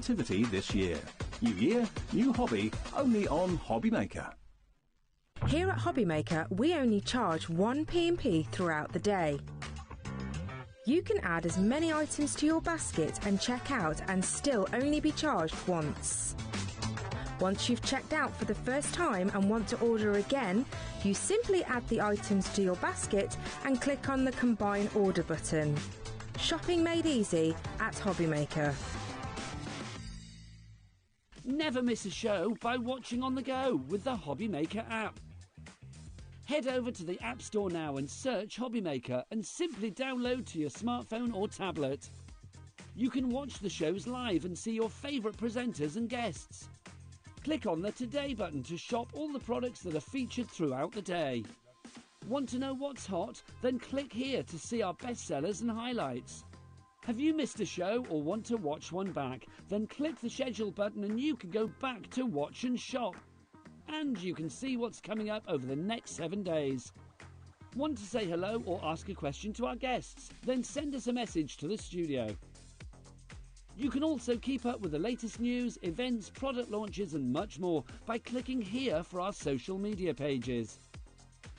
creativity this year. New year, new hobby, only on HobbyMaker. Here at HobbyMaker, we only charge one P&P throughout the day. You can add as many items to your basket and check out and still only be charged once. Once you've checked out for the first time and want to order again, you simply add the items to your basket and click on the Combine Order button. Shopping made easy at HobbyMaker. Never miss a show by watching on the go with the HobbyMaker app. Head over to the App Store now and search HobbyMaker and simply download to your smartphone or tablet. You can watch the shows live and see your favourite presenters and guests. Click on the Today button to shop all the products that are featured throughout the day. Want to know what's hot? Then click here to see our bestsellers and highlights. Have you missed a show or want to watch one back? Then click the schedule button and you can go back to watch and shop. And you can see what's coming up over the next 7 days. Want to say hello or ask a question to our guests? Then send us a message to the studio. You can also keep up with the latest news, events, product launches and much more by clicking here for our social media pages.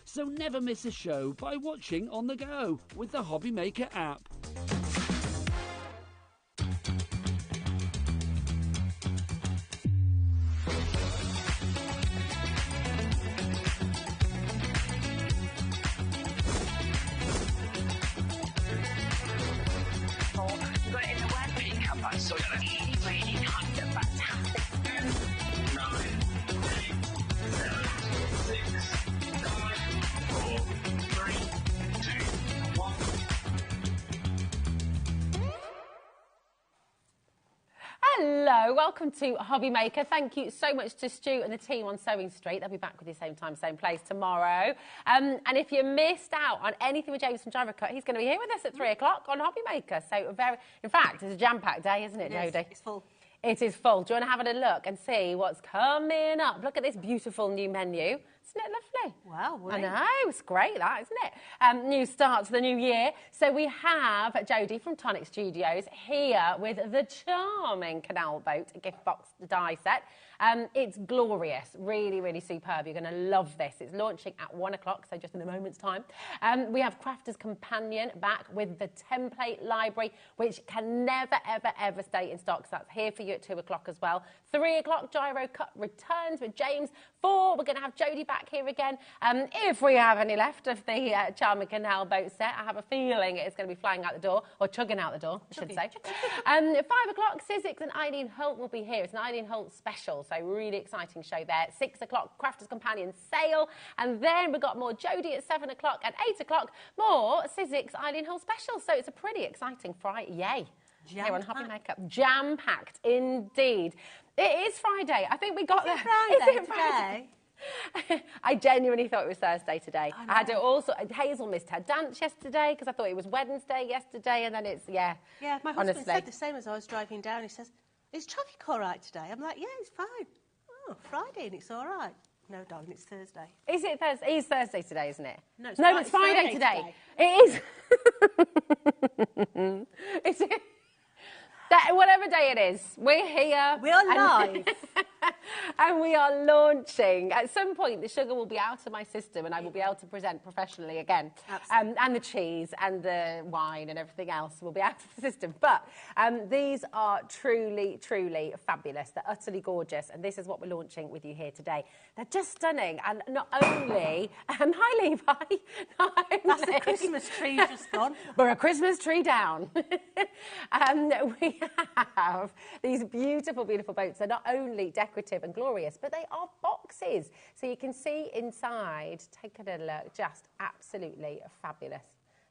So never miss a show by watching on the go with the HobbyMaker app. Hello, welcome to HobbyMaker. Thank you so much to Stu and the team on Sewing Street. They'll be back with you same time, same place tomorrow. And if you missed out on anything with James from Gyro Cut, he's going to be here with us at 3 o'clock on HobbyMaker. So in fact, it's a jam-packed day, isn't it, Jodie? It's full. It is full. Do you want to have a look and see what's coming up? Look at this beautiful new menu. Isn't it lovely? Wow, I know, it's great that, isn't it? New start to the new year. So we have Jodie from Tonic Studios here with the charming Canal boat gift box die set. It's glorious, really, really superb. You're going to love this. It's launching at 1 o'clock, so just in a moment's time. We have Crafter's Companion back with the template library, which can never, ever, ever stay in stock. So that's here for you at 2 o'clock as well. 3 o'clock, Gyro Cut returns with James. 4, we're going to have Jodie back here again. If we have any left of the charming Canal boat set, I have a feeling it's going to be flying out the door, or chugging out the door, I should say. 5 o'clock, Sizzix and Eileen Holt will be here. It's an Eileen Holt special, so really exciting show there. 6 o'clock, Crafter's Companion sale, and then we've got more Jodie at 7 o'clock, and 8 o'clock, more Sizzix Eileen Holt special. So it's a pretty exciting Friday. Yay! Here on HobbyMaker. Jam-packed, indeed. It is Friday. I think we got there. Friday today? I genuinely thought it was Thursday today. I had it also. Hazel missed her dance yesterday because I thought it was Wednesday yesterday, and then it's Yeah, my husband honestly. said the same as I was driving down. He says, "Is traffic all right today?" I'm like, "Yeah, it's fine." Oh, Friday and it's all right. No, darling, it's Thursday. Is it Thursday? It is Thursday today, isn't it? No, it's Friday today. It is. It's whatever day it is, we're here. We are live. And we are launching. At some point, the sugar will be out of my system and I will be able to present professionally again. And the cheese and the wine and everything else will be out of the system. But these are truly, truly fabulous. They're utterly gorgeous. And this is what we're launching with you here today. They're just stunning. And not only... hi, Levi. That's a Christmas tree just gone. We're a Christmas tree down. We have these beautiful, beautiful boats. They're not only decorative and glorious, but they are boxes. So you can see inside, take a look, just absolutely fabulous.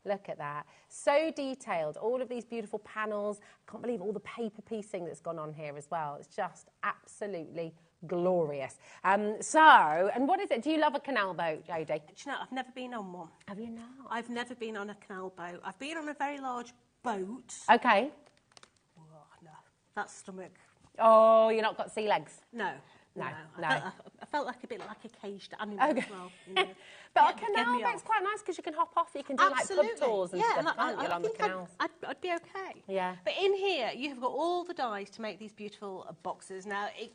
Look at that. So detailed. All of these beautiful panels. I can't believe all the paper piecing that's gone on here as well. It's just absolutely glorious. And what is it? Do you love a canal boat, Jodie? Do you know, I've never been on one. Have you not? I've never been on a canal boat. I've been on a very large boat. Okay. Oh, no, that stomach. Oh, you've not got sea legs? No. No. I felt like a bit like a caged animal as well. You know. But a canal boat's quite nice because you can hop off. You can do like pub tours and stuff, can't you, along the canals? I'd be okay. Yeah. But in here, you've got all the dies to make these beautiful boxes. Now, it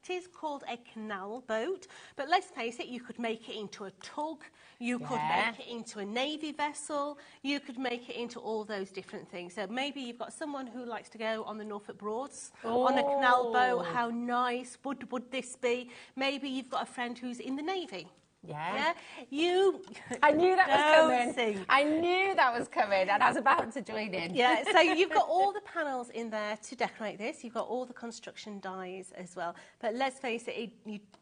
is called a canal boat, but let's face it, you could make it into a tug, you could make it into a navy vessel, you could make it into all those different things. So maybe you've got someone who likes to go on the Norfolk Broads on a canal boat. How nice would this be? Maybe you've got a friend who's in the navy. Yeah. I knew that was coming. I knew that was coming, and I was about to join in. Yeah, so you've got all the panels in there to decorate this. You've got all the construction dies as well. But let's face it,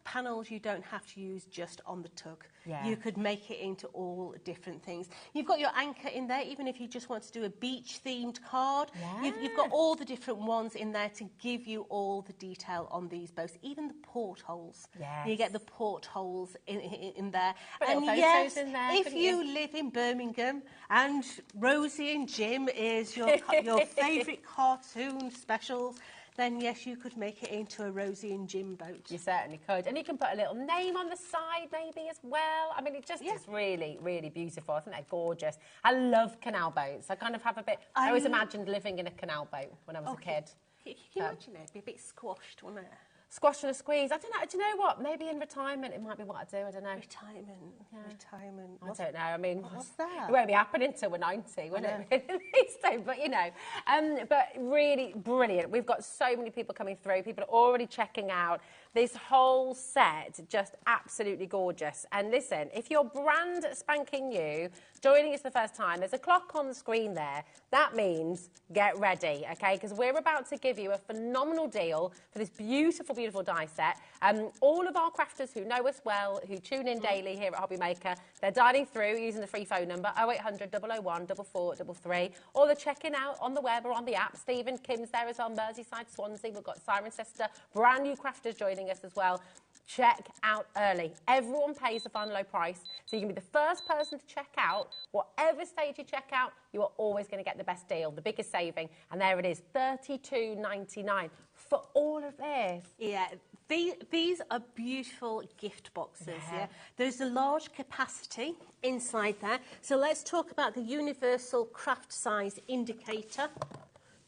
panels you don't have to use just on the tug. Yeah. You could make it into all different things. You've got your anchor in there, even if you just want to do a beach-themed card. Yeah. You've got all the different ones in there to give you all the detail on these boats, even the portholes. Yes. You get the portholes in there. And yes, in there, if you live in Birmingham and Rosie and Jim is your favourite cartoon specials, then yes, you could make it into a Rosie and Jim boat. You certainly could. And you can put a little name on the side maybe as well. I mean, it just is really, really beautiful. I think they're gorgeous. I love canal boats. I kind of have a bit... I always imagined living in a canal boat when I was a kid. Can you imagine it? It'd be a bit squashed, wouldn't it? Squash and a squeeze. I don't know. Do you know what? Maybe in retirement it might be what I do. I don't know. Retirement. Yeah. Retirement. I don't know. I mean, what's that? It won't be happening until we're 90, will it? But you know. But really brilliant. We've got so many people coming through. People are already checking out this whole set. Just absolutely gorgeous. And listen, if you're brand spanking new, joining us for the first time, there's a clock on the screen there. That means get ready, okay? Because we're about to give you a phenomenal deal for this beautiful, beautiful die set. All of our crafters who know us well, who tune in daily here at HobbyMaker, they're dialing through using the free phone number 0800 001 4433, or they're checking out on the web or on the app. Stephen, Kim's there as well, Merseyside, Swansea. We've got Cirencester, brand new crafters joining us as well. Check out early. Everyone pays the final low price, so you can be the first person to check out. Whatever stage you check out, you are always going to get the best deal, the biggest saving, and there it is, $32.99 for all of this. Yeah, these are beautiful gift boxes. Yeah, there's a large capacity inside there. So let's talk about the universal craft size indicator.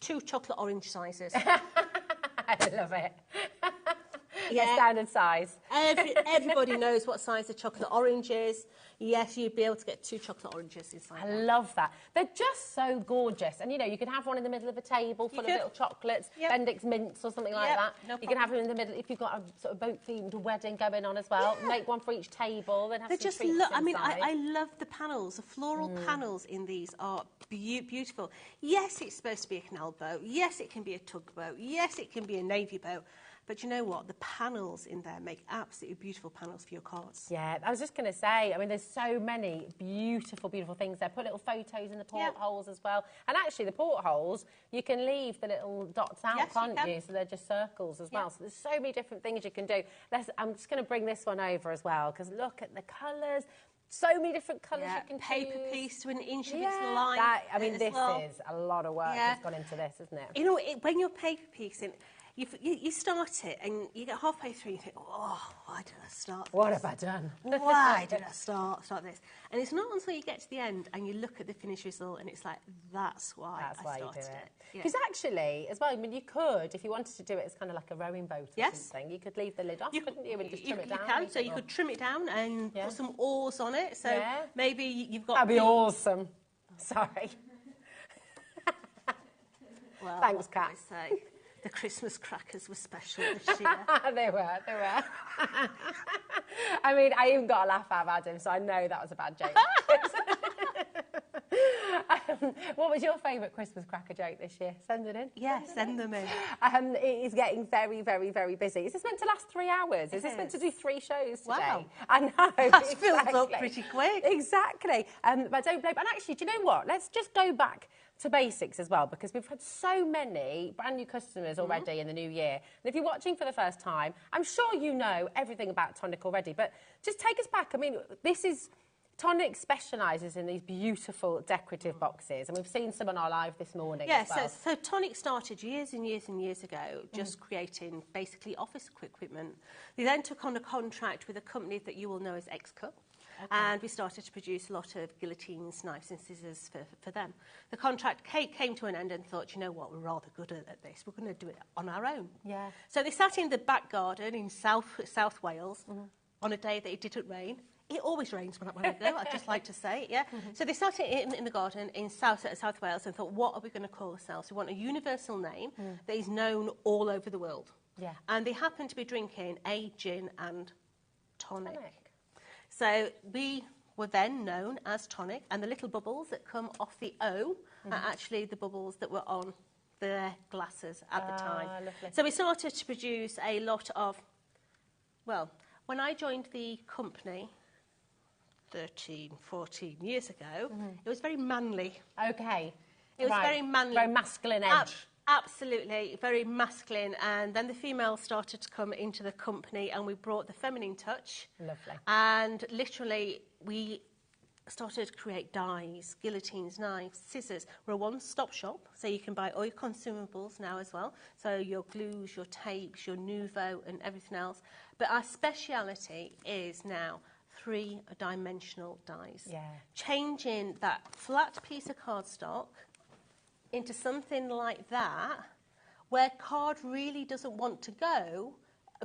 2 chocolate orange sizes. I love it. Yeah. Standard size. Everybody knows what size the chocolate orange is. Yes, you'd be able to get 2 chocolate oranges inside. I love that. They're just so gorgeous. And, you know, you can have one in the middle of a table full of little chocolates, Bendix mints or something like that. No problem. You can have them in the middle. If you've got a sort of boat-themed wedding going on as well, make one for each table, then have some treats inside. I mean, I love the panels. The floral panels in these are beautiful. Yes, it's supposed to be a canal boat. Yes, it can be a tugboat. Yes, it can be a navy boat. But you know what? The panels in there make absolutely beautiful panels for your cards. Yeah, I was just going to say, I mean, there's so many beautiful, beautiful things there. Put little photos in the portholes as well. And actually, the portholes, you can leave the little dots out, can't you? So they're just circles as well. So there's so many different things you can do. I'm just going to bring this one over as well, because look at the colours. So many different colours you can paper choose. piece to an inch of its line. I mean, this is a lot of work that's gone into this, isn't it? You know, when you're paper piecing, you start it and you get halfway through and you think, oh, why did I start this? What have I done? Why did I start this? And it's not until you get to the end and you look at the finished result and it's like, that's why I started it. Because actually, as well, I mean, you could, if you wanted to do it as kind of like a rowing boat or something, you could leave the lid off, couldn't you, and just trim it down? You can, so you could trim it down and put some oars on it. So maybe you've got... That'd be awesome. Sorry. Well, thanks, Kat. The Christmas crackers were special this year. They were. I mean, I even got a laugh out of Adam, so I know that was a bad joke. What was your favourite Christmas cracker joke this year? Send it in. Yeah, send them in. It is getting very, very, very busy. Is this meant to last 3 hours? Is this meant to do 3 shows today? Wow. I know. That's filled up pretty quick. Exactly. But I don't blame... And actually, do you know what? Let's just go back to basics as well, because we've had so many brand new customers already in the new year. And if you're watching for the first time, I'm sure you know everything about Tonic already, but just take us back. I mean, this is Tonic specialises in these beautiful decorative boxes, and we've seen some on our live this morning as well. So Tonic started years and years and years ago just creating basically office equipment. They then took on a contract with a company that you will know as X-Cut. Okay. And we started to produce a lot of guillotines, knives and scissors for them. The contract came to an end and thought, you know what, we're rather good at this. We're going to do it on our own. Yeah. So they sat in the back garden in South Wales on a day that it didn't rain. It always rains when I go, I'd just like to say, yeah. So they sat in the garden in South Wales and thought, what are we going to call ourselves? We want a universal name that is known all over the world. Yeah. And they happened to be drinking a gin and tonic. So we were then known as Tonic, and the little bubbles that come off the O are actually the bubbles that were on the glasses at the time. Lovely. So we started to produce a lot of, well, when I joined the company 13, 14 years ago, it was very manly. Okay. It was very manly. Very masculine edge. Absolutely, very masculine. And then the females started to come into the company and we brought the feminine touch. Lovely. And literally, we started to create dies, guillotines, knives, scissors. We're a one-stop shop, so you can buy all your consumables now as well. So your glues, your tapes, your Newvo and everything else. But our speciality is now three-dimensional dies. Yeah. Changing that flat piece of cardstock into something like that, where card really doesn't want to go,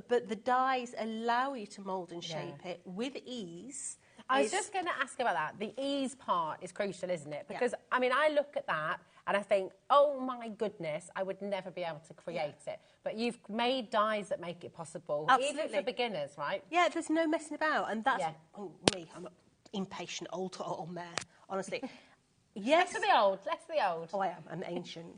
but the dies allow you to mould and shape it with ease. I was just going to ask about that. The ease part is crucial, isn't it? Because, I mean, I look at that and I think, oh my goodness, I would never be able to create it. But you've made dies that make it possible, even for beginners, right? Yeah, there's no messing about. And that's me. I'm an impatient old mare, honestly. Yes. Let's be old. Let's be old. Oh, I am. I'm ancient.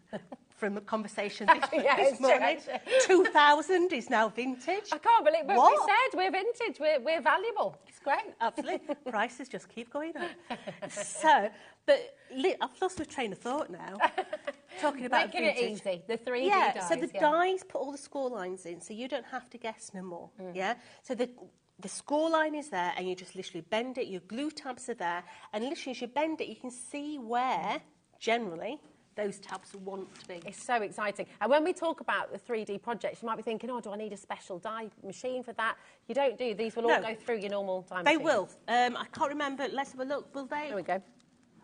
From a conversation this morning. 2000 is now vintage. I can't believe what we said. We're vintage. We're valuable. It's great. Absolutely. Prices just keep going up. So, but I've lost my train of thought now. Talking about making vintage. It easy. The 3D dies. So the dies put all the score lines in, so you don't have to guess no more. Yeah. So the score line is there, and you just literally bend it. Your glue tabs are there, and literally as you bend it, you can see where generally those tabs want to be. It's so exciting. And when we talk about the 3D projects, you might be thinking, oh, do I need a special die machine for that? You don't do. These will all go through your normal die machine. They will. I can't remember. Let's have a look. Will they? There we go.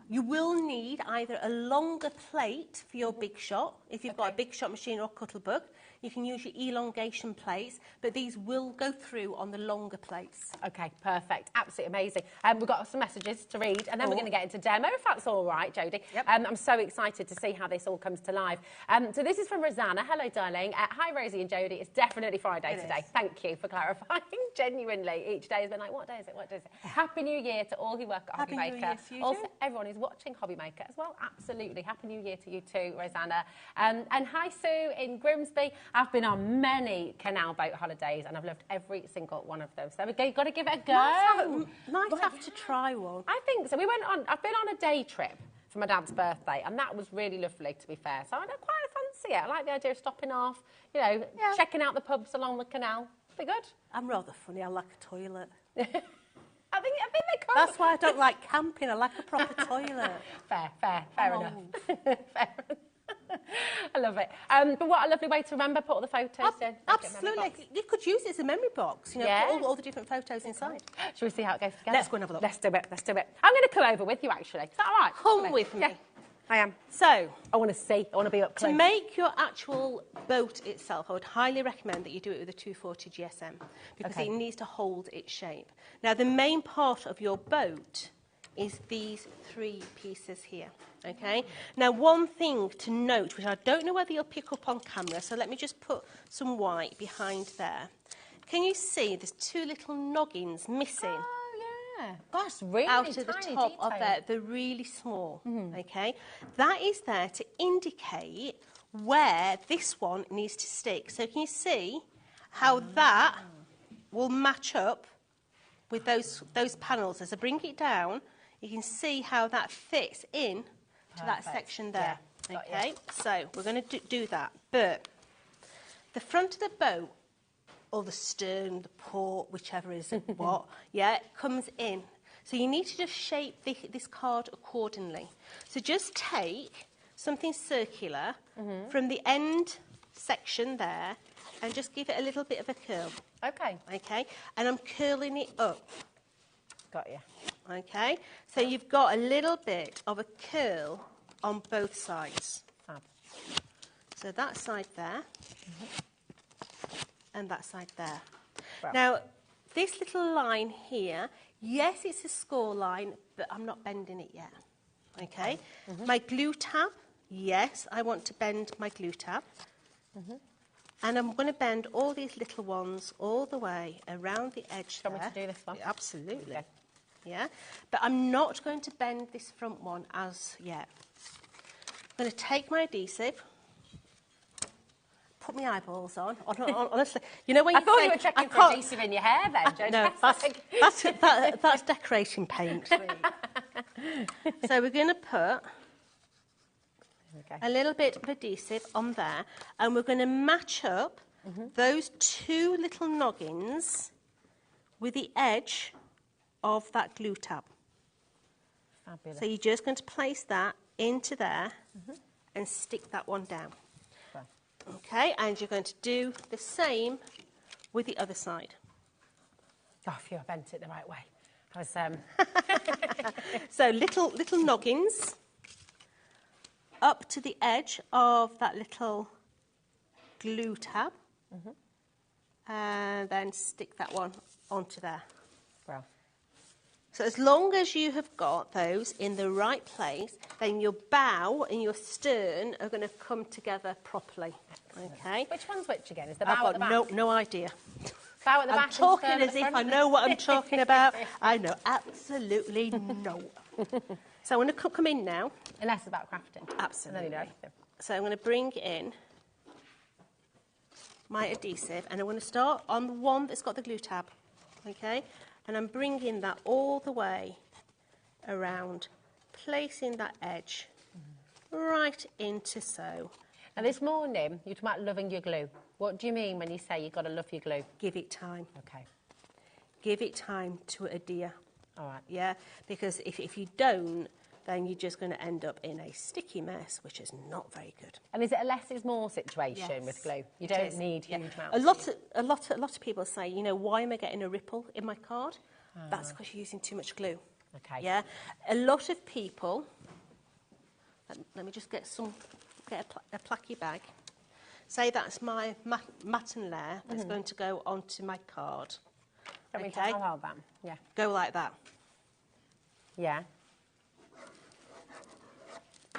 You will need either a longer plate for your big shot. If you've got a big shot machine or a cuttlebug, you can use your elongation plates, but these will go through on the longer plates. Okay, perfect. Absolutely amazing. We've got some messages to read, and then we're going to get into demo, if that's all right, Jodie. Yep. I'm so excited to see how this all comes to life. So this is from Rosanna. Hello, darling. Hi, Rosie and Jodie. It's definitely Friday today. Thank you for clarifying. Genuinely, each day has been like, what day is it? What day is it? Happy New Year to all who work at HobbyMaker. Happy New Year to you also, too. everyone who's watching HobbyMaker as well. Absolutely. Happy New Year to you too, Rosanna. And hi, Sue in Grimsby. I've been on many Canal boat holidays and I've loved every single one of them. So we've got to give it a go. Might have to try one. I think so. I've been on a day trip for my dad's birthday and that was really lovely, to be fair. So I don't quite fancy it. I like the idea of stopping off, checking out the pubs along the canal. Be good. I'm rather funny. I like a toilet. I think they come. That's why I don't like camping. I like a proper toilet. Fair enough. Fair enough. I love it. But what a lovely way to remember, put all the photos in. Absolutely. You could use it as a memory box, put all the different photos inside. Shall we see how it goes together? Let's go and have a look. Let's do it. I'm going to come over with you, actually. Is that all right? Come with me. Yeah, I am. So, I want to see. I want to be up close. To make your actual boat itself, I would highly recommend that you do it with a 240 GSM because it needs to hold its shape. Now, the main part of your boat is these 3 pieces here, okay? Now, one thing to note, which I don't know whether you'll pick up on camera, so let me just put some white behind there. Can you see there's 2 little noggins missing? Oh, yeah. Gosh, really out of the top detail. of there. They're really small, okay? That is there to indicate where this one needs to stick. So can you see how that will match up with those panels? As I bring it down, you can see how that fits in to that section there. Yeah. Okay, so we're going to do that. But the front of the boat, or the stern, the port, whichever is what, comes in. So you need to just shape this card accordingly. So just take something circular from the end section there and just give it a little bit of a curl. Okay. Okay, and I'm curling it up. Got you. Okay, so you've got a little bit of a curl on both sides. Fab. So that side there, and that side there. Well. Now, this little line here, yes, it's a score line, but I'm not bending it yet. Okay, my glue tab, yes, I want to bend my glue tab. And I'm going to bend all these little ones all the way around the edge there. Do you want me to do this one? Absolutely. Okay. Yeah, but I'm not going to bend this front one as yet. I'm going to take my adhesive, put my eyeballs on. Honestly, you know when I thought you were checking for adhesive in your hair then, no, that's decoration paint. So we're going to put a little bit of adhesive on there, and we're going to match up those two little noggins with the edge of that glue tab. Fabulous. So you're just going to place that into there and stick that one down. Well. Okay, and you're going to do the same with the other side. Oh, phew, I bent it the right way. I was, So little noggins up to the edge of that little glue tab, and then stick that one onto there. well, So as long as you have got those in the right place, then your bow and your stern are going to come together properly. Okay. which one's which again? Is the bow I've at the back? got no idea. Bow at the back. I'm and talking stern at as the if front? I know what I'm talking about. I know absolutely no. So I'm going to come in now. Unless it's about crafting. Absolutely. And then you know everything. So I'm going to bring in my adhesive, and I'm going to start on the one that's got the glue tab. Okay. And I'm bringing that all the way around, placing that edge right into so. Now this morning, you talked about loving your glue. What do you mean when you say you've got to love your glue? Give it time. Okay. Give it time to adhere. All right. Yeah, because if you don't, then you're just going to end up in a sticky mess, which is not very good. And is it a less is more situation with glue? You don't need huge amounts. A lot of people say, you know, why am I getting a ripple in my card? That's because you're using too much glue. Okay. Yeah, a lot of people. Let me just get a placky bag. Say that's my matten layer that's going to go onto my card. Okay. I'll hold that. Yeah. Go like that. Yeah.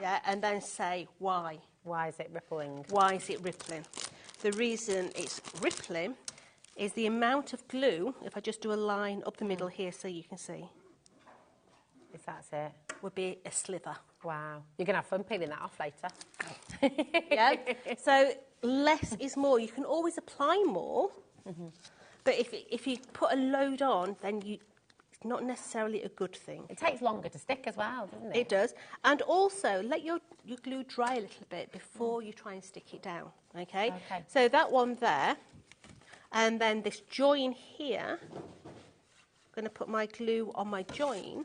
Yeah, and then say why. Why is it rippling? Why is it rippling? The reason it's rippling is the amount of glue, if I just do a line up the middle here so you can see, If that's it. would be a slither. Wow. You're going to have fun peeling that off later. Yeah? So less is more. You can always apply more, but if you put a load on, then it's not necessarily a good thing. It takes longer to stick as well, doesn't it? It does. And also, let your glue dry a little bit before you try and stick it down, okay? Okay. So that one there, and then this join here, I'm going to put my glue on my join,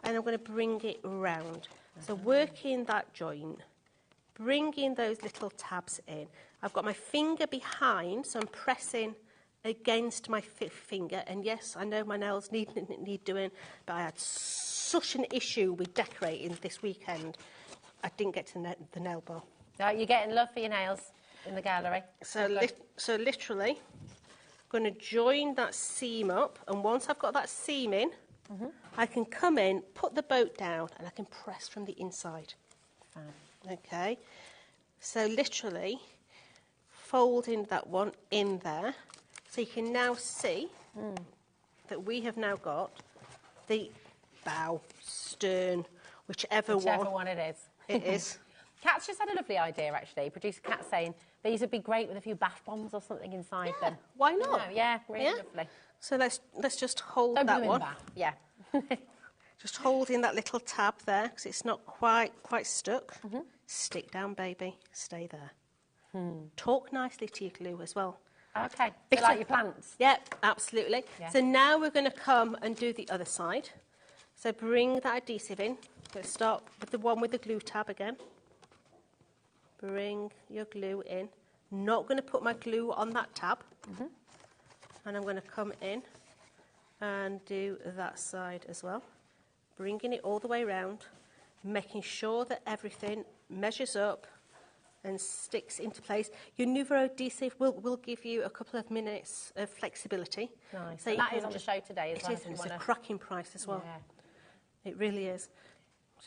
and I'm going to bring it round. So working that joint, bringing those little tabs in. I've got my finger behind, so I'm pressing against my finger, and yes, I know my nails need doing, but I had such an issue with decorating this weekend, I didn't get to the nail bar. No, you're getting love for your nails in the gallery. So literally, I'm going to join that seam up, and once I've got that seam in, I can come in, put the boat down, and I can press from the inside. Fine. Okay, so literally folding that one in there. So you can now see that we have now got the bow, stern, whichever one it is. it is. Kat's just had a lovely idea, actually. Producer Kat saying these would be great with a few bath bombs or something inside them. Why not? No, yeah, really lovely. So let's just hold Don't that do it in one. bath. Yeah. Just holding that little tab there because it's not quite stuck. Stick down, baby. Stay there. Talk nicely to your glue as well. Okay. So like your plants. Yeah, absolutely. Yeah. So now we're going to come and do the other side. So bring that adhesive in. Let's start with the one with the glue tab again. Bring your glue in. Not going to put my glue on that tab. And I'm going to come in and do that side as well. Bringing it all the way around, making sure that everything measures up and sticks into place. Your Newvo adhesive will give you a couple of minutes of flexibility. Nice. So and that is on the show today as well. It is, and it's a cracking price as well. Yeah. It really is.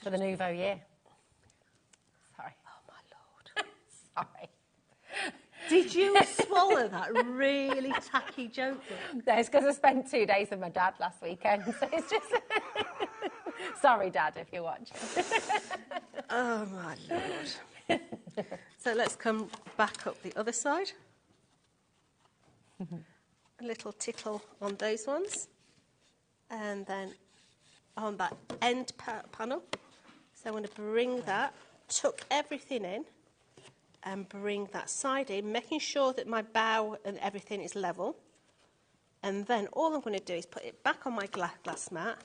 For the Newvo year. Sorry. Oh, my Lord. Sorry. Did you swallow that really tacky joke? No, it's because I spent 2 days with my dad last weekend. So it's just... Sorry, Dad, if you're watching. Oh, my Lord. So let's come back up the other side. A little tickle on those ones. And then on that end panel. So I'm going to bring that, tuck everything in, and bring that side in, making sure that my bow and everything is level. And then all I'm going to do is put it back on my glass mat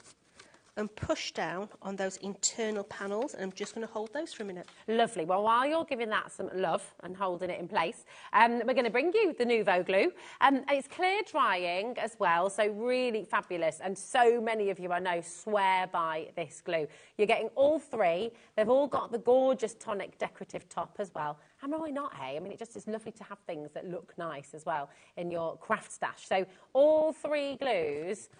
and push down on those internal panels, and I'm just going to hold those for a minute. Lovely. Well, while you're giving that some love and holding it in place, we're going to bring you the Newvo glue. It's clear drying as well, so really fabulous, and so many of you I know swear by this glue. You're getting all three. They've all got the gorgeous Tonic decorative top as well. And why not, hey? I mean, it just is lovely to have things that look nice as well in your craft stash. So all three glues,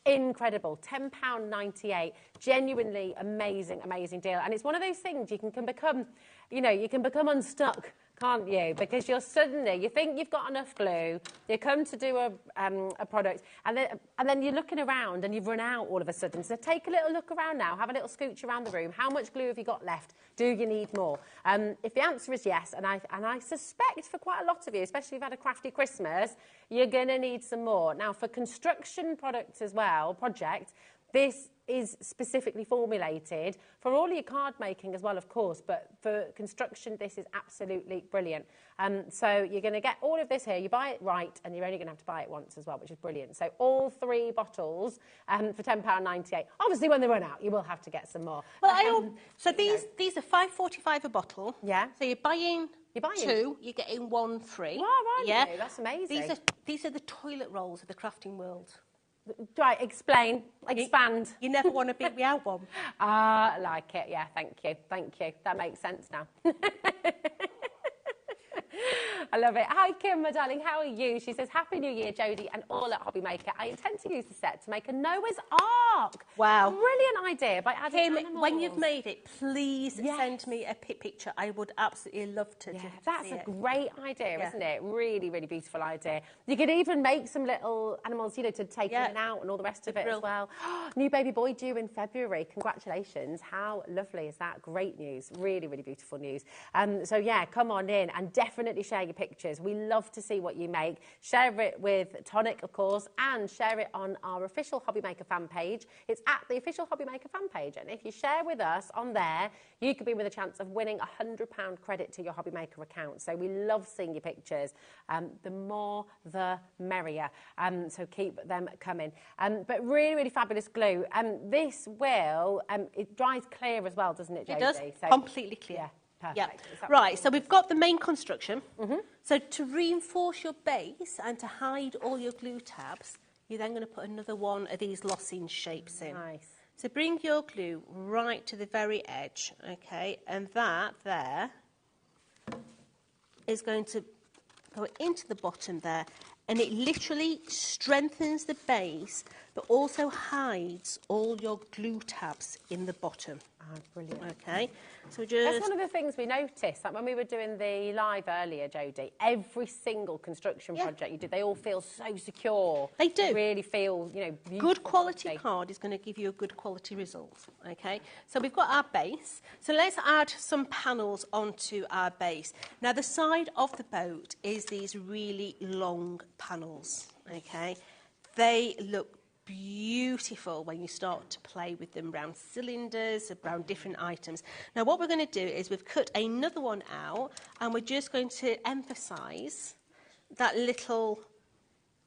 incredible, £10.98, genuinely amazing, amazing deal. And it's one of those things you can become, you can become unstuck, can't you? Because you're suddenly, you think you've got enough glue, you come to do a product, and then you're looking around and you've run out all of a sudden. So take a little look around now, have a little scooch around the room. How much glue have you got left? Do you need more? If the answer is yes, and I suspect for quite a lot of you, especially if you've had a crafty Christmas, you're going to need some more. Now, for construction products as well, this is specifically formulated for all your card making as well, of course, but for construction, this is absolutely brilliant. So you're going to get all of this here. You buy it right, and you're only going to have to buy it once as well, which is brilliant. So all three bottles for £10.98. Obviously, when they run out, you will have to get some more. Well, so these are £5.45 a bottle. Yeah. So you're buying two, you're getting one free. Wow, right, yeah. That's amazing. These are the toilet rolls of the crafting world. Right, explain, expand. You never want to be without one. I like it, yeah, thank you. That makes sense now. I love it. Hi, Kim, my darling, how are you? She says, Happy New Year, Jodie, and all at HobbyMaker. I intend to use the set to make a Noah's Ark. Wow. Brilliant idea by adding animals. When you've made it, please send me a picture. I would absolutely love to. Yeah, that's a great idea, isn't it? Really, really beautiful idea. You could even make some little animals, to take in and out and all the rest of it as well. New baby boy due in February. Congratulations. How lovely is that? Great news. Really, really beautiful news. So, yeah, come on in and definitely share your pictures. We love to see what you make. Share it with Tonic, of course, and share it on our official HobbyMaker fan page. It's at the official HobbyMaker fan page, and if you share with us on there, you could be with a chance of winning £100 credit to your HobbyMaker account. So we love seeing your pictures. The more, the merrier. So keep them coming. But really, really fabulous glue. This will, it dries clear as well, doesn't it, Jodie? It does, so, completely clear. Yeah. Perfect. Yeah. Right, so we've got the main construction. So to reinforce your base and to hide all your glue tabs, you're then going to put another one of these lozenge shapes in. Nice. So bring your glue right to the very edge, okay, and that there is going to go into the bottom there, and it literally strengthens the base but also hides all your glue tabs in the bottom. Ah, brilliant. Okay, so just... That's one of the things we noticed, like when we were doing the live earlier, Jodie, every single construction project you did, they all feel so secure. They do. They really feel, beautiful. Good quality card is going to give you a good quality result, okay? So we've got our base. So let's add some panels onto our base. Now, the side of the boat is these really long panels, okay? They look beautiful when you start to play with them around cylinders, around different items. Now, what we're going to do is we've cut another one out, and we're just going to emphasise that little,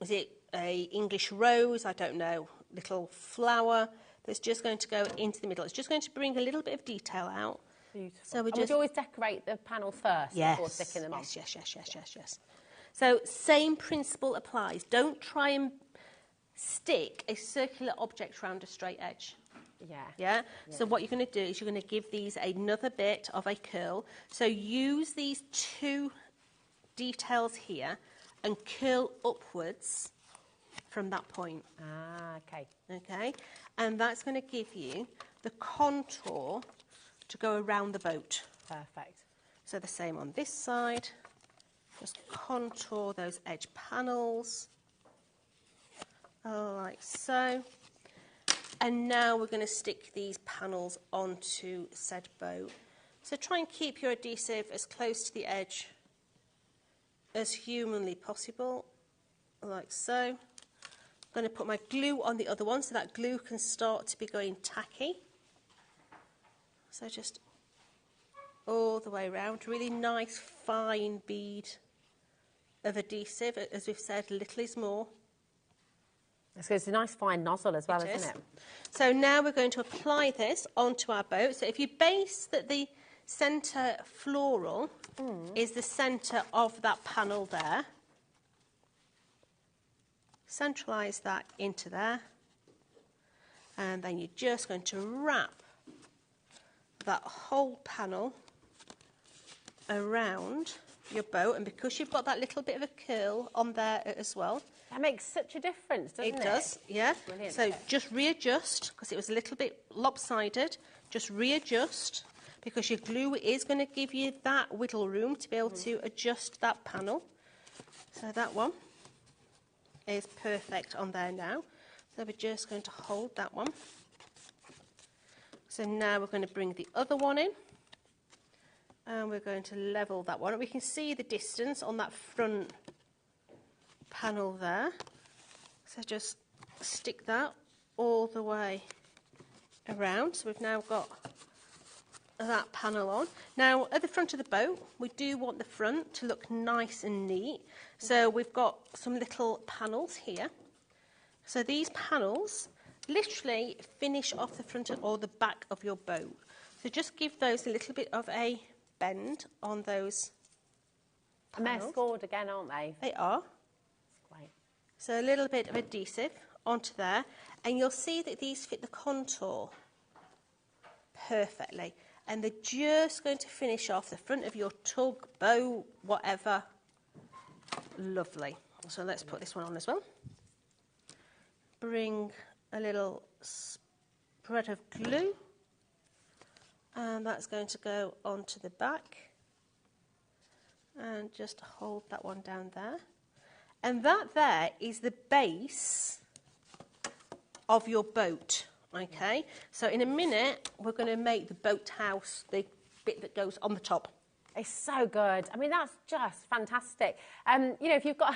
is it a English rose? I don't know, little flower that's just going to go into the middle. It's just going to bring a little bit of detail out. Beautiful. So we and would you always decorate the panels first before sticking them on? Yes. So same principle applies. Don't try and stick a circular object around a straight edge. Yeah? So what you're going to do is you're going to give these another bit of a curl. So use these two details here and curl upwards from that point. Okay, and that's going to give you the contour to go around the boat. Perfect. So the same on this side. Just contour those edge panels, like so. And now we're going to stick these panels onto said boat. So try and keep your adhesive as close to the edge as humanly possible, like so. I'm going to put my glue on the other one so that glue can start to be going tacky. So just all the way around, really nice fine bead of adhesive. As we've said, little is more. So it's a nice fine nozzle as well, isn't it? So now we're going to apply this onto our boat. So if you base that the centre floral is the centre of that panel there, centralise that into there, and then you're just going to wrap that whole panel around your boat, and because you've got that little bit of a curl on there as well, that makes such a difference, doesn't it? It does, yeah. Brilliant. So just readjust, because it was a little bit lopsided. Just readjust, because your glue is going to give you that wiggle room to be able to adjust that panel. So that one is perfect on there now. So we're just going to hold that one. So now we're going to bring the other one in, and we're going to level that one. We can see the distance on that front panel there. So just stick that all the way around. So we've now got that panel on. Now at the front of the boat, we do want the front to look nice and neat. So we've got some little panels here. So these panels literally finish off the front or the back of your boat. So just give those a little bit of a bend on those panels. And they're scored again, aren't they? They are. Great. So a little bit of adhesive onto there, and you'll see that these fit the contour perfectly. And they're just going to finish off the front of your tug, boat, whatever. Lovely. So let's put this one on as well. Bring a little spread of glue, and that's going to go onto the back, and just hold that one down there. And that there is the base of your boat, okay? So in a minute, we're going to make the boat house, the bit that goes on the top. It's so good. I mean, that's just fantastic. You know, if you've got...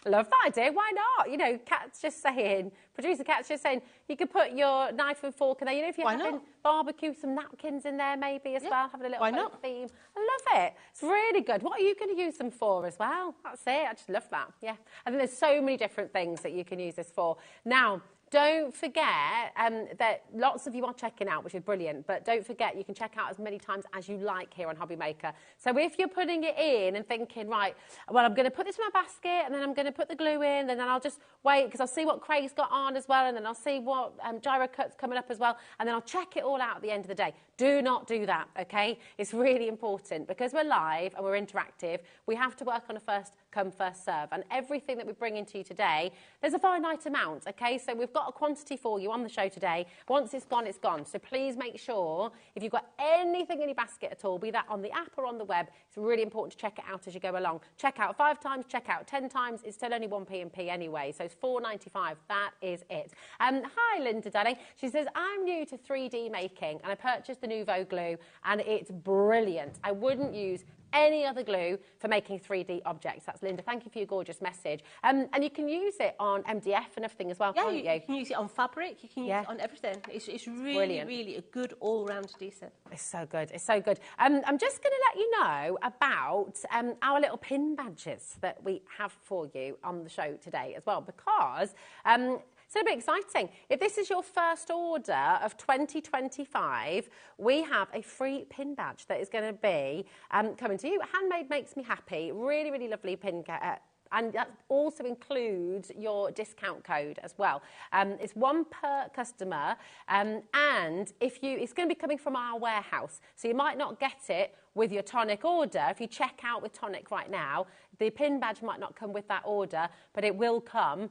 I love that idea. Why not? You know, Kat's just saying, producer Kat's just saying, you could put your knife and fork in there. You know, if you're having barbecue, some napkins in there maybe as well, having a little boat theme. I love it. It's really good. What are you going to use them for as well? That's it. I just love that. Yeah. I think there's so many different things that you can use this for. Now, don't forget that lots of you are checking out, which is brilliant, but don't forget you can check out as many times as you like here on HobbyMaker. So if you're putting it in and thinking, right, well, I'm going to put this in my basket and then I'm going to put the glue in and then I'll just wait because I'll see what Craig's got on as well and then I'll see what Gyro Cut's coming up as well and then I'll check it all out at the end of the day. Do not do that, okay? It's really important because we're live and we're interactive. We have to work on a first come, first serve. And everything that we bring into you today, there's a finite amount, okay? So we've got a quantity for you on the show today. Once it's gone, it's gone. So please make sure, if you've got anything in your basket at all, be that on the app or on the web, it's really important to check it out as you go along. Check out 5 times, check out 10 times. It's still only 1p&p anyway, so it's $4.95. That is it. Hi, Linda, darling. She says, I'm new to 3D making, and I purchased the Newvo glue, and it's brilliant. I wouldn't use any other glue for making 3D objects. That's Linda. Thank you for your gorgeous message. And you can use it on MDF and everything as well, can't you? You can use it on fabric. You can use it on everything. It's really, really a good all-round adhesive. It's so good. It's so good. I'm just going to let you know about our little pin badges that we have for you on the show today as well, because It's a bit exciting. If this is your first order of 2025, we have a free pin badge that is going to be coming to you. Handmade makes me happy. Really, really lovely pin and that also includes your discount code as well. It's one per customer, and if it's going to be coming from our warehouse, so you might not get it with your Tonic order. If you check out with Tonic right now, the pin badge might not come with that order, but it will come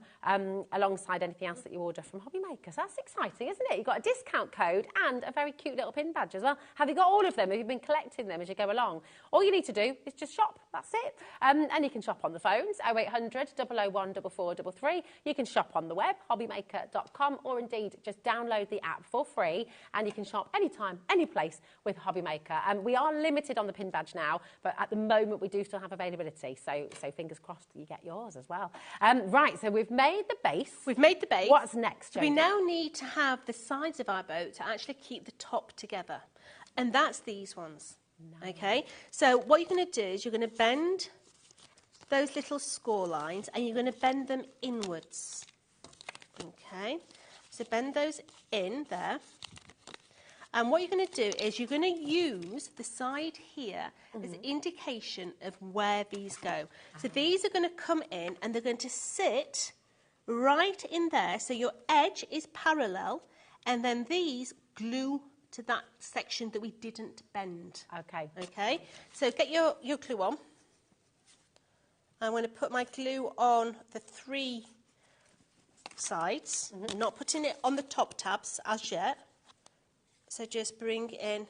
alongside anything else that you order from HobbyMaker. So that's exciting, isn't it? You've got a discount code and a very cute little pin badge as well. Have you got all of them? Have you been collecting them as you go along? All you need to do is just shop. That's it. And you can shop on the phones, 0800 001 4433. You can shop on the web, hobbymaker.com, or indeed just download the app for free, and you can shop anytime, any place with HobbyMaker. We are limited on the pin badge now, but at the moment we do still have availability. So fingers crossed you get yours as well. Right, so we've made the base. We've made the base. What's next, Jodie? We now need to have the sides of our boat to actually keep the top together. And that's these ones. Nice. Okay, so what you're going to do is you're going to bend those little score lines and you're going to bend them inwards. Okay, so bend those in there. And what you're going to do is you're going to use the side here as an indication of where these go. So these are going to come in and they're going to sit right in there. So your edge is parallel, and then these glue to that section that we didn't bend. Okay. Okay. So get your glue on. I'm going to put my glue on the 3 sides. I'm not putting it on the top tabs as yet. So just bring in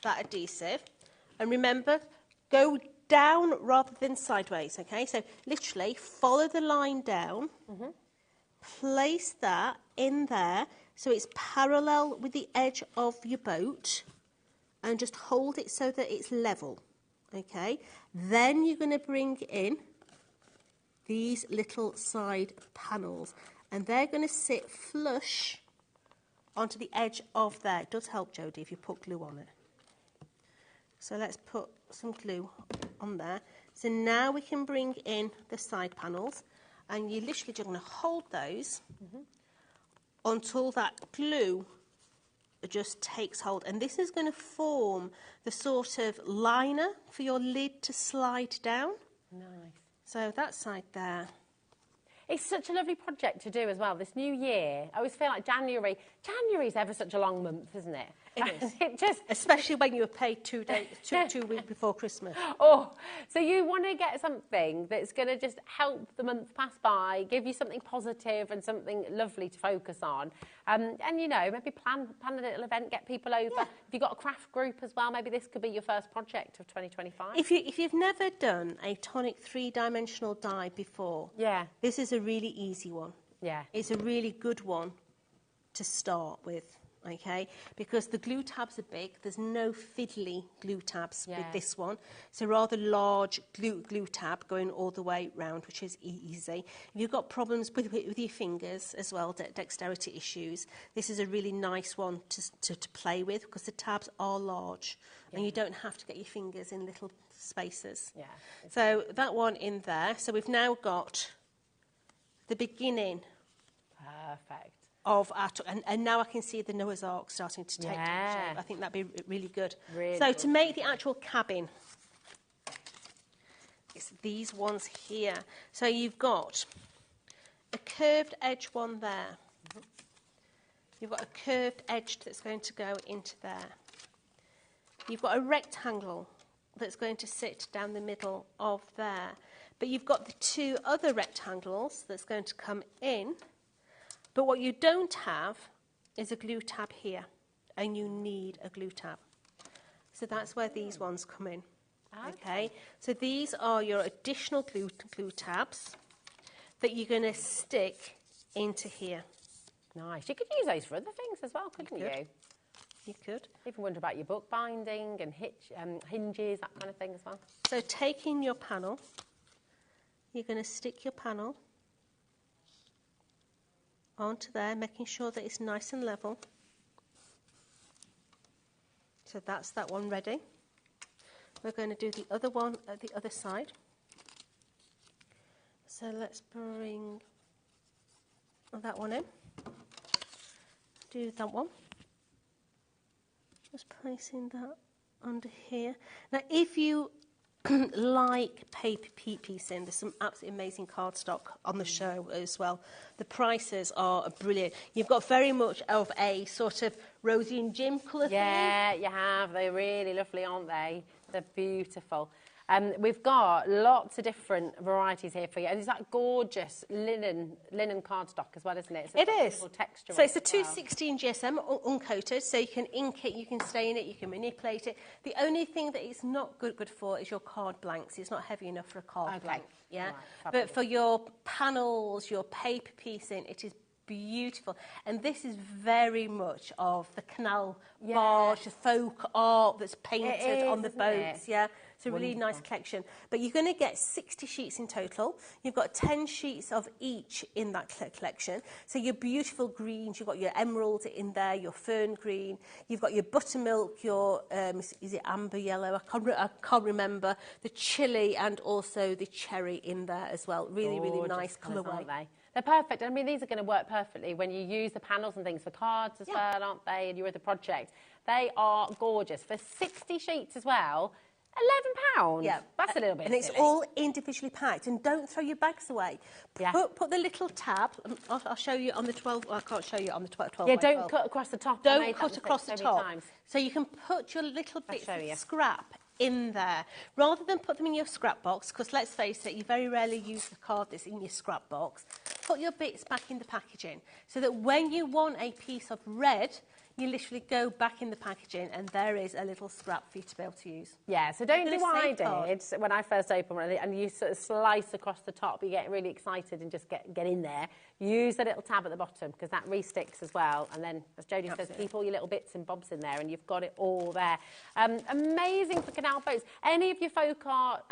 that adhesive. And remember, go down rather than sideways, okay? So literally follow the line down, place that in there so it's parallel with the edge of your boat, and just hold it so that it's level, okay? Then you're going to bring in these little side panels, and they're going to sit flush onto the edge of there. It does help, Jodie, if you put glue on it. So let's put some glue on there. So now we can bring in the side panels, and you're literally just going to hold those until that glue just takes hold. And this is going to form the sort of liner for your lid to slide down. Nice. So that side there. It's such a lovely project to do as well, this new year. I always feel like January's ever such a long month, isn't it? It is. It just... Especially when you were paid 2 weeks before Christmas. Oh, so you want to get something that's going to just help the month pass by, give you something positive and something lovely to focus on. And, you know, maybe plan a little event, get people over. Yeah. If you've got a craft group as well, maybe this could be your first project of 2025. If you've never done a Tonic 3-dimensional die before, this is a really easy one. Yeah. It's a really good one to start with, okay? Because the glue tabs are big. There's no fiddly glue tabs with this one. It's a rather large glue tab going all the way round, which is easy. If you've got problems with your fingers as well, dexterity issues, this is a really nice one to play with, because the tabs are large and you don't have to get your fingers in little spaces. Yeah. So that one in there. So we've now got the beginning. Perfect. Of our and now I can see the Noah's Ark starting to take shape. I think that'd be really good. Really so good. To make the actual cabin, it's these ones here. So you've got a curved edge one there. You've got a curved edge that's going to go into there. You've got a rectangle that's going to sit down the middle of there. But you've got the 2 other rectangles that's going to come in. But what you don't have is a glue tab here, and you need a glue tab. So that's where these ones come in. Okay? So these are your additional glue tabs that you're going to stick into here. Nice. You could use those for other things as well, couldn't you? You could. Even wonder about your book binding and hinges, that kind of thing as well. So taking your panel, you're going to stick your panel onto there, making sure that it's nice and level. So that's that one ready. We're going to do the other one at the other side. So let's bring that one in. Do that one. Just placing that under here. Now, if you like paper piecing, there's some absolutely amazing cardstock on the show as well. The prices are brilliant. You've got very much of a sort of Rosie and Jim colour thing. Yeah, you have. They're really lovely, aren't they? They're beautiful. We've got lots of different varieties here for you. And it's that gorgeous linen cardstock as well, isn't it? It is. Texture so it's a 216 GSM, uncoated, so you can ink it, you can stain it, you can manipulate it. The only thing that it's not good for is your card blanks. It's not heavy enough for a card blank. Yeah, right, but for your panels, your paper piecing, it is beautiful. And this is very much of the Canal barge, the folk art that's painted on the boats. Yeah, it's a really nice collection. But you're going to get 60 sheets in total. You've got 10 sheets of each in that collection. So your beautiful greens, you've got your emerald in there, your fern green, you've got your buttermilk, your is it amber yellow? I can't remember. The chili and also the cherry in there as well. Really, really nice colourway. They're perfect. I mean, these are going to work perfectly when you use the panels and things for cards as well, aren't they? And you're at the project. They are gorgeous. For 60 sheets as well, £11. Yeah. That's a little bit And it's silly. all individually packed. And don't throw your bags away. Put the little tab. I'll show you on the 12. Well, I can't show you on the 12 Yeah, by don't 12. cut across the top. Don't cut across the top. So you can put your little bits of scrap in there rather than put them in your scrap box, because let's face it, you very rarely use the card that's in your scrap box. Put your bits back in the packaging so that when you want a piece of red, you literally go back in the packaging and there is a little scrap for you to be able to use. Yeah, so don't do what I did when I first opened one, and you sort of slice across the top. You get really excited and just get in there. Use the little tab at the bottom because that re-sticks as well. And then, as Jodie says, keep all your little bits and bobs in there and you've got it all there. Amazing for Canal boats. Any of your folk art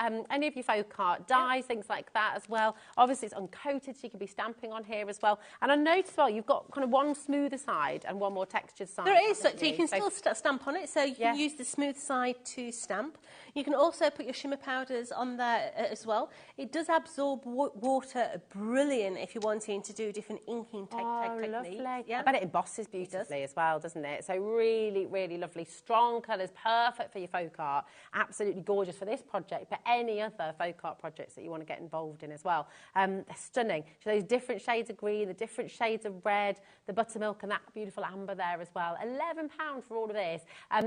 dies, things like that as well. Obviously, it's uncoated, so you can be stamping on here as well. And I noticed as well, you've got kind of one smoother side and one more textured side. There is, so you can still stamp on it, so you can use the smooth side to stamp. You can also put your shimmer powders on there as well. It does absorb water, brilliant if you're wanting to do different inking techniques. Lovely. Yeah. I bet it embosses beautifully as well, doesn't it? So really, really lovely. Strong colours, perfect for your folk art. Absolutely gorgeous for this project, but any other folk art projects that you want to get involved in as well. They're stunning. So those different shades of green, the different shades of red, the buttermilk and that beautiful amber there as well. £11 for all of this.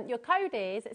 Your code is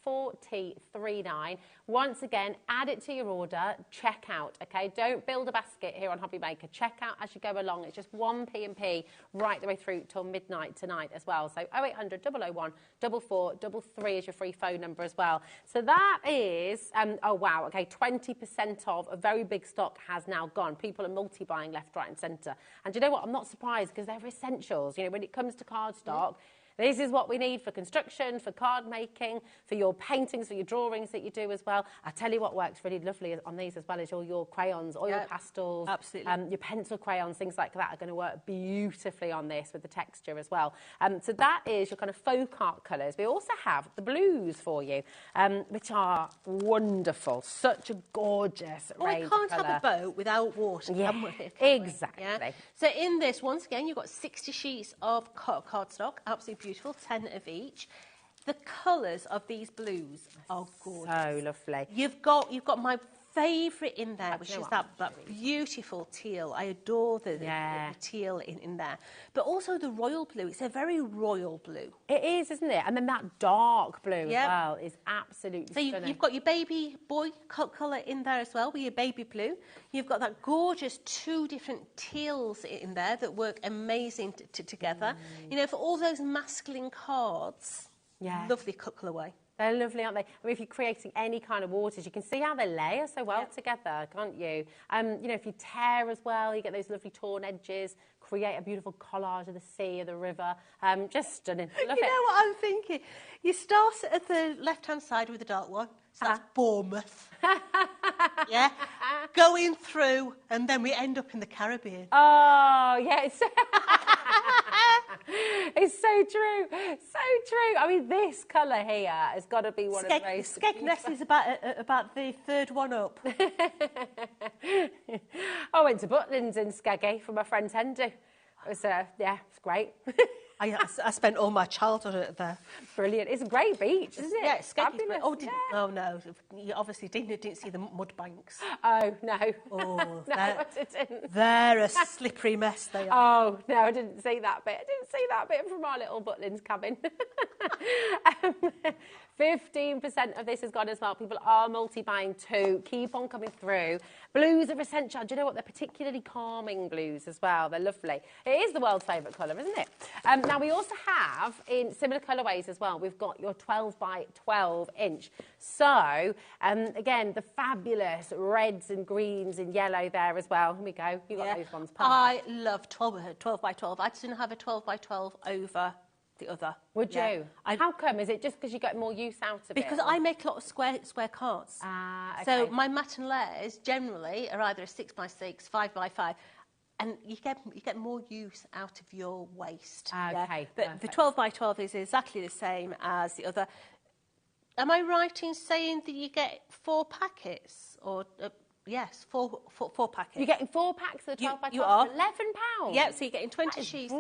CF4T39. Once again, add it to your order, check out, okay? Don't build a basket here on HobbyMaker. Check out as you go along. It's just 1 P&P right the way through till midnight tonight as well. So 0800 001 4433 is your free phone number as well. So that is, oh wow, okay, 20% of a very big stock has now gone. People are multi-buying left, right and centre. And do you know what? I'm not surprised because they're essentials. You know, when it comes to cardstock, this is what we need for construction, for card making, for your paintings, for your drawings that you do as well. I tell you what works really lovely on these as well is all your crayons, oil pastels, your pencil crayons, things like that are going to work beautifully on this with the texture as well. So that is your kind of folk art colours. We also have the blues for you, which are wonderful. Such a gorgeous range of colour. We can't have a boat without water. Yeah, exactly. Yeah? So in this, once again, you've got 60 sheets of cardstock, absolutely beautiful, 10 of each. The colours of these blues are gorgeous. So lovely. You've got my favourite in there, which is that beautiful teal. I adore the teal in there. But also the royal blue. It's a very royal blue. It is, isn't it? And then that dark blue as well is absolutely stunning. So you've got your baby boy colour in there as well with your baby blue. You've got that gorgeous 2 different teals in there that work amazing together. You know, for all those masculine cards, lovely colourway. They're lovely, aren't they? I mean, if you're creating any kind of waters, you can see how they layer so well together, can't you? You know, if you tear as well, you get those lovely torn edges, create a beautiful collage of the sea or the river. Just stunning. Love it. You know what I'm thinking? You start at the left-hand side with the dark one. So that's Bournemouth. Going through, and then we end up in the Caribbean. Oh, yes. It's so true. So true. I mean, this colour here has got to be one of the most... Skegness is about the third one up. Oh, I went to Butlins in Skeggy for my friend's hen do. It was, yeah, it's great. I spent all my childhood there. Brilliant. It's a great beach, isn't it? Yeah, it's fabulous. Oh, no. You obviously didn't see the mud banks. Oh, no. Oh, no, I didn't. They're a slippery mess, they are. Oh, no, I didn't see that bit. I didn't see that bit from our little Butlins cabin. 15% of this has gone as well. People are multi-buying too. Keep on coming through. Blues are essential. Do you know what? They're particularly calming blues as well. They're lovely. It is the world's favourite colour, isn't it? Now, we also have, in similar colourways as well, we've got your 12 by 12 inch. So, again, the fabulous reds and greens and yellow there as well. Here we go. You got those ones, Pam. I love 12 by 12. I'd sooner have a 12 by 12 over the other. Would you? How come? Is it just because you get more use out of it? Because I make a lot of square cards. Okay. So my mat and layers generally are either a 6 by 6, 5 by 5. And you get more use out of your waste. Okay, But the 12 by 12 is exactly the same as the other. Am I right in saying that you get 4 packets? Or yes, four packets. You're getting 4 packs of the 12 by 12 you are. for £11? Yeah, so you're getting 20 sheets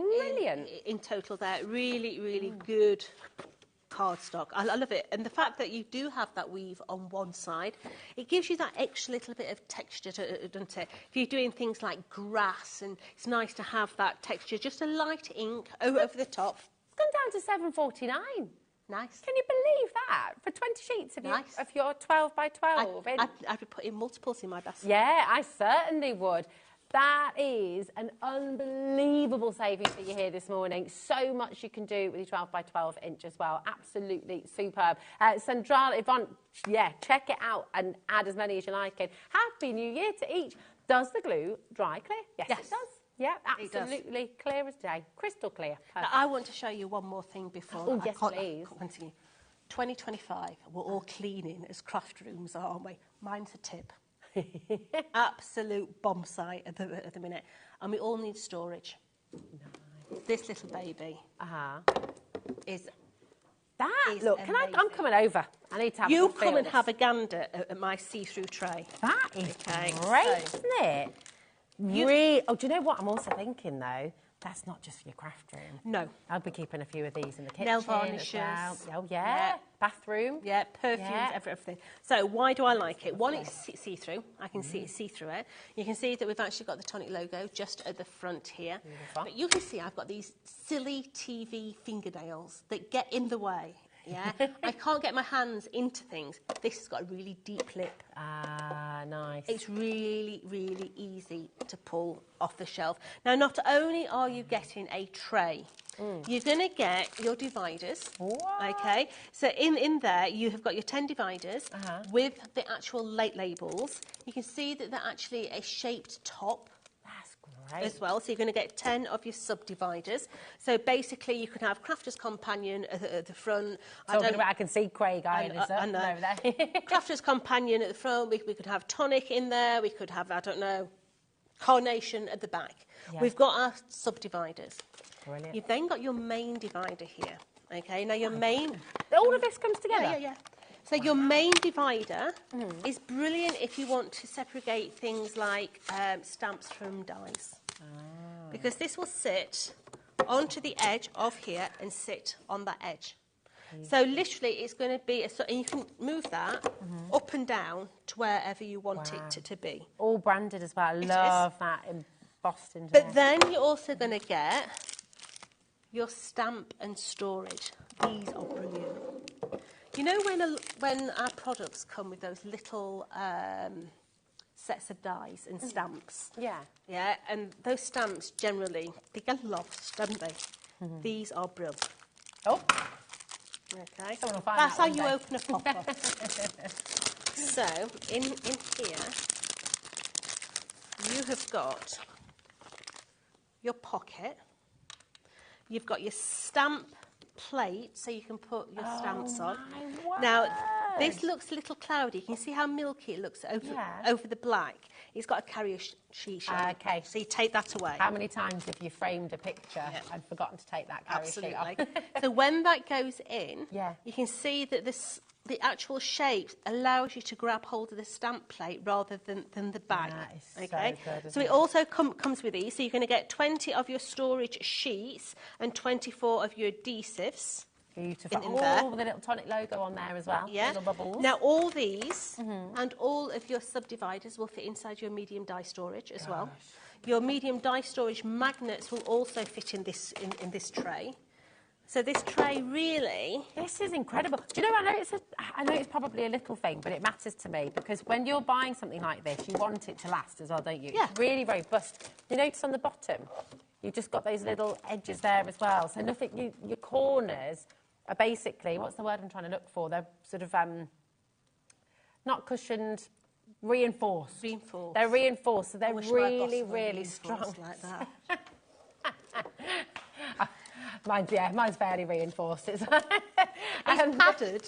in total there. Really, really good cardstock. I love it. And the fact that you do have that weave on one side, it gives you that extra little bit of texture, doesn't it? If you're doing things like grass, and it's nice to have that texture, just a light ink over the top. It's gone down to £7.49. Nice. Can you believe that? For 20 sheets of, your 12 by 12? I'd be putting multiples in my basket. Yeah, I certainly would. That is an unbelievable saving for you here this morning. So much you can do with your 12 by 12 inch as well. Absolutely superb. Sandra, Yvonne, yeah, check it out and add as many as you like in. Happy New Year to each. Does the glue dry clear? Yes, it does. Yeah, absolutely clear as day. Crystal clear. I want to show you one more thing before I please. continue. 2025, we're all cleaning as craft rooms, aren't we? Mine's a tip. Absolute bomb site at the minute. And we all need storage. Nice. This little baby is... Look, I'm coming over. I need to have You come and have a gander at my see-through tray. That is great, isn't it? Really? Oh, do you know what I'm also thinking, though? That's not just for your craft room. No. I'll be keeping a few of these in the kitchen. Nail varnishes. As well. Oh, yeah. Bathroom. Yeah, perfumes, everything. So why do I like it? One, it's see-through. I can see through it. You can see that we've actually got the Tonic logo just at the front here. Beautiful. But you can see I've got these silly TV fingernails that get in the way. Yeah, I can't get my hands into things. This has got a really deep lip. Ah, nice. It's really, really easy to pull off the shelf. Now, not only are you getting a tray, you're going to get your dividers. What? Okay, so in there you have got your 10 dividers with the actual labels. You can see that they're actually a shaped top. As well, so you're going to get 10 of your subdividers. So basically, you could have Crafter's Companion at the front. I can see Craig eyeing us up over there. Crafter's Companion at the front. We could have Tonic in there. We could have, I don't know, Carnation at the back. Yeah. We've got our subdividers. Brilliant. You've then got your main divider here. Okay, now your main... All of this comes together? Yeah. So your main divider is brilliant if you want to segregate things like stamps from dies. Because this will sit onto the edge of here and sit on that edge. So literally it's going to be, and you can move that up and down to wherever you want it to be. All branded as well. I love that embossed into But then you're also going to get your stamp and storage. These are brilliant. You know when our products come with those little sets of dies and stamps? Yeah, and those stamps generally, they get lost, don't they? These are brilliant. Oh. Okay. That's how you open a popper. So, in here, you have got your pocket. You've got your stamp plate, so you can put your stamps on. Now, this looks a little cloudy. You can see how milky it looks over the black. It's got a carrier sheet on. Okay. So you take that away. How many times have you framed a picture and forgotten to take that carrier sheet off? So when that goes in, you can see that this the actual shape allows you to grab hold of the stamp plate rather than the bag. That is okay, so good, so it also comes with these. So you're going to get 20 of your storage sheets and 24 of your adhesives. Beautiful. In there. With a little Tonic logo on there as well. Yeah. Little bubbles. Now all these and all of your subdividers will fit inside your medium die storage as well. Your medium die storage magnets will also fit in this tray. So this tray really... This is incredible. Do you know, I know it's probably a little thing, but it matters to me because when you're buying something like this, you want it to last as well, don't you? Yeah. It's really robust. You notice on the bottom, you've just got those little edges there as well. So nothing, your corners are basically, what's the word I'm trying to look for? They're sort of not cushioned, reinforced. Reinforced. They're reinforced, so they're really, really really strong. like that. Mine's fairly reinforced. It's padded.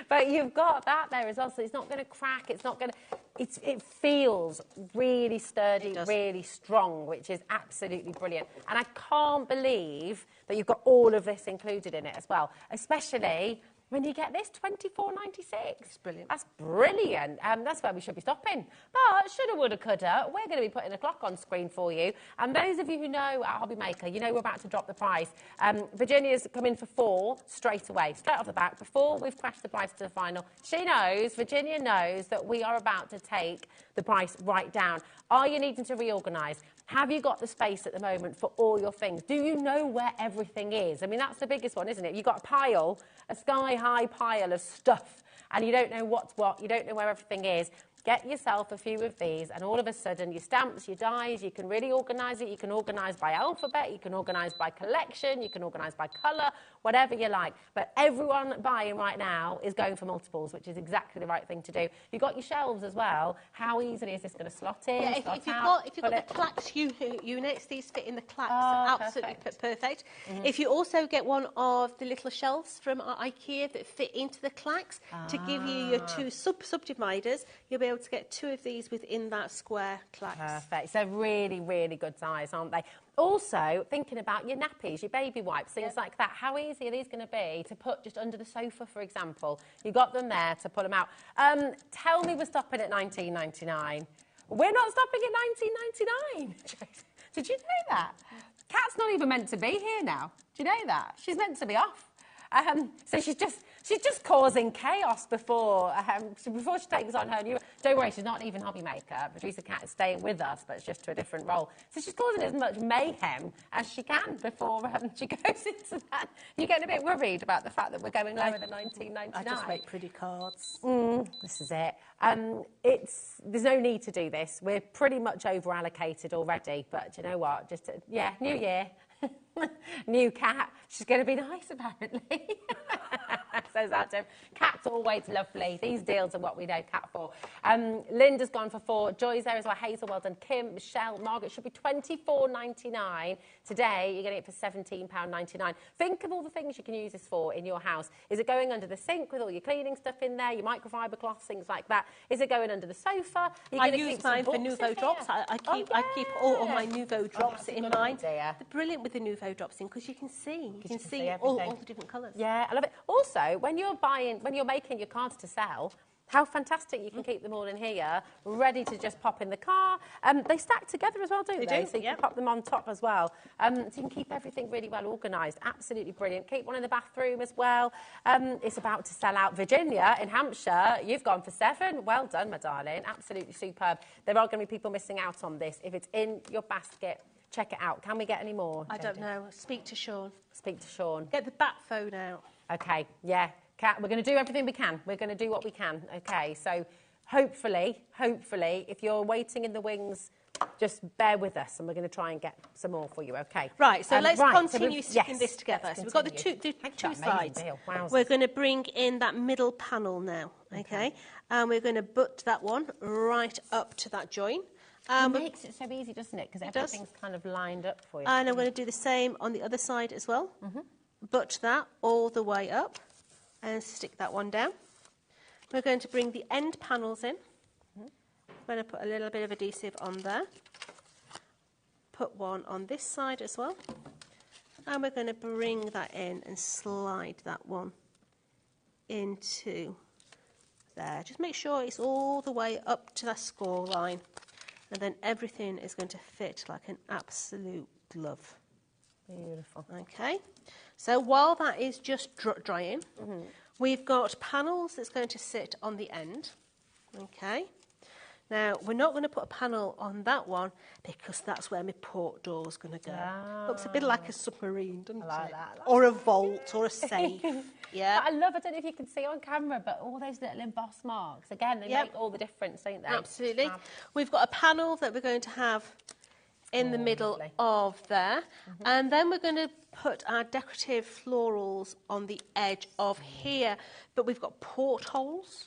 But you've got that there as well, so it's not going to crack. It's not going to. It feels really sturdy, really strong, which is absolutely brilliant. And I can't believe that you've got all of this included in it as well, especially when you get this, $24.96. Brilliant. That's brilliant. That's where we should be stopping. But shoulda, woulda, coulda, we're going to be putting a clock on screen for you. And those of you who know at HobbyMaker, you know we're about to drop the price. Virginia's come in for 4 straight away, straight off the back, before we've crashed the price to the final. Virginia knows that we are about to take the price right down. Are you needing to reorganise? Have you got the space at the moment for all your things? Do you know where everything is? I mean, that's the biggest one, isn't it? You've got a pile, a sky-high pile of stuff, and you don't know what's what, you don't know where everything is. Get yourself a few of these, and all of a sudden, your stamps, your dies, you can really organise it. You can organise by alphabet, you can organise by collection, you can organise by colour, whatever you like. But everyone buying right now is going for multiples, which is exactly the right thing to do. You've got your shelves as well. How easily is this going to slot in, Yeah, slot if you've out? got the clacks units, these fit in the clacks absolutely perfect. Mm-hmm. If you also get one of the little shelves from IKEA that fit into the clacks to give you your 2 subdividers, you'll be able to get 2 of these within that square clacks. Perfect. So really, really good size, aren't they? Also, thinking about your nappies, your baby wipes, things like that. How easy are these going to be to put just under the sofa, for example? You got them there to pull them out. Tell me we're stopping at $19.99. We're not stopping at $19.99. Did you know that? Kat's not even meant to be here now. Do you know that? She's meant to be off. So she's just causing chaos before she takes on her new... Don't worry, she's not even HobbyMaker. Producer Kat is staying with us, but it's just to a different role. So she's causing as much mayhem as she can before she goes into that. You're getting a bit worried about the fact that we're going lower than $19.99. I just make pretty cards. This is it. There's no need to do this. We're pretty much over-allocated already, but do you know what? New year. New Kat. She's going to be nice, apparently. Says Adam. Kat's always lovely. These deals are what we know Kat for. Linda's gone for 4. Joy's there as well. Hazel, well done. Kim, Michelle, Margaret. Should be $24.99. Today, you're getting it for £17.99. Think of all the things you can use this for in your house. Is it going under the sink with all your cleaning stuff in there, your microfiber cloths, things like that? Is it going under the sofa? I use mine for Nuvo Drops. I keep all my Nuvo Drops in mine. They're brilliant with the Nuvo Drops in because you can see. You can see all the different colours. Yeah, I love it. Also, when you're making your cards to sell, how fantastic you can keep them all in here, ready to just pop in the car. They stack together as well, don't they? So you can pop them on top as well. So you can keep everything really well organised. Absolutely brilliant. Keep one in the bathroom as well. It's about to sell out. Virginia in Hampshire, you've gone for 7. Well done, my darling. Absolutely superb. There are going to be people missing out on this. If it's in your basket, check it out. Can we get any more? I don't know. Speak to Sean. Speak to Sean. Get the bat phone out. Okay, yeah. Kat, we're going to do everything we can. We're going to do what we can. Okay, so hopefully, if you're waiting in the wings, just bear with us and we're going to try and get some more for you, okay? Right, so let's continue sticking this together. Let's so we've got the two sides. We're going to bring in that middle panel now, okay? And we're going to butt that one right up to that join. It makes it so easy, doesn't it? Because everything's kind of lined up for you. And I'm going to do the same on the other side as well. Butt that all the way up and stick that one down. We're going to bring the end panels in. I'm going to put a little bit of adhesive on there. Put one on this side as well. And we're going to bring that in and slide that one into there. Just make sure it's all the way up to that score line, and then everything is going to fit like an absolute glove. Beautiful. Okay, so while that is just drying, we've got panels that's going to sit on the end. Okay, now we're not going to put a panel on that one because that's where my port door is going to go. Looks a bit like a submarine, doesn't it? Or a vault or a safe. Yeah. But I don't know if you can see on camera, but all those little embossed marks, again, they make all the difference, don't they? Absolutely. We've got a panel that we're going to have in the middle of there, and then we're going to put our decorative florals on the edge of here, but we've got portholes,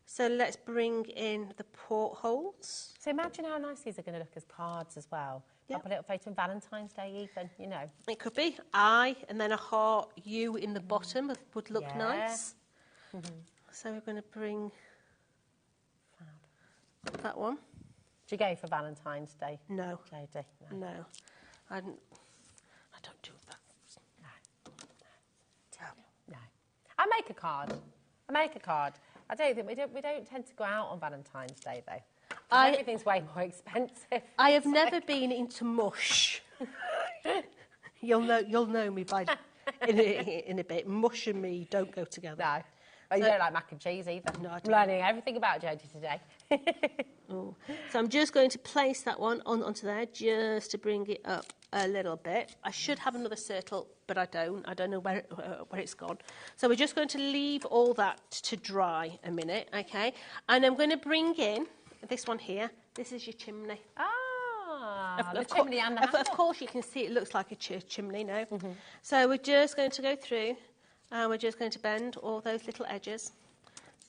so let's bring in the portholes. So imagine how nice these are going to look as cards as well. Pop a little photo on Valentine's Day even, you know. It could be I and then a heart U in the bottom would look nice. So we're going to bring that one. Do you go for Valentine's Day? No. Jodie? No. I don't do that. No. I make a card. I don't think we don't tend to go out on Valentine's Day though. Everything's way more expensive. I have never been into mush. You'll know me by in a bit. Mush and me don't go together. No. Oh, you don't like mac and cheese either. No, I don't. I'm learning everything about Jodie today. So I'm just going to place that one onto there just to bring it up a little bit. I should have another circle, but I don't. I don't know where it's gone. So we're just going to leave all that to dry a minute, okay? And I'm going to bring in this one here. This is your chimney. The chimney and the handle. Of course, you can see it looks like a chimney now. So we're just going to go through, and we're just going to bend all those little edges,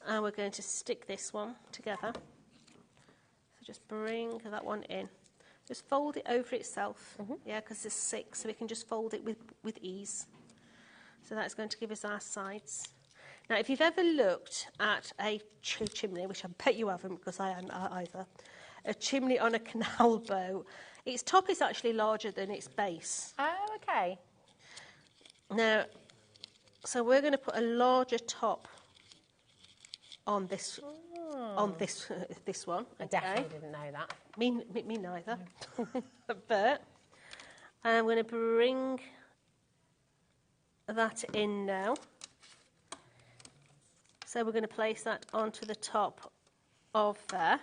and we're going to stick this one together. So just bring that one in. Just fold it over itself, yeah, because there's 6, so we can just fold it with ease. So that's going to give us our sides. Now, if you've ever looked at a chimney, which I bet you haven't because I haven't either, a chimney on a canal boat, its top is actually larger than its base. Oh, okay. Now, so we're going to put a larger top on this this one. I definitely didn't know that. Me neither. But I'm going to bring that in now. So we're going to place that onto the top of there.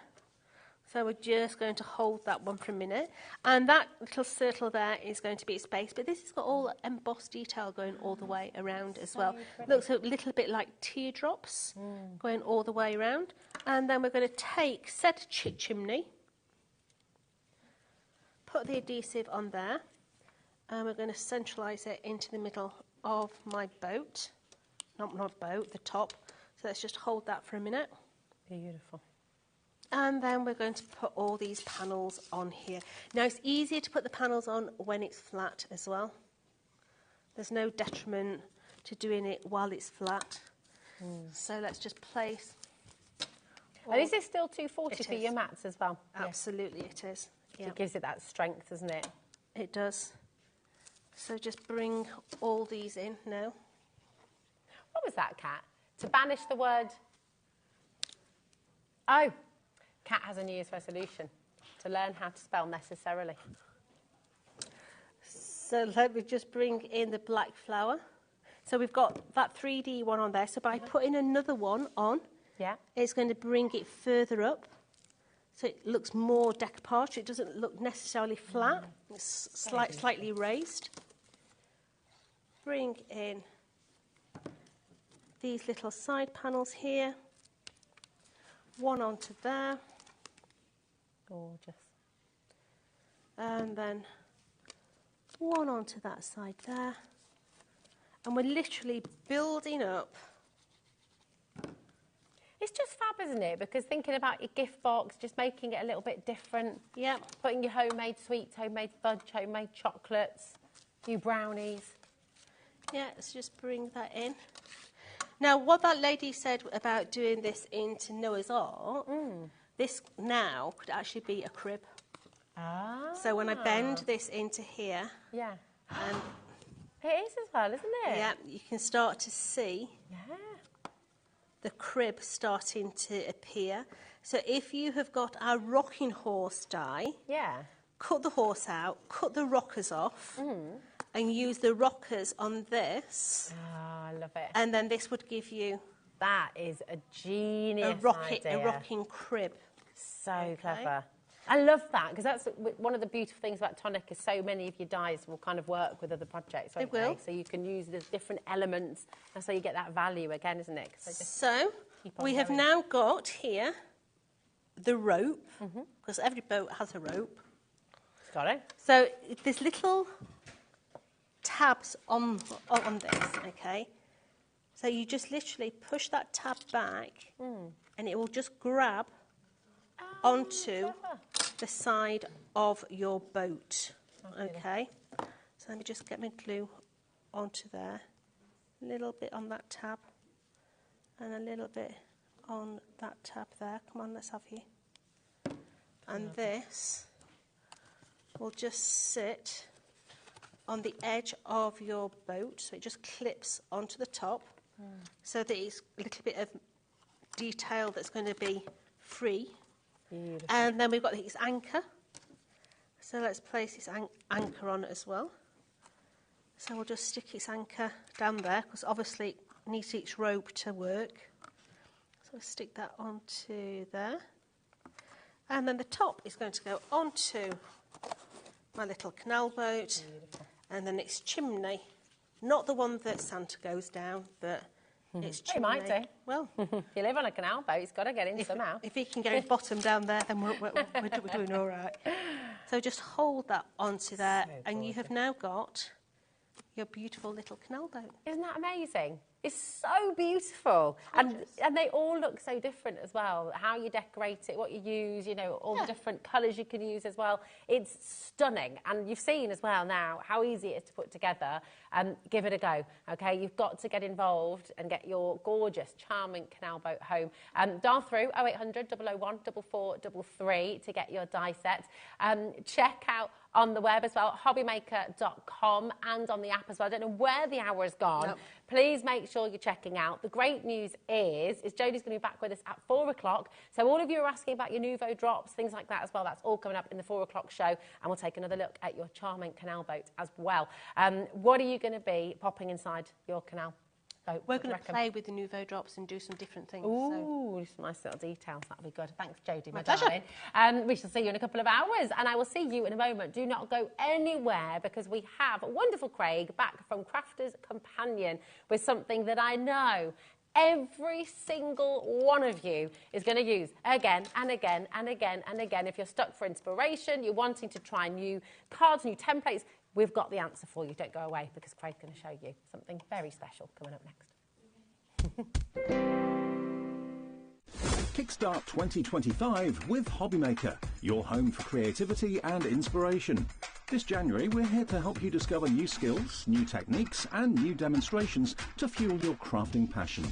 So we're just going to hold that one for a minute. And that little circle there is going to be its base. But this has got all embossed detail going all the way around as well. Looks a little bit like teardrops going all the way around. And then we're going to take said chimney, put the adhesive on there, and we're going to centralise it into the middle of my boat. Not boat, the top. So let's just hold that for a minute. Beautiful. And then we're going to put all these panels on here. Now, it's easier to put the panels on when it's flat as well. There's no detriment to doing it while it's flat. So let's just place... And is this still 240 for your mats as well? Absolutely, it is. Yeah. It gives it that strength, doesn't it? It does. So just bring all these in now. What was that, Kat? To banish the word... Oh, Kat has a New Year's resolution. To learn how to spell necessarily. So let me just bring in the black flower. So we've got that 3D one on there. So by putting another one on, it's going to bring it further up. So it looks more decoupage. It doesn't look necessarily flat. It's slightly raised. Bring in these little side panels here. One onto there. Gorgeous. And then one onto that side there. And we're literally building up. It's just fab, isn't it? Because thinking about your gift box, just making it a little bit different. Yeah. Putting your homemade sweets, homemade fudge, homemade chocolates, your brownies. Yeah, let's just bring that in. Now, what that lady said about doing this into Noah's Ark, this now could actually be a crib. So when I bend this into here... Yeah. And it is as well, isn't it? Yeah, you can start to see the crib starting to appear. So if you have got a rocking horse die, cut the horse out, cut the rockers off, and use the rockers on this. Oh, I love it. And then this would give you... That is a genius idea. A rocking crib. So clever. I love that, because that's one of the beautiful things about Tonic is so many of your dies will kind of work with other projects, won't they? So you can use the different elements, and so you get that value again, isn't it? So we have now got here the rope, because every boat has a rope. Got it. So there's little tabs on this, okay? So you just literally push that tab back, and it will just grab onto the side of your boat, okay? So let me just get my glue onto there. A little bit on that tab, and a little bit on that tab there. Come on, let's have you. And this will just sit on the edge of your boat, so it just clips onto the top, so that it's a little bit of detail that's going to be free. Beautiful. And then we've got this anchor, so let's place this anchor on as well. So we'll just stick its anchor down there, because obviously it needs each rope to work. So we'll stick that onto there. And then the top is going to go onto my little canal boat. Beautiful. And then its chimney, not the one that Santa goes down, but its chimney. He might do. Well, if you live on a canal boat, he's got to get in somehow. If he can get his bottom down there, then we're doing all right. So just hold that onto there, and you have now got your beautiful little canal boat. Isn't that amazing? It's so beautiful. And they all look so different as well. How you decorate it, what you use, you know, all the different colours you can use as well. It's stunning. And you've seen as well now how easy it is to put together. Give it a go, OK? You've got to get involved and get your gorgeous, charming canal boat home. Dial through 0800 001 4433 to get your die set. Check out on the web as well, hobbymaker.com, and on the app as well. I don't know where the hour has gone. Nope. Please make sure you're checking out. The great news is Jodie's going to be back with us at 4 o'clock. So all of you are asking about your Nuvo Drops, things like that as well. That's all coming up in the 4 o'clock show. And we'll take another look at your charming canal boat as well. What are you going to be popping inside your canal boat? We're going to play with the Nuvo Drops and do some different things. Ooh, some nice little details. That'll be good. Thanks, Jodie, my pleasure. darling. We shall see you in a couple of hours, and I will see you in a moment. Do not go anywhere, because we have wonderful Craig back from Crafter's Companion with something that I know every single one of you is going to use again and again and again and again. If you're stuck for inspiration, you're wanting to try new cards, new templates, we've got the answer for you. Don't go away, because Craig's going to show you something very special coming up next. Kickstart 2025 with HobbyMaker, your home for creativity and inspiration. This January, we're here to help you discover new skills, new techniques and new demonstrations to fuel your crafting passion.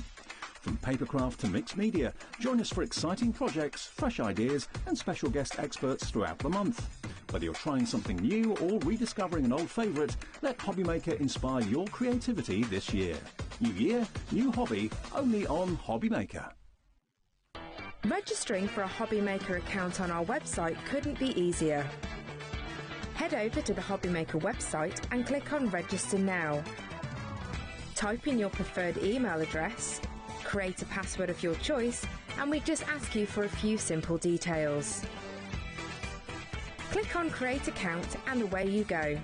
From Papercraft to mixed media, join us for exciting projects, fresh ideas and special guest experts throughout the month. Whether you're trying something new or rediscovering an old favourite, let HobbyMaker inspire your creativity this year. New year, new hobby, only on HobbyMaker. Registering for a HobbyMaker account on our website couldn't be easier. Head over to the HobbyMaker website and click on Register Now. Type in your preferred email address, create a password of your choice, and we just ask you for a few simple details. Click on Create Account and away you go.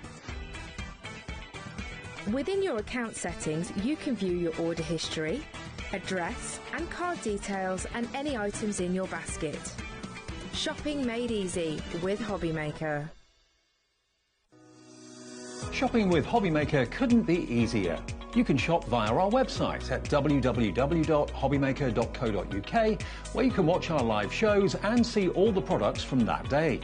Within your account settings, you can view your order history, address and card details and any items in your basket. Shopping made easy with HobbyMaker. Shopping with HobbyMaker couldn't be easier. You can shop via our website at www.hobbymaker.co.uk, where you can watch our live shows and see all the products from that day.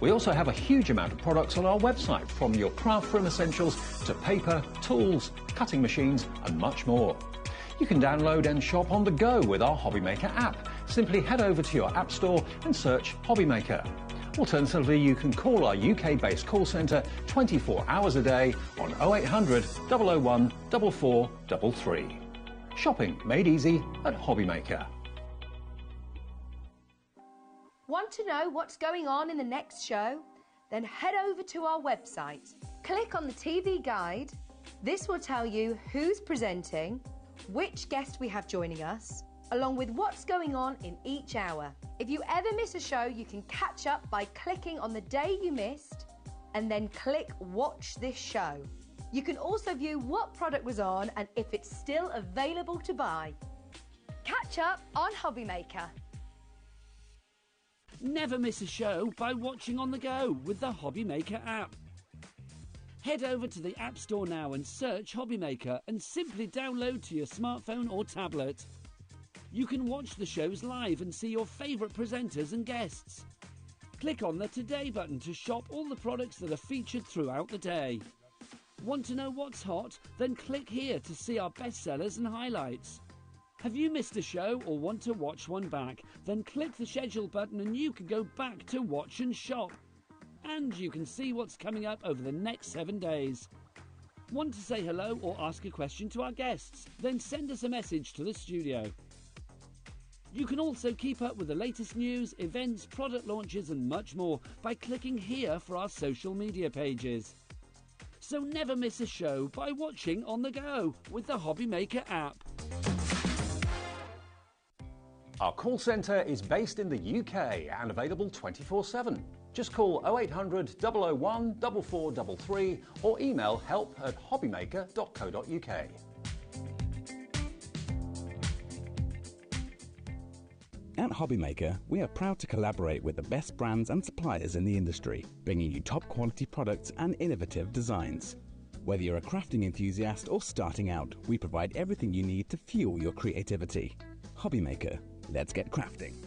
We also have a huge amount of products on our website, from your craft room essentials to paper, tools, cutting machines and much more. You can download and shop on the go with our HobbyMaker app. Simply head over to your app store and search HobbyMaker. Alternatively, you can call our UK-based call centre 24 hours a day on 0800 001 4433. Shopping made easy at HobbyMaker. Want to know what's going on in the next show? Then head over to our website. Click on the TV guide. This will tell you who's presenting, which guest we have joining us, along with what's going on in each hour. If you ever miss a show, you can catch up by clicking on the day you missed and then click Watch This Show. You can also view what product was on and if it's still available to buy. Catch up on HobbyMaker. Never miss a show by watching on the go with the HobbyMaker app. Head over to the App Store now and search HobbyMaker and simply download to your smartphone or tablet. You can watch the shows live and see your favourite presenters and guests. Click on the Today button to shop all the products that are featured throughout the day. Want to know what's hot? Then click here to see our bestsellers and highlights. Have you missed a show or want to watch one back? Then click the schedule button and you can go back to watch and shop. And you can see what's coming up over the next 7 days. Want to say hello or ask a question to our guests? Then send us a message to the studio. You can also keep up with the latest news, events, product launches and much more by clicking here for our social media pages. So never miss a show by watching on the go with the HobbyMaker app. Our call centre is based in the UK and available 24/7. Just call 0800 001 4433 or email help@hobbymaker.co.uk. At HobbyMaker, we are proud to collaborate with the best brands and suppliers in the industry, bringing you top quality products and innovative designs. Whether you're a crafting enthusiast or starting out, we provide everything you need to fuel your creativity. HobbyMaker, let's get crafting.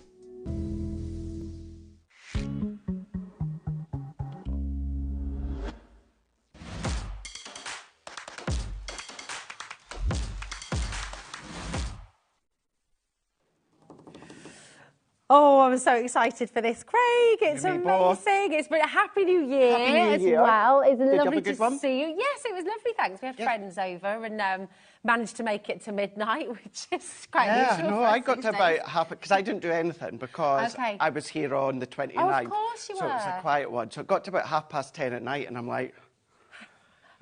Oh, I'm so excited for this, Craig. It's amazing. It's been a Happy New Year as well. It's lovely to see you. Yes, it was lovely, thanks. We had friends over and managed to make it to midnight, which is quite unusual. No, I got to about half, because I didn't do anything because I was here on the 29th. Oh, of course you were. So it was a quiet one. So it got to about 10:30 at night and I'm like,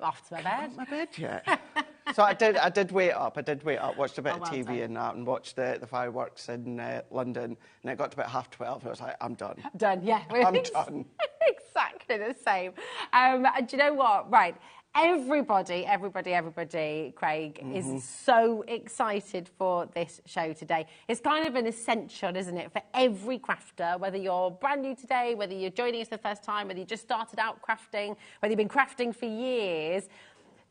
I'm off to my bed. Not my bed yet. So I did wait up, watched a bit of TV and that, and watched the fireworks in London, and it got to about 11:30, I was like, I'm done. Done, yeah. I'm done. Exactly the same. And do you know what? Right. Everybody, Craig, is so excited for this show today. It's kind of an essential, isn't it, for every crafter, whether you're brand new today, whether you're joining us for the first time, whether you just started out crafting, whether you've been crafting for years.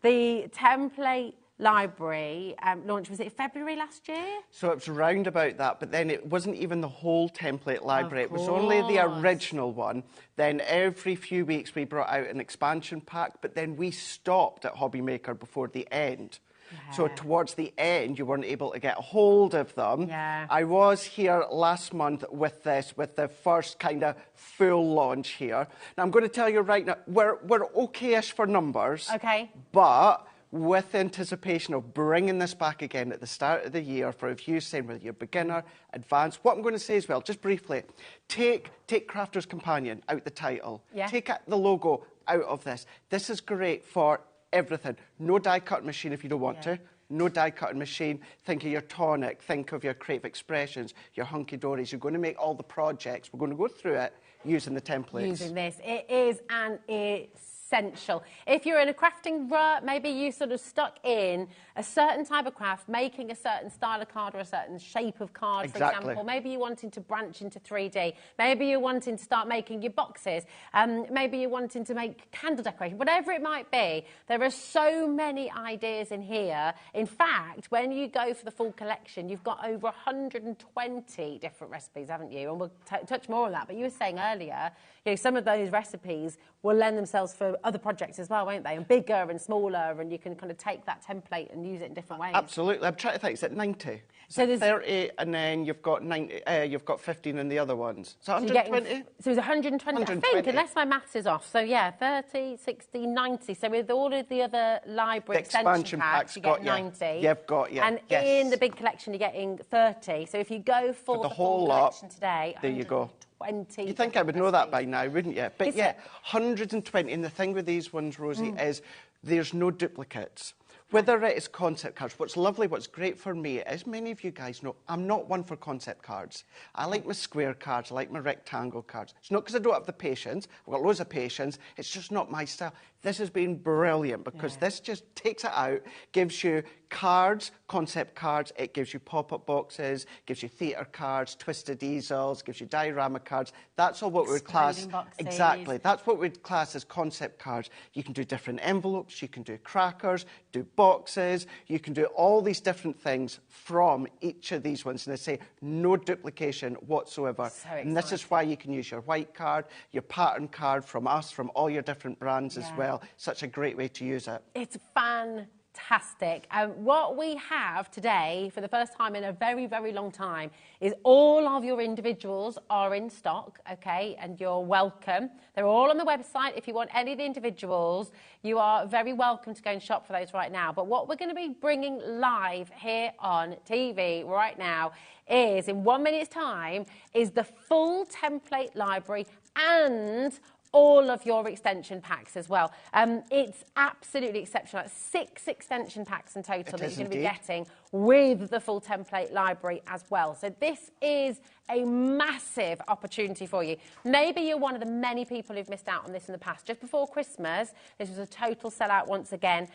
The template library launch, was it February last year? So it was round about that, but then it wasn't even the whole template library. It was only the original one. Then every few weeks we brought out an expansion pack, but then we stopped at HobbyMaker before the end. Yeah. So towards the end, you weren't able to get a hold of them. Yeah. I was here last month with the first kind of full launch here. Now, I'm going to tell you right now, we're okay-ish for numbers. Okay. But with anticipation of bringing this back again at the start of the year for reviews, saying whether you're beginner, advanced. What I'm going to say as well, just briefly, take Crafter's Companion out the title. Yeah. Take the logo out of this. This is great for everything. No die-cutting machine if you don't want to. No die-cutting machine. Think of your Tonic. Think of your Creative Expressions, your Hunky-Dories. You're going to make all the projects. We're going to go through it using the templates. Using this. It is an essential. If you're in a crafting rut, maybe you sort of stuck in a certain type of craft, making a certain style of card or a certain shape of card, for example. Maybe you're wanting to branch into 3D. Maybe you're wanting to start making your boxes. Maybe you're wanting to make candle decoration. Whatever it might be, there are so many ideas in here. In fact, when you go for the full collection, you've got over 120 different recipes, haven't you? And we'll touch more on that. But you were saying earlier, you know, some of those recipes will lend themselves for other projects as well, won't they? And bigger and smaller, and you can kind of take that template and use it in different ways. Absolutely. I'm trying to think, is it 90? So there's 30, and then you've got 90. You've got 15 in the other ones. So 120. So it's 120, I think, unless my maths is off. So yeah, 30, 60, 90. So with all of the other library expansion packs, you get 90. You've got, and in the big collection, you're getting 30. So if you go for the whole collection today, there you go. 20. You think I would know that by now, wouldn't you? But yeah, 120. And the thing with these ones, Rosie, is there's no duplicates. Whether it is concept cards, what's lovely, what's great for me, as many of you guys know, I'm not one for concept cards. I like my square cards, I like my rectangle cards. It's not because I don't have the patience, I've got loads of patience, it's just not my style. This has been brilliant because this just takes it out, gives you cards, concept cards, it gives you pop-up boxes, gives you theatre cards, twisted easels, gives you diorama cards. That's all what we would class. Exactly. That's what we'd class as concept cards. You can do different envelopes, you can do crackers, do boxes, you can do all these different things from each of these ones. And I say no duplication whatsoever. And this is why you can use your white card, your pattern card from us, from all your different brands as well. Such a great way to use it. It's fantastic. What we have today, for the first time in a very, very long time, is all of your individuals are in stock, okay, and you're welcome. They're all on the website. If you want any of the individuals, you are very welcome to go and shop for those right now. But what we're going to be bringing live here on TV right now is, in 1 minute's time, is the full template library and all of your extension packs as well. It's absolutely exceptional. 6 extension packs in total that you're going to be getting with the full template library as well. So this is a massive opportunity for you.Maybe you're one of the many people who've missed out on this in the past. Just before Christmas, this was a total sellout once again.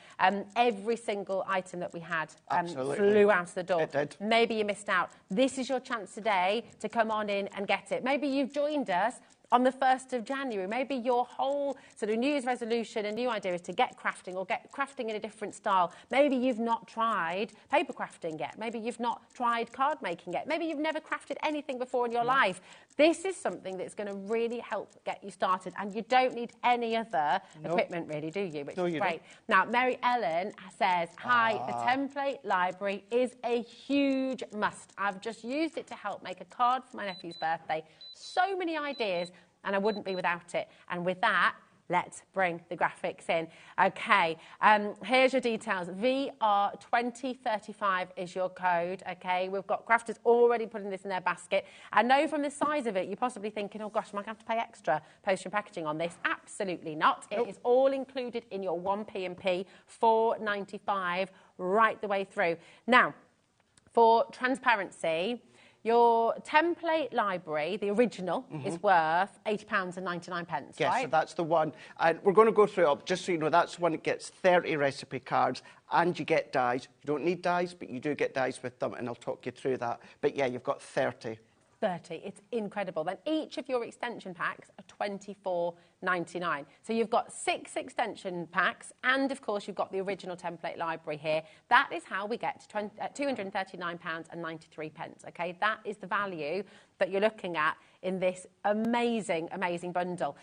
Every single item that we had flew out of the door. It did. Maybe you missed out. This is your chance today to come on in and get it. Maybe you've joined us on the 1st of January. Maybe your whole sort of New Year's resolution and new idea is to get crafting, or get crafting in a different style. Maybe you've not tried paper crafting yet. Maybe you've not tried card making yet. Maybe you've never crafted anything before in your life. This is something that's going to really help get you started, and you don't need any other equipment really, do you? Which is great. Now, Mary Ellen says, hi, the template library is a huge must. I've just used it to help make a card for my nephew's birthday. So many ideas, and I wouldn't be without it. And with that, let's bring the graphics in. Okay, here's your details. VR2035 is your code, okay? We've got crafters already putting this in their basket. I know from the size of it, you're possibly thinking, oh gosh, am I going to have to pay extra postage and packaging on this? Absolutely not. It is all included in your 1p&p, $4.95 right the way through. Now, for transparency, your template library, the original, is worth £80.99, yes, right? So that's the one. And we're going to go through it, just so you know, that's the one that gets 30 recipe cards, and you get dies. You don't need dies, but you do get dies with them, and I'll talk you through that. But yeah, you've got 30. 30. It's incredible. Then each of your extension packs are $24.99. So you've got 6 extension packs, and of course you've got the original template library here. That is how we get to £239.93. Okay, that is the value that you're looking at in this amazing, amazing bundle.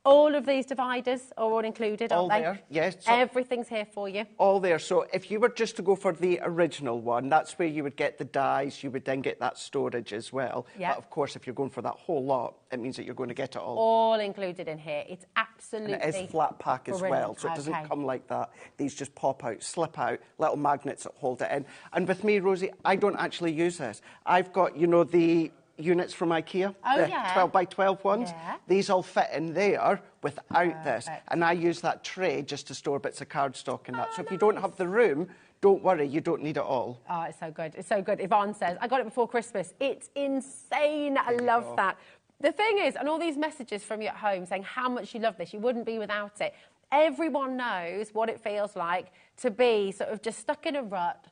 All of these dividers are all included, aren't they? All there, yes. So everything's here for you. All there. So if you were just to go for the original one, that's where you would get the dies. You would then get that storage as well. Yep. But of course, if you're going for that whole lot, it means that you're going to get it all. All included in here. It's absolutely and it is flat pack as well, so it doesn't come like that. These just pop out, slip out, little magnets that hold it in. And with me, Rosie, I don't actually use this. I've got, you know, the units from IKEA, the 12 by 12 ones. Yeah. These all fit in there without this. And I use that tray just to store bits of cardstock in that. So if you don't have the room, don't worry, you don't need it all. Oh, it's so good. It's so good. Yvonne says, I got it before Christmas. It's insane. I love that. The thing is, and all these messages from you at home saying how much you love this, you wouldn't be without it. Everyone knows what it feels like to be sort of just stuck in a rut,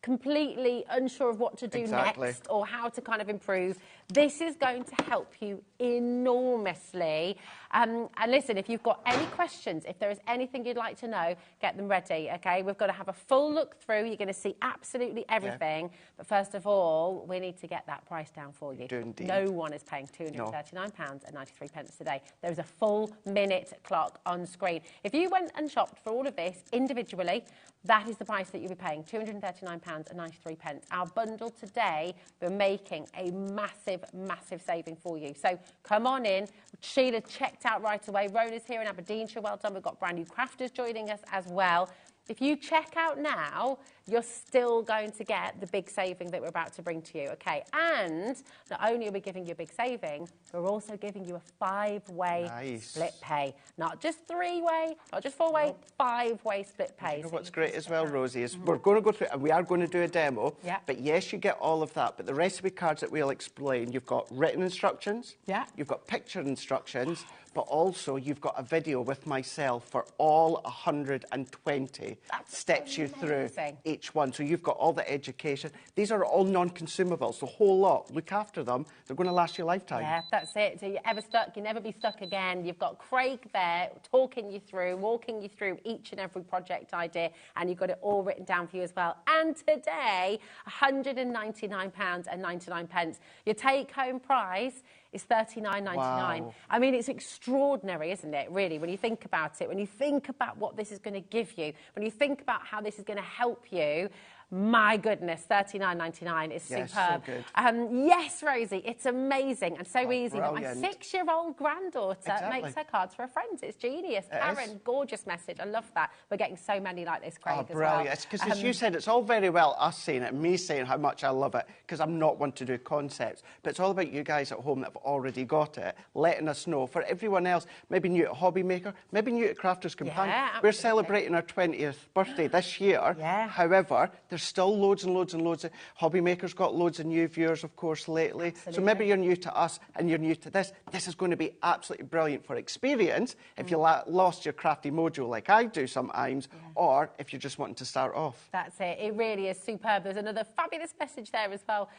completely unsure of what to do next or how to kind of improve. This is going to help you enormously. And listen, if you've got any questions, if there is anything you'd like to know, get them ready, okay? We've got to have a full look through. You're going to see absolutely everything. Yeah. But first of all, we need to get that price down for you. No one is paying £239.93 today. There is a full minute clock on screen. If you went and shopped for all of this individually, that is the price that you'll be paying, £239.93. Our bundle today, we're making a massive, massive saving for you. So come on in. Sheila checked out right away. Rona's here in Aberdeenshire. Well done. We've got brand new crafters joining us as well. If you check out now, you're still going to get the big saving that we're about to bring to you, okay? And not only are we giving you a big saving, we're also giving you a 5-way split pay. Not just 3-way, not just 4-way, 5-way split pay. You know what's great as well, Rosie, is we're going to go through, and we are going to do a demo, but yes, you get all of that, but the recipe cards that we'll explain, you've got written instructions, you've got picture instructions, but also you've got a video with myself for all 120 steps you through each one. So you've got all the education. These are all non-consumables, the whole lot. Look after them. They're going to last you a lifetime. Yeah, that's it. So you're ever stuck, you'll never be stuck again. You've got Craig there talking you through, walking you through each and every project idea, and you've got it all written down for you as well. And today, £199.99. Your take-home price is $39.99. Wow. I mean, it's extraordinary, isn't it, really, when you think about it, when you think about what this is going to give you, when you think about how this is going to help you. My goodness, $39.99 is superb. So good. Yes, Rosie, it's amazing and so easy. Brilliant. My 6-year-old granddaughter makes her cards for her friends. It's genius. Karen, gorgeous message. I love that. We're getting so many like this, Craig, as well. Brilliant. Because as you said, it's all very well us saying it, me saying how much I love it, because I'm not one to do concepts. But it's all about you guys at home that have already got it, letting us know. For everyone else, maybe new at HobbyMaker, maybe new at Crafters Companion. We're celebrating our 20th birthday this year. However, there's still loads and loads and loads of HobbyMaker's got loads of new viewers, of course, lately. So maybe you're new to us and you're new to this. This is going to be absolutely brilliant for experience if you lost your crafty mojo like I do sometimes, or if you're just wanting to start off. That's it. It really is superb. There's another fabulous message there as well.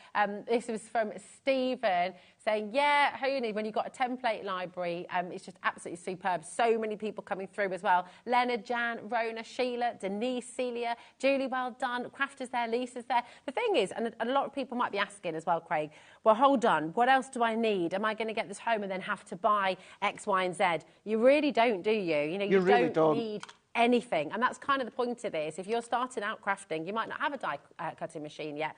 This was from Stephen saying, yeah, Hooney, when you've got a template library, it's just absolutely superb. So many people coming through as well. Leonard, Jan, Rona, Sheila, Denise, Celia, Julie, well done. Crafters there, Lisa's there. The thing is, and a lot of people might be asking as well, Craig, well, hold on, what else do I need? Am I going to get this home and then have to buy X, Y, and Z? You really don't, do you? You know, you really don't need anything. And that's kind of the point of this. If you're starting out crafting, you might not have a die cutting machine yet.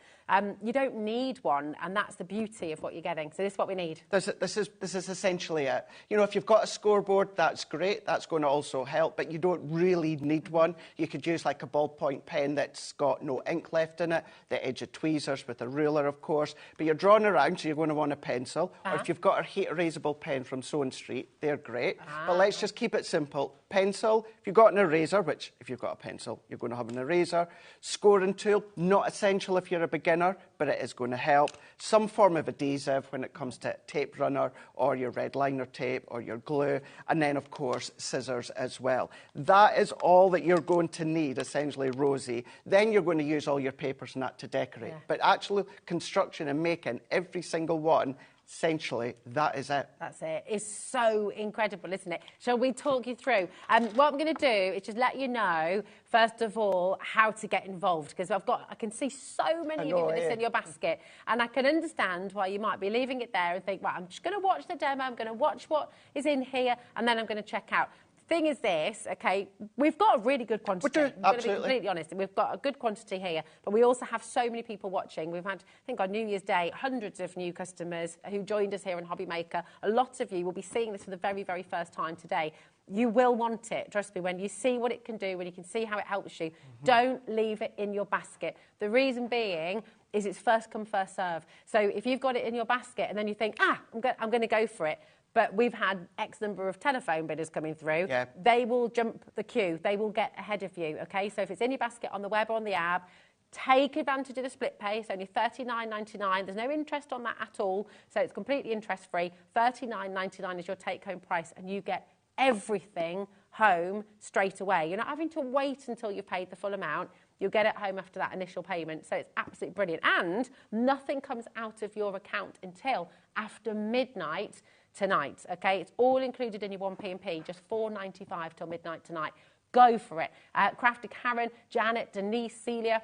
You don't need one, and that's the beauty of what you're getting. So this is what we need. This is essentially it. You know, if you've got a scoreboard, that's great. That's going to also help, but you don't really need one. You could use like a ballpoint pen that's got no ink left in it, the edge of tweezers with a ruler, of course. But you're drawing around, so you're going to want a pencil. Or if you've got a heat erasable pen from Soane Street, they're great. But let's just keep it simple. Pencil, if you've got an eraser, which if you've got a pencil, you're going to have an eraser. Scoring tool, not essential if you're a beginner, but it is going to help. Some form of adhesive when it comes to tape runner or your red liner tape or your glue. And then, of course, scissors as well. That is all that you're going to need, essentially, Rosie. Then you're going to use all your papers and that to decorate. But actually, construction and making every single one, essentially, that is it. That's it. It's so incredible, isn't it? Shall we talk you through? What I'm going to do is just let you know, first of all, how to get involved, because I can see so many of you with this in your basket, and I can understand why you might be leaving it there and think, right, I'm just going to watch the demo, I'm going to watch what is in here, and then I'm going to check out. Thing is this, okay, we've got a really good quantity. I'm going to be completely honest. We've got a good quantity here, but we also have so many people watching. We've had, I think, on New Year's Day, hundreds of new customers who joined us here on HobbyMaker. A lot of you will be seeing this for the very, very first time today. You will want it. Trust me, when you see what it can do, when you can see how it helps you, don't leave it in your basket. The reason being is it's first come, first serve. So if you've got it in your basket and then you think, I'm going to go for it, but we've had X number of telephone bidders coming through. They will jump the queue. They will get ahead of you, okay? So if it's in your basket on the web or on the app, take advantage of the split pay. It's only $39.99. There's no interest on that at all, so it's completely interest-free. $39.99 is your take-home price, and you get everything home straight away. You're not having to wait until you've paid the full amount. you'll get it home after that initial payment. So it's absolutely brilliant. And nothing comes out of your account until after midnight tonight, okay? It's all included in your 1p&P, just £4.95 till midnight tonight. Go for it. Crafty Karen, Janet, Denise, Celia,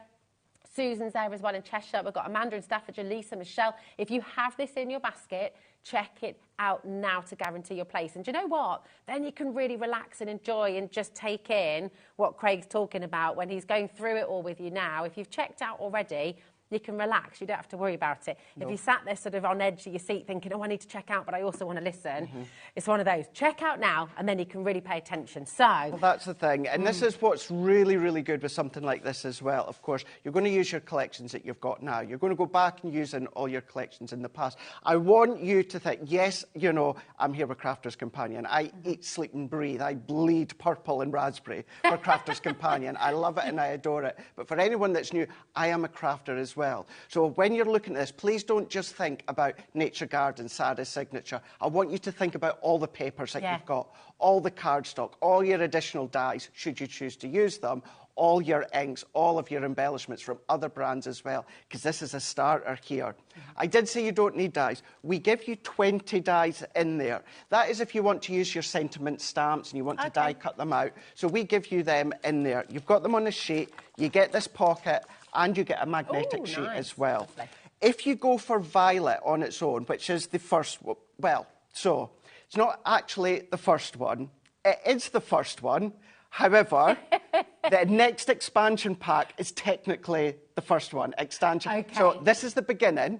Susan's there as well in Cheshire. We've got Amanda in Staffordshire, Lisa, Michelle. If you have this in your basket, check it out now to guarantee your place. And do you know what? Then you can really relax and enjoy and just take in what Craig's talking about when he's going through it all with you now. If you've checked out already, you can relax. You don't have to worry about it. No. If you sat there sort of on edge of your seat thinking, oh, I need to check out, but I also want to listen, it's one of those. Check out now, and then you can really pay attention. So... Well, that's the thing. And this is what's really, really good with something like this as well. Of course, you're going to use your collections that you've got now. You're going to go back and use in all your collections in the past. I want you to think, yes, you know, I'm here with Crafter's Companion. I eat, sleep and breathe. I bleed purple and raspberry for Crafter's Companion. I love it and I adore it. But for anyone that's new, I am a crafter as well. So when you're looking at this, please don't just think about Nature Garden, Sarah's signature. I want you to think about all the papers that you've got, all the cardstock, all your additional dyes, should you choose to use them, all your inks, all of your embellishments from other brands as well, because this is a starter here. I did say you don't need dyes. We give you 20 dyes in there. That is if you want to use your sentiment stamps and you want to die cut them out. So we give you them in there. You've got them on a sheet, you get this pocket, and you get a magnetic sheet as well. Lovely. If you go for violet on its own, which is the first, well, so it's not actually the first one. It is the first one. However, the next expansion pack is technically the first one. So this is the beginning.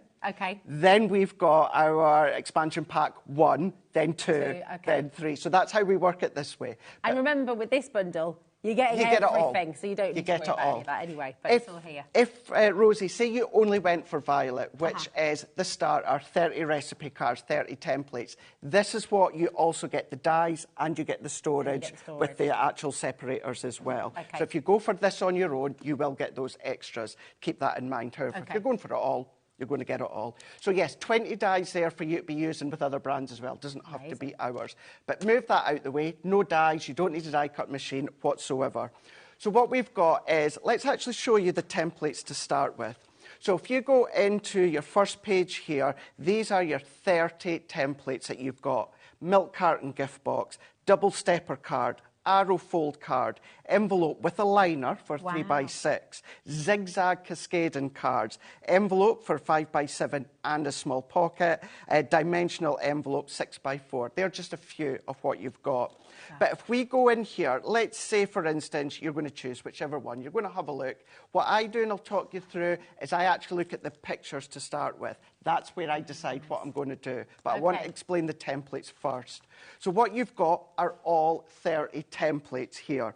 Then we've got our expansion pack 1, then 2, then 3. So that's how we work it this way. And remember, with this bundle, you're getting everything, so you don't need to worry about any of that anyway, but it's all here. If, Rosie, say you only went for violet, which is the starter, 30 recipe cards, 30 templates, this is what you also get, the dyes, and you get the storage, with the actual separators as well. So if you go for this on your own, you will get those extras. Keep that in mind. However, if you're going for it all, you're going to get it all. So yes, 20 dyes there for you to be using with other brands as well. It doesn't have to be ours. But move that out the way. No dyes. You don't need a die cut machine whatsoever. So what we've got is, let's actually show you the templates to start with. So if you go into your first page here, these are your 30 templates that you've got. Milk carton gift box, double stepper card, arrow fold card, envelope with a liner for 3x6, zigzag cascading cards, envelope for 5x7 and a small pocket, a dimensional envelope 6x4. They're just a few of what you've got. But if we go in here, let's say, for instance, you're going to choose whichever one. You're going to have a look. What I do, and I'll talk you through, is I actually look at the pictures to start with. That's where I decide what I'm going to do. But I want to explain the templates first. So what you've got are all 30 templates here.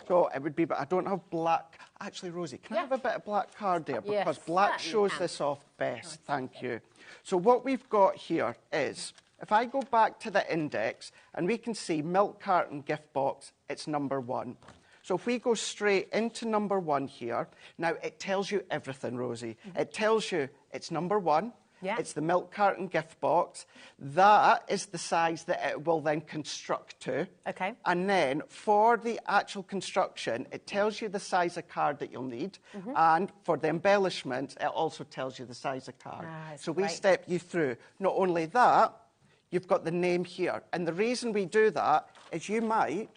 So it would be, but I don't have black. Actually, Rosie, can I have a bit of black card there? Because black shows this off best. Thank you. So what we've got here is, if I go back to the index, and we can see milk carton gift box, it's number 1. So if we go straight into number 1 here, now it tells you everything, Rosie. It tells you it's number 1. It's the milk carton gift box. That is the size that it will then construct to. And then for the actual construction, it tells you the size of card that you'll need. And for the embellishment, it also tells you the size of card. So we step you through. Not only that, you've got the name here. And the reason we do that is you might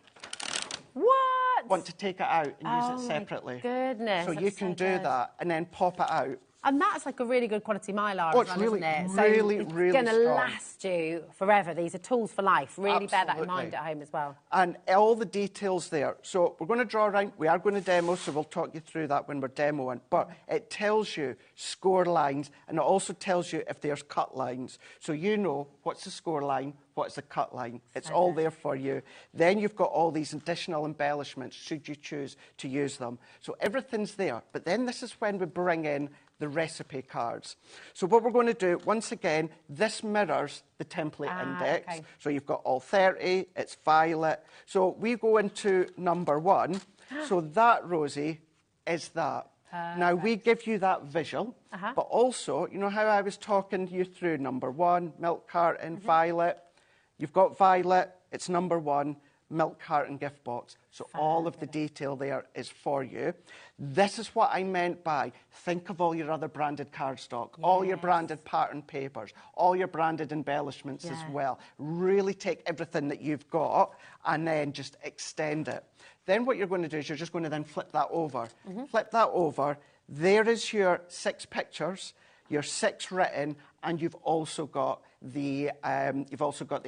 want to take it out and use it separately. Goodness. So you can do that and then pop it out. And that's like a really good quality mylar, it's really, isn't it? really, it's really going to last you forever. These are tools for life. Really bear that in mind at home as well. And all the details there. So we're going to draw around. We are going to demo, so we'll talk you through that when we're demoing. But it tells you score lines, and it also tells you if there's cut lines. So you know what's the score line, what's the cut line. It's all there for you. Then you've got all these additional embellishments, should you choose to use them. So everything's there. But then this is when we bring in the recipe cards. So what we're going to do, once again, this mirrors the template index. So you've got all 30, it's violet. So we go into number 1. So that, Rosie, is that. Now, we give you that visual, but also, you know how I was talking you through number 1, milk carton, violet. You've got violet, it's number 1. milk carton gift box. So all of the detail there is for you. This is what I meant by think of all your other branded cardstock, all your branded pattern papers, all your branded embellishments as well. Really take everything that you've got and then just extend it. Then what you're going to do is you're just going to then flip that over. Flip that over. There is your 6 pictures, your 6 written, and you've also got the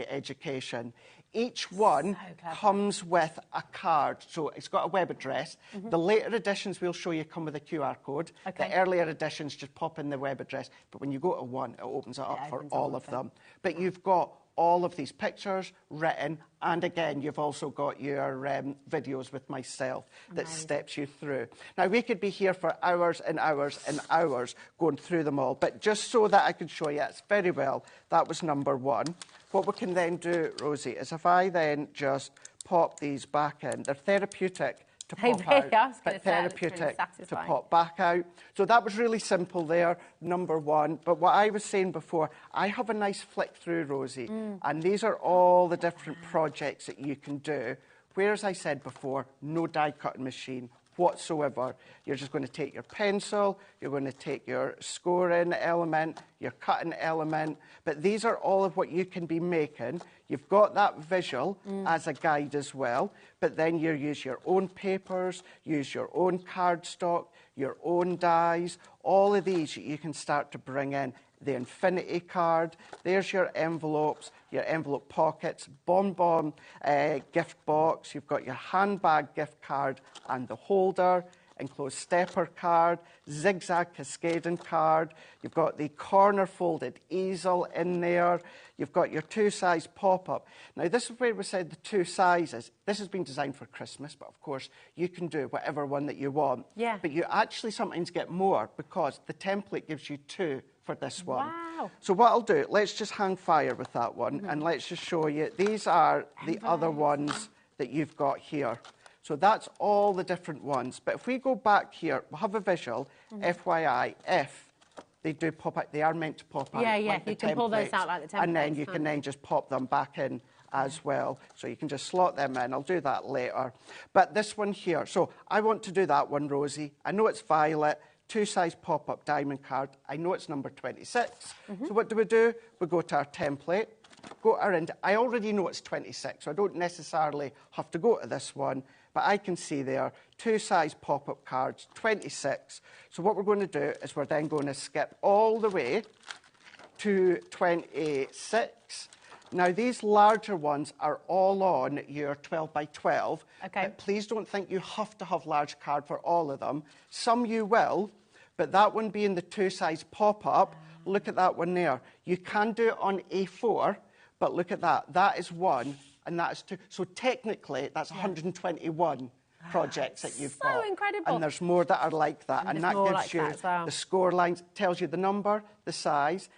education. Each one comes with a card, so it's got a web address. The later editions we'll show you come with a QR code. The earlier editions just pop in the web address, but when you go to one, it opens it up for all of them. But you've got all of these pictures written, and again, you've also got your videos with myself that steps you through. Now, we could be here for hours and hours and hours going through them all, but just so that I could show you, it's very well, that was number 1. What we can then do, Rosie, is if I then just pop these back in, they're therapeutic to pop out, but therapeutic to pop back out. So that was really simple there, number 1. But what I was saying before, I have a nice flick through, Rosie, and these are all the different projects that you can do, where, as I said before, no die cutting machine whatsoever. You're just going to take your pencil, you're going to take your scoring element, your cutting element, but these are all of what you can be making. You've got that visual as a guide as well, but then you use your own papers, use your own cardstock, your own dies, all of these you can start to bring in. The infinity card, there's your envelopes, your envelope pockets, bonbon gift box, you've got your handbag gift card and the holder, enclosed stepper card, zigzag cascading card, you've got the corner folded easel in there, you've got your 2-size pop-up. Now this is where we said the 2 sizes. This has been designed for Christmas, but of course you can do whatever one that you want. But you actually sometimes get more because the template gives you 2 for this one. So what I'll do, let's just hang fire with that one and let's just show you. These are the other ones that you've got here. So that's all the different ones. But if we go back here, we'll have a visual, FYI, if they do pop out, they are meant to pop out. Like you can pull those out like the templates. And then you can then just pop them back in as well. So you can just slot them in. I'll do that later. But this one here, so I want to do that one, Rosie. I know it's violet. 2-size pop-up diamond card. I know it's number 26. So what do? We go to our template, go to our I already know it's 26, so I don't necessarily have to go to this one, but I can see there, 2-size pop-up cards, 26. So what we're going to do is we're then going to skip all the way to 26. Now, these larger ones are all on your 12 by 12. But please don't think you have to have large card for all of them. Some you will, but that one being the 2-size pop-up, look at that one there. You can do it on A4, but look at that. That is 1, and that is 2. So technically, that's 121 projects that you've got. So incredible. And there's more that are like that. And that gives you the score lines, tells you the number, the size,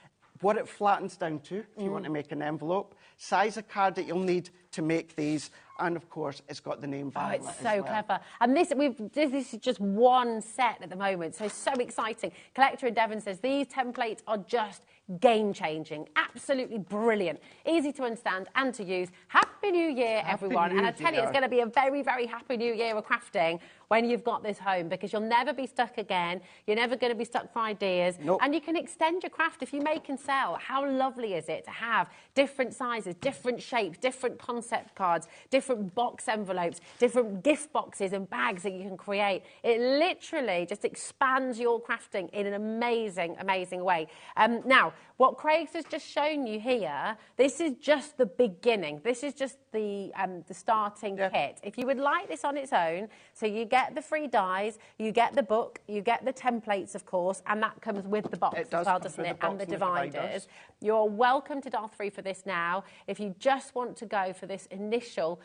what it flattens down to if you want to make an envelope, size of card that you'll need to make these, and of course it's got the name Violet. It's so clever. And this is just one set at the moment, so exciting. Collector in Devon says these templates are just game-changing, absolutely brilliant, easy to understand and to use. Happy New Year, everyone. And I tell you, it's going to be a very, very happy New Year of crafting when you've got this home, because you'll never be stuck again. You're never going to be stuck for ideas. And you can extend your craft if you make and sell. How lovely is it to have different sizes, different shapes, different concept cards, different box envelopes, different gift boxes and bags that you can create. It literally just expands your crafting in an amazing, amazing way. Now, what Craig's has just shown you here, this is just the beginning. This is just the starting kit. If you would like this on its own, so you get the free dies, you get the book, you get the templates, of course, and that comes with the box as well, doesn't it? And the dividers. You're welcome to dial 3 for this now. If you just want to go for this initial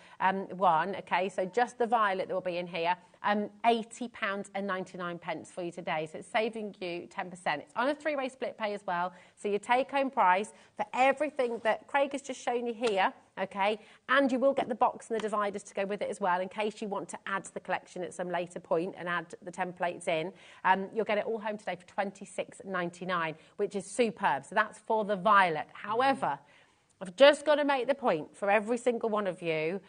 one, okay, so just the violet that will be in here, £80.99 for you today. So it's saving you 10%. It's on a 3-way split pay as well. So your take-home price for everything that Craig has just shown you here, okay, and you will get the box and the dividers to go with it as well in case you want to add to the collection at some later point and add the templates in. You'll get it all home today for £26.99, which is superb. So that's for the violet. However, I've just got to make the point for every single one of you,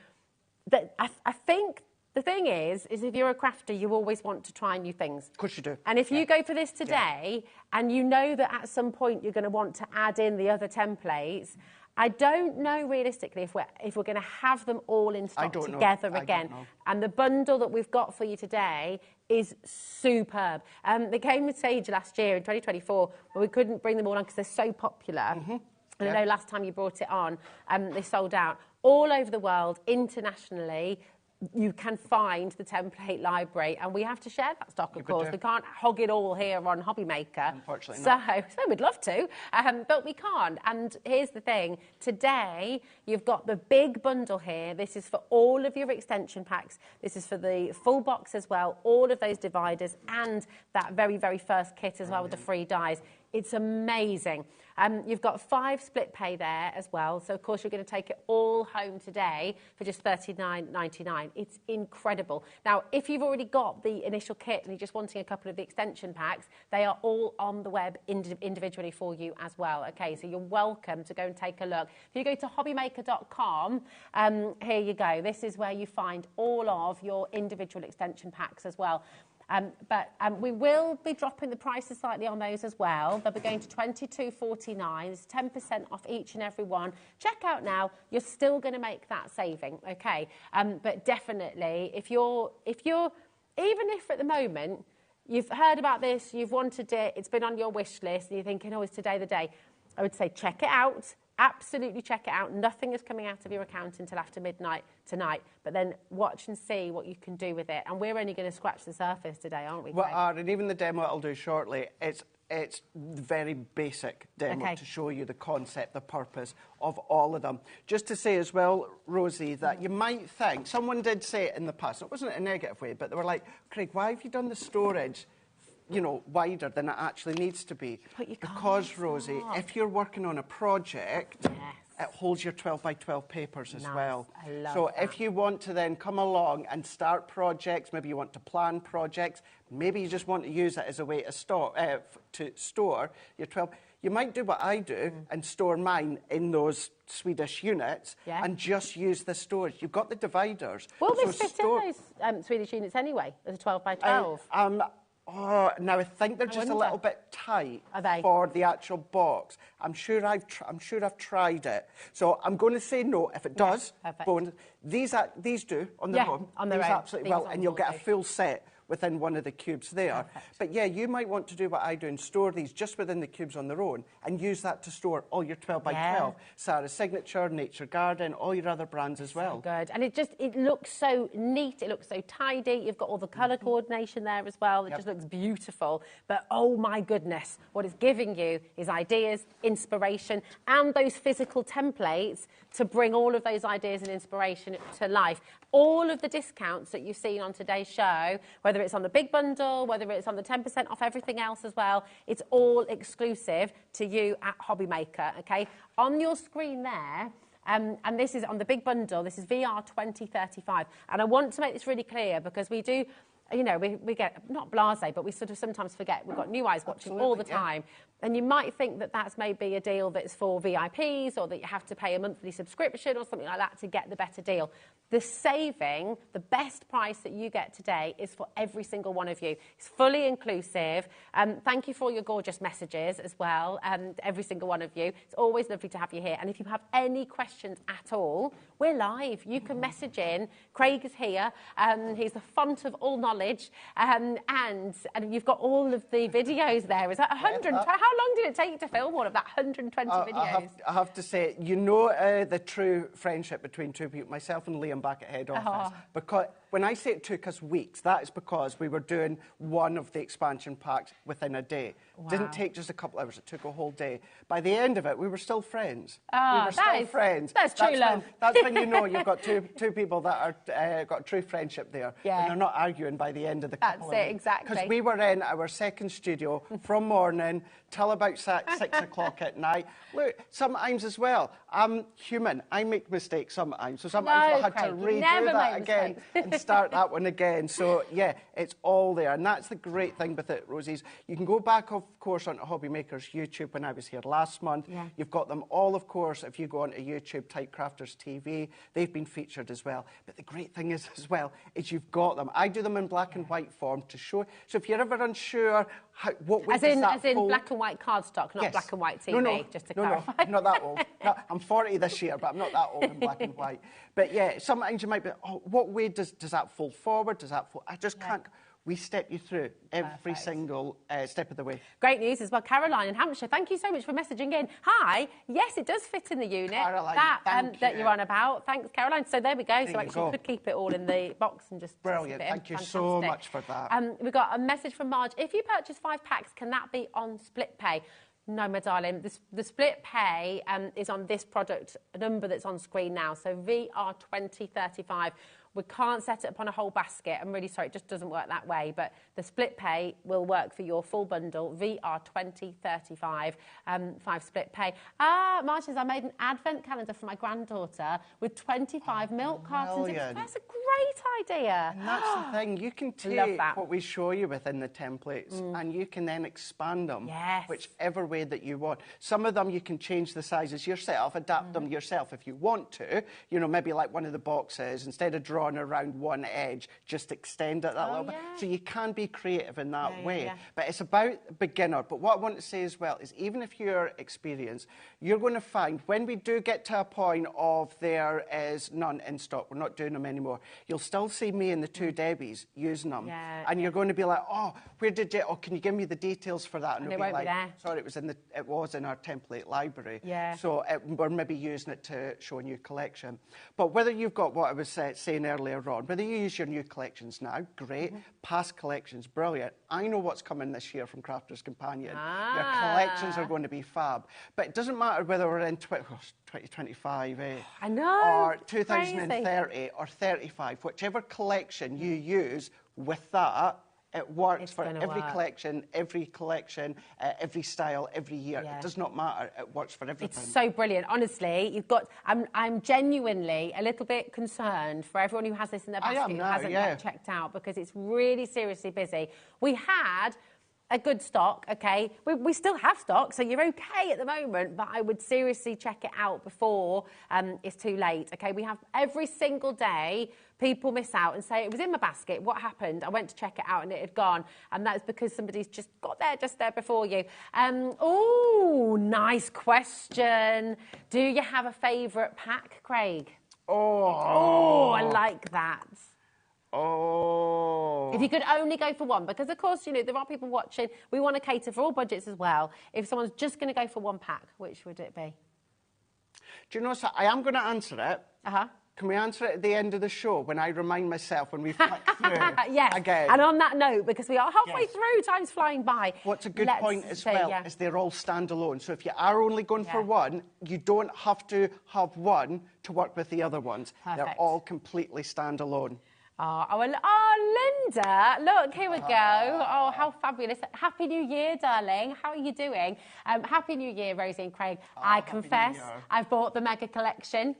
I think the thing is if you're a crafter, you always want to try new things. Of course you do. And if you go for this today, and you know that at some point you're going to want to add in the other templates, I don't know realistically if we're going to have them all in stock together again. And the bundle that we've got for you today is superb. They came with Sage last year in 2024, but we couldn't bring them all on because they're so popular. And I know last time you brought it on, they sold out all over the world, internationally. You can find the template library, and we have to share that stock, of course. We can't hog it all here on HobbyMaker. Unfortunately so we'd love to, but we can't. And here's the thing. Today, you've got the big bundle here. This is for all of your extension packs. This is for the full box as well, all of those dividers, and that very, very first kit as well with the free dies. It's amazing. You've got 5 split pay there as well. So, of course, you're going to take it all home today for just $39.99. It's incredible. Now, if you've already got the initial kit and you're just wanting a couple of the extension packs, they are all on the web individually for you as well. OK, so you're welcome to go and take a look. If you go to hobbymaker.com, here you go. This is where you find all of your individual extension packs as well. But we will be dropping the prices slightly on those as well. They'll be going to $22.49. It's 10% off each and every one. Check out now. You're still going to make that saving, okay? But definitely, if you're, even if at the moment you've heard about this, you've wanted it, it's been on your wish list, and you're thinking, oh, is today the day? I would say check it out. Absolutely check it out. Nothing is coming out of your account until after midnight tonight. But then watch and see what you can do with it. And we're only going to scratch the surface today, aren't we, Craig? We are, and even the demo I'll do shortly, it's very basic demo to show you the concept, the purpose of all of them. Just to say as well, Rosie, that you might think, someone did say it in the past, it wasn't a negative way, but they were like, Craig, why have you done the storage, you know, wider than it actually needs to be? Because, Rosie, if you're working on a project, it holds your 12 by 12 papers as well. I love so that. if you want to then come along and start projects, maybe you want to plan projects, maybe you just want to use it as a way to store your 12. You might do what I do and store mine in those Swedish units and just use the storage. You've got the dividers. Will this fit in those Swedish units anyway, as a 12 by 12? Oh, now I think they're just a little bit tight for the actual box. I'm sure I've tried it. So I'm going to say no. If it does, these do on their own. On their own. Absolutely well, and you'll get a full set within one of the cubes there. But yeah, you might want to do what I do and store these just within the cubes on their own and use that to store all your 12 by 12. Sarah's Signature, Nature Garden, all your other brands as well. So good. And it looks so neat, it looks so tidy. You've got all the colour coordination there as well. It just looks beautiful. But oh my goodness, what it's giving you is ideas, inspiration, and those physical templates to bring all of those ideas and inspiration to life. All of the discounts that you've seen on today's show, whether it's on the big bundle, whether it's on the 10% off everything else as well, it's all exclusive to you at HobbyMaker, okay? On your screen there, and this is on the big bundle, this is VR 2035. And I want to make this really clear because we do, you know, we get, not blasé, but we sort of sometimes forget we've got new eyes watching all the time. And you might think that that's maybe a deal that's for VIPs or that you have to pay a monthly subscription or something like that to get the better deal. The saving, the best price that you get today is for every single one of you. It's fully inclusive. Thank you for all your gorgeous messages as well, every single one of you. It's always lovely to have you here. And if you have any questions at all, we're live. You can message in. Craig is here. He's the font of all knowledge. And you've got all of the videos there. Is that 100? How long did it take you to film all of that 120 videos? I have to say, you know the true friendship between two people, myself and Liam back at head office. Because when I say it took us weeks, that is because we were doing one of the expansion packs within a day. Wow. Didn't take just a couple hours, it took a whole day. By the end of it, we were still friends. Oh, we were still friends. That's true love. That's when you know you've got two people that are got true friendship there. Yeah. And they're not arguing by the end of the couple of weeks. Exactly. Because we were in our second studio from morning till about 6 o'clock at night. Look, sometimes as well, I'm human. I make mistakes sometimes. So sometimes I had to redo that again and start that one again. So, yeah, it's all there. And that's the great thing with it, Rosie's. You can go back course, onto HobbyMaker's YouTube when I was here last month. Yeah. You've got them all, of course, if you go onto YouTube, type Crafters TV, they've been featured as well. But the great thing is, as well, is you've got them. I do them in black and white form to show. So if you're ever unsure, what way as does in, that as in fold? black and white cardstock, not Yes. black and white TV, just to clarify. No, I'm not that old. No, I'm 40 this year, but I'm not that old in black and white. But yeah, sometimes you might be, oh, what way does that fold forward? Does that fold? I just can't. We step you through every single step of the way. Great news as well. Caroline in Hampshire, thank you so much for messaging in. Hi, yes, it does fit in the unit. Caroline, that you're on about. Thanks, Caroline. So there we go. So actually, go. you could keep it all in the box and just Brilliant. slip it in. Thank you so much for that. We got a message from Marge. If you purchase 5 packs, can that be on split pay? No, my darling. The split pay is on this product number that's on screen now. So VR2035. We can't set it up on a whole basket. I'm really sorry, it just doesn't work that way. But the split pay will work for your full bundle, VR2035, 5 split pay. Marge says, I made an advent calendar for my granddaughter with 25 milk cartons. That's a great idea. And that's the thing. You can take what we show you within the templates and you can then expand them whichever way that you want. Some of them you can change the sizes yourself, adapt them yourself if you want to. You know, maybe like one of the boxes, instead of drawing around one edge, just extend it that little bit. So you can be creative in that way. But it's about beginner. But what I want to say as well is even if you're experienced, you're going to find when we do get to a point of there is none in stock, we're not doing them anymore, you'll still see me and the 2 Debbies using them. And you're going to be like, oh, where did you, oh, can you give me the details for that? And it it'll won't be like, be there. sorry, it was in our template library. So we're maybe using it to show a new collection. But whether you've got what I was saying earlier on, whether you use your new collections now, great. Past collections, brilliant. I know what's coming this year from Crafters Companion. Your collections are going to be fab. But it doesn't matter whether we're in 2025, I know, or 2030 or 35, whichever collection you use with that, it works for every collection, every style, every year. It does not matter. It works for everything. It's so brilliant. Honestly, you've got. I'm genuinely a little bit concerned for everyone who has this in their basket who hasn't yet checked out, because it's really seriously busy. We had a good stock, okay? We still have stock, so you're okay at the moment, but I would seriously check it out before it's too late, okay? We have every single day people miss out and say, it was in my basket, what happened? I went to check it out and it had gone, and that's because somebody's just got there just there before you. Oh, nice question. Do you have a favourite pack, Craig? Oh, I like that. Oh. If you could only go for one, because of course, you know, there are people watching. We want to cater for all budgets as well. If someone's just going to go for one pack, which would it be? Do you know, so I am going to answer it. Can we answer it at the end of the show when I remind myself when we flick through again? And on that note, because we are halfway through, time's flying by. What's a good point as well is they're all standalone. So if you are only going for one, you don't have to have one to work with the other ones. They're all completely standalone. Linda, look, here we go. Oh, how fabulous. Happy New Year, darling. How are you doing? Happy New Year, Rosie and Craig. I confess, I've bought the mega collection,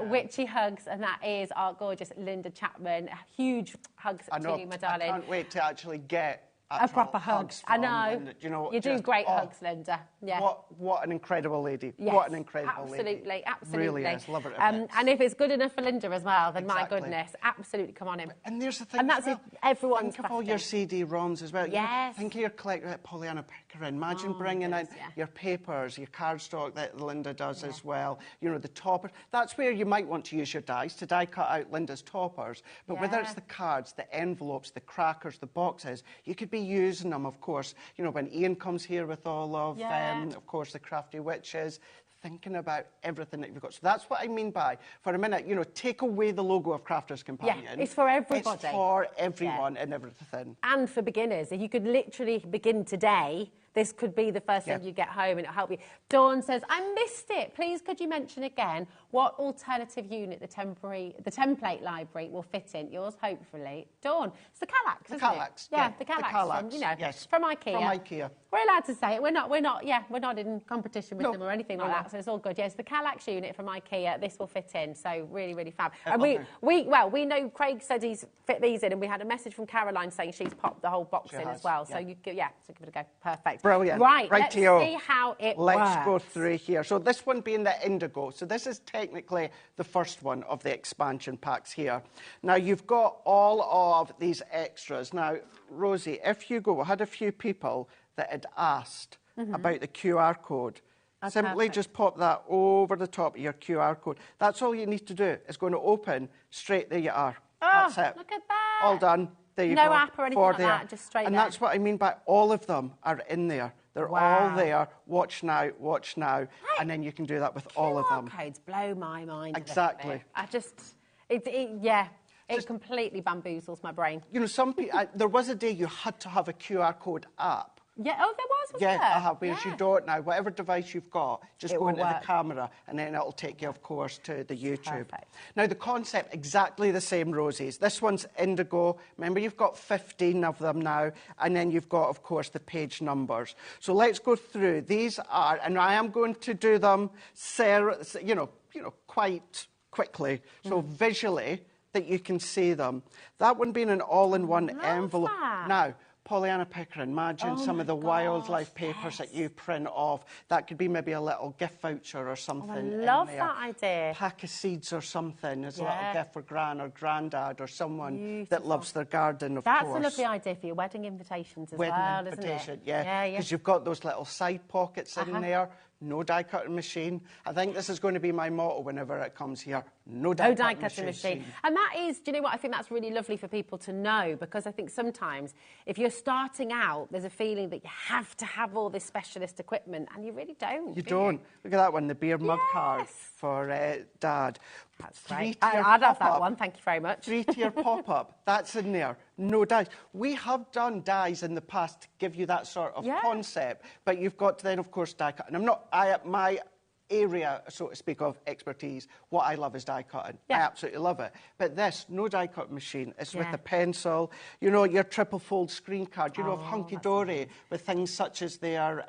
Witchy Hugs, and that is our gorgeous Linda Chapman. Huge hugs to you, my darling. I can't wait to actually get a proper hug. I know. And, you know, you do great hugs, Linda. Yeah. What an incredible lady. Yes, what an incredible lady. Absolutely. Really is. Love it. And if it's good enough for Linda as well, then my goodness, absolutely, come on in. And there's the thing. And that's everyone's. Think of all your CD-ROMs as well. Yes. You know, think of your collection, Pollyanna Pickering. Imagine bringing in your papers, your cardstock that Linda does as well. You know, the toppers. That's where you might want to use your dies to die cut out Linda's toppers. But whether it's the cards, the envelopes, the crackers, the boxes, you could be using them, of course. You know, when Ian comes here with all of, of course, the Crafty Witches, thinking about everything that you've got. So that's what I mean by, for a minute, you know, take away the logo of Crafters Companion. Yeah, it's for everybody. It's for everyone and everything. And for beginners. If you could literally begin today, this could be the first thing you get home and it'll help you. Dawn says, I missed it. Please, could you mention again what alternative unit the template library will fit in? Yours, hopefully. Dawn, it's the Kallax, isn't it? Yeah, the Kallax from, you know, from IKEA. From IKEA. We're allowed to say it. We're not in competition with them or anything like that, so it's all good. Yes, the Kallax unit from IKEA, this will fit in, so really, really fab. And we know Craig said he's fit these in, and we had a message from Caroline saying she's popped the whole box in as well, so so give it a go. Perfect. Brilliant. Right, let's Rightio. see how it Let's works. go through here. So this one being the Indigo. So this is technically the first one of the expansion packs here. Now, you've got all of these extras. Now, Rosie, if you go, we had a few people that had asked about the QR code. Simply just pop that over the top of your QR code. That's all you need to do. It's going to open straight. There you are. Oh, that's it. Look at that. All done. There you no go. app or anything like that, just straight and there. that's what I mean by all of them are in there. They're all there. Watch now, watch now. Right. And then you can do that with all of them. codes blow my mind. Exactly. I just, it completely bamboozles my brain. You know, some people, there was a day you had to have a QR code app. Yeah, oh, there was there? Whereas you don't now. Whatever device you've got, just go into the camera and then it'll take you, of course, to the YouTube. Perfect. Now, the concept, exactly the same, Roses. This one's Indigo. Remember, you've got 15 of them now, and then you've got, of course, the page numbers. So let's go through. These are, and I am going to do them, quite quickly, so visually that you can see them. That one being an all-in-one envelope. That. Now, Pollyanna Picker, imagine some of the wildlife papers that you print off. That could be maybe a little gift voucher or something. I love that idea. Pack of seeds or something as a little gift for gran or granddad or someone that loves their garden, of course. That's a lovely idea for your wedding invitations as well, isn't it? Yeah, because you've got those little side pockets in there. No die cutting machine. I think this is going to be my motto whenever it comes here. No die cutting machine. And that is, do you know what? I think that's really lovely for people to know, because I think sometimes if you're starting out, there's a feeling that you have to have all this specialist equipment, and you really don't. You don't. Look at that one, the beer mug card for Dad. That's great. I'd have that one, thank you very much. 3-tier pop-up, that's in there. No dies. We have done dies in the past to give you that sort of concept, but you've got to then, of course, die cut. And my area, so to speak, of expertise, what I love is die cutting. I absolutely love it. But this, no die cut machine, it's with a pencil. You know, your triple fold screen card, you know, of hunky-dory with things such as their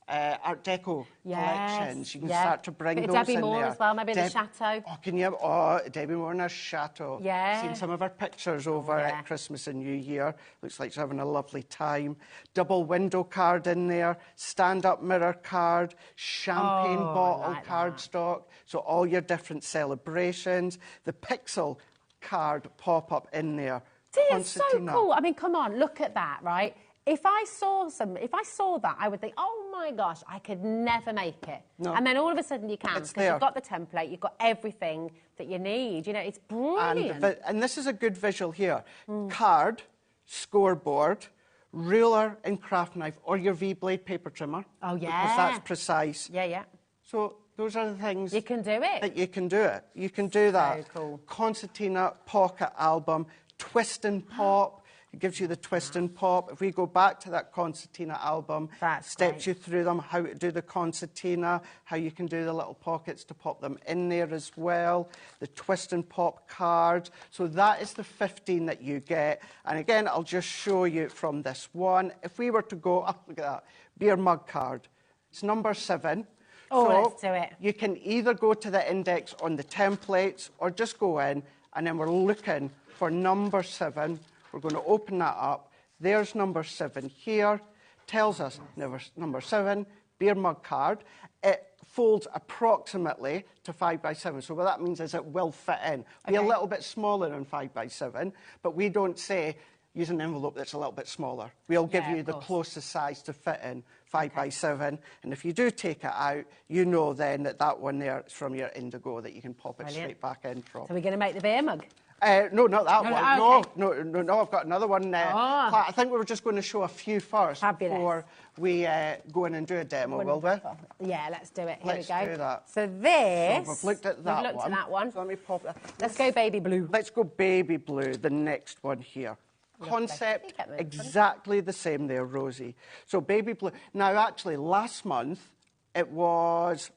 Art Deco collections. You can start to bring those Debbie in Moore there. as well, maybe the Chateau. Oh, can you? Oh, Debbie Moore and her Chateau. Yeah. Seen some of her pictures over at Christmas and New Year. Looks like she's having a lovely time. Double window card in there. Stand-up mirror card. Champagne bottle cardstock. So all your different celebrations. The pixel card pop-up in there. It's so cool. I mean, come on, look at that, right? If I saw that, I would think, oh my gosh, I could never make it. No. And then all of a sudden you can, because you've got the template, you've got everything that you need. You know, it's brilliant. And this is a good visual here. Card, scoreboard, ruler and craft knife, or your V-blade paper trimmer. Oh, yeah. Because that's precise. Yeah, yeah. So those are the things... You can do it. That you can do it. You can do that. So cool. Concertina pocket album, twist and pop. It gives you the twist and pop. If we go back to that concertina album, steps you through them, how to do the concertina, how you can do the little pockets to pop them in there as well, the twist and pop cards. So that is the 15 that you get. And again, I'll just show you from this one. If we were to go, look at that, beer mug card. It's number 7. Oh, so let's do it. You can either go to the index on the templates or just go in, and then we're looking for number 7. We're going to open that up. There's number 7 here. Tells us number 7, beer mug card. It folds approximately to 5 by 7. So what that means is it will fit in. Be a little bit smaller than 5 by 7, but we don't say use an envelope that's a little bit smaller. We'll give you the closest size to fit in, 5 by 7. And if you do take it out, you know then that one there is from your Indigo that you can pop it straight back in from. So we're going to make the beer mug? No, not that one. Okay. No, I've got another one. I think we were just going to show a few first before we go in and do a demo, will we? Yeah, let's do it. Here Let's we go. do that. So this... So we've looked at that one. So let me pop that. Let's go baby blue. Let's go baby blue, the next one here. Concept exactly the same there, Rosie. So baby blue. Now, actually, last month, it was...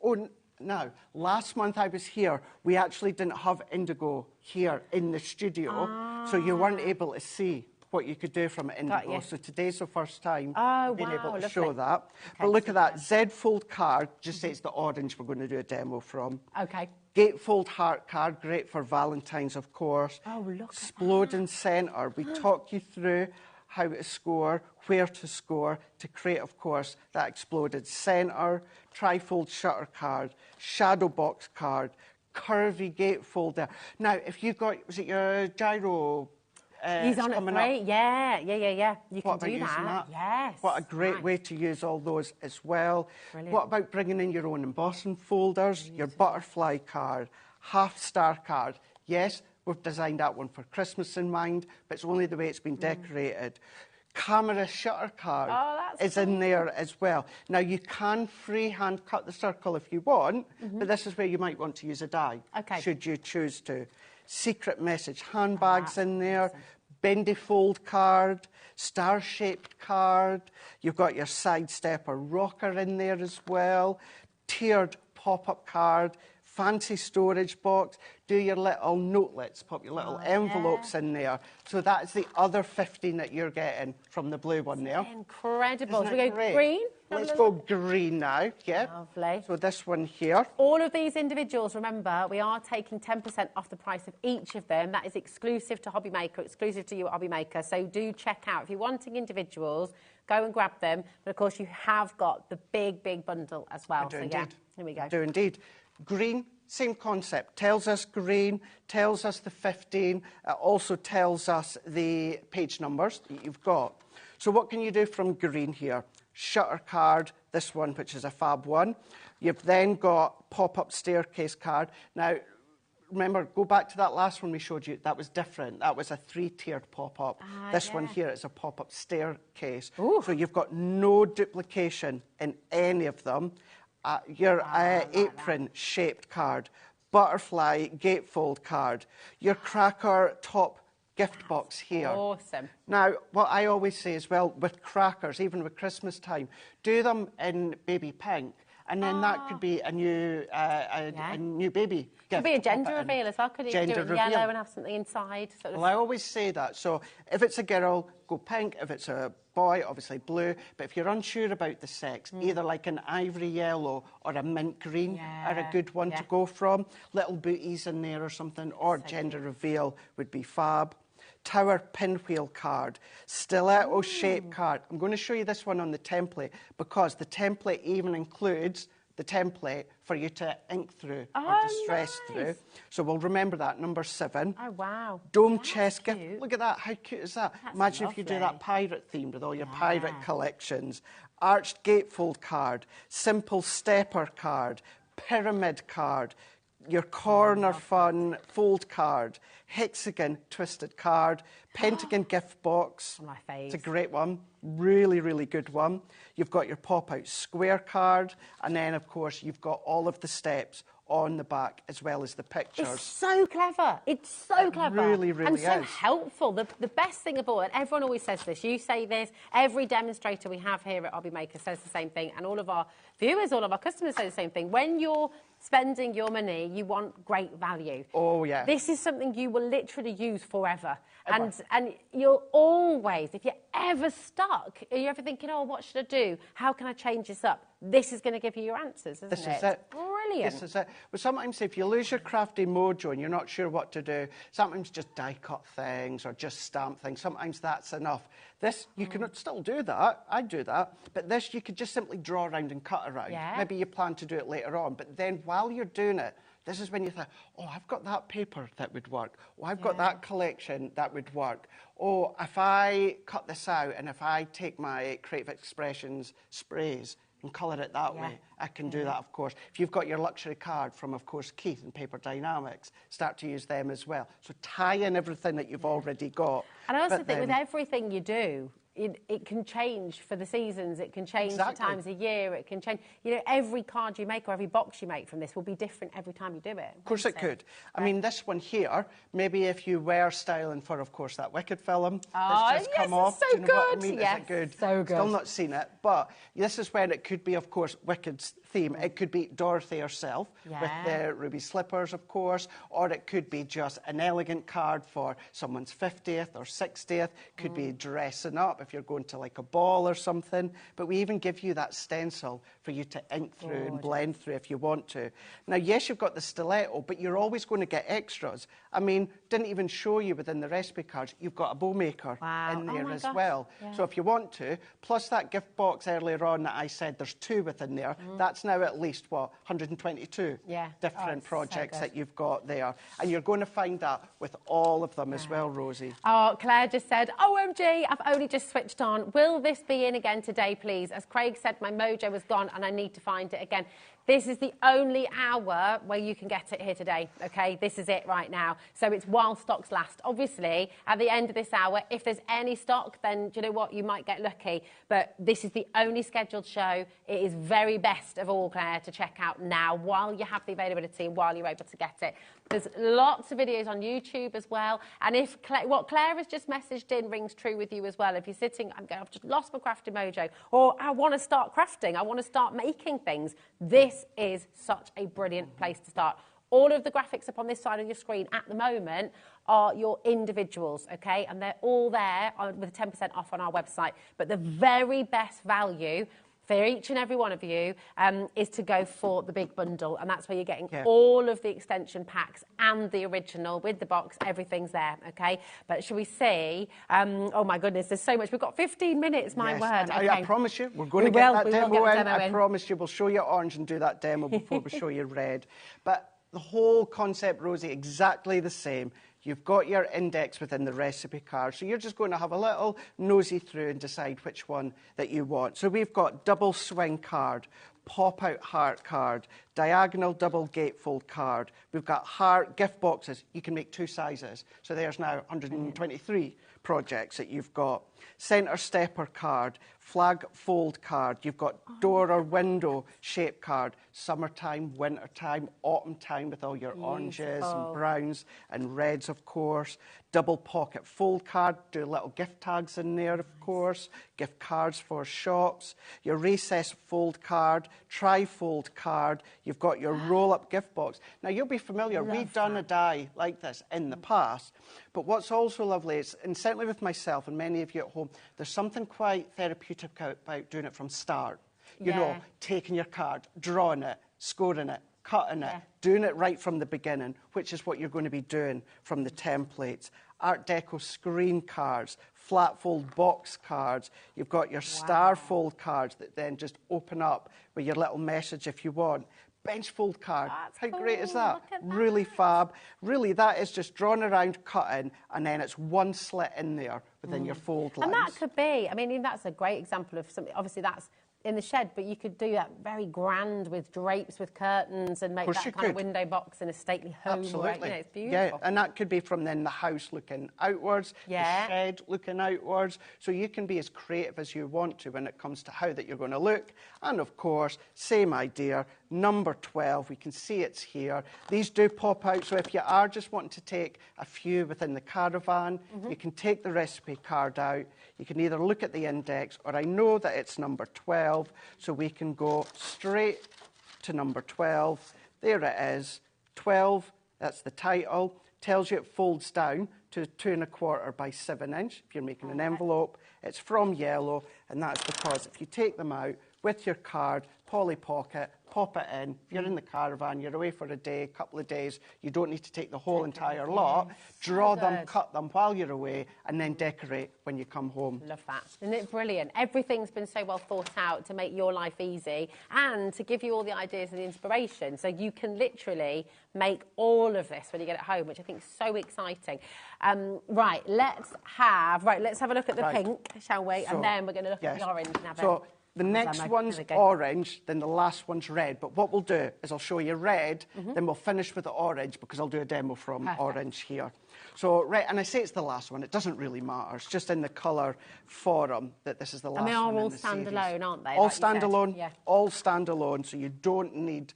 Now, last month I was here, we actually didn't have Indigo here in the studio, so you weren't able to see what you could do from Indigo. So today's the first time being able to show that. But look at that, Z-fold card, just say it's the orange we're going to do a demo from. Okay. Gatefold heart card, great for Valentine's, of course. Oh, look at Exploding centre, we talk you through how to score, where to score, to create, of course, that exploded centre, trifold shutter card, shadow box card, curvy gatefold there. Now, if you've got, was it your gyro? He's on at 3. Yeah. You can do that. Yes. What a great way to use all those as well. Brilliant. What about bringing in your own embossing folders, your butterfly card, half-star card? Yes, we've designed that one for Christmas in mind, but it's only the way it's been decorated. Camera shutter card is in there as well. Now, you can freehand cut the circle if you want, but this is where you might want to use a die, should you choose to. Secret message handbags in there, bendy fold card, star-shaped card. You've got your side stepper rocker in there as well, tiered pop-up card, fancy storage box, do your little notelets, pop your little envelopes in there. So that's the other 15 that you're getting from the blue one there. Incredible. Isn't Should we it go great? green? Let's go green now, Lovely. So this one here. All of these individuals, remember, we are taking 10% off the price of each of them. That is exclusive to HobbyMaker, exclusive to you at HobbyMaker. So do check out. If you're wanting individuals, go and grab them. But, of course, you have got the big, big bundle as well. I do so, indeed. yeah, here we go. I do indeed. Green, same concept. Tells us green, tells us the 15. It also tells us the page numbers that you've got. So what can you do from green here? Shutter card, this one, which is a fab one. You've then got pop-up staircase card. Now, remember, go back to that last one we showed you. That was different. That was a 3-tiered pop-up. This one here is a pop-up staircase. Ooh. So you've got no duplication in any of them. Your apron-shaped card, butterfly gatefold card, your cracker top gift box here. Awesome. Now, what I always say as well, with crackers, even with Christmas time, do them in baby pink, and then that could be a new baby gift. Could be a gender reveal as well, could you? Gender do it reveal. yellow and have something inside? Sort of. Well, I always say that. So if it's a girl, go pink. If it's a boy, obviously blue. But if you're unsure about the sex, either like an ivory yellow or a mint green are a good one to go from. Little booties in there or something, or gender reveal would be fab. Tower pinwheel card, stiletto shape card. I'm going to show you this one on the template because the template even includes the template for you to ink through or distress through. So we'll remember that, number 7. Oh, wow. Dome chest gift. Look at that. How cute is that? That's Imagine lovely. if you do that pirate theme with all your pirate collections. Arched gatefold card, simple stepper card, pyramid card, your corner fun fold card, hexagon twisted card, pentagon gift box. My fave. It's a great one. Really, really good one. You've got your pop-out square card, and then, of course, you've got all of the steps on the back as well as the pictures. It's so clever. It's so clever. Really, really and so is. helpful. The best thing of all, and everyone always says this, you say this, every demonstrator we have here at HobbyMaker says the same thing, and all of our viewers, all of our customers say the same thing. When you're spending your money, you want great value. Oh, yeah. This is something you will literally use forever. And you'll always, if you're ever stuck, you're ever thinking, oh, what should I do? How can I change this up? This is going to give you your answers, isn't it? This is it. Brilliant. This is it. But sometimes if you lose your crafty mojo and you're not sure what to do, sometimes just die cut things or just stamp things. Sometimes that's enough. This, you can still do that. I do that. But this, you could just simply draw around and cut around. Yeah. Maybe you plan to do it later on. But then while you're doing it, this is when you think, oh, I've got that paper that would work. Oh, I've got that collection that would work. Oh, if I cut this out and if I take my Creative Expressions sprays and colour it that way, I can do that, of course. If you've got your luxury card from, of course, Keith and Paper Dynamics, start to use them as well. So tie in everything that you've already got. And I also think with everything you do, it can change for the seasons, it can change for times a year, it can change. You know, every card you make or every box you make from this will be different every time you do it. Of course it could. I mean, this one here, maybe if you were styling for, of course, that Wicked film that's just come off. It's so do you know what I good. mean? Yes, is it good? so good. Still not seen it, but this is when it could be, of course, Wicked's theme. It could be Dorothy herself with the ruby slippers, of course, or it could be just an elegant card for someone's 50th or 60th. Could be dressing up. If if you're going to like a ball or something. But we even give you that stencil for you to ink through and blend through if you want to. Now, yes, you've got the stiletto, but you're always going to get extras. I mean, didn't even show you within the recipe cards, you've got a bow maker in there as well. Yeah. So if you want to, plus that gift box earlier on that I said there's 2 within there, that's now at least, what, 122 different projects that you've got there. And you're going to find that with all of them as well, Rosie. Oh, Claire just said, OMG, I've only just switched on. Will this be in again today, please? As Craig said, my mojo was gone and I need to find it again. This is the only hour where you can get it here today, OK? This is it right now. So it's while stocks last. Obviously, at the end of this hour, if there's any stock, then do you know what? You might get lucky. But this is the only scheduled show. It is very best of all, Claire, to check out now while you have the availability and while you're able to get it. There's lots of videos on YouTube as well. And if what Claire has just messaged in rings true with you as well, if you're sitting, I've just lost my crafting mojo, or I want to start crafting, I want to start making things, this is such a brilliant place to start. All of the graphics up on this side of your screen at the moment are your individuals, okay? And they're all there with 10% off on our website. But the very best value for each and every one of you is to go for the big bundle. And that's where you're getting all of the extension packs and the original with the box. Everything's there, okay? But shall we see? Oh, my goodness, there's so much. We've got 15 minutes, my word. Okay. I promise you, we're going to get that demo in. I promise you, we'll show you orange and do that demo before we show you red. But the whole concept, Rosie, exactly the same. You've got your index within the recipe card, so you're just going to have a little nosy through and decide which one that you want. So we've got double swing card, pop-out heart card, diagonal double gatefold card. We've got heart gift boxes. You can make 2 sizes. So there's now 123 projects that you've got. Centre stepper card, flag fold card. You've got door or window shape card. Summertime, wintertime, autumn time with all your oranges and browns and reds, of course. Double pocket fold card. Do little gift tags in there, of course. Gift cards for shops. Your recess fold card, tri-fold card. You've got your roll-up gift box. Now, you'll be familiar. We've done a die like this in the past. But what's also lovely is, and certainly with myself and many of you at home, there's something quite therapeutic about doing it from start. You know, taking your card, drawing it, scoring it, cutting it, doing it right from the beginning, which is what you're going to be doing from the templates. Art Deco screen cards, flat fold box cards. You've got your star fold cards that then just open up with your little message if you want. Bench fold card. How great is that? Really fab. Really, that is just drawn around, cutting, and then it's one slit in there within your fold lines. And that could be, I mean, that's a great example of something. Obviously, that's in the shed, but you could do that very grand with drapes, with curtains, and make that kind of window box in a stately home. Absolutely. Right? You know, it's beautiful. Yeah, and that could be from then the house looking outwards, the shed looking outwards. So you can be as creative as you want to when it comes to how that you're going to look. And of course, same idea, number 12, we can see it's here. These do pop out, so if you are just wanting to take a few within the caravan, you can take the recipe card out. You can either look at the index, or I know that it's number 12, so we can go straight to number 12. There it is, 12, that's the title. Tells you it folds down to 2 1/4 by 7 inch. If you're making an envelope, it's from yellow, and that's because if you take them out with your card, Polly Pocket, pop it in. If you're in the caravan, you're away for a day, a couple of days, you don't need to take the whole entire lot. Draw them, cut them while you're away, and then decorate when you come home. Love that. Isn't it brilliant? Everything's been so well thought out to make your life easy and to give you all the ideas and the inspiration. So you can literally make all of this when you get it home, which I think is so exciting. Right, let's have a look at the pink, shall we? So, and then we're going to look at the orange and the next one's orange, then the last one's red. But what we'll do is I'll show you red, then we'll finish with the orange because I'll do a demo from orange here. So, red, and I say it's the last one. It doesn't really matter. It's just in the colour forum that this is the last one. And they are all standalone, aren't they? All standalone, all standalone, so you don't need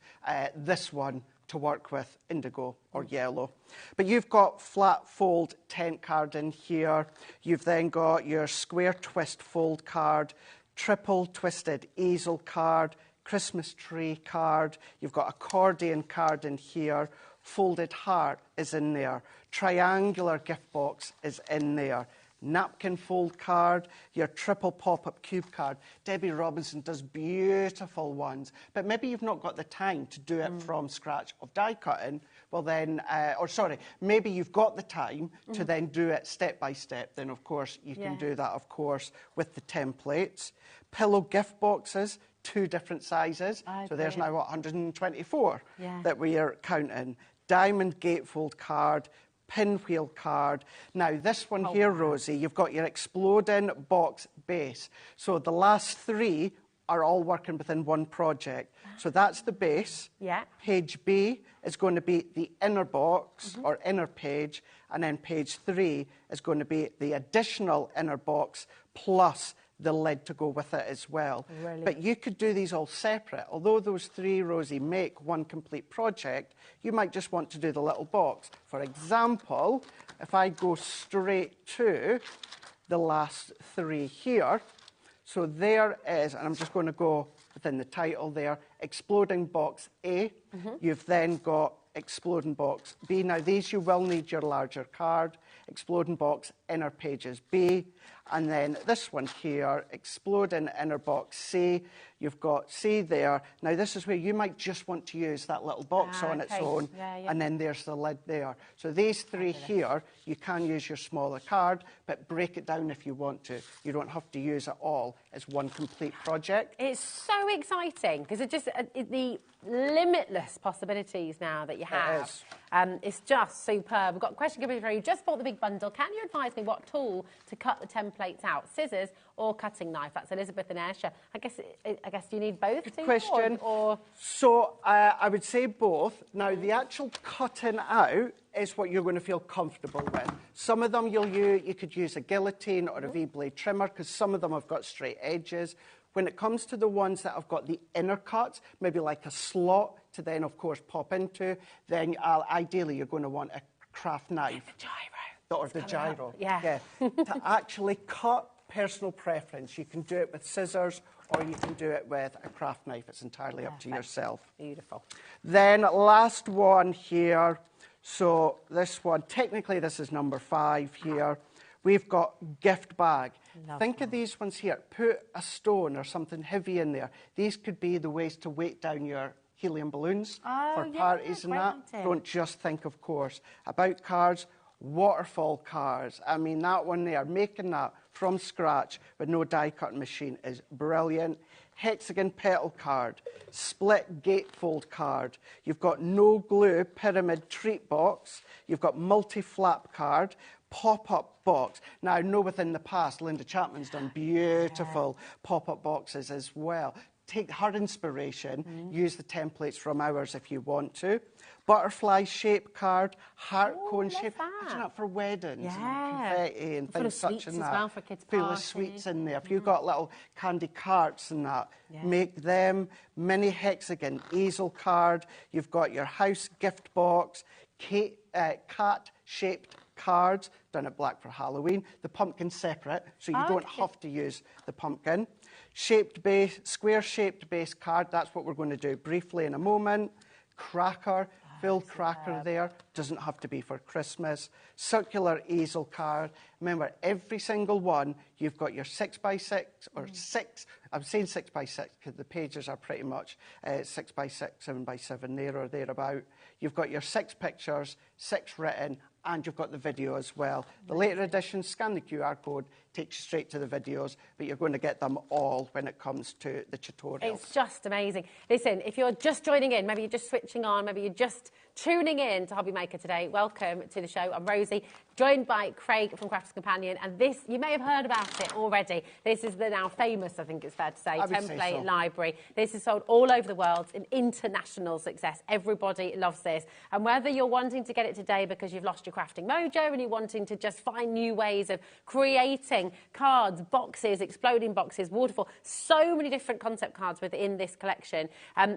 this one to work with indigo or yellow. But you've got flat fold tent card in here. You've then got your square twist fold card, triple twisted easel card, Christmas tree card. You've got accordion card in here. Folded heart is in there. Triangular gift box is in there. napkin fold card, your triple pop-up cube card. Debbie Robinson does beautiful ones, but maybe you've not got the time to do it from scratch of die cutting. Well then, maybe you've got the time to then do it step by step. Then of course you can do that, of course, with the templates. Pillow gift boxes, 2 different sizes. So there's now, what, 124 that we are counting. Diamond gatefold card, pinwheel card. Now, this one here, Rosie, you've got your exploding box base. So the last 3 are all working within one project. So that's the base. Page B is going to be the inner box or inner page, and then page 3 is going to be the additional inner box plus the lid to go with it as well. But you could do these all separate. Although those 3, Rosie, make one complete project, you might just want to do the little box. For example, if I go straight to the last 3 here, so there is, and I'm just going to go within the title there, Exploding Box A. You've then got Exploding Box B. Now, these you will need your larger card. Exploding Box Inner Pages B. And then this one here, Exploding Inner Box C. You've got C there. Now, this is where you might just want to use that little box on its own. And then there's the lid there. So these 3 here, you can use your smaller card, but break it down if you want to. You don't have to use it all as one complete project. It's so exciting because it just the limitless possibilities now that you have. It's just superb. We've got a question coming through. You just bought the big bundle. Can you advise me what tool to cut the templates out? Scissors or cutting knife? That's Elizabeth and Ayrshire. I guess you need both. Good question. Or... So I would say both. Now, the actual cutting out is what you're going to feel comfortable with. Some of them you could use a guillotine or a V-blade trimmer because some of them have got straight edges. When it comes to the ones that have got the inner cuts, maybe like a slot to then, of course, pop into, then ideally you're going to want a craft knife. Like the gyro. Or the gyro. Yeah. To actually cut, personal preference. You can do it with scissors or you can do it with a craft knife. It's entirely up to yourself. Beautiful. Then last one here. So this one, technically this is number 5 here. We've got gift bag. Think of these ones here. Put a stone or something heavy in there. These could be the ways to weight down your helium balloons for parties and that. Don't just think, of course, about cards. Waterfall cards. I mean, that one there, making that from scratch with no die cutting machine is brilliant. Hexagon petal card, split gatefold card. You've got no glue pyramid treat box. You've got multi-flap card, pop-up box. Now, I know within the past, Linda Chapman's done beautiful pop-up boxes as well. Take her inspiration, use the templates from ours if you want to. Butterfly shape card, heart cone shape. Imagine that for weddings and confetti and things such as that. Well for kids' full of sweets in there. If you've got little candy carts and that, make them. Mini hexagon easel card. You've got your house gift box, cat-shaped cards, done at black for Halloween. The pumpkin separate, so you don't have to use the pumpkin. Shaped base, square-shaped base card, that's what we're going to do briefly in a moment. Cracker, full cracker there, doesn't have to be for Christmas. Circular easel card. Remember, every single one, you've got your 6x6 or 6, I'm saying 6x6 because the pages are pretty much 6x6, 7x7 there or thereabout. You've got your 6 pictures, 6 written, and you've got the video as well. The later edition, scan the QR code, takes you straight to the videos, but you're going to get them all when it comes to the tutorials. It's just amazing. Listen, if you're just joining in, maybe you're just switching on, maybe you're just tuning in to HobbyMaker today, welcome to the show. I'm Rosie, joined by Craig from Crafters Companion, and this, you may have heard about it already. This is the now famous, I think it's fair to say, template library. This is sold all over the world, an international success. Everybody loves this. And whether you're wanting to get it today because you've lost your crafting mojo and you're wanting to just find new ways of creating cards, boxes, exploding boxes, waterfall, so many different concept cards within this collection.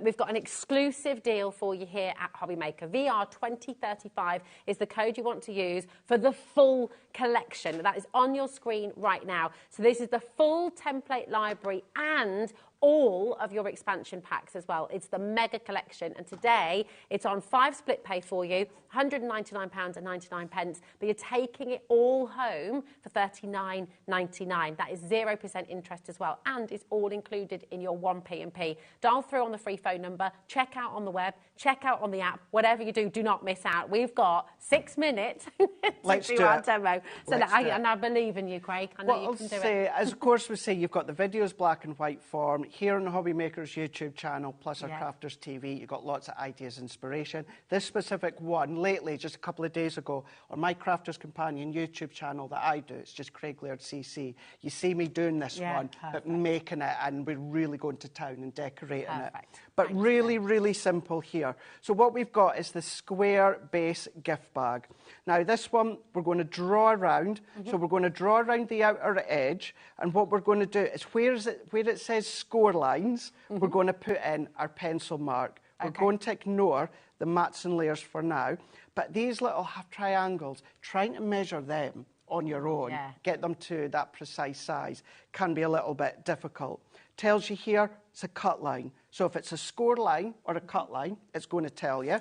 We've got an exclusive deal for you here at HobbyMaker. VR2035 is the code you want to use for the full collection. That is on your screen right now. So this is the full template library and all of your expansion packs as well. It's the mega collection, and today it's on 5 split pay for you, £199.99, but you're taking it all home for £39.99. That is 0% interest as well, and it's all included in your 1p&p. Dial through on the free phone number, check out on the web, check out on the app. Whatever you do, do not miss out. We've got 6 minutes to do our demo. So and I believe in you, Craig. I know you can do it. As of course we say, you've got the videos black and white form here on the HobbyMaker's YouTube channel, plus our Crafters TV. You've got lots of ideas, inspiration. This specific one, lately, just a couple of days ago, on my Crafters Companion YouTube channel that I do, it's just Craig Laird CC. You see me doing this one, but making it, and we're really going to town and decorating it. But really simple here. So what we've got is the square base gift bag. Now this one we're going to draw around. So we're going to draw around the outer edge, and what we're going to do is where it says score lines, we're going to put in our pencil mark. We're going to ignore the mats and layers for now, but these little half triangles, trying to measure them on your own, get them to that precise size, can be a little bit difficult. Tells you here it's a cut line. So if it's a score line or a cut line, it's going to tell you.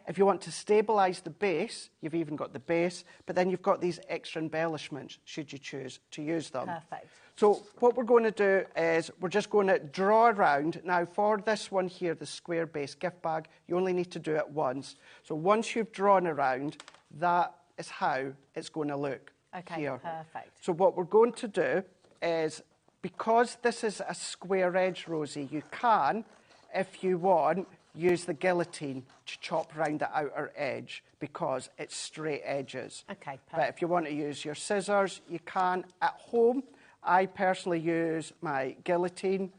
If you want to stabilise the base, you've even got the base, but then you've got these extra embellishments, should you choose to use them. So what we're going to do is we're just going to draw around. Now for this one here, the square base gift bag, you only need to do it once. So once you've drawn around, that is how it's going to look here. So what we're going to do is, because this is a square edge, Rosie, you can, if you want, use the guillotine to chop around the outer edge because it's straight edges. But if you want to use your scissors, you can. At home, I personally use my guillotine.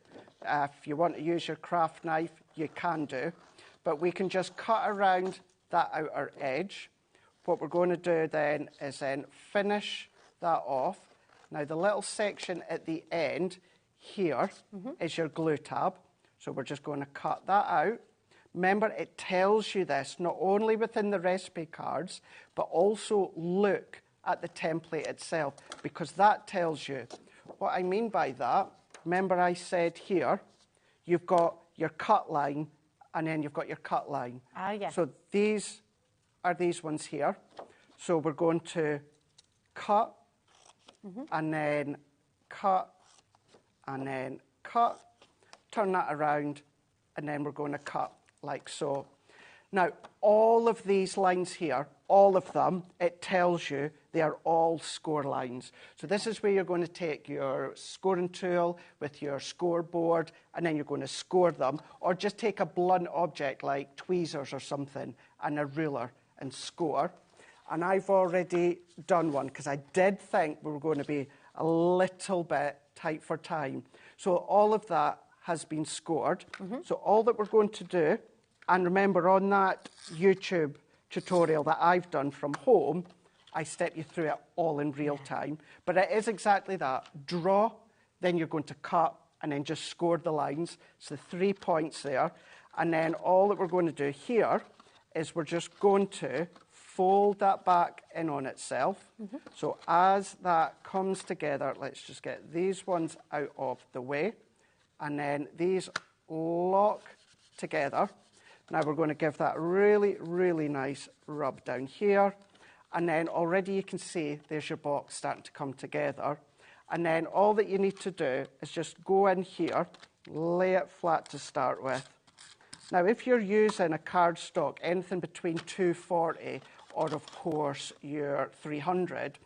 If you want to use your craft knife, you can do. But we can just cut around that outer edge. What we're going to do then is then finish that off. Now, the little section at the end here is your glue tab. So we're just going to cut that out. Remember, it tells you this not only within the recipe cards, but also look at the template itself, because that tells you. What I mean by that, remember I said here, you've got your cut line, and then you've got your cut line. So these are these ones here. So we're going to cut, and then cut, and then cut, turn that around, and then we're going to cut like so. Now, all of these lines here, all of them, it tells you they are all score lines. So this is where you're going to take your scoring tool with your scoreboard, and then you're going to score them, or just take a blunt object like tweezers or something and a ruler and score. And I've already done one because I did think we were going to be a little bit tight for time. So all of that has been scored. So all that we're going to do, and remember on that YouTube tutorial that I've done from home, I step you through it all in real time. But it is exactly that. Draw, then you're going to cut, and then just score the lines. So the 3 points there. And then all that we're going to do here is we're just going to fold that back in on itself. So as that comes together, let's just get these ones out of the way, and then these lock together. Now we're going to give that really nice rub down here, and then already you can see there's your box starting to come together. And then all that you need to do is just go in here, lay it flat to start with. Now if you're using a cardstock, anything between 240 or of course your 300,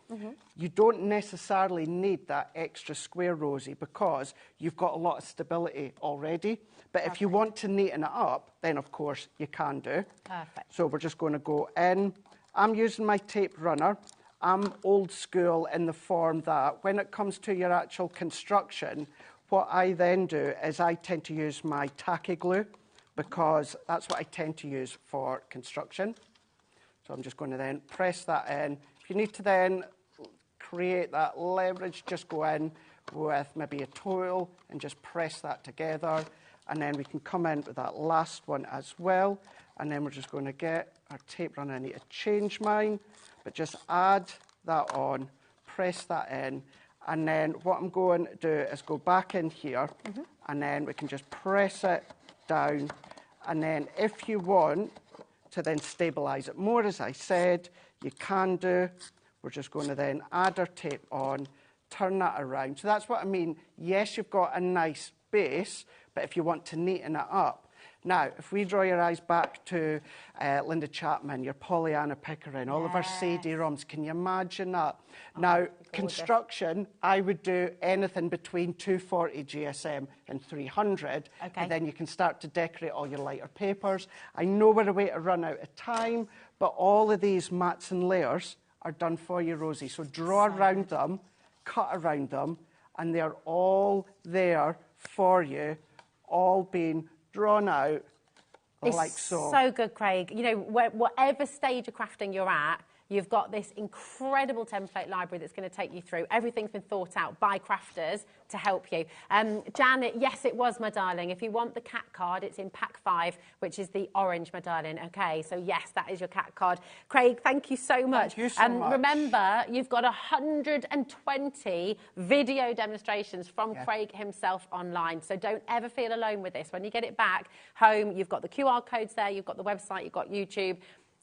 you don't necessarily need that extra square, Rosie, because you've got a lot of stability already. But if you want to neaten it up, then of course you can do. So we're just going to go in. I'm using my tape runner. I'm old school in the form that when it comes to your actual construction, what I then do is I tend to use my tacky glue, because that's what I tend to use for construction. So I'm just going to then press that in. If you need to then create that leverage, just go in with maybe a tool and just press that together. And then we can come in with that last one as well. And then we're just going to get our tape runner. I need to change mine, but just add that on, press that in. And then what I'm going to do is go back in here, and then we can just press it down. And then if you want to then stabilise it more, as I said, you can do. We're just going to then add our tape on, turn that around. So that's what I mean. Yes, you've got a nice base, but if you want to neaten it up. Now, if we draw your eyes back to Linda Chapman, your Pollyanna Pickering, all of our CD-ROMs, can you imagine that? Now, construction, I would do anything between 240 GSM and 300, and then you can start to decorate all your lighter papers. I know we're away to run out of time, but all of these mats and layers are done for you, Rosie. So draw around them, cut around them, and they're all there for you, all being drawn out like so. So good, Craig. You know, whatever stage of crafting you're at, you've got this incredible template library that's going to take you through. Everything's been thought out by crafters to help you. Janet, yes, it was, my darling. If you want the cat card, it's in pack 5, which is the orange, my darling. Okay, so yes, that is your cat card. Craig, thank you so much. Thank you so much. Remember, you've got 120 video demonstrations from Craig himself online, so don't ever feel alone with this. When you get it back home, you've got the QR codes there, you've got the website, you've got YouTube.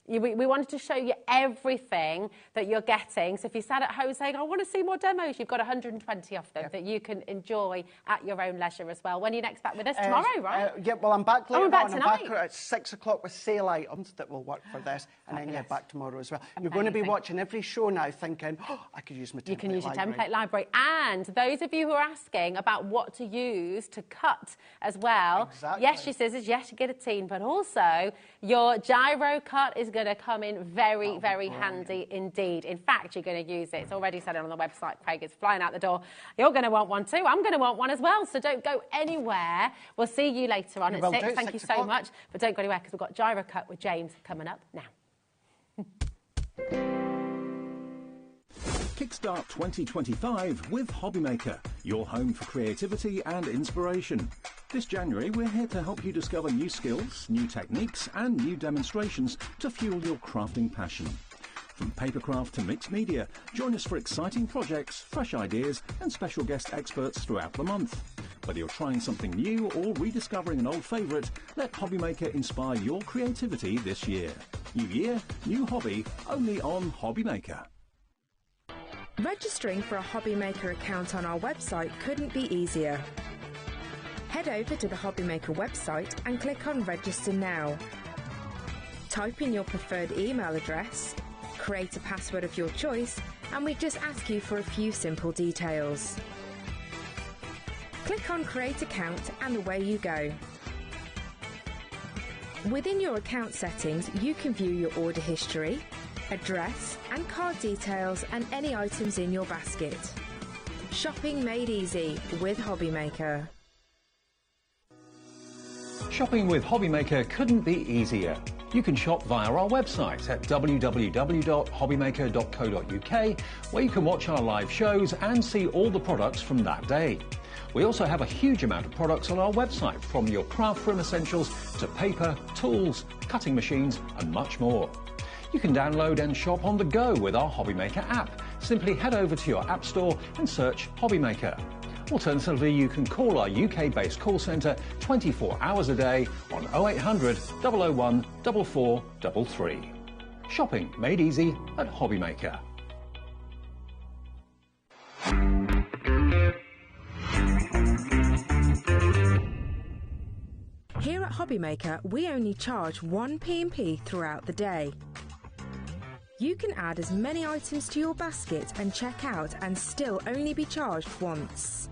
We wanted to show you everything that you're getting. So if you sat at home saying, I want to see more demos, you've got 120 of them that you can enjoy at your own leisure as well. When are you next back with us? Tomorrow, right? Yeah, well, I'm back later back on. tonight. I'm back at 6 o'clock with sale items that will work for this. And then, back tomorrow as well. You're going to be watching every show now thinking, I could use my template library. You can use your template library. And those of you who are asking about what to use to cut as well, yes, your scissors, yes, you get a teen, but also your Gyro Cut is going to come in very, very handy indeed. In fact, you're going to use it. It's already said it on the website, Craig. It's flying out the door. You're going to want one too. I'm going to want one as well. So don't go anywhere. We'll see you later on at 6. Thank you so much. But don't go anywhere because we've got Gyro Cut with James coming up now. Kickstart 2025 with HobbyMaker, your home for creativity and inspiration. This January, we're here to help you discover new skills, new techniques and new demonstrations to fuel your crafting passion. From Papercraft to mixed media, join us for exciting projects, fresh ideas and special guest experts throughout the month. Whether you're trying something new or rediscovering an old favourite, let HobbyMaker inspire your creativity this year. New year, new hobby, only on HobbyMaker. Registering for a HobbyMaker account on our website couldn't be easier. Head over to the HobbyMaker website and click on Register Now. Type in your preferred email address, create a password of your choice, and we just ask you for a few simple details. Click on Create Account and away you go. Within your account settings, you can view your order history, address and card details and any items in your basket. Shopping made easy with HobbyMaker. Shopping with HobbyMaker couldn't be easier. You can shop via our website at www.hobbymaker.co.uk, where you can watch our live shows and see all the products from that day. We also have a huge amount of products on our website, from your craft room essentials to paper, tools, cutting machines and much more. You can download and shop on the go with our HobbyMaker app. Simply head over to your app store and search HobbyMaker. Alternatively, you can call our UK-based call centre 24 hours a day on 0800 001 4433. Shopping made easy at HobbyMaker. Here at HobbyMaker, we only charge 1 P&P throughout the day. You can add as many items to your basket and check out and still only be charged once.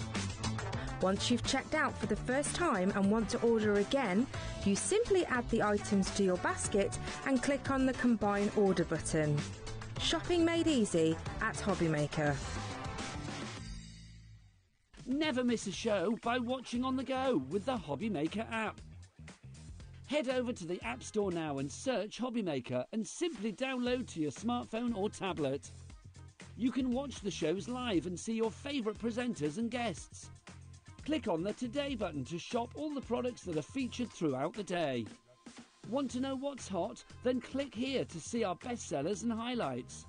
Once you've checked out for the first time and want to order again, you simply add the items to your basket and click on the Combine Order button. Shopping made easy at HobbyMaker. Never miss a show by watching on the go with the HobbyMaker app. Head over to the App Store now and search HobbyMaker and simply download to your smartphone or tablet. You can watch the shows live and see your favourite presenters and guests. Click on the Today button to shop all the products that are featured throughout the day. Want to know what's hot? Then click here to see our bestsellers and highlights.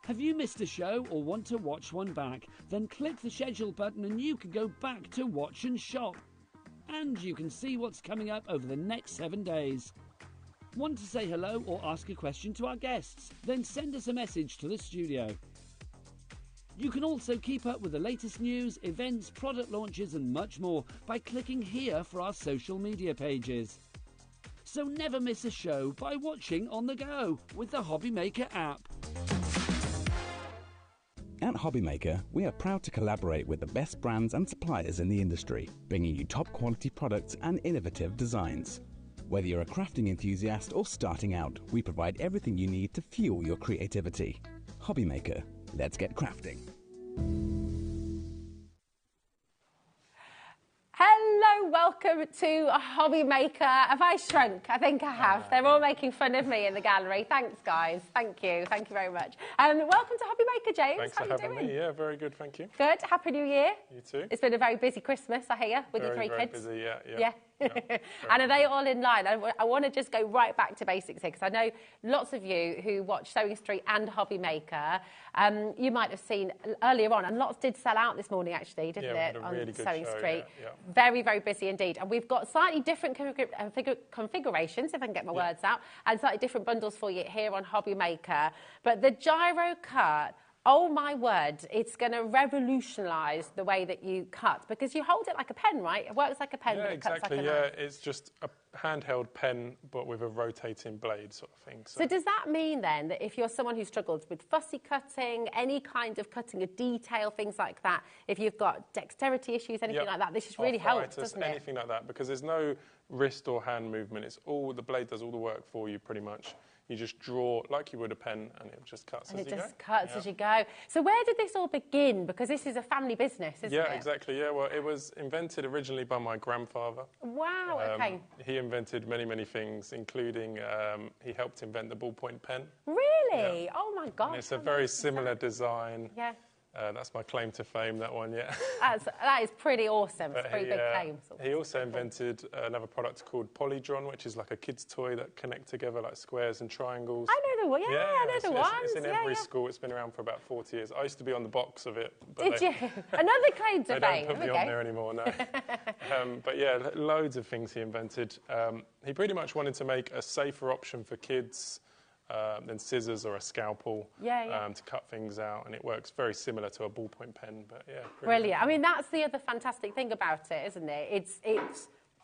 Have you missed a show or want to watch one back? Then click the schedule button and you can go back to watch and shop. And you can see what's coming up over the next 7 days. Want to say hello or ask a question to our guests? Then send us a message to the studio. You can also keep up with the latest news, events, product launches and much more by clicking here for our social media pages. So never miss a show by watching on the go with the HobbyMaker app. At HobbyMaker, we are proud to collaborate with the best brands and suppliers in the industry, bringing you top quality products and innovative designs. Whether you're a crafting enthusiast or starting out, we provide everything you need to fuel your creativity. HobbyMaker, let's get crafting. Hello, welcome to HobbyMaker. Have I shrunk? I think I have. They're all making fun of me in the gallery. Thanks, guys. Thank you very much. Welcome to HobbyMaker, James. Thanks for having me. Yeah, very good, thank you. Good. Happy New Year. You too. It's been a very busy Christmas, I hear, with your three kids. Very busy, yeah. And are they all in line? I want to just go right back to basics here, because I know lots of you who watch Sewing Street and HobbyMaker, you might have seen earlier on, and lots did sell out this morning actually, didn't it, on really Sewing show, Street. Yeah. Very, very busy indeed. And we've got slightly different configurations, if I can get my words out, and slightly different bundles for you here on HobbyMaker. But the Gyro Cut, oh my word, it's going to revolutionise the way that you cut, because you hold it like a pen, right? It works like a pen, but it cuts like a knife. It's just a handheld pen, but with a rotating blade sort of thing. So does that mean then that if you're someone who struggles with fussy cutting, any kind of cutting of detail, things like that, if you've got dexterity issues, anything like that, this just really helps, doesn't it? Anything like that, because there's no wrist or hand movement. It's all, the blade does all the work for you pretty much. You just draw like you would a pen, and it just cuts as you go. And it just cuts as you go. So where did this all begin? Because this is a family business, isn't it? Yeah, exactly. Yeah, well, it was invented originally by my grandfather. Wow, okay. He invented many, many things, including he helped invent the ballpoint pen. Really? Yeah. Oh, my gosh. And it's a very similar design. Yeah. That's my claim to fame, that one, yeah. That is pretty awesome. It's a pretty big claim. He also invented another product called Polydron, which is like a kid's toy that connect together like squares and triangles. I know the one, I know the ones. It's in every school. It's been around for about 40 years. I used to be on the box of it. Did you? Another claim to fame. They don't put me on there anymore, no. But yeah, loads of things he invented. He pretty much wanted to make a safer option for kids than scissors or a scalpel to cut things out, and it works very similar to a ballpoint pen. But yeah, brilliant. I mean, that's the other fantastic thing about it, isn't it?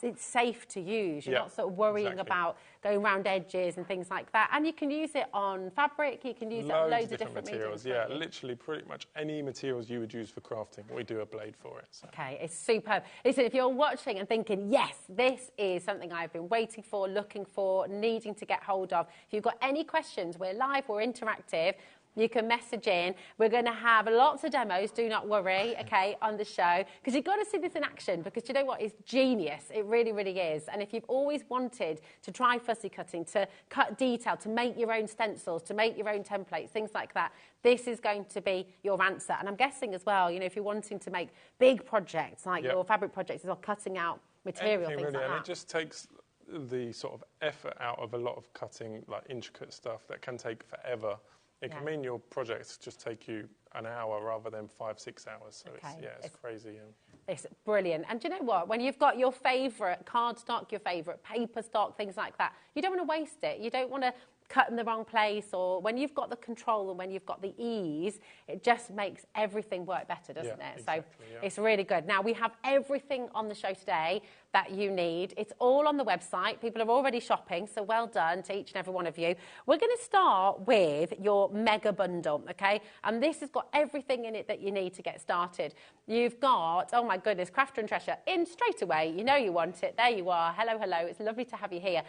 It's safe to use. You're not sort of worrying about going around edges and things like that. And you can use it on fabric. You can use it on loads of different materials. mediums. Yeah, literally pretty much any materials you would use for crafting, we do a blade for it. So. Okay, it's superb. Listen, if you're watching and thinking, yes, this is something I've been waiting for, looking for, needing to get hold of, if you've got any questions, we're live, we're interactive. You can message in. We're going to have lots of demos, do not worry, okay, on the show. Because you've got to see this in action, because you know what? It's genius. It really, really is. And if you've always wanted to try fussy cutting, to cut detail, to make your own stencils, to make your own templates, things like that, this is going to be your answer. And I'm guessing as well, you know, if you're wanting to make big projects, like your fabric projects as well, cutting out material, things like that. And it just takes the sort of effort out of a lot of cutting, like intricate stuff that can take forever. It can mean your projects just take you an hour rather than 5-6 hours. So it's crazy. It's brilliant. And do you know what? When you've got your favourite cardstock, your favourite paper stock, things like that, you don't want to waste it. You don't want to cut in the wrong place, or when you've got the control and when you've got the ease, it just makes everything work better, doesn't it? Exactly, so it's really good. Now, we have everything on the show today that you need. It's all on the website. People are already shopping, so well done to each and every one of you. We're going to start with your mega bundle, okay? And this has got everything in it that you need to get started. You've got, oh my goodness, Crafter and Treasure in straight away. You know you want it. There you are. Hello, hello. It's lovely to have you here.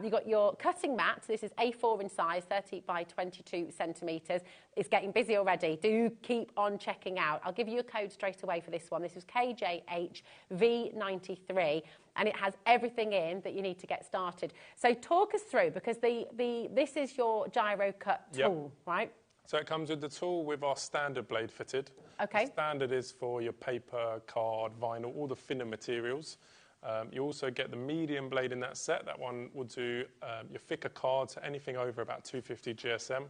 You've got your cutting mat. This is A4 in size, 30 by 22 centimetres. It's getting busy already. Do keep on checking out. I'll give you a code straight away for this one. This is KJHV93. And it has everything in that you need to get started. So talk us through, because this is your Gyro Cut tool, right? So it comes with the tool with our standard blade fitted. Okay. Standard is for your paper, card, vinyl, all the thinner materials. You also get the medium blade in that set. That one will do your thicker cards, so anything over about 250 GSM.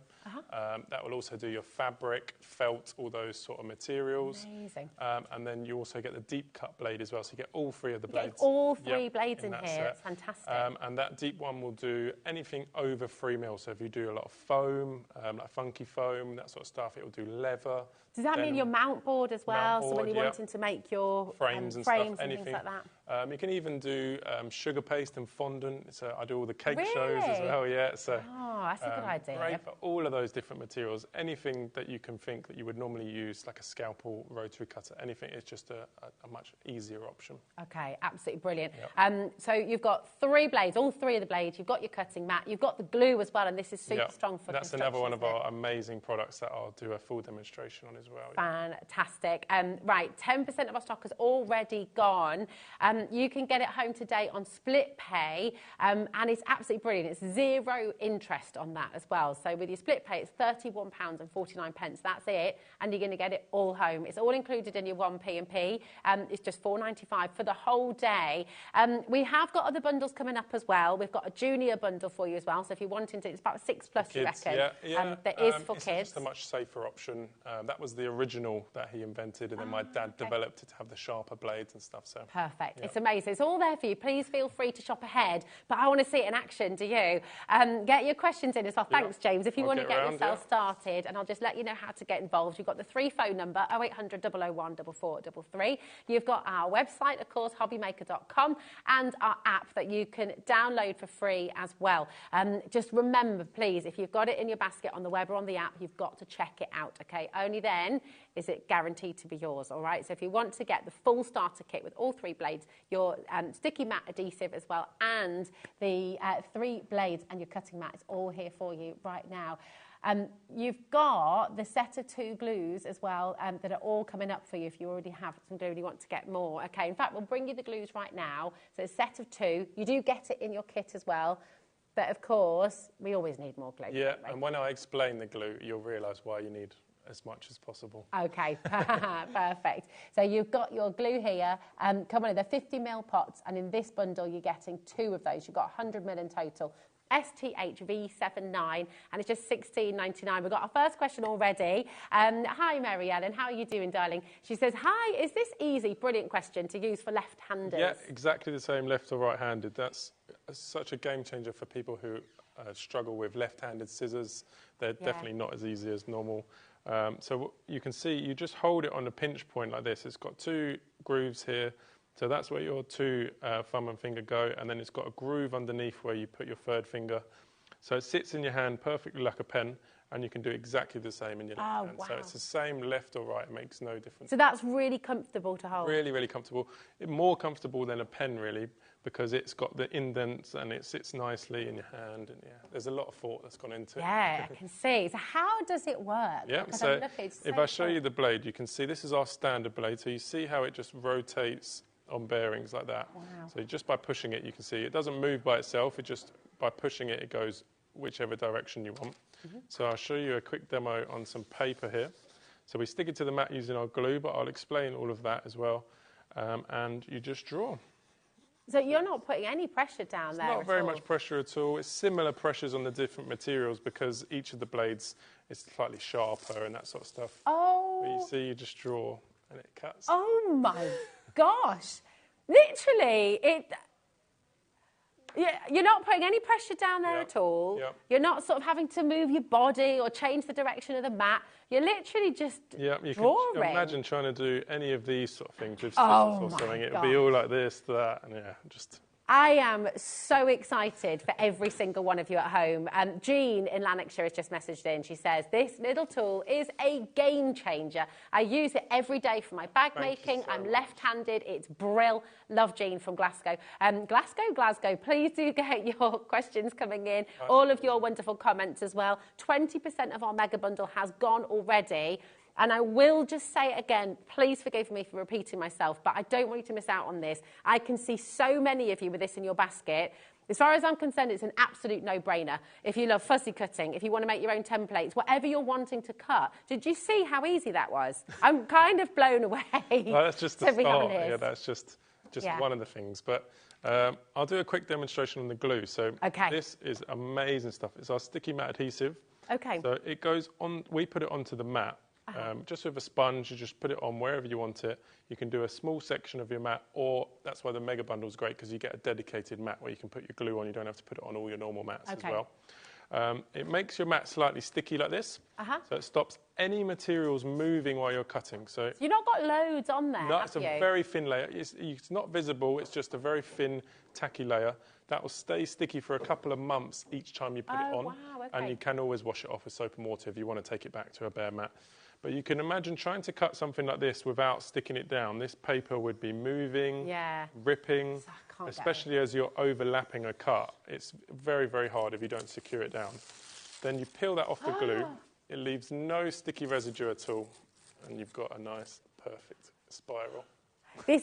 That will also do your fabric, felt, all those sort of materials. Amazing. And then you also get the deep cut blade as well, so you get all three of the blades. All three blades in here. Set. That's fantastic. And that deep one will do anything over 3 mil. So if you do a lot of foam, like funky foam, that sort of stuff, it will do leather. Does that mean your mount board as well? Board, so when you're wanting to make your frames and frames stuff, anything. Things like that. You can even do sugar paste and fondant. So I do all the cake shows as well. Yeah. So that's a good idea. Great for all of those different materials. Anything that you can think that you would normally use, like a scalpel, rotary cutter, anything. It's just a much easier option. Okay, absolutely brilliant. Yep. So you've got 3 blades, all 3 of the blades. You've got your cutting mat. You've got the glue as well, and this is super strong for That's another one of our amazing products that I'll do a full demonstration on as well. Fantastic. Right, 10% of our stock has already gone. You can get it home today on split pay, and it's absolutely brilliant. It's 0 interest on that as well. So with your split pay, it's £31.49. That's it, and you're going to get it all home. It's all included in your 1p&p. It's just £4.95 for the whole day. We have got other bundles coming up as well. We've got a junior bundle for you as well. So if you're wanting to, it's about 6+, you reckon? That is for kids. It's just a much safer option. That was the original that he invented, and then my dad developed it to have the sharper blades and stuff. So perfect. It's amazing. It's all there for you. Please feel free to shop ahead. But I want to see it in action. Do you? Get your questions in as well. Thanks, James. If you want to get yourself started, and I'll just let you know how to get involved. You've got the 3 phone number 0800 001 4433. You've got our website, of course, hobbymaker.com, and our app that you can download for free as well. Just remember, please, if you've got it in your basket on the web or on the app, you've got to check it out. Okay, only then is it guaranteed to be yours. All right. So if you want to get the full starter kit with all 3 blades, your sticky mat adhesive as well, and the 3 blades and your cutting mat, it's all here for you right now. You've got the set of 2 glues as well that are all coming up for you if you already have some glue and you want to get more. Okay, in fact, we'll bring you the glues right now. So a set of 2. You do get it in your kit as well. But, of course, we always need more glue. Yeah, and when I explain the glue, you'll realise why you need as much as possible. Okay, perfect. So you've got your glue here. Come on, they're 50ml pots, and in this bundle, you're getting 2 of those. You've got 100ml in total. STHV79, and it's just £16.99. We've got our first question already. Hi, Mary Ellen. How are you doing, darling? She says, hi, is this easy? Brilliant question to use for left-handers. Yeah, exactly the same, left or right-handed. That's such a game changer for people who struggle with left-handed scissors. They're definitely not as easy as normal. So you can see, you just hold it on a pinch point like this. It's got 2 grooves here. So that's where your 2 thumb and finger go, and then it's got a groove underneath where you put your 3rd finger. So it sits in your hand perfectly like a pen, and you can do exactly the same in your left hand. Wow. So it's the same left or right, it makes no difference. So that's really comfortable to hold? Really, really comfortable. More comfortable than a pen, really, because it's got the indents and it sits nicely in your hand. And there's a lot of thought that's gone into it. Yeah, I can see. So how does it work? Yeah, so if I show you the blade, you can see this is our standard blade. So you see how it just rotates on bearings like that. Wow. So just by pushing it, you can see it doesn't move by itself. It just, by pushing it, it goes whichever direction you want. So I'll show you a quick demo on some paper here. So we stick it to the mat using our glue, but I'll explain all of that as well. And you just draw. So you're not putting any pressure down there at all? Not very much pressure at all. It's similar pressures on the different materials because each of the blades is slightly sharper and that sort of stuff. Oh. But you see, you just draw and it cuts. Oh my gosh. Literally, you're not putting any pressure down there at all. Yep. You're not sort of having to move your body or change the direction of the mat. You're literally just you drawing. Can imagine trying to do any of these sort of things with scissors or something. It would be all like this, that, and just... I am so excited for every single one of you at home. Jean in Lanarkshire has just messaged in. She says, this little tool is a game changer. I use it every day for my bag making. I'm left-handed. It's brill. Love Jean from Glasgow. Glasgow, please do get your questions coming in. All of your wonderful comments as well. 20% of our mega bundle has gone already. And I will just say it again, please forgive me for repeating myself, but I don't want you to miss out on this. I can see so many of you with this in your basket. As far as I'm concerned, it's an absolute no-brainer. If you love fuzzy cutting, if you want to make your own templates, whatever you're wanting to cut. Did you see how easy that was? I'm kind of blown away. Well, that's just the start. Yeah, that's just just one of the things. But I'll do a quick demonstration on the glue. So this is amazing stuff. It's our sticky matte adhesive. Okay. So it goes on, we put it onto the mat. Just with a sponge, you just put it on wherever you want it. You can do a small section of your mat, or that's why the mega bundle is great, because you get a dedicated mat where you can put your glue on. You don't have to put it on all your normal mats as well. It makes your mat slightly sticky like this, so it stops any materials moving while you're cutting. So you've not got loads on there, no, it's a very thin layer. It's not visible, it's just a very thin, tacky layer. That will stay sticky for a couple of months each time you put it on. Wow, okay. And you can always wash it off with soap and water if you want to take it back to a bare mat. But you can imagine trying to cut something like this without sticking it down. This paper would be moving, ripping, especially as you're overlapping a cut. It's very, very hard if you don't secure it down. Then you peel that off the glue. It leaves no sticky residue at all. And you've got a nice, perfect spiral.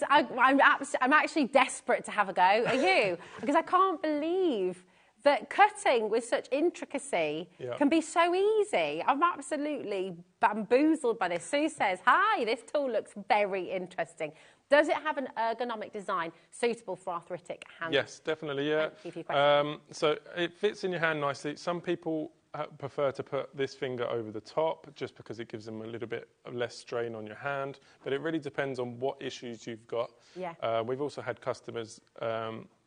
I'm actually desperate to have a go. Are you? Because I can't believe that cutting with such intricacy can be so easy. I'm absolutely bamboozled by this. Sue says, hi, this tool looks very interesting. Does it have an ergonomic design suitable for arthritic hands? Yes, definitely, yeah. So it fits in your hand nicely. Some people prefer to put this finger over the top just because it gives them a little bit of less strain on your hand, but it really depends on what issues you've got. We've also had customers,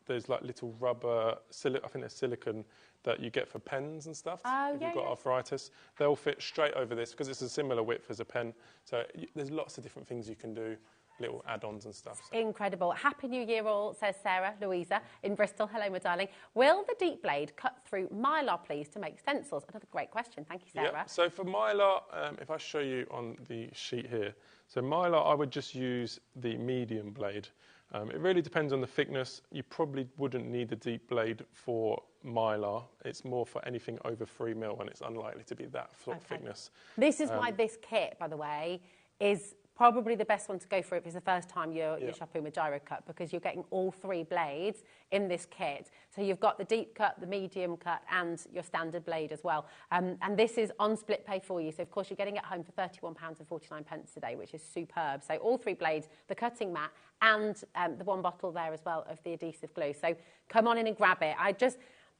there's like little rubber, I think there's silicone that you get for pens and stuff. If you've got arthritis, they'll fit straight over this because it's a similar width as a pen. So there's lots of different things you can do, little add-ons and stuff. So. Incredible. Happy New Year all, says Sarah Louisa in Bristol. Hello, my darling. Will the deep blade cut through mylar, please, to make stencils? Another great question. Thank you, Sarah. Yeah. So for mylar, if I show you on the sheet here, so mylar, I would just use the medium blade. It really depends on the thickness. You probably wouldn't need the deep blade for mylar. It's more for anything over 3 mil, and it's unlikely to be that sort of thickness. This is why this kit, by the way, is probably the best one to go for if it's the first time you're shopping with Gyro Cut, because you're getting all 3 blades in this kit. So you've got the deep cut, the medium cut, and your standard blade as well. And this is on split pay for you. So, of course, you're getting it home for £31.49 today, which is superb. So all 3 blades, the cutting mat, and the 1 bottle there as well of the adhesive glue. So come on in and grab it.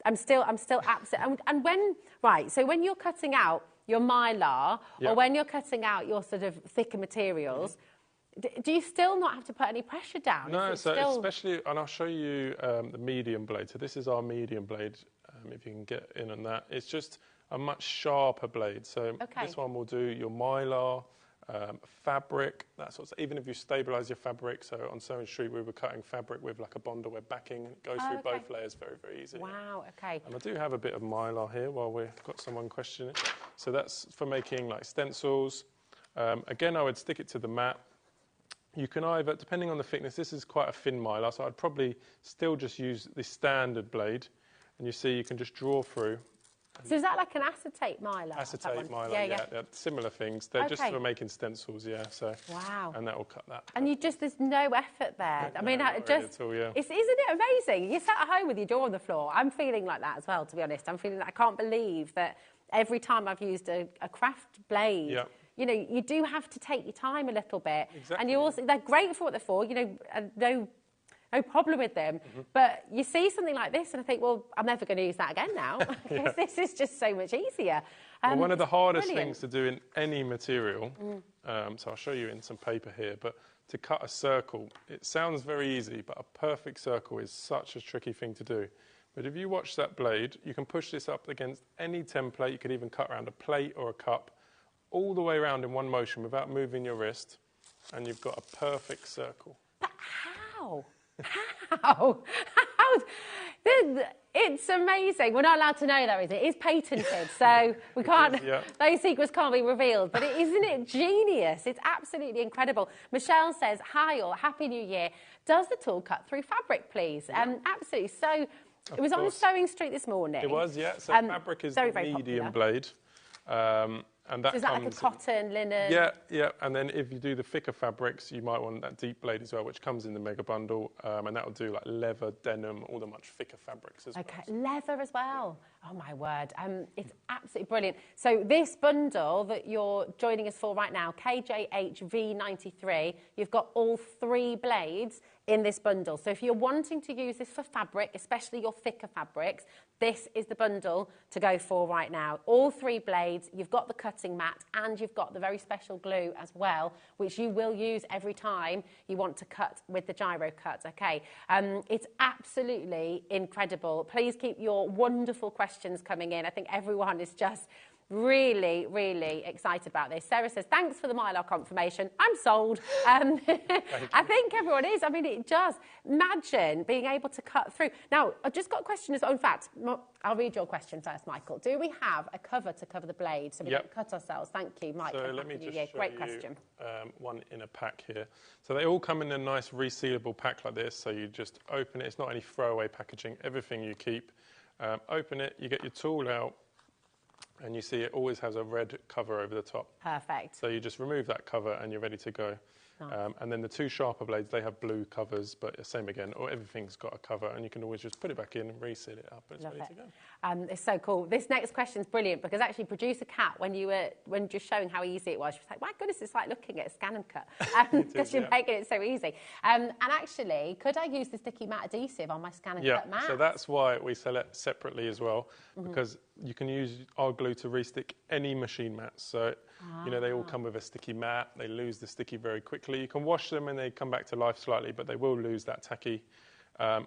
I'm still absolutely... And when you're cutting out your mylar, or when you're cutting out your sort of thicker materials, do you still not have to put any pressure down? No, so especially, and I'll show you the medium blade. So this is our medium blade, if you can get in on that. It's just a much sharper blade. So this one will do your mylar, fabric, that sort of, even if you stabilise your fabric. So on Sewing Street, we were cutting fabric with like a Bonder web backing. It goes through both layers very, very easily. Wow, okay. And I do have a bit of mylar here while we've got someone questioning it. So that's for making like stencils. Again, I would stick it to the mat. You can either, depending on the thickness, this is quite a thin mylar, so I'd probably still just use the standard blade. And you see, you can just draw through. So is that like an acetate mylar? Acetate mylar, yeah. Similar things. They're just for making stencils, So and that will cut that. And there's no effort there. I mean, not really at all, isn't it amazing? You sat at home with your jaw on the floor. I'm feeling like that as well, to be honest. I'm feeling that I can't believe that every time I've used a craft blade, you do have to take your time a little bit. Exactly. And you also, they're great for what they're for. No problem with them. But you see something like this and I think, well, I'm never going to use that again now because this is just so much easier. Well, one of the hardest things to do in any material, so I'll show you in some paper here, but to cut a circle, it sounds very easy, but a perfect circle is such a tricky thing to do. But if you watch that blade, you can push this up against any template. You could even cut around a plate or a cup all the way around in one motion without moving your wrist, and you've got a perfect circle. But how? How? It's amazing. We're not allowed to know that, is it? It's patented, so we can't. Those secrets can't be revealed. But isn't it genius? It's absolutely incredible. Michelle says, "Hi all, Happy New Year. Does the tool cut through fabric, please?" Absolutely. So it was on Sewing Street this morning. It was, yeah. So fabric is the medium blade. And that so is that like a cotton, linen? Yeah. And then if you do the thicker fabrics, you might want that deep blade as well, which comes in the mega bundle. And that will do like leather, denim, all the much thicker fabrics as well. Okay, leather as well. Oh, my word. It's absolutely brilliant. So this bundle that you're joining us for right now, KJHV93, you've got all 3 blades in this bundle. So if you're wanting to use this for fabric, especially your thicker fabrics, this is the bundle to go for right now. All 3 blades, you've got the cutting mat, and you've got the very special glue as well, which you will use every time you want to cut with the Gyro Cut, okay? It's absolutely incredible. Please keep your wonderful questions coming in. I think everyone is just really, really excited about this. Sarah says, thanks for the Mylar confirmation. I'm sold. I think everyone is. I mean, it just, imagine being able to cut through. Now, I've just got a question. In fact, I'll read your question first, Michael. Do we have a cover to cover the blade so we don't cut ourselves? Thank you, Mike. So let me just show Great question. One in a pack here. So they all come in a nice resealable pack like this. So you just open it. It's not any throwaway packaging. Everything you keep. Open it. You get your tool out. And you see it always has a red cover over the top. Perfect. So you just remove that cover and you're ready to go. Nice. And then the 2 sharper blades, they have blue covers, but same again, or everything's got a cover, and you can always just put it back in and reseal it up, and it's ready to go. It's so cool. This next question is brilliant, because actually producer Kat, when just showing how easy it was, she was like, my goodness, it's like looking at a scan and cut, because you're making it so easy. And actually, could I use the sticky matte adhesive on my scan and cut mat? So that's why we sell it separately as well, because you can use our glue to restick any machine mats. So, you know, they all come with a sticky mat. They lose the sticky very quickly. You can wash them and they come back to life slightly, but they will lose that tacky.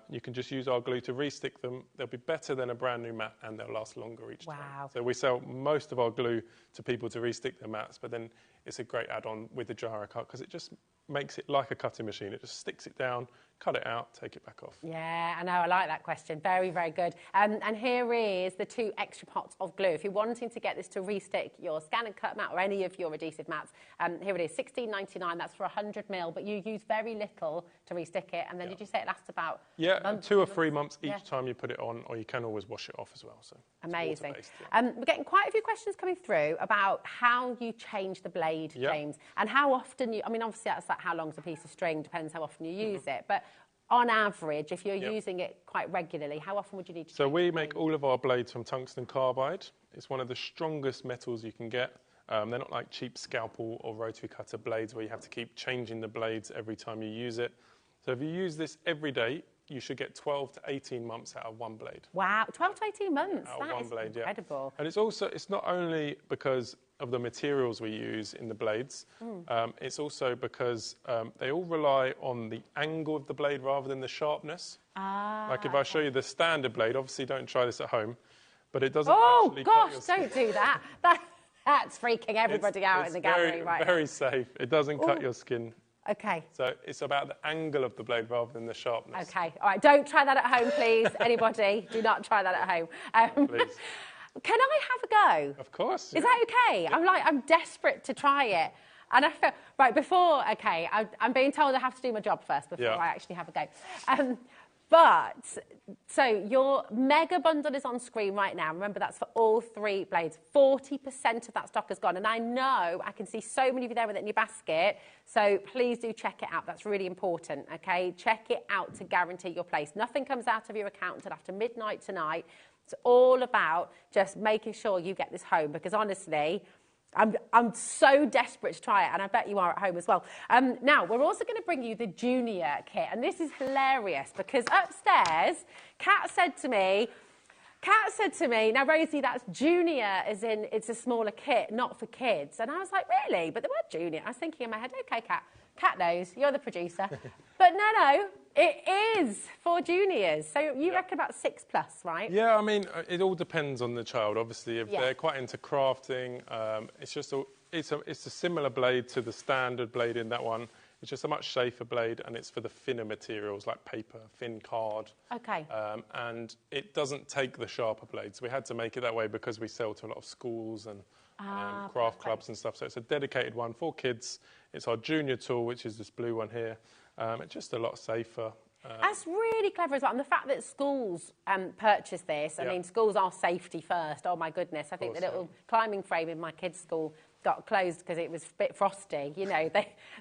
You can just use our glue to restick them. They'll be better than a brand new mat, and they'll last longer each time. So we sell most of our glue to people to restick their mats, but then it's a great add-on with the Gyro Cut, because it just makes it like a cutting machine. It just sticks it down, cut it out, take it back off. Yeah, I know, I like that question. Very, very good. And here is the 2 extra pots of glue. If you're wanting to get this to restick your scan and cut mat or any of your adhesive mats, here it is, $16.99. That's for 100 ml, but you use very little to restick it. And then did you say it lasts about a month, 2 or 3 months each time you put it on, or you can always wash it off as well. So amazing. We're getting quite a few questions coming through about how you change the blade, James, and how often you, I mean, obviously that's like how long's a piece of string, depends how often you use it, but on average, if you're using it quite regularly, how often would you need to change? So we make all of our blades from tungsten carbide. It's one of the strongest metals you can get. They're not like cheap scalpel or rotary cutter blades where you have to keep changing the blades every time you use it. So if you use this every day, you should get 12 to 18 months out of one blade. Wow, 12 to 18 months. Out of one blade, incredible. And it's not only because of the materials we use in the blades, it's also because they all rely on the angle of the blade rather than the sharpness. Like if I show you the standard blade, obviously don't try this at home, but it doesn't actually cut your skin. Don't do that. That's freaking everybody out in the gallery right now. It's very safe. It doesn't cut your skin. Okay. So it's about the angle of the blade rather than the sharpness. Okay. All right. Don't try that at home, please. Anybody, do not try that at home. Please. Can I have a go? Of course. Is that okay? Yeah. I'm desperate to try it. And I feel, I'm being told I have to do my job first before I actually have a go. So your mega bundle is on screen right now. Remember, that's for all 3 blades. 40% of that stock has gone. And I know I can see so many of you there with it in your basket. So please do check it out. That's really important, okay? Check it out to guarantee your place. Nothing comes out of your account until after midnight tonight. It's all about just making sure you get this home, because honestly, I'm so desperate to try it, and I bet you are at home as well. Now, we're also going to bring you the junior kit, and this is hilarious because upstairs, Kat said to me, now, Rosie, that's junior as in it's a smaller kit, not for kids. And I was like, really? But the word junior, I was thinking in my head, okay, Kat knows, you're the producer. But no, it is for juniors. So you reckon about 6+, right? Yeah, I mean, it all depends on the child. Obviously, if they're quite into crafting, it's a similar blade to the standard blade in that one. It's just a much safer blade, and it's for the thinner materials like paper, thin card. Okay. And it doesn't take the sharper blades. We had to make it that way because we sell to a lot of schools and craft clubs and stuff. So it's a dedicated one for kids. It's our junior tool, which is this blue one here. It's just a lot safer. That's really clever as well. And the fact that schools purchase this, I mean, schools are safety first. Oh, my goodness. I think the little climbing frame in my kids' school got closed because it was a bit frosty. You know,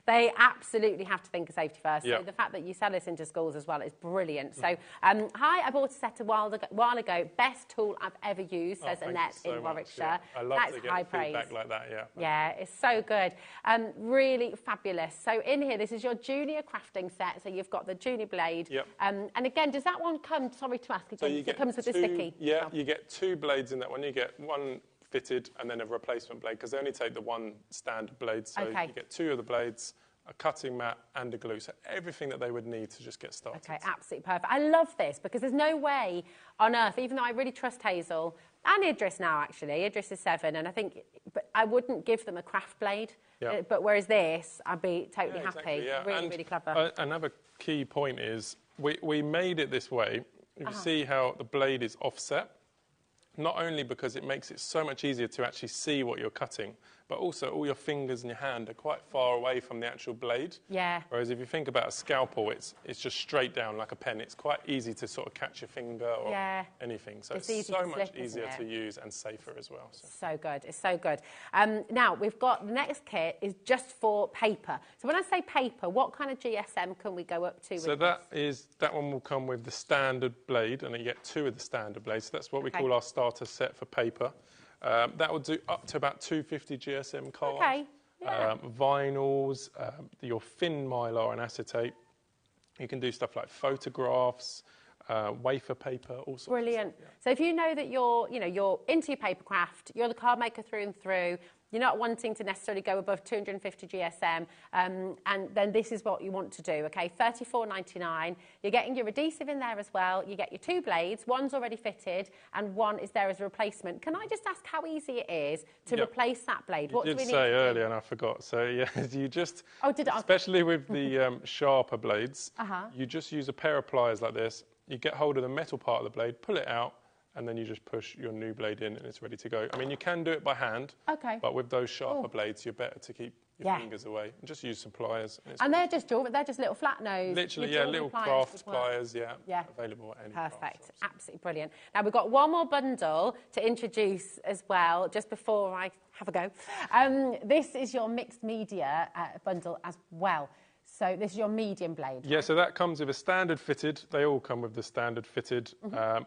they absolutely have to think of safety first. Yep. So the fact that you sell this into schools as well is brilliant. So, hi, I bought a set a while ago. Best tool I've ever used, says Annette in Warwickshire. Yeah. I love to get feedback like that, Yeah, it's so good. Really fabulous. So in here, this is your junior crafting set. So you've got the junior blade. Yep. And again, does that one come, sorry to ask again, so it comes with the sticky? Yeah, you get 2 blades in that one. You get one fitted and then a replacement blade, because they only take the one standard blade. So you get 2 of the blades, a cutting mat and a glue. So everything that they would need to just get started. Okay, absolutely perfect. I love this because there's no way on earth, even though I really trust Hazel and Idris now, actually. Idris is 7, and I think but I wouldn't give them a craft blade. Yeah. But whereas this, I'd be totally happy. Exactly, yeah. Really, really clever. Another key point is we made it this way. You see how the blade is offset? Not only because it makes it so much easier to actually see what you're cutting, but also all your fingers and your hand are quite far away from the actual blade. Yeah. Whereas if you think about a scalpel, it's just straight down like a pen. It's quite easy to sort of catch your finger or anything. So it's so much easier to use and safer as well. So good. It's so good. Now, we've got the next kit is just for paper. So when I say paper, what kind of GSM can we go up to? So that one will come with the standard blade, and you get 2 of the standard blades. So that's what we call our starter set for paper. That will do up to about 250 GSM cards. Okay. Yeah. Vinyls, your thin mylar and acetate. You can do stuff like photographs, wafer paper, all sorts. Brilliant. Of stuff, So if you know that you're into your paper craft, you're the card maker through and through, you're not wanting to necessarily go above 250 GSM, and then this is what you want to do, okay? $34.99. You're getting your adhesive in there as well. You get your 2 blades. One's already fitted, and one is there as a replacement. Can I just ask how easy it is to replace that blade? What do we need to do? You did say earlier, and I forgot. So, yeah, you just... Oh, did I? Especially with the sharper blades, you just use a pair of pliers like this. You get hold of the metal part of the blade, pull it out, and then you just push your new blade in and it's ready to go. I mean, you can do it by hand, but with those sharper blades, you're better to keep your fingers away. And just use some pliers. And they're just little flat nose. Literally, little craft pliers, available at any Perfect, absolutely brilliant. Now, we've got one more bundle to introduce as well, just before I have a go. This is your mixed media bundle as well. So this is your medium blade. Yeah, so that comes with a standard fitted. They all come with the standard fitted.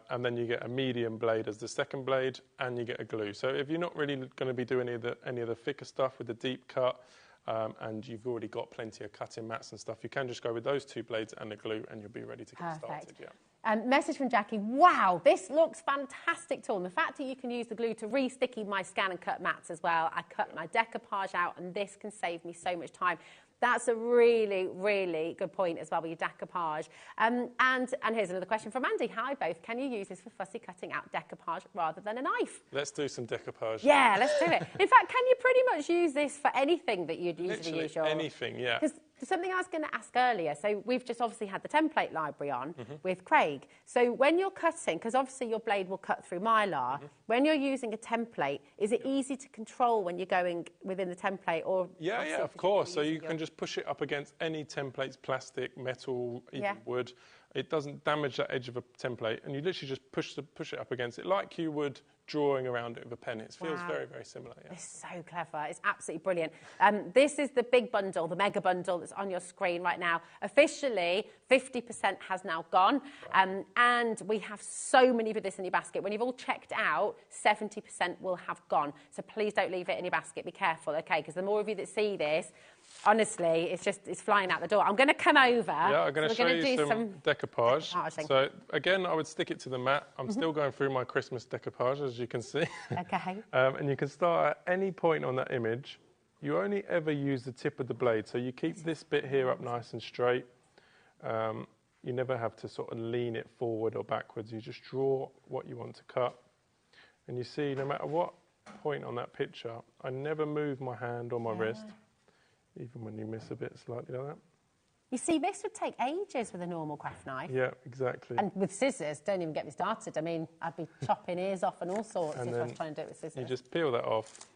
And then you get a medium blade as the second blade, and you get a glue. So if you're not really going to be doing any of the thicker stuff with the deep cut, and you've already got plenty of cutting mats and stuff, you can just go with those 2 blades and the glue, and you'll be ready to get started. Yeah. Message from Jackie, wow, this looks fantastic tool. And the fact that you can use the glue to re-sticky my scan and cut mats as well. I cut my decoupage out, and this can save me so much time. That's a really, really good point as well with your decoupage. And here's another question from Andy. Hi, both. Can you use this for fussy cutting out decoupage rather than a knife? Let's do some decoupage. Yeah, let's do it. In fact, can you pretty much use this for anything that you'd usually use? Anything, yeah. Because something I was going to ask earlier, so we've just obviously had the template library on with Craig. So when you're cutting, because obviously your blade will cut through mylar, when you're using a template, is it easy to control when you're going within the template? Or yeah, of course. So you can just push it up against any templates, plastic, metal, even wood. It doesn't damage that edge of a template, and you literally just push it up against it like you would drawing around it with a pen. It feels very, very similar. Yeah. It's so clever. It's absolutely brilliant. This is the big bundle, the mega bundle that's on your screen right now. Officially, 50% has now gone, and we have so many of this in your basket. When you've all checked out, 70% will have gone. So please don't leave it in your basket. Be careful, okay? Because the more of you that see this, honestly, it's flying out the door. I'm going to come over. Yeah, I'm going to show you some decoupage. So again, I would stick it to the mat. I'm still going through my Christmas decoupage, as you can see. Okay. And you can start at any point on that image. You only ever use the tip of the blade, so you keep this bit here up nice and straight. You never have to sort of lean it forward or backwards. You just draw what you want to cut. And you see, no matter what point on that picture, I never move my hand or my wrist, even when you miss a bit slightly like that. You see, this would take ages with a normal craft knife. Yeah, exactly. And with scissors, don't even get me started. I mean, I'd be chopping ears off and all sorts if I was trying to do it with scissors. You just peel that off,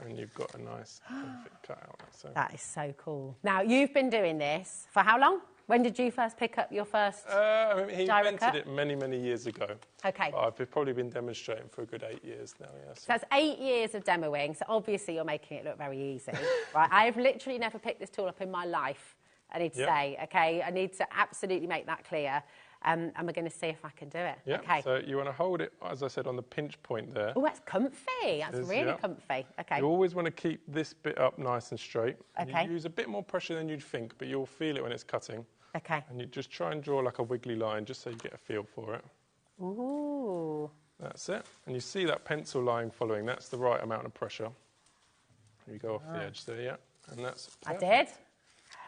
and you've got a nice perfect cut out. So. That is so cool. Now, you've been doing this for how long? When did you first pick up your first he Gyro invented Cut? it many, many years ago. Okay. But I've probably been demonstrating for a good 8 years now, yes. So that's 8 years of demoing, so obviously you're making it look very easy. Right? I've literally never picked this tool up in my life, I need to say, okay? I need to absolutely make that clear. And we're going to see if I can do it. Yeah, okay. So you want to hold it, as I said, on the pinch point there. Oh, that's comfy. That's really comfy. Okay. You always want to keep this bit up nice and straight. Okay. You use a bit more pressure than you'd think, but you'll feel it when it's cutting. Okay. And you just try and draw like a wiggly line, just so you get a feel for it. Ooh. That's it. And you see that pencil line following. That's the right amount of pressure. You go off the edge there, yeah. And that's perfect. I did.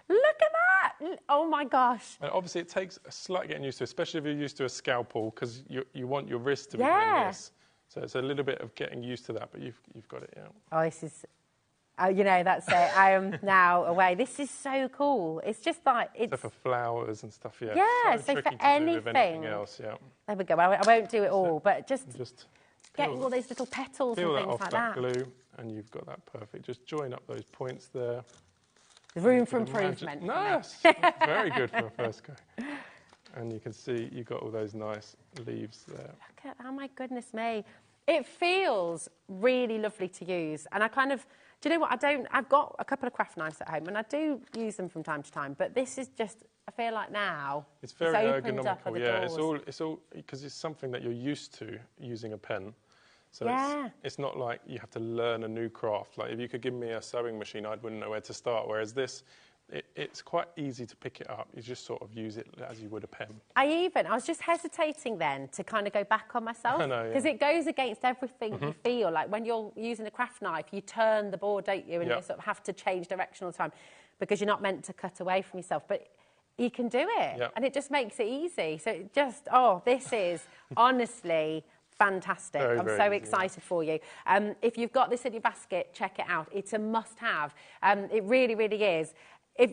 Look at that! Oh my gosh. And obviously it takes a slight getting used to, especially if you're used to a scalpel, because you want your wrist to be doing this. So it's a little bit of getting used to that, but you've got it, yeah. Oh, this is... Oh, you know, that's it. I am now away. This is so cool. It's just like... It's so for flowers and stuff, yeah. Yeah, so so tricky for to do with anything anything. else, yeah. There we go. I won't do it all, but just getting all those little petals and peel things that off like that that. glue, and you've got that perfect. Just join up those points there. There's room for improvement. Nice. Very good for a first go. And you can see you've got all those nice leaves there. Look at, oh my goodness me. It feels really lovely to use. And I kind of, do you know what, I've got a couple of craft knives at home and I do use them from time to time, but this is just, I feel like now, it's very opened up ergonomical, yeah. It's all, because it's something that you're used to using a pen. So it's not like you have to learn a new craft. Like if you could give me a sewing machine, I wouldn't know where to start. Whereas this, it's quite easy to pick it up. You just sort of use it as you would a pen. I was just hesitating then to kind of go back on myself. Because it goes against everything you feel. Like when you're using a craft knife, you turn the board, don't you? And you sort of have to change direction all the time because you're not meant to cut away from yourself. But you can do it. And it just makes it easy. So it just, this is honestly... fantastic. I'm so excited for you. If you've got this in your basket, check it out. It's a must-have. It really, really is.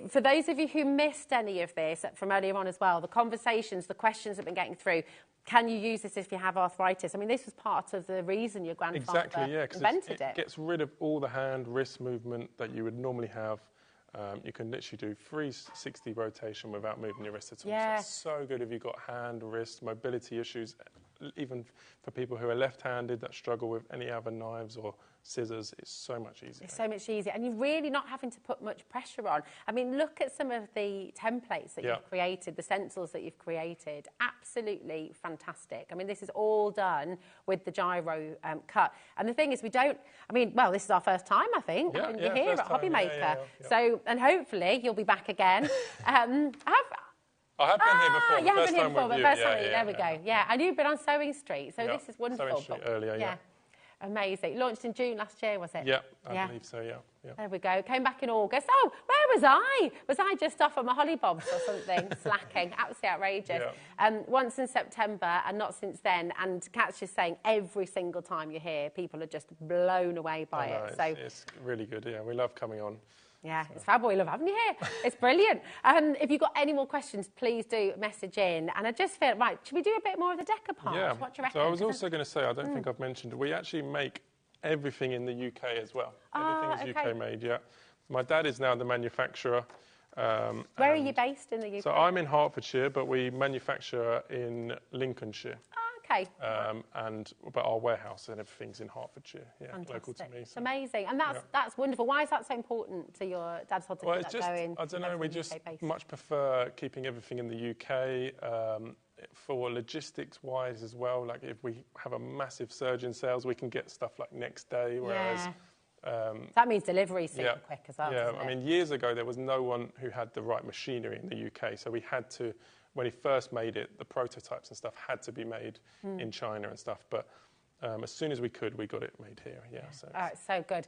For those of you who missed any of this from earlier on as well, the conversations, the questions that have been getting through, can you use this if you have arthritis? I mean, this was part of the reason your grandfather invented it. It gets rid of all the hand, wrist movement that you would normally have. You can literally do 360 rotation without moving your wrist at all. So it's so good if you've got hand, wrist, mobility issues, even for people who are left-handed that struggle with any other knives or scissors. It's so much easier. It's so much easier. And you're really not having to put much pressure on. I mean, look at some of the templates that you've created, the stencils that you've created. Absolutely fantastic. I mean, this is all done with the Gyro Cut. And the thing is, this is our first time, I think, you're here at HobbyMaker. So, and hopefully you'll be back again. I have been here before. You haven't been here before, but first time, there we go. Yeah, and you've been on Sewing Street, so this is wonderful. Sewing Street earlier, Amazing. Launched in June last year, was it? Yeah, I believe so, yeah. There we go. Came back in August. Oh, where was I? Was I just off on my hollybobs or something? Slacking. Absolutely outrageous. Once in September and not since then. And Kat's just saying every single time you're here, people are just blown away by it. It's really good, yeah. We love coming on. Yeah, it's fab. We love having you here. It's brilliant. If you've got any more questions, please do message in. And I just feel, right, should we do a bit more of the decoupage? Yeah. What do you reckon? So I was also going to say, I don't think I've mentioned, we actually make everything in the UK as well. Everything is UK made, yeah. My dad is now the manufacturer. Where are you based in the UK? So I'm in Hertfordshire, but we manufacture in Lincolnshire. Okay. But our warehouse and everything's in Hertfordshire, local to me. It's amazing, and that's wonderful. Why is that so important to your dad's hobby? Well, it's just, I don't know, we just much prefer keeping everything in the UK for logistics-wise as well. Like if we have a massive surge in sales, we can get stuff like next day, whereas... that means delivery super quick as well. Yeah, I mean, years ago there was no one who had the right machinery in the UK, so we had to. When he first made it, the prototypes and stuff had to be made in China and stuff. But as soon as we could, we got it made here. Yeah. So it's so good.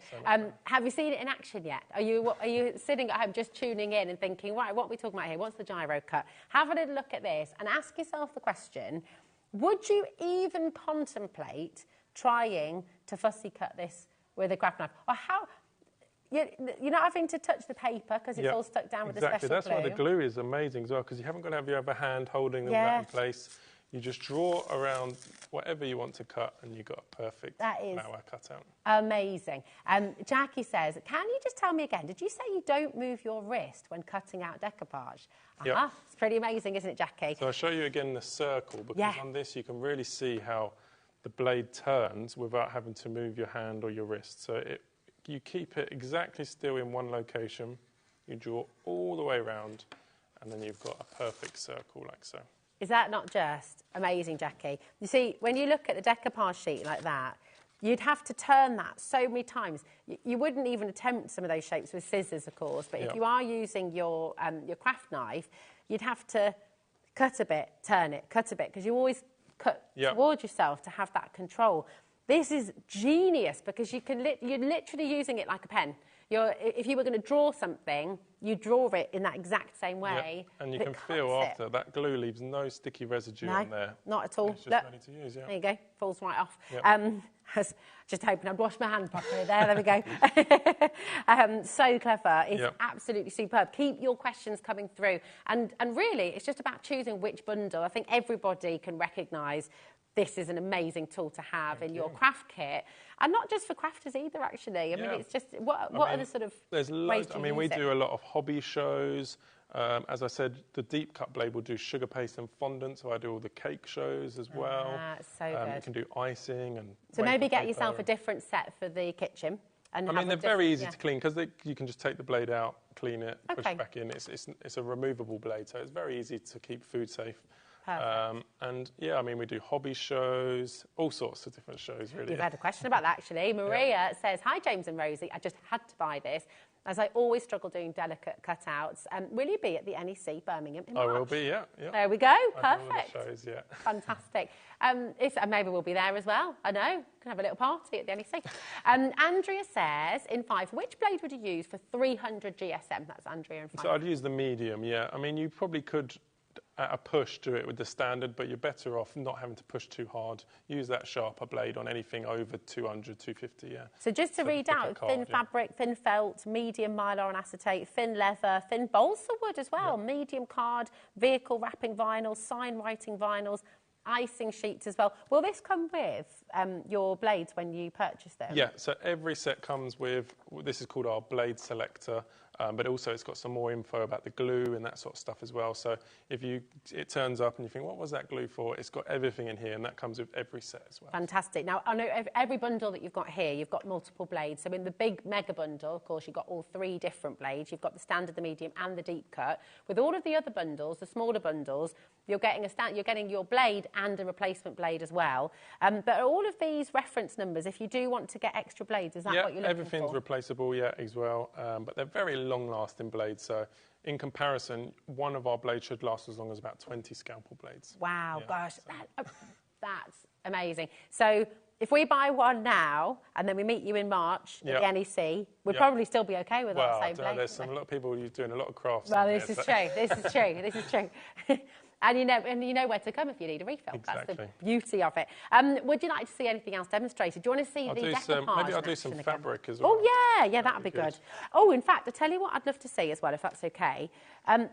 Have you seen it in action yet? Are you sitting at home just tuning in and thinking, right, what are we talking about here? What's the Gyro Cut? Have a little look at this and ask yourself the question: would you even contemplate trying to fussy cut this with a craft knife, or how? You're not having to touch the paper because it's all stuck down with the special glue. That's why the glue is amazing as well, because you haven't got to have your other hand holding them in place. You just draw around whatever you want to cut and you've got a perfect flower cutout. Amazing. Jackie says, can you just tell me again, did you say you don't move your wrist when cutting out decoupage? Yep. It's pretty amazing, isn't it, Jackie? So I'll show you again the circle, because on this you can really see how the blade turns without having to move your hand or your wrist. So you keep it exactly still in one location, you draw all the way around, and then you've got a perfect circle like so. Is that not just amazing, Jackie? You see, when you look at the decoupage sheet like that, you'd have to turn that so many times. You wouldn't even attempt some of those shapes with scissors, of course, but if you are using your craft knife, you'd have to cut a bit, turn it, cut a bit, because you always cut towards yourself to have that control. This is genius, because you're literally using it like a pen. If you were going to draw something, you draw it in that exact same way. Yep. And you can feel after that glue leaves no sticky residue on there. Not at all. It's just ready to use. There you go, falls right off. Yep. Just hoping I'd washed my hand properly there. There we go. So clever. It's absolutely superb. Keep your questions coming through. And really, it's just about choosing which bundle. I think everybody can recognise this is an amazing tool to have in your craft kit. And not just for crafters either, actually. I mean, it's just, what are the sort of there's ways I mean, we do a lot of hobby shows. As I said, the deep cut blade will do sugar paste and fondant, so I do all the cake shows as well. So good. You can do icing and so maybe get yourself a different set for the kitchen. And I mean, they're very easy to clean, because you can just take the blade out, clean it, push it back in. It's a removable blade, so it's very easy to keep food safe. And I mean, we do hobby shows, all sorts of different shows, really. We've had a question about that, actually. Maria says, hi, James and Rosie. I just had to buy this, as I always struggle doing delicate cutouts. Will you be at the NEC Birmingham in March? I will be, yeah. There we go. Perfect. All the shows, Fantastic. Maybe we'll be there as well. I know. Can have a little party at the NEC. Andrea says, in 5, which blade would you use for 300 GSM? That's Andrea in 5. So I'd use the medium, I mean, you probably could, at a push, do it with the standard, but you're better off not having to push too hard. Use that sharper blade on anything over 200, 250, So just to read out, thin fabric, thin felt, medium mylar and acetate, thin leather, thin balsa wood as well, medium card, vehicle wrapping vinyls, sign writing vinyls, icing sheets as well. Will this come with your blades when you purchase them? Yeah, so every set comes with, this is called our blade selector, but also it's got some more info about the glue and that sort of stuff as well. So if it turns up and you think, what was that glue for? It's got everything in here, and that comes with every set as well. Fantastic. Now, I know every bundle that you've got here, you've got multiple blades. So in the big mega bundle, of course, you've got all 3 different blades. You've got the standard, the medium, and the deep cut. With all of the other bundles, the smaller bundles, you're getting your blade and a replacement blade as well. But all of these reference numbers, if you do want to get extra blades, is that what you're looking for? Everything's replaceable, as well. But they're very long-lasting blades. So in comparison, one of our blades should last as long as about 20 scalpel blades. Wow, gosh, that's amazing. So if we buy one now and then we meet you in March at the NEC, we'd probably still be okay with our same blade. There's a lot of people doing a lot of crafts. Well, this is true. This is true. This is true. And you know where to come if you need a refill. Exactly. That's the beauty of it. Would you like to see anything else demonstrated? Do you want to see the decoupage? Maybe I'll do some fabric as well. Oh, yeah, that'd be good. Oh, in fact, I'll tell you what I'd love to see as well, if that's okay.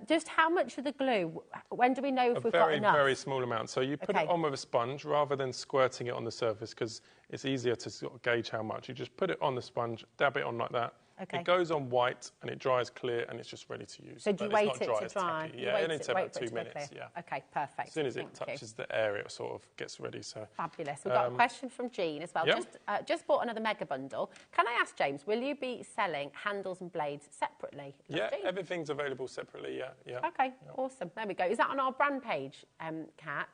Just how much of the glue, when do we know if we've got enough? A very small amount. So you put it on with a sponge rather than squirting it on the surface, because it's easier to sort of gauge how much. You just put it on the sponge, dab it on like that. It goes on white and it dries clear and it's just ready to use. So do you wait it to dry? Yeah, it needs about 2 minutes. Okay, perfect. As soon as it touches the air, it sort of gets ready. So fabulous. We've got a question from Jean as well. Just bought another mega bundle. Can I ask, James, will you be selling handles and blades separately? Yeah, everything's available separately. Okay, awesome. There we go. Is that on our brand page, Kat?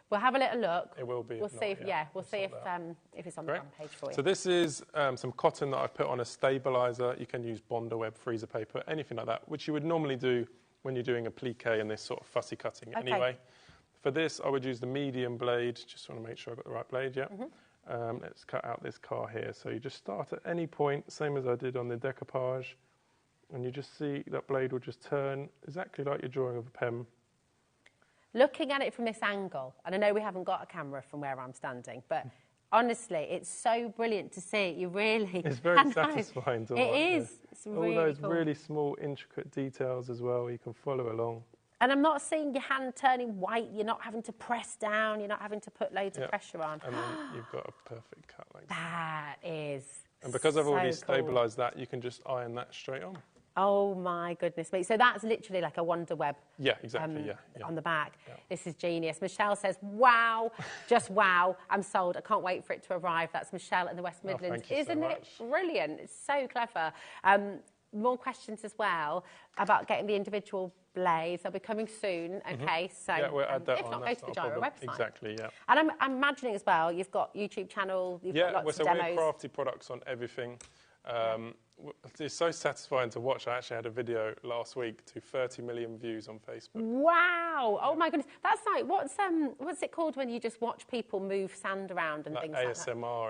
We'll have a little look. It will be. We'll see if it's on the front page for you. So this is some cotton that I've put on a stabiliser. You can use Bonder web, freezer paper, anything like that, which you would normally do when you're doing a plique and this sort of fussy cutting anyway. For this, I would use the medium blade. Just want to make sure I've got the right blade, let's cut out this car here. So you just start at any point, same as I did on the decoupage, and you just see that blade will just turn exactly like you're drawing with a pen. Looking at it from this angle, and I know we haven't got a camera from where I'm standing, but honestly, it's so brilliant to see it. You really... It's very satisfying to watch. It is. It's really all those cool. really small, intricate details as well. You can follow along. And I'm not seeing your hand turning white. You're not having to press down. You're not having to put loads of pressure on. And then you've got a perfect cut like that. That is And because I've already so cool. stabilised that, you can just iron that straight on. Oh my goodness me. So that's literally like a Wonder Web. Yeah, exactly, on the back. Yeah. This is genius. Michelle says, wow, just wow, I'm sold. I can't wait for it to arrive. That's Michelle in the West Midlands. Thank you Isn't so it much. brilliant? It's so clever. More questions as well about getting the individual blades. They'll be coming soon. Okay, so we'll add that if on, not, go that's to the not a Gyro problem. website. Exactly, yeah. And I'm imagining as well, you've got YouTube channel, you've got lots of demos. We're crafty products on everything. It's so satisfying to watch. I actually had a video last week to 30 million views on Facebook. Wow! Oh my goodness, that's like what's it called when you just watch people move sand around and like things ASMR like that?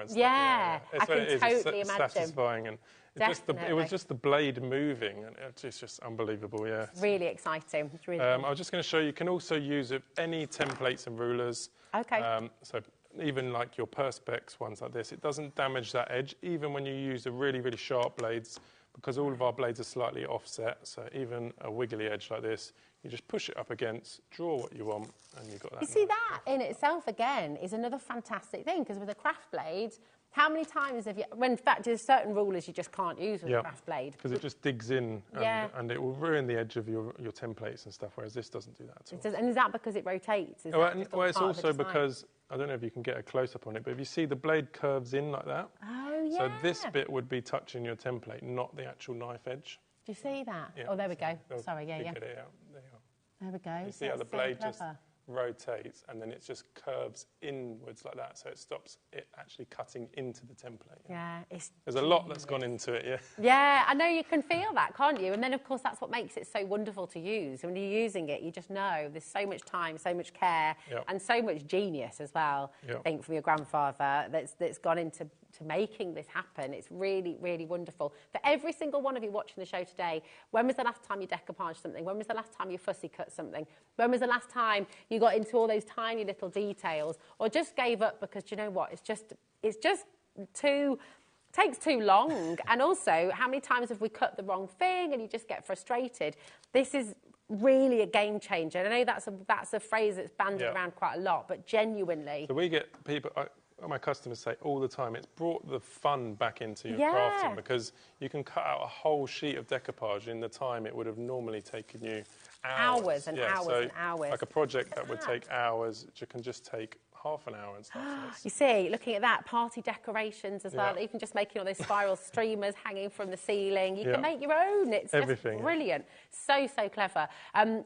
and stuff. Yeah, It's I can totally it's imagine. satisfying, and it was just the blade moving, and it's just unbelievable. Yeah, it's really exciting. It's really I was just going to show you. You can also use any templates and rulers. Okay. So even like your Perspex ones like this, it doesn't damage that edge, even when you use the really, really sharp blades, because all of our blades are slightly offset. So even a wiggly edge like this, you just push it up against, draw what you want, and you've got that. You see, that in itself, again, is another fantastic thing, because with a craft blade, how many times have you... When, in fact, there's certain rulers you just can't use with a craft blade. Because it just digs in, and it will ruin the edge of your templates and stuff, whereas this doesn't do that at all. And is that because it rotates? Well, it's also because... I don't know if you can get a close-up on it, but if you see the blade curves in like that. Oh, yeah. So this bit would be touching your template, not the actual knife edge. Do you see that? Yeah. Oh, there we go. Sorry, yeah. Get it out. There you are. There we go. You see how the blade just rotates, and then it just curves inwards like that, so it stops it actually cutting into the template. Yeah, there's a lot that's gone into it. Yeah, I know, you can feel that, can't you? And then of course that's what makes it so wonderful to use. When you're using it, you just know there's so much time, so much care, and so much genius as well. I think from your grandfather that's gone into making this happen. It's really, really wonderful. For every single one of you watching the show today, when was the last time you decoupaged something? When was the last time you fussy cut something? When was the last time you got into all those tiny little details, or just gave up because, do you know what, it's just takes too long? And also, how many times have we cut the wrong thing and you just get frustrated? This is really a game changer. And I know that's a phrase that's bandied around quite a lot, but genuinely. So we get people... my customers say all the time, it's brought the fun back into your crafting, because you can cut out a whole sheet of decoupage in the time it would have normally taken you hours and hours. Like a project that would take hours, it can just take half an hour and stuff. You see, looking at that, party decorations as well, even just making all those spiral streamers hanging from the ceiling. You can make your own. It's everything. Just brilliant. So, so clever.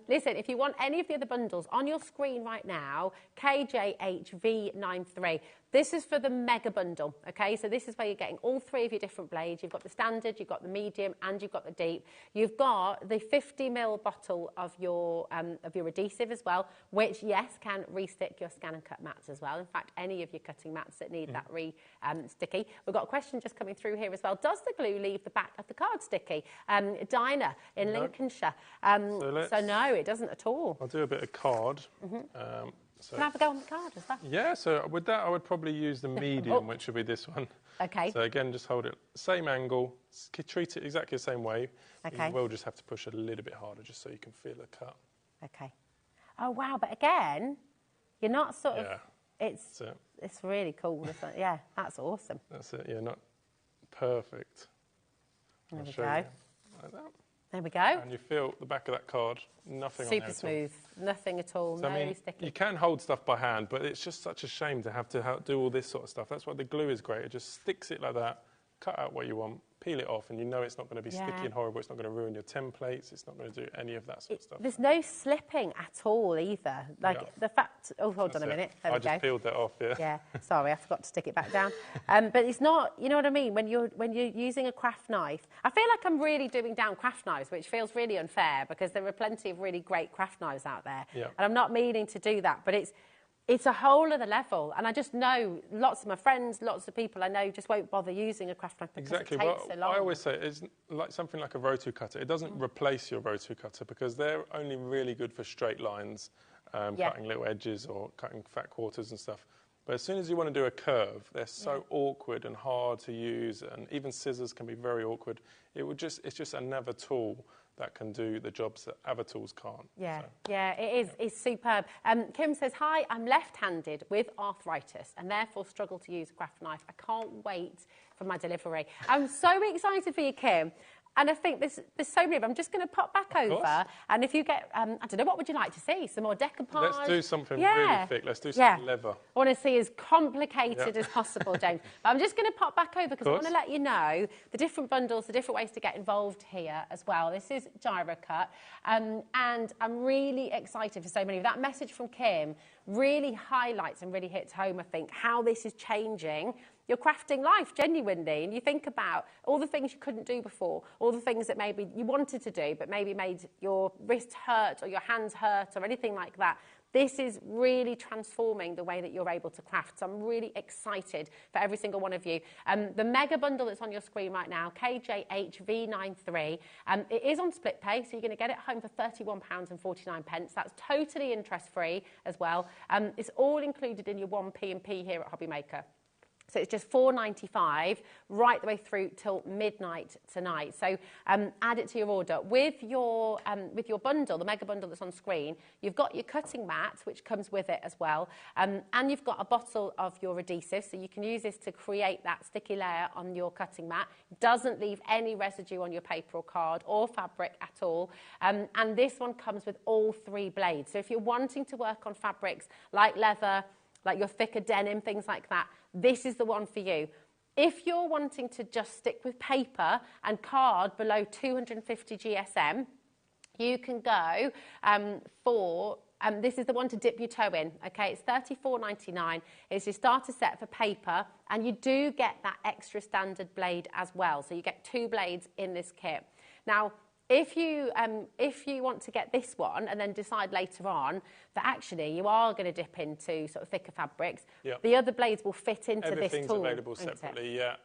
Listen, if you want any of the other bundles on your screen right now, KJHV93. This is for the mega bundle, okay? So this is where you're getting all three of your different blades. You've got the standard, you've got the medium, and you've got the deep. You've got the 50ml bottle of your adhesive as well, which, yes, can re-stick your scan and cut mats as well. In fact, any of your cutting mats that need that sticky. We've got a question just coming through here as well. Does the glue leave the back of the card sticky? Dinah in Lincolnshire. So no, it doesn't at all. I'll do a bit of card. Can I have a go on the card as well? Yeah, so with that, I would probably use the medium, which would be this one. Okay. So again, just hold it same angle, treat it exactly the same way. Okay. You will just have to push a little bit harder just so you can feel the cut. Okay. Oh, wow, but again, you're not sort of... It's really cool, isn't it? Yeah, that's awesome. That's it, not perfect. There we go. Like that. There we go. And you feel the back of that card, nothing on there Super smooth, nothing at all, so, no sticky. You can hold stuff by hand, but it's just such a shame to have to do all this sort of stuff. That's why the glue is great. It just sticks it like that, cut out what you want, peel it off, and you know it's not going to be sticky and horrible. It's not going to ruin your templates. It's not going to do any of that sort of stuff. There's no slipping at all either. Like the fact... Oh, hold on a minute. There we go. I just peeled that off, Yeah, sorry, I forgot to stick it back down. But it's not... You know what I mean? When you're using a craft knife... I feel like I'm really doing down craft knives, which feels really unfair, because there are plenty of really great craft knives out there. Yeah. And I'm not meaning to do that, but it's a whole other level, and I just know lots of my friends, lots of people I know just won't bother using a craft knife because it takes so long. I always say it's like something like a Roto cutter. It doesn't replace your Roto cutter, because they're only really good for straight lines, cutting little edges or cutting fat quarters and stuff. But as soon as you want to do a curve, they're so awkward and hard to use, and even scissors can be very awkward. It's just another tool that can do the jobs that other tools can't. Yeah, so, yeah, it is. It's superb. Kim says, hi, I'm left-handed with arthritis and therefore struggle to use a craft knife. I can't wait for my delivery. I'm so excited for you, Kim. And I think there's so many of them. I'm just going to pop back over. And if you get, I don't know, what would you like to see? Some more decoupage? Let's do something really thick. Let's do some leather. I want to see as complicated as possible, James. But I'm just going to pop back over because I want to let you know the different bundles, the different ways to get involved here as well. This is Gyro Cut. And I'm really excited for so many. That message from Kim really highlights and really hits home, I think, how this is changing your crafting life, genuinely. And you think about all the things you couldn't do before, all the things that maybe you wanted to do, but maybe made your wrist hurt or your hands hurt or anything like that. This is really transforming the way that you're able to craft. So I'm really excited for every single one of you. The mega bundle that's on your screen right now, KJHV93, it is on split pay, so you're going to get it home for £31.49. That's totally interest-free as well. It's all included in your 1P&P here at HobbyMaker. So it's just £4.95 right the way through till midnight tonight. So add it to your order. With your bundle, the mega bundle that's on screen, you've got your cutting mat, which comes with it as well. And you've got a bottle of your adhesive. So you can use this to create that sticky layer on your cutting mat. Doesn't leave any residue on your paper or card or fabric at all. And this one comes with all 3 blades. So if you're wanting to work on fabrics like leather, like your thicker denim, things like that, this is the one for you. If you're wanting to just stick with paper and card below 250 GSM, you can go for, this is the one to dip your toe in, okay? It's $34.99. It's your starter set for paper, and you do get that extra standard blade as well. So you get 2 blades in this kit. Now, if you want to get this one and then decide later on that actually you are going to dip into sort of thicker fabrics, the other blades will fit into this tool. Everything's available separately, yeah.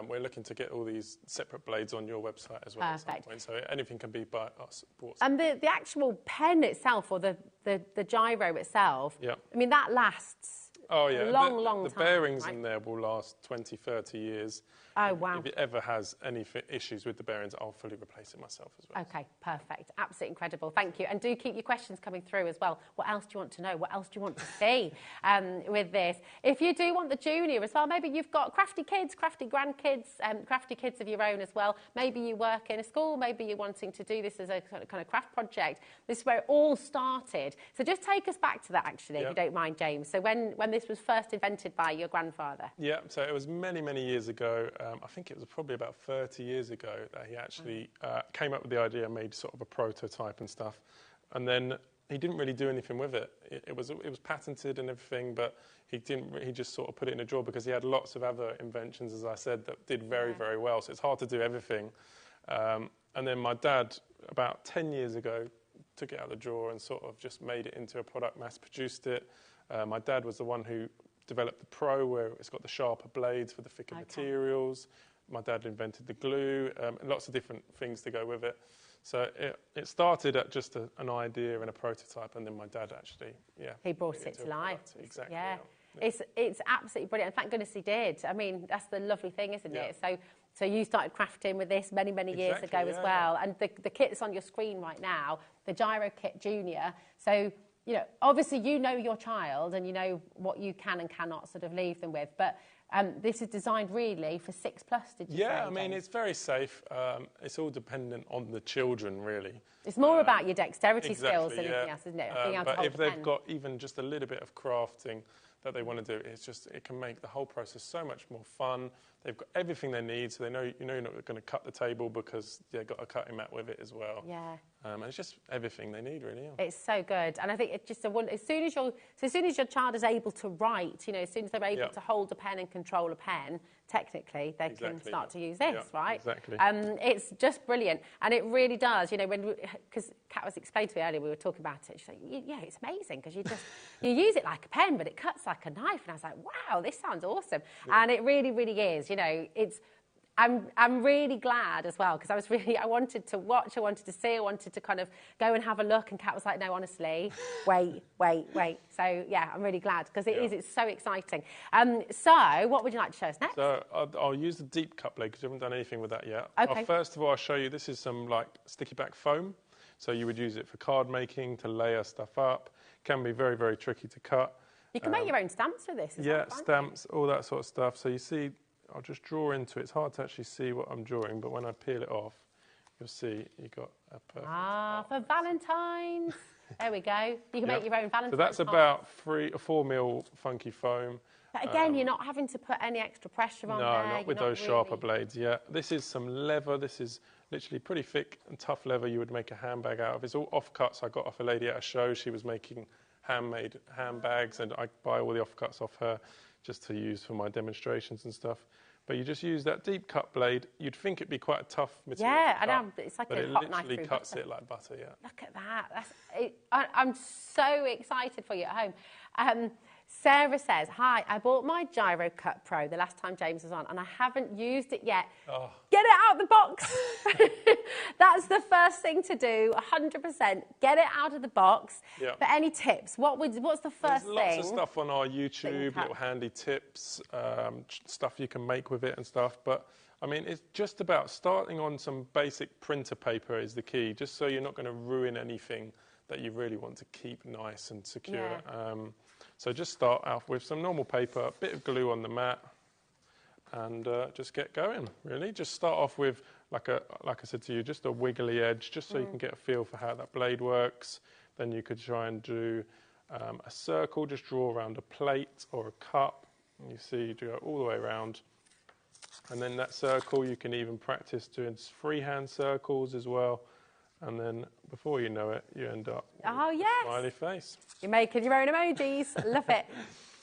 We're looking to get all these separate blades on your website as well at some point, so anything can be by us. And the actual pen itself, or the gyro itself, I mean, that lasts a long time. The bearings in there will last 20, 30 years. Oh, wow. If it ever has any issues with the bearings, I'll fully replace it myself as well. Okay, perfect. Absolutely incredible. Thank you. And do keep your questions coming through as well. What else do you want to know? What else do you want to see with this? If you do want the junior as well, maybe you've got crafty kids, crafty grandkids, crafty kids of your own as well. Maybe you work in a school. Maybe you're wanting to do this as a kind of craft project. This is where it all started. So just take us back to that, actually, if you don't mind, James. So when this was first invented by your grandfather? Yeah, so it was many, many years ago. I think it was probably about 30 years ago that he actually came up with the idea and made sort of a prototype and stuff. And then he didn't really do anything with it. It was patented and everything, but he just sort of put it in a drawer because he had lots of other inventions, as I said, that did very, very well. So it's hard to do everything. And then my dad, about 10 years ago, took it out of the drawer and sort of just made it into a product, mass-produced it. My dad was the one who developed the Pro, where it's got the sharper blades for the thicker materials. My dad invented the glue, and lots of different things to go with it. So it started at just an idea and a prototype, and then my dad actually, he brought it to life. Exactly. Yeah. It's absolutely brilliant. Thank goodness he did. I mean, that's the lovely thing, isn't it? So you started crafting with this many, many years ago as well. And the kit that's on your screen right now, the Gyro Kit Junior. So, you know, obviously you know your child and you know what you can and cannot sort of leave them with. But this is designed really for 6+, did you say? Yeah, I mean, it's very safe. It's all dependent on the children, really. It's more about your dexterity skills than anything else, isn't it? But if they've got even just a little bit of crafting that they want to do, it can make the whole process so much more fun. They've got everything they need, so they know you're not going to cut the table because they've got a cutting mat with it as well. Yeah. And it's just everything they need, really. It's so good, and I think it's just as soon as your child is able to write, you know, as soon as they're able to hold a pen and control a pen, technically they can start to use this, right? Exactly. It's just brilliant, and it really does. You know, because Kat was explaining to me earlier, we were talking about it. She's like, yeah, it's amazing because you use it like a pen, but it cuts like a knife. And I was like, wow, this sounds awesome, and it really, really is. You know, I'm really glad as well, because I wanted to watch, I wanted to see, I wanted to kind of go and have a look, and Kat was like, no, honestly, wait. So yeah, I'm really glad, because it's so exciting. So what would you like to show us next? So I'll use the deep cut blade, because we haven't done anything with that yet. Okay. First of all, I'll show you, this is some like sticky back foam. So you would use it for card making, to layer stuff up. Can be very, very tricky to cut. You can make your own stamps with this. Yeah, stamps, all that sort of stuff. So you see, I'll just draw into it. It's hard to actually see what I'm drawing, but when I peel it off, you'll see you got a perfect for Valentine's. There we go. You can make your own Valentine's. So that's about 3 or 4 mil funky foam. But again, you're not having to put any extra pressure on there. No, not with those sharper blades, yeah. This is some leather. This is literally pretty thick and tough leather you would make a handbag out of. It's all offcuts I got off a lady at a show. She was making handmade handbags, and I buy all the offcuts off her just to use for my demonstrations and stuff. But you just use that deep cut blade. You'd think it'd be quite a tough material. Yeah, I know. It's like a hot knife through butter. But it literally cuts it like butter, yeah. Look at that. I'm so excited for you at home. Sarah says, hi, I bought my Gyro Cut Pro the last time James was on, and I haven't used it yet. Oh. Get it out of the box. That's the first thing to do, 100%. Get it out of the box. Yeah. But any tips? What's the first thing? There's lots of stuff on our YouTube, little handy tips, stuff you can make with it and stuff. But, I mean, it's just about starting on some basic printer paper is the key, just so you're not going to ruin anything that you really want to keep nice and secure. Yeah. So just start off with some normal paper, a bit of glue on the mat, and just get going, really. Just start off with, like I said to you, just a wiggly edge, just so you can get a feel for how that blade works. Then you could try and do a circle, just draw around a plate or a cup. And you see, you go all the way around. And then that circle, you can even practice doing freehand circles as well. And then, before you know it, you end up with a smiley face. You're making your own emojis. Love it.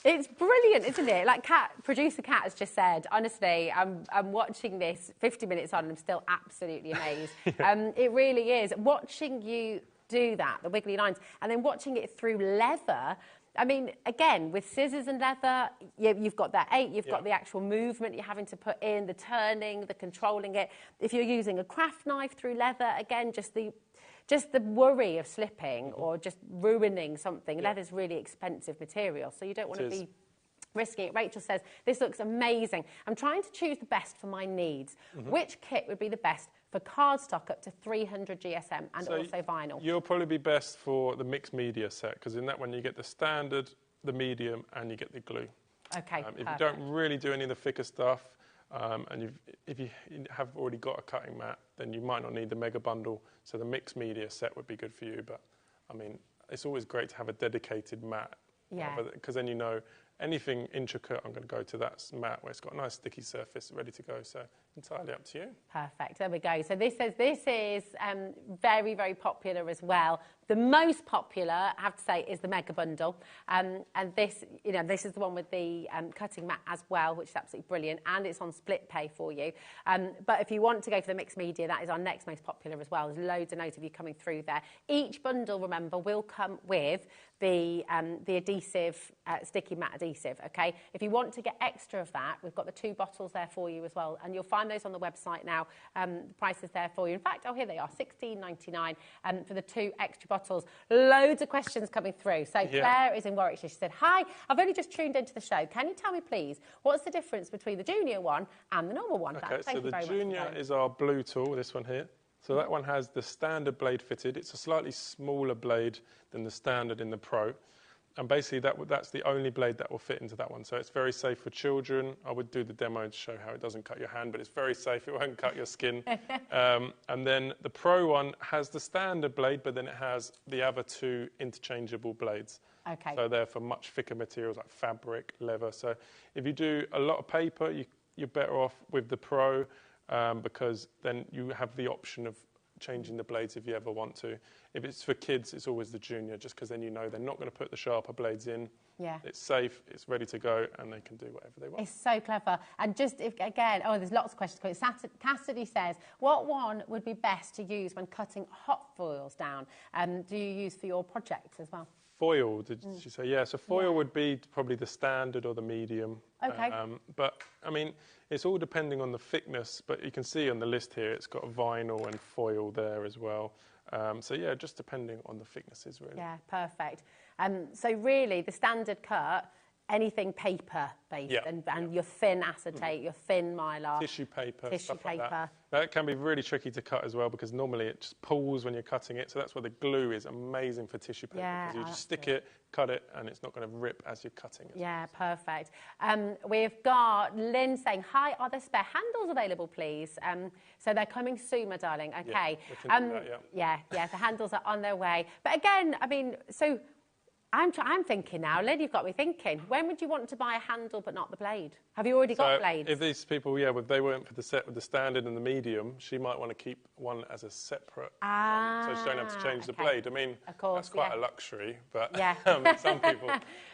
It's brilliant, isn't it? Like producer Kat has just said, honestly, I'm watching this 50 minutes on and I'm still absolutely amazed. It really is. Watching you do that, the wiggly lines, and then watching it through leather. I mean, again, with scissors and leather, you've got that you've got the actual movement you're having to put in, the turning, the controlling it. If you're using a craft knife through leather, again, just the worry of slipping or just ruining something. Leather's really expensive material, so you don't want to be risking it. Rachel says, this looks amazing. I'm trying to choose the best for my needs. Which kit would be the best for cardstock up to 300 GSM and also vinyl? You'll probably be best for the mixed media set, because in that one you get the standard, the medium, and you get the glue. Okay, if you don't really do any of the thicker stuff, and if you have already got a cutting mat, then you might not need the mega bundle. So the mixed media set would be good for you. But, I mean, it's always great to have a dedicated mat. Yeah. Because then you know anything intricate, I'm going to go to that mat where it's got a nice sticky surface ready to go. So entirely up to you. Perfect. There we go. So this is very, very popular as well. The most popular, I have to say, is the Mega Bundle. And this is the one with the cutting mat as well, which is absolutely brilliant. And it's on split pay for you. But if you want to go for the mixed media, that is our next most popular as well. There's loads and loads of you coming through there. Each bundle, remember, will come with the adhesive, sticky mat adhesive, okay? If you want to get extra of that, we've got the 2 bottles there for you as well, and you'll find those on the website now. The price is there for you. In fact, here they are, $16.99 for the 2 extra bottles. Loads of questions coming through. So Claire is in Warwickshire. She said, hi, I've only just tuned into the show. Can you tell me, please, what's the difference between the junior one and the normal one? Okay, so the junior is our blue tool, this one here. So that one has the standard blade fitted. It's a slightly smaller blade than the standard in the Pro. And basically that's the only blade that will fit into that one. So it's very safe for children. I would do the demo to show how it doesn't cut your hand, but it's very safe. It won't cut your skin. And then the Pro one has the standard blade, but then it has the other 2 interchangeable blades. Okay. So they're for much thicker materials like fabric, leather. So if you do a lot of paper, you're better off with the Pro, because then you have the option of changing the blades if you ever want to. If it's for kids, it's always the junior, just because then you know they're not going to put the sharper blades in. Yeah. It's safe, it's ready to go, and they can do whatever they want. It's so clever. And just, again, there's lots of questions. Cassidy says, what one would be best to use when cutting hot foils down? Do you use for your projects as well? Foil, did you say? Yeah, so foil would be probably the standard or the medium. Okay. But, I mean, it's all depending on the thickness, but you can see on the list here it's got vinyl and foil there as well. So, yeah, just depending on the thicknesses, really. Yeah, perfect. So, really, the standard cut, anything paper-based, and your thin acetate, your thin mylar. Tissue paper, stuff like that. That can be really tricky to cut as well, because normally it just pulls when you're cutting it. So that's where the glue is amazing for tissue paper, because you just stick it, cut it, and it's not going to rip as you're cutting it. Yeah, perfect. We've got Lynn saying, hi, are there spare handles available, please? So they're coming soon, my darling. Okay. Yeah, we can do that, yeah, the handles are on their way. But again, I mean, so I'm thinking now, Lynn, you've got me thinking. When would you want to buy a handle but not the blade? Have you already got blades? If these people, if they went for the set with the standard and the medium, she might want to keep one as a separate one, so she don't have to change the blade. I mean, that's quite a luxury, but some people...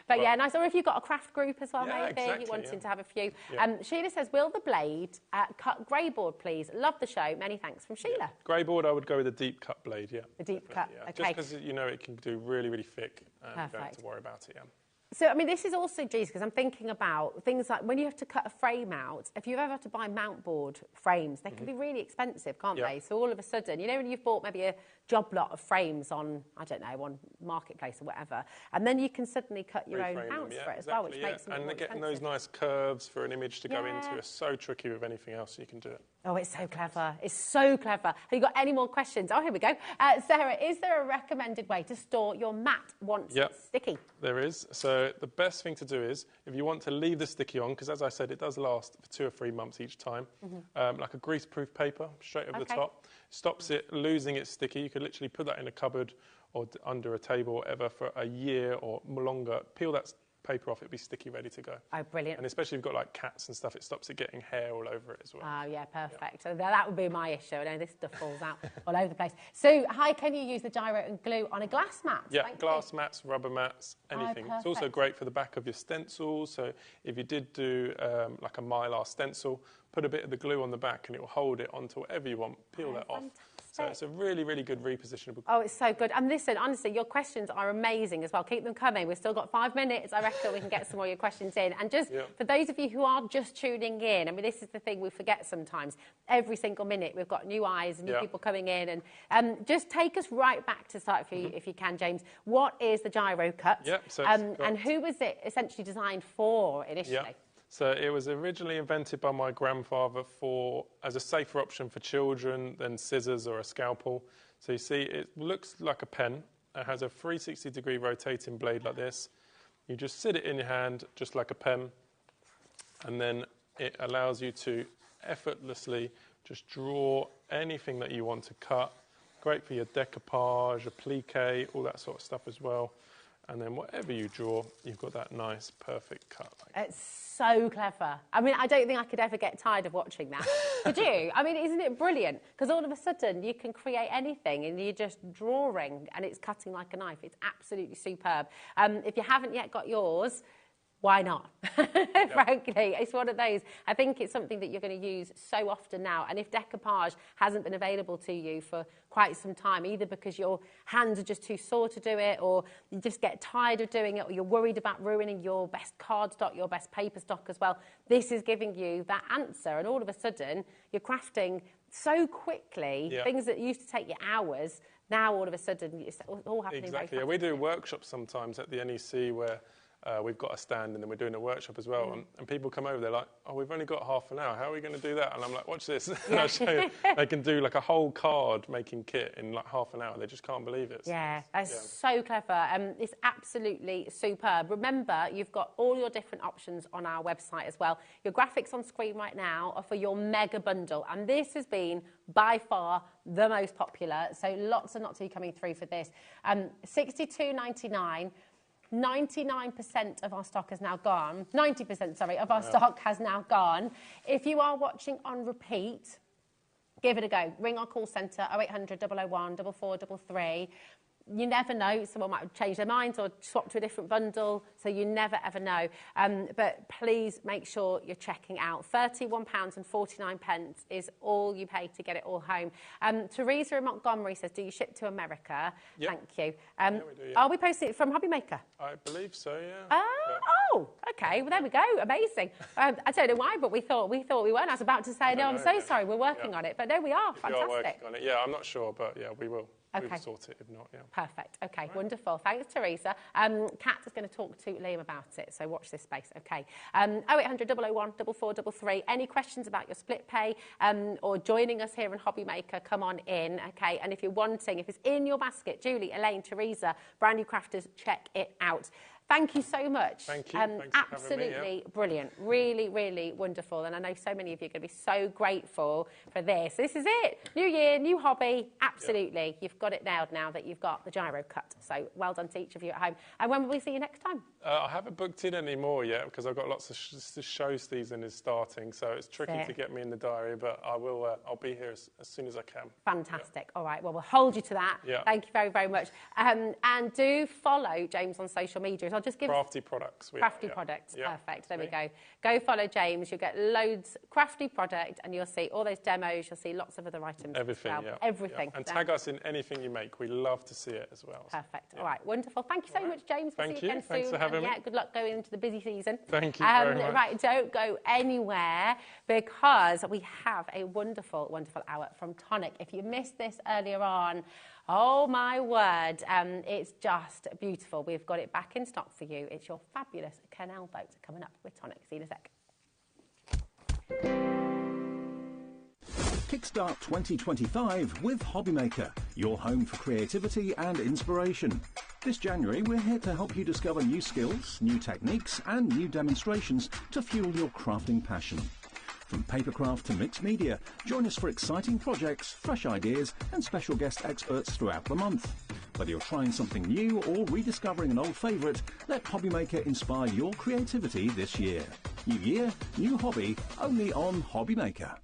But yeah, nice. Or if you've got a craft group as well, maybe, exactly, you're wanting to have a few. Yeah. Sheila says, will the blade cut grey board, please? Love the show. Many thanks from Sheila. Grey board, I would go with a deep cut blade, The deep cut, okay. Just because, it can do really, really thick, and you don't have to worry about it, So, I mean, this is also, because I'm thinking about things like when you have to cut a frame out, if you ever have to buy mount board frames, they can be really expensive, can't they? So all of a sudden, when you've bought maybe a job lot of frames on, I don't know, on Marketplace or whatever, and then you can suddenly cut your own mounts for it as well, which makes them and getting those nice curves for an image to go into is so tricky with anything else, you can do it. Oh, it's so clever. It's so clever. Have you got any more questions? Oh, here we go. Sarah, is there a recommended way to store your mat once it's sticky? There is. So the best thing to do is, if you want to leave the sticky on, because as I said, it does last for 2 or 3 months each time, like a grease-proof paper straight over the top, stops it losing its sticky. You could literally put that in a cupboard or under a table or whatever for a year or longer. Peel that paper off, it'll be sticky, ready to go. Oh, brilliant. And especially if you've got like cats and stuff, it stops it getting hair all over it as well. Oh, yeah, perfect. So that would be my issue. I know this stuff falls out all over the place. So, can you use the gyro and glue on a glass mat? Yeah, glass mats, rubber mats, anything. It's also great for the back of your stencils. So if you did do like a mylar stencil, put a bit of the glue on the back and it will hold it onto whatever you want. Peel that off. So it's a really, really good repositionable. Oh, it's so good. And listen, honestly, your questions are amazing as well. Keep them coming. We've still got 5 minutes. I reckon we can get some more of your questions in. And just for those of you who are just tuning in, I mean, this is the thing we forget sometimes. Every single minute, we've got new eyes and new people coming in. And just take us right back to start if you can, James. What is the Gyro Cut? And who was it essentially designed for initially? So it was originally invented by my grandfather as a safer option for children than scissors or a scalpel. So you see, it looks like a pen. It has a 360-degree rotating blade like this. You just sit it in your hand, just like a pen, and then it allows you to effortlessly just draw anything that you want to cut. Great for your decoupage, a plique, all that sort of stuff as well. And then whatever you draw, you've got that nice, perfect cut. It's so clever. I mean, I don't think I could ever get tired of watching that. Could you? I mean, isn't it brilliant? Because all of a sudden, you can create anything and you're just drawing and it's cutting like a knife. It's absolutely superb. If you haven't yet got yours, why not? Frankly, it's one of those. I think it's something that you're going to use so often now. And if decoupage hasn't been available to you for quite some time, either because your hands are just too sore to do it, or you just get tired of doing it, or you're worried about ruining your best cardstock, your best paper stock as well, this is giving you that answer. And all of a sudden, you're crafting so quickly, things that used to take you hours, now all of a sudden it's all happening very fast. Yeah, we do workshops sometimes at the NEC where we've got a stand and then we're doing a workshop as well. And people come over, they're like, oh, we've only got half an hour. How are we going to do that? And I'm like, watch this. And I'll show you. They can do like a whole card making kit in like half an hour. They just can't believe it. Yeah, that's so clever. It's absolutely superb. Remember, you've got all your different options on our website as well. Your graphics on screen right now are for your mega bundle. And this has been by far the most popular. So lots and lots of you coming through for this. $62.99. 99% of our stock has now gone. 90%, sorry, of our stock has now gone. If you are watching on repeat, give it a go. Ring our call centre, 0800 001 4433. You never know, someone might change their minds or swap to a different bundle, so you never ever know. But please make sure you're checking out. £31.49 is all you pay to get it all home. Teresa in Montgomery says, do you ship to America? Yep. Thank you. Yeah, we do, yeah. Are we posting it from HobbyMaker? I believe so, yeah. Oh, okay. Well, there we go. Amazing. I don't know why, but we thought we weren't. I was about to say, no, I'm so sorry, we're working on it. But no, we are. If Fantastic. you are working on it. Yeah, I'm not sure, but yeah, we will. Okay. We'll sort it if not, yeah. Perfect. Okay, wonderful. Thanks, Teresa. Kat is going to talk to Liam about it, so watch this space. Okay. 0800 001 4433. Any questions about your split pay or joining us here in HobbyMaker, come on in, okay? And if you're wanting, if it's in your basket, Julie, Elaine, Teresa, brand new crafters, check it out. Thank you so much. Thank you. Thanks Absolutely for having me, brilliant. Really, really wonderful. And I know so many of you are going to be so grateful for this. This is it. New year, new hobby. Absolutely. Yep. You've got it nailed now that you've got the Gyro Cut. So well done to each of you at home. And when will we see you next time? I haven't booked in any more yet because I've got lots of the show season is starting, so it's tricky to get me in the diary, but I will. I'll be here as soon as I can. Fantastic. All right. Well, we'll hold you to that. Yeah. Thank you very, very much. And do follow James on social media. I'll just give Crafty Products. Crafty Products. Perfect. There we go. Go follow James. You'll get loads crafty product, and you'll see all those demos. You'll see lots of other items. Everything. As well. Yeah. Everything. Yeah. And tag us in anything you make. We love to see it as well. Perfect. All right. Wonderful. Thank you so much, James. We'll see you again soon. Thanks for having me. Yeah. Good luck going into the busy season. Thank you very much. Right. Don't go anywhere because we have a wonderful, wonderful hour from Tonic. If you missed this earlier on, oh my word, it's just beautiful. We've got it back in stock for you. It's your fabulous Canal boat coming up with Tonic. See you in a sec. Kickstart 2025 with HobbyMaker, your home for creativity and inspiration. This January, we're here to help you discover new skills, new techniques and new demonstrations to fuel your crafting passion. From Papercraft to mixed media, join us for exciting projects, fresh ideas and special guest experts throughout the month. Whether you're trying something new or rediscovering an old favourite, let HobbyMaker inspire your creativity this year. New year, new hobby, only on HobbyMaker.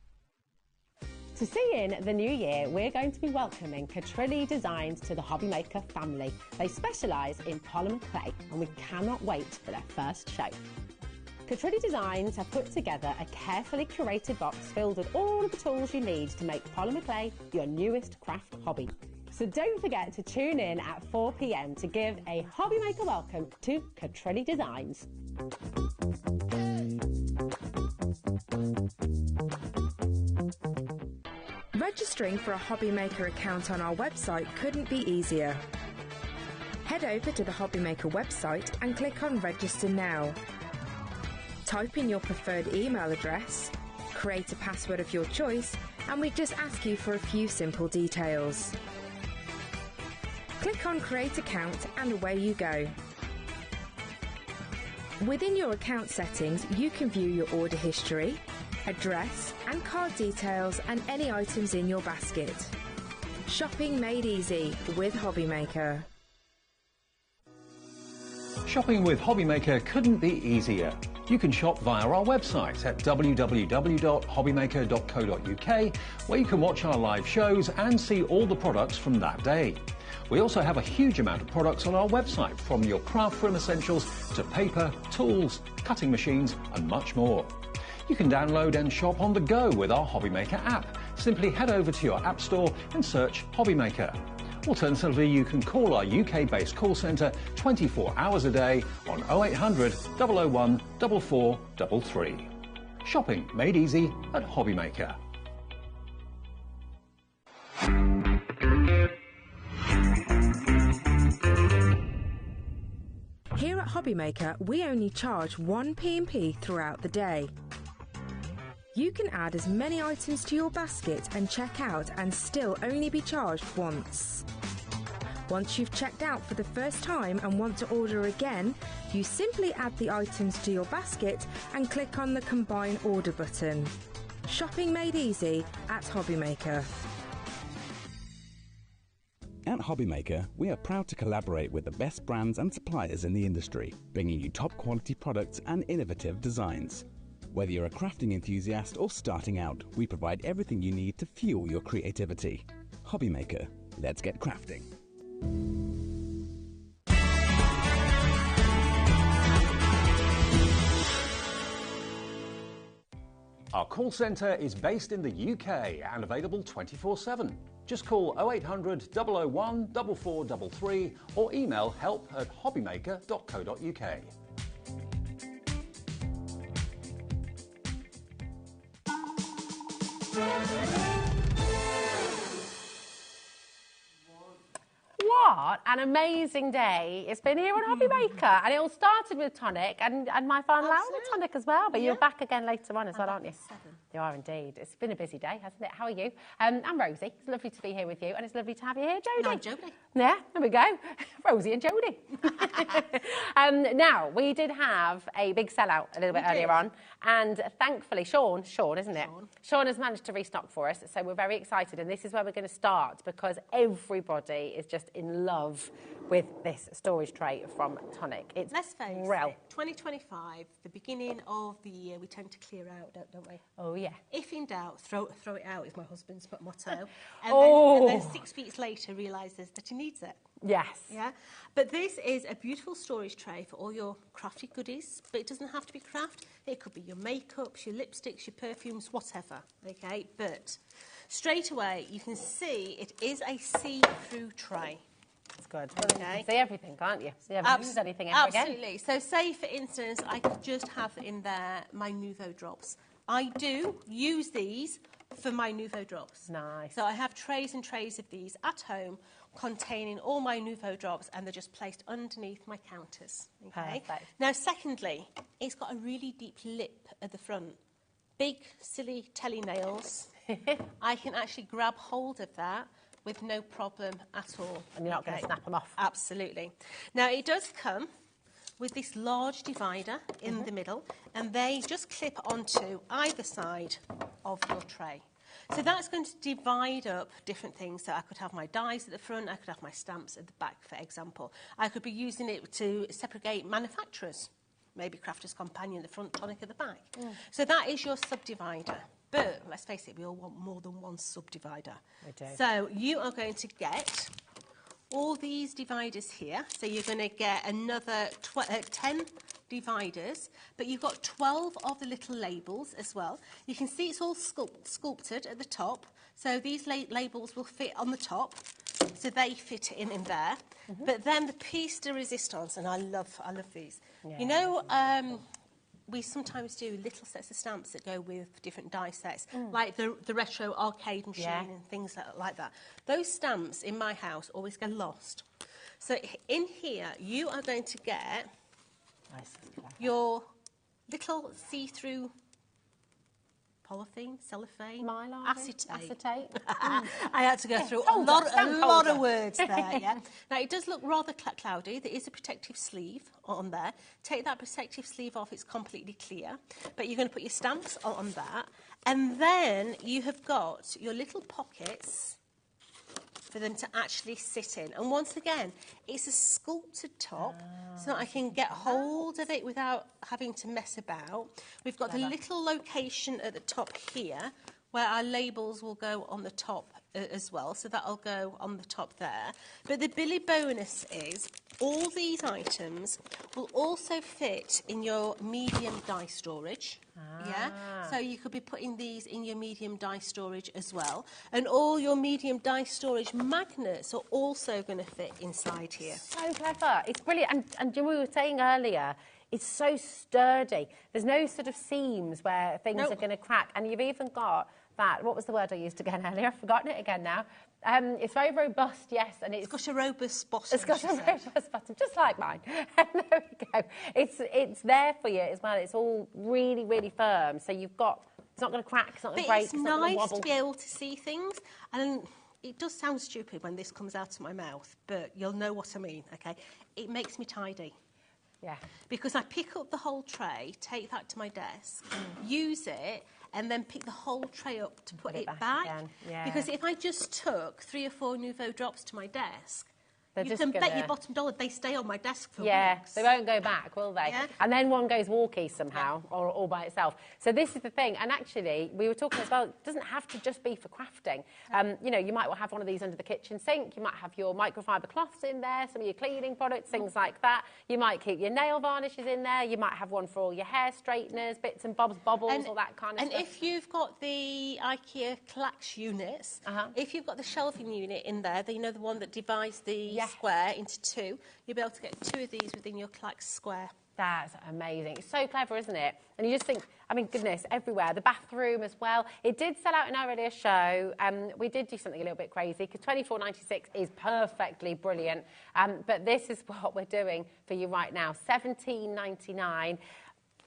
To see in the new year, we're going to be welcoming Catrilli Designs to the HobbyMaker family. They specialise in polymer clay and we cannot wait for their first show. Catrilli Designs have put together a carefully curated box filled with all of the tools you need to make polymer clay your newest craft hobby. So don't forget to tune in at 4 p.m. to give a HobbyMaker welcome to Catrilli Designs. Registering for a HobbyMaker account on our website couldn't be easier. Head over to the HobbyMaker website and click on Register Now. Type in your preferred email address, create a password of your choice, and we just ask you for a few simple details. Click on Create Account and away you go. Within your account settings, you can view your order history, address and card details and any items in your basket. Shopping made easy with HobbyMaker. Shopping with HobbyMaker couldn't be easier. You can shop via our website at www.hobbymaker.co.uk, where you can watch our live shows and see all the products from that day. We also have a huge amount of products on our website, from your craft room essentials to paper, tools, cutting machines and much more. You can download and shop on the go with our HobbyMaker app. Simply head over to your app store and search HobbyMaker. Alternatively, you can call our UK-based call centre 24 hours a day on 0800 001 4433. Shopping made easy at HobbyMaker. Here at HobbyMaker, we only charge 1 P&P throughout the day. You can add as many items to your basket and check out and still only be charged once. Once you've checked out for the first time and want to order again, you simply add the items to your basket and click on the Combine Order button. Shopping made easy at HobbyMaker. At HobbyMaker, we are proud to collaborate with the best brands and suppliers in the industry, bringing you top quality products and innovative designs. Whether you're a crafting enthusiast or starting out, we provide everything you need to fuel your creativity. HobbyMaker, let's get crafting. Our call centre is based in the UK and available 24/7. Just call 0800 001 4433 or email help@hobbymaker.co.uk. What an amazing day it's been here on HobbyMaker. And it all started with Tonic and my final hour with Tonic as well. But you're back again later on as well, aren't you? 7. You are indeed. It's been a busy day, hasn't it? How are you? I'm Rosie. It's lovely to be here with you and it's lovely to have you here, Jodie. I'm Jodie. Yeah, there we go. Rosie and Jodie. Now, we did have a big sellout a little bit earlier on. And thankfully, Sean, isn't it? Sean has managed to restock for us. So we're very excited. And this is where we're going to start because everybody is just in love with this storage tray from Tonic. It's Let's face it, 2025, the beginning of the year, we tend to clear out, don't we? Oh, yeah. If in doubt, throw it out is my husband's motto. And, then 6 weeks later realises that he needs it. Yes. Yeah. But this is a beautiful storage tray for all your crafty goodies, but it doesn't have to be craft. It could be your makeups, your lipsticks, your perfumes, whatever. Okay. But straight away, you can see it is a see-through tray. That's good. Okay. You can see everything, can't you? See, you haven't used anything ever again. Absolutely. So say, for instance, I could just have in there my Nuvo Drops. I do use these for my Nuvo Drops. Nice. So I have trays and trays of these at home containing all my Nuvo Drops and they're just placed underneath my counters. Okay. Perfect. Now, secondly, it's got a really deep lip at the front. Big, silly telly nails. I can actually grab hold of that with no problem at all. And you're not going to snap them off. Absolutely. Now, it does come with this large divider in the middle, and they just clip onto either side of your tray. So that's going to divide up different things. So I could have my dies at the front, I could have my stamps at the back, for example. I could be using it to segregate manufacturers, maybe Crafter's Companion at the front, Tonic at the back. So that is your subdivider. But let's face it, we all want more than one subdivider. We do. So you are going to get all these dividers here. So you're going to get another 10 dividers, but you've got 12 of the little labels as well. You can see it's all sculpted at the top. So these labels will fit on the top. So they fit in there. But then the piece de resistance, and I love these. Yeah, you know, we sometimes do little sets of stamps that go with different die sets, like the retro arcade machine and things like that. Those stamps in my house always get lost. So in here, you are going to get your little see-through polythene, cellophane, Mylar, acetate. I had to go through a lot of words there, yeah. Now, it does look rather cloudy. There is a protective sleeve on there. Take that protective sleeve off, it's completely clear. But you're going to put your stamps on that. And then you have got your little pockets for them to actually sit in. And once again, it's a sculpted top, so that I can get hold of it without having to mess about. We've got the little location at the top here, where our labels will go on the top as well, so that'll go on the top there. But the Billy bonus is all these items will also fit in your medium die storage. Yeah, so you could be putting these in your medium die storage as well. And all your medium die storage magnets are also going to fit inside here. So clever. It's brilliant. And we were saying earlier, it's so sturdy. There's no sort of seams where things are going to crack. And you've even got that, what was the word I used again earlier? I've forgotten it again now. It's very robust, yes. And it's got a robust bottom. It's got a robust bottom, just like mine. There we go. It's there for you as well. It's all really, really firm. So you've got, it's not going to crack, it's not going to break, it's not going to wobble. It's nice to be able to see things. And it does sound stupid when this comes out of my mouth, but you'll know what I mean, okay? It makes me tidy. Yeah. Because I pick up the whole tray, take that to my desk, use it, and then pick the whole tray up to put it back. Yeah. Because if I just took 3 or 4 Nuvo Drops to my desk, You can bet your bottom dollar they stay on my desk for weeks. They won't go back, will they? Yeah. And then one goes walkie somehow, or all by itself. So this is the thing. And actually, we were talking as well, it doesn't have to just be for crafting. You know, you might have one of these under the kitchen sink. You might have your microfiber cloths in there, some of your cleaning products, things like that. You might keep your nail varnishes in there. You might have one for all your hair straighteners, bits and bobs, bobbles, all that kind of stuff. And if you've got the IKEA Clax units, if you've got the shelving unit in there, you know, the one that divides the square into two, you'll be able to get 2 of these within your Clax square. That's amazing. It's so clever, isn't it? And you just think, I mean, goodness, everywhere. The bathroom as well. It did sell out in our earlier show. We did do something a little bit crazy because $24.96 is perfectly brilliant. But this is what we're doing for you right now. $17.99.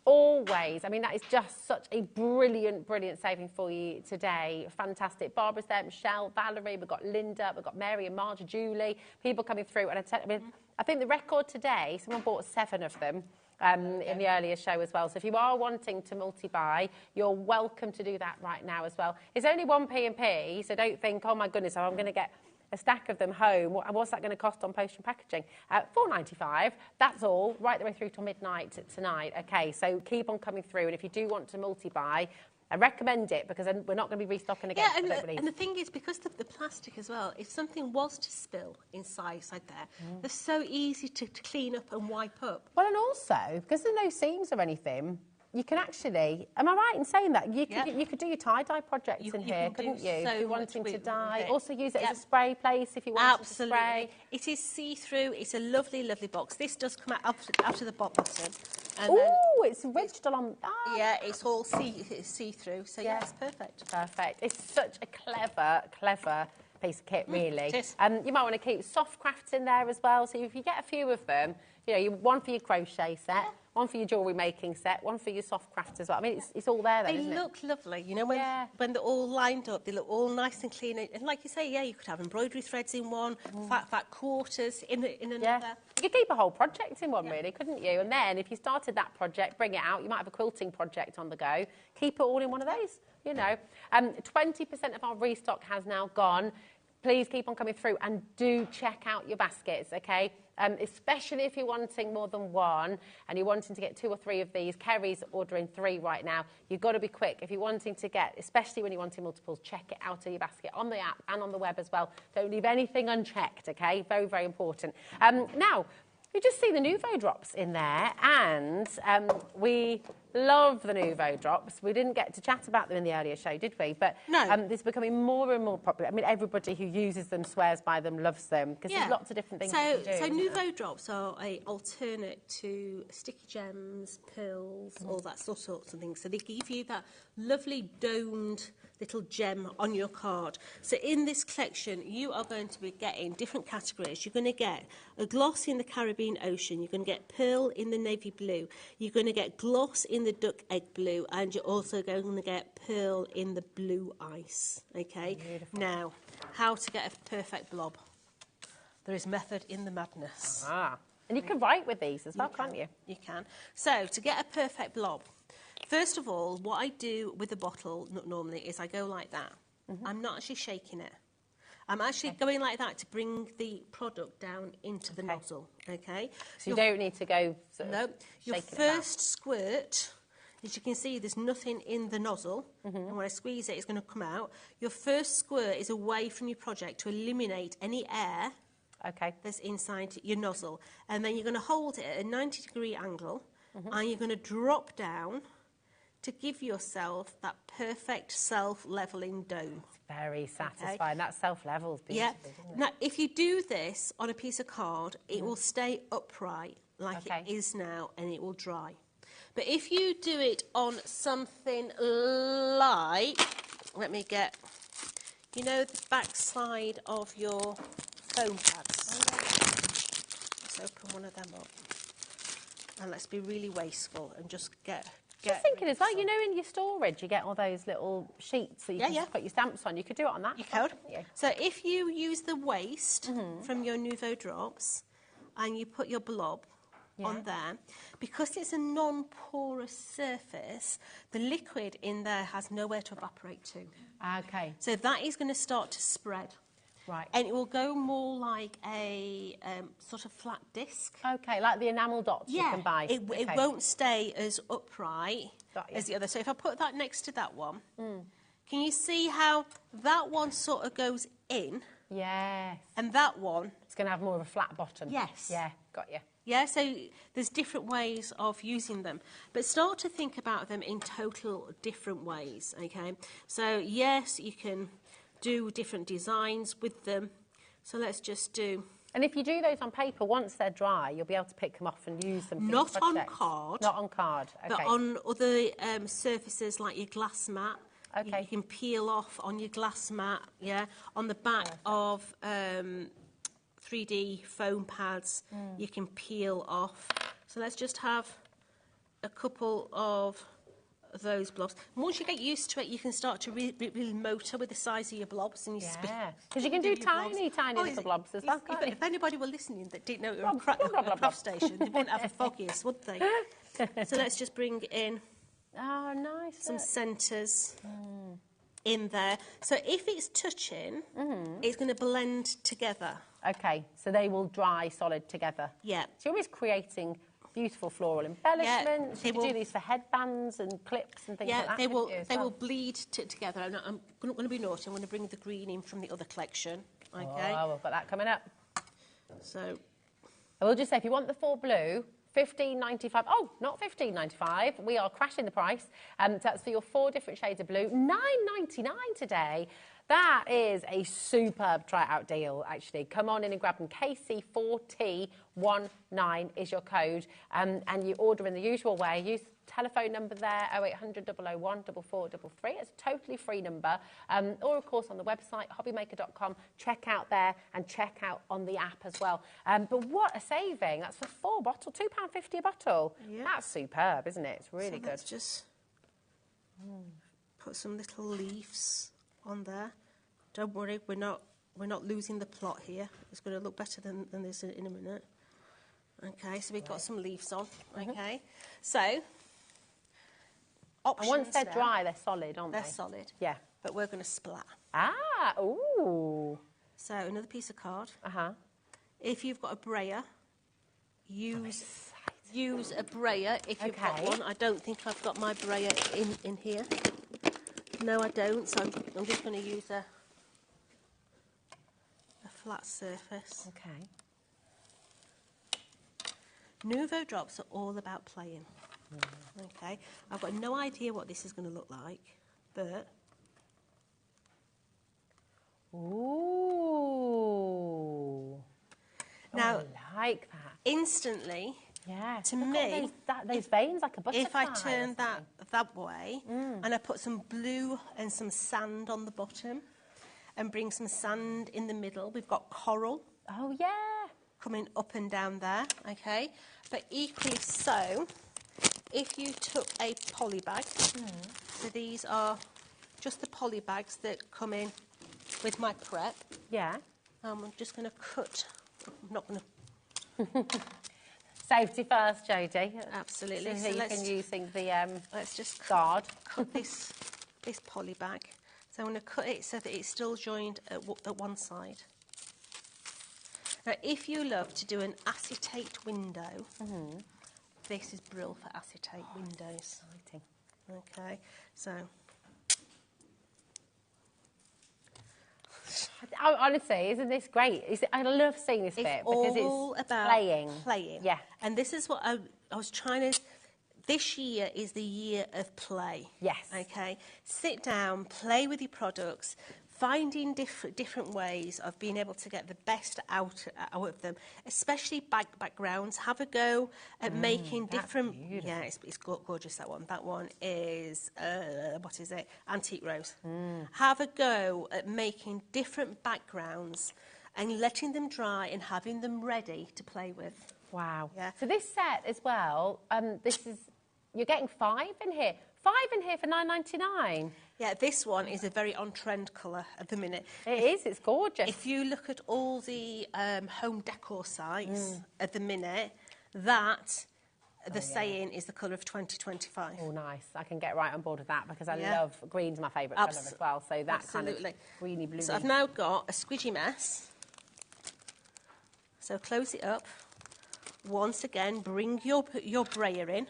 Always. I mean, that is just such a brilliant, brilliant saving for you today. Fantastic. Barbara's there, Michelle, Valerie, we've got Linda, we've got Mary and Marge, Julie, people coming through. And I think the record today, someone bought 7 of them in the earlier show as well. So if you are wanting to multi-buy, you're welcome to do that right now as well. It's only 1 P&P, so don't think, oh my goodness, I'm going to get a stack of them home. What's that going to cost on post and packaging? $4.95. That's all, right the way through till midnight tonight. Okay, so keep on coming through. And if you do want to multi-buy, I recommend it because we're not going to be restocking again. Yeah, and the thing is, because of the plastic as well, if something was to spill inside there, they're so easy to clean up and wipe up. Well, and also, because there's no seams or anything, you can actually, am I right in saying that? You could do your tie-dye projects in here, couldn't you? If you're wanting to dye. Also use it as a spray place if you want to spray. It is see-through. It's a lovely, lovely box. This does come out after the bottom. Oh, it's ridged along. Yeah, it's all see-through. So, yeah, it's perfect. Perfect. It's such a clever piece of kit, really. It is. You might want to keep soft crafts in there as well. So if you get a few of them, you know, one for your crochet set, one for your jewellery making set, one for your soft crafts as well. I mean, it's all there then, isn't it? They look lovely. You know, when they're all lined up, they look all nice and clean. And like you say, you could have embroidery threads in one, fat quarters in another. You could keep a whole project in one, really, couldn't you? And then if you started that project, bring it out. You might have a quilting project on the go. Keep it all in one of those, you know. 20% of our restock has now gone. Please keep on coming through and do check out your baskets, okay? Especially if you're wanting more than one and you're wanting to get 2 or 3 of these. Kerry's ordering 3 right now. You've got to be quick. If you're wanting to get, especially when you're wanting multiples, check it out in your basket on the app and on the web as well. Don't leave anything unchecked, okay? Very, very important. Now, you just see the Nuvo Drops in there, and we love the Nuvo Drops. We didn't get to chat about them in the earlier show, did we? But no. This is becoming more and more popular. I mean, everybody who uses them swears by them, loves them, because there's lots of different things you can do. So Nuvo Drops are an alternate to sticky gems, pearls, all that sorts of things. So they give you that lovely domed little gem on your card. So in this collection, you are going to be getting different categories. You're going to get a gloss in the Caribbean Ocean. You're going to get pearl in the navy blue. You're going to get gloss in the duck egg blue. And you're also going to get pearl in the blue ice. Okay? Beautiful. Now, how to get a perfect blob. There is method in the madness. And you can write with these as well, can't you? You can. So, to get a perfect blob, first of all, what I do with the bottle normally is I go like that. I'm not actually shaking it. I'm actually going like that to bring the product down into the nozzle, okay? So you don't need to go your first squirt, as you can see, there's nothing in the nozzle. And when I squeeze it, it's going to come out. Your first squirt is away from your project to eliminate any air that's inside your nozzle. And then you're going to hold it at a 90-degree angle, and you're going to drop down to give yourself that perfect self-levelling dome. It's very satisfying. That self-levels beautifully, doesn't it? Now, if you do this on a piece of card, it will stay upright like it is now, and it will dry. But if you do it on something like, let me get, you know, the back side of your foam pads. Let's open one of them up. And let's be really wasteful and just get... Just thinking as well, you know, in your storage, you get all those little sheets that you can just put your stamps on. You could do it on that. You could. So if you use the waste from your Nuvo Drops and you put your blob on there, because it's a non-porous surface, the liquid in there has nowhere to evaporate to. Okay. So that is going to start to spread. Right. And it will go more like a sort of flat disc. Okay, like the enamel dots you can buy. It won't stay as upright as the other. So if I put that next to that one, can you see how that one sort of goes in? Yes. And that one... It's going to have more of a flat bottom. Yes. Yeah, got you. Yeah, so there's different ways of using them. But start to think about them in total different ways, okay? So, yes, you can do different designs with them. So let's just do... And if you do those on paper, once they're dry, you'll be able to pick them off and use them for Not your on projects. card. Not on card, okay. But on other surfaces like your glass mat. Okay. You can peel off on your glass mat, yeah? On the back of 3D foam pads, you can peel off. So let's just have a couple of those blobs. Once you get used to it, you can start to really motor with the size of your blobs. And because you can do tiny little blobs as well, can't you? If anybody were listening that didn't know it was a craft station, they wouldn't have the foggiest, would they? So let's just bring in some centres in there. So if it's touching, it's going to blend together. Okay, so they will dry solid together. Yeah. So you're always creating beautiful floral embellishments. You can do these for headbands and clips and things like that. They will bleed together. I'm going to be naughty. I'm going to bring the green in from the other collection. Okay. Oh, we've got that coming up. So I will just say, if you want the full blue, $15.95. Oh, not $15.95. We are crashing the price. That's for your 4 different shades of blue. $9.99 today. That is a superb try-out deal, actually. Come on in and grab them. KC4T19 is your code. And you order in the usual way. Use the telephone number there, 0800 001 4433. It's a totally free number. Or, of course, on the website, hobbymaker.com. Check out there and check out on the app as well. But what a saving. That's for 4 bottles, £2.50 a bottle. Yeah. That's superb, isn't it? It's really good. Let's just put some little leaves on there. Don't worry, we're not losing the plot here. It's going to look better than this in a minute. Okay, so we've got some leaves on. Okay, so options. And once they're dry, they're solid, aren't they? They're solid. Yeah. But we're going to splat. Ah, ooh. So another piece of card. If you've got a brayer, use a brayer if you've got one. I don't think I've got my brayer in here. No, I don't, so I'm just going to use a flat surface. Okay. Nuvo Drops are all about playing. Okay, I've got no idea what this is going to look like, but... Ooh. Now, I like that. Instantly... Yeah, to me, those veins like a butterfly. If I turn that way and I put some blue and some sand on the bottom and bring some sand in the middle, we've got coral. Oh, yeah. Coming up and down there, okay? But equally so, if you took a poly bag, so these are just the poly bags that come in with my prep. Yeah. I'm just going to cut, I'm not going to... Safety first, Jodie. Absolutely. So you can use the let's just guard. Cut this poly bag. So I'm going to cut it so that it's still joined at one side. Now, if you love to do an acetate window, this is brilliant for acetate windows. Exciting. Okay, so... Oh, honestly, isn't this great? I love seeing this bit because it's about playing. Yeah. And this is what I was trying to... This year is the year of play. Yes. Okay? Sit down, play with your products, finding different ways of being able to get the best out of them, especially backgrounds. Have a go at making different... Beautiful. Yeah, it's gorgeous, that one. That one is, what is it? Antique Rose. Have a go at making different backgrounds and letting them dry and having them ready to play with. Wow. Yeah. So this set as well, you're getting 5 in here. 5 in here for $9.99. Yeah, this one is a very on-trend colour at the minute. It is, it's gorgeous. If you look at all the home decor sites at the minute, that the saying is the colour of 2025. Oh, nice. I can get right on board with that because I love green's my favourite colour as well. So that kind of greeny blue. So I've now got a squidgy mess. So close it up. Once again, bring your brayer in.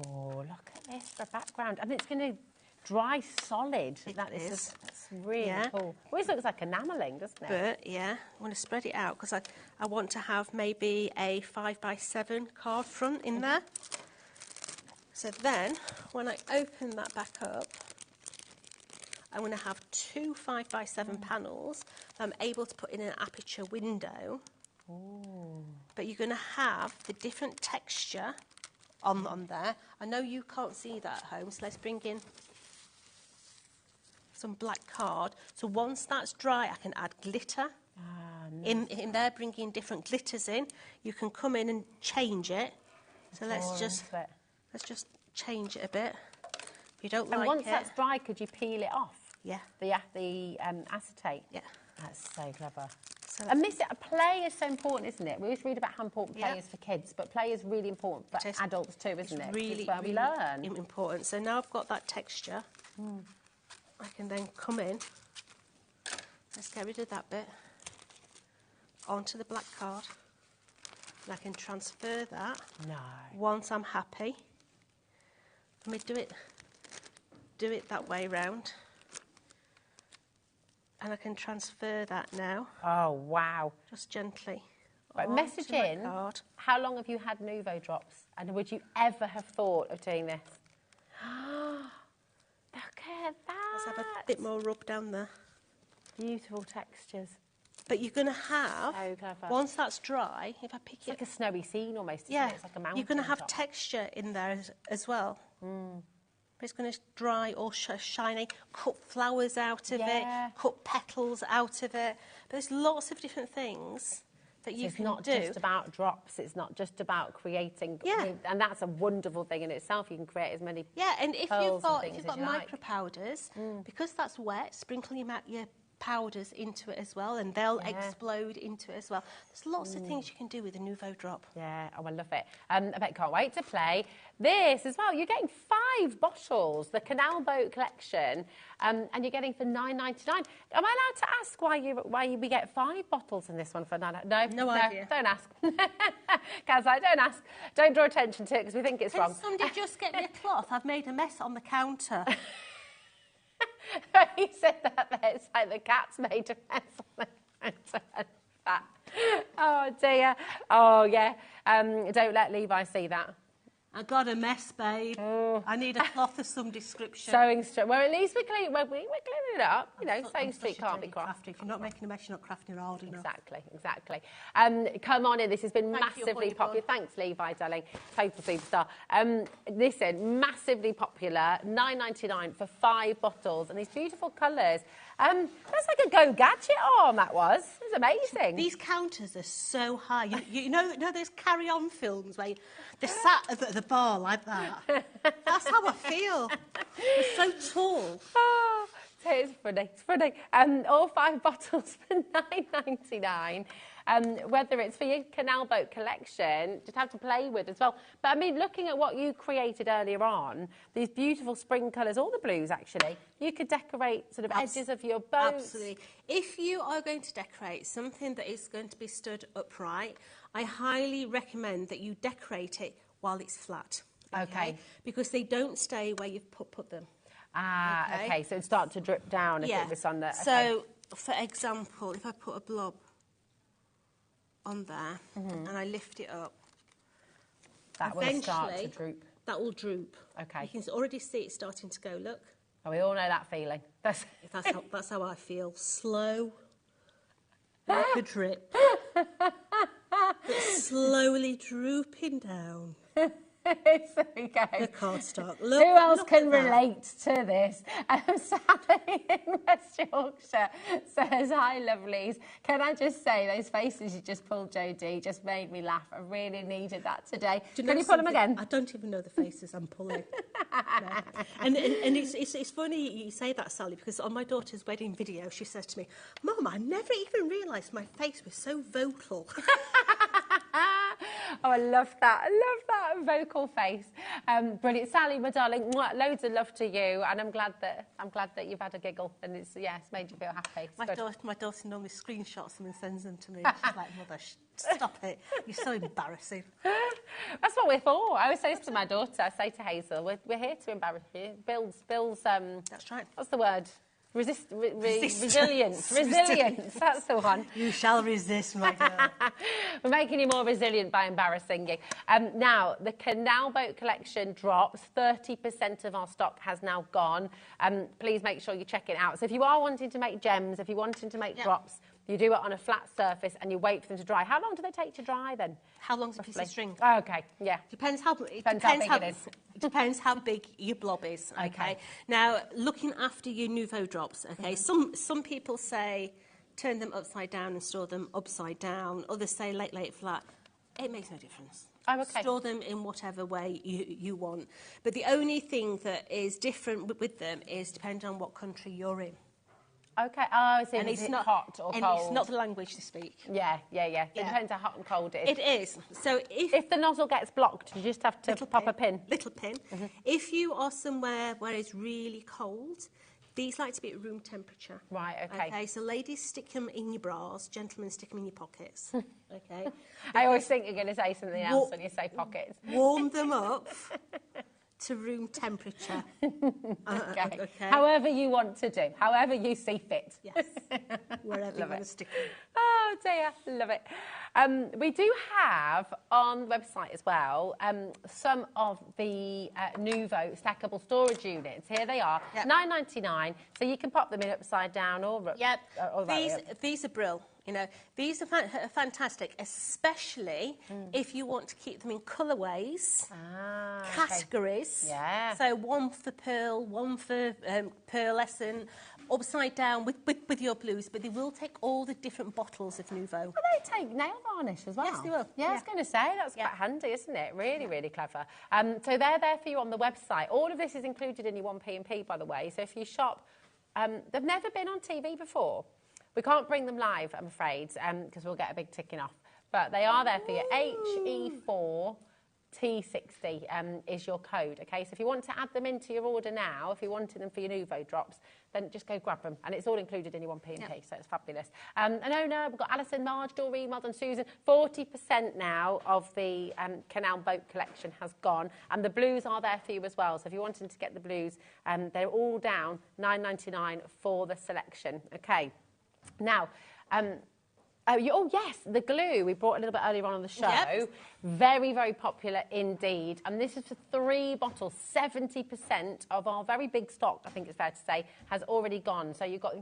Oh, look at this for a background. And it's going to dry solid. That's really cool. Always looks like enamelling, doesn't it? But yeah, I want to spread it out because I want to have maybe a 5x7 card front in there. So then, when I open that back up, I'm going to have 2 5x7 panels that I'm able to put in an aperture window. But you're going to have the different texture on there. I know you can't see that at home, so let's bring in some black card. So once that's dry, I can add glitter in there, bring in different glitters in. You can come in and change it. So let's just change it a bit. If you don't like it. And once that's dry, could you peel it off? Yeah. The acetate? Yeah. That's so clever. So and play is so important, isn't it? We always read about how important play is for kids, but play is really important for adults too, isn't it? Really, it's where we learn. Important. So now I've got that texture. I can then come in, let's get rid of that bit, onto the black card, and I can transfer that. Once I'm happy, let me do it that way round, and I can transfer that now. Oh, wow. Just gently. Right, message in, how long have you had Nuvo Drops, and would you ever have thought of doing this? Look at that. Let's have a bit more rub down there. Beautiful textures. But you're going to have, once that's dry, if I pick it's like a snowy scene almost, isn't it? It's like a mountain. You're going to have texture in there as well. It's going to dry all shiny, cut flowers out of it, cut petals out of it. But there's lots of different things that you can do. It's not just about drops, it's not just about creating, and that's a wonderful thing in itself. You can create as many and if you've got micro powders, because that's wet, sprinkle your powders into it as well, and they'll explode into it as well. There's lots of things you can do with a Nuvo drop. Yeah, I love it. I bet can't wait to play this as well. You're getting 5 bottles, the Canal boat collection, and you're getting for $9.99. Am I allowed to ask why we get 5 bottles in this one for $9.99? No idea. Don't ask. Kazai, don't ask. Don't draw attention to it because we think it's wrong. Can somebody just get me a cloth? I've made a mess on the counter. He said that there. It's like the cat's made a mess on the counter. Oh dear. Oh yeah. Don't let Levi see that. I got a mess, babe. Oh. I need a cloth of some description. Sewing street. Well, at least we're cleaning it up. You know, sewing street can't be crafty. If you're not making a mess, you're not crafting hard enough. Exactly. Come on in. This has been massively popular. Thanks, Levi, darling. Total superstar. Listen, massively popular. $9.99 for 5 bottles, and these beautiful colours. That's like a Go Gadget arm, that was. It was amazing. These counters are so high. You know those carry-on films where they're sat at the bar like that? That's how I feel. They're so tall. Oh, it's funny. All 5 bottles for $9.99. Whether it's for your Canal boat collection, just have to play with as well. But I mean, looking at what you created earlier on, these beautiful spring colours, all the blues actually, you could decorate sort of edges of your boat. Absolutely. If you are going to decorate something that is going to be stood upright, I highly recommend that you decorate it while it's flat. Okay. Because they don't stay where you've put them. Okay. So it'd start to drip down if it was on the... So, for example, if I put a blob on there and I lift it up, that will start to droop. That will droop. Okay. You can already see it starting to go. Look. Oh, we all know that feeling. That's how I feel. Slow, like a drip, but slowly drooping down. The cardstock. Who else can relate to this? Sally in West Yorkshire says, hi, lovelies. Can I just say, those faces you just pulled, Jodie, just made me laugh. I really needed that today. Can you pull them again? I don't even know the faces I'm pulling. And it's funny you say that, Sally, because on my daughter's wedding video, she says to me, "Mum, I never even realised my face was so vocal." Oh, I love that. I love that vocal face. Brilliant, Sally, my darling. Loads of love to you, and I'm glad that you've had a giggle, and it's made you feel happy. My daughter normally screenshots them and sends them to me. She's like, "Mother, stop it! You're so embarrassing." That's what we're for. I always say this to my daughter. I say to Hazel, "We're here to embarrass you." Bill's. That's right. What's the word? Resilience. Resilience. That's the one. You shall resist, my girl. We're making you more resilient by embarrassing you. Now, the Canal boat collection drops. 30% of our stock has now gone. Please make sure you check it out. So if you are wanting to make gems, if you're wanting to make drops, you do it on a flat surface and you wait for them to dry. How long do they take to dry then? How long's a piece of string? Oh, okay, yeah. Depends how big it is. It depends how big your blob is. Okay. Now, looking after your Nuvo drops. Okay. Some people say turn them upside down and store them upside down. Others say lay flat. It makes no difference. Oh, okay. Store them in whatever way you want. But the only thing that is different with them is depending on what country you're in. Okay. Oh, so and it's not hot or cold. And it's not the language to speak. Yeah. It depends how hot and cold it is. It is. So if the nozzle gets blocked, you just have to pop a pin. Little pin. If you are somewhere where it's really cold, these like to be at room temperature. Right. Okay. Okay. So ladies, stick them in your bras. Gentlemen, stick them in your pockets. Okay. I always think you're going to say something else when you say pockets. Warm them up to room temperature. Okay. However you want to do, however you see fit. Yes. Wherever you want to stick them. Oh dear, love it. We do have on the website as well some of the Newvo stackable storage units. Here they are, $9.99. So you can pop them in upside down or these are brilliant. You know, these are fantastic, especially if you want to keep them in colourways, categories. Okay. Yeah. So one for pearl, one for pearlescent, upside down with your blues, but they will take all the different bottles of Nuvo. Well, they take nail varnish as well. Yes, they will. Yeah, I was going to say, that's quite handy, isn't it? Really, really clever. So they're there for you on the website. All of this is included in your 1P&P, by the way. So if you shop, they've never been on TV before. We can't bring them live, I'm afraid, because we'll get a big ticking off. But they are there for you. HE4T60 is your code, okay? So if you want to add them into your order now, if you wanted them for your Nuvo drops, then just go grab them. And it's all included in your 1P&P, so it's fabulous. And we've got Alison, Marge, Doreen, Mod and Susan. 40% now of the Canal boat collection has gone. And the blues are there for you as well. So if you're wanting to get the blues, they're all down, $9.99 for the selection, okay? Now, yes, the glue we brought a little bit earlier on the show. Yep. Very, very popular indeed. And this is for 3 bottles. 70% of our very big stock, I think it's fair to say, has already gone. So you've got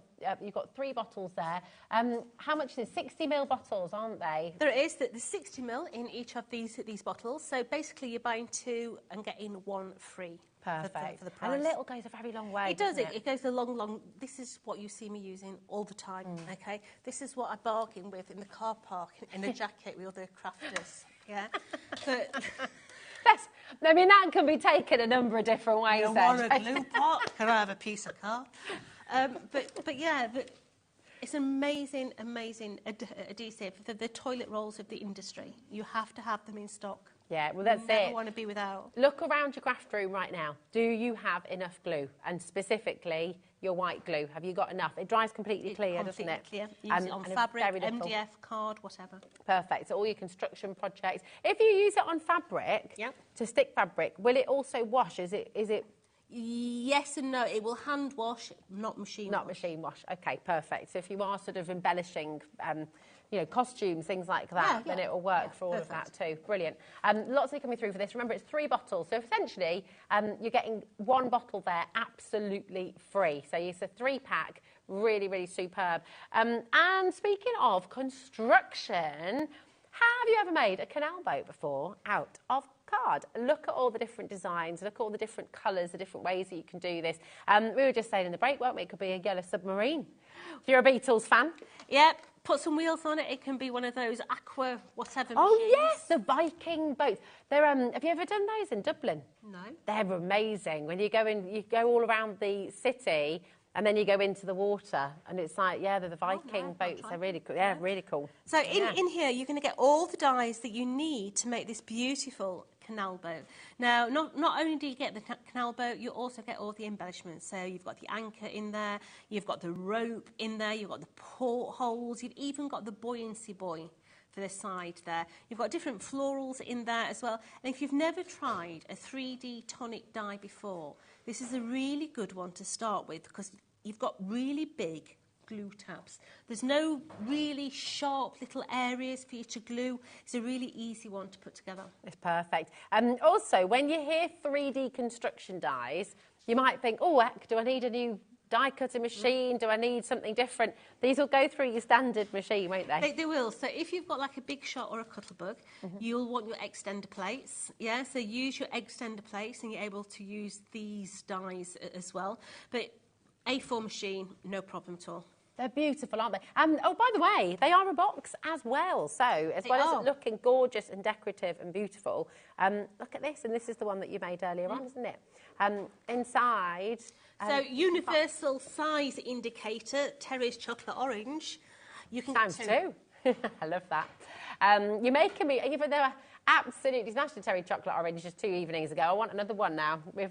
3 bottles there. How much is it? 60ml bottles, aren't they? There is. There's 60ml in each of these bottles. So basically, you're buying 2 and getting 1 free. Perfect. For the price. And a little goes a very long way. It does. It goes a long. This is what you see me using all the time. Okay. This is what I bargain with in the car park in a jacket with other crafters. Yeah. But I mean, that can be taken a number of different ways. You want a glue pot? Can I have a piece of car? But yeah. It's amazing adhesive for the toilet rolls of the industry. You have to have them in stock. Yeah, well, that's it. You never want to be without. Look around your craft room right now. Do you have enough glue? And specifically, your white glue. Have you got enough? It dries completely clear, doesn't it? Clear. Use it on fabric, MDF, card, whatever. Perfect. So all your construction projects. If you use it on fabric, to stick fabric, will it also wash? Is it? Yes and no. It will hand wash, not machine wash. Not machine wash. Okay, perfect. So if you are sort of embellishing, costumes, things like that, then it will work for all of that too. Brilliant. Lots of coming through for this. Remember, it's 3 bottles. So essentially, you're getting 1 bottle there absolutely free. So it's a 3-pack, really, really superb. And speaking of construction, have you ever made a canal boat before out of card? Look at all the different designs, look at all the different colours, the different ways that you can do this. We were just saying in the break, weren't we? It could be a yellow submarine. If you're a Beatles fan. Yep. put some wheels on it. It can be one of those aqua whatever Oh, machines. yes, the Viking boats. They're, have you ever done those in Dublin? No. They're amazing. When you go in, you go all around the city and then you go into the water and it's like, yeah, they're the Viking boats. They're really cool. Yeah, really cool. So in here, you're going to get all the dies that you need to make this beautiful canal boat. Now, not only do you get the canal boat, you also get all the embellishments. So you've got the anchor in there, you've got the rope in there, you've got the portholes, you've even got the buoyancy buoy for the side there. You've got different florals in there as well. And if you've never tried a 3D tonic die before, this is a really good one to start with because you've got really big glue tabs. There's no really sharp little areas for you to glue. It's a really easy one to put together. It's perfect. Also, when you hear 3D construction dies, you might think, oh, heck, do I need a new die cutting machine? Do I need something different? These will go through your standard machine, won't they? They will. So if you've got like a big shot or a cuttlebug, you'll want your extender plates. Yeah, so use your extender plates and you're able to use these dies as well. But A4 machine, no problem at all. They're beautiful, aren't they? Oh, by the way, they are a box as well. So, as well as it looking gorgeous and decorative and beautiful, look at this. And this is the one that you made earlier on, isn't it? Inside... so, universal size indicator, Terry's chocolate orange. You can Times two. I love that. You're making me... Even though I absolutely smashed a Terry chocolate orange just 2 evenings ago, I want another one now. We've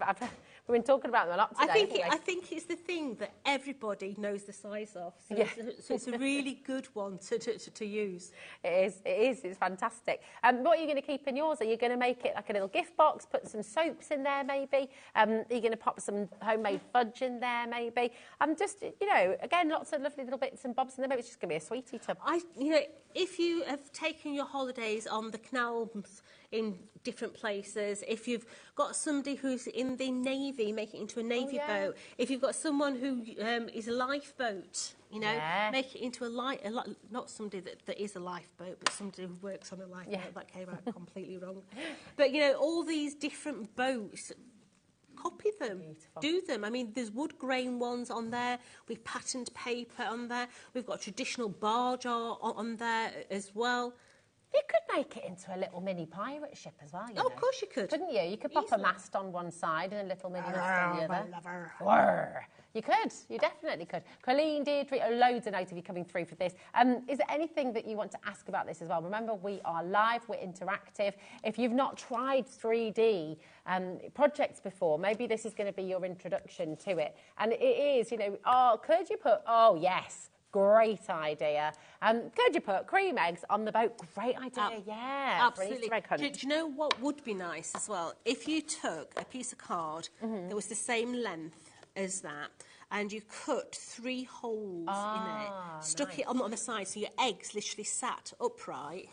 been talking about them a lot today. I think it's the thing that everybody knows the size of. So, so it's a really good one to use. It is. It's fantastic. What are you going to keep in yours? Are you going to make it like a little gift box, put some soaps in there maybe? Are you going to pop some homemade fudge in there maybe? Just, you know, again, lots of lovely little bits and bobs in there. Maybe it's just going to be a sweetie tub. You know, if you have taken your holidays on the canal in different places, if you've got somebody who's in the Navy, make it into a Navy boat. If you've got someone who is a lifeboat, you know, make it into not somebody that is a lifeboat, but somebody who works on a lifeboat. That came out completely wrong. But, you know, all these different boats, copy them, do them. I mean, there's wood grain ones on there, we've patterned paper on there, we've got traditional barge on there as well. You could make it into a little mini pirate ship as well, you know. Of course you could. Couldn't you? You could pop a mast on one side and a little mini mast on the other. You could. You definitely could. Colleen, Deirdre, loads of notes of you coming through for this. Is there anything that you want to ask about this as well? Remember, we are live, we're interactive. If you've not tried 3D projects before, maybe this is going to be your introduction to it. And it is, you know, could you put, yes, great idea. Could you put cream eggs on the boat? Great idea, absolutely. Do you know what would be nice as well? If you took a piece of card that was the same length as that, and you cut 3 holes in it, stuck it on the side, so your eggs literally sat upright.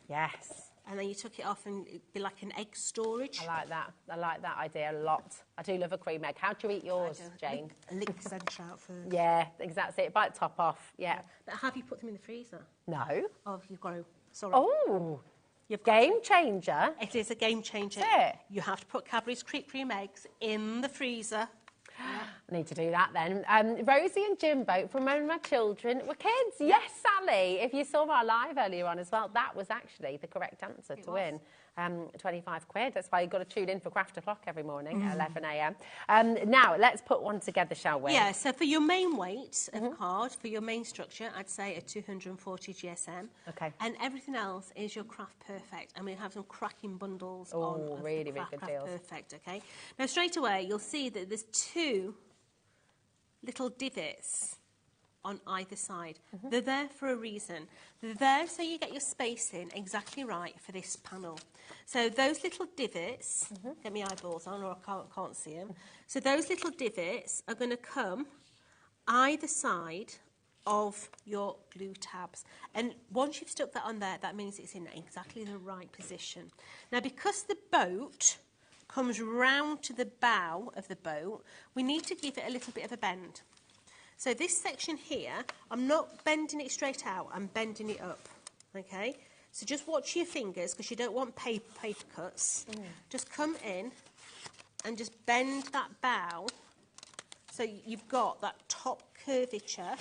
Yes. And then you took it off and it'd be like an egg storage. I like that. I like that idea a lot. I do love a cream egg. How do you eat yours, Jane? Lick the centre out first. Yeah, exactly. Bite the top off. Yeah. But have you put them in the freezer? No. Oh, you've got to. Sorry. Oh. Game changer. It is a game changer. Is it? You have to put Cadbury's cream eggs in the freezer. I need to do that then. Rosie and Jimbo from when my children were kids. Yes, Sally. If you saw our live earlier on as well, that was actually the correct answer to win. 25 quid. That's why you've got to tune in for Craft O'Clock every morning at 11 a.m. Now, let's put one together, shall we? Yeah, so for your main weight of card, for your main structure, I'd say a 240 GSM. Okay. And everything else is your Craft Perfect. And we have some cracking bundles on Oh, really, really good Craft deals. Perfect, okay? Now, straight away, you'll see that there's 2 little divots on either side. They're there for a reason. They're there so you get your spacing exactly right for this panel. So those little divots, get my eyeballs on or I can't see them. So those little divots are going to come either side of your glue tabs. And once you've stuck that on there, that means it's in exactly the right position. Now, because the boat comes round to the bow of the boat, we need to give it a little bit of a bend. So this section here, I'm not bending it straight out, I'm bending it up, okay? So just watch your fingers, because you don't want paper cuts. Just come in and just bend that bow so you've got that top curvature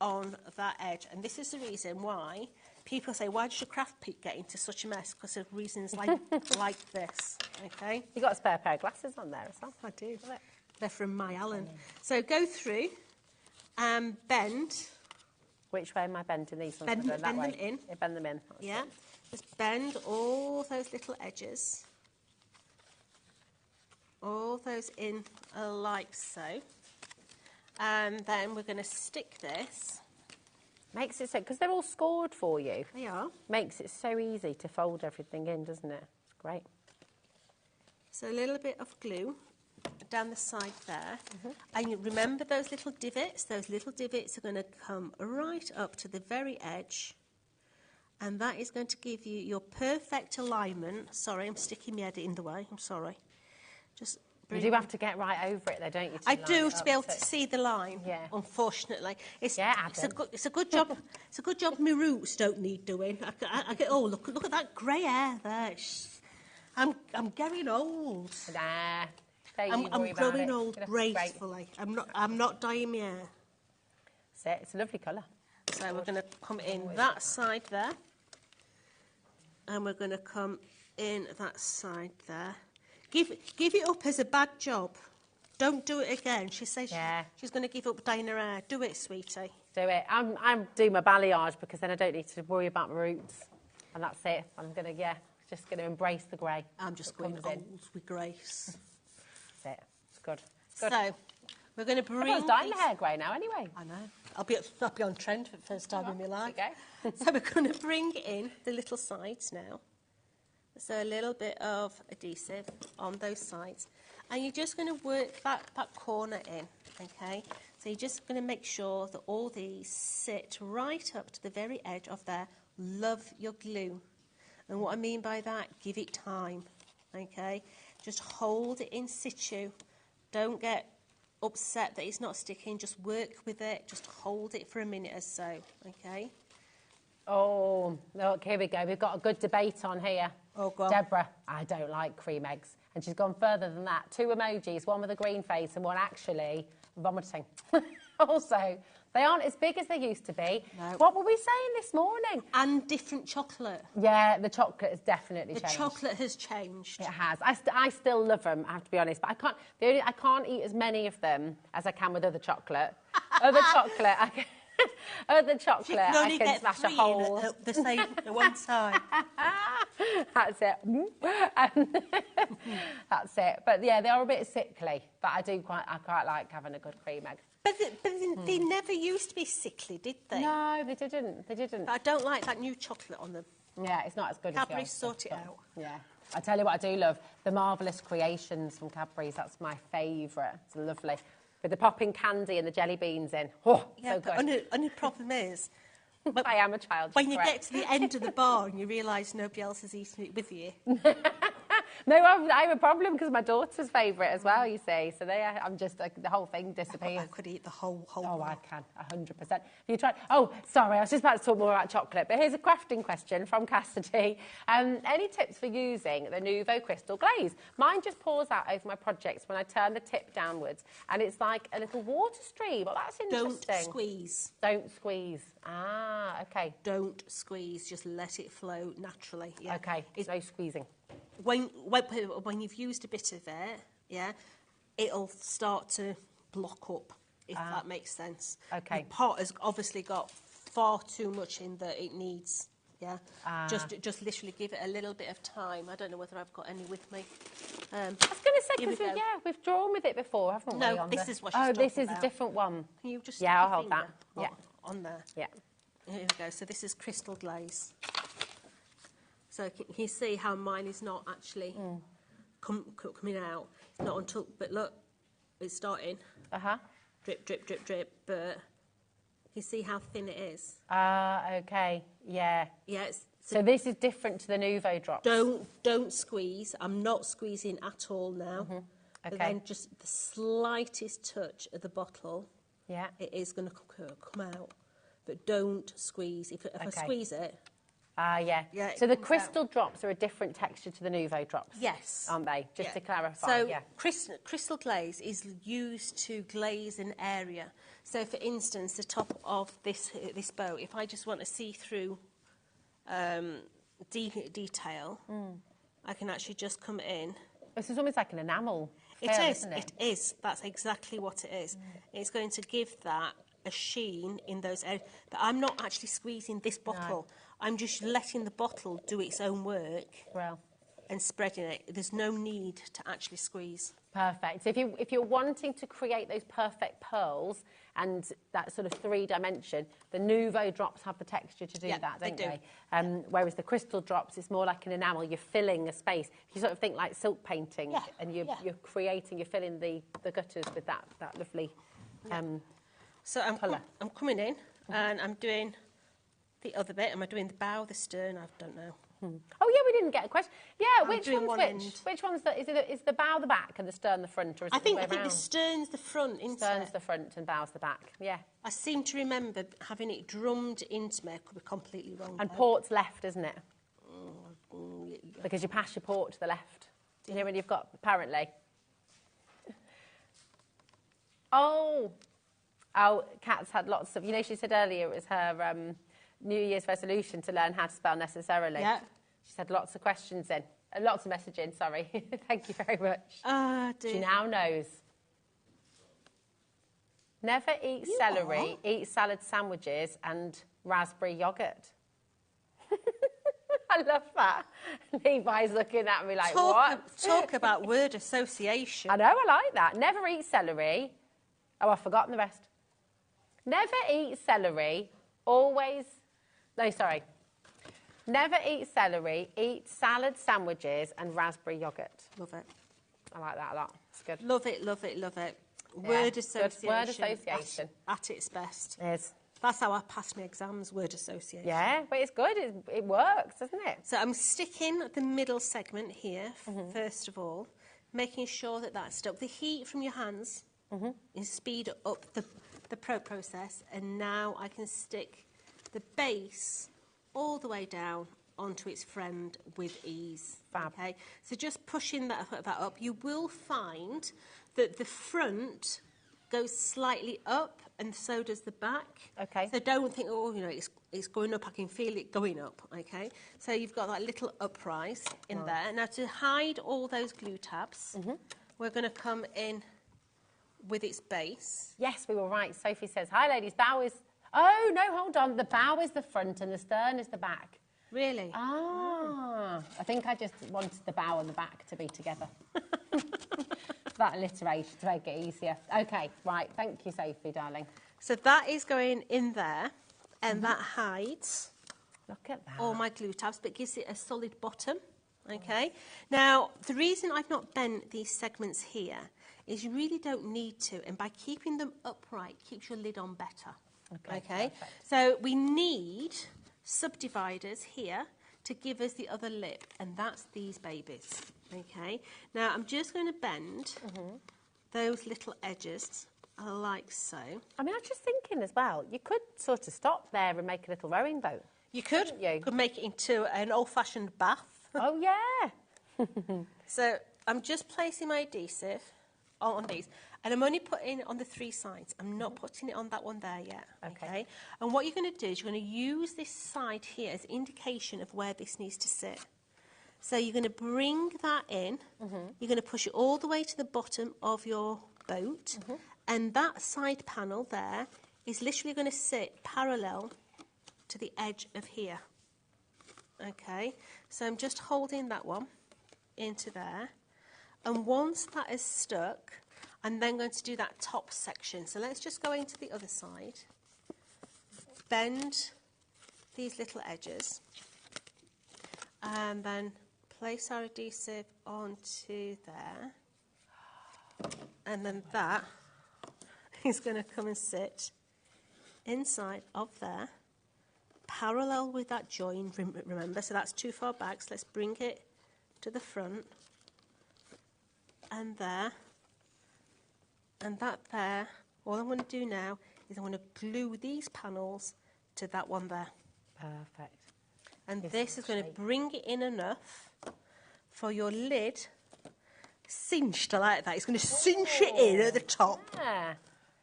on that edge. And this is the reason why people say, why does your craft peak get into such a mess? Because of reasons like this, okay? You got a spare pair of glasses on there as well. I do. They're from My Allen. So go through and bend. Which way am I bending these ones? Bend them in. Yeah, bend them in. Yeah. Just bend all those little edges. All those in like so. And then we're going to stick this. Makes it so, because they're all scored for you. They are. Makes it so easy to fold everything in, doesn't it? It's great. So a little bit of glue down the side there. And you remember those little divots? Those little divots are going to come right up to the very edge. And that is going to give you your perfect alignment. Sorry, I'm sticking my head in the way. I'm sorry. Just you do have to get right over it, though, don't you? I do, to be able to see the line. Yeah. Unfortunately, it's Adam. it's a good job. It's a good job. My roots don't need doing. I get. Oh, look at that grey hair there. I'm getting old. Nah. I'm growing old gracefully. I'm not dyeing my hair. That's it. It's a lovely colour. So we're going to come in that side there, and we're going to come in that side there. Give it up as a bad job. Don't do it again. She says she's going to give up dyeing her hair. Do it, sweetie. Do it. I'm doing my balayage because then I don't need to worry about my roots, and that's it. I'm gonna just gonna embrace the grey. I'm just going old with grace. That's it. It's good. So we're going to bring. Everyone's dyeing their hair grey now, anyway. I know. I'll be on trend for the first time in my life. Okay. So we're going to bring in the little sides now. So a little bit of adhesive on those sides. And you're just going to work that corner in, okay? So you're just going to make sure that all these sit right up to the very edge of there. Love your glue. And what I mean by that, give it time, okay? Just hold it in situ. Don't get upset that it's not sticking. Just work with it. Just hold it for a minute or so, okay? Oh, look, here we go. We've got a good debate on here. Oh, go on. Deborah, I don't like cream eggs. And she's gone further than that. 2 emojis, one with a green face and one actually vomiting. Also, they aren't as big as they used to be. No. What were we saying this morning? And different chocolate. Yeah, the chocolate has definitely changed. The chocolate has changed. It has. I still love them, I have to be honest, but I can't eat as many of them as I can with other chocolate. Other chocolate, I can smash a hole. The same at one time. That's it. That's it. But yeah, they are a bit sickly. But I quite like having a good cream egg. But they never used to be sickly, did they? No, they didn't. They didn't. But I don't like that new chocolate on them. Yeah, it's not as good Cadbury's as the old sort it out. Yeah. I tell you what I do love. The Marvellous Creations from Cadbury's. That's my favourite. It's lovely. With the popping candy and the jelly beans in. Oh, yeah, so good. But only problem is... I am a child. When you get to the end of the bar and you realise nobody else has eaten it with you. No, I have a problem because my daughter's favourite as well, you see. So I'm just, the whole thing disappears. I could eat the whole Oh, bar. I can, 100%. You tried? Oh, sorry, I was just about to talk more about chocolate. But here's a crafting question from Cassidy. Any tips for using the Newvo Crystal Glaze? Mine just pours out over my projects when I turn the tip downwards. And it's like a little water stream. Well, that's interesting. Don't squeeze. Don't squeeze. Ah, OK. Don't squeeze. Just let it flow naturally. Yeah. OK, no squeezing. When you've used a bit of it, yeah, it'll start to block up, if that makes sense. Okay. The pot has obviously got far too much in that it needs, yeah. Just literally give it a little bit of time. I don't know whether I've got any with me. I was going to say, because we've drawn with it before, haven't we? No, this is what she's talking about. Oh, this is a different one. Can you just I'll hold that. Yeah. On there. Yeah. Here we go. So this is crystal glaze. So can you see how mine is not actually coming out? It's not until, but look, it's starting. Drip, drip, drip, drip. But you see how thin it is? Okay. Yeah. Yeah. So this is different to the Nuvo Drops. Don't squeeze. I'm not squeezing at all now. Okay. But then just the slightest touch of the bottle. Yeah. It is going to come out. But don't squeeze. If I squeeze it, Yeah. So the crystal drops are a different texture to the Nuvo drops. Yes. Aren't they? Just to clarify. So crystal glaze is used to glaze an area. So for instance, the top of this bow, if I just want to see through detail, I can actually just come in. This is almost like an enamel. Isn't it? It is. That's exactly what it is. It's going to give that a sheen in those areas. But I'm not actually squeezing this bottle. No. I'm just letting the bottle do its own work and spreading it. There's no need to actually squeeze. Perfect. So if you're wanting to create those perfect pearls and that sort of 3-dimension, the Nuvo drops have the texture to do that, don't they? Whereas the crystal drops, it's more like an enamel. You're filling a space. You sort of think like silk painting, and you're creating, you're filling the gutters with that lovely so I'm coming in and I'm doing the other bit. Am I doing the bow, the stern? I don't know. Oh yeah, we didn't get a question. Yeah, which one's which? Which one's is the bow the back and the stern the front, or is it the way around? I think the stern's the front. Stern's the front and bow's the back. Yeah. I seem to remember having it drummed into me. I could be completely wrong. And port's left, isn't it? Because you pass your port to the left. You know when you've got apparently. Oh, Kat's had lots of. You know, she said earlier it was her. New Year's resolution to learn how to spell necessarily. Yeah. She's had lots of questions in, lots of messaging, sorry. Thank you very much. Oh, dear. She now knows. Never eat celery, eat salad sandwiches and raspberry yoghurt. I love that. Levi's looking at me like, what? Talk about word association. I know, I like that. Never eat celery. Oh, I've forgotten the rest. Never eat celery, always... No, sorry. Never eat celery, eat salad sandwiches and raspberry yoghurt. Love it. I like that a lot. It's good. Love it, love it, love it. Word association. Word association. At its best. It is. That's how I passed my exams, word association. Yeah, but it's good. It works, doesn't it? So I'm sticking the middle segment here, first of all, making sure that that's stuck. The heat from your hands is speed up the process, and now I can stick the base all the way down onto its friend with ease. Fab. Okay, so just pushing that up, you will find that the front goes slightly up, and so does the back. Okay. So don't think, oh, you know, it's going up. I can feel it going up. Okay. So you've got that little uprise in there. Now to hide all those glue tabs, we're going to come in with its base. Yes, we were right. Sophie says, "Hi, ladies. Bow is." Oh, no, hold on. The bow is the front and the stern is the back. Really? Ah. I think I just wanted the bow and the back to be together. That alliteration to make it easier. OK, right. Thank you, Sophie, darling. So that is going in there, and that hides Look at that. all my glue tabs, but gives it a solid bottom. OK? Now, the reason I've not bent these segments here is you really don't need to, and by keeping them upright, keeps your lid on better. Okay, so we need subdividers here to give us the other lip, and that's these babies. Okay, now I'm just going to bend those little edges like so. I mean, I was just thinking as well, you could sort of stop there and make a little rowing boat. You could. You could make it into an old-fashioned bath. Oh, yeah. So I'm just placing my adhesive on these. And I'm only putting it on the 3 sides. I'm not putting it on that one there yet. Okay. And what you're going to do is you're going to use this side here as indication of where this needs to sit. So you're going to bring that in. You're going to push it all the way to the bottom of your boat. And that side panel there is literally going to sit parallel to the edge of here. Okay. So I'm just holding that one into there. And once that is stuck, I'm then going to do that top section. So let's just go into the other side. Bend these little edges. And then place our adhesive onto there. And then that is going to come and sit inside of there, parallel with that join, remember. So that's too far back. So let's bring it to the front. And there. And that there, all I'm going to do now is I'm going to glue these panels to that one there. Perfect. And this is going to bring it in enough for your lid cinched. I like that. It's going to cinch it in at the top. Yeah.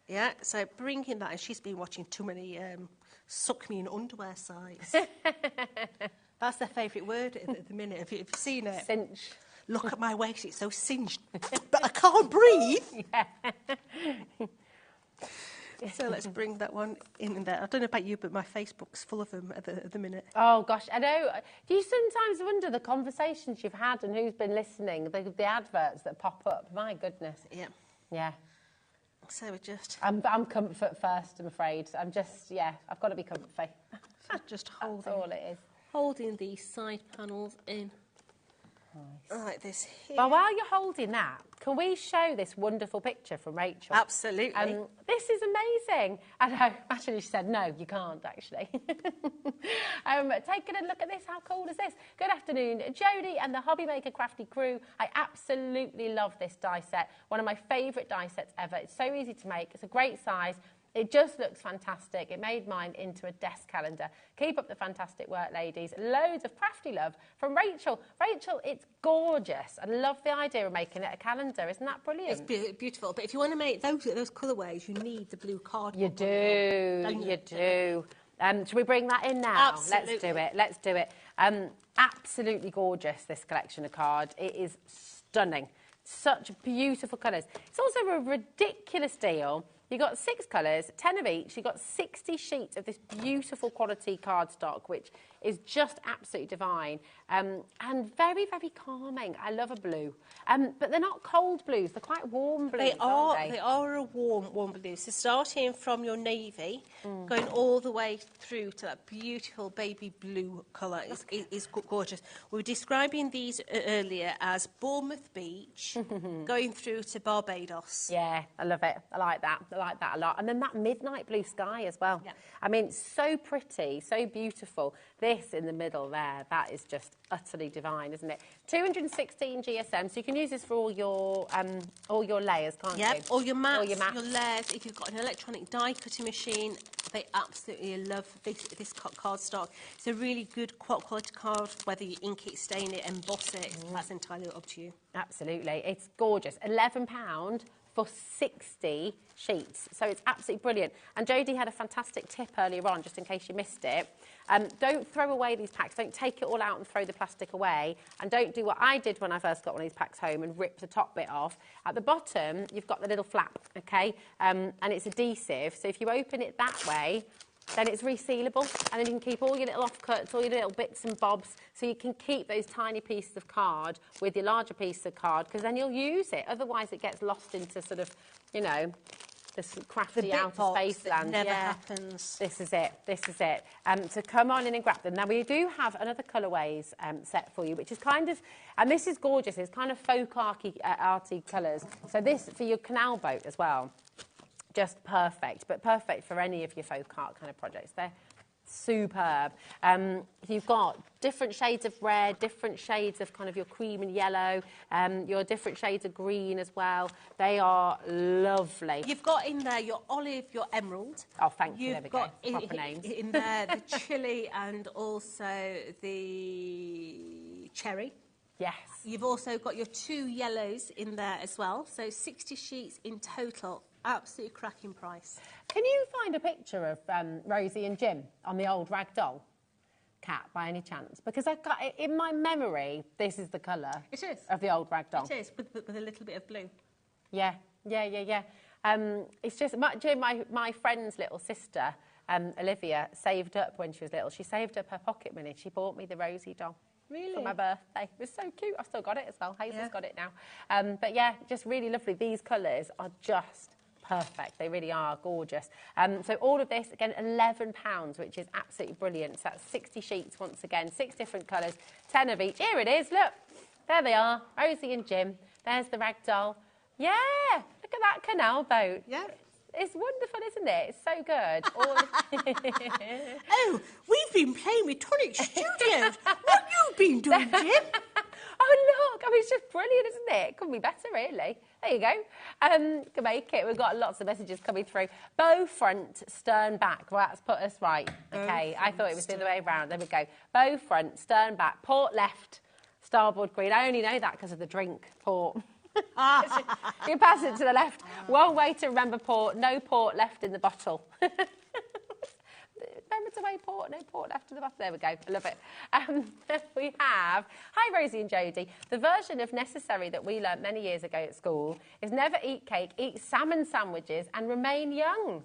Yeah, so bringing that, and she's been watching too many suck me in underwear sites. That's their favourite word at the minute. Have you seen it? Cinch. Look at my waist, it's so cinched, but I can't breathe. Yeah. So let's bring that one in there. I don't know about you, but my Facebook's full of them at the minute. Oh, gosh, I know. Do you sometimes wonder the conversations you've had and who's been listening, the adverts that pop up? My goodness. Yeah. Yeah. So we're just... I'm comfort first, I'm afraid. I'm just, yeah, I've got to be comfy. Just holding. That's all it is. Holding these side panels in. Nice. Like this here. Well, while you're holding that, can we show this wonderful picture from Rachel? Absolutely. This is amazing. I know. Actually, she said, no, you can't, actually. Taking a look at this. How cool is this? Good afternoon, Jodie and the HobbyMaker Crafty crew. I absolutely love this die set. One of my favourite die sets ever. It's so easy to make. It's a great size. It just looks fantastic. It made mine into a desk calendar. Keep up the fantastic work, ladies. Loads of crafty love from Rachel. Rachel, it's gorgeous. I love the idea of making it a calendar. Isn't that brilliant? It's beautiful. But if you want to make those colourways, you need the blue card. You do. You do. Should we bring that in now? Absolutely. Let's do it. Let's do it. Absolutely gorgeous, this collection of cards. It is stunning. Such beautiful colours. It's also a ridiculous deal. You've got 6 colours, 10 of each. You've got 60 sheets of this beautiful quality cardstock, which is just absolutely divine and very, very calming. I love a blue. But they're not cold blues. They're quite warm blues, aren't they? They are a warm blue. So starting from your navy, going all the way through to that beautiful baby blue colour is gorgeous. We were describing these earlier as Bournemouth Beach, going through to Barbados. Yeah, I love it. I like that. I like that a lot. And then that midnight blue sky as well. Yeah. I mean, so pretty, so beautiful. This in the middle there, that is just utterly divine, isn't it? 216 GSM, so you can use this for all your layers, can't you? All your mats, your layers. If you've got an electronic die cutting machine, they absolutely love this cardstock. It's a really good quality card, whether you ink it, stain it, emboss it, that's entirely up to you. Absolutely, it's gorgeous. £11 for 60 sheets. So it's absolutely brilliant. And Jodie had a fantastic tip earlier on, just in case you missed it. Don't throw away these packs. Don't take it all out and throw the plastic away. And don't do what I did when I first got one of these packs home and rip the top bit off. At the bottom, you've got the little flap, okay? And it's adhesive. So if you open it that way, then it's resealable, and then you can keep all your little offcuts, all your little bits and bobs, so you can keep those tiny pieces of card with your larger piece of card, because then you'll use it. Otherwise, it gets lost into sort of, you know, this crafty outer space land. Never happens. This is it. This is it. So come on in and grab them. Now, we do have another colourways set for you, which is kind of, and this is gorgeous. It's kind of folk arty colours. So this for your canal boat as well. Just perfect, but perfect for any of your folk art kind of projects. They're superb. You've got different shades of red, different shades of kind of your cream and yellow, your different shades of green as well. They are lovely. You've got in there your olive, your emerald. Oh, thank you. There we go. You've Proper got names. in there the chili and also the cherry. Yes. You've also got your 2 yellows in there as well. So 60 sheets in total. Absolutely cracking price. Can you find a picture of Rosie and Jim on the old ragdoll cat by any chance? Because I've got, in my memory, this is the colour. It is. Of the old ragdoll. It is, with a little bit of blue. Yeah. It's just, Jim, my friend's little sister, Olivia, saved up when she was little. She saved up her pocket money. She bought me the Rosie doll. Really? For my birthday. It was so cute. I've still got it as well. Hazel's got it now. But yeah, just really lovely. These colours are just perfect. They really are gorgeous. So all of this, again, £11, which is absolutely brilliant. So that's 60 sheets once again, 6 different colours, 10 of each. Here it is, look. There they are, Rosie and Jim. There's the rag doll. Yeah, look at that canal boat. Yeah. It's wonderful, isn't it? It's so good. Oh, we've been playing with Tonic Studios. What have you been doing, Jim? Oh, look. I mean, it's just brilliant, isn't it? Couldn't be better, really. There you go. Can make it. We've got lots of messages coming through. Bow front, stern back. Well, that's put us right. Okay, I thought it was the other way around. There we go. Bow front, stern back, port left, starboard green. I only know that because of the drink, port. You pass it to the left. One way to remember port, no port left in the bottle. Remember to weigh port, no port left in the bottle. There we go. I love it. We have, hi Rosie and Jodie. The version of necessary that we learnt many years ago at school is never eat cake, eat salmon sandwiches and remain young.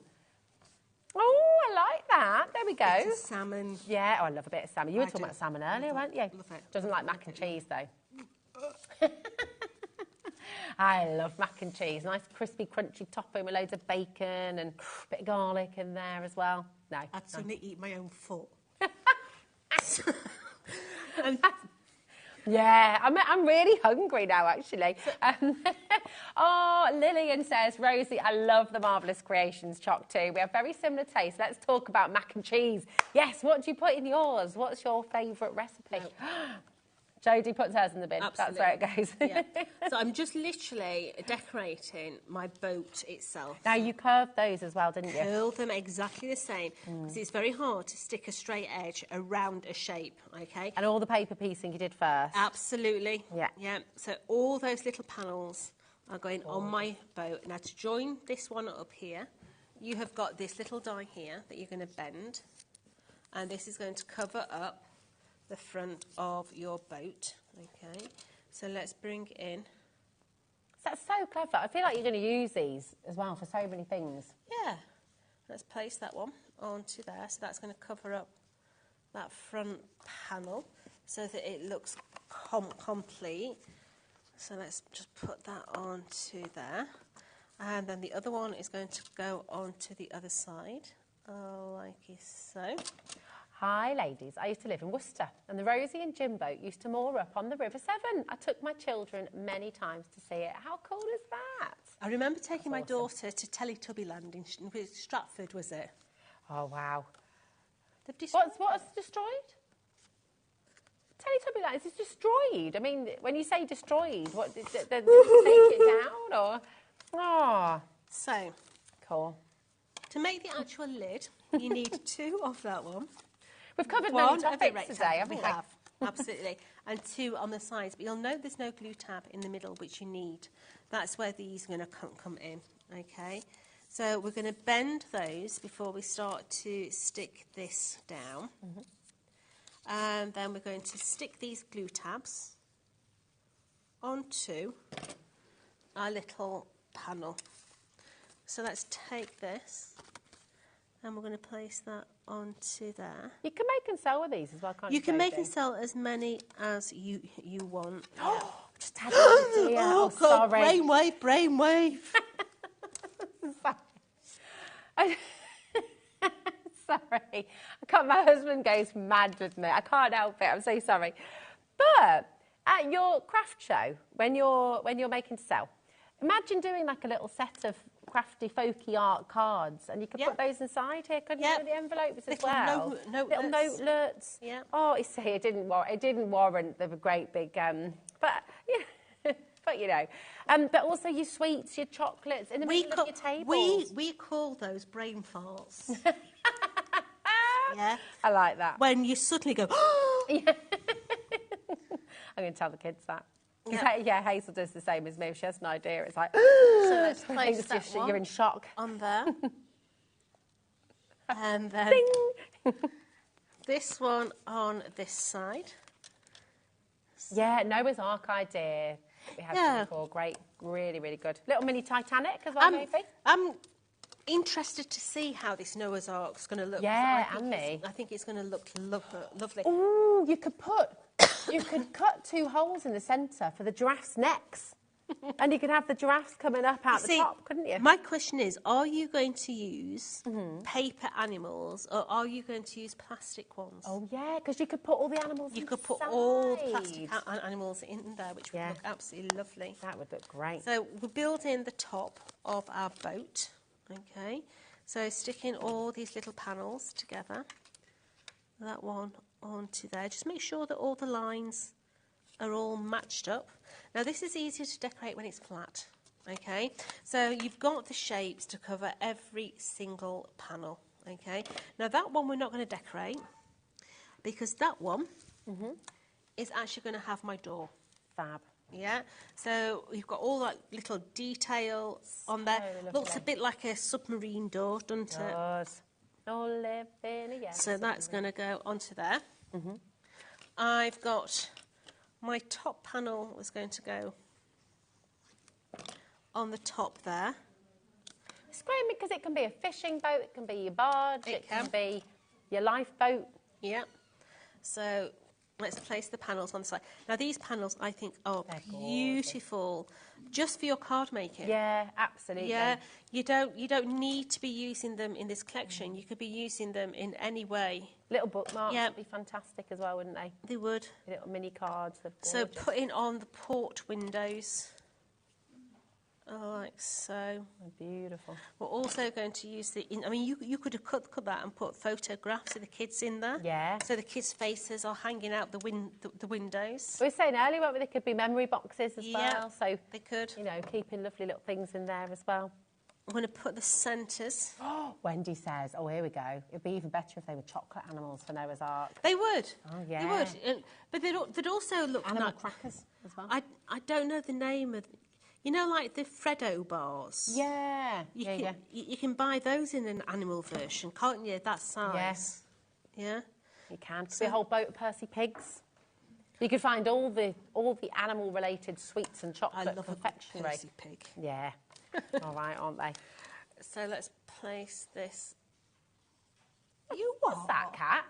Oh, I like that. There we go. It's a salmon. Yeah, oh, I love a bit of salmon. You were talking about salmon earlier, weren't you? Love it. Doesn't like mac and cheese, though. I love mac and cheese. Nice crispy, crunchy topping with loads of bacon and a bit of garlic in there as well. No. I'd sooner eat my own foot. Yeah, I'm really hungry now, actually. Oh, Lillian says, Rosie, I love the Marvellous Creations choc too. We have very similar tastes. Let's talk about mac and cheese. Yes, what do you put in yours? What's your favourite recipe? Jodie puts hers in the bin. Absolutely. That's where it goes. Yeah. So I'm just literally decorating my boat itself. Now, you curved those as well, didn't you? Curl them exactly the same, because it's very hard to stick a straight edge around a shape, okay? And all the paper piecing you did first? Absolutely. Yeah. Yeah. So all those little panels are going on my boat. Now, to join this one up here, you have got this little die here that you're going to bend, and this is going to cover up the front of your boat. Okay, so let's bring in. That's so clever. I feel like you're going to use these as well for so many things. Yeah, let's place that one onto there. So that's going to cover up that front panel so that it looks complete. So let's just put that onto there, and then the other one is going to go onto the other side, like so. Hi, ladies. I used to live in Worcester, and the Rosie and Jim boat used to moor up on the River Severn. I took my children many times to see it. How cool is that? I remember taking my daughter to Teletubbyland in Stratford, was it? Oh, wow. What's destroyed? Teletubbyland, is destroyed? I mean, when you say destroyed, what, did they take it down, or? Oh. So, cool. To make the actual lid, you need two of that one. We've covered many topics today, haven't we? We have, absolutely. And two on the sides. But you'll note there's no glue tab in the middle, which you need. That's where these are going to come in, okay? So we're going to bend those before we start to stick this down. And then we're going to stick these glue tabs onto our little panel. So let's take this, and we're going to place that onto there. You can make and sell with these as well, can't you? You can make and sell as many as you want. Yeah. Just had an idea. Oh, God, sorry. brainwave. Sorry. My husband goes mad with me. I can't help it. I'm so sorry. But at your craft show, when you're making to sell, imagine doing like a little set of crafty, folky art cards, and you could put those inside here, couldn't you, with the envelopes as well? Little notelets. Yeah. Oh, you see, it didn't warrant the great big, but yeah. But you know, but also your sweets, your chocolates in the middle of your tables. We call those brain farts. Yeah, I like that. When you suddenly go, I'm going to tell the kids that. Yeah, Hazel does the same as me. She has an idea. It's like, so let's place that one you're in shock. On there. And then this one on this side. Yeah, Noah's Ark idea. We had before. Great, really, really good. Little mini Titanic as well, maybe. I'm interested to see how this Noah's Ark's going to look. Yeah, and me. I think it's going to look lovely. Ooh, you could cut 2 holes in the centre for the giraffes' necks. And you could have the giraffes coming up out the top, couldn't you? My question is, are you going to use paper animals, or are you going to use plastic ones? Oh, yeah, because you could put all the animals You could put all the plastic animals in there, which would look absolutely lovely. That would look great. So we're building the top of our boat, okay? So sticking all these little panels together, that one onto there. Just make sure that all the lines are all matched up. Now this is easier to decorate when it's flat, okay? So you've got the shapes to cover every single panel, okay? Now that one we're not going to decorate because that one is actually going to have my door. Fab. Yeah, so you've got all that little detail on there. Looks a bit like a submarine door, doesn't it? Does. All living again. So that's going to go onto there. I've got my top panel was going to go on the top there. It's great because it can be a fishing boat, it can be your barge, it can be your lifeboat. Yeah. So let's place the panels on the side. Now these panels I think are beautiful just for your card making. Yeah, absolutely. Yeah, you don't need to be using them in this collection. You could be using them in any way. Little bookmarks would be fantastic as well, wouldn't they? They would. Little mini cards. So putting on the port windows. Like so. Oh, beautiful. We're also going to use I mean, you could have cut that and put photographs of the kids in there. Yeah. So the kids' faces are hanging out the windows. We were saying earlier, weren't we, they could be memory boxes as well. So they could. You know, keeping lovely little things in there as well. I'm going to put the centres. Oh, Wendy says, oh, here we go. It'd be even better if they were chocolate animals for Noah's Ark. They would. Oh, yeah. They would. But they'd also look animal crackers as well. I don't know the name of... You know, like the Freddo bars? Yeah. You can buy those in an animal version, can't you? That size. Yes. Yeah? You can. So, a whole boat of Percy Pigs. You could find all the animal-related sweets and chocolate confectionery. I love a Percy Pig. Yeah. All right, aren't they? So let's place this. What's that, Kat?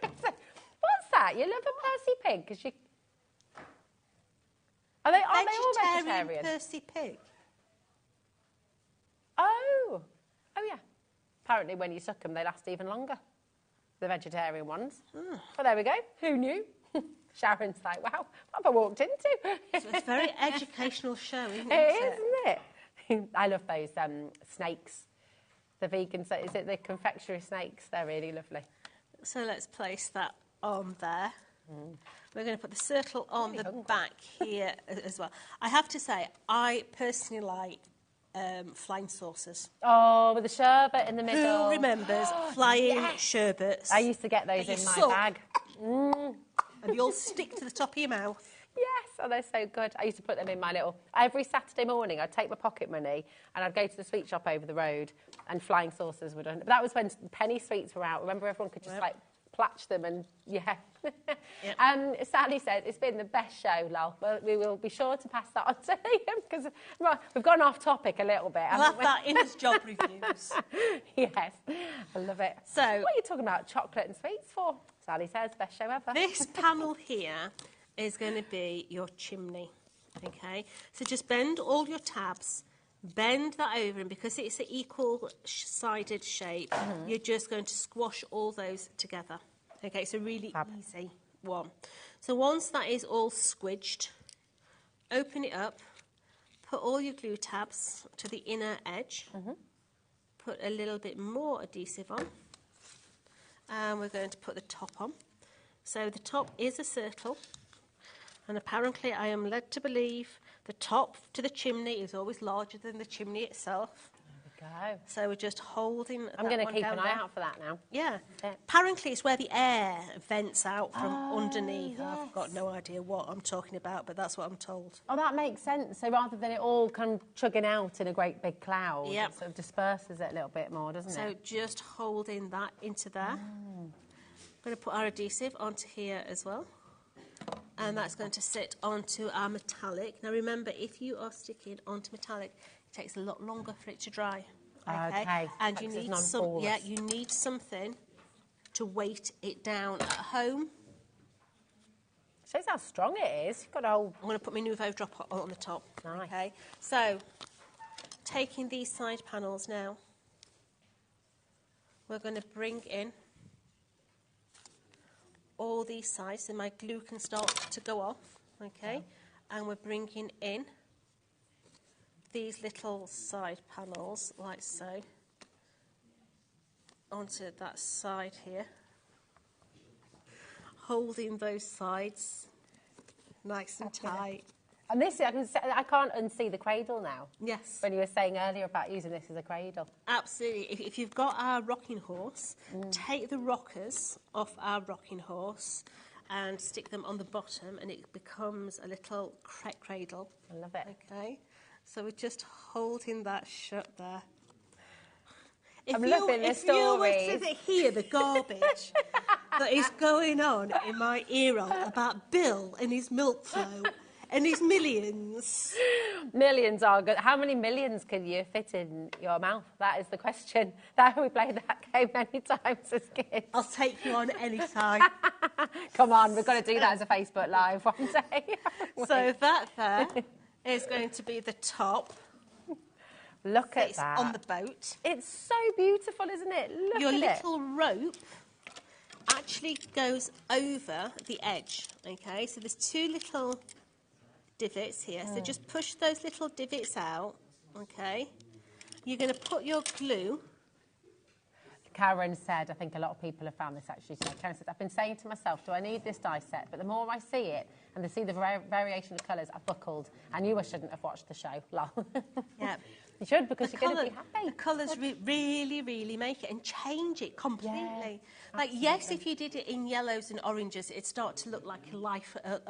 What's that? You love a Percy Pig because you... Are they all vegetarian? Percy Pig. Oh yeah. Apparently, when you suck them, they last even longer. The vegetarian ones. Well, there we go. Who knew? Sharon's like, wow, what have I walked into? So it's a very educational show, isn't it? Isn't it? I love those snakes. The vegan, is it the confectionery snakes? They're really lovely. So let's place that on there. We're going to put the circle on the back here as well. I have to say, I personally like flying saucers. Oh, with the sherbet in the middle. Who remembers flying sherbets? I used to get those in my bag. And they all stick to the top of your mouth. Yes, oh, they're so good. I used to put them in my little... Every Saturday morning, I'd take my pocket money and I'd go to the sweet shop over the road and flying saucers were done. But that was when penny sweets were out. Remember, everyone could just, platch them and, Sally said, it's been the best show, Lol. Well, we will be sure to pass that on to Liam because we've gone off topic a little bit. We'll have that in his job reviews. Yes, I love it. So, what are you talking about chocolate and sweets for? Sally says, best show ever. This panel here is going to be your chimney, okay? So just bend all your tabs, bend that over, and because it's an equal-sided shape, you're just going to squash all those together. Okay, it's a really easy one. So once that is all squidged, open it up, put all your glue tabs to the inner edge, put a little bit more adhesive on, and we're going to put the top on. So the top is a circle, and apparently I am led to believe the top to the chimney is always larger than the chimney itself. There we go. So we're just holding I'm going to keep an eye out for that now. Yeah. Apparently it's where the air vents out from underneath. Yes. I've got no idea what I'm talking about, but that's what I'm told. Oh, that makes sense. So rather than it all kind of chugging out in a great big cloud, it sort of disperses it a little bit more, doesn't it? So just holding that into there. I'm going to put our adhesive onto here as well. And that's going to sit onto our metallic. Now remember, if you are sticking onto metallic, it takes a lot longer for it to dry. Okay. And you need you need something to weight it down at home. Shows how strong it is. You've got a whole... I'm going to put my Nuvo drop on the top. Nice. Okay. So taking these side panels now, we're going to bring in all these sides, so my glue can start to go off, okay? And we're bringing in these little side panels, like so, onto that side here, holding those sides nice and tight. And this, I can't unsee the cradle now. Yes. When you were saying earlier about using this as a cradle. Absolutely. If you've got our rocking horse, take the rockers off our rocking horse and stick them on the bottom, and it becomes a little cradle. I love it. Okay. So we're just holding that shut there. I'm loving the stories. If you were to hear the garbage that is going on in my ear roll about Bill and his milk flow and his millions. Millions are good. How many millions can you fit in your mouth? That is the question. We played that game many times as kids. I'll take you on any time. Come on, we've got to do that as a Facebook Live one day. So that there is going to be the top. Look at that. On the boat. It's so beautiful, isn't it? Look at it. Your little rope actually goes over the edge, okay? So there's two little divots here. So just push those little divots out, okay? You're going to put your glue. Karen said, I think a lot of people have found this actually. So Karen said, I've been saying to myself, do I need this die set? But the more I see it and see the variation of colours, I've buckled. I knew I shouldn't have watched the show. Lol. Yeah. You should, because you're going to be happy. The colours really, really make it and change it completely. Yeah, like, yes, if you did it in yellows and oranges, it'd start to look like a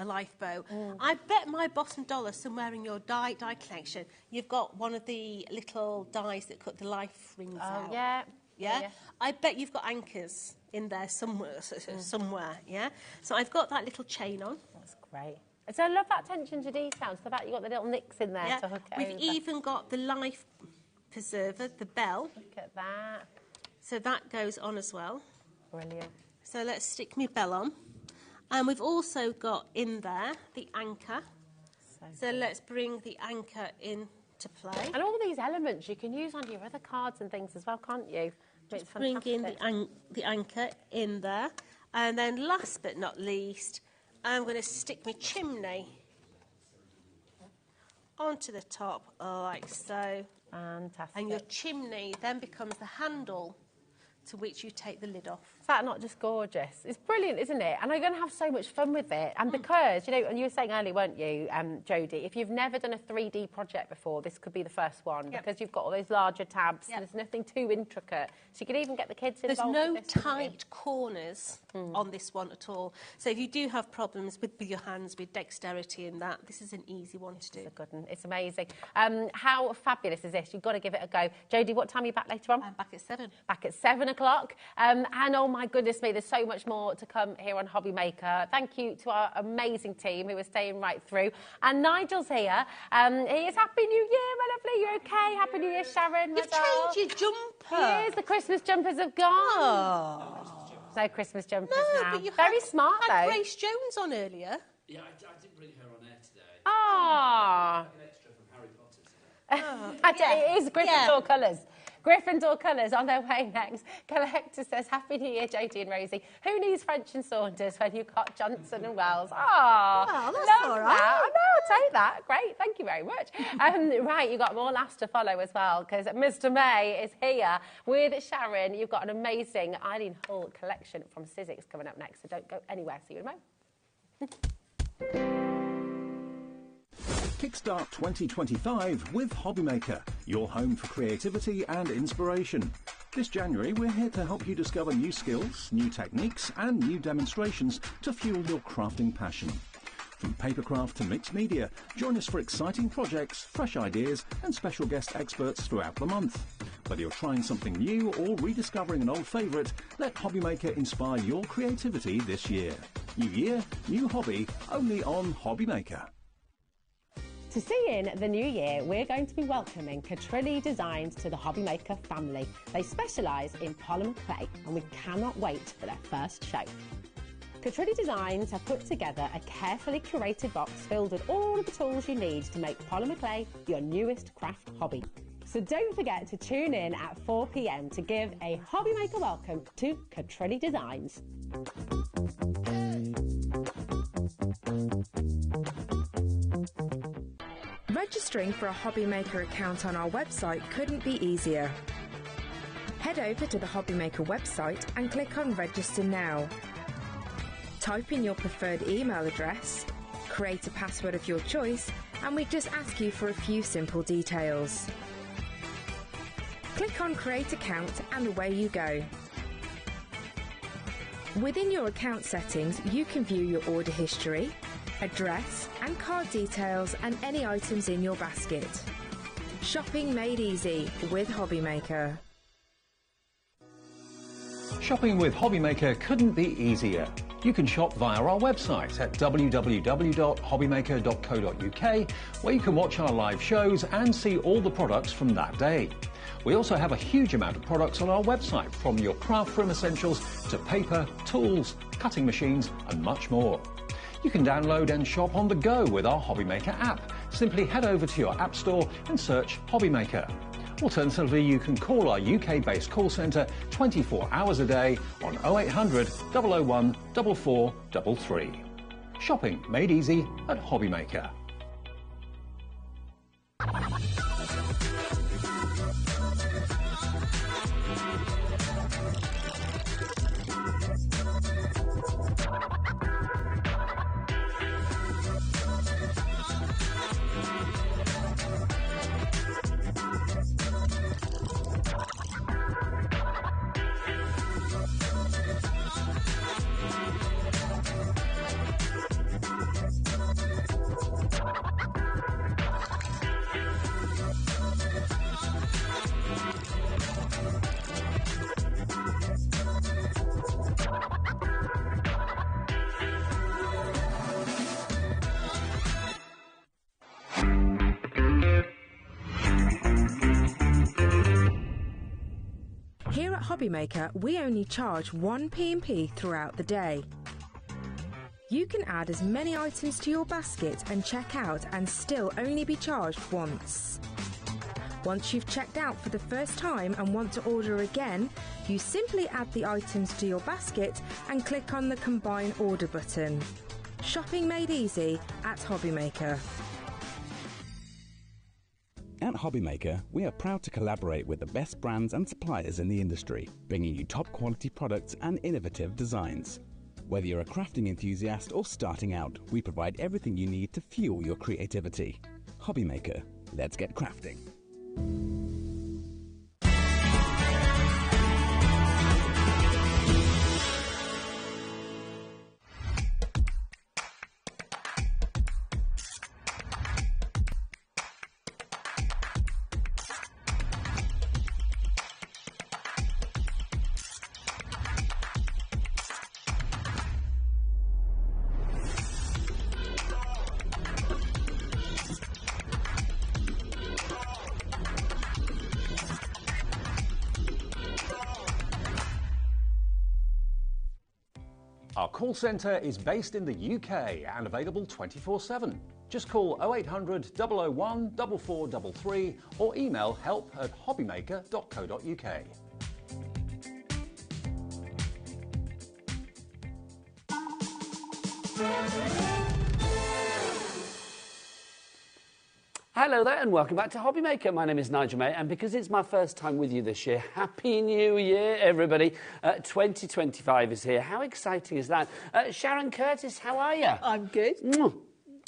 lifeboat. I bet my bottom dollar somewhere in your die collection, you've got one of the little dies that cut the life rings out. Yeah. Yeah? I bet you've got anchors in there somewhere, yeah? So I've got that little chain on. That's great. So I love that attention to detail. So that you've got the little nicks in there to hook it We've over. even got the life preserver, the bell. Look at that. So that goes on as well. Brilliant. So let's stick my bell on. And we've also got in there the anchor. So let's bring the anchor into play. And all these elements you can use on your other cards and things as well, can't you? Just bring in the anchor in there. And then last but not least, I'm going to stick my chimney onto the top, like so. Fantastic. And your chimney then becomes the handle to which you take the lid off. Is that not just gorgeous? It's brilliant, isn't it? And you're going to have so much fun with it. And because, you know, and you were saying earlier, weren't you, Jodie, if you've never done a 3D project before, this could be the first one, because you've got all those larger tabs, and there's nothing too intricate. So you could even get the kids involved. There's no tight corners on this one at all. So if you do have problems with your hands, with dexterity and that, this is an easy one to do. It's a good one. It's amazing. How fabulous is this? You've got to give it a go. Jodie, what time are you back later on? I'm back at 7. Back at 7 o'clock. And oh my goodness me, there's so much more to come here on HobbyMaker. Thank you to our amazing team who are staying right through. And Nigel's here. He is Happy New Year, my lovely. You okay? Happy New Year, Sharon. You've changed your jumper. Yes, the Christmas jumpers have gone. Oh. No Christmas jumpers now. But you Very smart, had though. Grace Jones on earlier. Yeah, I didn't bring her on air today. Ah. An extra from Harry Potter It today. is Gryffindor colours. Gryffindor colours on their way next. Collector says, Happy New Year, Jodie and Rosie. Who needs French and Saunders when you've got Johnson and Wells? Oh, that's all right. That. I know, I'll take that. Great, thank you very much. Right, you've got more last to follow as well, because Mr. May is here with Sharon. You've got an amazing Eileen Hull collection from Sizzix coming up next, so don't go anywhere. See you in a moment. Kickstart 2025 with HobbyMaker, your home for creativity and inspiration. This January, we're here to help you discover new skills, new techniques, and new demonstrations to fuel your crafting passion. From Papercraft to mixed media, join us for exciting projects, fresh ideas, and special guest experts throughout the month. Whether you're trying something new or rediscovering an old favourite, let HobbyMaker inspire your creativity this year. New year, new hobby, only on HobbyMaker. To see in the new year, we're going to be welcoming Catrilli Designs to the HobbyMaker family. They specialise in polymer clay, and we cannot wait for their first show. Catrilli Designs have put together a carefully curated box filled with all of the tools you need to make polymer clay your newest craft hobby. So don't forget to tune in at 4 p.m. to give a HobbyMaker welcome to Catrilli Designs. Registering for a HobbyMaker account on our website couldn't be easier. Head over to the HobbyMaker website and click on Register Now. Type in your preferred email address, Create a password of your choice, and we just ask you for a few simple details. Click on Create Account and away you go. Within your account settings, you can view your order history, address and card details and any items in your basket. Shopping made easy with HobbyMaker. Shopping with HobbyMaker couldn't be easier. You can shop via our website at www.hobbymaker.co.uk, where you can watch our live shows and see all the products from that day. We also have a huge amount of products on our website, from your craft room essentials to paper, tools, cutting machines and much more. You can download and shop on the go with our HobbyMaker app. Simply head over to your app store and search HobbyMaker. Alternatively, you can call our UK-based call centre 24 hours a day on 0800 001 4433. Shopping made easy at HobbyMaker. Here at HobbyMaker, we only charge 1 P&P throughout the day. You can add as many items to your basket and check out and still only be charged once. Once you've checked out for the first time and want to order again, you simply add the items to your basket and click on the Combine Order button. Shopping made easy at HobbyMaker. At HobbyMaker, we are proud to collaborate with the best brands and suppliers in the industry, bringing you top quality products and innovative designs. Whether you're a crafting enthusiast or starting out, we provide everything you need to fuel your creativity. HobbyMaker, let's get crafting. Our call centre is based in the UK and available 24/7. Just call 0800 001 4433 or email help@hobbymaker.co.uk. Hello there and welcome back to HobbyMaker. My name is Nigel May, and because it's my first time with you this year, Happy New Year, everybody. 2025 is here. How exciting is that? Sharon Curtis, how are you? I'm good.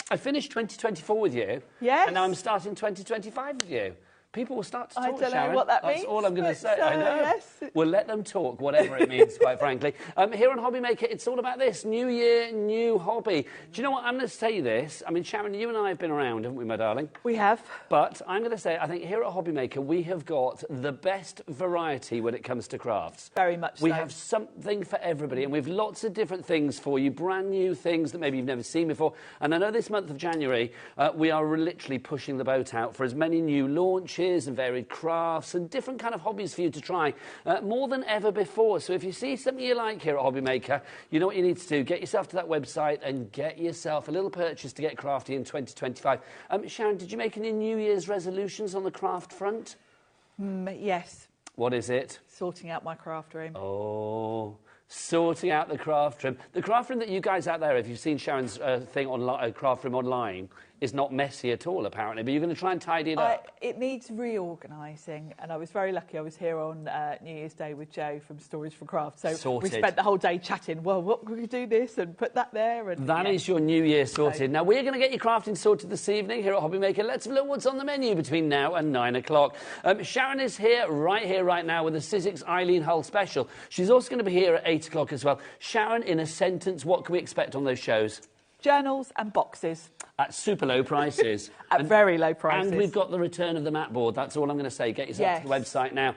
I finished 2024 with you. Yes. And now I'm starting 2025 with you. People will start to talk, I don't Sharon. know what that That's means. all I'm going to say. I know. Yes. We'll let them talk, whatever it means, quite frankly. Here on HobbyMaker, it's all about this. New year, new hobby. Do you know what? I'm going to say this. I mean, Sharon, you and I have been around, haven't we, my darling? We have. But I'm going to say, I think here at HobbyMaker, we have got the best variety when it comes to crafts. Very much so. We have something for everybody, and we have lots of different things for you, brand new things that maybe you've never seen before. And I know this month of January, we are literally pushing the boat out for as many new launches and varied crafts and different kind of hobbies for you to try, more than ever before. So if you see something you like here at HobbyMaker, you know what you need to do. Get yourself to that website and get yourself a little purchase to get crafty in 2025. Sharon, did you make any New Year's resolutions on the craft front? Yes. What is it? Sorting out my craft room. Oh, sorting out the craft room. The craft room that you guys out there, if you've seen Sharon's thing online, craft room online, is not messy at all, apparently, but you're going to try and tidy it up. It needs reorganising, and I was very lucky. I was here on New Year's Day with Joe from Storage for Craft, so sorted. We spent the whole day chatting, well, what can we do this and put that there? And that is your New Year sorted. Now, we're going to get your crafting sorted this evening here at HobbyMaker. Let's have a look what's on the menu between now and 9 o'clock. Sharon is here, right now, with the Sizzix Eileen Hull special. She's also going to be here at 8 o'clock as well. Sharon, in a sentence, what can we expect on those shows? Journals and boxes. At super low prices. At very low prices. And we've got the return of the mat board. That's all I'm going to say. Get yourself to the website now.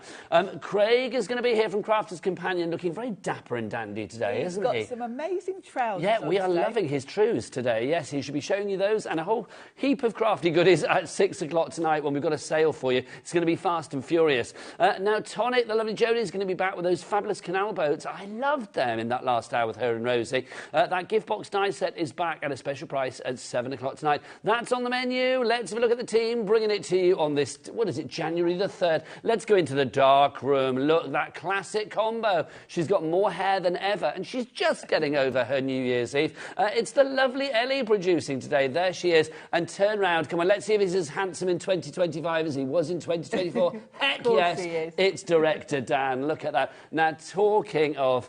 Craig is going to be here from Crafter's Companion, looking very dapper and dandy today, isn't he? He's got some amazing trousers. Yeah, we are loving his trues today. Yes, he should be showing you those and a whole heap of crafty goodies at 6 o'clock tonight when we've got a sale for you. It's going to be fast and furious. Now, Tonic, the lovely Jodie, is going to be back with those fabulous Canal boats. I loved them in that last hour with her and Rosie. That gift box die set is back at a special price at 7 o'clock tonight. That's on the menu. Let's have a look at the team bringing it to you on this, what is it, January the 3rd. Let's go into the dark room. Look, that classic combo. She's got more hair than ever, and she's just getting over her New Year's Eve. It's the lovely Ellie producing today. There she is. And turn round. Come on, let's see if he's as handsome in 2025 as he was in 2024. Heck yes, it's director Dan. Look at that. Now, talking of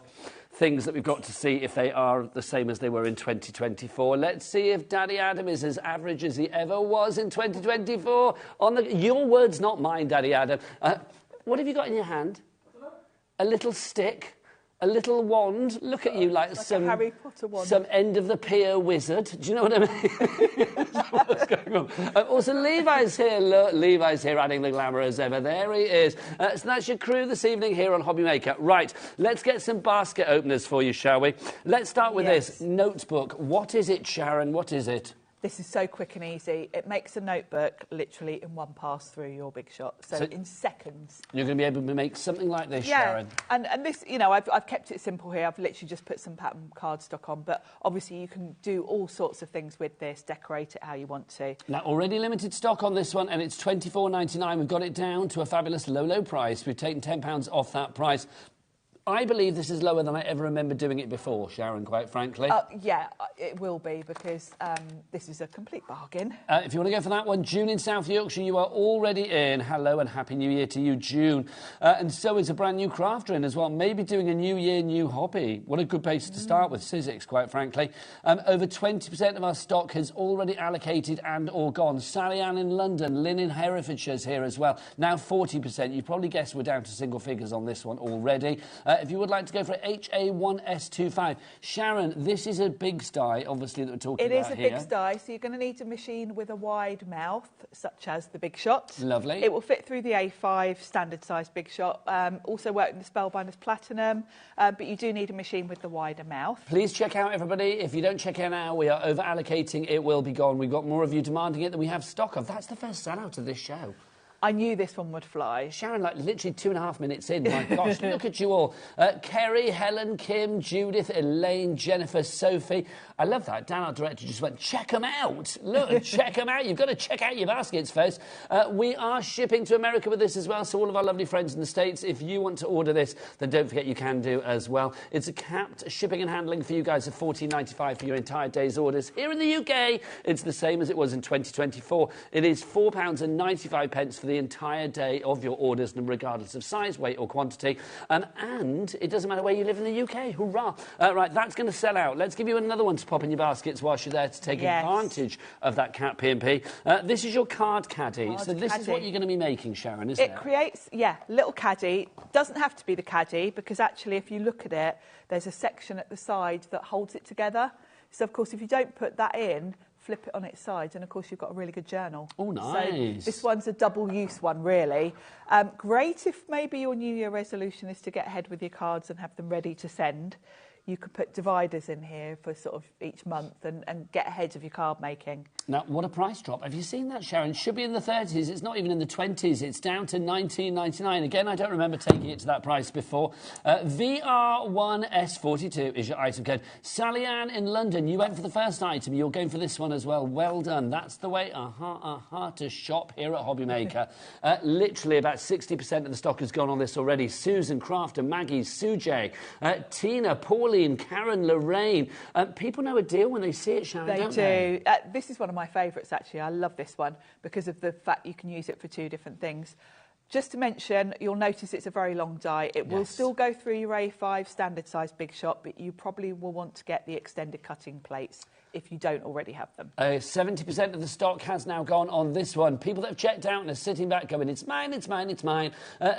things that we've got to see if they are the same as they were in 2024. Let's see if Daddy Adam is as average as he ever was in 2024. Your words, not mine, Daddy Adam. What have you got in your hand? A little stick? A little wand? Look at you like some Harry Potter wand. Some end-of-the-pier wizard. Do you know what I mean? What's going on? Also, Levi's here. Look, Levi's here adding the glamour as ever. There he is. So that's your crew this evening here on HobbyMaker. Right, let's get some basket openers for you, shall we? Let's start with this notebook. What is it, Sharon? What is it? This is so quick and easy. It makes a notebook literally in one pass through your big shot. So in seconds. You're going to be able to make something like this, Sharon. And this, you know, I've kept it simple here. I've literally just put some pattern cardstock on. But obviously you can do all sorts of things with this, decorate it how you want to. Now, already limited stock on this one, and it's £24.99. We've got it down to a fabulous low price. We've taken £10 off that price. I believe this is lower than I ever remember doing it before, Sharon, quite frankly. Yeah, it will be, because this is a complete bargain. If you want to go for that one, June in South Yorkshire, you are already in. Hello and Happy New Year to you, June. And so is a brand new crafter in as well. Maybe doing a new year, new hobby. What a good base to start with, Sizzix, quite frankly. Over 20% of our stock has already allocated and or gone. Sally Ann in London, Lynn in Herefordshire's here as well. Now 40%. You probably guessed we're down to single figures on this one already. If you would like to go for HA1S25. Sharon, this is a big die, obviously, that we're talking about here. It is a big die, so you're going to need a machine with a wide mouth, such as the Big Shot. Lovely. It will fit through the A5 standard size Big Shot. Also work in the Spellbinders Platinum, but you do need a machine with the wider mouth. Please check out, everybody. If you don't check out now, we are over allocating. It will be gone. We've got more of you demanding it than we have stock of. That's the first sellout of this show. I knew this one would fly. Sharon, like literally 2.5 minutes in. My gosh, look at you all. Kerry, Helen, Kim, Judith, Elaine, Jennifer, Sophie. I love that. Dan, our director, just went, check them out. Look, check them out. You've got to check out your baskets first. We are shipping to America with this as well. So all of our lovely friends in the States, if you want to order this, then don't forget you can do as well. It's a capped shipping and handling for you guys of $14.95 for your entire day's orders. Here in the UK, it's the same as it was in 2024. It is £4.95 for the entire day of your orders, regardless of size, weight or quantity. And it doesn't matter where you live in the UK. Hurrah. Right, that's going to sell out. Let's give you another one to pop in your baskets whilst you're there to take advantage of that cat P&P. This is your card caddy. So this is what you're going to be making, Sharon, isn't it? It creates, little caddy. Doesn't have to be the caddy, because actually if you look at it, there's a section at the side that holds it together. So, of course, if you don't put that in, flip it on its sides, and of course you've got a really good journal. Oh, nice. So this one's a double-use one, really. Great if maybe your New Year resolution is to get ahead with your cards and have them ready to send. You could put dividers in here for sort of each month and get ahead of your card making. Now, what a price drop. Have you seen that, Sharon? Should be in the 30s. It's not even in the 20s. It's down to $19.99. Again, I don't remember taking it to that price before. VR1S42 is your item code. Sally Ann in London, you went for the first item. You're going for this one as well. Well done. That's the way to shop here at HobbyMaker. Literally about 60% of the stock has gone on this already. Susan, Crafter, Maggie, Sue J, Tina, Pauline, Pauline, Karen, Lorraine. People know a deal when they see it, Sharon, don't they? They do. This is one of my favourites, actually. I love this one because of the fact you can use it for 2 different things. Just to mention, you'll notice it's a very long die. It will still go through your A5 standard size Big Shot, but you probably will want to get the extended cutting plates if you don't already have them. 70% of the stock has now gone on this one. People that have checked out and are sitting back going, it's mine, it's mine, it's mine.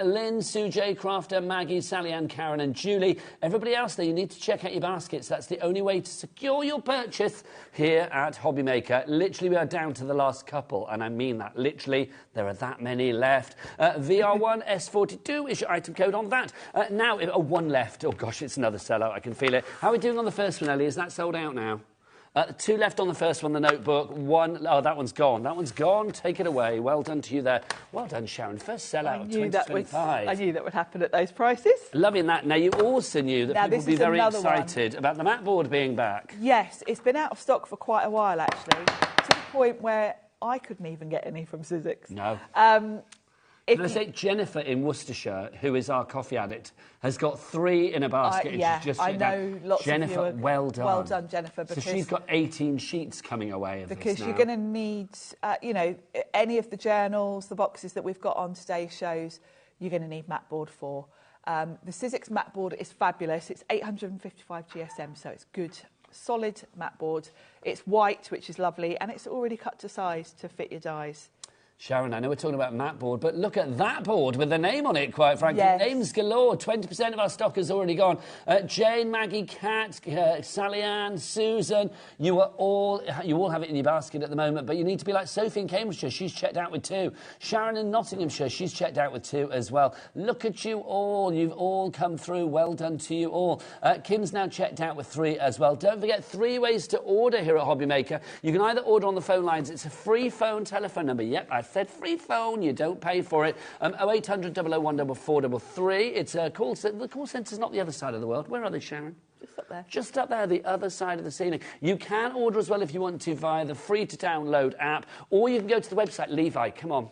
Lynn, Sue J, Crafter, Maggie, Sally Ann, Karen and Julie. Everybody else there, you need to check out your baskets. That's the only way to secure your purchase here at HobbyMaker. Literally, we are down to the last couple, and I mean that. Literally, there are that many left. VR1 S42 is your item code on that. Now, one left. Oh, gosh, it's another sellout. I can feel it. How are we doing on the first one, Ellie? Is that sold out now? 2 left on the first one, the notebook. 1, oh, that one's gone. That one's gone. Take it away. Well done to you there. Well done, Sharon. First sellout of 2025. I knew that would happen at those prices. Loving that. Now, you also knew that people would be very excited about the mat board being back. Yes, it's been out of stock for quite a while, actually, to the point where I couldn't even get any from Sizzix. No. Can I say Jennifer in Worcestershire, who is our coffee addict, has got 3 in a basket. Yeah, I know lots Jennifer, of you. Well done. Well done, Jennifer. So she's got 18 sheets coming away of because this now. You're going to need, you know, any of the journals, the boxes that we've got on today's shows, you're going to need mat board for. The Sizzix mat board is fabulous. It's 855 GSM, so it's good, solid mat board. It's white, which is lovely, and it's already cut to size to fit your dies. Sharon, I know we're talking about mat board, but look at that board with the name on it, quite frankly. Yes. Names galore. 20% of our stock has already gone. Jane, Maggie, Kat, Sally Ann, Susan, you all have it in your basket at the moment, but you need to be like Sophie in Cambridgeshire. She's checked out with 2. Sharon in Nottinghamshire, she's checked out with 2 as well. Look at you all. You've all come through. Well done to you all. Kim's now checked out with 3 as well. Don't forget 3 ways to order here at HobbyMaker. You can either order on the phone lines. It's a free phone telephone number. Yep, I said free phone, you don't pay for it. 0800 001 4433. It's a call centre. The call centre's not the other side of the world. Where are they, Sharon? Just up there. Just up there, the other side of the ceiling. You can order as well if you want to via the free-to-download app, or you can go to the website. Levi, come on.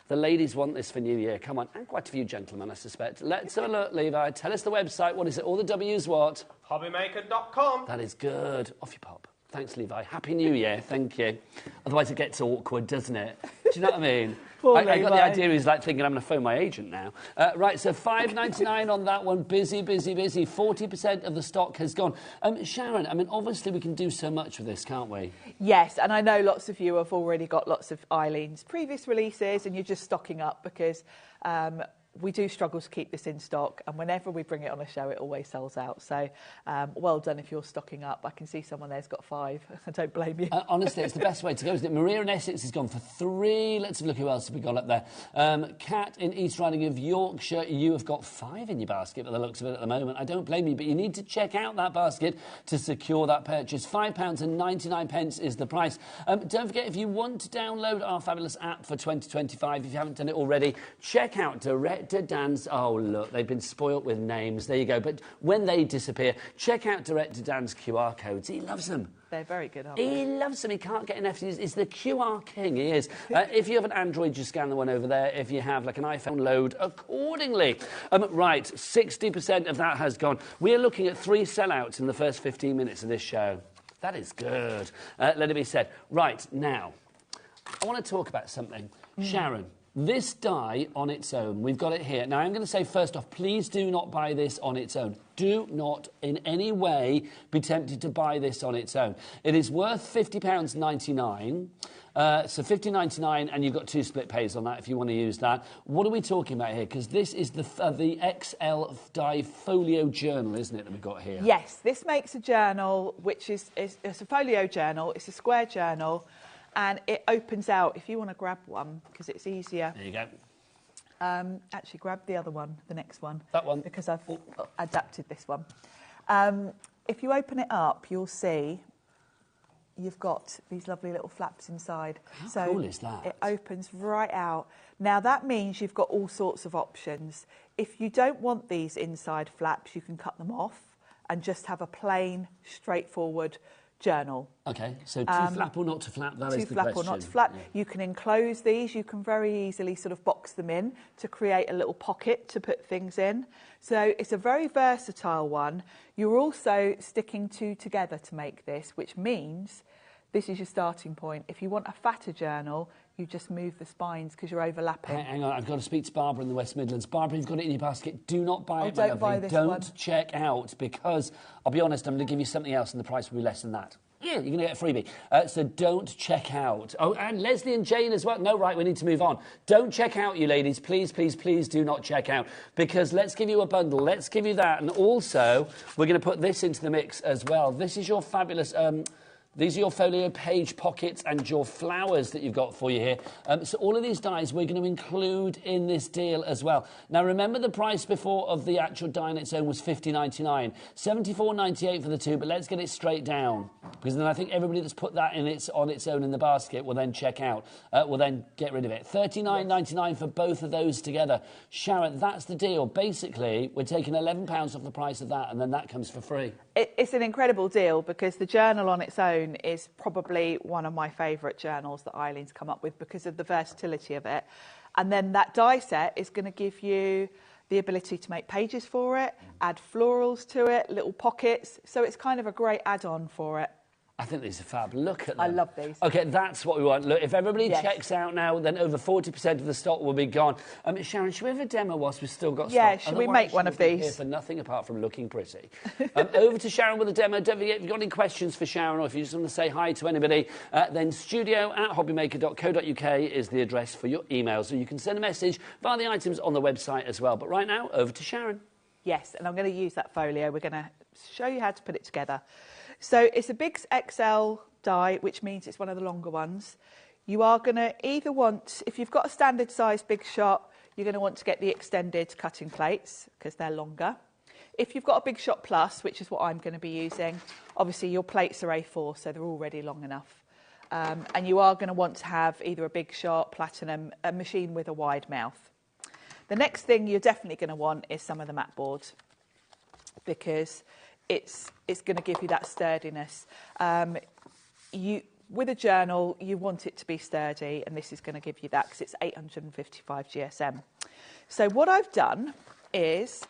The ladies want this for New Year. Come on. And quite a few gentlemen, I suspect. Let's have a look, Levi. Tell us the website. What is it? All the W's what? HobbyMaker.com. That is good. Off you pop. Thanks, Levi. Happy New Year. Thank you. Otherwise, it gets awkward, doesn't it? Do you know what I mean? I got the idea he's like thinking I'm going to phone my agent now. Right, so $5.99 on that one. Busy, busy, busy. 40% of the stock has gone. Sharon, I mean, obviously we can do so much with this, can't we? Yes, and I know lots of you have already got lots of Eileen's previous releases and you're just stocking up because we do struggle to keep this in stock, and whenever we bring it on a show, it always sells out. So, well done if you're stocking up. I can see someone there's got 5. I don't blame you. Honestly, it's the best way to go, isn't it? Maria in Essex has gone for 3. Let's have a look who else have we got up there. Kat in East Riding of Yorkshire, you have got 5 in your basket by the looks of it at the moment. I don't blame you, but you need to check out that basket to secure that purchase. £5.99 is the price. Don't forget, if you want to download our fabulous app for 2025, if you haven't done it already, check out Direct to Dan's. Oh, look, they've been spoilt with names. There you go. But when they disappear, check out Direct to Dan's QR codes. He loves them. They're very good, aren't they? He loves them. He can't get enough. He's the QR king. He is. If you have an Android, just scan the one over there. If you have like an iPhone, load accordingly. Right, 60% of that has gone. We are looking at 3 sellouts in the first 15 minutes of this show. That is good. Let it be said. Right, now, I want to talk about something. Sharon. This die on its own, we've got it here. Now, I'm going to say first off, please do not buy this on its own. Do not in any way be tempted to buy this on its own. It is worth £50.99. So $50.99, and you've got 2 split pays on that if you want to use that. What are we talking about here? Because this is the XL die folio journal, isn't it, that we've got here? Yes, this makes a journal, which is it's a folio journal. It's a square journal. And it opens out, if you want to grab one, because it's easier. There you go. Actually, grab the other one, the next one. That one. Because I've adapted this one. If you open it up, you'll see you've got these lovely little flaps inside. How cool is that? It opens right out. Now, that means you've got all sorts of options. If you don't want these inside flaps, you can cut them off and just have a plain, straightforward journal. Okay, so to flap or not to flap, that is the question. To flap or not to flap. Yeah. You can enclose these. You can very easily sort of box them in to create a little pocket to put things in. So it's a very versatile one. You're also sticking two together to make this, which means this is your starting point. If you want a fatter journal, you just move the spines because you're overlapping. Hang on, I've got to speak to Barbara in the West Midlands. Barbara, you've got it in your basket. Do not buy it, don't buy this one. Don't check out, because I'll be honest, I'm going to give you something else and the price will be less than that. Yeah, you're going to get a freebie. So don't check out. Oh, and Leslie and Jane as well. No, right, we need to move on. Don't check out, you ladies. Please, please, please do not check out, because let's give you a bundle. Let's give you that. And also, we're going to put this into the mix as well. This is your fabulous... These are your folio page pockets and your flowers that you've got for you here. So all of these dies we're going to include in this deal as well. Now, remember the price before of the actual die on its own was $50.99. $74.98 for the two, but let's get it straight down, because then I think everybody that's put that on its own in the basket will then check out, will then get rid of it. $39.99 for both of those together. Sharon, that's the deal. Basically, we're taking £11 off the price of that, and then that comes for free. It's an incredible deal, because the journal on its own is probably one of my favourite journals that Eileen's come up with because of the versatility of it. And then that die set is going to give you the ability to make pages for it, add florals to it, little pockets. So it's kind of a great add-on for it. I think these are fab. Look at them. I love these. OK, that's what we want. Look, if everybody checks out now, then over 40% of the stock will be gone. Sharon, should we have a demo whilst we've still got stock? Yeah, should we make one of these? Here for nothing apart from looking pretty. Over to Sharon with a demo. Don't forget, if you've got any questions for Sharon, or if you just want to say hi to anybody, then studio@hobbymaker.co.uk is the address for your email. So you can send a message via the items on the website as well. But right now, over to Sharon. Yes, and I'm going to use that folio. We're going to show you how to put it together. So it's a big XL die, which means it's one of the longer ones. You are going to either want, if you've got a standard size big shot, you're going to want to get the extended cutting plates because they're longer. If you've got a Big Shot Plus, which is what I'm going to be using, obviously your plates are A4, so they're already long enough. And you are going to want to have either a Big Shot, Platinum, a machine with a wide mouth. The next thing you're definitely going to want is some of the mat board, because it's going to give you that sturdiness. With a journal, you want it to be sturdy, and this is going to give you that because it's 855 GSM. So what I've done is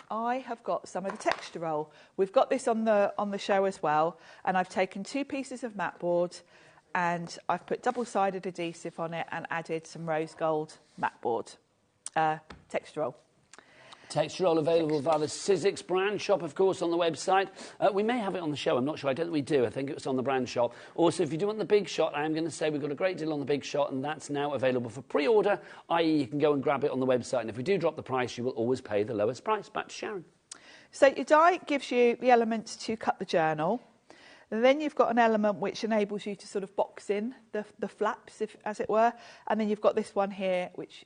I have got some of the texture roll. We've got this on the show as well, and I've taken 2 pieces of mat board and I've put double-sided adhesive on it and added some rose gold mat board texture roll. Texture roll available via the Sizzix brand shop, of course, on the website. We may have it on the show, I'm not sure. I don't think we do. I think it was on the brand shop. Also, if you do want the Big Shot, I am going to say we've got a great deal on the Big Shot, and that's now available for pre-order, i.e. you can go and grab it on the website. And if we do drop the price, you will always pay the lowest price. Back to Sharon. So your die gives you the elements to cut the journal. And then you've got an element which enables you to sort of box in the flaps, as it were. And then you've got this one here, which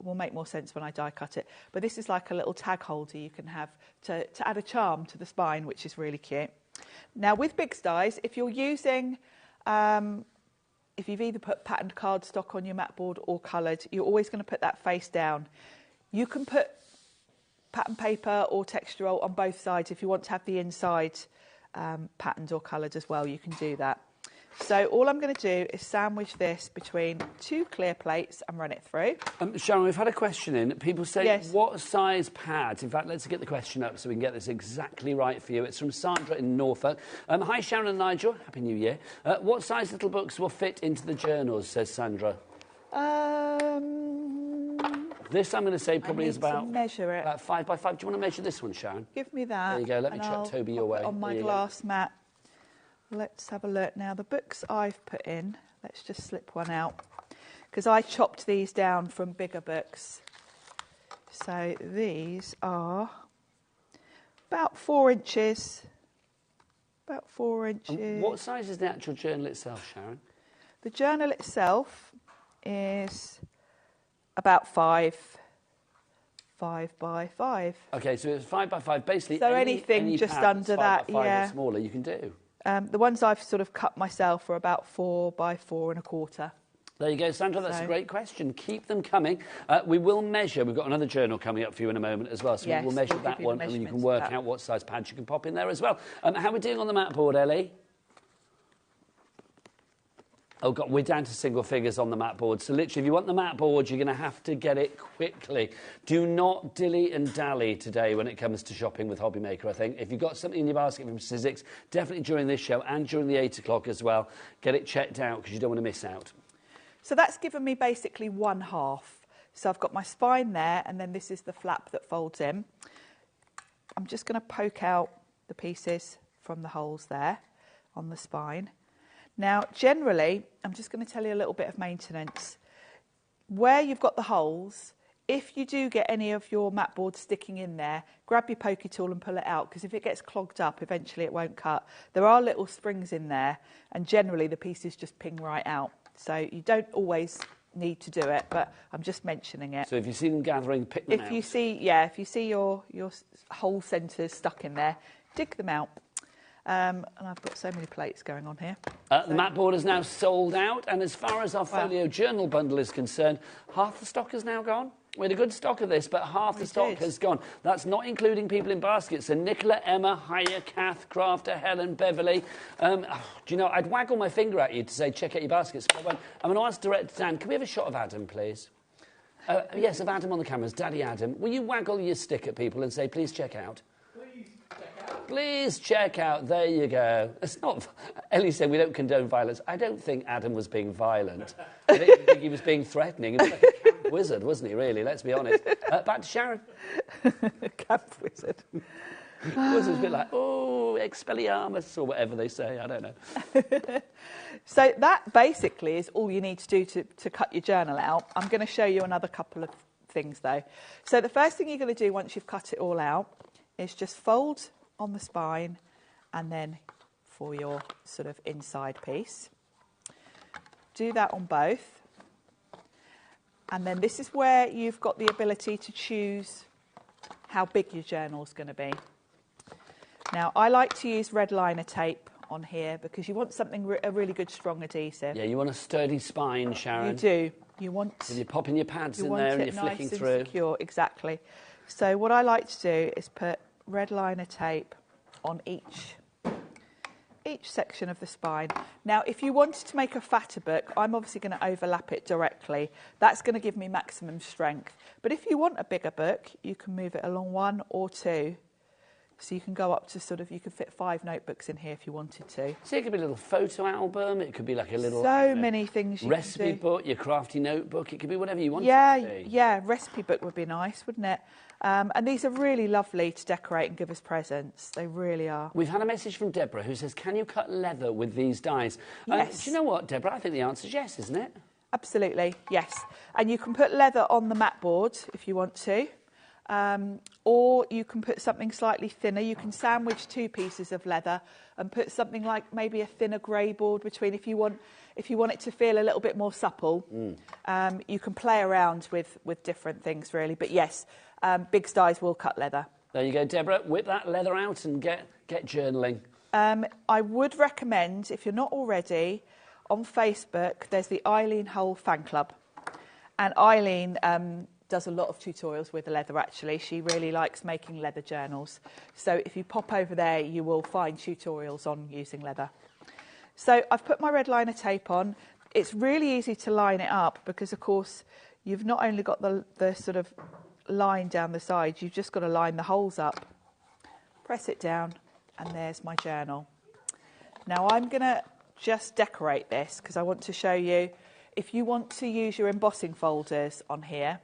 will make more sense when I die cut it. But this is like a little tag holder you can have to add a charm to the spine, which is really cute. Now, with big dies, if you're using, if you've either put patterned cardstock on your mat board or coloured, you're always going to put that face down. You can put pattern paper or texture roll on both sides. If you want to have the inside patterned or coloured as well, you can do that. So all I'm going to do is sandwich this between 2 clear plates and run it through. Sharon, we've had a question in. People say, yes, what size pads? In fact, let's get the question up so we can get this exactly right for you. It's from Sandra in Norfolk. Hi, Sharon and Nigel. Happy New Year. What size little books will fit into the journals, says Sandra? This, I'm going to say, probably is about, measure it. About 5 by 5. Do you want to measure this one, Sharon? Give me that. There you go. Let me chuck Toby your way. On my glass mat. Let's have a look now. The books I've put in, let's just slip one out, because I chopped these down from bigger books. So these are about 4 inches. About 4 inches. And what size is the actual journal itself, Sharon? The journal itself is about 5 by 5. Okay, so it's 5 by 5. Basically, so anything just under that, 5 by 5 or smaller, you can do. The ones I've sort of cut myself are about 4 by 4 1/4. There you go, Sandra. That's a great question. Keep them coming. We will measure. We've got another journal coming up for you in a moment as well, so yes, we'll measure that one, and you can work out what size pads you can pop in there as well. How are we doing on the mat board, Ellie? Oh, God, we're down to single figures on the mat board. So literally, if you want the mat board, you're going to have to get it quickly. Do not dilly and dally today when it comes to shopping with HobbyMaker, I think. If you've got something in your basket from Sizzix, definitely during this show and during the 8 o'clock as well, get it checked out because you don't want to miss out. So that's given me basically 1/2. So I've got my spine there, and then this is the flap that folds in. I'm just going to poke out the pieces from the holes there on the spine. Now, generally, I'm just going to tell you a little bit of maintenance. Where you've got the holes, if you do get any of your mat board sticking in there, grab your pokey tool and pull it out, because if it gets clogged up, eventually it won't cut. There are little springs in there, and generally the pieces just ping right out. So you don't always need to do it, but I'm just mentioning it. So if you see them gathering, pick them out. If you see your hole centres stuck in there, dig them out. And I've got so many plates going on here. The mat board is now sold out, and as far as our folio journal bundle is concerned, half the stock has now gone. We had a good stock of this, but half the stock has gone. That's not including people in baskets. So Nicola, Emma, Haya, Kath, Crafter, Helen, Beverly. Do you know, I'd waggle my finger at you to say, check out your baskets. But I'm going to ask Director Dan, can we have a shot of Adam, please? Yes, of Adam on the cameras. Daddy Adam, will you waggle your stick at people and say, please check out? Please check out. There you go. It's not. Ellie said we don't condone violence. I don't think Adam was being violent. I don't think he was being threatening. He was like a camp wizard, wasn't he? Really? Let's be honest. Back to Sharon. Camp wizard. It was a bit like, oh, Expelliarmus or whatever they say. I don't know. So that basically is all you need to do to cut your journal out. I'm going to show you another couple of things though. So the first thing you're going to do once you've cut it all out is just fold on the spine and then for your sort of inside piece. Do that on both. And then this is where you've got the ability to choose how big your journal's going to be. Now, I like to use red liner tape on here because you want something, a really good strong adhesive. Yeah, you want a sturdy spine, Sharon. You do. You want... And you're popping your pads in there and you're nice flicking and through. Secure, exactly. So what I like to do is put red liner tape on each section of the spine. Now, if you wanted to make a fatter book, I'm obviously going to overlap it directly. That's going to give me maximum strength. But if you want a bigger book, you can move it along 1 or 2. So you can go up to sort of, you could fit 5 notebooks in here if you wanted to. So it could be a little photo album, it could be like a little... So many things you recipe can do. book, your crafty notebook, it could be whatever you want it to be. Yeah, recipe book would be nice, wouldn't it? And these are really lovely to decorate and give as presents. They really are. We've had a message from Deborah who says, can you cut leather with these dies? Yes. Do you know what, Deborah? I think the answer is yes, isn't it? Absolutely, yes. And you can put leather on the mat board if you want to. Or you can put something slightly thinner. You can sandwich 2 pieces of leather and put something like maybe a thinner grey board between if you want it to feel a little bit more supple. You can play around with different things really. But yes, big dies will cut leather. There you go, Deborah. Whip that leather out and get journaling. I would recommend, if you're not already, on Facebook, there's the Eileen Hull fan club. And Eileen does a lot of tutorials with the leather, actually. She really likes making leather journals. So if you pop over there, you will find tutorials on using leather. So I've put my red liner tape on. It's really easy to line it up because, of course, you've not only got the sort of line down the side, you've just got to line the holes up. Press it down, and there's my journal. Now I'm going to just decorate this because I want to show you, if you want to use your embossing folders on here,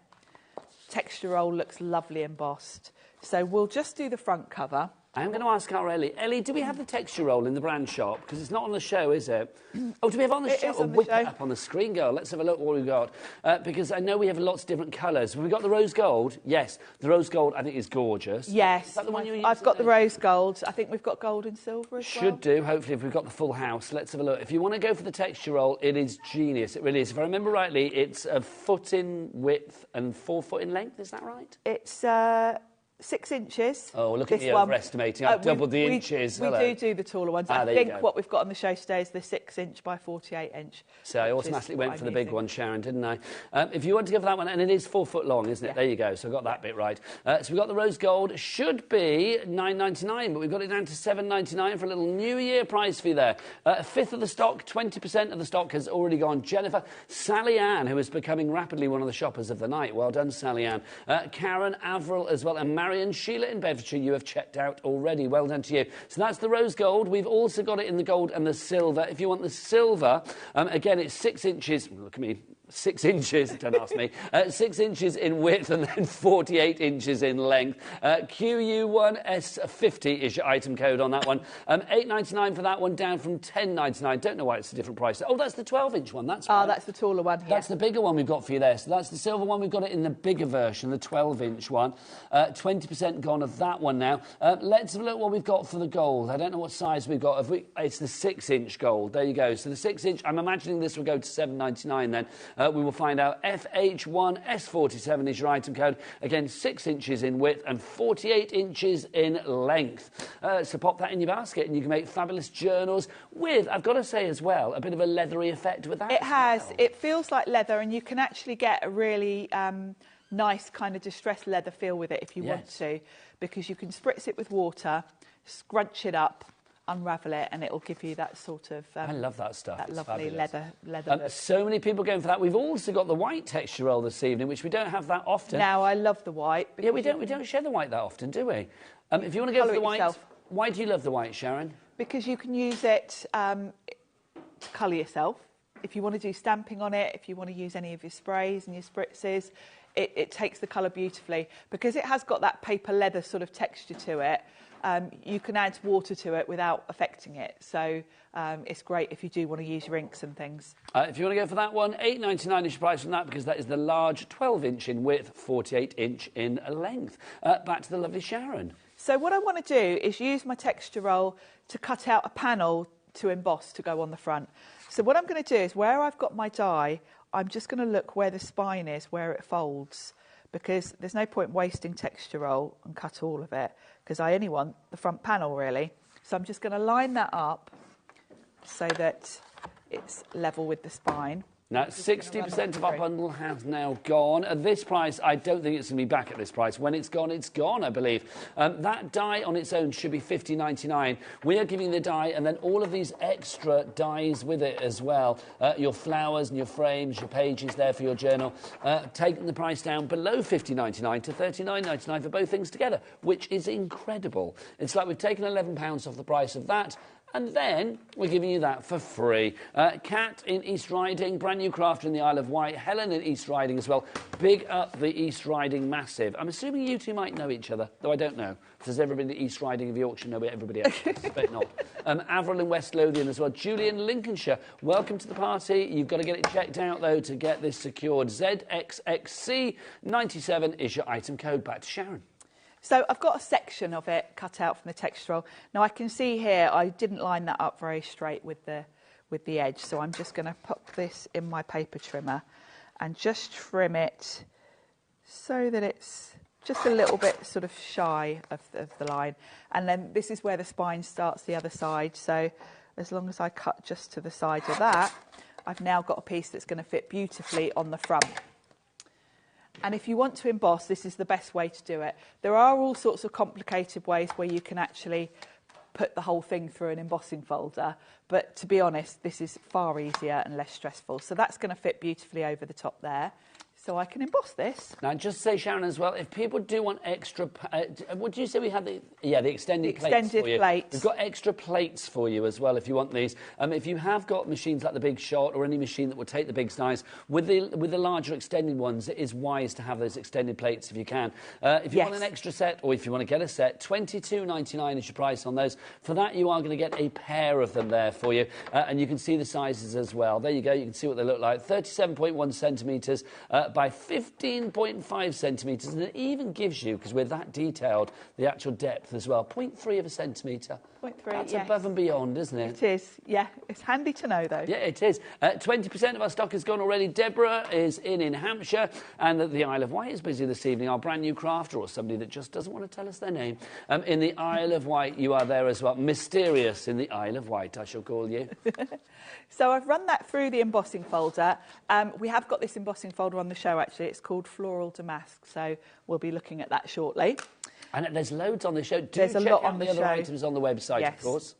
texture roll looks lovely embossed. So we'll just do the front cover. I'm going to ask our Ellie. Ellie, do we have the texture roll in the brand shop? Because it's not on the show, is it? Oh, do we have it on the show? It is on the whip show. it up on the screen, girl. Let's have a look what we've got. Because I know we have lots of different colours. Have we got the rose gold? Yes. The rose gold, I think, is gorgeous. Yes. Is that the one you're using? I've got the rose gold. I think we've got gold and silver as well. Should do, hopefully, if we've got the full house. Let's have a look. If you want to go for the texture roll, it is genius. It really is. If I remember rightly, it's 1 foot in width and 4 foot in length. Is that right? It's... 6 inches. Oh, look at me overestimating. I've doubled the inches. We do the taller ones. I think what we've got on the show today is the 6 inch by 48 inch. So I automatically went for the big one, Sharon, didn't I? If you want to go for that one, and it is 4 foot long, isn't it? Yeah. There you go. So I got that bit right. So we've got the rose gold. Should be $9.99, but we've got it down to $7.99 for a little New Year prize for you there. A fifth of the stock, 20% of the stock has already gone. Jennifer, Sally Ann, who is becoming rapidly one of the shoppers of the night. Well done, Sally Ann. Karen, Avril as well, and Marion, Sheila in Bedfordshire, you have checked out already. Well done to you. So that's the rose gold. We've also got it in the gold and the silver. If you want the silver, again, it's 6 inches. Look at me. 6 inches, don't ask me, 6 inches in width and then 48 inches in length. QU1S50 is your item code on that one. $8.99 for that one, down from $10.99. Don't know why it's a different price. Oh, that's the 12-inch one, that's right. That's the taller one. That's the bigger one we've got for you there. So that's the silver one. We've got it in the bigger version, the 12-inch one. 20% gone of that one now. Let's have a look what we've got for the gold. I don't know what size we've got. It's the 6-inch gold. There you go. So the 6-inch, I'm imagining this will go to $7.99 then. We will find out. FH1S47 is your item code. Again, 6 inches in width and 48 inches in length. So pop that in your basket and you can make fabulous journals with, I've got to say as well, a bit of a leathery effect with that. It has. Well. It feels like leather, and you can actually get a really nice kind of distressed leather feel with it if you want to, because you can spritz it with water, scrunch it up, unravel it, and it'll give you that sort of I love that stuff. That it's lovely fabulous. leather look. So many people going for that. We've also got the white texture roll this evening, which we don't have that often. Now I love the white. Yeah, we don't share the white that often, do we? If you want to go for the white, why do you love the white, Sharon? Because you can use it to colour yourself. If you want to do stamping on it, if you want to use any of your sprays and your spritzes, it takes the colour beautifully. Because it has got that paper leather sort of texture to it, you can add water to it without affecting it. So it's great if you do want to use your inks and things. If you want to go for that one, $8.99 is your price on that, because that is the large 12-inch in width, 48-inch in length. Back to the lovely Sharon. So what I want to do is use my texture roll to cut out a panel to emboss to go on the front. So what I'm going to do is, where I've got my die, I'm just going to look where the spine is, where it folds, because there's no point wasting texture roll and cut all of it, because I only want the front panel really. So I'm just going to line that up so that it's level with the spine. Now, 60% of our bundle has now gone. At this price, I don't think it's going to be back at this price. When it's gone, I believe. That die on its own should be $50.99. We are giving the die and then all of these extra dies with it as well. Your flowers and your frames, your pages there for your journal. Taking the price down below $50.99 to $39.99 for both things together, which is incredible. It's like we've taken £11 off the price of that, and then we're giving you that for free. Kat in East Riding, brand new crafter in the Isle of Wight. Helen in East Riding as well. Big up the East Riding massive. I'm assuming you two might know each other, though I don't know. Does everybody in the East Riding of Yorkshire know everybody else? I suspect not. Avril in West Lothian as well. Julie in Lincolnshire, welcome to the party. You've got to get it checked out, though, to get this secured. ZXXC97 is your item code. Back to Sharon. So I've got a section of it cut out from the texture roll. Now I can see here I didn't line that up very straight with the edge, so I'm just going to pop this in my paper trimmer and just trim it so that it's just a little bit sort of shy of the line. And then this is where the spine starts the other side, so as long as I cut just to the side of that, I've now got a piece that's going to fit beautifully on the front. And if you want to emboss, this is the best way to do it. There are all sorts of complicated ways where you can actually put the whole thing through an embossing folder. But to be honest, this is far easier and less stressful. So that's going to fit beautifully over the top there. So I can emboss this. Now, just to say, Sharon, as well, if people do want extra... what did you say we had? The extended plates for you. We've got extra plates for you as well, if you want these. If you have got machines like the Big Shot or any machine that will take the big size, with the larger extended ones, it is wise to have those extended plates if you can. If you want an extra set, or if you want to get a set, $22.99 is your price on those. For that, you are going to get a pair of them there for you. And you can see the sizes as well. There you go. You can see what they look like. 37.1 centimetres by 15.5 centimetres, and it even gives you, because we're that detailed, the actual depth as well, 0.3 of a centimetre. 0.3, That's yes. above and beyond, isn't it? It is, yeah. It's handy to know, though. Yeah, it is. 20% of our stock has gone already. Deborah is in Hampshire, and the Isle of Wight is busy this evening. Our brand new crafter, or somebody that just doesn't want to tell us their name. In the Isle of Wight, you are there as well. Mysterious in the Isle of Wight, I shall call you. So I've run that through the embossing folder. We have got this embossing folder on the show, actually. It's called Floral Damask, so we'll be looking at that shortly. And there's loads on the show. There's a lot on the show. Other items on the website, yes. Of course.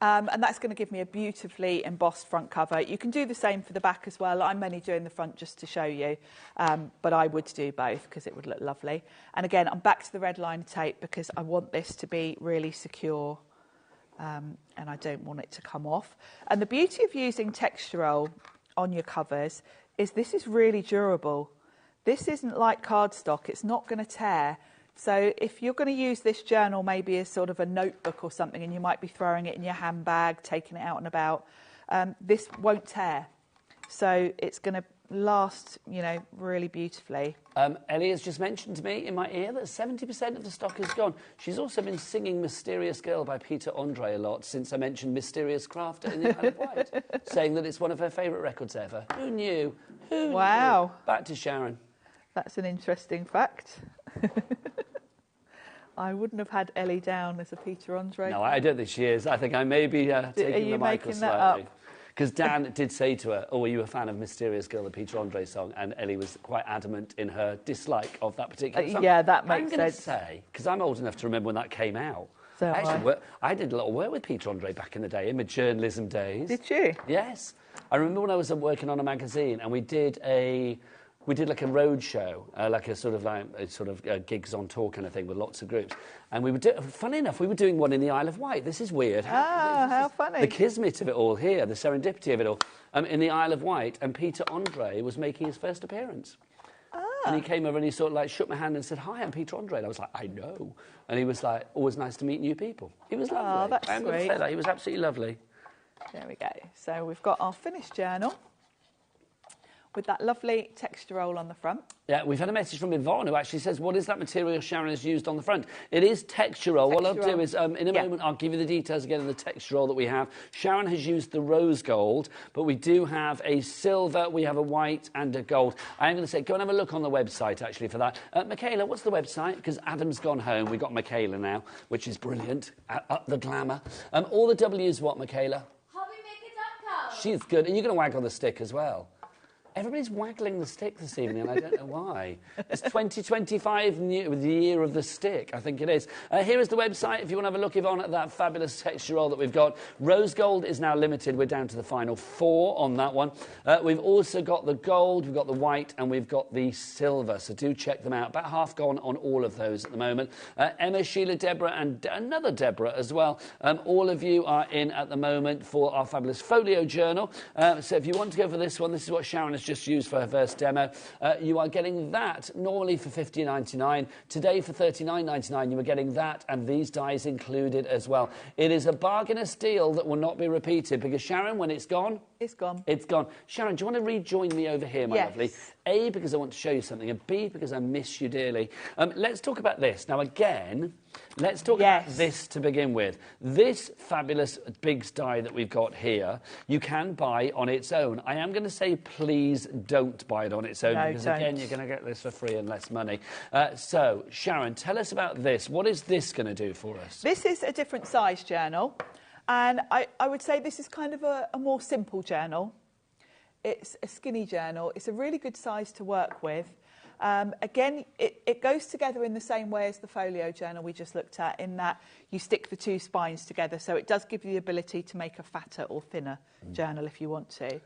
And that's going to give me a beautifully embossed front cover. You can do the same for the back as well. I'm only doing the front just to show you, but I would do both because it would look lovely. And again, I'm back to the red line tape because I want this to be really secure. And I don't want it to come off. And the beauty of using textural on your covers is this is really durable. This isn't like cardstock. It's not going to tear. So if you're going to use this journal maybe as sort of a notebook or something, and you might be throwing it in your handbag, taking it out and about, this won't tear. So it's going to last, you know, really beautifully. Ellie has just mentioned to me in my ear that 70% of the stock is gone. She's also been singing Mysterious Girl by Peter Andre a lot since I mentioned Mysterious Crafter in the Isle of Wight, saying that it's one of her favourite records ever. Who knew? Who wow. knew? Back to Sharon. That's an interesting fact. I wouldn't have had Ellie down as a Peter Andre. No, I don't think she is. I think I may be taking the mic slightly. Because Dan did say to her, oh, are you a fan of Mysterious Girl, the Peter Andre song? And Ellie was quite adamant in her dislike of that particular song. Yeah, that makes sense. I'm going to say, because I'm old enough to remember when that came out. So I did a lot of work with Peter Andre back in the day, in my journalism days. Did you? Yes. I remember when I was working on a magazine and we did like a road show, like a sort of gigs on tour kind of thing with lots of groups. And we were funny enough, we were doing one in the Isle of Wight. This is weird. How funny. The kismet of it all here, the serendipity of it all, in the Isle of Wight. And Peter Andre was making his first appearance. And he came over and he sort of like shook my hand and said, hi, I'm Peter Andre. And I was like, I know. And he was like, always nice to meet new people. He was lovely. Oh, that's I'm going to say that. He was absolutely lovely. There we go. So we've got our finished journal with that lovely texture roll on the front. Yeah, we've had a message from Yvonne who actually says, what is that material Sharon has used on the front? It is texture roll. What I'll do is, in a moment, I'll give you the details again of the texture roll that we have. Sharon has used the rose gold, but we do have a silver, we have a white and a gold. I'm going to say, go and have a look on the website, actually, for that. Michaela, what's the website? Because Adam's gone home. We've got Michaela now, which is brilliant. Up the glamour. All the W's what, Michaela? HobbyMaker.com. She's good. And you're going to waggle the stick as well. Everybody's waggling the stick this evening, and I don't know why. It's 2025, the year of the stick, I think it is. Here is the website, if you want to have a look, Yvonne, at that fabulous texture roll that we've got. Rose gold is now limited. We're down to the final 4 on that one. We've also got the gold, we've got the white, and we've got the silver, so do check them out. About half gone on all of those at the moment. Emma, Sheila, Deborah, and another Deborah as well. All of you are in at the moment for our fabulous folio journal. So if you want to go for this one, this is what Sharon has just used for her first demo. You are getting that normally for $50.99. Today for $39.99 you are getting that and these dies included as well. It is a bargain steal that will not be repeated because Sharon, when it's gone... It's gone. It's gone. Sharon, do you want to rejoin me over here, my lovely? A, because I want to show you something, and B, because I miss you dearly. Let's talk about this. Now, again, let's talk about this to begin with. This fabulous big die that we've got here, you can buy on its own. I am going to say, please don't buy it on its own, because, again, you're going to get this for free and less money. So, Sharon, tell us about this. What is this going to do for us? This is a different size journal. And I would say this is kind of a more simple journal. It's a skinny journal. It's a really good size to work with. Again, it goes together in the same way as the folio journal we just looked at, in that you stick the 2 spines together. So it does give you the ability to make a fatter or thinner journal if you want to.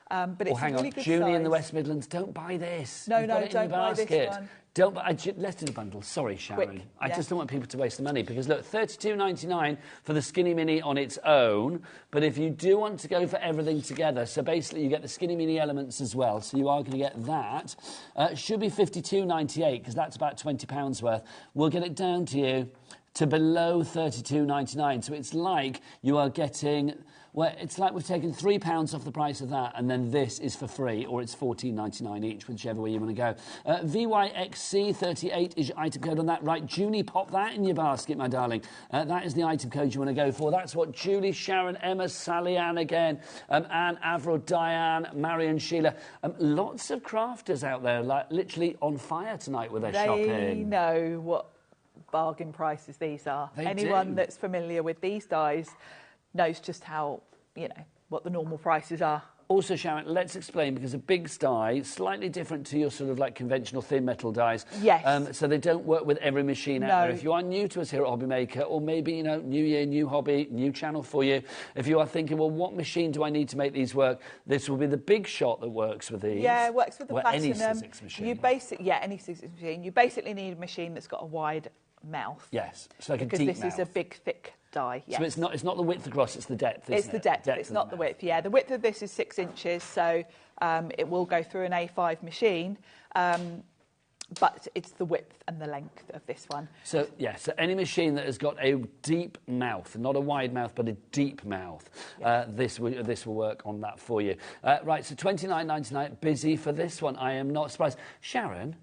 But it's hang a really on, good Julie size. in the West Midlands, don't buy this. No, You've got no, it don't in your buy basket. this one. Don't buy. Let's do the bundle. Sorry, Sharon. Quick, I just don't want people to waste the money because look, $32.99 for the Skinny Mini on its own. But if you do want to go for everything together, so basically you get the Skinny Mini elements as well. So you are going to get that. Should be $52.98 because that's about £20 worth. We'll get it down to you to below $32.99. So it's like you are getting Well, it's like we've taken £3 off the price of that, and then this is for free, or it's $14.99 each, whichever way you want to go. VYXC38 is your item code on that. Right, Julie, pop that in your basket, my darling. That is the item code you want to go for. That's what Julie, Sharon, Emma, Sally Ann again, Anne, Avril, Diane, Marion, Sheila. Lots of crafters out there, like literally on fire tonight with their shopping. They know what bargain prices these are. Anyone that's familiar with these dies knows just how, you know, what the normal prices are. Also, Sharon, let's explain, because a big die, slightly different to your sort of like conventional thin metal dies. Yes. So they don't work with every machine out there. If you are new to us here at HobbyMaker, or maybe, you know, new year, new hobby, new channel for you, if you are thinking, well, what machine do I need to make these work? This will be the Big Shot that works with these. Yeah, it works with the Platinum. Any Sizzix machine. Any Sizzix machine. You basically need a machine that's got a wide mouth. Yes, so like a deep mouth. Because this is a big, thick die. Yes. So it's not the width across, it's the depth, isn't it? It's the depth, it's not the width. Yeah, the width of this is 6 inches, so it will go through an A5 machine, but it's the width and the length of this one. So, yeah, so any machine that has got a deep mouth, not a wide mouth, but a deep mouth, this will work on that for you. Right, so $29.99, busy for this one. I am not surprised. Sharon,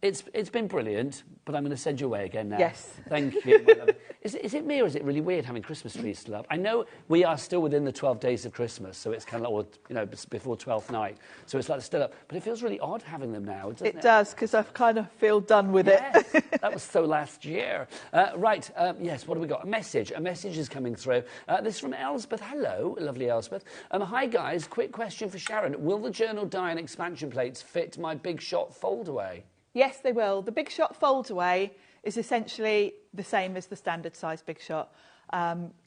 it's been brilliant, but I'm going to send you away again now. Yes. Thank you, my love. Is it me, or is it really weird having Christmas trees still up? I know we are still within the 12 days of Christmas, so it's kind of like, you know, before 12th night, so it's like still up. But it feels really odd having them now, doesn't it? It does, because I kind of feel done with it. That was so last year. Right, yes, what have we got? A message is coming through. This is from Elspeth. Hello, lovely Elspeth. Hi, guys, quick question for Sharon. Will the journal die and expansion plates fit my Big Shot fold away? Yes, they will. The Big Shot fold away is essentially the same as the standard size Big Shot.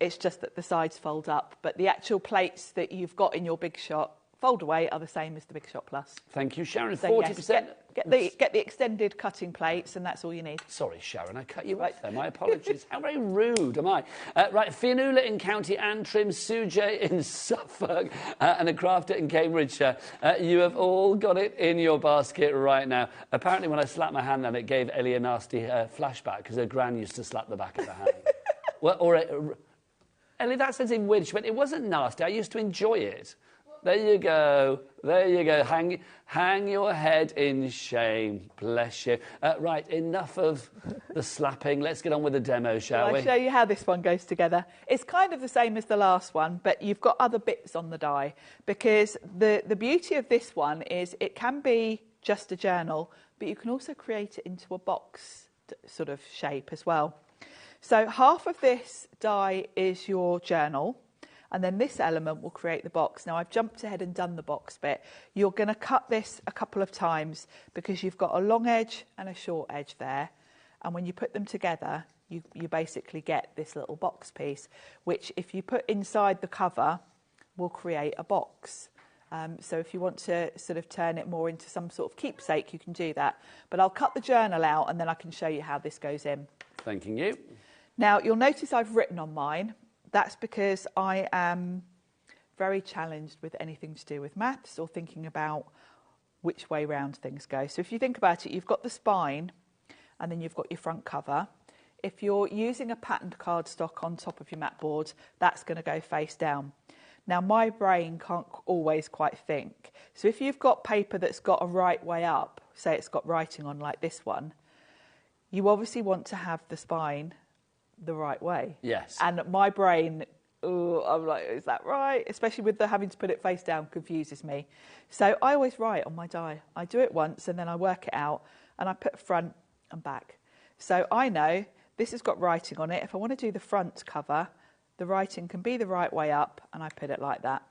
It's just that the sides fold up, but the actual plates that you've got in your Big Shot fold away are the same as the Big Shot Plus. Thank you, Sharon. So 40%. Yes, get the extended cutting plates, and that's all you need. Sorry, Sharon, I cut you off there. My apologies. How very rude am I? Right, Fianula in County Antrim, Suje in Suffolk, and a crafter in Cambridgeshire. You have all got it in your basket right now. Apparently, when I slapped my hand, then it gave Ellie a nasty flashback, because her gran used to slap the back of the hand. Ellie, that sounds even weird. She went, it wasn't nasty. I used to enjoy it. There you go. There you go. Hang your head in shame. Bless you. Right, enough of the slapping. Let's get on with the demo, shall we? I'll show you how this one goes together. It's kind of the same as the last one, but you've got other bits on the die, because the beauty of this one is it can be just a journal, but you can also create it into a box sort of shape as well. So half of this die is your journal, and then this element will create the box. Now, I've jumped ahead and done the box bit. You're going to cut this a couple of times, because you've got a long edge and a short edge there. And when you put them together, you basically get this little box piece, which if you put inside the cover, will create a box. So if you want to sort of turn it more into some sort of keepsake, you can do that. But I'll cut the journal out, and then I can show you how this goes in. Thanking you. Now, you'll notice I've written on mine. That's because I am very challenged with anything to do with maths or thinking about which way round things go. So if you think about it, you've got the spine, and then you've got your front cover. If you're using a patterned cardstock on top of your mat board, that's going to go face down. Now, my brain can't always quite think. So if you've got paper that's got a right way up, say it's got writing on like this one, you obviously want to have the spine the right way. Yes. And my brain, I'm like, is that right? Especially with the having to put it face down confuses me. So I always write on my die. I do it once, and then I work it out, and I put front and back. So I know this has got writing on it. If I want to do the front cover, the writing can be the right way up, and I put it like that.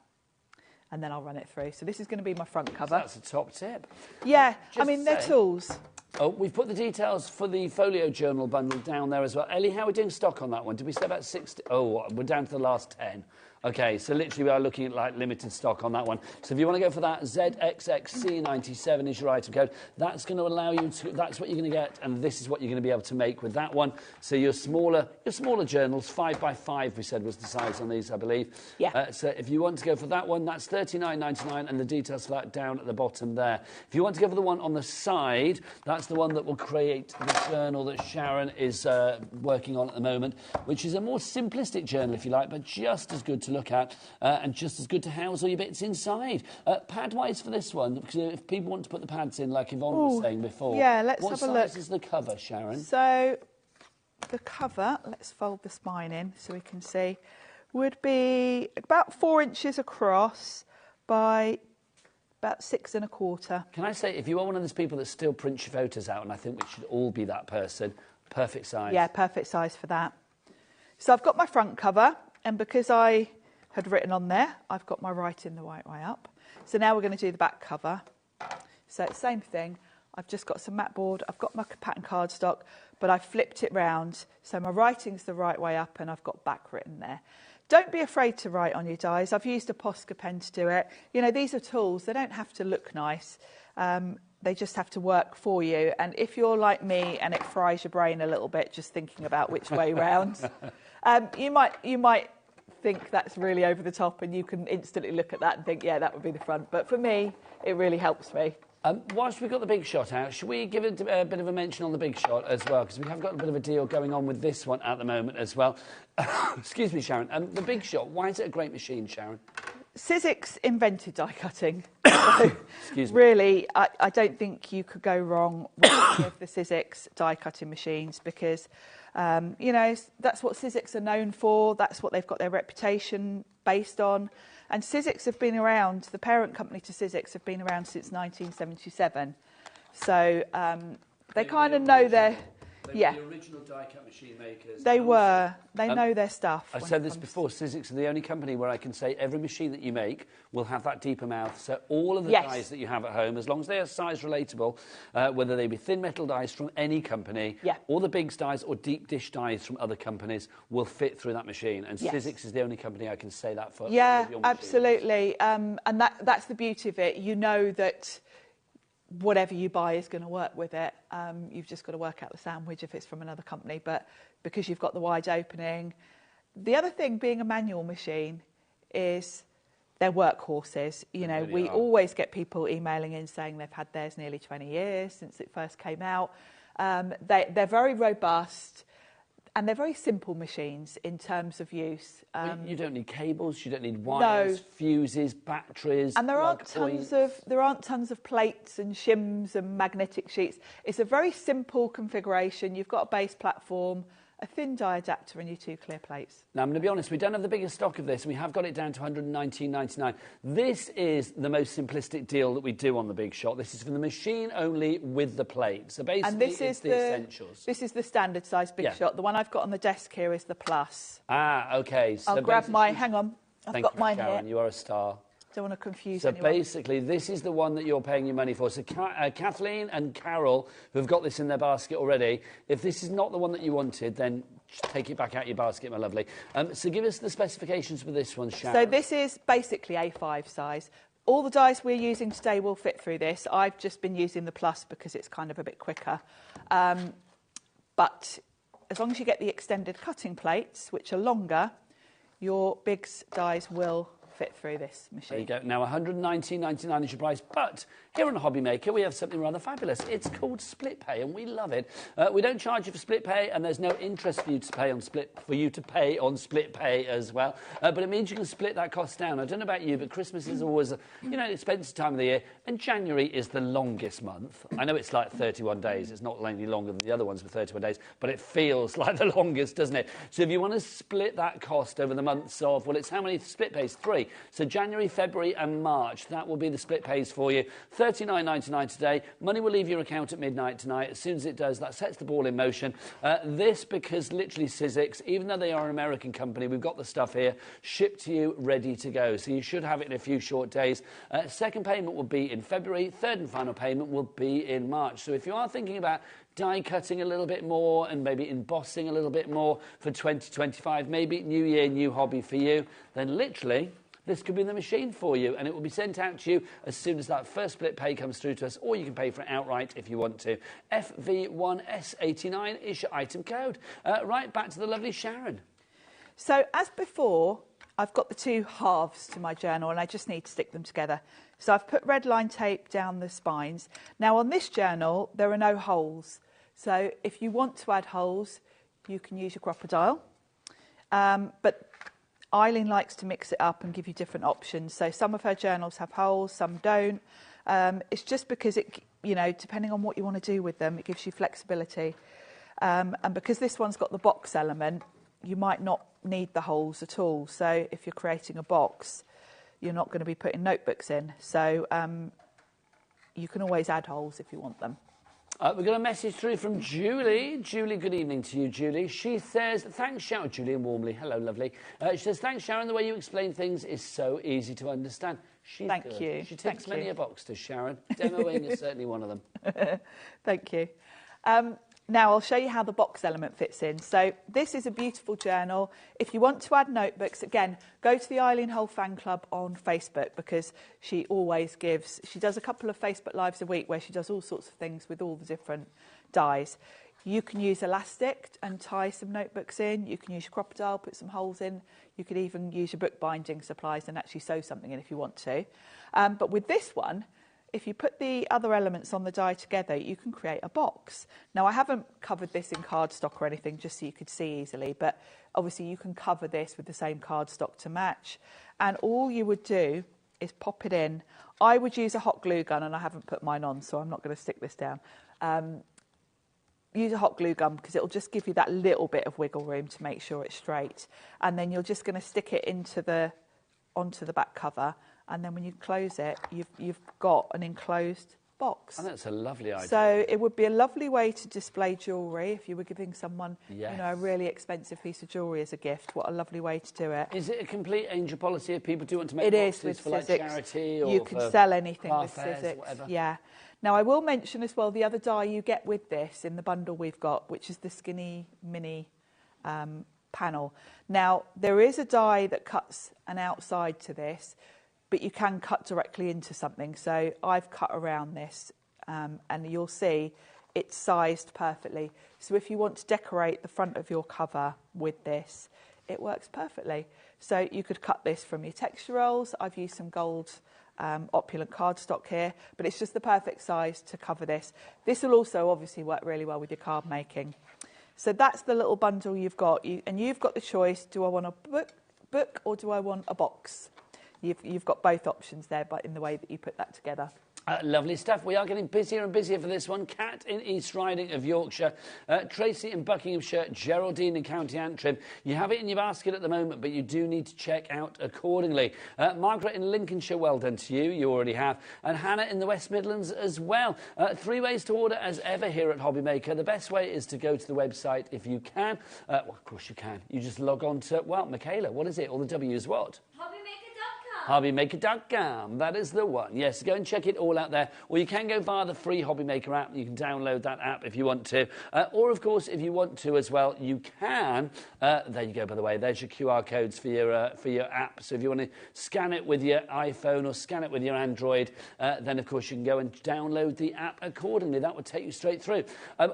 And then I'll run it through. So this is going to be my front cover. That's a top tip. Yeah, I mean, they're tools. Oh, we've put the details for the Folio Journal bundle down there as well. Ellie, how are we doing stock on that one? Did we say about 60? Oh, we're down to the last 10. Okay, so literally we are looking at like limited stock on that one. So if you want to go for that, ZXXC97 is your item code. That's going to allow you to, that's what you're going to get, and this is what you're going to be able to make with that one. So your smaller journals, 5x5 we said was the size on these, I believe. Yeah. So if you want to go for that one, that's $39.99, and the details for that down at the bottom there. If you want to go for the one on the side, that's the one that will create the journal that Sharon is working on at the moment, which is a more simplistic journal, if you like, but just as good to look at, and just as good to house all your bits inside. Pad-wise for this one, because if people want to put the pads in, like Yvonne was saying before, yeah, let's have a look. What size is the cover, Sharon? So the cover, let's fold the spine in so we can see, would be about 4 inches across by about 6 1/4. Can I say, if you are one of those people that still prints your photos out, and I think we should all be that person, perfect size. Yeah, perfect size for that. So I've got my front cover, and because I had written on there, I've got my writing the right way up. So now we're going to do the back cover. So it's the same thing. I've just got some matte board, I've got my pattern cardstock, but I've flipped it round, so my writing's the right way up and I've got back written there. Don't be afraid to write on your dies. I've used a Posca pen to do it. You know, these are tools, they don't have to look nice. They just have to work for you. And if you're like me and it fries your brain a little bit just thinking about which way round, you might think that's really over the top and you can instantly look at that and think, yeah, that would be the front. But for me, it really helps me. Whilst we've got the Big Shot out, should we give it a bit of a mention on the Big Shot as well? Because we have got a bit of a deal going on with this one at the moment as well. Excuse me, Sharon. The Big Shot, why is it a great machine, Sharon? Sizzix invented die cutting. Excuse me. Really, I don't think you could go wrong with any of the Sizzix die cutting machines because, you know, that's what Sizzix are known for. That's what they've got their reputation based on. And Sizzix have been around, the parent company to Sizzix have been around since 1977. So they kind of know their... They were the original die-cut machine makers. They were. They know their stuff. I've said this before, Sizzix are the only company where I can say every machine that you make will have that deeper mouth. So all of the dies that you have at home, as long as they are size relatable, whether they be thin metal dies from any company, or the big dies or deep dish dies from other companies, will fit through that machine. And Sizzix is the only company I can say that for. Yeah, absolutely. And that's the beauty of it. You know that whatever you buy is going to work with it. You've just got to work out the sandwich if it's from another company, but because you've got the wide opening. The other thing, being a manual machine, is they're workhorses. You know, we always get people emailing in saying they've had theirs nearly 20 years since it first came out. They're very robust. And they're very simple machines in terms of use. You don't need cables, you don't need wires, fuses, batteries. And there aren't tons of plates and shims and magnetic sheets. It's a very simple configuration. You've got a base platform, a thin die adapter and your 2 clear plates. Now, I'm going to be honest, we don't have the biggest stock of this. We have got it down to $119.99. This is the most simplistic deal that we do on the Big Shot. This is for the machine only with the plate. So basically, it's the essentials. This is the standard size Big Shot. The one I've got on the desk here is the Plus. Ah, OK. So I'll grab my... Hang on. I've got mine Sharon, here. You are a star. Don't want to confuse anyone. So basically, this is the one that you're paying your money for. So Kathleen and Carol, who have got this in their basket already, if this is not the one that you wanted, then just take it back out your basket, my lovely. So give us the specifications for this one, Sharon. So this is basically A5 size. All the dies we're using today will fit through this. I've just been using the Plus because it's kind of a bit quicker. But as long as you get the extended cutting plates, which are longer, your big dies will fit through this machine. There you go. Now, $119.99 is your price, but here on HobbyMaker, we have something rather fabulous. It's called split pay, and we love it. We don't charge you for split pay, and there's no interest for you to pay on split pay as well. But it means you can split that cost down. I don't know about you, but Christmas is always, an expensive time of the year, and January is the longest month. I know it's like 31 days. It's not any longer than the other ones for 31 days, but it feels like the longest, doesn't it? So if you want to split that cost over the months of, well, it's how many split pays? 3. So January, February and March, that will be the split pays for you. $39.99 today. Money will leave your account at midnight tonight. As soon as it does, that sets the ball in motion. This, because literally Sizzix, even though they are an American company, we've got the stuff here, shipped to you, ready to go. So you should have it in a few short days. Second payment will be in February. Third and final payment will be in March. So if you are thinking about die cutting a little bit more and maybe embossing a little bit more for 2025, maybe new year, new hobby for you, then literally this could be the machine for you, and it will be sent out to you as soon as that first split pay comes through to us, or you can pay for it outright if you want to. FV1S89 is your item code. Right, back to the lovely Sharon. So, as before, I've got the 2 halves to my journal, and I just need to stick them together. So I've put red line tape down the spines. Now, on this journal, there are no holes. So if you want to add holes, you can use your crocodile. But Eileen likes to mix it up and give you different options. So some of her journals have holes, some don't. It's just because it, you know, depending on what you want to do with them, it gives you flexibility. And because this one's got the box element, you might not need the holes at all. So if you're creating a box, you're not going to be putting notebooks in. So you can always add holes if you want them. We've got a message through from Julie. Julie, good evening to you, Julie. She says, thanks, Sharon. Julie, warmly. Hello, lovely. She says, thanks, Sharon. The way you explain things is so easy to understand. She's Thank good. you. She ticks Thank many you. a box, does Sharon. Demoing is certainly one of them. Thank you. Now I'll show you how the box element fits in. So this is a beautiful journal. If you want to add notebooks, again, go to the Eileen Hull fan club on Facebook, because she always gives, she does a couple of Facebook Lives a week where she does all sorts of things with all the different dies. You can use elastic and tie some notebooks in. You can use your crocodile, put some holes in. You could even use your bookbinding supplies and actually sew something in if you want to. But with this one, if you put the other elements on the die together, you can create a box. Now, I haven't covered this in cardstock or anything, just so you could see easily, but obviously you can cover this with the same cardstock to match. And all you would do is pop it in. I would use a hot glue gun, and I haven't put mine on, so I'm not going to stick this down. Use a hot glue gun because it'll just give you that little bit of wiggle room to make sure it's straight. And then you're just going to stick it onto the back cover. And then when you close it, you've got an enclosed box. And that's a lovely idea. So it would be a lovely way to display jewellery if you were giving someone, yes, you know, a really expensive piece of jewellery as a gift. What a lovely way to do it. Is it a complete angel policy if people do want to make it boxes is with for like physics. charity or you can sell anything with fairs, physics. whatever? Yeah. Now I will mention as well the other die you get with this in the bundle we've got, which is the skinny mini panel. Now there is a die that cuts an outside to this, but you can cut directly into something. So I've cut around this and you'll see it's sized perfectly. So if you want to decorate the front of your cover with this, it works perfectly. So you could cut this from your texture rolls. I've used some gold opulent cardstock here, but it's just the perfect size to cover this. This will also obviously work really well with your card making. So that's the little bundle you've got. And you've got the choice, do I want a book or do I want a box? You've got both options there, but in the way that you put that together. Lovely stuff. We are getting busier and busier for this one. Kat in East Riding of Yorkshire, Tracy in Buckinghamshire, Geraldine in County Antrim. You have it in your basket at the moment, but you do need to check out accordingly. Margaret in Lincolnshire, well done to you. You already have. And Hannah in the West Midlands as well. 3 ways to order as ever here at HobbyMaker. The best way is to go to the website if you can. Well, of course you can. You just log on to, well, Michaela, what is it? All the W's what? HobbyMaker.com. That is the one. Yes, go and check it all out there. Or you can go via the free HobbyMaker app. You can download that app if you want to. Or, of course, if you want to as well, you can. There you go, by the way. There's your QR codes for your app. So if you want to scan it with your iPhone or scan it with your Android, then, of course, you can go and download the app accordingly. That would take you straight through.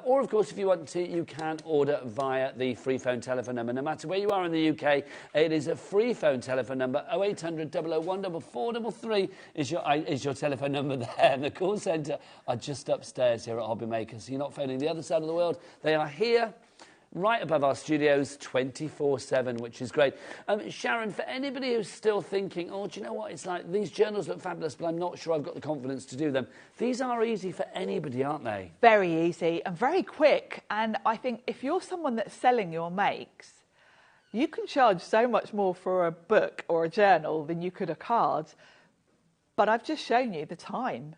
Or, of course, if you want to, you can order via the free phone telephone number. No matter where you are in the UK, it is a free phone telephone number, 0800 001 4433 is your telephone number there. And the call centre are just upstairs here at HobbyMaker, so you're not phoning the other side of the world. They are here, right above our studios, 24/7, which is great. Sharon, for anybody who's still thinking, oh, do you know what, it's like these journals look fabulous, but I'm not sure I've got the confidence to do them. These are easy for anybody, aren't they? Very easy and very quick. And I think if you're someone that's selling your makes, you can charge so much more for a book or a journal than you could a card. But I've just shown you the time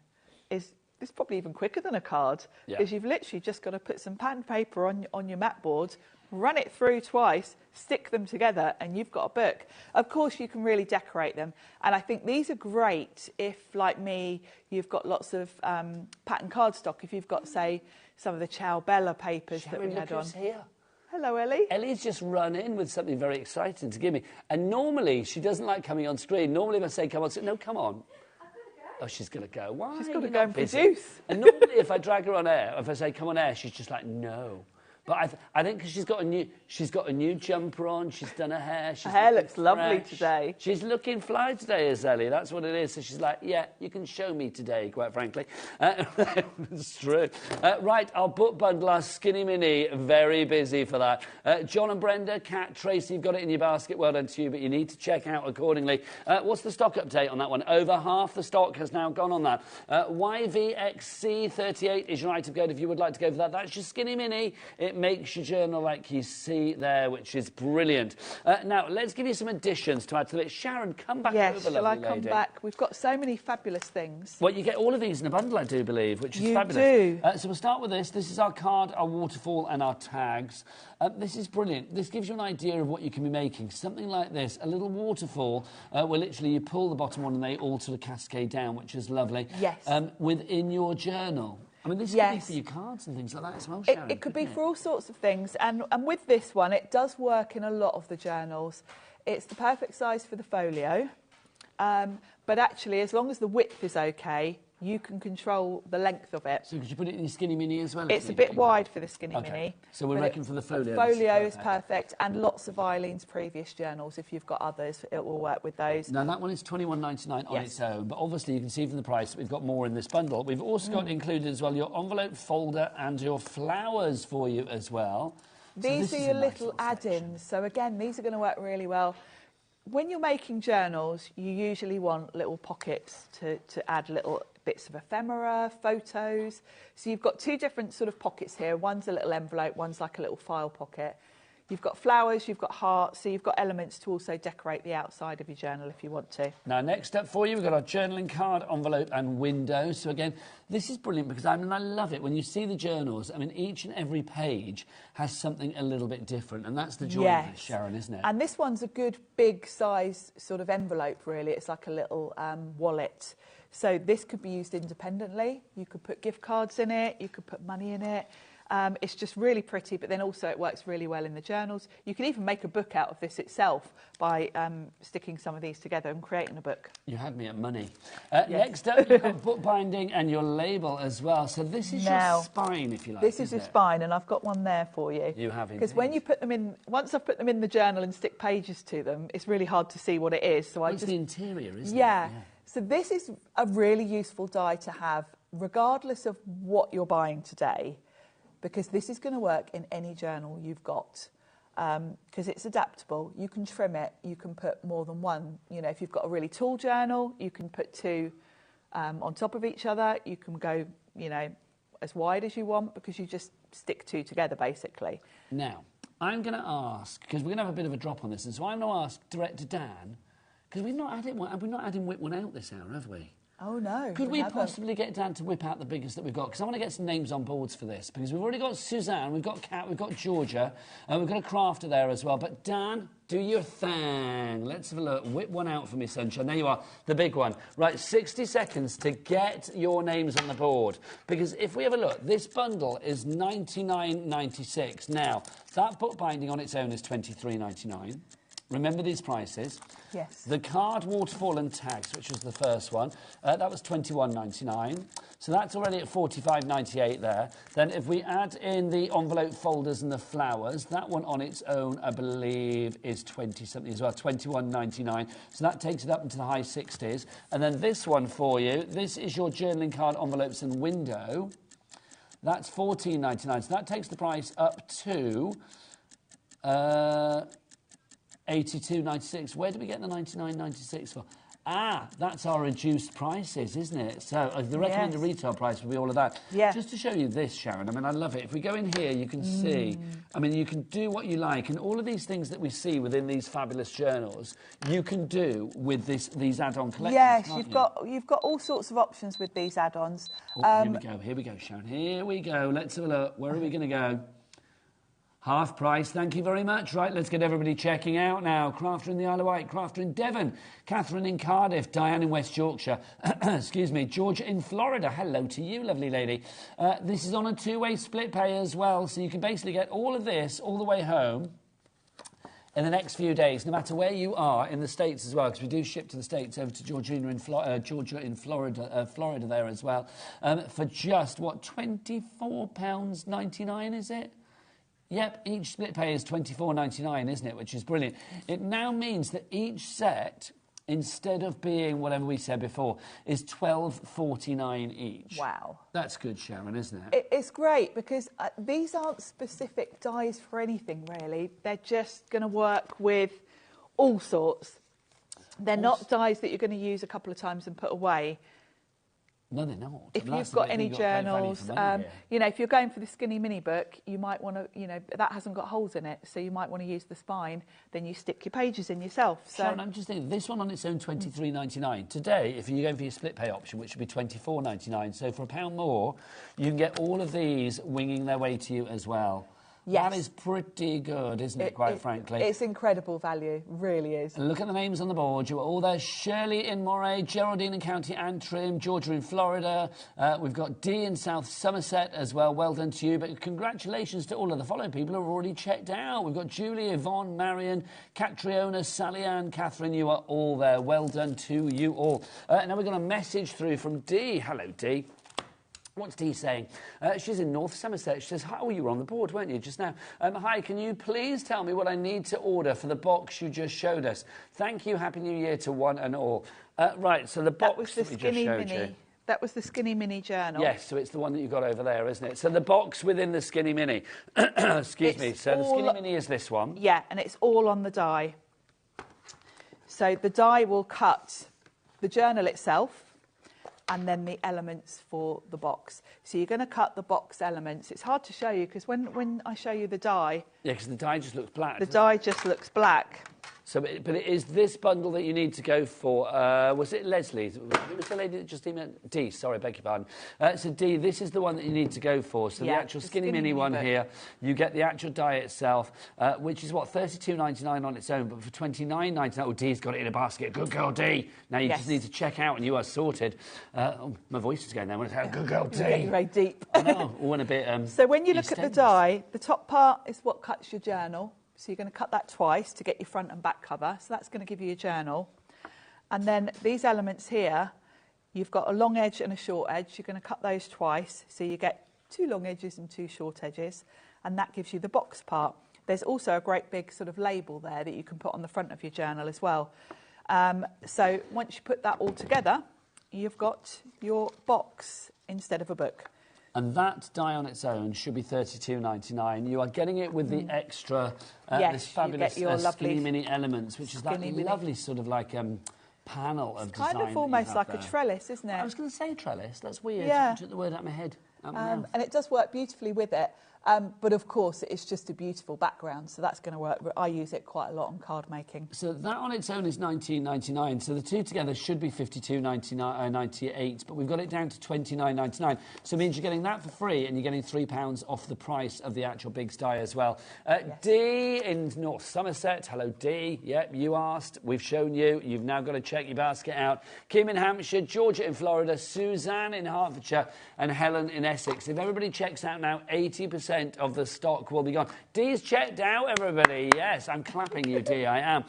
is probably even quicker than a card, because you've literally just got to put some pad and paper on your mat board, run it through twice, stick them together, and you've got a book. Of course, you can really decorate them. And I think these are great if, like me, you've got lots of pattern cardstock. If you've got, say, some of the Ciao Bella papers that we had on. Here. Hello, Ellie. Ellie's just run in with something very exciting to give me. And normally, she doesn't like coming on screen. Normally, if I say come on screen, no, come on. I've got to go. Oh, she's going to go. Why? She's got to go and produce. And normally, if I drag her on air, if I say come on air, she's just like, no. But I think because she's got a new jumper on, she's done her hair. Her hair looks lovely today. She's looking fly today, Azali. That's what it is. So she's like, yeah, you can show me today, quite frankly. It's true. Right, our book bundle, our Skinny Mini, very busy for that. John and Brenda, Kat, Tracy, you've got it in your basket. Well done to you, but you need to check out accordingly. What's the stock update on that one? Over half the stock has now gone on that. YVXC38 is your item code if you would like to go for that. That's your Skinny Mini. It makes your journal like you see there, which is brilliant. Now, let's give you some additions to add to it. Sharon, come back over, lovely lady. Yes, shall I come back? We've got so many fabulous things. Well, you get all of these in a bundle, I do believe, which is fabulous. You do. So we'll start with this. This is our card, our waterfall and our tags. This is brilliant. This gives you an idea of what you can be making. Something like this, a little waterfall where literally you pull the bottom one and they all sort of cascade down, which is lovely. Yes. Within your journal. I mean, this could be for your cards and things like that as well, Sharon. It could be for all sorts of things. And with this one, it does work in a lot of the journals. It's the perfect size for the folio. But actually, as long as the width is OK, you can control the length of it. So could you put it in your Skinny Mini as well? It's a bit wide for the Skinny Mini. So we reckon for the folio. The folio is perfect, and lots of Eileen's previous journals. If you've got others, it will work with those. Now, that one is $21.99 on its own, but obviously you can see from the price that we've got more in this bundle. We've also got included as well your envelope folder and your flowers for you as well. These are your little add-ins. So again, these are going to work really well. When you're making journals, you usually want little pockets to add little bits of ephemera, photos. So you've got two different sort of pockets here. One's a little envelope, one's like a little file pocket. You've got flowers, you've got hearts, so you've got elements to also decorate the outside of your journal if you want to. Now, next up for you, we've got our journaling card, envelope and window. So again, this is brilliant because I love it. When you see the journals, I mean, each and every page has something a little bit different, and that's the joy of this, Sharon, isn't it? And this one's a good big size sort of envelope, really. It's like a little wallet. So this could be used independently. You could put gift cards in it, you could put money in it. It's just really pretty, but then also it works really well in the journals. You can even make a book out of this itself by sticking some of these together and creating a book. You had me at money. Next up, you've got book binding and your label as well. So this is your spine, if you like. This is your spine, and I've got one there for you. You have indeed. Because when you put them in, once I've put them in the journal and stick pages to them, it's really hard to see what it is. So it's the interior, isn't it? Yeah. So this is a really useful die to have, regardless of what you're buying today, because this is going to work in any journal you've got. Because it's adaptable. You can trim it. You can put more than one. You know, if you've got a really tall journal, you can put two on top of each other. You can go, you know, as wide as you want because you just stick two together, basically. Now, I'm going to ask, because we're going to have a bit of a drop on this, and so I'm going to ask Director Dan, because we've not had him whip one out this hour, have we? Oh, no. Could we possibly get Dan to whip out the biggest that we've got? Because I want to get some names on boards for this. Because we've already got Suzanne, we've got Kat, we've got Georgia, and we've got a crafter there as well. But Dan, do your thing. Let's have a look. Whip one out for me, sunshine. There you are, the big one. Right, 60 seconds to get your names on the board. Because if we have a look, this bundle is $99.96. Now, that book binding on its own is $23.99. Remember these prices. Yes. The card, waterfall and tags, which was the first one, that was $21.99. So that's already at $45.98 there. Then if we add in the envelope folders and the flowers, that one on its own, I believe, is 20-something as well, $21.99. So that takes it up into the high 60s. And then this one for you, this is your journaling card, envelopes and window. That's $14.99. So that takes the price up to... $82.96. Where do we get the $99.96 for? Ah, that's our reduced prices, isn't it? So the recommended retail price would be all of that. Yeah. Just to show you this, Sharon, I mean, I love it. If we go in here, you can see, I mean, you can do what you like, and all of these things that we see within these fabulous journals, you can do with these add-on collections. Yes, you've got all sorts of options with these add-ons. Oh, here we go, Sharon. Here we go. Let's have a look. Where are we going to go? Half price, thank you very much. Right, let's get everybody checking out now. Crafter in the Isle of Wight, Crafter in Devon, Catherine in Cardiff, Diane in West Yorkshire, excuse me, Georgia in Florida. Hello to you, lovely lady. This is on a two-way split pay as well, so you can basically get all of this all the way home in the next few days, no matter where you are in the States as well, because we do ship to the States, over to Georgia in Florida there as well, for just, what, £24.99, is it? Yep, each split pay is $24.99, isn't it? Which is brilliant. It now means that each set, instead of being whatever we said before, is $12.49 each. Wow. That's good, Sharon, isn't it? It's great because these aren't specific dies for anything, really. They're just going to work with all sorts. They're not dies that you're going to use a couple of times and put away. No, they're not. If you've got any journals, you know, if you're going for the skinny mini book, you might want to, you know, that hasn't got holes in it, so you might want to use the spine. Then you stick your pages in yourself. So Sharon, I'm just thinking, this one on its own, $23.99. Today, if you're going for your split pay option, which would be $24.99, so for £1 more, you can get all of these winging their way to you as well. Yes. That is pretty good, isn't it, quite frankly? It's incredible value, really is. And look at the names on the board. You are all there. Shirley in Moray, Geraldine in County Antrim, Georgia in Florida. We've got Dee in South Somerset as well. Well done to you. But congratulations to all of the following people who are already checked out. We've got Julie, Yvonne, Marion, Catriona, Sally Ann, Catherine. You are all there. Well done to you all. Now we've got a message through from Dee. Hello, Dee. What's Dee saying? She's in North Somerset. She says, you were on the board, weren't you, just now? Hi, can you please tell me what I need to order for the box you just showed us? Thank you. Happy New Year to one and all. Right, so the box that we just showed you. That was the Skinny Mini journal. Yes, so it's the one that you've got over there, isn't it? So the box within the Skinny Mini. Excuse me. So the Skinny Mini is this one. Yeah, and it's all on the die. So the die will cut the journal itself, and then the elements for the box. So you're going to cut the box elements. It's hard to show you because when I show you the die... Yeah, because the die just looks black. The die just looks black. So, but it is this bundle that you need to go for. Was it Leslie? Who was the lady that just emailed? Dee, sorry, beg your pardon. So Dee, this is the one that you need to go for. So the actual skinny mini one here, you get the actual die itself, which is what, $32.99 on its own, but for $29.99, oh, Dee's got it in a basket. Good girl, Dee. Now you just need to check out and you are sorted. My voice is going there. Good girl, Dee. Getting very deep. I know, all in a bit... so when you look at the die, the top part is what cuts your journal. So you're going to cut that twice to get your front and back cover. So that's going to give you a journal. And then these elements here, you've got a long edge and a short edge. You're going to cut those twice. So you get 2 long edges and 2 short edges. And that gives you the box part. There's also a great big sort of label there that you can put on the front of your journal as well. So once you put that all together, you've got your box instead of a book. And that die on its own should be $32.99. You are getting it with the extra, this fabulous skinny mini elements, which is that lovely sort of like panel of design. It's kind of almost like a trellis, isn't it? I was going to say trellis. That's weird. Yeah. I took the word out of my head. And it does work beautifully with it. But of course, it's just a beautiful background, so that's going to work. I use it quite a lot on card making. So that on its own is $19.99. So the two together should be $52.98, but we've got it down to $29.99. So it means you're getting that for free, and you're getting £3 off the price of the actual big die as well. Dee in North Somerset. Hello, Dee. Yep, you asked. We've shown you. You've now got to check your basket out. Kim in Hampshire, Georgia in Florida, Suzanne in Hertfordshire, and Helen in Essex. If everybody checks out now, 80% of the stock will be gone. Dee's checked out, everybody. Yes, I'm clapping you, Dee, I am.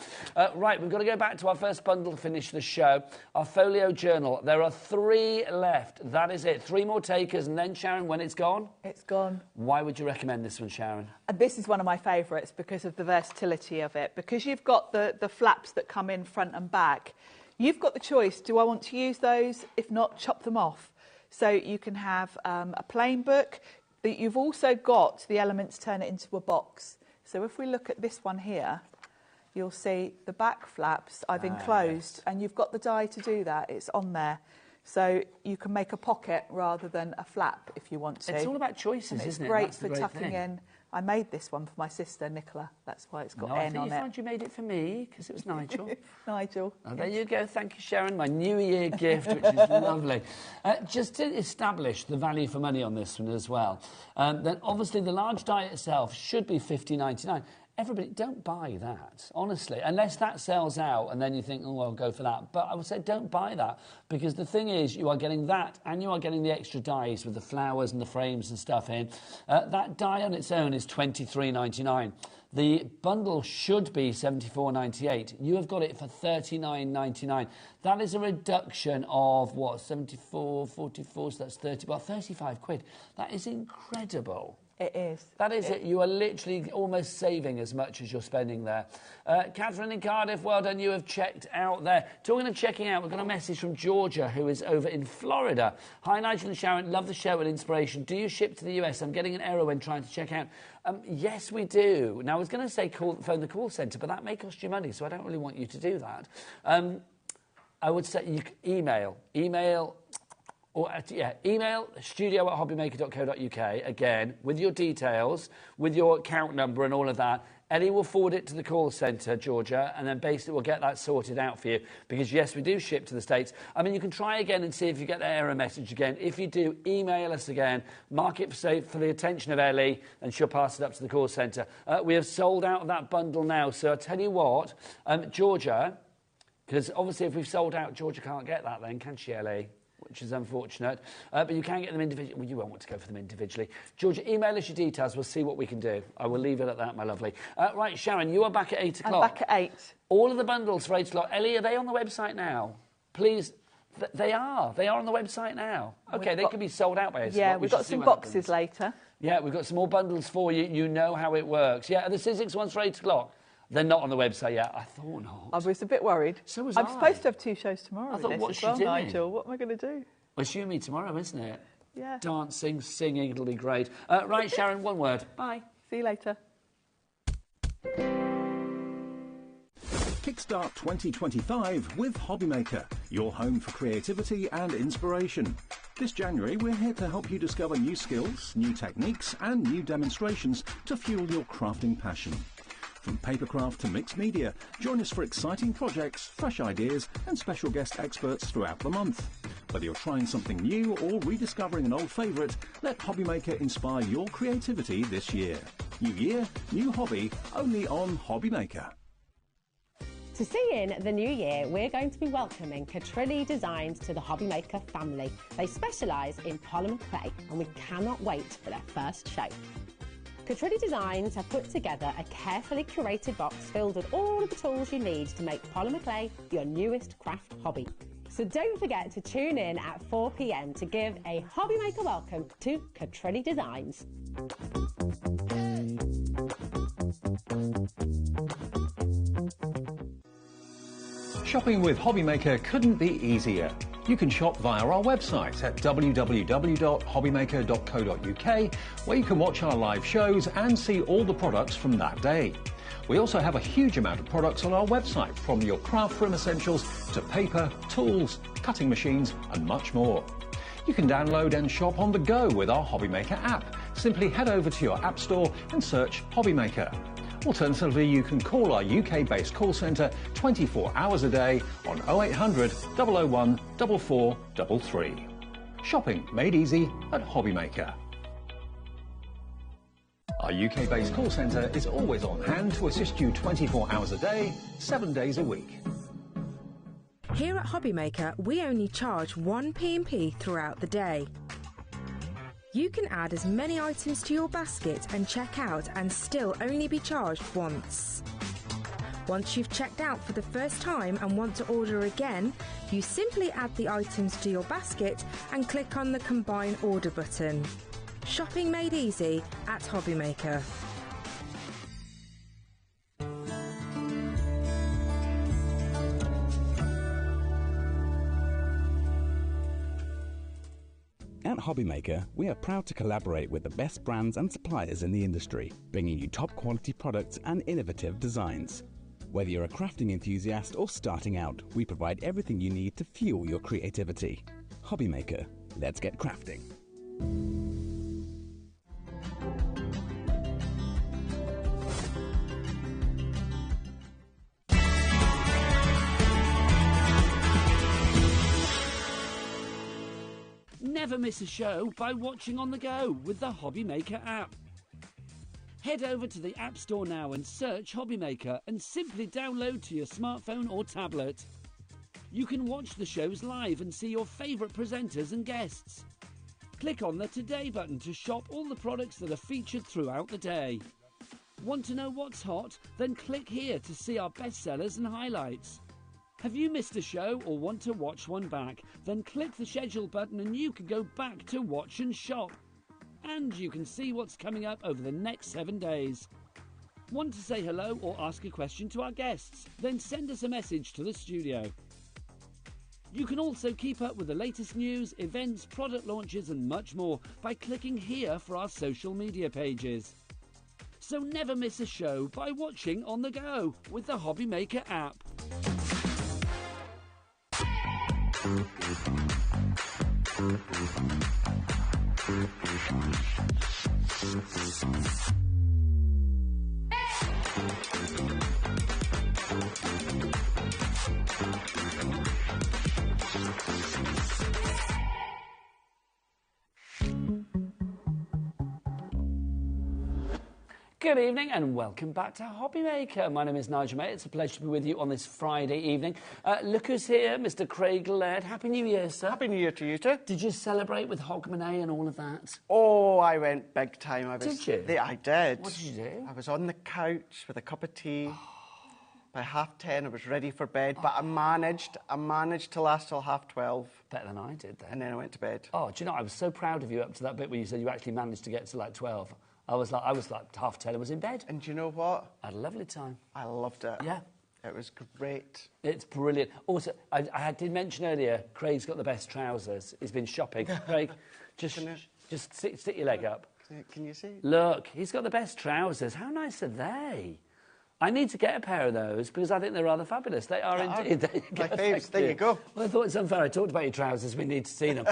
Right, we've got to go back to our first bundle to finish the show. Our folio journal. There are 3 left. That is it. 3 more takers, and then, Sharon, when it's gone? It's gone. Why would you recommend this one, Sharon? This is one of my favourites because of the versatility of it. Because you've got the flaps that come in front and back. You've got the choice. Do I want to use those? If not, chop them off. So you can have a plain book. You've also got the elements turn it into a box. So if we look at this one here, you'll see the back flaps I've enclosed, and you've got the die to do that. It's on there. So you can make a pocket rather than a flap if you want to. It's all about choices, isn't it? It's great for tucking in. I made this one for my sister, Nicola. That's why it's got N on it. I thought you made it for me, because it was Nigel. Nigel. Oh, there you go. Thank you, Sharon. My New Year gift, which is lovely. Just to establish the value for money on this one as well, then obviously the large die itself should be $50.99. Everybody, don't buy that, honestly, unless that sells out and then you think, oh, I'll go for that. But I would say don't buy that, because the thing is, you are getting that and you are getting the extra dies with the flowers and the frames and stuff in. That die on its own is $23.99. The bundle should be $74.98. You have got it for $39.99. That is a reduction of, what, 74, 44, so that's 30, well, 35 quid. That is incredible. It is. That is it. You are literally almost saving as much as you're spending there. Catherine in Cardiff, well done. You have checked out there. Talking of checking out, we've got a message from Georgia, who is over in Florida. Hi, Nigel and Sharon. Love the show and inspiration. Do you ship to the US? I'm getting an error when trying to check out. Yes, we do. Now, I was going to say phone the call centre, but that may cost you money, so I don't really want you to do that. I would say you email studio@hobbymaker.co.uk, again, with your details, with your account number and all of that. Ellie will forward it to the call centre, Georgia, and then basically we'll get that sorted out for you. Because, yes, we do ship to the States. I mean, you can try again and see if you get the error message again. If you do, email us again. Mark it for the attention of Ellie, and she'll pass it up to the call centre. We have sold out of that bundle now. So I'll tell you what, Georgia, because obviously if we've sold out, Georgia can't get that then, can she, Ellie? Which is unfortunate. But you can get them individually. Well, you won't want to go for them individually. Georgia, email us your details. We'll see what we can do. I will leave it at that, my lovely. Right, Sharon, you are back at 8 o'clock. I'm back at 8. All of the bundles for 8 o'clock. Ellie, are they on the website now? Please. They are. They are on the website now. OK, they could be sold out by 8 o'clock. Yeah, we've got some boxes later. Yeah, we've got some more bundles for you. You know how it works. Yeah, are the Sizzix ones for 8 o'clock? They're not on the website yet. I thought not. I was a bit worried. So was I'm supposed to have 2 shows tomorrow. I thought, what's she doing? Nigel, what am I going to do? Well, it's you and me tomorrow, isn't it? Yeah. Dancing, singing, it'll be great. Right, Sharon, one word. Bye. See you later. Kickstart 2025 with HobbyMaker, your home for creativity and inspiration. This January, we're here to help you discover new skills, new techniques and new demonstrations to fuel your crafting passion. From Papercraft to mixed media, join us for exciting projects, fresh ideas and special guest experts throughout the month. Whether you're trying something new or rediscovering an old favourite, let HobbyMaker inspire your creativity this year. New year, new hobby, only on HobbyMaker. To see in the new year, we're going to be welcoming Catrilli Designs to the HobbyMaker family. They specialise in polymer clay and we cannot wait for their first show. Catrilli Designs have put together a carefully curated box filled with all of the tools you need to make polymer clay your newest craft hobby. So don't forget to tune in at 4 p.m. to give a HobbyMaker welcome to Catrilli Designs. Shopping with HobbyMaker couldn't be easier. You can shop via our website at www.hobbymaker.co.uk, where you can watch our live shows and see all the products from that day. We also have a huge amount of products on our website, from your craft room essentials to paper, tools, cutting machines and much more. You can download and shop on the go with our HobbyMaker app. Simply head over to your app store and search HobbyMaker. Alternatively, you can call our UK-based call centre 24 hours a day on 0800 001 4433. Shopping made easy at HobbyMaker. Our UK-based call centre is always on hand to assist you 24 hours a day, 7 days a week. Here at HobbyMaker, we only charge 1 P&P throughout the day. You can add as many items to your basket and check out and still only be charged once. Once you've checked out for the first time and want to order again, you simply add the items to your basket and click on the Combine Order button. Shopping made easy at HobbyMaker. At HobbyMaker, we are proud to collaborate with the best brands and suppliers in the industry, bringing you top quality products and innovative designs. Whether you're a crafting enthusiast or starting out, we provide everything you need to fuel your creativity. HobbyMaker, let's get crafting. Never miss a show by watching on the go with the HobbyMaker app. Head over to the App Store now and search HobbyMaker and simply download to your smartphone or tablet. You can watch the shows live and see your favourite presenters and guests. Click on the Today button to shop all the products that are featured throughout the day. Want to know what's hot? Then click here to see our bestsellers and highlights. Have you missed a show or want to watch one back? Then click the schedule button and you can go back to watch and shop. and you can see what's coming up over the next 7 days. Want to say hello or ask a question to our guests? Then send us a message to the studio. You can also keep up with the latest news, events, product launches and much more by clicking here for our social media pages. So never miss a show by watching on the go with the HobbyMaker app. Good evening and welcome back to HobbyMaker. My name is Nigel May. It's a pleasure to be with you on this Friday evening. Look who's here, Mr. Craig Laird. Happy New Year, sir. Happy New Year to you too. Did you celebrate with Hogmanay and all of that? Oh, I went big time. Did you? I did. What did you do? I was on the couch with a cup of tea. By 10:30, I was ready for bed, but I managed to last till 12:30. Better than I did then. And then I went to bed. Oh, do you know, I was so proud of you up to that bit where you said you actually managed to get to like 12. I was like 10:30 and was in bed. And do you know what? I had a lovely time. I loved it. Yeah. It was great. It's brilliant. Also, I did mention earlier, Craig's got the best trousers. He's been shopping. Craig, just stick your leg up. Can you see? Look, he's got the best trousers. How nice are they? I need to get a pair of those because I think they're rather fabulous. They are indeed. There you go. My faves. There you go. Well, I thought it's unfair. I talked about your trousers. We need to see them.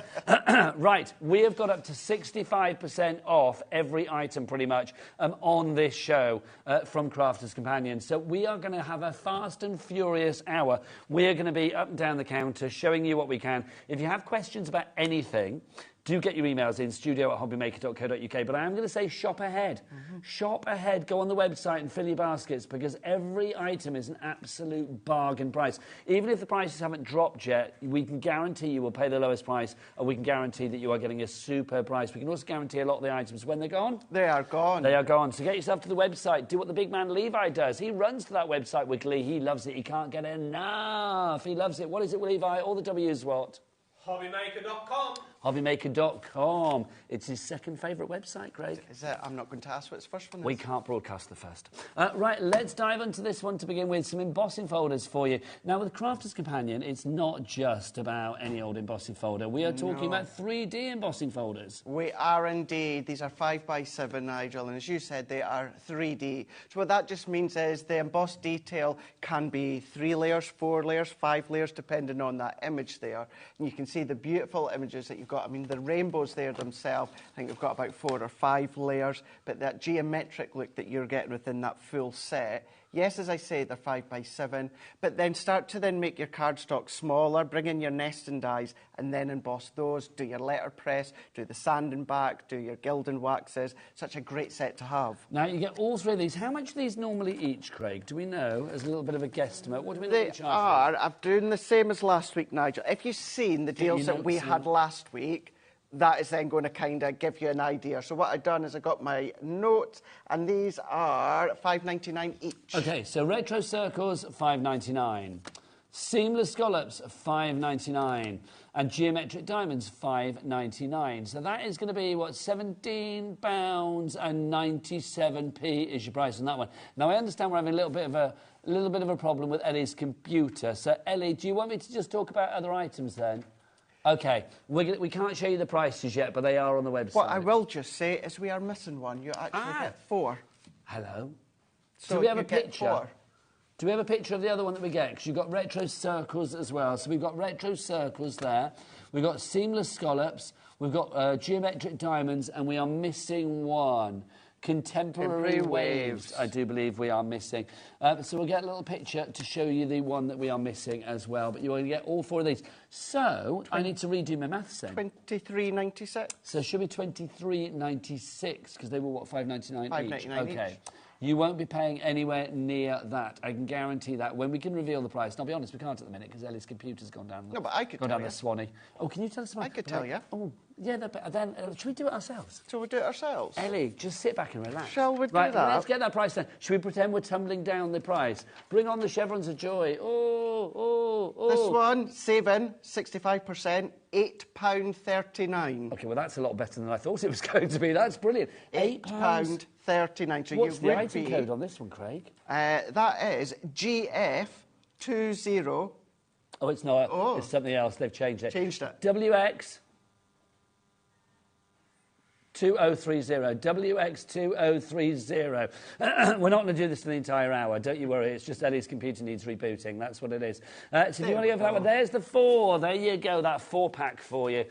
Right. We have got up to 65% off every item pretty much on this show from Crafters Companion. So we are going to have a fast and furious hour. We are going to be up and down the counter showing you what we can. If you have questions about anything, do get your emails in, studio@hobbymaker.co.uk. But I am going to say shop ahead. Shop ahead. Go on the website and fill your baskets because every item is an absolute bargain price. Even if the prices haven't dropped yet, we can guarantee you will pay the lowest price and we can guarantee that you are getting a superb price. We can also guarantee a lot of the items, when they're gone, they are gone. They are gone. So get yourself to the website. Do what the big man Levi does. He runs to that website weekly. He loves it. He can't get enough. He loves it. What is it, Levi? All the W's what? HobbyMaker.com. HobbyMaker.com. It's his second favourite website, Craig. Is it? I'm not going to ask what his first one is. We can't broadcast the first. Right, let's dive into this one to begin with. Some embossing folders for you. Now, with Crafters Companion, it's not just about any old embossing folder. We are talking about 3D embossing folders. We are indeed. These are 5x7, Nigel, and as you said, they are 3D. So what that just means is the embossed detail can be 3 layers, 4 layers, 5 layers, depending on that image there. And you can see the beautiful images that you've got. I mean, the rainbows there themselves, I think we've got about 4 or 5 layers, but that geometric look that you're getting within that full set, yes, as I say, they're 5x7, but then start to then make your cardstock smaller, bring in your nesting dies, and then emboss those, do your letterpress, do the sanding back, do your gilding waxes. Such a great set to have. Now, you get all 3 of these. How much are these normally each, Craig? Do we know, as a little bit of a guesstimate? What do we know each are? I'm doing the same as last week, Nigel. If you've seen the deals that we had last week, that is then going to kind of give you an idea. So what I've done is I got my notes, and these are $5.99 each. OK, so retro circles, $5.99. Seamless scallops, $5.99. And geometric diamonds, $5.99. So that is going to be, what, £17.97 is your price on that one. Now, I understand we're having a little bit of a problem with Ellie's computer. So, Ellie, do you want me to just talk about other items then? OK, we can't show you the prices yet, but they are on the website. What I will just say is we are missing one. You actually get 4. Hello. So do we have a picture? 4. Do we have a picture of the other one that we get? Because you've got retro circles as well. So we've got retro circles there. We've got seamless scallops. We've got geometric diamonds, and we are missing one. Contemporary waves, I do believe we are missing. So we'll get a little picture to show you the one that we are missing as well. But you're going to get all 4 of these. So I need to redo my maths then. $23.96. So it should be $23.96 because they were, what, $5.99 each? $5.99 OK. each. You won't be paying anywhere near that. I can guarantee that. When we can reveal the price, and I'll be honest, we can't at the minute because Ellie's computer's gone down. No, but I could gone tell down you. the Swanee. Oh, can you tell us about? I could tell you. Oh, Yeah, then should we do it ourselves? Shall we do it ourselves? Ellie, just sit back and relax. Shall we do right, that? Let's get that price down. Should we pretend we're tumbling down the price? Bring on the chevrons of joy. Oh. This one, saving 65%, £8.39. OK, well, that's a lot better than I thought it was going to be. That's brilliant. £8.39. So what's the item code on this one, Craig? That is GF20. Oh, it's not. Oh. It's something else. They've changed it. WX 2030. WX 2030. We're not going to do this for the entire hour. Don't you worry. It's just Ellie's computer needs rebooting. That's what it is. So if you want to go for that one, there's the 4. There you go. That 4-pack for you.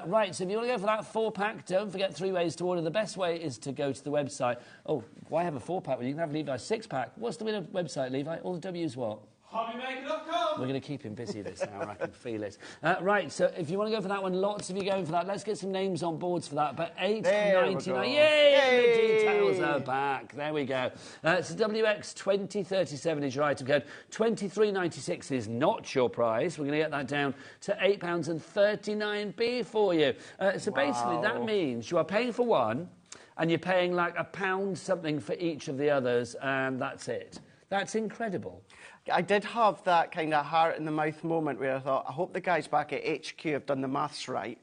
Right. So if you want to go for that 4-pack, don't forget 3 ways to order. The best way is to go to the website. Oh, why have a 4-pack when you can have Levi's 6-pack? What's the website, Levi? All the W's what? HobbyMaker.com. We're going to keep him busy this hour, I can feel it. Right, so if you want to go for that one, lots of you going for that. Let's get some names on boards for that. But $8.99, yay! The details are back. There we go. So WX 2037 is your item code. $23.96 is not your price. We're going to get that down to £8.39 for you. So basically, that means you are paying for one, and you're paying like £1 something for each of the others, and that's it. That's incredible. I did have that kind of heart-in-the-mouth moment where I thought, I hope the guys back at HQ have done the maths right.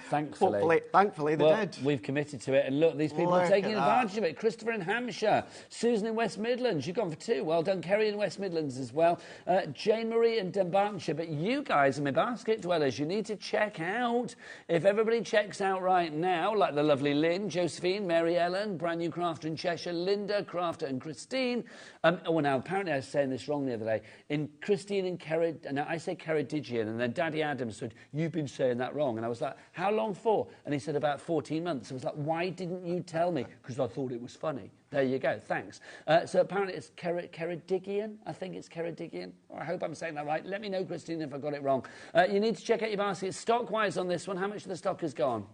Thankfully they did. We've committed to it, and look, these people are taking advantage of it. Christopher in Hampshire, Susan in West Midlands, you've gone for 2. Well done. Kerry in West Midlands as well. Jane Marie in Dunbartonshire. But you guys are my basket dwellers. You need to check out. If everybody checks out right now, like the lovely Lynn, Josephine, Mary Ellen, brand new crafter in Cheshire, Linda, crafter, and Christine. Now apparently I was saying this wrong the other day. In Christine and now I say Ceredigian, and then Daddy Adams said, you've been saying that wrong. And I was like, how long for? And he said about 14 months. I was like, why didn't you tell me? Because I thought it was funny. There you go, thanks. So apparently it's Ceredigian. I think it's Ceredigian. I hope I'm saying that right. Let me know, Christine, if I got it wrong. You need to check out your basket. Stock-wise on this one, how much of the stock has gone?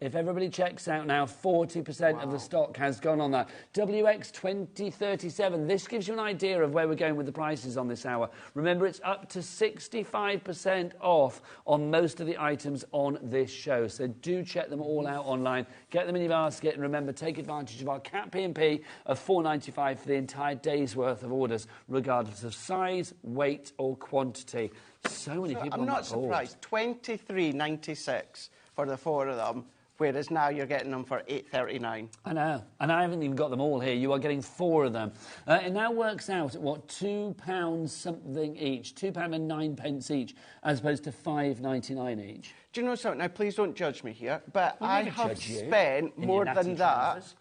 If everybody checks out now, 40% of the stock has gone on that. WX 2037. This gives you an idea of where we're going with the prices on this hour. Remember, it's up to 65% off on most of the items on this show. So do check them all out online. Get them in your basket. And remember, take advantage of our Cat P&P of $4.95 for the entire day's worth of orders, regardless of size, weight or quantity. So many people I'm not surprised. $23.96 for the 4 of them. Whereas now you're getting them for $8.39. I know. And I haven't even got them all here. You are getting 4 of them. It now works out at, what, £2 something each, £2.09 each, as opposed to $5.99 each. Do you know something? Now, please don't judge me here, but I have spent more than that.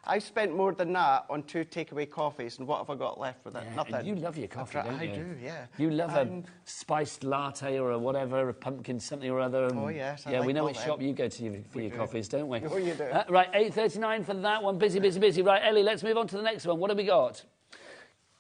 I spent more than that on 2 takeaway coffees, and what have I got left with it? Nothing. You love your coffee, don't you? I do, yeah. You love a spiced latte or a whatever, a pumpkin something or other. Oh, yes. Yeah, we know which shop you go to for your coffees, don't we? Oh, you do. Right, $8.39 for that one. Busy, busy, busy. Right, Ellie, let's move on to the next one. What have we got?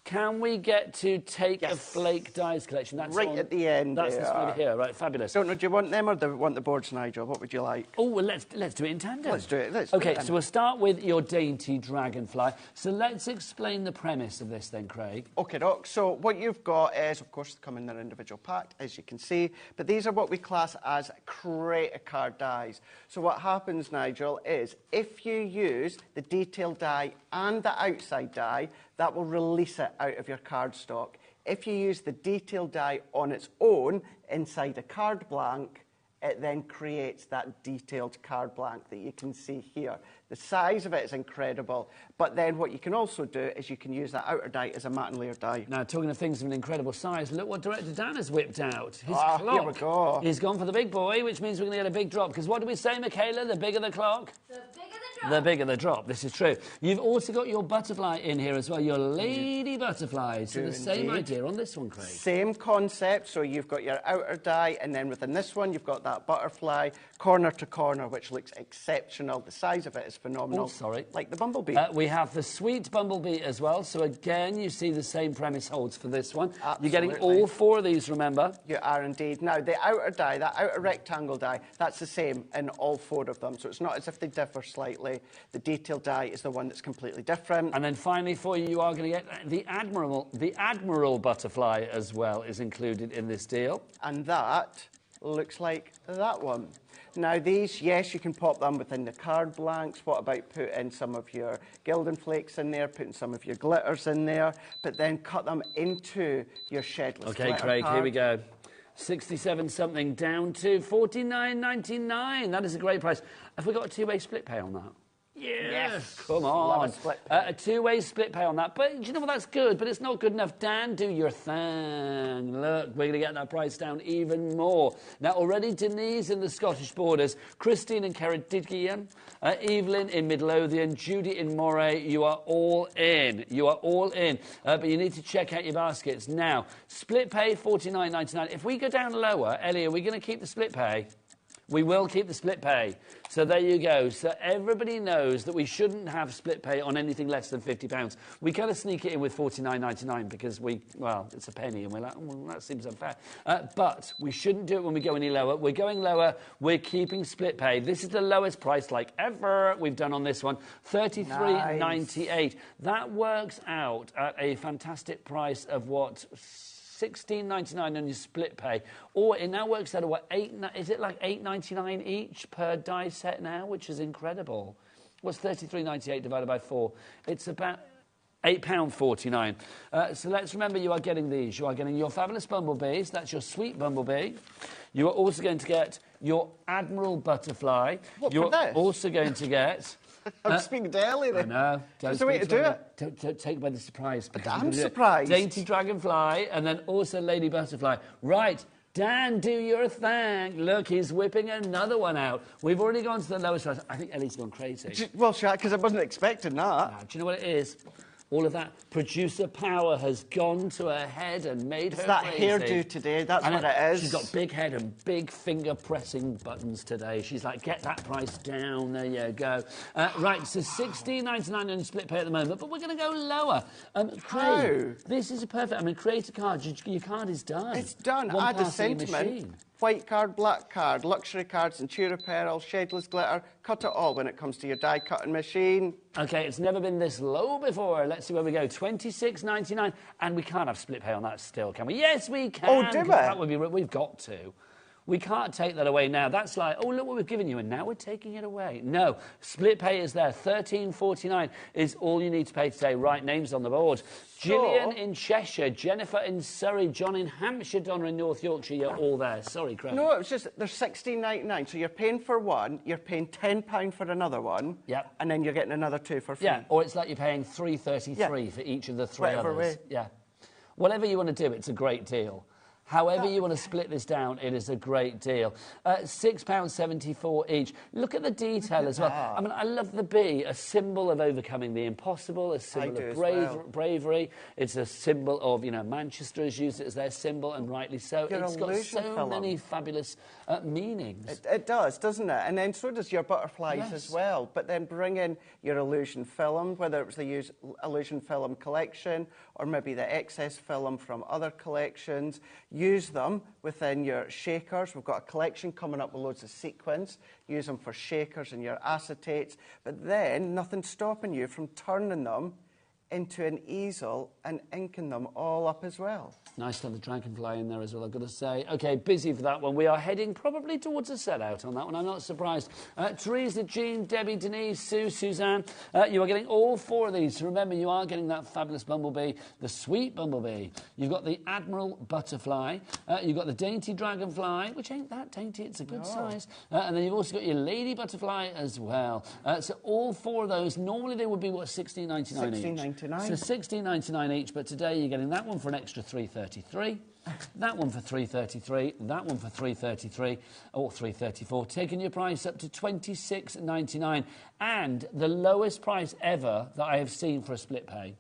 Can we get to Take a Flake Dies collection? That's right at the end. That's this one over here. Right, fabulous. Don't know, do you want them or do you want the boards, Nigel? What would you like? Oh, well, let's do it in tandem. Let's do it. OK, so we'll start with your dainty dragonfly. So let's explain the premise of this then, Craig. OK, Doc. So what you've got is, of course, they come in their individual pack, as you can see. But these are what we class as creator card dies. So what happens, Nigel, is if you use the detail die and the outside die, that will release it out of your cardstock. If you use the detail die on its own inside a card blank, it then creates that detailed card blank that you can see here. The size of it is incredible, but then what you can also do is you can use that outer die as a matte and layer die. Now, talking of things of an incredible size, look what Director Dan has whipped out. His clock. Here we go. He's gone for the big boy, which means we're going to get a big drop. Because what do we say, Michaela? The bigger the clock? The bigger the drop. The bigger the drop. This is true. You've also got your butterfly in here as well, your lady butterfly. So the same idea on this one, Craig. Same concept. So you've got your outer die, and then within this one, you've got that butterfly corner to corner, which looks exceptional. The size of it is phenomenal. Oh, sorry. Like the bumblebee. We have the sweet bumblebee as well. So again, you see the same premise holds for this one. Absolutely. You're getting all 4 of these, remember? You are indeed. Now, the outer die, that outer rectangle die, that's the same in all 4 of them. So it's not as if they differ slightly. The detail die is the one that's completely different. And then finally for you, you are going to get the Admiral butterfly as well is included in this deal. And that looks like that one. Now these, yes, you can pop them within the card blanks. What about putting some of your gilding flakes in there, putting some of your glitters in there, but then cut them into your shedless Okay, glitter Craig, card. here we go. 67 something down to 49.99. That is a great price. Have we got a two-way split pay on that? Yes. Come on. A two-way split pay on that. But do you know what? That's good, but it's not good enough. Dan, do your thing. Look, we're going to get that price down even more. Now, already Denise in the Scottish borders, Christine in Ceredigion, Evelyn in Midlothian, Judy in Moray. You are all in. You are all in. But you need to check out your baskets. Now, split pay, $49.99. If we go down lower, Ellie, are we going to keep the split pay? We will keep the split pay. So there you go. So everybody knows that we shouldn't have split pay on anything less than £50. We kind of sneak it in with $49.99 because well, it's a penny and we're like, oh, well, that seems unfair. But we shouldn't do it when we go any lower. We're going lower. We're keeping split pay. This is the lowest price like ever we've done on this one, $33.98. That works out at a fantastic price of what? $16.99 on your split pay, or it now works out at what, is it like $8.99 each per die set now, which is incredible. What's $33.98 divided by 4? It's about £8.49. So let's remember, you are getting these. You are getting your fabulous bumblebees. That's your sweet bumblebee. You are also going to get your Admiral butterfly. You're also going to get. I'm speaking to Ellie then. I know. There's a way to do it. Don't take by the surprise. But I'm surprised. Dainty Dragonfly and then also Lady Butterfly. Right, Dan, do your thing. Look, he's whipping another one out. We've already gone to the lowest price. I think Ellie's gone crazy. Well, because I wasn't expecting that. Do you know what it is? All of that producer power has gone to her head and made her It's that crazy. hairdo today, that's what it is. She's got big head and big finger-pressing buttons today. She's like, get that price down, there you go. Right, so $16.99 on split pay at the moment, but we're going to go lower. Craig, this is a perfect, create a card. Your card is done. It's done. One Add a pass in your sentiment. machine. White card, black card, luxury cards, Centura Pearl, shedless glitter. Cut it all when it comes to your die cutting machine. OK, it's never been this low before. Let's see where we go. $26.99. And we can't have split pay on that still, can we? Yes, we can. Oh, do we? That would be, we've got to. We can't take that away now. That's like, oh, look what we've given you, and now we're taking it away. No, split pay is there. $13.49 is all you need to pay today. Right, names on the board. Gillian in Cheshire, Jennifer in Surrey, John in Hampshire, Donna in North Yorkshire. You're all there. Sorry, Craig. No, it's just they're $16.99. So you're paying for one, you're paying £10 for another one, and then you're getting another two for free. Yeah, or it's like you're paying $3.33 for each of the three Whatever others. way. Yeah, whatever you want to do, it's a great deal. However you want to split this down, it is a great deal. £6.74 each. Look at the detail as well. I love the bee, a symbol of overcoming the impossible, a symbol of bravery. It's a symbol of, Manchester has used it as their symbol, and rightly so. It's got so many fabulous meanings. It does, doesn't it? And then so does your butterflies as well. But then bring in your illusion film, whether it was the illusion film collection or maybe the excess film from other collections. Use them within your shakers. We've got a collection coming up with loads of sequins. Use them for shakers and your acetates. But then nothing's stopping you from turning them into an easel and inking them all up as well. Nice to have the dragonfly in there as well, I've got to say. OK, busy for that one. We are heading probably towards a set-out on that one. I'm not surprised. Teresa, Jean, Debbie, Denise, Sue, Suzanne, you are getting all four of these. So remember, you are getting that fabulous bumblebee, the sweet bumblebee. You've got the Admiral butterfly. You've got the dainty dragonfly, which ain't that dainty. It's a good size. And then you've also got your lady butterfly as well. So all four of those, normally they would be, what, $16.99 each? $16.99. So $16.99 each, but today you're getting that one for an extra $3.33, that one for $3.33, that one for $3.33, or $3.34, taking your price up to $26.99, and the lowest price ever that I have seen for a split pay.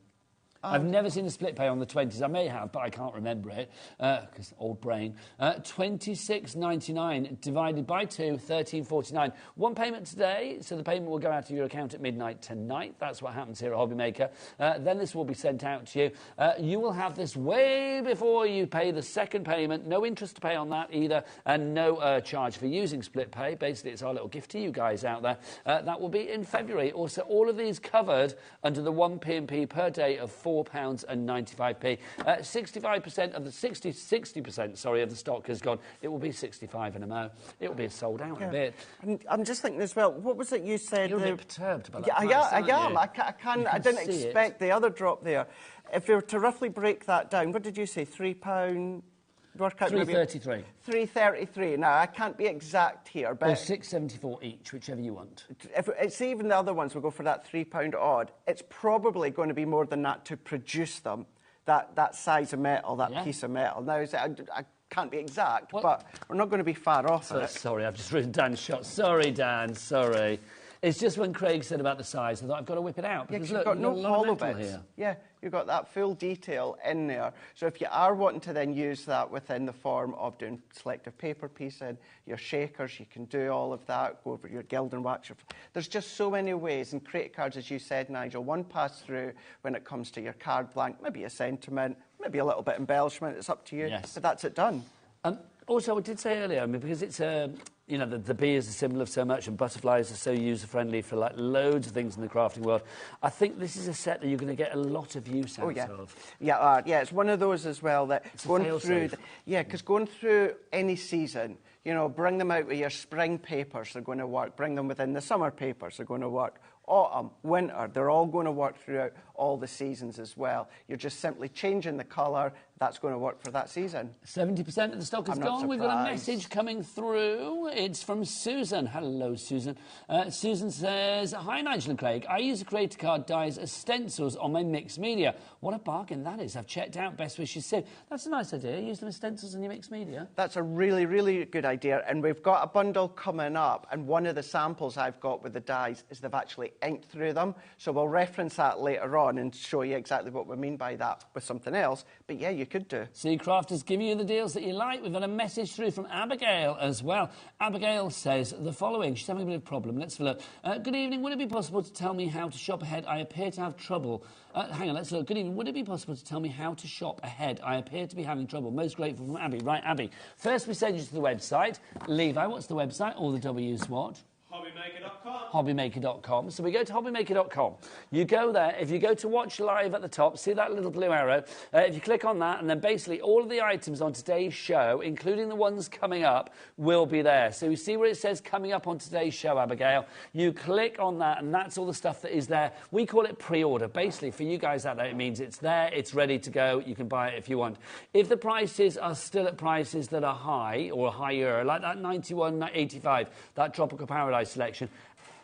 I've never seen a split pay on the 20s. I may have, but I can't remember it, because old brain. $26.99 divided by 2, $13.49. One payment today, so the payment will go out of your account at midnight tonight. That's what happens here at HobbyMaker. Then this will be sent out to you. You will have this way before you pay the second payment. No interest to pay on that either, and no charge for using split pay. Basically, it's our little gift to you guys out there. That will be in February. Also, all of these covered under the 1 P&P per day of £4. £64.95. 65% of the 60% sorry, of the stock has gone. It will be 65 in a mo. It will be sold out in a bit. I'm just thinking as well, what was it you said? You're a bit perturbed about that. I didn't expect the other drop there. If we were to roughly break that down, what did you say, £3? Work out £3.33. £3.33. Now, I can't be exact here, but... Or £6.74 each, whichever you want. If it's even the other ones, we'll go for that £3 odd. It's probably going to be more than that to produce them, that size of metal, that piece of metal. Now, I can't be exact, but we're not going to be far off it. Sorry, I've just written Dan's shot. Sorry, Dan, sorry. It's just when Craig said about the size, I thought I've got to whip it out. Because look, you've got no hollow bits here. Yeah, you've got that full detail in there. So if you are wanting to then use that within the form of doing selective paper piecing, your shakers, you can do all of that, go over your gild and wax. There's just so many ways. And credit cards, as you said, Nigel, one pass through when it comes to your card blank, maybe a sentiment, maybe a little bit embellishment, it's up to you. Yes. But that's it done. Also, I did say earlier, I mean, because it's you know, the bee is a symbol of so much, and butterflies are so user-friendly for like loads of things in the crafting world. I think this is a set that you're going to get a lot of use out of. Yeah, it's one of those as well that going through. Because going through any season, you know, bring them out with your spring papers, they're going to work. Bring them within the summer papers, they're going to work. Autumn, winter, they're all going to work throughout all the seasons as well. You're just simply changing the colour. That's going to work for that season. 70% of the stock is gone. We've got a message coming through. It's from Susan. Hello, Susan. Susan says, "Hi, Nigel and Craig. I use Creator Card dies as stencils on my mixed media. What a bargain that is. I've checked out. Best wishes, Sid." That's a nice idea. Use them as stencils on your mixed media. That's a really, really good idea. And we've got a bundle coming up. And one of the samples I've got with the dies is they've actually inked through them. So we'll reference that later on and show you exactly what we mean by that with something else. But yeah, you could do. See, crafters giving you the deals that you like. We've got a message through from Abigail as well. Abigail says the following. She's having a bit of problem. Let's have a look. Good evening. Would it be possible to tell me how to shop ahead? I appear to have trouble. Hang on, let's look. Good evening. Would it be possible to tell me how to shop ahead? I appear to be having trouble. Most grateful from Abby. Right, Abby. First, we send you to the website. Levi, what's the website? All the W's what? HobbyMaker.com. HobbyMaker.com. So we go to HobbyMaker.com. You go there. If you go to watch live at the top, see that little blue arrow? If you click on that, and then basically all of the items on today's show, including the ones coming up, will be there. So you see where it says coming up on today's show, Abigail? You click on that, and that's all the stuff that is there. We call it pre-order. Basically, for you guys out there, it means it's there, it's ready to go. You can buy it if you want. If the prices are still at prices that are high or higher, like that 91.85, that Tropical Paradise selection.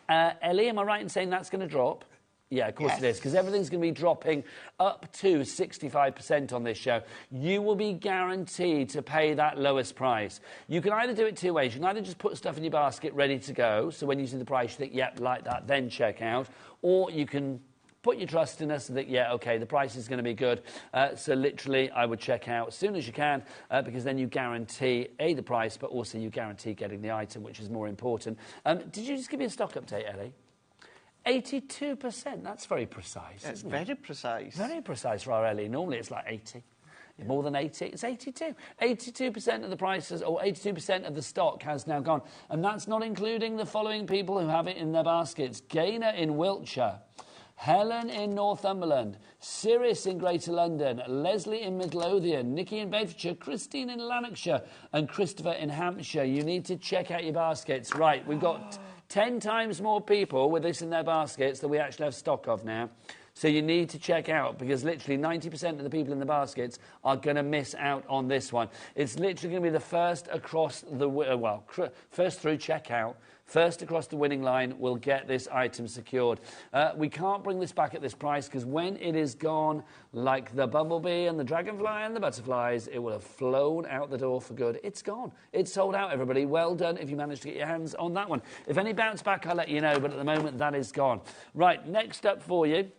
Ellie, am I right in saying that's going to drop? Yeah, of course it is, because everything's going to be dropping up to 65% on this show. You will be guaranteed to pay that lowest price. You can either do it two ways. You can either just put stuff in your basket ready to go, so when you see the price, you think, yep, like that, then check out. Or you can put your trust in us and think, yeah, OK, the price is going to be good. So literally, I would check out as soon as you can, because then you guarantee, A, the price, but also you guarantee getting the item, which is more important. Did you just give me a stock update, Ellie? 82%. That's very precise, isn't it? It's very precise. Very precise for our Ellie. Normally, it's like 80. More than 80, it's 82. 82% of the prices, or 82% of the stock has now gone. And that's not including the following people who have it in their baskets. Gaynor in Wiltshire. Helen in Northumberland, Cyrus in Greater London, Leslie in Midlothian, Nikki in Bedfordshire, Christine in Lanarkshire, and Christopher in Hampshire. You need to check out your baskets. Right, we've got 10 times more people with this in their baskets than we actually have stock of now. So you need to check out, because literally 90% of the people in the baskets are going to miss out on this one. It's literally going to be the first across the, first through checkout. First across the winning line will get this item secured. We can't bring this back at this price, because when it is gone, like the bumblebee and the dragonfly and the butterflies, it will have flown out the door for good. It's gone. It's sold out, everybody. Well done if you managed to get your hands on that one. If any bounce back, I'll let you know, but at the moment, that is gone. Right, next up for you.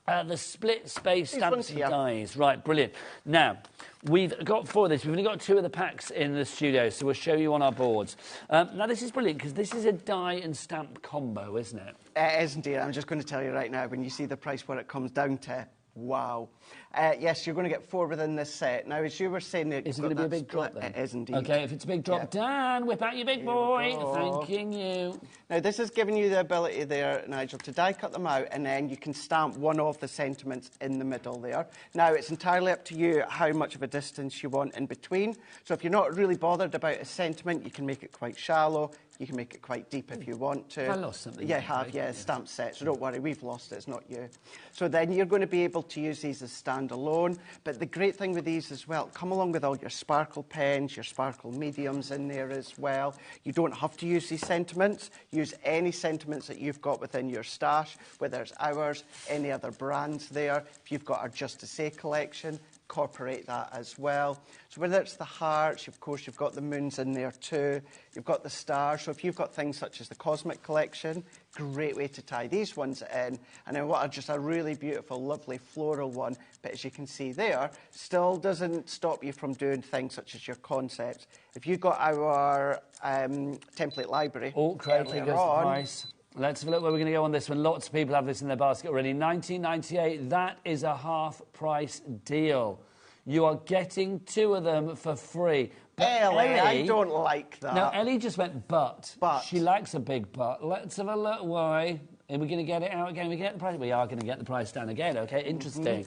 The split space stamps and dies. Right, brilliant. Now, we've got for this, we've only got 2 of the packs in the studio, so we'll show you on our boards. Now, this is brilliant, because this is a die and stamp combo, isn't it? It is indeed. I'm just going to tell you right now, when you see the price, what it comes down to, Wow. Yes, you're going to get 4 within this set. Now, as you were saying... Is it going to be a big drop then? It is indeed. OK, if it's a big drop, Dan, whip out your big boy. Thanking you. Now, this is giving you the ability there, Nigel, to die cut them out, and then you can stamp one of the sentiments in the middle there. Now, it's entirely up to you how much of a distance you want in between. So if you're not really bothered about a sentiment, you can make it quite shallow. You can make it quite deep if you want to. I lost something. Yeah, stamp set. So don't worry, we've lost it, it's not you. So then you're going to be able to use these as standalone. But the great thing with these as well, come along with all your sparkle pens, your sparkle mediums in there as well. You don't have to use these sentiments. Use any sentiments that you've got within your stash, whether it's ours, any other brands there. If you've got our Just to Say collection, incorporate that as well. So whether it's the hearts, of course, you've got the moons in there too. You've got the stars. So if you've got things such as the Cosmic collection, great way to tie these ones in. And then what are just a really beautiful, lovely floral one. But as you can see there, still doesn't stop you from doing things such as your concepts. If you've got our template library, oh, Craig, here goes the price. Let's have a look where we're going to go on this one. Lots of people have this in their basket already. $19.98. That is a half-price deal. You are getting 2 of them for free. But Ellie, I don't like that. No, Ellie just went but. She likes a big but. Let's have a look why. Are we going to get it out again? We get the price. We are going to get the price down again. Okay, interesting.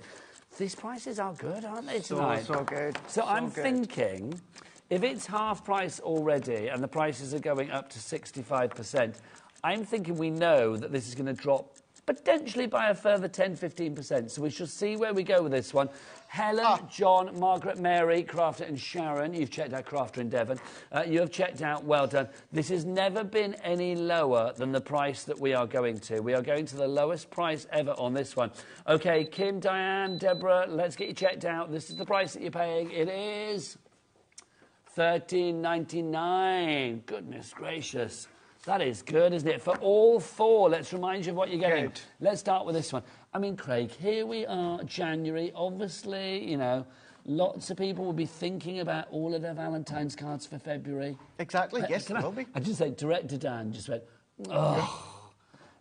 These prices are good, aren't they, tonight? So good. So I'm thinking, if it's half price already and the prices are going up to 65%, I'm thinking we know that this is going to drop potentially by a further 10-15%. So we shall see where we go with this one. Helen, John, Margaret, Mary, Crafter and Sharon. You've checked out Crafter in Devon. You have checked out, well done. This has never been any lower than the price that we are going to. We are going to the lowest price ever on this one. OK, Kim, Diane, Deborah, let's get you checked out. This is the price that you're paying. It is $13.99. Goodness gracious. That is good, isn't it? For all 4, let's remind you of what you're getting. Good. Let's start with this one. I mean, Craig, here we are, January. Obviously, you know, lots of people will be thinking about all of their Valentine's cards for February. Exactly, yes, they will be. I just say, direct to Dan, just went, oh.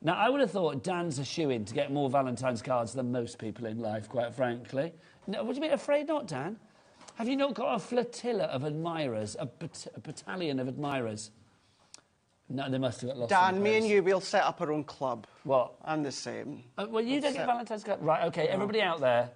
Now, I would have thought Dan's a shoo-in to get more Valentine's cards than most people in life, quite frankly. No, what do you mean, afraid not, Dan? Have you not got a flotilla of admirers, a battalion of admirers? No, they must have got lost. Dan, me and you, we'll set up our own club. What? I'm the same. Well, you don't get Valentine's card. Right, OK, everybody out there,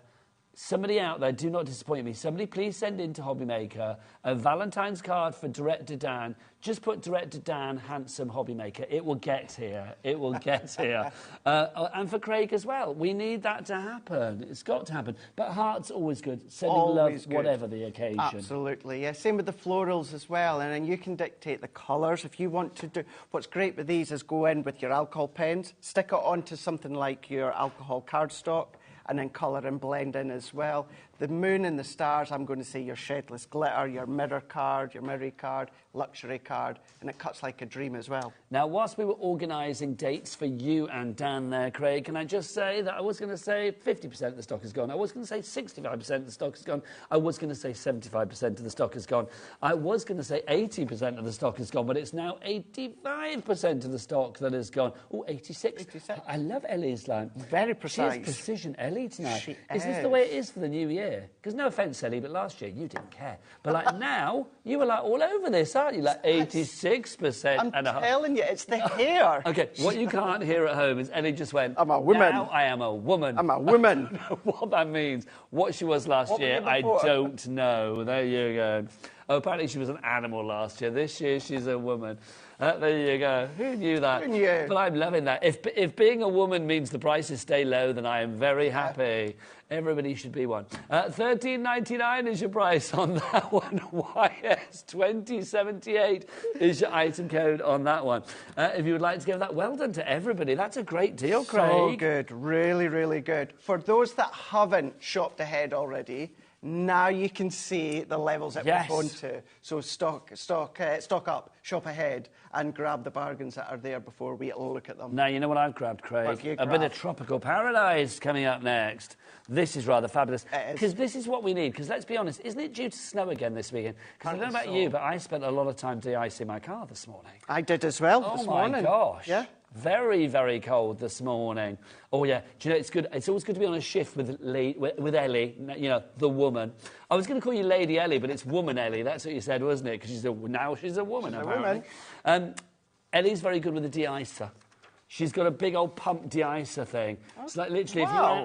somebody out there, do not disappoint me. Somebody please send in to HobbyMaker a Valentine's card for Direct to Dan. Just put Direct to Dan, handsome HobbyMaker. It will get here. It will get here. And for Craig as well. We need that to happen. It's got to happen. But heart's always good. Sending love, whatever the occasion. Absolutely, yeah. Same with the florals as well. And then you can dictate the colours if you want to do. What's great with these is go in with your alcohol pens, stick it onto something like your alcohol cardstock, and then colour and blend in as well. The moon and the stars, I'm going to say your shedless glitter, your mirror card, your mirror card, luxury card, and it cuts like a dream as well. Now, whilst we were organising dates for you and Dan there, Craig, can I just say that I was going to say 50% of the stock is gone. I was going to say 65% of the stock is gone. I was going to say 75% of the stock is gone. I was going to say 80% of the stock is gone, but it's now 85% of the stock that is gone. Oh, 86. 86. I love Ellie's line. Very precise. She has precision, Ellie, tonight. She is this the way it is for the new year? Because no offence, Ellie, but last year you didn't care. But like now, you were like all over this, aren't you? Like 86%. I'm telling you, it's the hair. OK, what you can't hear at home is Ellie just went, I'm a woman. Now I am a woman. I'm a woman. I don't know what that means. What she was last year, I don't know. There you go. Oh, apparently she was an animal last year. This year she's a woman. There you go. Who knew that? Who knew? But I'm loving that. If being a woman means the prices stay low, then I am very happy. Everybody should be one. $13.99 is your price on that one. YS2078 is your item code on that one. If you would like to give that, well done to everybody. That's a great deal, Craig. So good. Really, really good. For those that haven't shopped ahead already, now you can see the levels that we're going to. So stock up, shop ahead, and grab the bargains that are there before we look at them. Now, you know what I've grabbed, Craig? A bit of Tropical Paradise coming up next. This is rather fabulous. Because this is what we need. Because let's be honest, isn't it due to snow again this weekend? Because I don't know about you, but I spent a lot of time de-icing my car this morning. I did as well this morning. Oh, my gosh. Yeah. Very, very cold this morning. Oh, yeah. Do you know, it's good. It's always good to be on a shift with Ellie, you know, the woman. I was going to call you Lady Ellie, but it's Woman Ellie. That's what you said, wasn't it? Because now she's a woman, apparently. Ellie's very good with the de-icer. She's got a big old pump de-icer thing. It's like literally, if you're out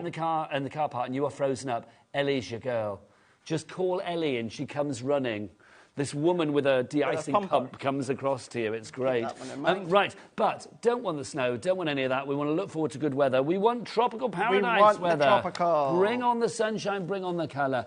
in the car park and you are frozen up, Ellie's your girl. Just call Ellie and she comes running. This woman with a de-icing pump comes across to you. It's great. Right, but don't want the snow, don't want any of that. We want to look forward to good weather. We want tropical paradise weather. The tropical. Bring on the sunshine, bring on the colour.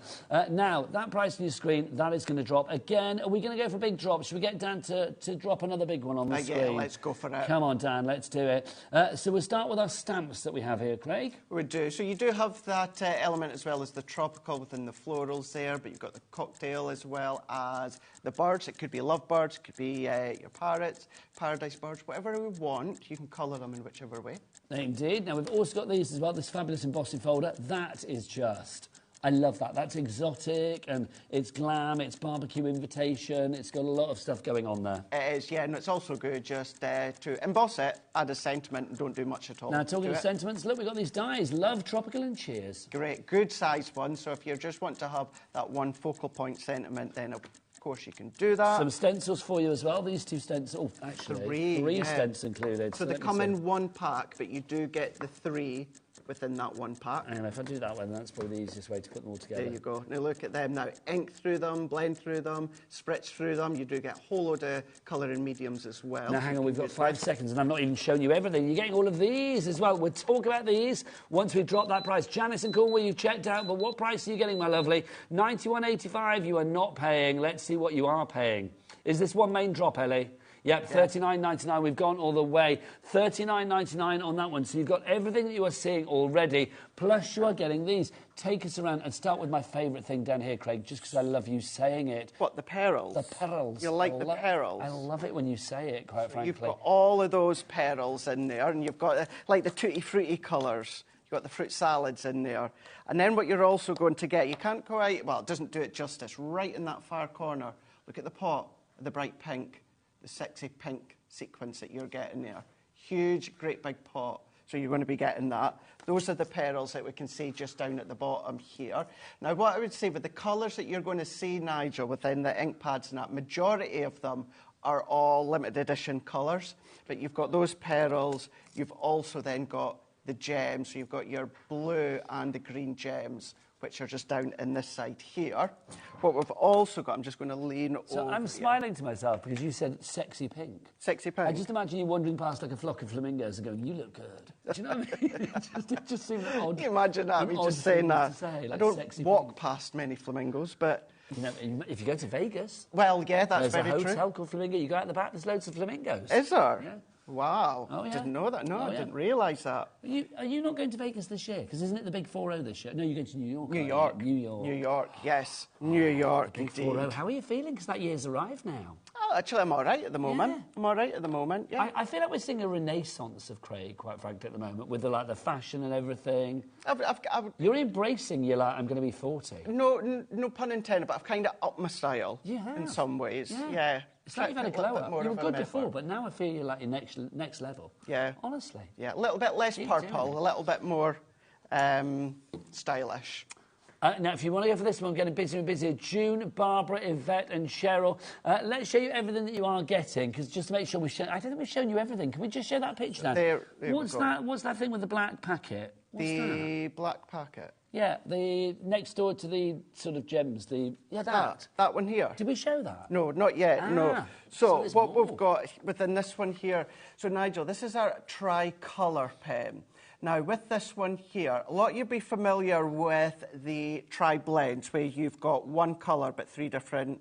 Now, that price on your screen, that is going to drop. Again, are we going to go for a big drop? Should we get Dan to drop another big one on the screen? Yeah, let's go for it. Come on, Dan, let's do it. So we'll start with our stamps that we have here, Craig. We do. So you do have that element as well as the tropical within the florals there, but you've got the cocktail as well as the birds. It could be lovebirds, it could be your parrots, paradise birds, whatever we want. You can colour them in whichever way. Indeed. Now, we've also got these as well, this fabulous embossing folder. That is just... I love that. That's exotic and it's glam, it's barbecue invitation. It's got a lot of stuff going on there. It is, yeah, and it's also good just to emboss it, add a sentiment and don't do much at all. Now, talking of sentiments, look, we've got these dies. Love, tropical and cheers. Great, good sized one. So if you just want to have that one focal point sentiment, then of course you can do that. Some stencils for you as well. These two stencils, actually, three stencils included. So they come in one pack, but you do get the 3 within that one pack. And if I do that one, that's probably the easiest way to put them all together. There you go. Now look at them. Now ink through them, blend through them, spritz through them. You do get a whole load of colour in mediums as well. Now hang on, we've got 5 seconds and I've not even shown you everything. You're getting all of these as well. We'll talk about these once we drop that price. Janice and Cornwall, you've checked out, but what price are you getting, my lovely? £91.85 you are not paying. Let's see what you are paying. Is this one main drop, Ellie? Yep, $39.99. We've gone all the way. $39.99 on that one. So you've got everything that you are seeing already, plus you are getting these. Take us around and start with my favourite thing down here, Craig, just because I love you saying it. What, the pearls? The pearls. You like the pearls? I love it when you say it, quite frankly. You've got all of those pearls in there, and you've got, like, the tutti frutti colours. You've got the fruit salads in there. And then what you're also going to get, you can't go out, well, it doesn't do it justice, right in that far corner. Look at the pot, the bright pink. The sexy pink sequence that you're getting there. Huge, great big pot. So you're going to be getting that. Those are the pearls that we can see just down at the bottom here. Now, what I would say with the colours that you're going to see, Nigel, within the ink pads and that, majority of them are all limited edition colours. But you've got those pearls. You've also then got the gems. So you've got your blue and the green gems, which are just down in this side here. What we've also got, I'm just going to lean over. So I'm smiling to myself because you said sexy pink. Sexy pink. I just imagine you wandering past like a flock of flamingos and going, you look good. Do you know what I mean? it just seems odd. Can you imagine that? Me just saying that. Say, like I don't walk past many flamingos, but... You know, if you go to Vegas... Well, yeah, that's very true. There's a hotel called Flamingo. You go out the back, there's loads of flamingos. Is there? Yeah. Wow. Oh, yeah. Didn't know that. No, I didn't realise that. Are you not going to Vegas this year? Because isn't it the big 4-0 this year? No, you're going to New York. New York, yes. New York, big 4-0. How are you feeling? Because that year's arrived now. Oh, actually, I'm all right at the moment. Yeah. I'm all right at the moment, yeah. I feel like we're seeing a renaissance of Craig, quite frankly, at the moment, with the fashion and everything. You're embracing your, I'm going to be 40. No pun intended, but I've kind of upped my style in some ways. Yeah. It's like you've had a glow up. You were good before, but now I feel you're like your next level. Yeah. Honestly. Yeah, a little bit less purple, a little bit more stylish. Now, if you want to go for this one, we're getting busier and busier. June, Barbara, Yvette and Cheryl. Let's show you everything that you are getting, because just to make sure I don't think we've shown you everything. Can we just show that picture now? There What's that thing with the black packet? What's the black packet? Yeah, the next door to the sort of gems. That one here. Did we show that? No, not yet. No. So what we've got within this one here. So Nigel, this is our tricolour pen. Now with this one here, a lot of you'll be familiar with the tri-blends, where you've got one colour but 3 different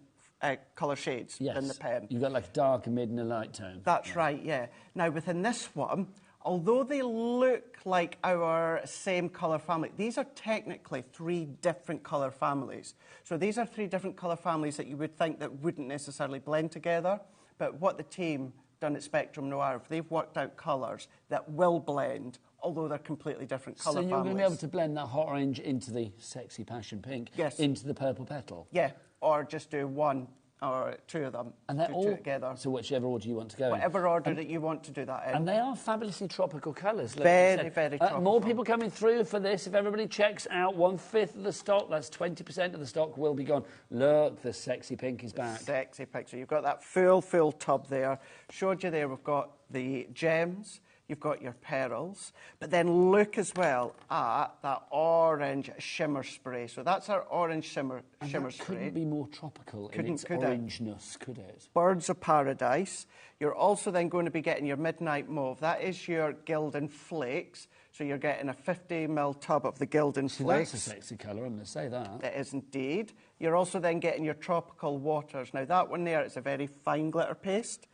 colour shades in the pen. You've got like a dark, a mid and a light tone. That's right, yeah. Now within this one, although they look like our same colour family, these are technically 3 different colour families. So these are 3 different colour families that you would think that wouldn't necessarily blend together. But what the team done at Spectrum Noir, they've worked out colours that will blend, although they're completely different colour families. So you're going to be able to blend that hot orange into the sexy passion pink, into the purple petal? Yeah, or just do one or 2 of them. And they're all together. So whichever order you want to go Whatever order that you want to do that in. And they are fabulously tropical colours. Very, very tropical. More people coming through for this. If everybody checks out 1/5 of the stock, that's 20% of the stock will be gone. Look, the sexy pink is back. Sexy pink. So you've got that full tub there. Showed you there, we've got the gems. You've got your pearls, but then look as well at that orange shimmer spray. So that's our orange shimmer spray. Couldn't be more tropical in its orangeness, could it? Birds of paradise. You're also then going to be getting your midnight mauve. That is your Gildan flakes. So you're getting a 50ml tub of the Gildan flakes. That's a sexy colour, I'm going to say that. It is indeed. You're also then getting your tropical waters. Now that one there is a very fine glitter paste,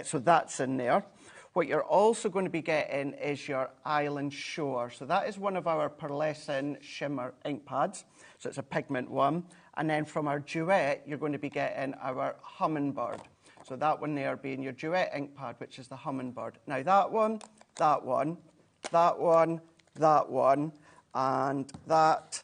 so that's in there. What you're also going to be getting is your Island Shore. So that is one of our pearlescent shimmer ink pads. So it's a pigment one. And then from our Duet, you're going to be getting our Hummingbird. So that one there being your Duet ink pad, which is the Hummingbird. Now that one, that one, that one, that one, and that,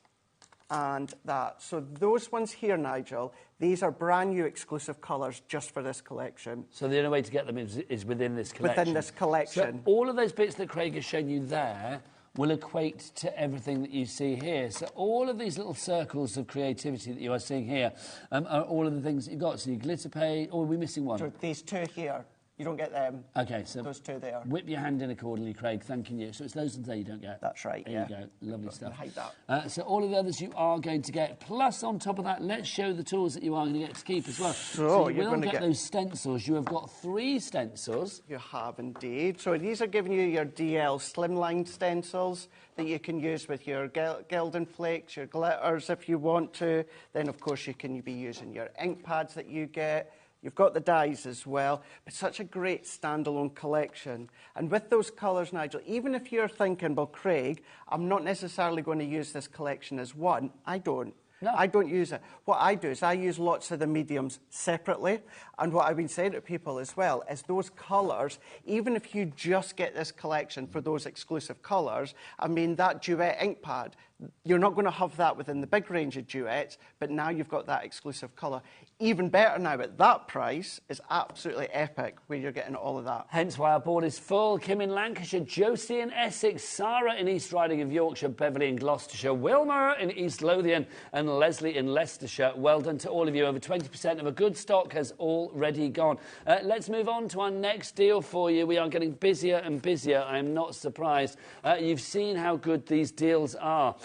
and that. So those ones here, Nigel, these are brand new exclusive colours just for this collection. So the only way to get them is within this collection? Within this collection. So all of those bits that Craig has shown you there will equate to everything that you see here. So all of these little circles of creativity that you are seeing here are all of the things that you've got. So your glitter page, or are we missing one? So these 2 here. You don't get them. Okay, so those 2 there. Whip your hand in accordingly, Craig, thanking you. So it's those ones there you don't get. That's right, there you go, lovely stuff. Hide that. So all of the others you are going to get. Plus, on top of that, let's show the tools that you are going to get to keep as well. So you will get those stencils. You have got 3 stencils. You have indeed. So these are giving you your DL slimline stencils that you can use with your Gildan flakes, your glitters if you want to. Then, of course, you can be using your ink pads that you get. You've got the dies as well, but such a great standalone collection. And with those colours, Nigel, even if you're thinking, well, Craig, I'm not necessarily going to use this collection as one, I don't. No. I don't use it. What I do is I use lots of the mediums separately. And what I've been saying to people as well is those colours, even if you just get this collection for those exclusive colours, I mean, that Duet ink pad, you're not going to have that within the big range of Duets, but now you've got that exclusive colour. Even better now at that price is absolutely epic where you're getting all of that. Hence why our board is full. Kim in Lancashire, Josie in Essex, Sarah in East Riding of Yorkshire, Beverley in Gloucestershire, Wilma in East Lothian and Leslie in Leicestershire. Well done to all of you. Over 20% of a good stock has already gone. Let's move on to our next deal for you. We are getting busier and busier. I am not surprised. You've seen how good these deals are.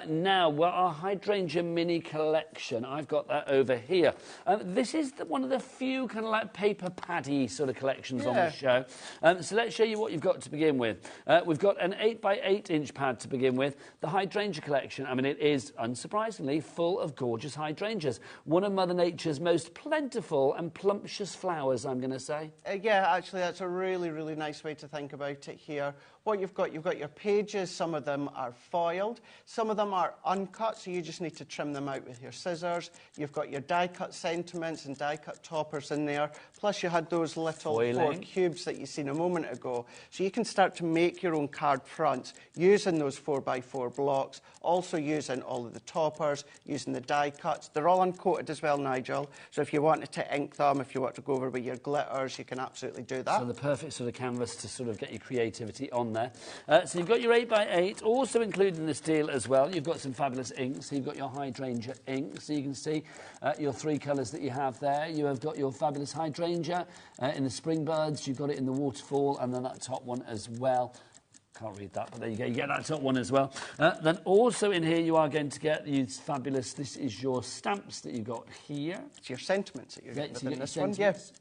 Now, our Hydrangea Mini Collection. I've got that over here. This is one of the few kind of like paper paddy sort of collections on the show. So let's show you what you've got to begin with. We've got an 8x8 inch pad to begin with. The Hydrangea collection, I mean, it is, unsurprisingly, full of gorgeous hydrangeas. One of Mother Nature's most plentiful and plumptious flowers, I'm going to say. Yeah, actually, that's a really, really nice way to think about it here. What you've got your pages. Some of them are foiled. Some of them are uncut, so you just need to trim them out with your scissors. You've got your die-cut sentiments and die-cut toppers in there. Plus, you had those little 4 cubes that you seen a moment ago. So you can start to make your own card fronts using those 4x4 blocks, also using all of the toppers, using the die-cuts. They're all uncoated as well, Nigel. So if you wanted to ink them, if you want to go over with your glitters, you can absolutely do that. So the perfect sort of canvas to sort of get your creativity on there. So you've got your 8x8, also included in this deal as well. You've got some fabulous inks. So you've got your Hydrangea ink, so you can see your 3 colours that you have there. You have got your fabulous Hydrangea in the Spring Birds. You've got it in the Waterfall, and then that top one as well. Can't read that, but there you go. You get that top one as well. Then also in here, you are going to get these fabulous. This is your stamps that you've got here. It's your sentiments that you're getting so within this one. Yes.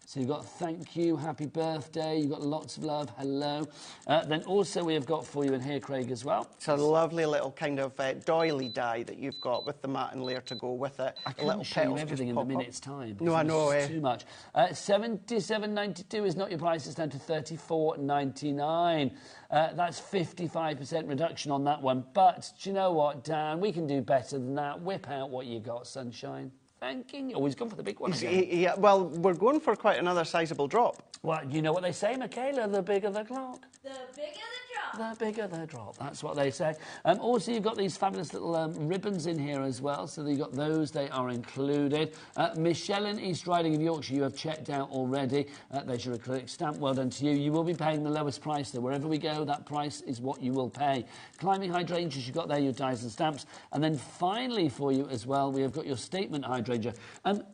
So you've got thank you, happy birthday, you've got lots of love, hello. Then also we have got for you in here, Craig, as well. It's a lovely little kind of doily die that you've got with the matte and layer to go with it. I can't show you everything in a minute's time. No, I know. Too much. $77.92 is not your price, it's down to $34.99. That's 55% reduction on that one. But do you know what, Dan? We can do better than that. Whip out what you got, sunshine. Thanking you. Oh, he's gone for the big one again. Yeah, well, we're going for quite another sizable drop. Well, you know what they say, Michaela, the bigger the clock. The bigger the drop. The bigger the drop. That's what they say. Also, you've got these fabulous little ribbons in here as well. So you've got those. They are included. Michelle in East Riding of Yorkshire, you have checked out already. There's your acrylic stamp. Well done to you. You will be paying the lowest price there. Wherever we go, that price is what you will pay. Climbing hydrangeas, you've got there your dies and stamps. And then finally for you as well, we have got your statement hydrangea.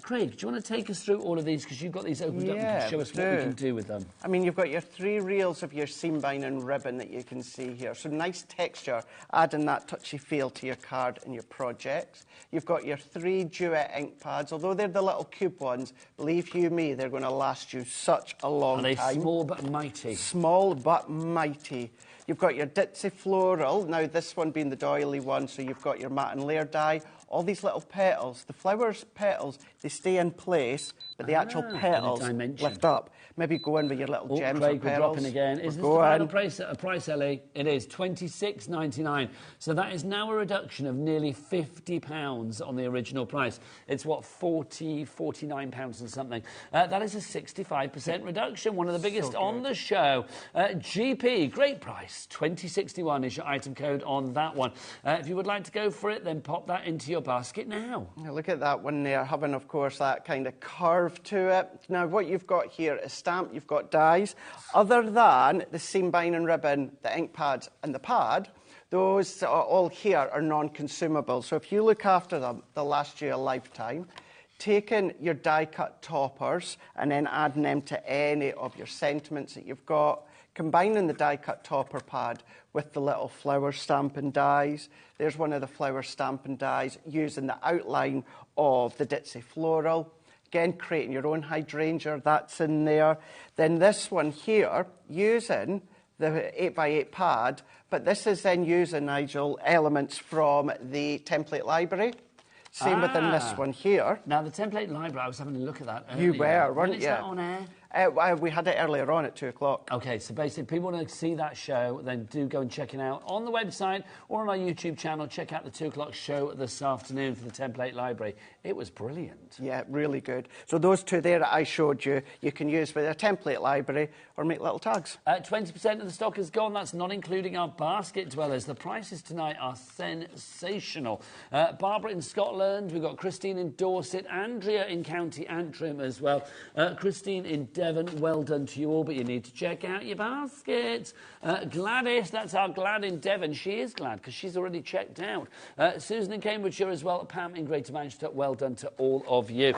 Craig, do you want to take us through all of these? Because you've got these opened up and show us what we can do with them. I mean, you've got your 3 reels of your seam binding ribbon that you can see here. So nice texture, adding that touchy feel to your card and your projects. You've got your 3 duet ink pads. Although they're the little cube ones, believe you me, they're going to last you such a long time. Are they small but mighty? Small but mighty. You've got your ditzy floral. Now, this one being the doily one, so you've got your matte and layer die. All these little petals. The flowers' petals, they stay in place, but the actual petals lift up. Maybe go in with your little gems or Craig, we're petals. dropping again. Is this the final price, Ellie? It is $26.99. So that is now a reduction of nearly £50 on the original price. It's, what, £49 and something. That is a 65% reduction, one of the biggest on the show. GP, great price. $20.61 is your item code on that one. If you would like to go for it, then pop that into your basket now. Look at that one there, having, of course, that kind of curve to it. Now, what you've got here is stamp, you've got dies. Other than the seam binding ribbon, the ink pads and the pad, those are all here are non-consumable. So if you look after them, they'll last you a lifetime. Taking your die-cut toppers and then adding them to any of your sentiments that you've got, combining the die-cut topper pad with the little flower stamping dies. There's one of the flower stamping dies using the outline of the ditzy floral. Again, creating your own hydrangea, that's in there. Then this one here, using the 8x8 pad, but this is then using, Nigel, elements from the template library. Same within this one here. Now, the template library, I was having a look at that earlier. You were, weren't you? When is that on air? We had it earlier on at 2 o'clock. OK, so basically, if people want to see that show, then do go and check it out on the website or on our YouTube channel. Check out the 2 o'clock show this afternoon for the template library. It was brilliant. Yeah, really good. So those 2 there that I showed you, you can use with a template library or make little tags. 20% of the stock is gone. That's not including our basket dwellers. The prices tonight are sensational. Barbara in Scotland. We've got Christine in Dorset. Andrea in County Antrim as well. Christine in Devon, well done to you all, but you need to check out your baskets. Gladys, that's our Glad in Devon. She is glad because she's already checked out. Susan in Cambridgeshire as well. Pam in Greater Manchester, well done to all of you.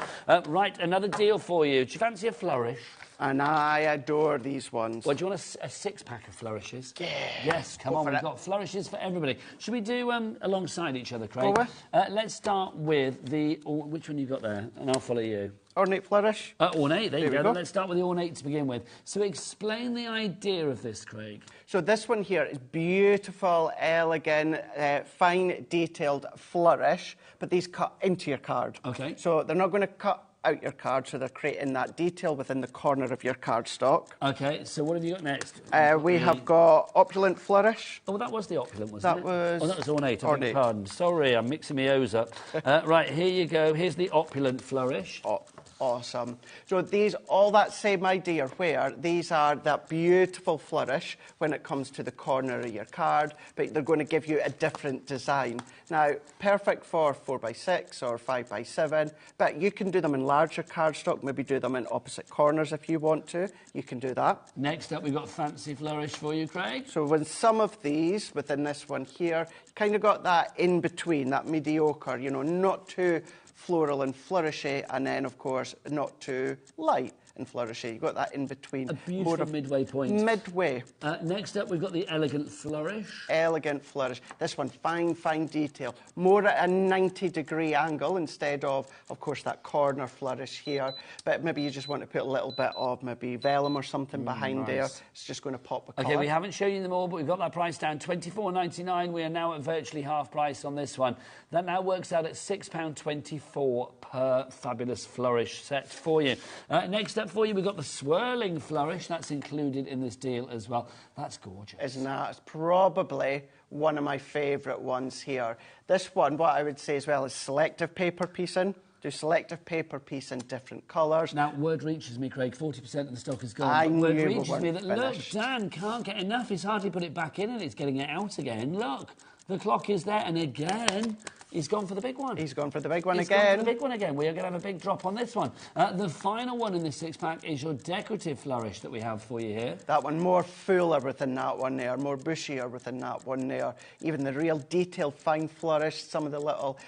Right, another deal for you. Do you fancy a flourish? And I adore these ones. Well, do you want a 6-pack of flourishes? Yeah. Yes, come on, we've got flourishes for everybody. Should we do alongside each other, Craig? Go with. Let's start with the... which one you got there? And I'll follow you. Ornate flourish. Ornate, there you go. Let's start with the ornate to begin with. So explain the idea of this, Craig. So this one here is beautiful, elegant, fine, detailed flourish, but these cut into your card. OK. So they're not going to cut out your card, so they're creating that detail within the corner of your cardstock. OK, so what have you got next? We have got opulent flourish. Oh, that was the opulent, wasn't it? Was... Oh, that was ornate. I beg your pardon. Sorry, I'm mixing my O's up. Right, here you go. Here's the opulent flourish. Oh, awesome. So these, all that same idea where these are that beautiful flourish when it comes to the corner of your card, but they're going to give you a different design. Now, perfect for 4x6 or 5x7, but you can do them in larger cardstock, maybe do them in opposite corners if you want to. You can do that. Next up, we've got fancy flourish for you, Craig. So with some of these, within this one here, you kind of got that in between, that mediocre, you know, not too floral and flourishy, and then, of course, not too light and flourishy. You've got that in between. A beautiful midway point. Midway. Next up, we've got the elegant flourish. Elegant flourish. This one, fine, fine detail. More at a 90-degree angle instead of course, that corner flourish here. But maybe you just want to put a little bit of maybe vellum or something behind there. It's just going to pop the colour. OK, we haven't shown you them all, but we've got that price down. $24.99. We are now at virtually half price on this one. That now works out at £6.24 per fabulous flourish set for you. Next up for you, we've got the swirling flourish. That's included in this deal as well. That's gorgeous. Isn't that? It's probably one of my favourite ones here. This one, what I would say as well, is selective paper piecing. do selective paper piece in different colours. Now, word reaches me, Craig, 40% of the stock is gone. I Word knew we reaches weren't me that, finished. look, Dan can't get enough. He's hardly put it back in and it's getting it out again. Look, the clock is there, and again, he's gone for the big one. He's gone for the big one He's again. gone for the big one again. We are going to have a big drop on this one. The final one in this six-pack is your decorative flourish that we have for you here. That one more fuller within that one there, more bushier within that one there. Even the real detailed fine flourish, some of the little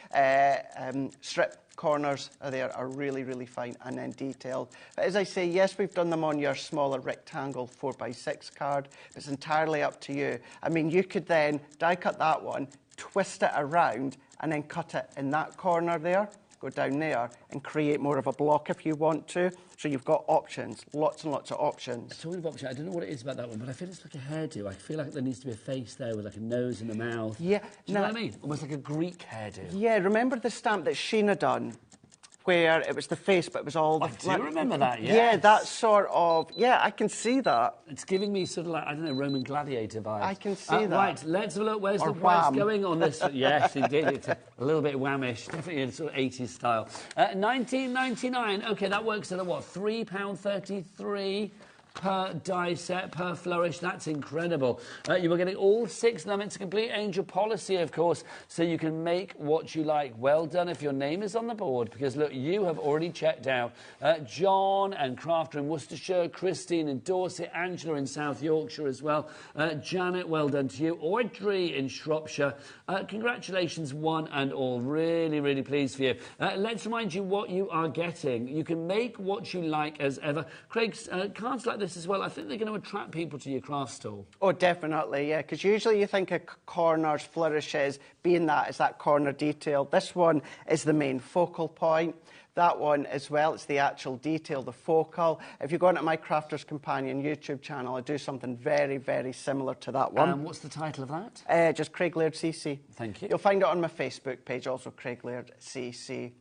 strip corners there are really, really fine and then detailed. But as I say, yes, we've done them on your smaller rectangle 4x6 card. It's entirely up to you. I mean, you could then die cut that one, twist it around, and then cut it in that corner there, go down there, and create more of a block if you want to. So you've got options, lots and lots of options. Talking of options, I don't know what it is about that one, but I feel it's like a hairdo. I feel like there needs to be a face there with like a nose and a mouth. Yeah. Do you know what I mean? Almost like a Greek hairdo. Yeah, remember the stamp that Sheena done? Where it was the face, but it was all the... I do remember that, yes. Yeah, that sort of... Yeah, I can see that. It's giving me sort of like, I don't know, Roman gladiator vibes. I can see that. Right, let's have a look. Where's Or the price wham. going on this? Yes, indeed. It's a little bit whammish. Definitely in sort of 80s style. £19.99. OK, that works at, what, £3.33 per die set, per flourish. That's incredible. You were getting all 6 of them. It's a complete angel policy, of course, so you can make what you like. Well done if your name is on the board, because, look, you have already checked out. John and Crafter in Worcestershire, Christine in Dorset, Angela in South Yorkshire as well. Janet, well done to you. Audrey in Shropshire. Congratulations, one and all. Really, really pleased for you. Let's remind you what you are getting. You can make what you like as ever. Craig's cards like this as well, I think they're going to attract people to your craft stall. Oh, definitely, yeah, because usually you think of corners, flourishes, being that is that corner detail. This one is the main focal point. That one as well, it's the actual detail, the focal. If you go onto my Crafter's Companion YouTube channel, I do something very, very similar to that one. What's the title of that? Just Craig Laird CC. Thank you. You'll find it on my Facebook page, also Craig Laird CC.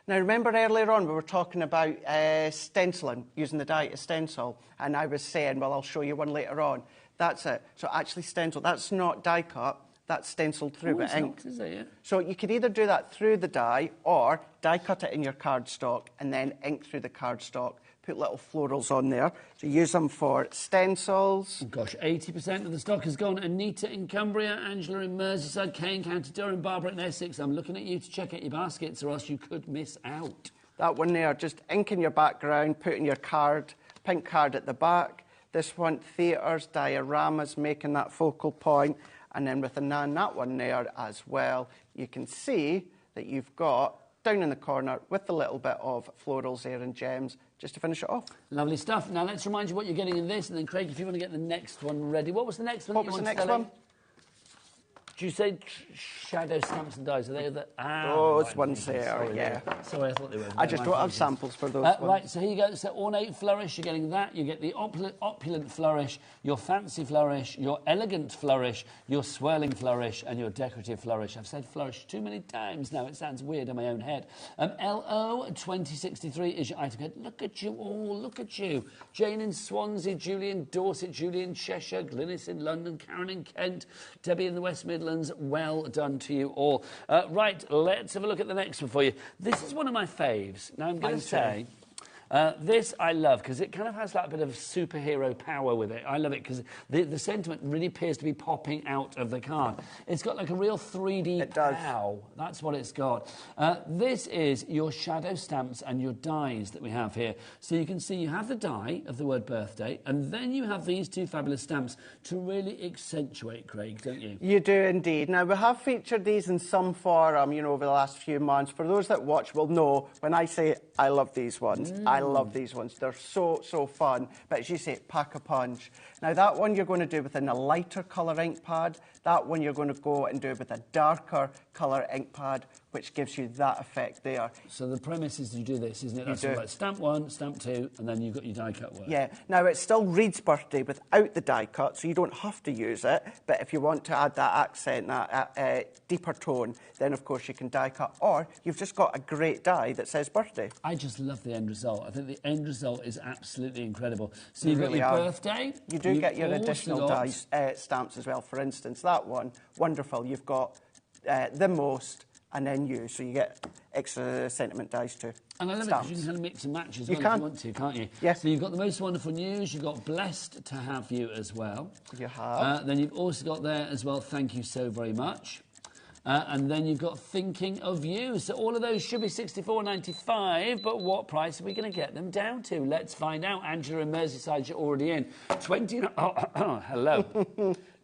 Now, remember earlier on we were talking about stenciling, using the die to stencil, and I was saying, well, I'll show you one later on. That's it. So actually stencil, that's not die cut, that's stenciled through, but ink. Is it, yeah? So you could either do that through the die or die cut it in your cardstock and then ink through the cardstock. Put little florals on there. So use them for stencils. Oh gosh, 80% of the stock has gone. Anita in Cumbria, Angela in Merseyside, Kane, County Durham, Barbara in Essex. I'm looking at you to check out your baskets or else you could miss out. That one there, just ink in your background, putting your card, pink card at the back. This one, theatres, dioramas, making that focal point. And then with that one there as well, you can see that you've got down in the corner with a little bit of florals there and gems, just to finish it off. Lovely stuff. Now, let's remind you what you're getting in this, and then, Craig, if you want to get the next one ready. What was the next one? What was the next one? Did you say shadow stamps and dies? Are they the... Those ones there, sorry, yeah. Sorry, I thought they were... I just don't have samples for those ones. Right, so here you go. So ornate flourish, you're getting that. You get the opulent flourish, your fancy flourish, your elegant flourish, your swirling flourish, and your decorative flourish. I've said flourish too many times now. It sounds weird in my own head. LO 2063 is your item code. Look at you all. Look at you. Jane in Swansea, Julie in Dorset, Julie in Cheshire, Glynis in London, Karen in Kent, Debbie in the West Midlands. Well done to you all. Right, let's have a look at the next one for you. This is one of my faves. Now, I'm going to say... this I love because it kind of has that bit of superhero power with it. I love it because the sentiment really appears to be popping out of the card. It's got like a real 3D pow. That's what it's got. This is your shadow stamps and your dies that we have here. So you can see you have the die of the word birthday, and then you have these two fabulous stamps to really accentuate, Craig, don't you? You do indeed. Now, we have featured these in some forum, you know, over the last few months. For those that watch will know when I say I love these ones. I love these ones. They're so, so fun. But as you say, pack a punch. Now, that one you're going to do with a lighter colour ink pad. That one you're going to go and do with a darker colour ink pad, which gives you that effect there. So the premise is you do this, isn't it? That's do. Like stamp 1, stamp 2, and then you've got your die cut work. Yeah. Now, it's still Reed's birthday without the die cut, so you don't have to use it. But if you want to add that accent, that deeper tone, then, of course, you can die cut. Or you've just got a great die that says birthday. I just love the end result. I think the end result is absolutely incredible. So you've got your birthday. You do get your additional die stamps as well. For instance, that one, wonderful. You've got the most and then use. So you get extra sentiment dies too. And I love it because you can kind of mix and match as well if you want to, can't you? Yes. So you've got the most wonderful news, you've got blessed to have you as well. You have. Then you've also got there as well, thank you so very much. And then you've got thinking of you. So all of those should be $64.95, but what price are we going to get them down to? Let's find out. Angela in Merseyside, you're already in. Hello.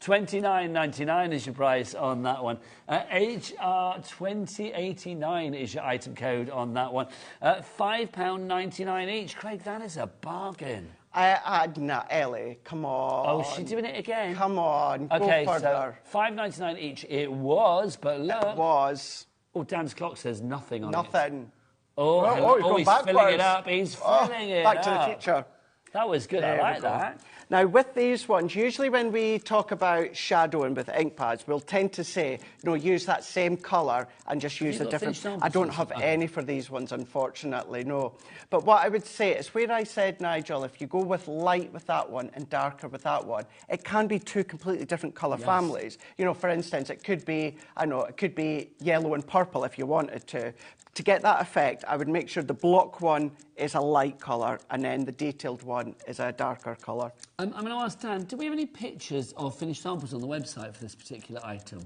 $29.99 is your price on that one. HR2089 is your item code on that one. £5.99 each. Craig, that is a bargain. No, Ellie, come on. Oh, is she doing it again? Come on, okay, go further. So $5.99 each it was, but look. It was. Oh, Dan's clock says nothing on it. Nothing. He's filling it up. He's filling it up. Back to the Future. That was good. I like that. Now, with these ones, usually when we talk about shadowing with ink pads, we'll tend to say, use that same colour and just use a different... I don't have any for these ones, unfortunately, no. But what I would say is where I said, Nigel, if you go with light with that one and darker with that one, it can be two completely different colour families. For instance, it could be, it could be yellow and purple if you wanted to. To get that effect, I would make sure the block one is a light colour and then the detailed one is a darker colour. I'm going to ask Dan, do we have any pictures of finished samples on the website for this particular item?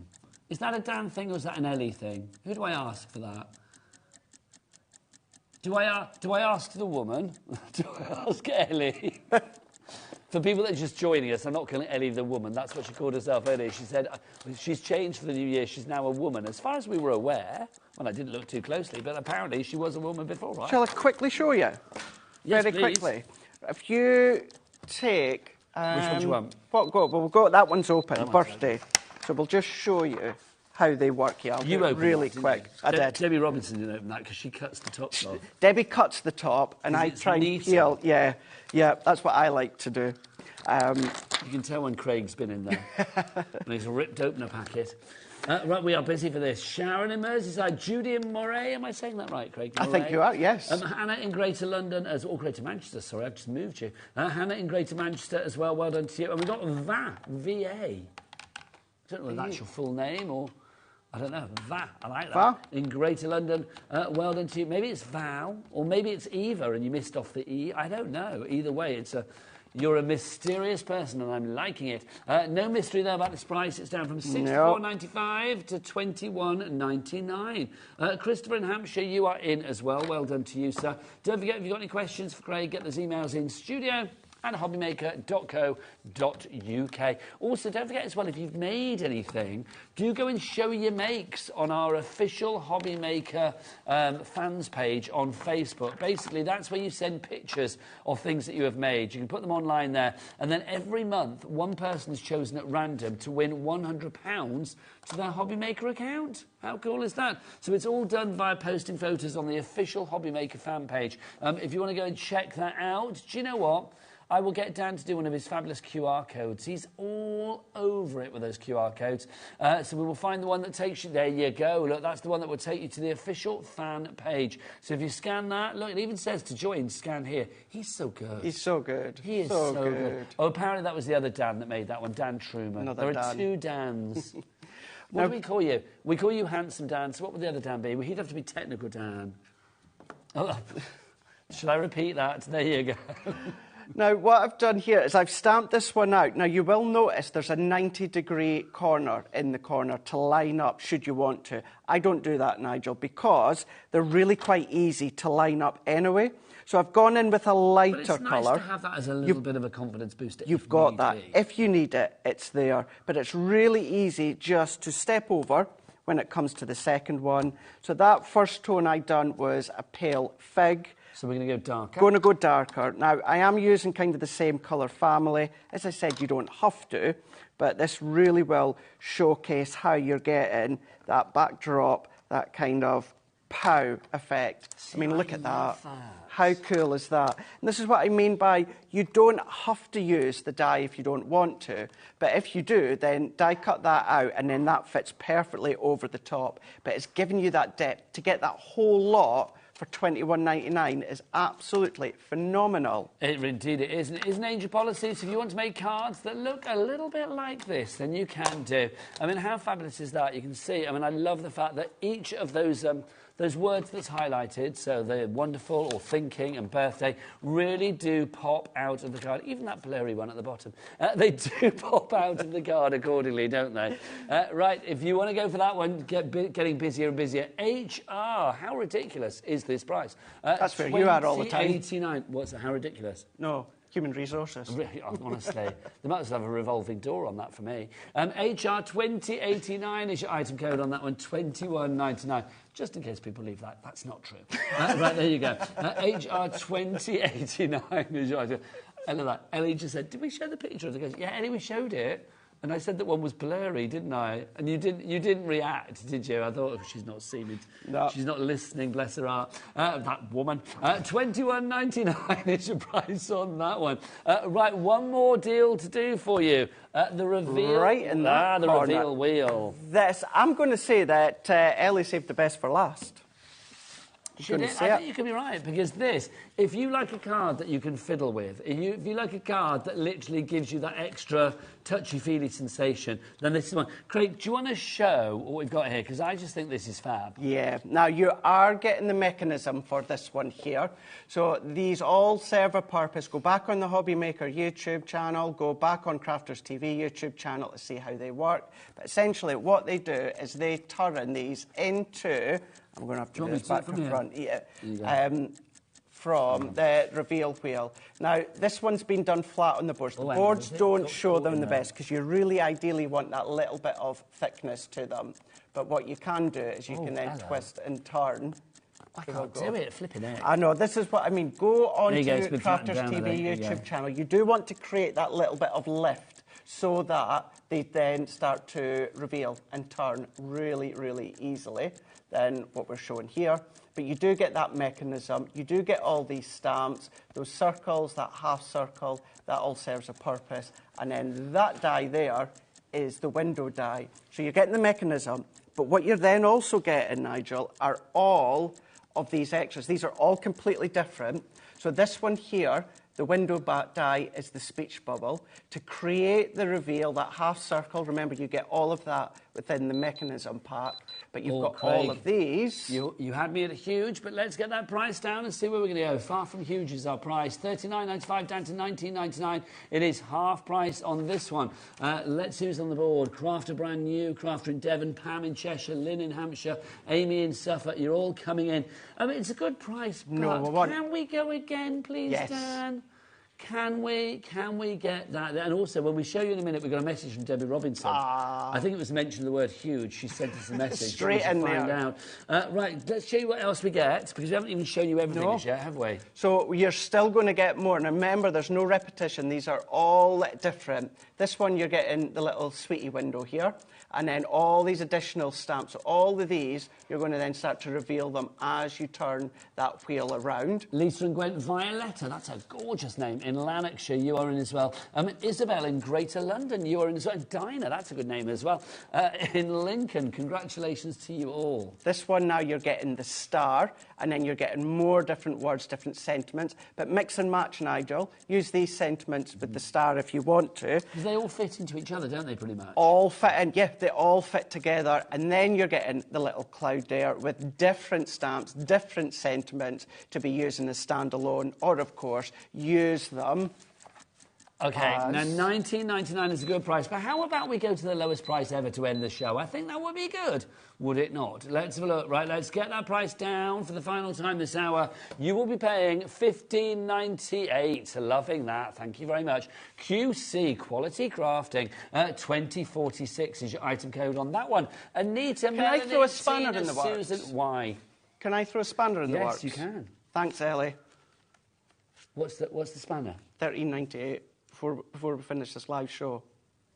Is that a Dan thing or is that an Ellie thing? Who do I ask for that? Do I ask the woman? Do I ask Ellie? For people that are just joining us, I'm not calling Ellie the woman. That's what she called herself earlier. She said she's changed for the new year. She's now a woman. As far as we were aware, well, I didn't look too closely, but apparently she was a woman before, right? Shall I quickly show you? Yes, Very please. quickly. If you take... Which one do you want? We'll go, that one's open, birthday. So we'll just show you how they work here. I'll do it really quick. I did. Debbie Robinson didn't open that because she cuts the top off. Debbie cuts the top and I try and peel. Yeah, that's what I like to do. You can tell when Craig's been in there. And he's ripped open a packet. Right, we are busy for this. Sharon in Merseyside, Judy in Moray. Am I saying that right, Craig? Moray. I think you are, yes. Hannah in Greater London, or Greater Manchester, sorry, I've just moved you. Hannah in Greater Manchester as well, well done to you. And we've got V.A. I don't know if that's your full name or... I don't know. I like that. Va? In Greater London, well done to you. Maybe it's Val, or maybe it's Eva and you missed off the E. I don't know. Either way, you're a mysterious person and I'm liking it. No mystery there about this price. It's down from $64.95 to $21.99. Christopher in Hampshire, you are in as well. Well done to you, sir. Don't forget, if you've got any questions for Craig, get those emails in studio at hobbymaker.co.uk. Also, don't forget as well, if you've made anything, do go and show your makes on our official HobbyMaker fans page on Facebook. Basically, that's where you send pictures of things that you have made. You can put them online there, and then every month, one person is chosen at random to win £100 to their HobbyMaker account. How cool is that? So it's all done via posting photos on the official HobbyMaker fan page. If you want to go and check that out, do you know what? I will get Dan to do one of his fabulous QR codes. He's all over it with those QR codes. So we will find the one that takes you... There you go. Look, that's the one that will take you to the official fan page. So if you scan that... Look, it even says to join, scan here. He's so good. He's so good. He is so good. Oh, apparently that was the other Dan that made that one, Dan Truman. Another there are Dan. two Dans. What do we call you? We call you Handsome Dan. So what would the other Dan be? Well, he'd have to be Technical Dan. Oh, should I repeat that? There you go. Now, what I've done here is I've stamped this one out. Now, you will notice there's a 90-degree corner in the corner to line up, should you want to. I don't do that, Nigel, because they're really quite easy to line up anyway. So I've gone in with a lighter colour. But it's nice to have that as a little bit of a confidence booster. You've got that. If you need it, it's there. But it's really easy just to step over when it comes to the second one. So that first tone I done was a pale fig. So we're going to go darker? Going to go darker. Now, I am using kind of the same colour family. As I said, you don't have to, but this really will showcase how you're getting that backdrop, that kind of pow effect. I mean, look at that. How cool is that? And this is what I mean by you don't have to use the die if you don't want to, but if you do, then die cut that out and then that fits perfectly over the top. But it's giving you that depth to get that whole lot for $21.99 is absolutely phenomenal. Indeed it is. And it is an Angel policy, so if you want to make cards that look a little bit like this, then you can do. I mean, how fabulous is that? You can see, I mean, I love the fact that each of those words that's highlighted, so the wonderful or thinking and birthday, really do pop out of the card. Even that blurry one at the bottom. They do pop out of the card accordingly, don't they? Right, if you want to go for that one, getting busier and busier. HR, how ridiculous is this price? That's where you are all the time. $20.89. What's that? How ridiculous? No. Human resources. Honestly, they might as well have a revolving door on that for me. HR 2089 is your item code on that one, 21.99. Just in case people leave that, that's not true. Right, there you go. HR 2089 is your item. I love that. Ellie just said, did we show the picture? She goes, yeah, Ellie, we showed it. And I said that one was blurry, didn't I? And you didn't react, did you? I thought, oh, she's not seen it. No. She's not listening, bless her heart. That woman. $21.99 is your price on that one. Right, one more deal to do for you. The reveal. Right in that the corner. reveal wheel. I'm going to say that Ellie saved the best for last. I think you could be right, because this, if you like a card that you can fiddle with, if you like a card that literally gives you that extra touchy-feely sensation, then this is one. Craig, do you want to show what we've got here? Because I just think this is fab. Yeah. Now, you are getting the mechanism for this one here. So these all serve a purpose. Go back on the HobbyMaker YouTube channel, go back on Crafters TV YouTube channel to see how they work. But essentially, what they do is they turn these into... I'm going to have to do this back from front. Yeah. From the reveal wheel. Now, this one's been done flat on the boards. The boards don't show them the best because you really ideally want that little bit of thickness to them. But what you can do is you can then twist and turn. I can't do it, flipping it. I know, this is what I mean. Go on to Crafters TV YouTube channel. You do want to create that little bit of lift so that they then start to reveal and turn really, really easily than what we're showing here. But you do get that mechanism, you do get all these stamps, those circles, that half circle, that all serves a purpose. And then that die there is the window die. So you're getting the mechanism, but what you're then also getting, Nigel, are all of these extras. These are all completely different. So this one here, the window die, is the speech bubble. To create the reveal, that half circle, remember you get all of that within the mechanism pack, but you've got Craig, all of these. You had me at a huge, but let's get that price down and see where we're going to go. Far from huge is our price. $39.95 down to $19.99. It is half price on this one. Let's see who's on the board. Crafter brand new, Crafter in Devon, Pam in Cheshire, Lynn in Hampshire, Amy in Suffolk. You're all coming in. I mean, it's a good price, but can we go again, please, Dan? Can we get that? And also, when we show you in a minute, we've got a message from Debbie Robinson. I think it was mentioned the word huge. She sent us a message. Straight in there. Out. Right, let's show you what else we get, because we haven't even shown you everything as yet, have we? So you're still going to get more. Now remember, there's no repetition. These are all different. This one, you're getting the little sweetie window here. And then all these additional stamps. So all of these, you're going to then start to reveal them as you turn that wheel around. Lisa and Gwen Violetta, that's a gorgeous name. In Lanarkshire, you are in as well. Isabel in Greater London, you are in as well. Dinah, that's a good name as well. In Lincoln, congratulations to you all. This one now you're getting the star, and then you're getting more different words, different sentiments. But mix and match, Nigel. Use these sentiments with the star if you want to. Because they all fit into each other, don't they, pretty much? All fit in, yeah, they all fit together. And then you're getting the little cloud there with different stamps, different sentiments to be using as standalone, or, of course, use them. OK, now $19.99 is a good price, but how about we go to the lowest price ever to end the show? I think that would be good, would it not? Let's have a look. Right, let's get that price down for the final time this hour. You will be paying $15.98. Loving that. Thank you very much. QC, Quality Crafting, 2046 is your item code on that one. Anita, can I throw a spanner in the works? Susan, why? Can I throw a spanner in the works? Yes, you can. Thanks, Ellie. What's the spanner? $13.98. Before we finish this live show.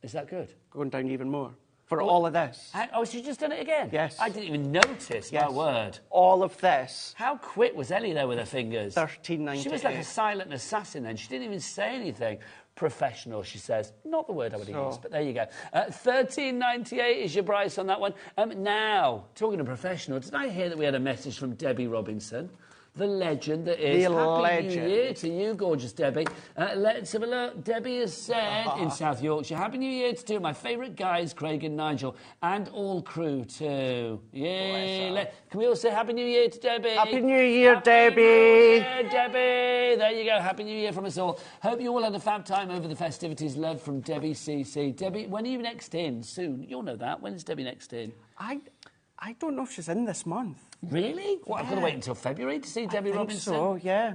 Is that good? Going down even more. For all of this. Oh, she's just done it again? Yes. I didn't even notice, my word. All of this. How quick was Ellie there with her fingers? $13.98. She was like a silent assassin then. She didn't even say anything. Professional, she says. Not the word I would use, but there you go. $13.98 is your price on that one. Now, talking to professional, did I hear that we had a message from Debbie Robinson? the legend that is. The Happy legend. New Year to you, gorgeous Debbie. Let's have a look. Debbie has said in South Yorkshire, Happy New Year to two of my favourite guys, Craig and Nigel, and all crew too. Yay! Can we all say Happy New Year to Debbie? Happy New Year, Happy Debbie! New Year, Debbie! There you go. Happy New Year from us all. Hope you all had a fab time over the festivities. Love from Debbie CC. Debbie, when are you next in? Soon. You'll know that. When's Debbie next in? I don't know if she's in this month. Really? What, I've got to wait until February to see Debbie Robinson? So, yeah.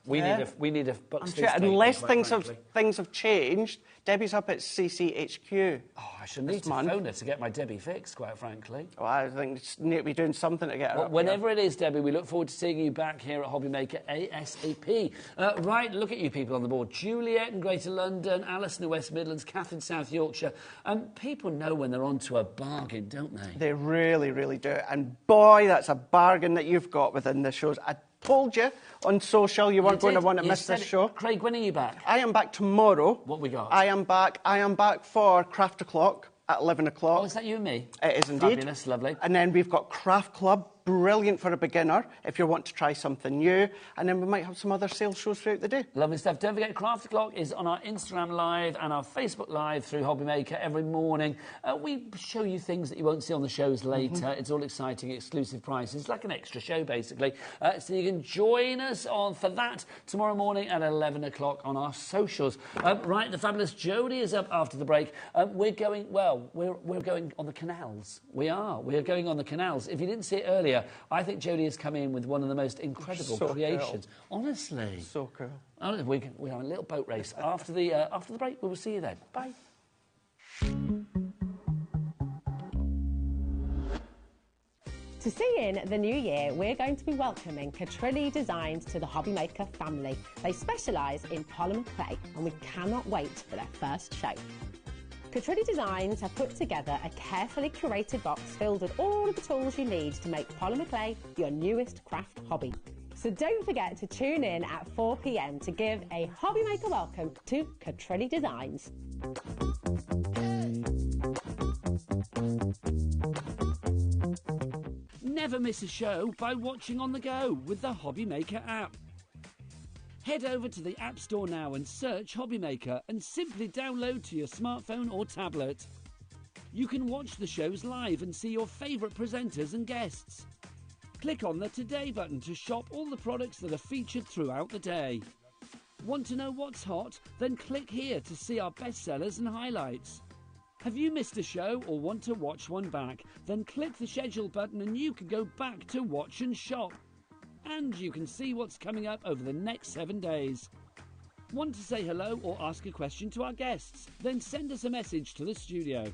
We need a Buxton unless things have changed. Debbie's up at CCHQ. Oh, I should need to phone her to get my Debbie fixed, quite frankly. Well, I think it's need to be doing something to get her up whenever here. it is, Debbie, we look forward to seeing you back here at HobbyMaker ASAP. Right, look at you people on the board. Juliet in Greater London, Alison in West Midlands, Kath in South Yorkshire. People know when they're onto a bargain, don't they? They really, really do. And boy, that's a bargain that you've got within the shows. I told you on social you weren't going to want to miss this show. Craig, when are you back? I am back tomorrow. What we got? I am back for Craft O'Clock at 11 o'clock. Oh, is that you and me? It is indeed. Fabulous, lovely. And then we've got Craft Club, brilliant for a beginner if you want to try something new. And then we might have some other sales shows throughout the day. Lovely stuff. Don't forget, Craft O'Clock is on our Instagram Live and our Facebook Live through HobbyMaker every morning. We show you things that you won't see on the shows later. It's all exciting, exclusive prices, like an extra show, basically. So you can join us for that tomorrow morning at 11 o'clock on our socials. Right, the fabulous Jodie is up after the break. We're going on the canals. We're going on the canals. If you didn't see it earlier, I think Jodie has come in with one of the most incredible creations. Cool. Honestly. So cool. We have a little boat race. After the break, we will see you then. Bye. To see in the new year, we're going to be welcoming Catrilli Designs to the HobbyMaker family. They specialise in polymer clay, and we cannot wait for their first show. Catrilli Designs have put together a carefully curated box filled with all of the tools you need to make polymer clay your newest craft hobby. So don't forget to tune in at 4 p.m. to give a HobbyMaker welcome to Catrilli Designs. Never miss a show by watching on the go with the HobbyMaker app. Head over to the App Store now and search HobbyMaker and simply download to your smartphone or tablet. You can watch the shows live and see your favourite presenters and guests. Click on the Today button to shop all the products that are featured throughout the day. Want to know what's hot? Then click here to see our bestsellers and highlights. Have you missed a show or want to watch one back? Then click the schedule button and you can go back to watch and shop. And you can see what's coming up over the next 7 days. Want to say hello or ask a question to our guests? Then send us a message to the studio.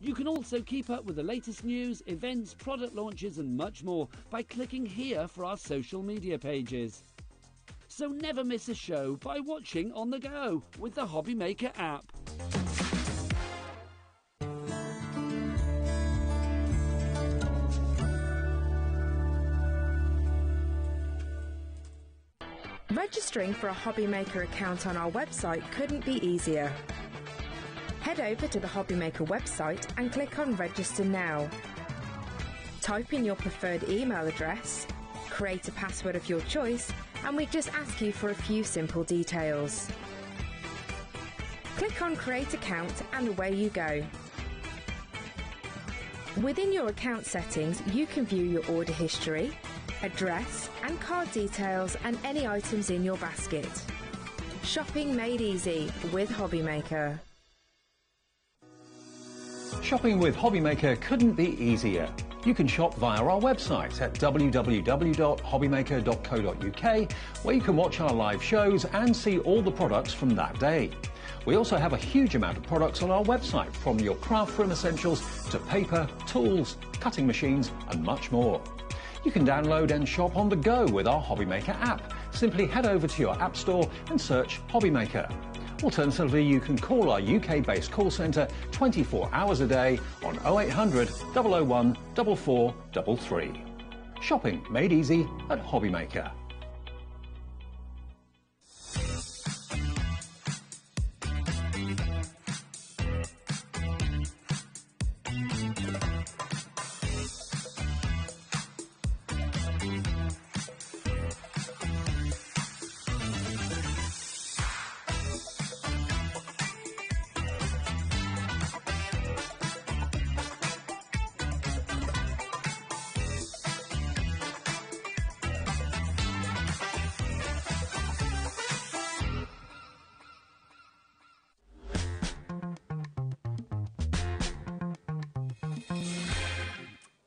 You can also keep up with the latest news, events, product launches and much more by clicking here for our social media pages. So never miss a show by watching on the go with the HobbyMaker app. Registering for a HobbyMaker account on our website couldn't be easier. Head over to the HobbyMaker website and click on Register Now. Type in your preferred email address, create a password of your choice, and we just ask you for a few simple details. Click on Create Account and away you go. Within your account settings, you can view your order history, address and card details and any items in your basket. Shopping made easy with HobbyMaker. Shopping with HobbyMaker couldn't be easier. You can shop via our website at www.hobbymaker.co.uk, where you can watch our live shows and see all the products from that day. We also have a huge amount of products on our website, from your craft room essentials to paper, tools, cutting machines and much more. You can download and shop on the go with our HobbyMaker app. Simply head over to your app store and search HobbyMaker. Alternatively, you can call our UK-based call centre 24 hours a day on 0800 001 4433. Shopping made easy at HobbyMaker.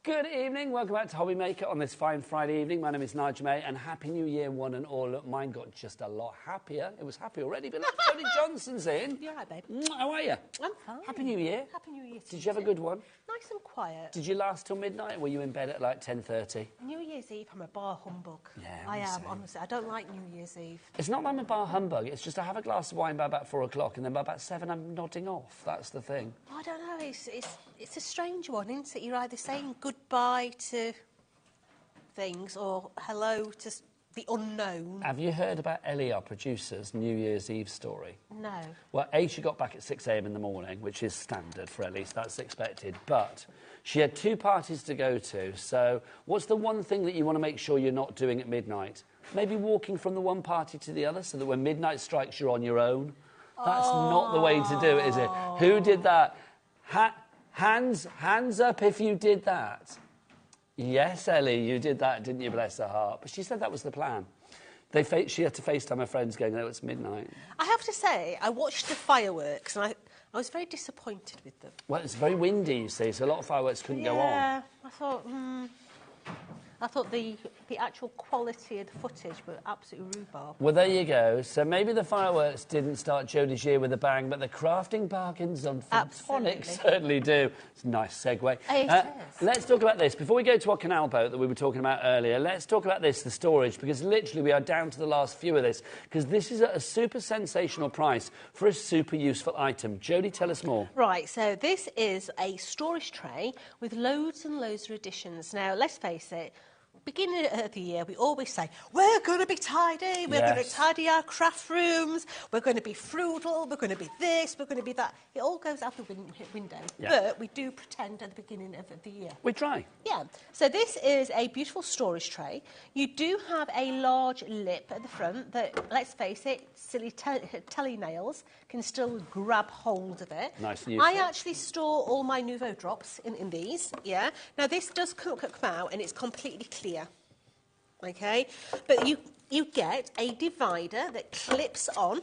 Good evening, welcome back to HobbyMaker on this fine Friday evening. My name is Nigel May and Happy New Year one and all. Look, mine got just a lot happier. It was happy already, but look, Jodie Johnson's in. You're right, babe. How are you? I'm fine. Happy New Year. Happy New Year to Did you have a good one? Nice and quiet. Did you last till midnight or were you in bed at like 10:30? New Year's Eve, I'm a bar humbug. Yeah, I am, same. honestly. I don't like New Year's Eve. It's not that I'm a bar humbug, it's just I have a glass of wine by about 4 o'clock and then by about 7 I'm nodding off. That's the thing. I don't know, it's a strange one, isn't it? You're either saying goodbye to things or hello to the unknown. Have you heard about Ellie, our producer's New Year's Eve story? No. Well, A, she got back at 6 a.m. in the morning, which is standard for Ellie, so that's expected. But she had 2 parties to go to, so what's the one thing that you want to make sure you're not doing at midnight? Maybe walking from the one party to the other so that when midnight strikes, you're on your own. That's not the way to do it, is it? Who did that? Hands up if you did that. Yes, Ellie, you did that, didn't you? Bless her heart. But she said that was the plan. She had to FaceTime her friends going, no, it's midnight. I have to say, I watched the fireworks and I was very disappointed with them. Well, it's very windy, you see, so a lot of fireworks couldn't go on. Yeah, I thought the actual quality of the footage were absolutely rhubarb. Well, there you go. So maybe the fireworks didn't start Jodie's year with a bang, but the crafting bargains on Tonic certainly do. It's a nice segue. Let's talk about this. Before we go to our Canal boat that we were talking about earlier, let's talk about this, the storage, because literally we are down to the last few of this, because this is at a super sensational price for a super useful item. Jodie, tell us more. Right, so this is a storage tray with loads and loads of additions. Now, let's face it, beginning of the year, we always say, we're going to be tidy, we're going to tidy our craft rooms, we're going to be frugal, we're going to be this, we're going to be that. It all goes out the window, but we do pretend at the beginning of the year. We try. Yeah. So this is a beautiful storage tray. You do have a large lip at the front that, let's face it, silly telly nails can still grab hold of it. Nice and useful. I actually store all my Nuvo Drops in these, yeah. Now, this does come out and it's completely clear. Okay, but you get a divider that clips on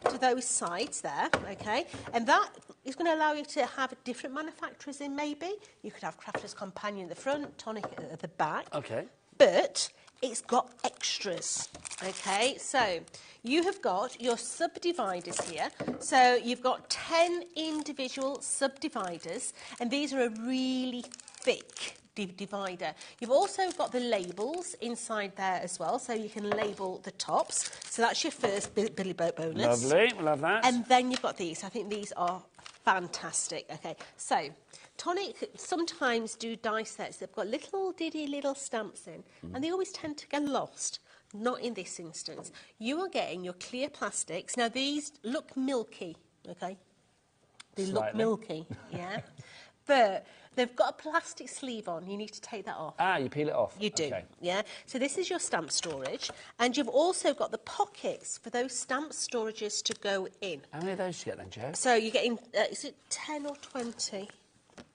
to those sides there, okay, and that is going to allow you to have different manufacturers in maybe. You could have Crafter's Companion at the front, Tonic at the back. Okay. But it's got extras, okay? So you have got your subdividers here. So you've got 10 individual subdividers, and these are a really thick divider. You've also got the labels inside there as well, so you can label the tops. So that's your first Billy Boat bonus. Lovely, we'll have that. And then you've got these. I think these are fantastic. Okay, so Tonic sometimes do die sets. They've got little stamps in, and they always tend to get lost. Not in this instance. You are getting your clear plastics. Now, these look milky, okay? They look milky, yeah? But they've got a plastic sleeve on. You need to take that off. Ah, you peel it off. You do, okay. Yeah? So this is your stamp storage. And you've also got the pockets for those stamp storages to go in. How many of those do you get then, Jo? So you're getting, is it 10 or 20?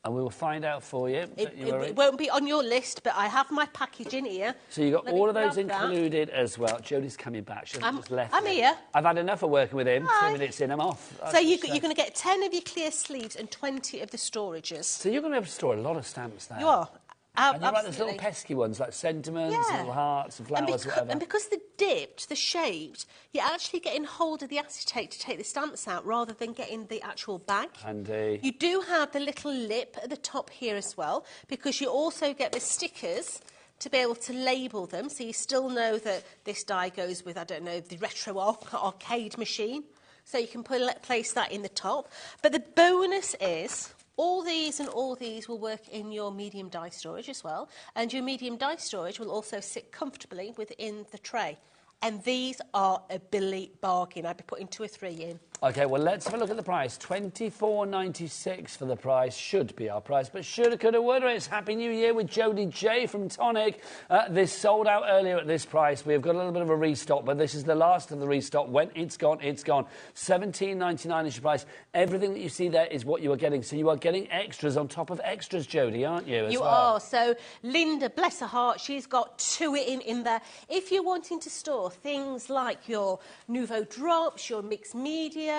And we will find out for you. It won't be on your list, but I have my package in here. So you've got all of those included as well. Jodie's coming back. She's just left. I'm here. I've had enough of working with him. Hi. 2 minutes in, I'm off. So you're going to get 10 of your clear sleeves and 20 of the storages. So you're going to be able to store a lot of stamps there. You are. And you're like those little pesky ones, like sentiments, little hearts and flowers, whatever. And because they're dipped, they're shaped, you're actually getting hold of the acetate to take the stamps out rather than getting the actual bag. Handy. You do have the little lip at the top here as well, because you also get the stickers to be able to label them, so you still know that this die goes with, I don't know, the retro arcade machine. So you can place that in the top. But the bonus is all these and all these will work in your medium die storage as well. And your medium die storage will also sit comfortably within the tray. And these are a Billy bargain. I'd be putting 2 or 3 in. OK, well, let's have a look at the price. $24.96 for the price. Should be our price, but shoulda, coulda, woulda. It's Happy New Year with Jodie J from Tonic. This sold out earlier at this price. We've got a little bit of a restock, but this is the last of the restock. When it's gone, it's gone. $17.99 is your price. Everything that you see there is what you are getting. So you are getting extras on top of extras, Jodie, aren't you? You are. So Linda, bless her heart, she's got 2 in there. If you're wanting to store things like your Nuvo Drops, your mixed media,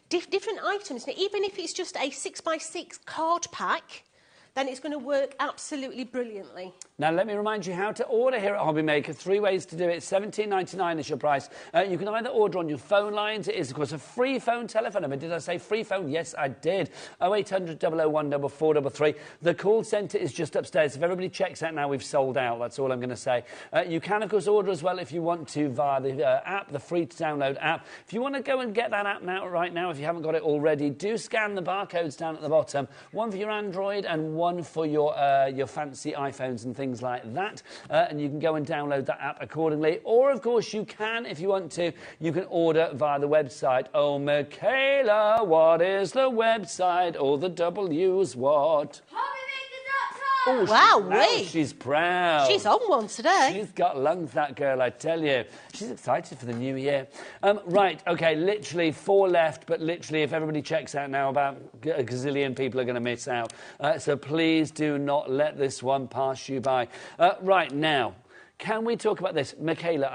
different items. Now, even if it's just a 6x6 card pack, then it's going to work absolutely brilliantly. Now, let me remind you how to order here at HobbyMaker. 3 ways to do it. $17.99 is your price. You can either order on your phone lines. It is, of course, a free phone telephone number. Did I say free phone? Yes, I did. 0800 001 4433. The call centre is just upstairs. If everybody checks out now, we've sold out. That's all I'm going to say. You can, of course, order as well if you want to via the app, the free-to-download app. If you want to go and get that app now, right now, if you haven't got it already, do scan the barcodes down at the bottom. One for your Android and one for your fancy iPhones and things like that, and you can go and download that app accordingly. Or, of course, you can, if you want to, you can order via the website. Oh, Michaela, what is the website? All the W's what? Oh, wow, she's proud. She's on one today. She's got lungs, that girl, I tell you. She's excited for the new year. Right, OK, literally 4 left, but literally, if everybody checks out now, about a gazillion people are going to miss out. So please do not let this one pass you by. Right, now, can we talk about this? Michaela,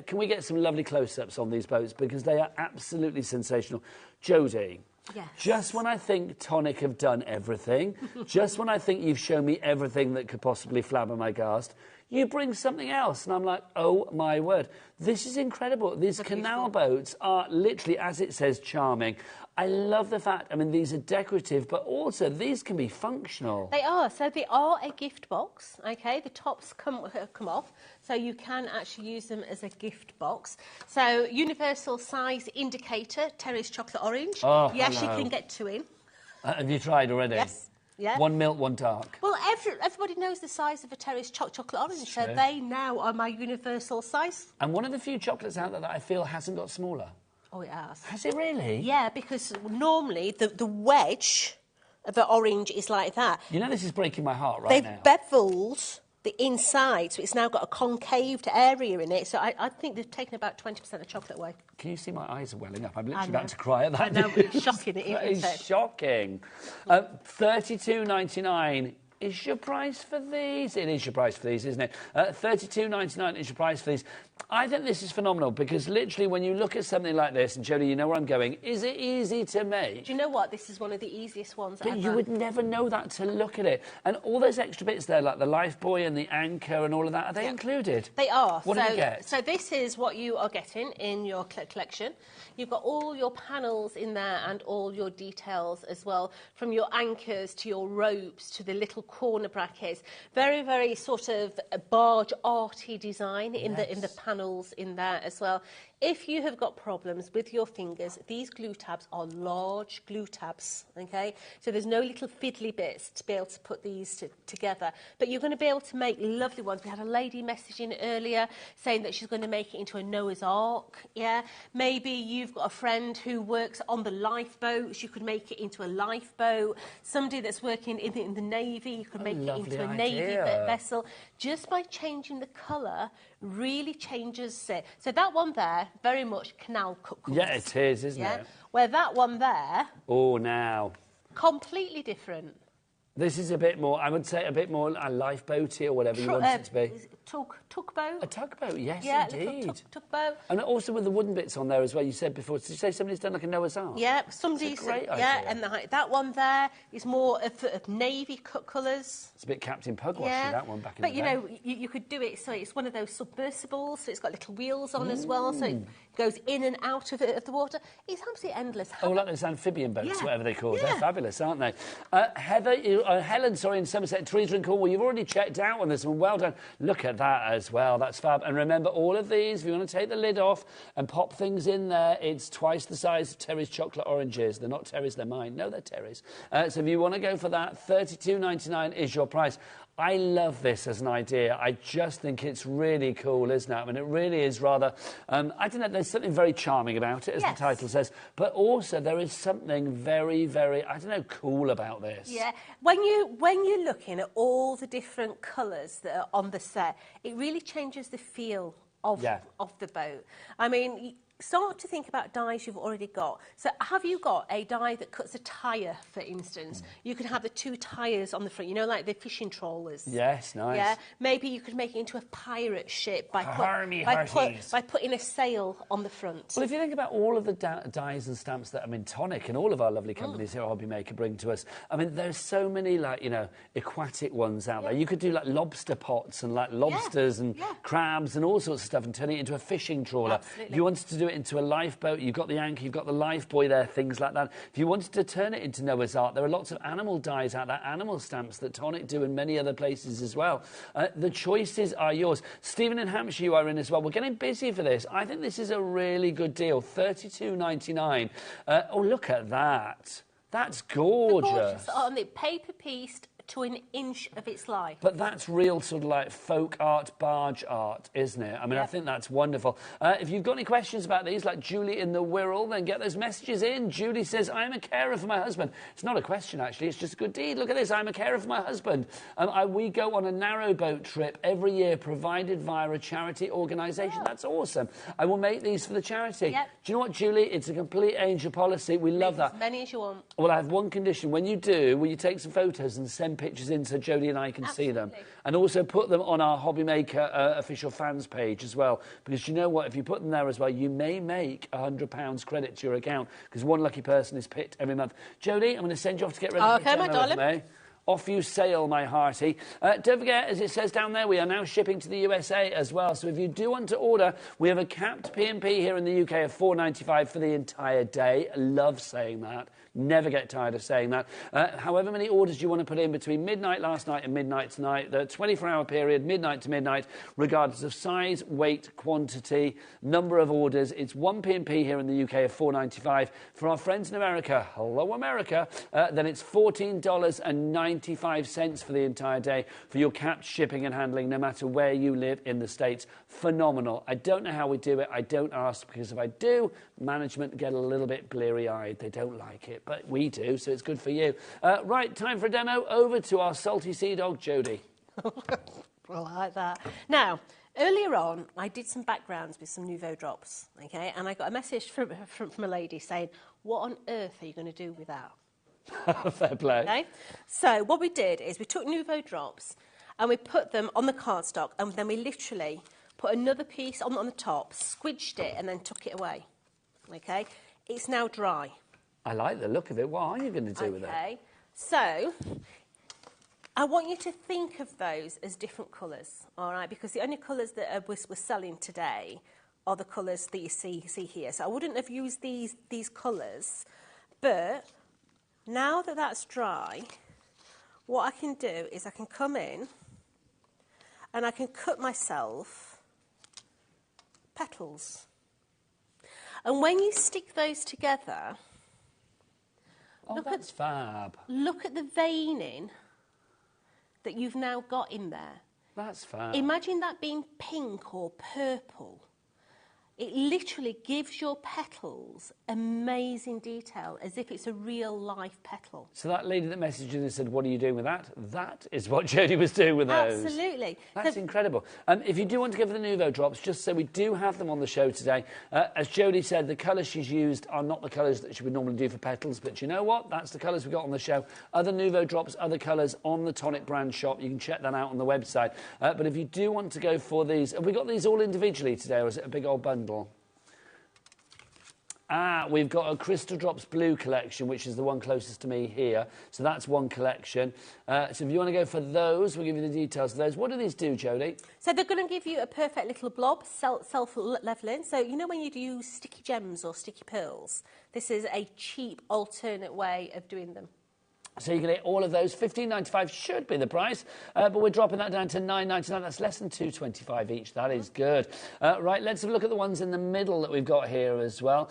can we get some lovely close-ups on these boats? Because they are absolutely sensational. Jodie. Yes. Just when I think Tonic have done everything, just when I think you've shown me everything that could possibly flabbermast, you bring something else. And I'm like, oh, my word. This is incredible. These canal boats are literally, as it says, charming. I love the fact, these are decorative, but also these can be functional. They are. So they are a gift box, OK? The tops come off, so you can actually use them as a gift box. So universal size indicator, Terry's chocolate orange. Oh, yes, hello. you can get 2 in. Have you tried already? Yes. Yeah. 1 milk, 1 dark. Well, everybody knows the size of a Terry's chocolate orange, so they now are my universal size. And one of the few chocolates out there that I feel hasn't got smaller. Oh, it has. Has it really? Yeah, because normally the wedge of the orange is like that. You know, this is breaking my heart right now. They've beveled the inside, so it's now got a concaved area in it. So I think they've taken about 20% of the chocolate away. Can you see my eyes are welling up? I'm literally about to cry at that. I know, it's shocking, isn't it? It's shocking. $32.99 is your price for these. It is your price for these, isn't it? $32.99 is your price for these. I think this is phenomenal because literally when you look at something like this, and Jodie, you know where I'm going, is it easy to make? Do you know what? This is one of the easiest ones But ever. you would never know that to look at it. And all those extra bits there, like the life buoy and the anchor and all of that, are they included? They are. What do you get? So this is what you are getting in your collection. You've got all your panels in there and all your details as well, from your anchors to your ropes to the little corner brackets. Very, very sort of barge arty design in the panels in there as well. If you have got problems with your fingers, these glue tabs are large glue tabs, okay? So there's no little fiddly bits to be able to put these together. But you're going to be able to make lovely ones. We had a lady messaging earlier saying that she's going to make it into a Noah's Ark, yeah? Maybe you've got a friend who works on the lifeboats. You could make it into a lifeboat. Somebody that's working in the Navy, you could make it into a Navy vessel. Just by changing the colour really changes it. So that one there, very much canal cut colours. Yeah, it is, isn't it? Where that one there... Oh, now. Completely different. This is a bit more, I would say, a bit more a lifeboaty or whatever you want it to be. Tugboat? A tugboat, yes, yeah, indeed. Tugboat. And also with the wooden bits on there as well, you said before. Did you say somebody's done like a Noah's Ark? Yeah, somebody's... Great idea. Yeah, and that one there is more of navy cut colours. It's a bit Captain Pugwashy, that one back in the day. But, you know, you could do it, so it's one of those submersibles, so it's got little wheels on as well, so it goes in and out of the water. It's absolutely endless. Oh, like those amphibian boats, whatever they call. They're fabulous, aren't they? Helen, in Somerset, Teresa and Cornwall, you've already checked out on this one. Well done. Look at that as well. That's fab. And remember, all of these, if you want to take the lid off and pop things in there, it's twice the size of Terry's chocolate oranges. They're not Terry's, they're mine. No, they're Terry's. So if you want to go for that, $32.99 is your price. I love this as an idea. I just think it's really cool, isn't it? I mean, it really is rather... I don't know, there's something very charming about it, as the title says, but also there is something very, very, I don't know, cool about this. Yeah. When you're looking at all the different colours that are on the set, it really changes the feel of the boat. I mean, start to think about dies you've already got. So have you got a die that cuts a tyre, for instance? You could have the 2 tyres on the front, you know, like the fishing trawlers. Yes, nice. Yeah, maybe you could make it into a pirate ship by putting a sail on the front. Well, if you think about all of the dies and stamps that, I mean, Tonic and all of our lovely companies here at HobbyMaker bring to us, I mean, there's so many, like, you know, aquatic ones out there. You could do, like, lobster pots and, like, lobsters and crabs and all sorts of stuff and turn it into a fishing trawler. Absolutely. If you wanted to do it into a lifeboat, you've got the anchor, you've got the life buoy there, things like that. If you wanted to turn it into Noah's Ark, there are lots of animal dies out there, animal stamps that Tonic do in many other places as well. The choices are yours. Stephen in Hampshire, you are in as well. We're getting busy for this. I think this is a really good deal. $32.99. Oh, look at that. That's gorgeous. Gorgeous on the paper pieced to an inch of its life. But that's real sort of like folk art, barge art, isn't it? I mean, I think that's wonderful. If you've got any questions about these, like Julie in the Wirral, then get those messages in. Julie says, I'm a carer for my husband. It's not a question, actually. It's just a good deed. Look at this. I'm a carer for my husband. We go on a narrowboat trip every year provided via a charity organisation. That's awesome. I will make these for the charity. Do you know what, Julie? It's a complete angel policy. We love that. As many as you want. Well, I have one condition. When you do, will you take some photos and send pictures in so Jodie and I can see them? And also put them on our HobbyMaker official fans page as well. Because you know what? If you put them there as well, you may make £100 credit to your account because one lucky person is picked every month. Jodie, I'm going to send you off to get ready for Okay, my darling. Off you sail, my hearty. Don't forget, as it says down there, we are now shipping to the USA as well. So if you do want to order, we have a capped P&P here in the UK of £4.95 for the entire day. Love saying that. Never get tired of saying that. However many orders you want to put in between midnight last night and midnight tonight, the 24-hour period, midnight to midnight, regardless of size, weight, quantity, number of orders, it's one P&P here in the UK of £4.95. For our friends in America, hello America, then it's $14.95 for the entire day for your capped shipping and handling, no matter where you live in the States. Phenomenal. I don't know how we do it. I don't ask, because if I do, management get a little bit bleary-eyed. They don't like it. But we do, so it's good for you. Right, time for a demo. Over to our salty sea dog, Jodie. I like that. Now, earlier on, I did some backgrounds with some Nuvo Drops, okay? And I got a message from a lady saying, what on earth are you going to do with that? Fair play. Okay? So what we did is we took Nuvo Drops and we put them on the cardstock, and then we literally put another piece on the top, squidged it, and then took it away. Okay? It's now dry. I like the look of it. What are you going to do with it? Okay, so I want you to think of those as different colours, all right? Because the only colours that we're selling today are the colours that you see here. So I wouldn't have used these colours, but now that that's dry, what I can do is I can come in and I can cut myself petals. And when you stick those together, that's fab. Look at the veining that you've now got in there. That's fab. Imagine that being pink or purple. It literally gives your petals amazing detail, as if it's a real life petal. So that lady that messaged you and said, what are you doing with that? That is what Jodie was doing with those. Absolutely. That's incredible. If you do want to go for the Nuvo Drops, just so we do have them on the show today. As Jodie said, the colours she's used are not the colours that she would normally do for petals, but you know what? That's the colours we got on the show. Other Nuvo Drops, other colours on the Tonic brand shop. You can check that out on the website. But if you do want to go for these, have we got these all individually today, or is it a big old bundle? We've got a Crystal Drops Blue collection, which is the one closest to me here. So that's one collection. So if you want to go for those, we'll give you the details of those. What do these do, Jodie? So they're going to give you a perfect little blob, self-leveling. So you know when you use sticky gems or sticky pearls, this is a cheap alternate way of doing them. So you can get all of those. $15.95 should be the price, but we're dropping that down to $9.99. That's less than $2.25 each. That is good. Right, let's have a look at the ones in the middle that we've got here as well.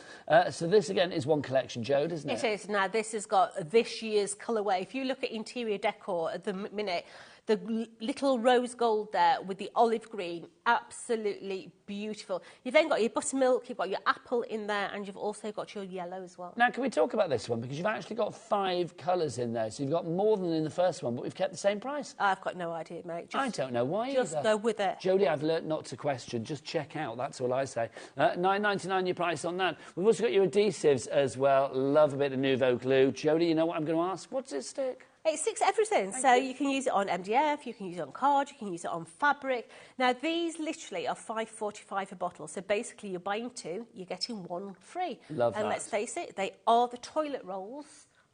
So this, again, is one collection, Jode, isn't it? It is. Now, this has got this year's colourway. If you look at interior decor at the minute, The little rose gold there with the olive green, absolutely beautiful. You've then got your buttermilk, you've got your apple in there, and you've also got your yellow as well. Now, can we talk about this one? Because you've actually got 5 colours in there, so you've got more than in the first one, but we've kept the same price. I've got no idea, mate. I don't know why Just either. go with it. Jodie, I've learnt not to question. Just check out. That's all I say. $9.99 your price on that. We've also got your adhesives as well. Love a bit of Newvo glue. Jodie, you know what I'm going to ask? What does it stick? It sticks everything. So you can use it on MDF, you can use it on card, you can use it on fabric. Now, these literally are $5.45 a bottle. So basically, you're buying 2, you're getting 1 free. Love that. And let's face it, they are the toilet rolls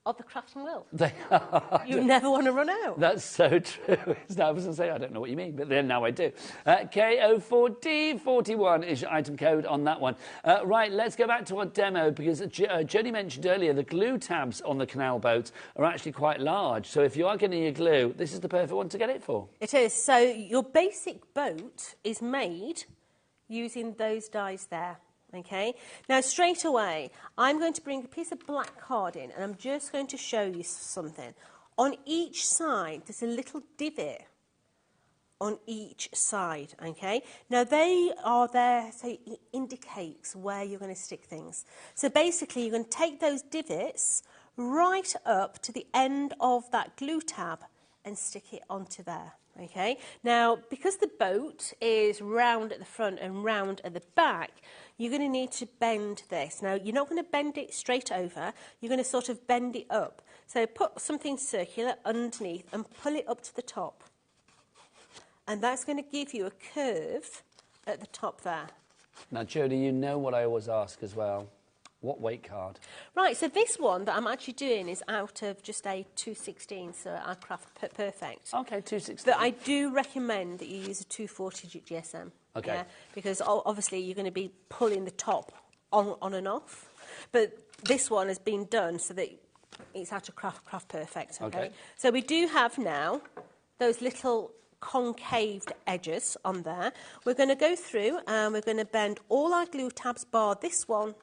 of the crafting world. They are. You never want to run out. That's so true. I was going to say, I don't know what you mean, but then now I do. KO4D41 is your item code on that one. Right, let's go back to our demo, because Jodie mentioned earlier the glue tabs on the Canal boat are actually quite large. So if you are getting your glue, this is the perfect one to get it for. It is. So your basic boat is made using those dies there. Okay, now straight away, I'm going to bring a piece of black card in, and I'm just going to show you something. On each side, there's a little divot on each side, okay? Now, they are there, so it indicates where you're going to stick things. So basically, you're going to take those divots right up to the end of that glue tab and stick it onto there. Okay, now because the boat is round at the front and round at the back, you're going to need to bend this. Now, you're not going to bend it straight over, you're going to sort of bend it up. So put something circular underneath and pull it up to the top. And that's going to give you a curve at the top there. Now, Jodie, you know what I always ask as well. What weight card? Right, so this one that I'm actually doing is out of just a 216, so our Craft Perfect. Okay, 216. But I do recommend that you use a 240 GSM. Okay. Yeah, because obviously you're going to be pulling the top on and off. But this one has been done so that it's out of Craft Perfect. Okay. So we do have now those little concaved edges on there. We're going to go through and we're going to bend all our glue tabs bar this one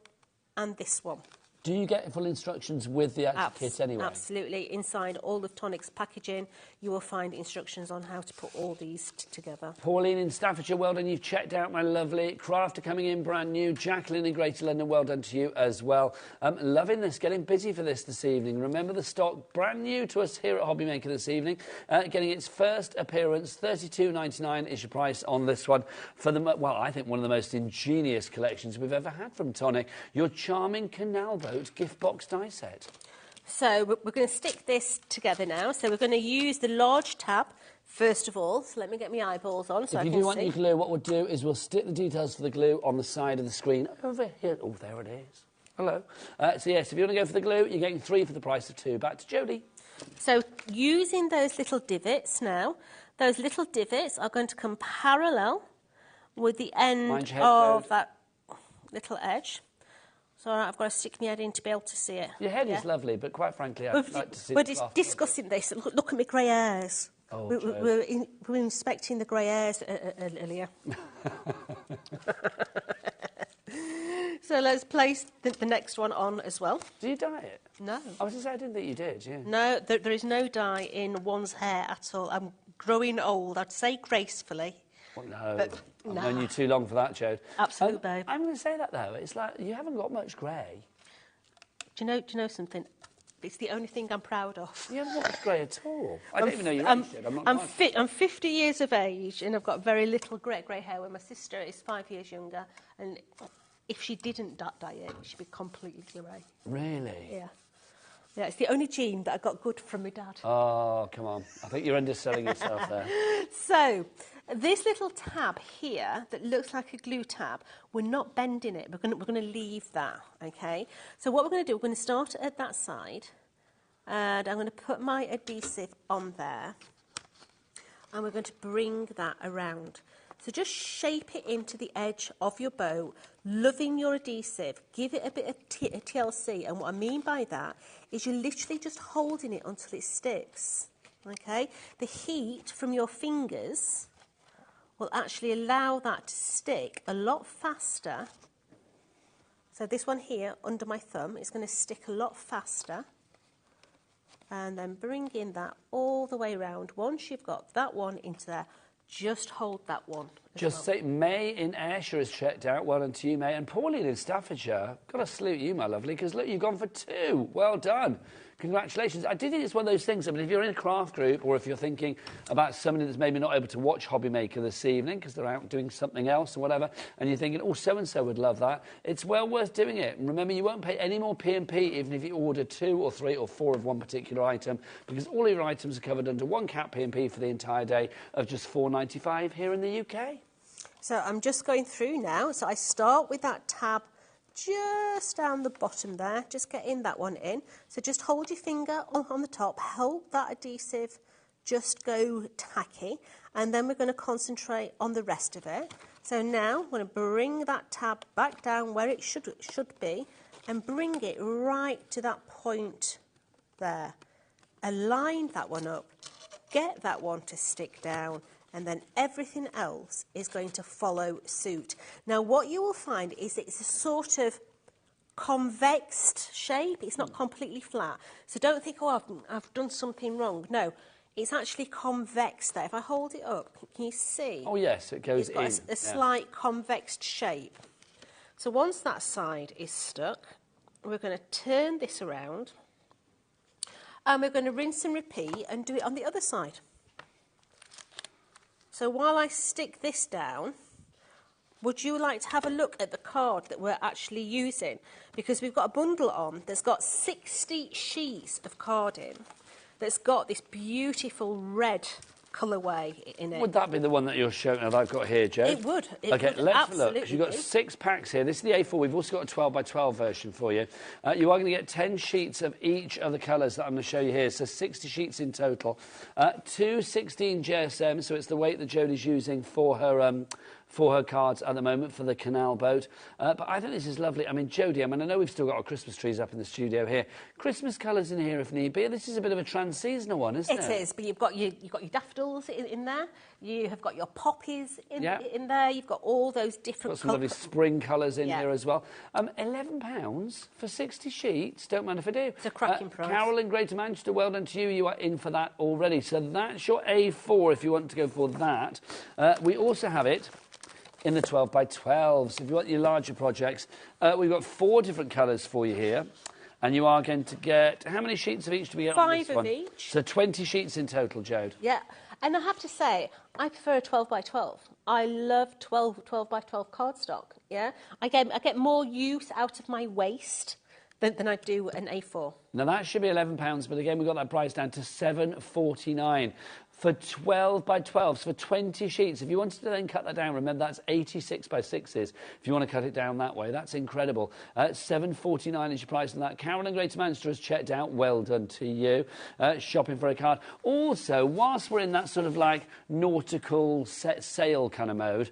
and this one. Do you get full instructions with the actual kit anyway? Absolutely. Inside all of Tonic's packaging, you will find instructions on how to put all these together. Pauline in Staffordshire, well done. You've checked out my lovely. Crafter coming in brand new. Jacqueline in Greater London, well done to you as well. Loving this, getting busy for this evening. Remember the stock, brand new to us here at HobbyMaker this evening. Getting its first appearance, $32.99 is your price on this one. For the, well, I think one of the most ingenious collections we've ever had from Tonic. Your charming Canal boat gift box die set. So we're going to stick this together now. So we're going to use the large tab first of all. So let me get my eyeballs on so I can see. If you do want your glue, what we'll do is we'll stick the details for the glue on the side of the screen over here. Oh, there it is. Hello. So yes, if you want to go for the glue, you're getting 3 for the price of 2. Back to Jodie. So using those little divots now, those little divots are going to come parallel with the end of that little edge. So I've got to stick my head in to be able to see it. Your head is lovely, but quite frankly, I'd like to see it. We're discussing this. Look at my grey hairs. Oh, we're inspecting the grey hairs earlier. So let's place the next one on as well. Do you dye it? No. I was going to say, I didn't think you did, yeah. No, there is no dye in one's hair at all. I'm growing old, I'd say gracefully. Well, no, but I've known you too long for that, Jode. Absolutely, babe. I'm going to say that, though. It's like, you haven't got much grey. Do you know something? It's the only thing I'm proud of. You haven't got much grey at all. I don't even know your age, Jode. I'm 50 years of age and I've got very little grey hair, where my sister is 5 years younger, and if she didn't dye it, she'd be completely grey. Really? Yeah. Yeah, it's the only gene that I got good from my dad. Oh, come on. I think you're underselling yourself there. So, this little tab here that looks like a glue tab, we're not bending it. We're going to leave that, okay? So what we're going to do, we're going to start at that side, and I'm going to put my adhesive on there, and we're going to bring that around. So just shape it into the edge of your boat, loving your adhesive, give it a bit of TLC, and what I mean by that is you're literally just holding it until it sticks, okay? The heat from your fingers will actually allow that to stick a lot faster. So this one here, under my thumb, is going to stick a lot faster and then bringing that all the way around. Once you've got that one into there, just hold that one. Just say, May in Ayrshire is checked out. Well done to you, May. And Pauline in Staffordshire, got to salute you, my lovely, because look, you've gone for 2. Well done. Congratulations. I do think it's one of those things. I mean, if you're in a craft group or if you're thinking about somebody that's maybe not able to watch HobbyMaker this evening because they're out doing something else or whatever, and you're thinking, oh, so-and-so would love that, it's well worth doing it. And remember, you won't pay any more P&P even if you order 2 or 3 or 4 of one particular item, because all your items are covered under one cap P&P for the entire day of just £4.95 here in the UK. So I'm just going through now. So I start with that tab just down the bottom there, just getting that one in. So just hold your finger on the top, help that adhesive just go tacky, and then we're going to concentrate on the rest of it. So now I'm going to bring that tab back down where it should be and bring it right to that point there. Align that one up, get that one to stick down, and then everything else is going to follow suit. Now, what you will find is it's a sort of convex shape. It's not completely flat. So don't think, oh, I've done something wrong. No, it's actually convex there. If I hold it up, can you see? Oh, yes, it goes in. It's got a slight convex shape. So once that side is stuck, we're going to turn this around, and we're going to rinse and repeat and do it on the other side. So while I stick this down, would you like to have a look at the card that we're actually using? Because we've got a bundle on that's got 60 sheets of carding that's got this beautiful red colourway in it. Would that be the one that you're showing that I've got here, Jo? It would. Okay, let's look. You've got 6 packs here. This is the A4. We've also got a 12 by 12 version for you. You are going to get 10 sheets of each of the colours that I'm going to show you here. So 60 sheets in total. 2 16 GSM, so it's the weight that Jodie's using for her cards at the moment for the Canal boat. But I think this is lovely. I mean, Jodie, I know we've still got our Christmas trees up in the studio here. Christmas colours in here if need be. This is a bit of a trans-seasonal one, isn't it? It is, but you've got your daffodils in there. You have got your poppies in there. You've got all those different got some lovely spring colours in here as well. £11 for 60 sheets. Don't mind if I do. It's a cracking price. Carol in Greater Manchester, well done to you. You are in for that already. So that's your A4 if you want to go for that. We also have it in the 12 by 12. So if you want your larger projects, we've got 4 different colours for you here. And you are going to get, how many sheets of each do we get on this one? 5 of each. So 20 sheets in total, Jode. Yeah. And I have to say, I prefer a 12 by 12. I love 12 by 12 cardstock, yeah? I get more use out of my waste than I do an A4. Now, that should be £11, but again, we've got that price down to £7.49. For 12 by 12s, for 20 sheets. If you wanted to then cut that down, remember that's 86 by 6s. If you want to cut it down that way, that's incredible. £7.49 is your price on that. Carol in Greater Manchester has checked out. Well done to you. Shopping for a card. Also, whilst we're in that sort of like nautical set sail kind of mode,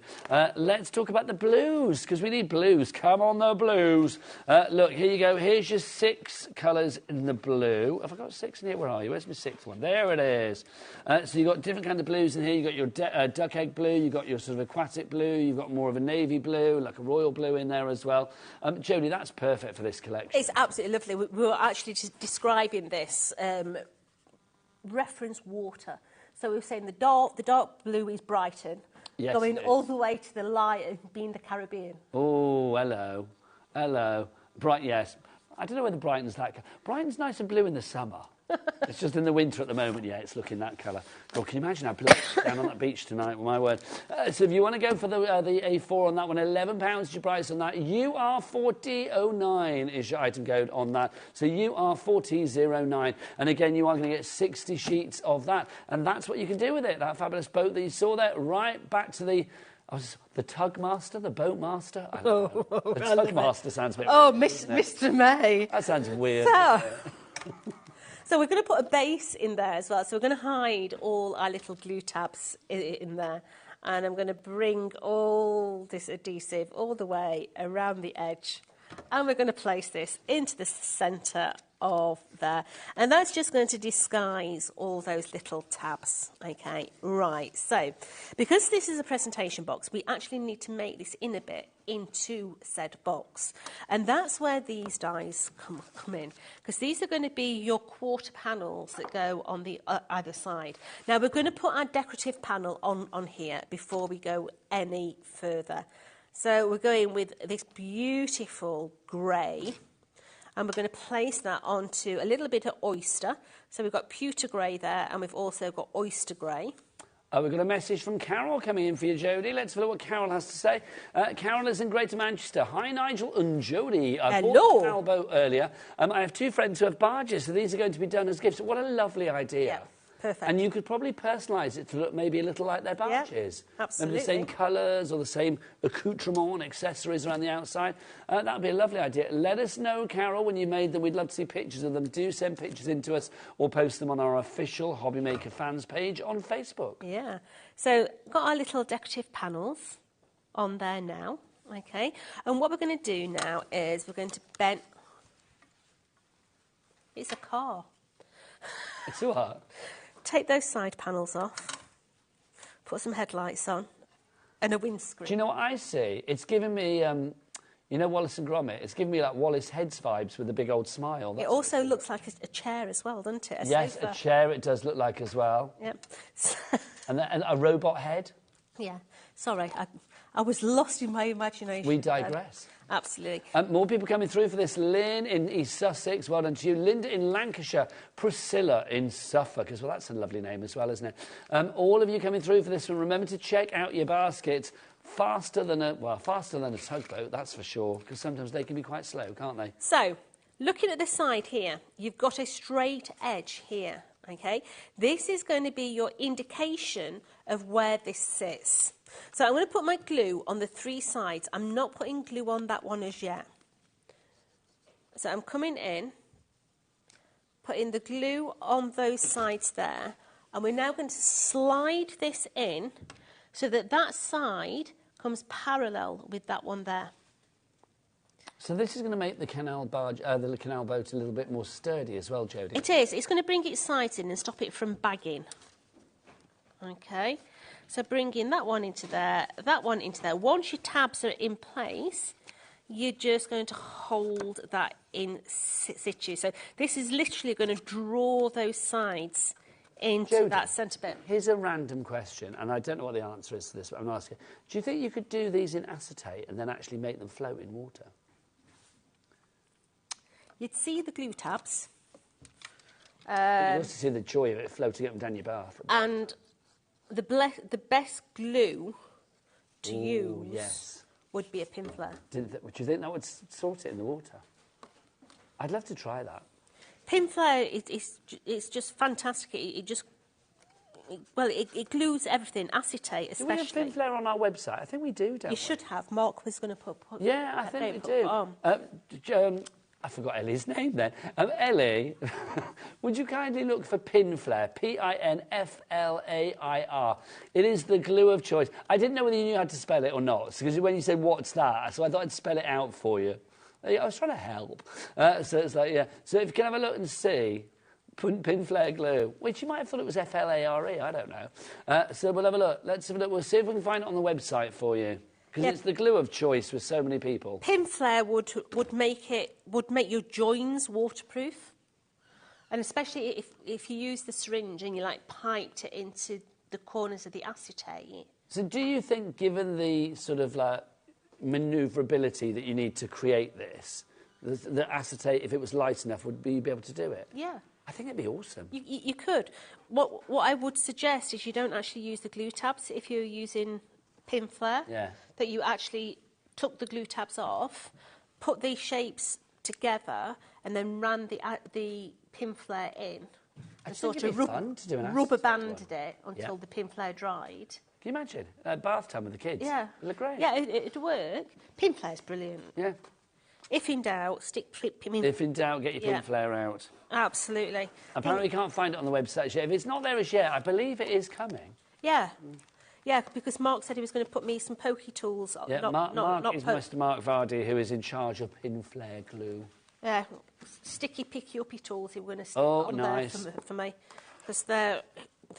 let's talk about the blues, because we need blues. Come on, the blues. Look, here you go. Here's your 6 colours in the blue. Have I got 6 in here? Where are you? Where's my 6th one? There it is. So you've got different kinds of blues in here. You've got your duck egg blue, you've got your sort of aquatic blue, you've got more of a navy blue, like a royal blue in there as well. Jodie, that's perfect for this collection. It's absolutely lovely. We were actually just describing this reference water. So we were saying the dark blue is Brighton, yes, going all the way to the light and being the Caribbean. Oh, hello. Hello. Yes. I don't know whether Brighton's that... Brighton's nice and blue in the summer. It's just in the winter at the moment, yeah, it's looking that colour. God, can you imagine how blue down on that beach tonight, my word. So if you want to go for the A4 on that one, £11 is your price on that. UR4009 is your item code on that. So UR4009. And again, you are going to get 60 sheets of that. And that's what you can do with it, that fabulous boat that you saw there, right back to the... the tug master, the boat master. I don't know. The tug master sounds a bit... Oh, Mr. May. That sounds weird. So we're going to put a base in there as well. So we're going to hide all our little glue tabs in there. And I'm going to bring all this adhesive all the way around the edge. And we're going to place this into the centre of there. And that's just going to disguise all those little tabs. Okay, right. So, because this is a presentation box, we actually need to make this inner bit into said box. And that's where these dies come in, because these are going to be your quarter panels that go on the either side. Now, we're going to put our decorative panel on here before we go any further. So we're going with this beautiful grey, and we're going to place that onto a little bit of oyster. So we've got pewter grey there, and we've also got oyster grey. We've got a message from Carol coming in for you, Jodie. Let's have a look what Carol has to say. Carol is in Greater Manchester. Hi, Nigel and Jodie. I bought a canal boat earlier. I have 2 friends who have barges, so these are going to be done as gifts. What a lovely idea. Yeah. Perfect. And you could probably personalise it to look maybe a little like their barges. Yeah, absolutely. Maybe the same colours or the same accoutrement and accessories around the outside. That would be a lovely idea. Let us know, Carol, when you made them. We'd love to see pictures of them. Do send pictures in to us or post them on our official HobbyMaker fans page on Facebook. Yeah. So, got our little decorative panels on there now. Okay. And what we're going to do now is we're going to bend... It's a car. It's too hard. Take those side panels off, put some headlights on, and a windscreen. Do you know what I see? It's giving me, you know, Wallace and Gromit. It's giving me like Wallace Heads vibes with a big old smile. That's it also looks like a chair as well, doesn't it? Yes, sofa. a chair it does look like as well. Yep. and a robot head. Yeah. Sorry, I was lost in my imagination. We digress. Absolutely. More people coming through for this. Lynn in East Sussex, well done to you. Linda in Lancashire. Priscilla in Suffolk as well. That's a lovely name as well, isn't it? All of you coming through for this one. Remember to check out your baskets faster than a tugboat, that's for sure, because sometimes they can be quite slow, can't they? So, looking at the side here, you've got a straight edge here, okay? This is going to be your indication of where this sits. So I'm going to put my glue on the 3 sides. I'm not putting glue on that one as yet. So I'm coming in, putting the glue on those sides there, and we're now going to slide this in so that that side comes parallel with that one there. So this is going to make the canal barge, the canal boat a little bit more sturdy as well, Jodie. It is. It's going to bring its sides in and stop it from bagging. Okay. So bringing that one into there, that one into there. Once your tabs are in place, you're just going to hold that in situ. So this is literally going to draw those sides into Jodie, that centre bit. Here's a random question, and I don't know what the answer is to this, but I'm asking. Do you think you could do these in acetate and then actually make them float in water? You'd see the glue tabs. You'd also see the joy of it floating up and down your bath. And the best glue to use would be a pin flare. Do you think that would sort it in the water? I'd love to try that. Pin flare it's just fantastic. It glues everything, acetate especially. Do we have pin flare on our website? I think we do, don't we? You should have. Mark was going to put yeah, I think we do. I forgot Ellie's name then. Ellie, would you kindly look for pin flare? Pinflair. It is the glue of choice. I didn't know whether you knew how to spell it or not, because when you said, what's that? So I thought I'd spell it out for you. I was trying to help. So it's like, yeah. So if you can have a look and see, pin flare glue, which you might have thought it was Flare, I don't know. So we'll have a look. Let's have a look. We'll see if we can find it on the website for you. Because it's the glue of choice with so many people. Pin flare would make your joins waterproof, and especially if you use the syringe and you like piped it into the corners of the acetate. So do you think, given the sort of like manoeuvrability that you need to create this, the acetate, if it was light enough, would you be able to do it? Yeah. I think it'd be awesome. You could. What I would suggest is you don't actually use the glue tabs if you're using pin flare. Yeah. That you actually took the glue tabs off, put these shapes together, and then ran the pin flare in, and sort of rubber banded it until the pin flare dried. Can you imagine bath time with the kids? Yeah, it'd look great. Yeah, it'd work. Pin flare's brilliant. Yeah. If in doubt, stick pin. If in doubt, get your pin flare out. Absolutely. Apparently, you can't find it on the website yet. If it's not there as yet, I believe it is coming. Yeah. Yeah, because Mark said he was going to put me some pokey tools. Yeah, Mark is Mr. Mark Vardy, who is in charge of pin flare glue. Yeah, sticky, picky, uppy tools. We're going to stick on there for me, because the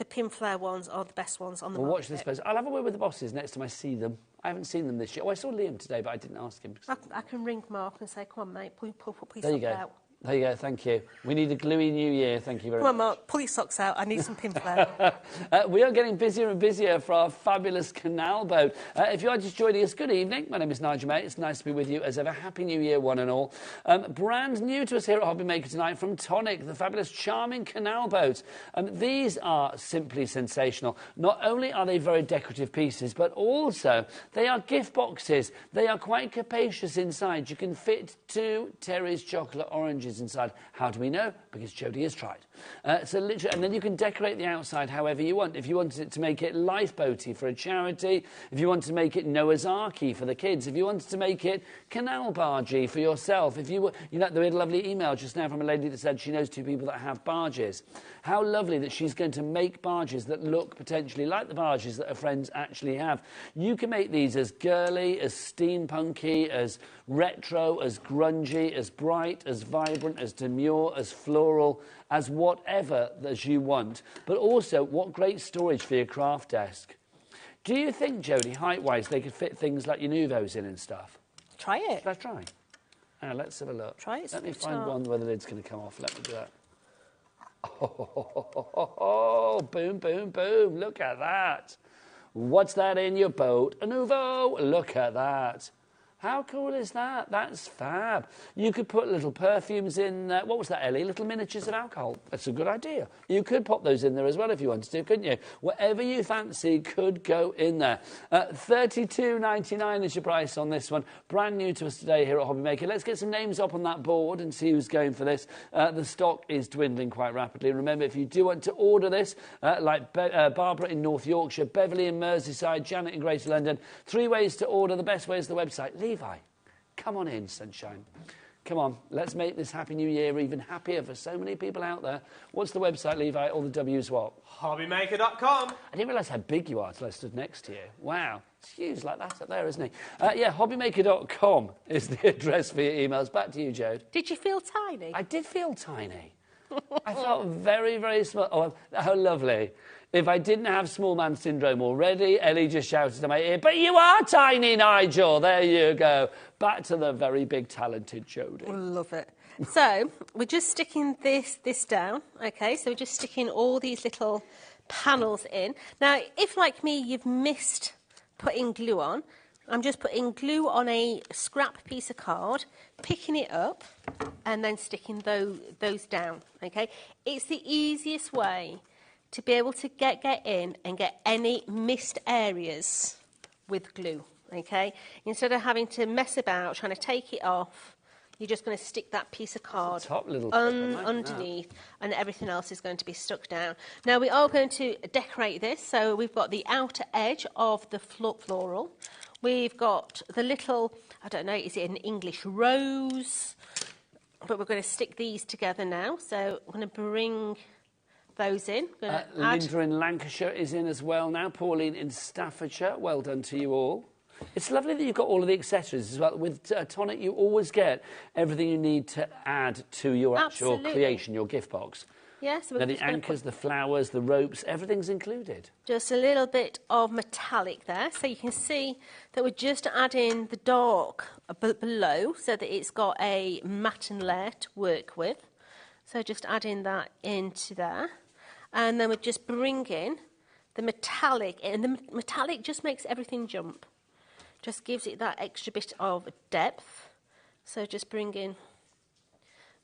pin flare ones are the best ones on the market. Watch this space. I'll have a word with the bosses next time I see them. I haven't seen them this year. Oh, I saw Liam today, but I didn't ask him. I can ring Mark and say, come on, mate, pull your there you socks go. out. There you go, thank you. We need a gluey new year, thank you very much. Come on, Mark, pull your socks out. I need some pin flare. We are getting busier and busier for our fabulous canal boat. If you are just joining us, good evening. My name is Nigel May. It's nice to be with you as ever. Happy New Year, one and all. Brand new to us here at HobbyMaker tonight from Tonic, the fabulous, charming canal boat. These are simply sensational. Not only are they very decorative pieces, but also they are gift boxes. They are quite capacious inside. You can fit 2 Terry's chocolate oranges inside. How do we know? Because Jodie has tried. So literally, and then you can decorate the outside however you want. If you wanted it to make it lifeboaty for a charity, if you wanted to make it Noah's Arky for the kids, if you wanted to make it canal bargey for yourself, if you know, we had a lovely email just now from a lady that said she knows 2 people that have barges. How lovely that she's going to make barges that look potentially like the barges that her friends actually have. You can make these as girly, as steampunky, as retro, as grungy, as bright, as vibrant, as demure, as floral, as whatever as you want. But also, what great storage for your craft desk. Do you think, Jodie, height-wise, they could fit things like your Newvos in and stuff? Try it. Should I try? Let's have a look. Try it. Let me find one where the lid's going to come off. Let me do that. Oh, boom, boom, boom. Look at that. What's that in your boat? A Newvo. Look at that. How cool is that? That's fab. You could put little perfumes in there. What was that, Ellie? Little miniatures of alcohol. That's a good idea. You could pop those in there as well if you wanted to, couldn't you? Whatever you fancy could go in there. $32.99 is your price on this one. Brand new to us today here at HobbyMaker. Let's get some names up on that board and see who's going for this. The stock is dwindling quite rapidly. Remember, if you do want to order this, like Barbara in North Yorkshire, Beverly in Merseyside, Janet in Greater London, 3 ways to order. The best way is the website. Levi, come on in, sunshine. Come on, let's make this Happy New Year even happier for so many people out there. What's the website, Levi? All the W's what? HobbyMaker.com. I didn't realise how big you are till I stood next to you. Wow, it's huge like that up there, isn't he? Yeah, HobbyMaker.com is the address for your emails. Back to you, Jode. Did you feel tiny? I did feel tiny. I felt very, very small. Oh, how lovely. If I didn't have small man syndrome already, Ellie just shouted to my ear, but you are tiny, Nigel. There you go. Back to the very big, talented Jodie. Love it. So we're just sticking this down, okay? So we're just sticking all these little panels in. Now, if, like me, you've missed putting glue on, I'm just putting glue on a scrap piece of card, picking it up, and then sticking those down, okay? It's the easiest way to be able to get in and get any missed areas with glue, okay? Instead of having to mess about trying to take it off, you're just going to stick that piece of card underneath, and everything else is going to be stuck down. Now, we are going to decorate this, so we've got the outer edge of the floral. We've got the little, I don't know, is it an English rose? But we're going to stick these together now, so I'm going to bring those in. Linda in Lancashire is in as well now. Pauline in Staffordshire. Well done to you all. It's lovely that you've got all of the accessories as well. With Tonic, you always get everything you need to add to your actual creation, your gift box. Yes. Now, the anchors, the flowers, the ropes, everything's included. Just a little bit of metallic there. So you can see that we're just adding the dark below so that it's got a matte layer to work with. So just adding that into there. And then we're just bringing the metallic in. And the metallic just makes everything jump. Just gives it that extra bit of depth. So just bringing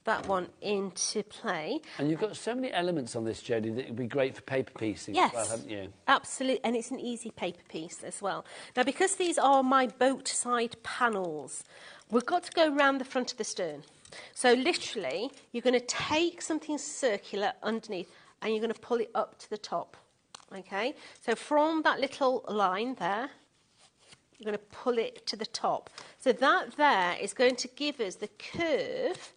that one into play. And you've got so many elements on this, Jodie, that would be great for paper piecing as well, haven't you? Absolutely. And it's an easy paper piece as well. Now, because these are my boat side panels, we've got to go around the front of the stern. So literally, you're going to take something circular underneath and you're going to pull it up to the top, okay? So from that little line there, you're going to pull it to the top. So that there is going to give us the curve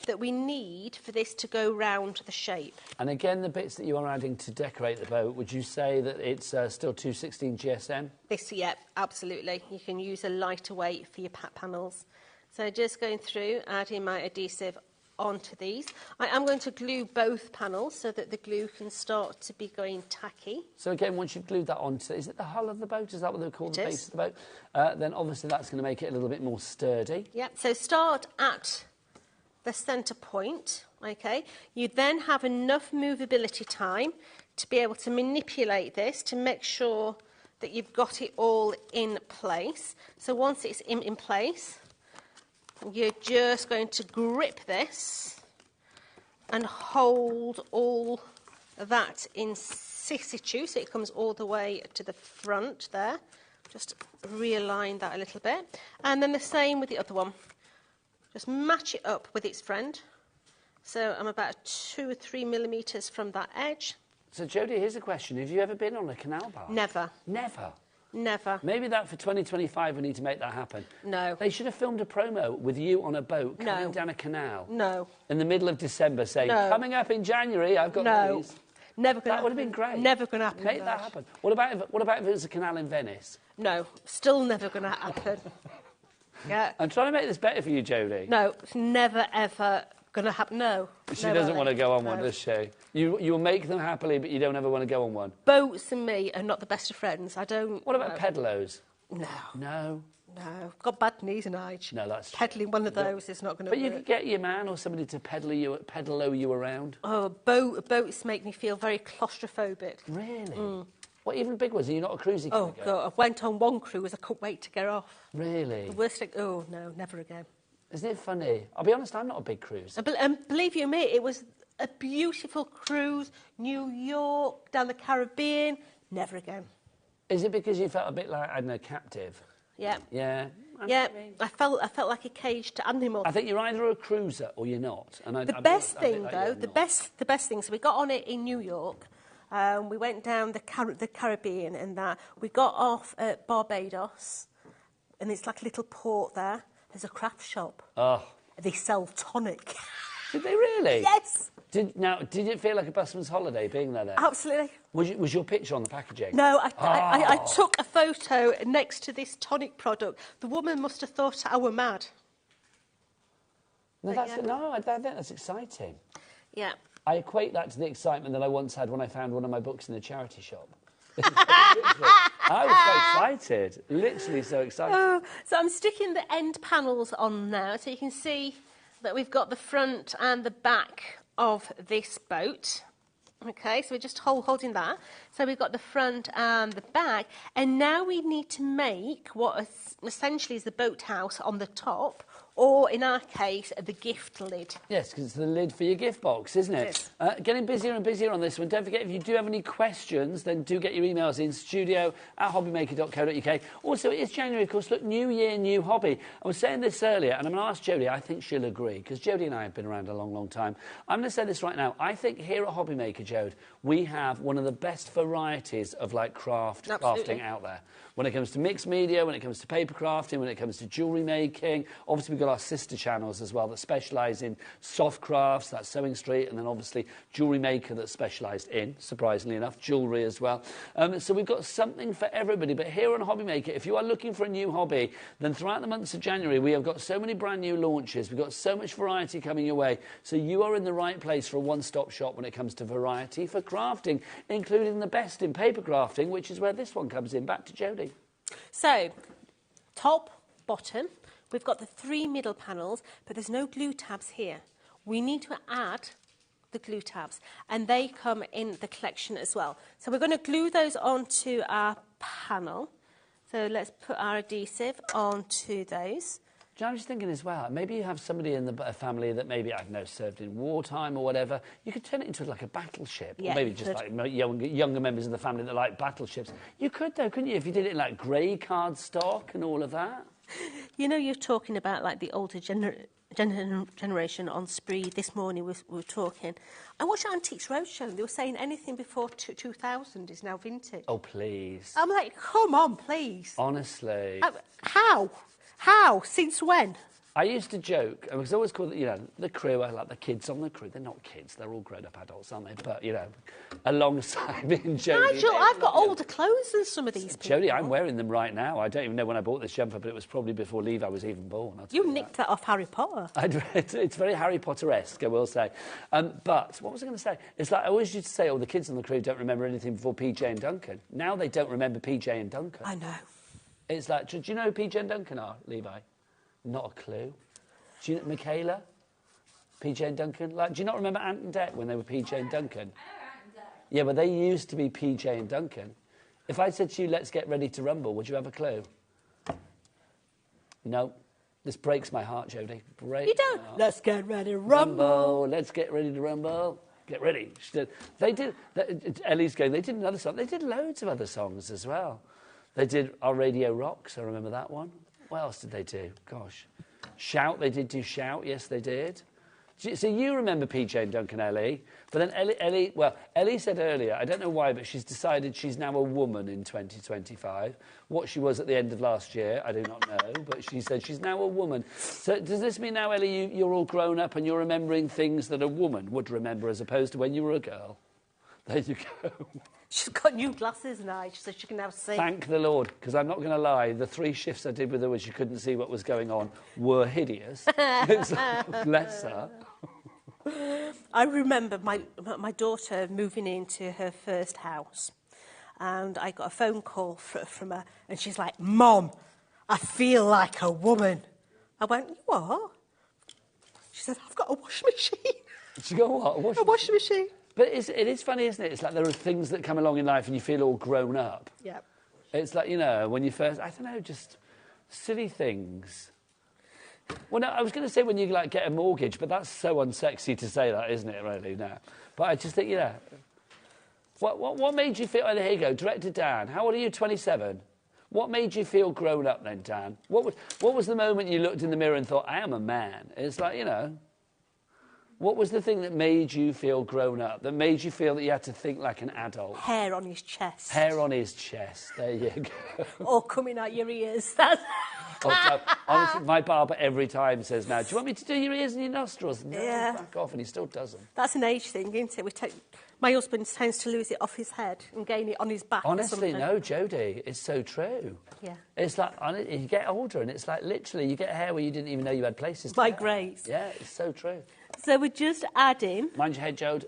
that we need for this to go round the shape. And again, the bits that you are adding to decorate the boat, would you say that it's still 216 GSM? This, yeah, absolutely. You can use a lighter weight for your panels. So just going through, adding my adhesive onto these. I am going to glue both panels so that the glue can start to be going tacky. So again, once you've glued that onto, is it the hull of the boat? Is that what they call the base of the boat? Then obviously that's going to make it a little bit more sturdy. Yep, so start at the centre point, okay? You then have enough movability time to be able to manipulate this to make sure that you've got it all in place. So once it's in place, you're just going to grip this and hold all that in situ so it comes all the way to the front there. Just realign that a little bit. And then the same with the other one. Just match it up with its friend. So I'm about 2 or 3 millimetres from that edge. So Jodie, here's a question. Have you ever been on a canal barge? Never. Never? Never. Maybe that for 2025 we need to make that happen. No. They should have filmed a promo with you on a boat coming down a canal. No. In the middle of December saying, coming up in January, I've got these. Never going to happen. That would have been great. Never going to happen. Make that happen. What about if it was a canal in Venice? No. Still never going to happen. Yeah. I'm trying to make this better for you, Jodie. No. It's never, ever going to happen. No. She doesn't want to go on one, does she? You'll make them happily, but you don't ever want to go on one. Boats and me are not the best of friends. I don't... What about pedalos? No. No? No. I've got bad knees and age. No, that's... Peddling one of those is not going to work. But you could get your man or somebody to pedalo you around. Oh, boats make me feel very claustrophobic. Really? Mm. What, even big ones? Are you not a cruisy kind of girl? God, I went on one cruise. I couldn't wait to get off. Really? The worst thing... Oh, no, never again. Isn't it funny? I'll be honest, I'm not a big cruiser. And believe you me, it was a beautiful cruise. New York, down the Caribbean. Never again. Is it because you felt a bit like, I don't know, captive? Yeah. Yeah. Yeah, I felt like a caged animal. I think you're either a cruiser or you're not. And the best thing, though, the best thing. So we got on it in New York. We went down the Caribbean and that. We got off at Barbados, and it's like a little port there. There's a craft shop. Oh. They sell tonic. Did they really? Yes. Did it feel like a busman's holiday being there then? Absolutely. Was your picture on the packaging? No, I took a photo next to this tonic product. The woman must have thought I were mad. No, I think that's exciting. Yeah. I equate that to the excitement that I once had when I found one of my books in a charity shop. I was so excited, literally so excited. Oh, so I'm sticking the end panels on now, so you can see that we've got the front and the back of this boat. Okay, so we're just holding that. So we've got the front and the back, and now we need to make what essentially is the boathouse on the top, or in our case, the gift lid. Yes, because it's the lid for your gift box, isn't it? Getting busier and busier on this one. Don't forget, if you do have any questions, then do get your emails in, studio@hobbymaker.co.uk. Also, it is January, of course. Look, new year, new hobby. I was saying this earlier, and I'm going to ask Jodie, I think she'll agree, because Jodie and I have been around a long, long time. I'm going to say this right now. I think here at HobbyMaker, Jode, we have one of the best varieties of, like, crafting out there. When it comes to mixed media, when it comes to paper crafting, when it comes to jewellery making. Obviously, we've got our sister channels as well that specialise in soft crafts, that's Sewing Street, and then obviously Jewellery Maker that specialised in, surprisingly enough, jewellery as well. So we've got something for everybody. But here on HobbyMaker, if you are looking for a new hobby, then throughout the months of January, we have got so many brand new launches. We've got so much variety coming your way. So you are in the right place for a one-stop shop when it comes to variety for crafting, including the best in paper crafting, which is where this one comes in. Back to Jodie. So, top, bottom, we've got the 3 middle panels, but there's no glue tabs here. We need to add the glue tabs, and they come in the collection as well. So we're going to glue those onto our panel. So let's put our adhesive onto those. I was thinking as well, maybe you have somebody in the family that maybe, I don't know, served in wartime or whatever. You could turn it into like a battleship. Yeah, or maybe just like younger members of the family that like battleships. You could, though, couldn't you, if you did it in like grey cardstock and all of that? You know, you're talking about like the older generation on Spree. This morning we were talking. I watched Antiques Roadshow and they were saying anything before 2000 is now vintage. Oh, please. I'm like, come on, please. Honestly. How? Since when? I used to joke, and it was always called, you know, the crew, I like the kids on the crew. They're not kids, they're all grown-up adults, aren't they? But, you know, alongside me and Jodie. Nigel, I've got older clothes than some of these people. Jodie, I'm wearing them right now. I don't even know when I bought this jumper, but it was probably before Levi was even born. You nicked that off Harry Potter. It's very Harry Potter-esque, I will say. But what was I going to say? It's like I always used to say, oh, the kids on the crew don't remember anything before PJ and Duncan. Now they don't remember PJ and Duncan. I know. It's like, do you know who PJ and Duncan are, Levi? Not a clue. Do you know Michaela? PJ and Duncan? Like, do you not remember Ant and Dec when they were PJ and Duncan? I know Ant and Dec. Yeah, but they used to be PJ and Duncan. If I said to you, let's get ready to rumble, would you have a clue? No. This breaks my heart, Jodie. You don't? Let's get ready to rumble. Let's get ready to rumble. Get ready. They did... Ellie's going, they did another song. They did loads of other songs as well. They did Our Radio Rocks, I remember that one. What else did they do? Gosh. Shout, they did do Shout, yes they did. So you remember PJ and Duncan, Ellie, but then Ellie said earlier, I don't know why, but she's decided she's now a woman in 2025. What she was at the end of last year, I do not know, but she said she's now a woman. So does this mean now, Ellie, you're all grown up and you're remembering things that a woman would remember as opposed to when you were a girl? There you go. She's got new glasses now, so she can now see. Thank the Lord, because I'm not going to lie, the 3 shifts I did with her where she couldn't see what was going on were hideous. Bless her. I remember my daughter moving into her first house, and I got a phone call from her, and she's like, Mom, I feel like a woman. I went, you are? She said, I've got a washing machine. She got what? A washing machine. But it is funny, isn't it? It's like there are things that come along in life and you feel all grown up. Yeah. It's like, you know, when you first, I don't know, just silly things. Well, no, I was going to say when you, like, get a mortgage, but that's so unsexy to say that, isn't it, really? No. But I just think, you know, what made you feel, oh, there you go, Director Dan, how old are you, 27? What made you feel grown up then, Dan? What was the moment you looked in the mirror and thought, I am a man? It's like, you know... What was the thing that made you feel grown up, that made you feel that you had to think like an adult? Hair on his chest. Hair on his chest, there you go. Or coming out your ears. Honestly, my barber every time says now, do you want me to do your ears and your nostrils? No, yeah. Back off, and he still doesn't. That's an age thing, isn't it? My husband tends to lose it off his head and gain it on his back. Honestly, no, Jodie, it's so true. Yeah. It's like, you get older and it's like literally you get hair where you didn't even know you had places to migrates. Yeah, it's so true. So we're just adding... Mind your head, Jode.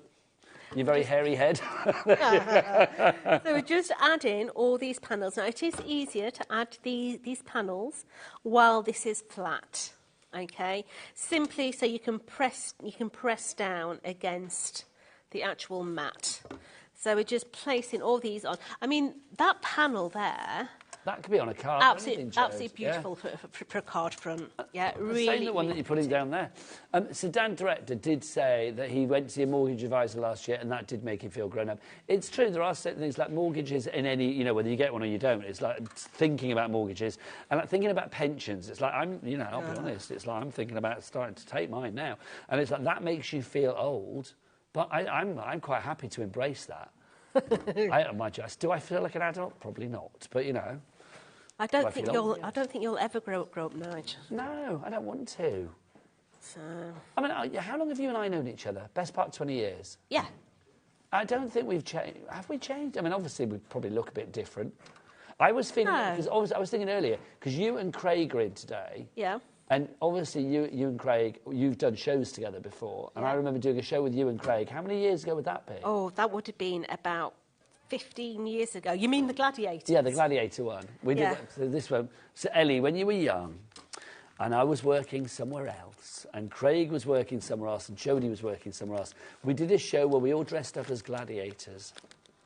Your very hairy head. So we're just adding all these panels. Now, it is easier to add these panels while this is flat, okay? Simply so you can press down against the actual mat. So we're just placing all these on. I mean, that panel there... That could be on a card. Absolutely beautiful for a card front. Yeah, really. Same the one that you're putting down there. So Dan Director did say that he went to see a mortgage advisor last year and that did make him feel grown up. It's true, there are certain things like mortgages in any, you know, whether you get one or you don't. It's like thinking about mortgages and like thinking about pensions. It's like, I'll be honest, it's like I'm thinking about starting to take mine now. And it's like that makes you feel old, but I'm quite happy to embrace that. Do I feel like an adult? Probably not, but you know. I don't think you'll ever grow up, Nigel. No, I don't want to. So. I mean, how long have you and I known each other? Best part of 20 years. Yeah. I don't think we've changed. Have we changed? I mean, obviously we probably look a bit different. I was feeling because I was thinking earlier because you and Craig are in today. Yeah. And obviously you and Craig, you've done shows together before, and I remember doing a show with you and Craig. How many years ago would that be? Oh, that would have been about 15 years ago. You mean the Gladiator? Yeah, the Gladiator one. We did so this one. So Ellie, when you were young, and I was working somewhere else, and Craig was working somewhere else, and Jodie was working somewhere else, we did a show where we all dressed up as gladiators.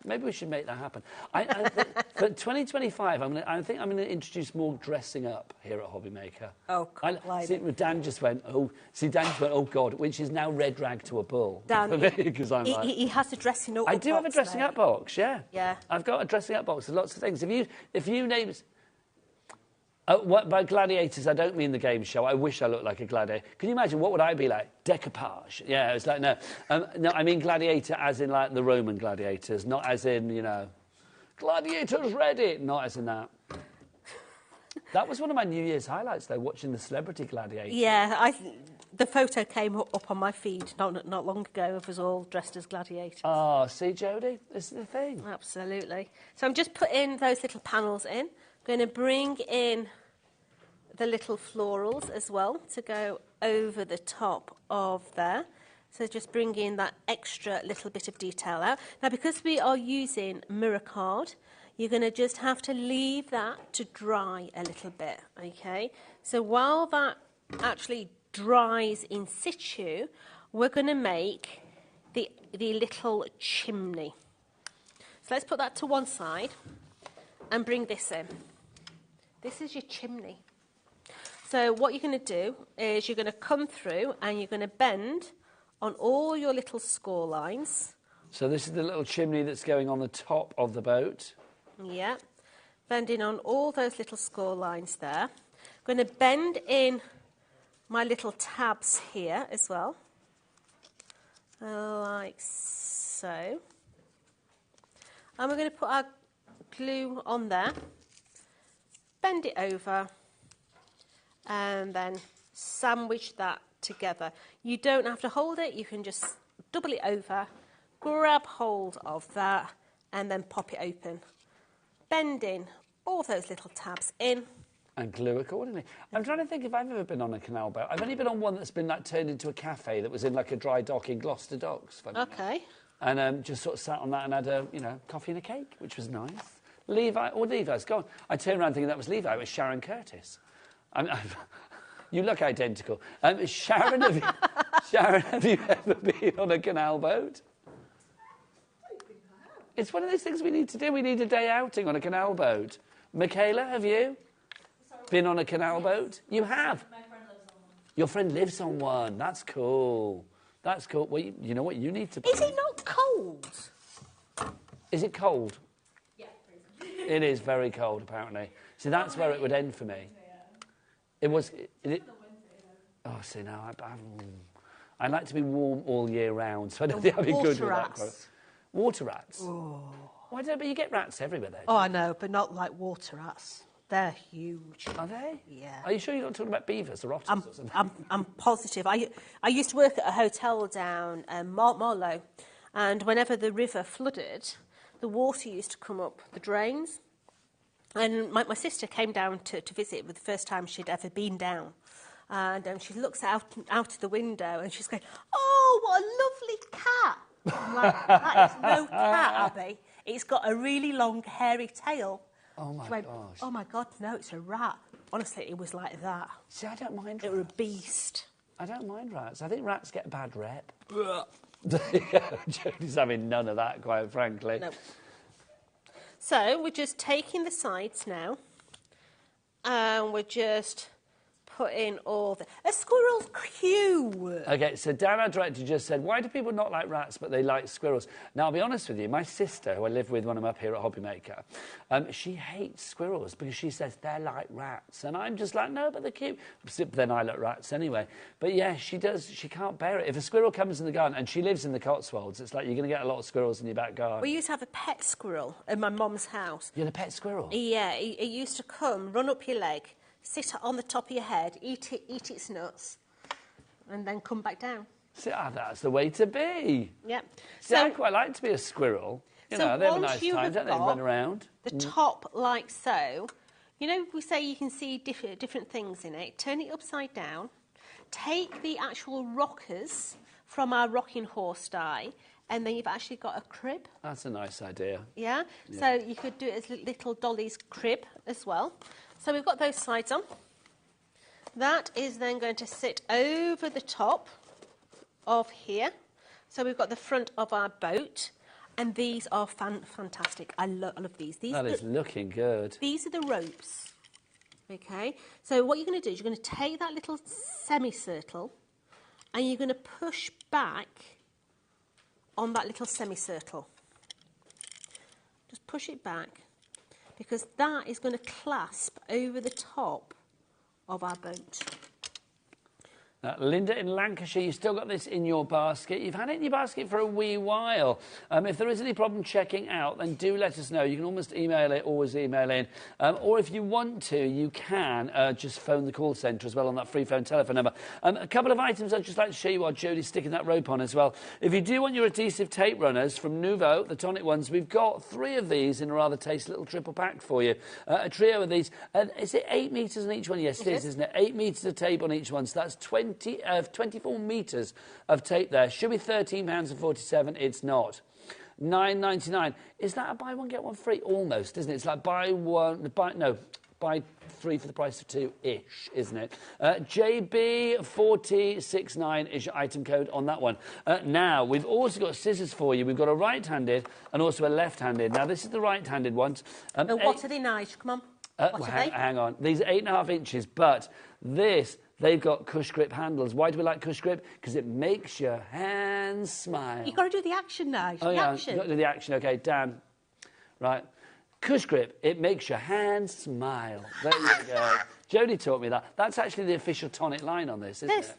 Maybe we should make that happen. I think for 2025, I think I'm going to introduce more dressing up here at HobbyMaker. Oh, God. Dan just went, oh, God, which is now red rag to a bull. Dan, because I'm he has a dressing up box. I do have a dressing up box, yeah. Yeah. I've got a dressing up box with lots of things. If you name... by gladiators, I don't mean the game show. I wish I looked like a gladiator. Can you imagine what would I be like? Decoupage. Yeah, it's like, no. No, I mean gladiator as in like the Roman gladiators, not as in, you know, gladiators ready. Not as in that. That was one of my New Year's highlights, though, watching the Celebrity Gladiator. Yeah, the photo came up on my feed not long ago of us all dressed as gladiators. Oh, see, Jodie, this is the thing. Absolutely. So I'm just putting those little panels in. I'm going to bring in the little florals as well to go over the top of there. So just bring in that extra little bit of detail out. Now, because we are using mirror card, you're going to just have to leave that to dry a little bit, okay? So while that actually dries in situ, we're going to make the little chimney. So let's put that to one side and bring this in. This is your chimney. So what you're going to do is you're going to come through and you're going to bend on all your little score lines. So this is the little chimney that's going on the top of the boat. Yeah, bending on all those little score lines there. I'm going to bend in my little tabs here as well, like so. And we're going to put our glue on there, bend it over, and then sandwich that together. You don't have to hold it, you can just double it over, grab hold of that, and then pop it open. Bending all those little tabs in. And glue accordingly. I'm trying to think if I've ever been on a canal boat. I've only been on one that's been like turned into a cafe that was in like a dry dock in Gloucester Docks. Okay. And just sort of sat on that and had a, coffee and a cake, which was nice. Levi's gone. I turned around thinking that was Levi. It was Sharon Curtis. You look identical. Sharon, have you ever been on a canal boat? It's one of those things we need to do. We need a day outing on a canal boat. Michaela, have you been on a canal boat? You have? My friend lives on one. Your friend lives on one. That's cool. That's cool. Well, you know what? You need to... Is it not cold? Is it cold? Yeah, it is very cold, apparently. So that's where it would end for me. It was... Oh, see, now I like to be warm all year round, so I don't think I'd be good with that. Water rats? Oh. Why don't you get rats everywhere, though? Oh, I know, but not like water rats. They're huge. Are they? Yeah. Are you sure you're not talking about beavers or otters or something? I'm positive. I used to work at a hotel down Marlow, and whenever the river flooded, the water used to come up the drains. And my sister came down to visit with the first time she'd ever been down. And she looks out of the window and she's going, "Oh, what a lovely cat." I'm like, that is no cat, Abby. It's got a really long, hairy tail. Oh, my gosh. gosh. Oh, my God, no, it's a rat. Honestly, it was like that. See, I don't mind rats. They were a beast. I don't mind rats. I think rats get a bad rep. Jodie's having none of that, quite frankly. No. So, we're just taking the sides now, and we're just... put in all the... A squirrel's cute. OK, so Dan, our director, just said, why do people not like rats, but they like squirrels? Now, I'll be honest with you, my sister, who I live with when I'm up here at HobbyMaker, she hates squirrels because she says they're like rats. And I'm just like, no, but they're cute. But then I like rats anyway. But, yeah, she can't bear it. If a squirrel comes in the garden, and she lives in the Cotswolds, it's like you're going to get a lot of squirrels in your back garden. We used to have a pet squirrel in my mum's house. You had a pet squirrel? Yeah, it used to come, run up your leg, sit on the top of your head, eat its nuts, and then come back down. See, that's the way to be. Yep. See, I quite like to be a squirrel. You know, they have a nice time, don't they? Run around. The top like so. You know, we say you can see different things in it. Turn it upside down. Take the actual rockers from our rocking horse die, and then you've actually got a crib. That's a nice idea. Yeah? So you could do it as little Dolly's crib as well. So we've got those sides on. That is then going to sit over the top of here. So we've got the front of our boat. And these are fantastic. I love these. That is looking good. These are the ropes. Okay. So what you're going to do is you're going to take that little semicircle and you're going to push back on that little semicircle. Just push it back, because that is going to clasp over the top of our boat. Linda in Lancashire, you've still got this in your basket. You've had it in your basket for a wee while. If there is any problem checking out, then do let us know. You can almost email it, always email in. Or if you want to, you can just phone the call centre as well on that free phone telephone number. A couple of items I'd just like to show you while Jodie's sticking that rope on as well. If you do want your adhesive tape runners from Newvo, the Tonic ones, we've got 3 of these in a rather tasty little triple pack for you. A trio of these. Is it 8 metres on each one? Yes, it is, isn't it? 8 metres of tape on each one. So that's 24 metres of tape there. Should be £13.47. It's not. £9.99. Is that a buy one get one free? Almost, isn't it? It's like buy 3 for the price of 2-ish, isn't it? JB4069 is your item code on that one. Now, we've also got scissors for you. We've got a right-handed and also a left-handed. Now, this is the right-handed one. What are they, Nige? Come on. Hang on. These are 8.5 inches, but this... They've got cush grip handles. Why do we like cush grip? Because it makes your hands smile. You've got to do the action now. Oh, yeah, you've got to do the action. OK, Dan. Right. Cush grip, it makes your hands smile. There you go. Jodie taught me that. That's actually the official Tonic line on this, isn't it?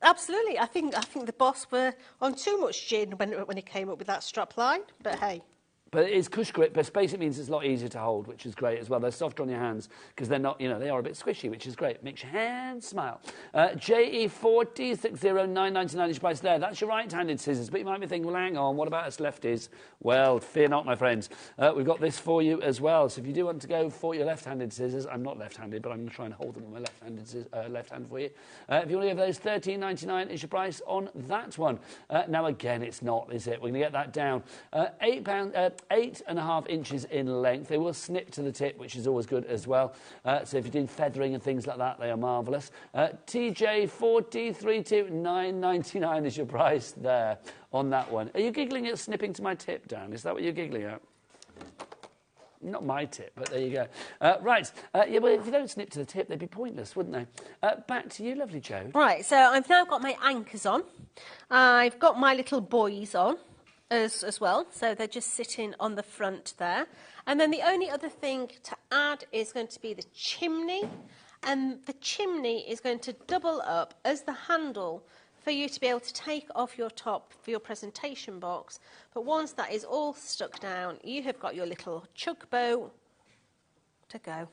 Absolutely. I think the boss were on too much gin when he came up with that strap line, but hey. But it is cush grip, but basically means it's a lot easier to hold, which is great as well. They're softer on your hands because they're not, they are a bit squishy, which is great. Makes your hands smile. JE4060999 is your price there. That's your right-handed scissors, but you might be thinking, well, hang on, what about us lefties? Well, fear not, my friends. We've got this for you as well. So if you do want to go for your left-handed scissors, I'm not left-handed, but I'm going to try and hold them with my left hand for you. If you want to go for those, £13.99 is your price on that one. Now, again, it's not, is it? We're going to get that down. £8. 8.5 inches in length. They will snip to the tip, which is always good as well. So if you're doing feathering and things like that, they are marvellous. TJ432999 is your price there on that one. Are you giggling at snipping to my tip, Dan? Is that what you're giggling at? Not my tip, but there you go. Right. Yeah, well, if you don't snip to the tip, they'd be pointless, wouldn't they? Back to you, lovely Jo. Right, so I've now got my anchors on. I've got my little buoys on. As well, so they're just sitting on the front there. And then the only other thing to add is going to be the chimney, and the chimney is going to double up as the handle for you to be able to take off your top for your presentation box. But once that is all stuck down, you have got your little chug boat to go.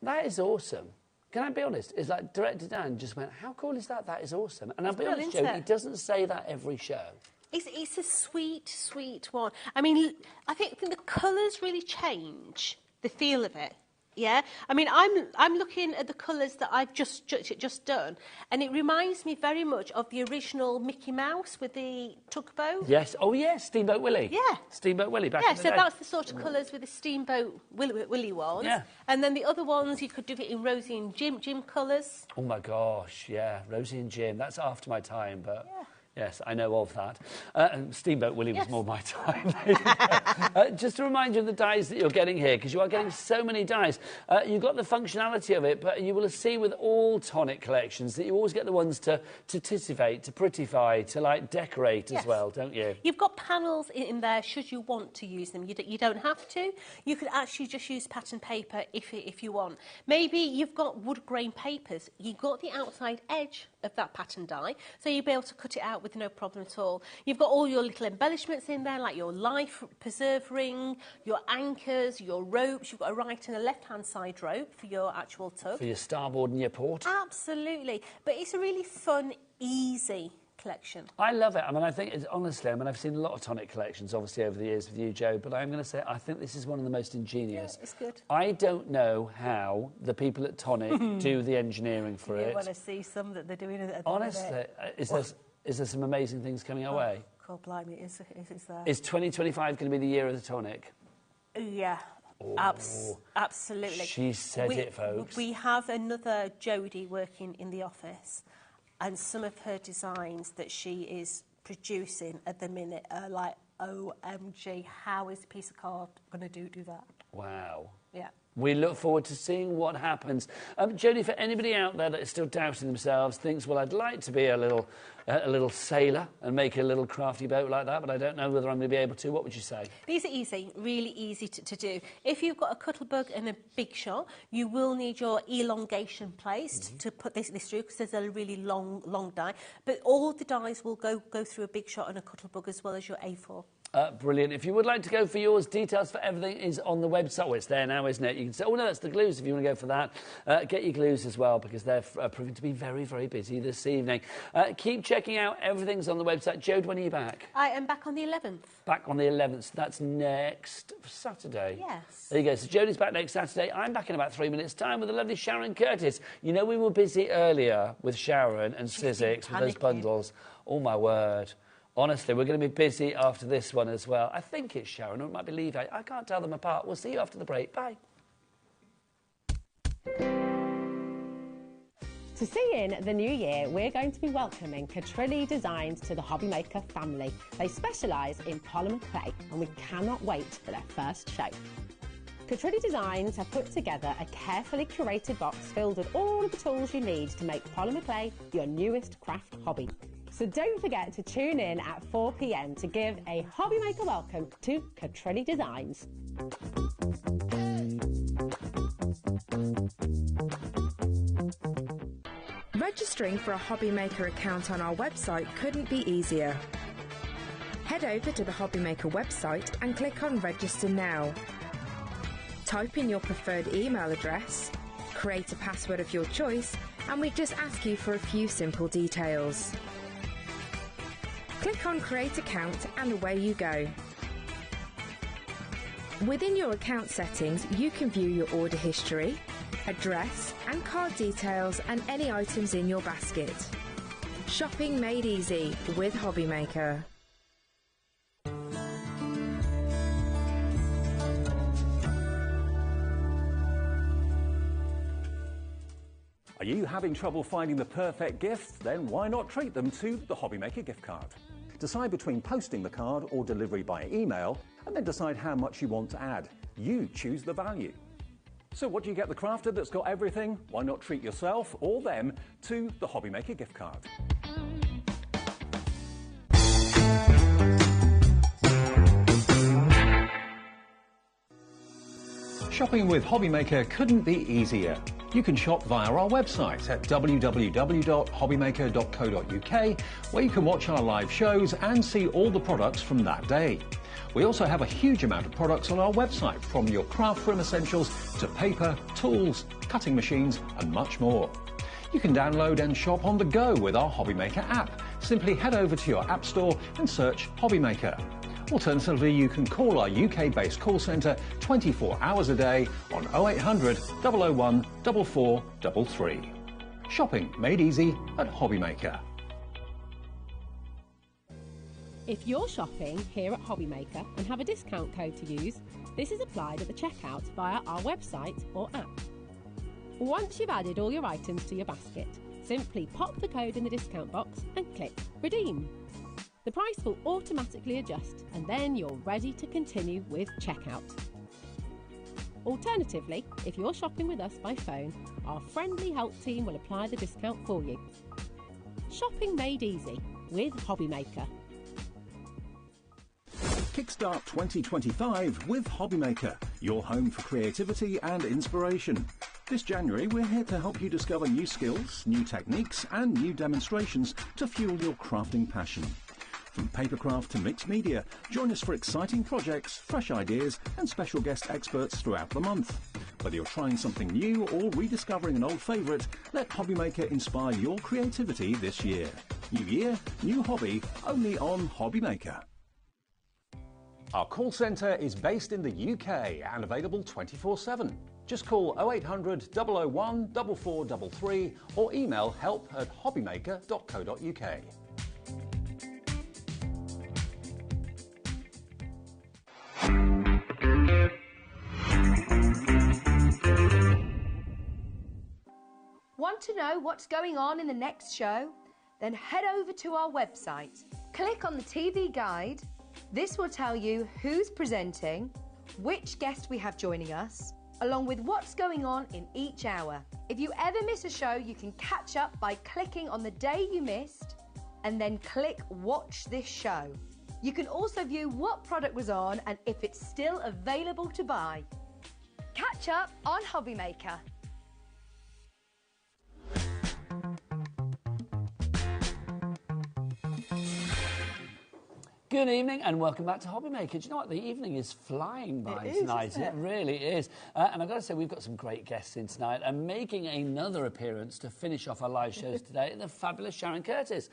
That is awesome. Can I be honest? It's like Director Dan just went, how cool is that? That is awesome. And I'll be honest, Jo, he doesn't say that every show. It's a sweet, sweet one. I mean, I think the colours really change the feel of it. Yeah, I mean, I'm looking at the colours that I've just done, and it reminds me very much of the original Mickey Mouse with the tugboat. Yes. Oh, yes, Steamboat Willie. Yeah. Steamboat Willie. Back in the so day. that's the sort of colours with the Steamboat Willie ones. Yeah. And then the other ones, you could do it in Rosie and Jim colours. Oh my gosh, yeah, Rosie and Jim. That's after my time, but. Yeah. Yes, I know of that. Steamboat Willie was more my time. Just to remind you of the dies that you're getting here, because you are getting so many dies. You've got the functionality of it, but you will see with all Tonic collections that you always get the ones to titivate, to prettify, to like decorate as well, don't you? You've got panels in there should you want to use them. You don't have to. You could actually just use pattern paper if you want. Maybe you've got wood grain papers. You've got the outside edge of that pattern die, so you'll be able to cut it out with no problem at all. You've got all your little embellishments in there, like your life preserve ring, your anchors, your ropes. You've got a right and a left-hand side rope for your actual tug. For your starboard and your port. Absolutely. But it's a really fun, easy collection. I love it. I mean, I think it's honestly, I've seen a lot of Tonic collections, obviously, over the years with you, Jo, but I'm going to say I think this is one of the most ingenious. Yeah, it's good. I don't know how the people at Tonic do the engineering for it. You want to see some that they're doing at the honestly, is there some amazing things coming our way? God blimey, it's there. Is 2025 going to be the year of the Tonic? Yeah. Oh, absolutely. She said it, folks. We have another Jodie working in the office, and some of her designs that she is producing at the minute are like, OMG, how is a piece of card going to do that? Wow. Yeah. We look forward to seeing what happens. Jodie, for anybody out there that is still doubting themselves, thinks, well, I'd like to be a little sailor and make a little crafty boat like that, but I don't know whether I'm going to be able to. What would you say? These are easy, really easy to do. If you've got a cuttlebug and a big shot, you will need your elongation placed to put this through, because there's a really long die. But all the dies will go through a big shot and a cuttlebug, as well as your A4. Brilliant. If you would like to go for yours, details for everything is on the website. Well, it's there now, isn't it? You can say, oh, no, that's the glues if you want to go for that. Get your glues as well, because they're proving to be very, very busy this evening. Keep checking out. Everything's on the website. Jode, when are you back? I am back on the 11th. Back on the 11th. That's next Saturday. Yes. There you go. So Jodie's back next Saturday. I'm back in about 3 minutes' time with the lovely Sharon Curtis. You know, we were busy earlier with Sharon and Sizzix with those bundles. Oh, my word. Honestly, we're going to be busy after this one as well. I think it's Sharon, or it might be Levi. I can't tell them apart. We'll see you after the break. Bye. To see in the new year, we're going to be welcoming Catrilli Designs to the HobbyMaker family. They specialise in polymer clay, and we cannot wait for their first show. Catrilli Designs have put together a carefully curated box filled with all of the tools you need to make polymer clay your newest craft hobby. So don't forget to tune in at 4 p.m. to give a HobbyMaker welcome to Catrilli Designs. Registering for a HobbyMaker account on our website couldn't be easier. Head over to the HobbyMaker website and click on Register Now. Type in your preferred email address, create a password of your choice, and we just ask you for a few simple details. Click on Create Account and away you go. Within your account settings, you can view your order history, address and card details and any items in your basket. Shopping made easy with HobbyMaker. Are you having trouble finding the perfect gift? Then why not treat them to the HobbyMaker gift card? Decide between posting the card or delivery by email, and then decide how much you want to add. You choose the value. So what do you get the crafter that's got everything? Why not treat yourself or them to the HobbyMaker gift card? Shopping with HobbyMaker couldn't be easier. You can shop via our website at www.hobbymaker.co.uk, where you can watch our live shows and see all the products from that day. We also have a huge amount of products on our website, from your craft room essentials to paper, tools, cutting machines and much more. You can download and shop on the go with our HobbyMaker app. Simply head over to your app store and search HobbyMaker. Alternatively, you can call our UK-based call centre 24 hours a day on 0800 001 4433. Shopping made easy at HobbyMaker. If you're shopping here at HobbyMaker and have a discount code to use, this is applied at the checkout via our website or app. Once you've added all your items to your basket, simply pop the code in the discount box and click Redeem. The price will automatically adjust, and then you're ready to continue with checkout. Alternatively, if you're shopping with us by phone, our friendly help team will apply the discount for you. Shopping made easy with HobbyMaker. Kickstart 2025 with HobbyMaker, your home for creativity and inspiration. This January, we're here to help you discover new skills, new techniques and new demonstrations to fuel your crafting passion. From Papercraft to mixed media, join us for exciting projects, fresh ideas and special guest experts throughout the month. Whether you're trying something new or rediscovering an old favourite, let HobbyMaker inspire your creativity this year. New year, new hobby, only on HobbyMaker. Our call centre is based in the UK and available 24/7. Just call 0800 001 4433 or email help@hobbymaker.co.uk. Want to know what's going on in the next show? Then head over to our website. Click on the TV guide. This will tell you who's presenting, which guest we have joining us, along with what's going on in each hour. If you ever miss a show, you can catch up by clicking on the day you missed and then click Watch This Show. You can also view what product was on and if it's still available to buy. Catch up on HobbyMaker. Good evening and welcome back to HobbyMaker. Do you know what? The evening is flying by tonight. Isn't it? It really is. And I've got to say, we've got some great guests in tonight and making another appearance to finish off our live shows today, the fabulous Sharon Curtis.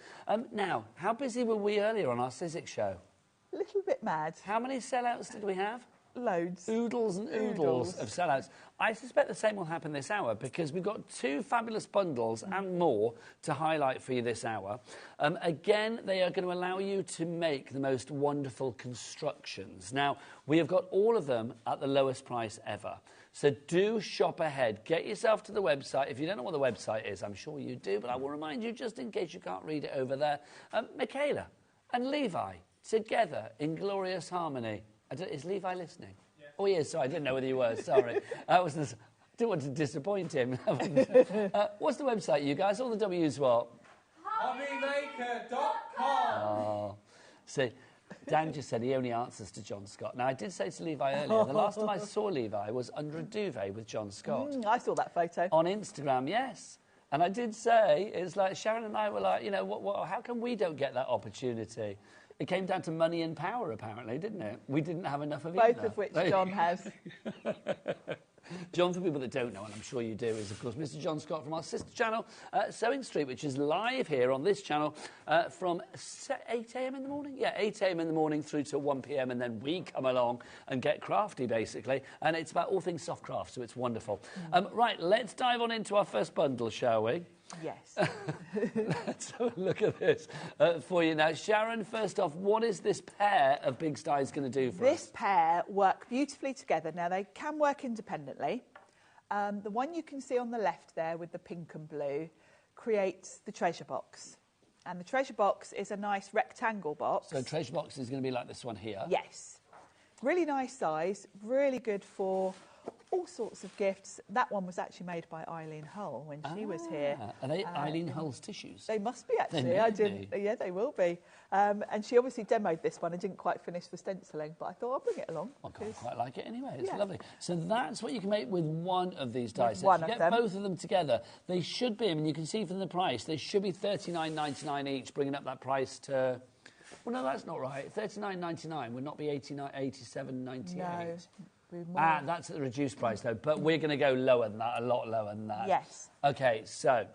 Now, how busy were we earlier on our Sizzix show? A little bit mad. How many sellouts did we have? Loads. Oodles and oodles of sellouts. I suspect the same will happen this hour because we've got two fabulous bundles and more to highlight for you this hour. Again, they are going to allow you to make the most wonderful constructions. Now, we have got all of them at the lowest price ever. So do shop ahead. Get yourself to the website. If you don't know what the website is, I'm sure you do, but I will remind you just in case you can't read it over there. Michaela and Levi together in glorious harmony. Is Levi listening? Yes. Oh, yes, sorry, I didn't know whether you were, sorry. I didn't want to disappoint him. What's the website, you guys? All the W's what? HobbyMaker.com. Oh, see, Dan just said he only answers to John Scott. Now, I did say to Levi earlier, the last time I saw Levi was under a duvet with John Scott. I saw that photo. On Instagram, yes. And I did say, it's like Sharon and I were like, you know, how come we don't get that opportunity? It came down to money and power, apparently, didn't it? We didn't have enough of either. Both of which John has. John, for people that don't know, and I'm sure you do, is, of course, Mr. John Scott from our sister channel, Sewing Street, which is live here on this channel from 8 a.m. in the morning? Yeah, 8 a.m. in the morning through to 1 p.m, and then we come along and get crafty, basically. And it's about all things soft craft, so it's wonderful. Right, let's dive on into our first bundle, shall we? Yes. Let's have a look at this for you now. Sharon, first off, what is this pair of big styes going to do for us? This pair work beautifully together. Now, they can work independently. The one you can see on the left there with the pink and blue creates the treasure box. And the treasure box is a nice rectangle box. So treasure box is going to be like this one here? Yes. Really nice size, really good for all sorts of gifts. That one was actually made by Eileen Hull when she was here. Are they Eileen Hull's tissues? They must be, actually. I didn't. Yeah, they will be. And she obviously demoed this one and didn't quite finish the stenciling, but I thought I'll bring it along. I quite like it anyway. It's lovely. So that's what you can make with one of these die sets. One you of get them. both of them together. They should be, I mean, you can see from the price, they should be $39.99 each, bringing up that price to... Well, no, that's not right. $39.99 would not be $87.98. No. That's at the reduced price, though. But we're going to go lower than that, a lot lower than that. Yes. OK, so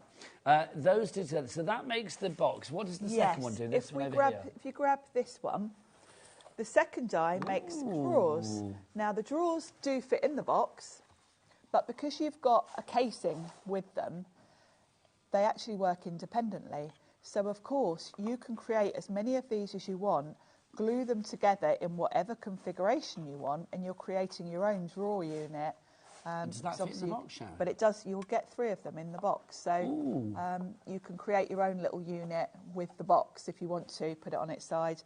those two together. So that makes the box. What does the second one do? This one over here? If you grab this one, the second die makes drawers. Now, the drawers do fit in the box, but because you've got a casing with them, they actually work independently. So, of course, you can create as many of these as you want, glue them together in whatever configuration you want, and you're creating your own drawer unit. Does that fit in the box, Sharon? But it does. You'll get 3 of them in the box. So you can create your own little unit with the box if you want to, put it on its side.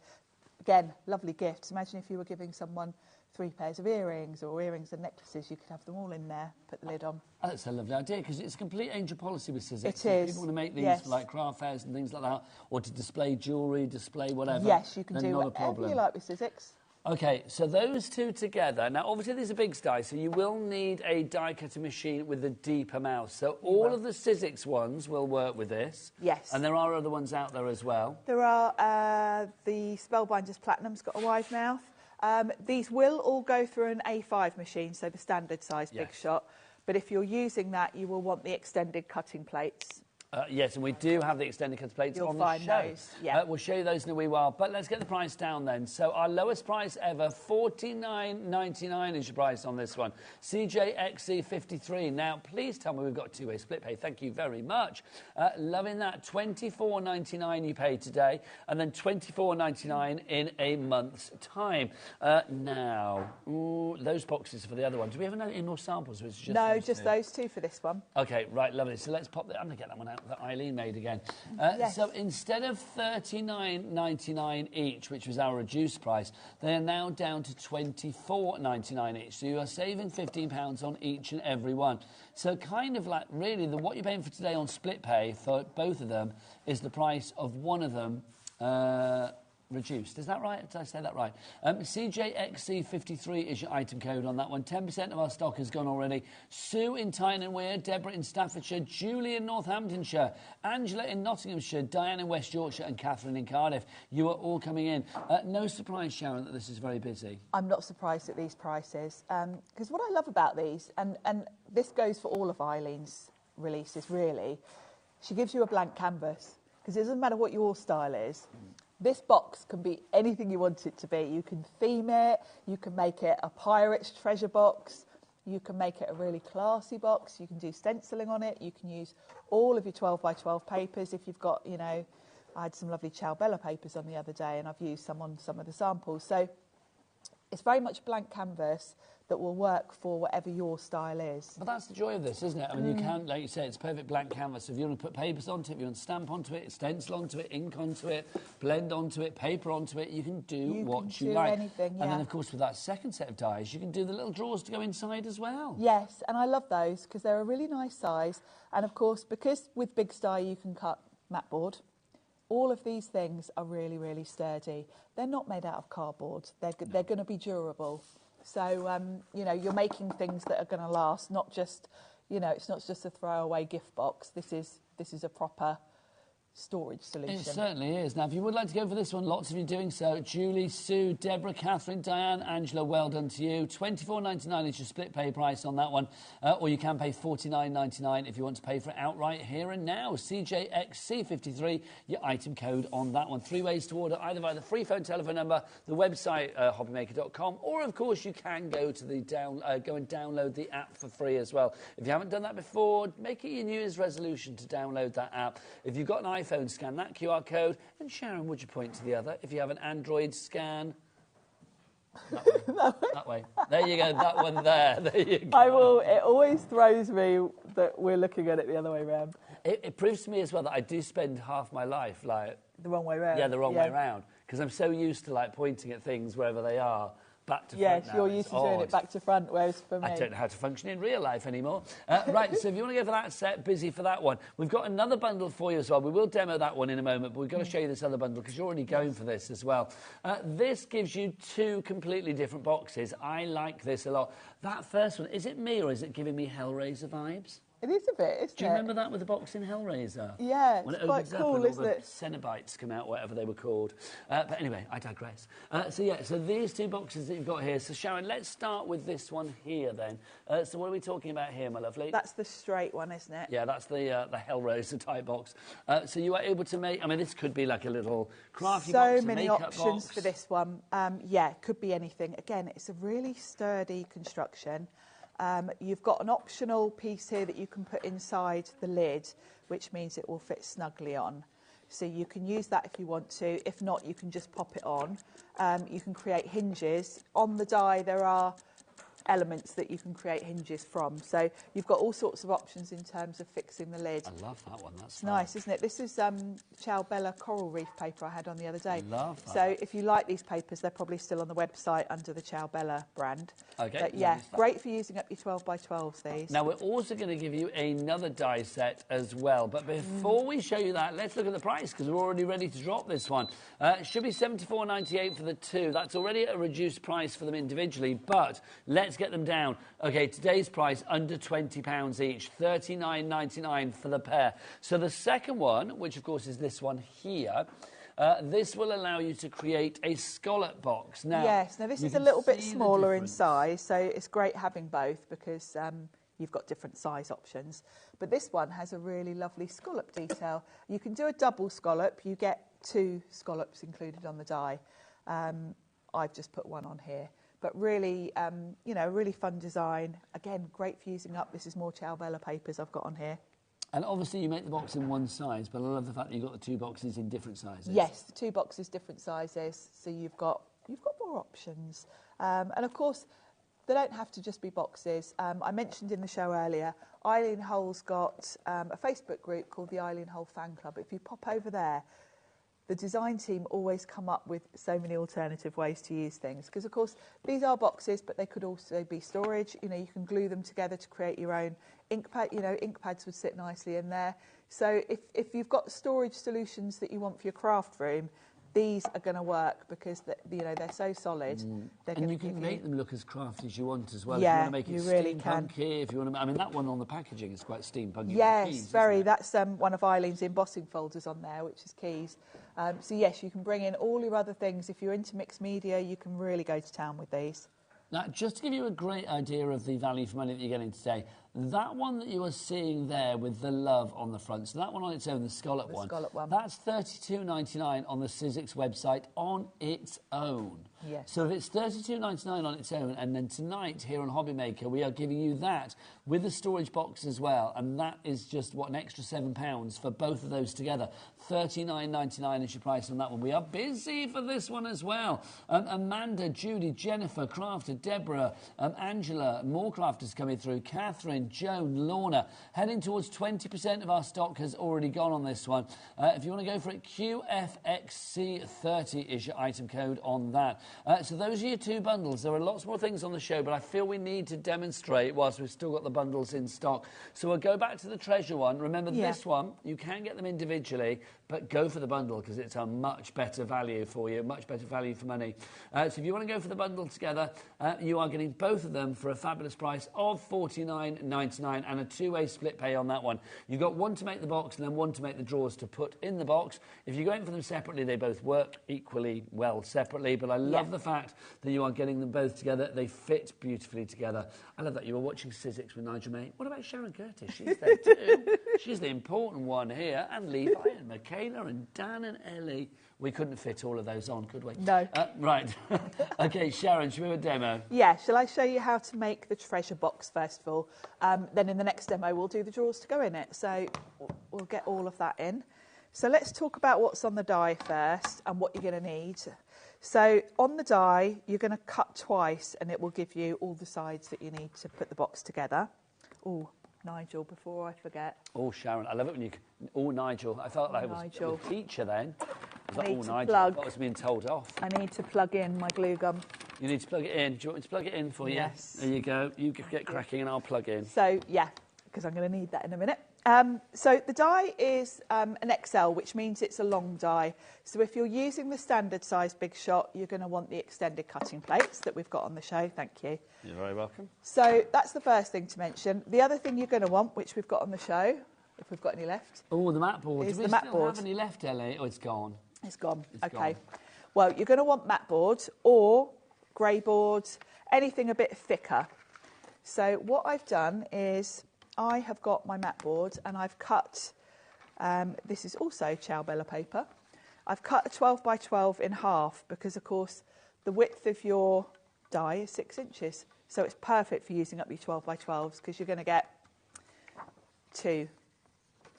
Again, lovely gifts. Imagine if you were giving someone 3 pairs of earrings or earrings and necklaces, you could have them all in there, put the lid on. Oh, that's a lovely idea, because it's a complete angel policy with Sizzix. It is. If people want to make these for like craft fairs and things like that, or to display jewellery, display whatever. Yes, you can do not whatever a problem. you like with Sizzix. OK, so those two together. Now, obviously, these are big dies, so you will need a die-cutting machine with a deeper mouth. So all of the Sizzix ones will work with this. Yes. And there are other ones out there as well. There are the Spellbinders Platinum's got a wide mouth. These will all go through an A5 machine, so the standard size big shot. But if you're using that, you will want the extended cutting plates. Yes, and we do have the extended cut plates on the show. Those, yeah. We'll show you those in a wee while. But let's get the price down then. So our lowest price ever, $49.99 is your price on this one. CJXC53. Now, please tell me we've got two-way split pay. Thank you very much. Loving that. $24.99 you pay today, and then $24.99 in a month's time. Now, those boxes for the other one. Do we have any more samples? Or is it just no, just those two for this one. OK, right, lovely. So let's pop that. I'm going to get that one out. pack that Eileen made again. Yes. So instead of $39.99 each, which was our reduced price, they are now down to $24.99 each. So you are saving £15 on each and every one. So kind of like really what you're paying for today on split pay for both of them is the price of one of them reduced. Is that right? Did I say that right? CJXC53 is your item code on that one. 10% of our stock has gone already. Sue in Tyne and Wear, Deborah in Staffordshire, Julie in Northamptonshire, Angela in Nottinghamshire, Diane in West Yorkshire and Catherine in Cardiff. You are all coming in. No surprise, Sharon, that this is very busy. I'm not surprised at these prices because what I love about these, and this goes for all of Eileen's releases really, she gives you a blank canvas because it doesn't matter what your style is. This box can be anything you want it to be. You can theme it, you can make it a pirate's treasure box, you can make it a really classy box, you can do stenciling on it, you can use all of your 12 by 12 papers if you've got, you know, I had some lovely Ciao Bella papers on the other day and I've used some on some of the samples. So it's very much blank canvas that will work for whatever your style is. But that's the joy of this, isn't it? I mean, you can, like you say, it's perfect blank canvas. If you want to put papers onto it, if you want to stamp onto it, stencil onto it, ink onto it, blend onto it, paper onto it, you can do what you like. Anything, yeah. And then, of course, with that second set of dies, you can do the little drawers to go inside as well. Yes, and I love those because they're a really nice size. And, of course, because with Big Sty you can cut mat board, all of these things are really, really sturdy. They're not made out of cardboard. They're going to be durable. So, you know, you're making things that are going to last, not just, you know, it's not just a throwaway gift box. This is a proper storage solution. It certainly is. Now, if you would like to go for this one, lots of you doing so. Julie, Sue, Deborah, Catherine, Diane, Angela, well done to you. $24.99 is your split pay price on that one. Or you can pay $49.99 if you want to pay for it outright here and now. CJXC53, your item code on that one. 3 ways to order, either via the free phone telephone number, the website, hobbymaker.com, or, of course, you can go to the go and download the app for free as well. If you haven't done that before, make it your New Year's resolution to download that app. If you've got an iPhone, scan that QR code, and Sharon, would you point to the other? If you have an Android, scan that way. That way. There you go. That one there. There you go. I will. It always throws me that we're looking at it the other way around. It proves to me as well that I do spend half my life like the wrong way round. Yeah, the wrong way round, because I'm so used to like pointing at things wherever they are. Back to front. Yes, now. you're used to doing it back to front, whereas for me... I don't know how to function in real life anymore. Right, so if you want to go for that set, busy for that one. We've got another bundle for you as well. We will demo that one in a moment, but we've got to show you this other bundle because you're already going for this as well. This gives you 2 completely different boxes. I like this a lot. That first one, is it me or is it giving me Hellraiser vibes? It is a bit, isn't it? Do you remember that with the box in Hellraiser? Yeah, when it's it quite opens cool, up and isn't all it? the Cenobites come out, whatever they were called. But anyway, I digress. So these 2 boxes that you've got here. So Sharon, let's start with this one here then. So what are we talking about here, my lovely? That's the straight one, isn't it? Yeah, that's the Hellraiser type box. So you are able to make, I mean, this could be like a little crafty box, so many makeup options box. for this one. Yeah, it could be anything. Again, it's a really sturdy construction. You've got an optional piece here that you can put inside the lid, which means it will fit snugly on. So you can use that if you want to. If not, you can just pop it on. You can create hinges. On the die, there are elements that you can create hinges from. So you've got all sorts of options in terms of fixing the lid. I love that one. That's nice, isn't it? This is Ciao Bella Coral Reef paper I had on the other day. Love that. So if you like these papers, they're probably still on the website under the Ciao Bella brand. Okay. But yeah, great for using up your 12 by 12s, these. Now, we're also going to give you another die set as well. But before we show you that, let's look at the price, because we're already ready to drop this one. It should be $74.98 for the 2. That's already at a reduced price for them individually, but let's get them down. OK, today's price, under £20 each, $39.99 for the pair. So the second one, which, of course, is this one here, this will allow you to create a scallop box. Now, yes, now this is a little bit smaller in size, so it's great having both because you've got different size options. But this one has a really lovely scallop detail. You can do a double scallop. You get 2 scallops included on the die. I've just put 1 on here. But really, you know, really fun design. Again, great for using up. This is more Ciao Bella papers I've got on here. And obviously you make the box in one size, but I love the fact that you've got the 2 boxes in different sizes. Yes, the 2 boxes, different sizes, so you've got more options. And of course, they don't have to just be boxes. I mentioned in the show earlier, Eileen Hull's got a Facebook group called the Eileen Hull Fan Club. If you pop over there, the design team always come up with so many alternative ways to use things. Because, of course, these are boxes, but they could also be storage. You know, you can glue them together to create your own ink pad. You know, ink pads would sit nicely in there. So if you've got storage solutions that you want for your craft room, these are going to work because they're so solid. And you can make them look as crafty as you want as well. Yeah, if you want to make it really steampunky, if you want to, I mean, that one on the packaging is quite steampunky. Yes, keys, very. That's one of Eileen's embossing folders on there, which is keys. So yes, you can bring in all your other things. If you're into mixed media, you can really go to town with these. Now, just to give you a great idea of the value for money that you're getting today, that one that you are seeing there with the love on the front, so that one on its own, the scallop one, that's $32.99 on the Sizzix website on its own. Yes. So if it's $32.99 on its own, and then tonight here on HobbyMaker, we are giving you that with the storage box as well, and that is just, what, an extra £7 for both of those together. $39.99 is your price on that one. We are busy for this one as well. Amanda, Judy, Jennifer, Crafter, Deborah, Angela, more crafters coming through, Catherine, Joan, Lorna. Heading towards 20% of our stock has already gone on this one. If you want to go for it, QFXC30 is your item code on that. So those are your two bundles. There are lots more things on the show, but I feel we need to demonstrate whilst we've still got the bundles in stock. So we'll go back to the treasure one. Remember, this one, you can get them individually, but go for the bundle because it's a much better value for you, much better value for money. So if you want to go for the bundle together, you are getting both of them for a fabulous price of $49.99 and a two-way split pay on that one. You've got one to make the box and then one to make the drawers to put in the box. If you go in for them separately, they both work equally well separately, but I love the fact that you are getting them both together. They fit beautifully together. I love that you were watching Sizzix with Nigel May. What about Sharon Curtis? She's there too. She's the important one here, and Levi and Michaela and Dan and Ellie. We couldn't fit all of those on, could we? No. Right. OK, Sharon, should we have a demo? Yeah, shall I show you how to make the treasure box first of all? Then in the next demo, we'll do the drawers to go in it. So we'll get all of that in. So let's talk about what's on the die first and what you're going to need. So on the die, you're going to cut twice and it will give you all the sides that you need to put the box together. Oh, Nigel, before I forget. Oh, Sharon, I love it when you... Oh, Nigel. I felt like it was a teacher then. I was like, oh, Nigel, I was being told off. I need to plug in my glue gun. You need to plug it in. Do you want me to plug it in for you? Yes. There you go. You get cracking and I'll plug in. So, yeah, because I'm going to need that in a minute. So the die is an XL, which means it's a long die. So if you're using the standard size Big Shot, you're going to want the extended cutting plates that we've got on the show. Thank you. You're very welcome. So that's the first thing to mention. The other thing you're going to want, which we've got on the show, if we've got any left. Oh, the mat board. Is Do we still have any left, Ellie? Oh, it's gone. It's gone. It's okay. gone. Well, you're going to want mat boards or grey boards, anything a bit thicker. So what I've done is I have got my mat board and I've cut, this is also Ciao Bella paper. I've cut a 12 by 12 in half because, of course, the width of your die is 6 inches. So it's perfect for using up your 12 by 12s because you're going to get 2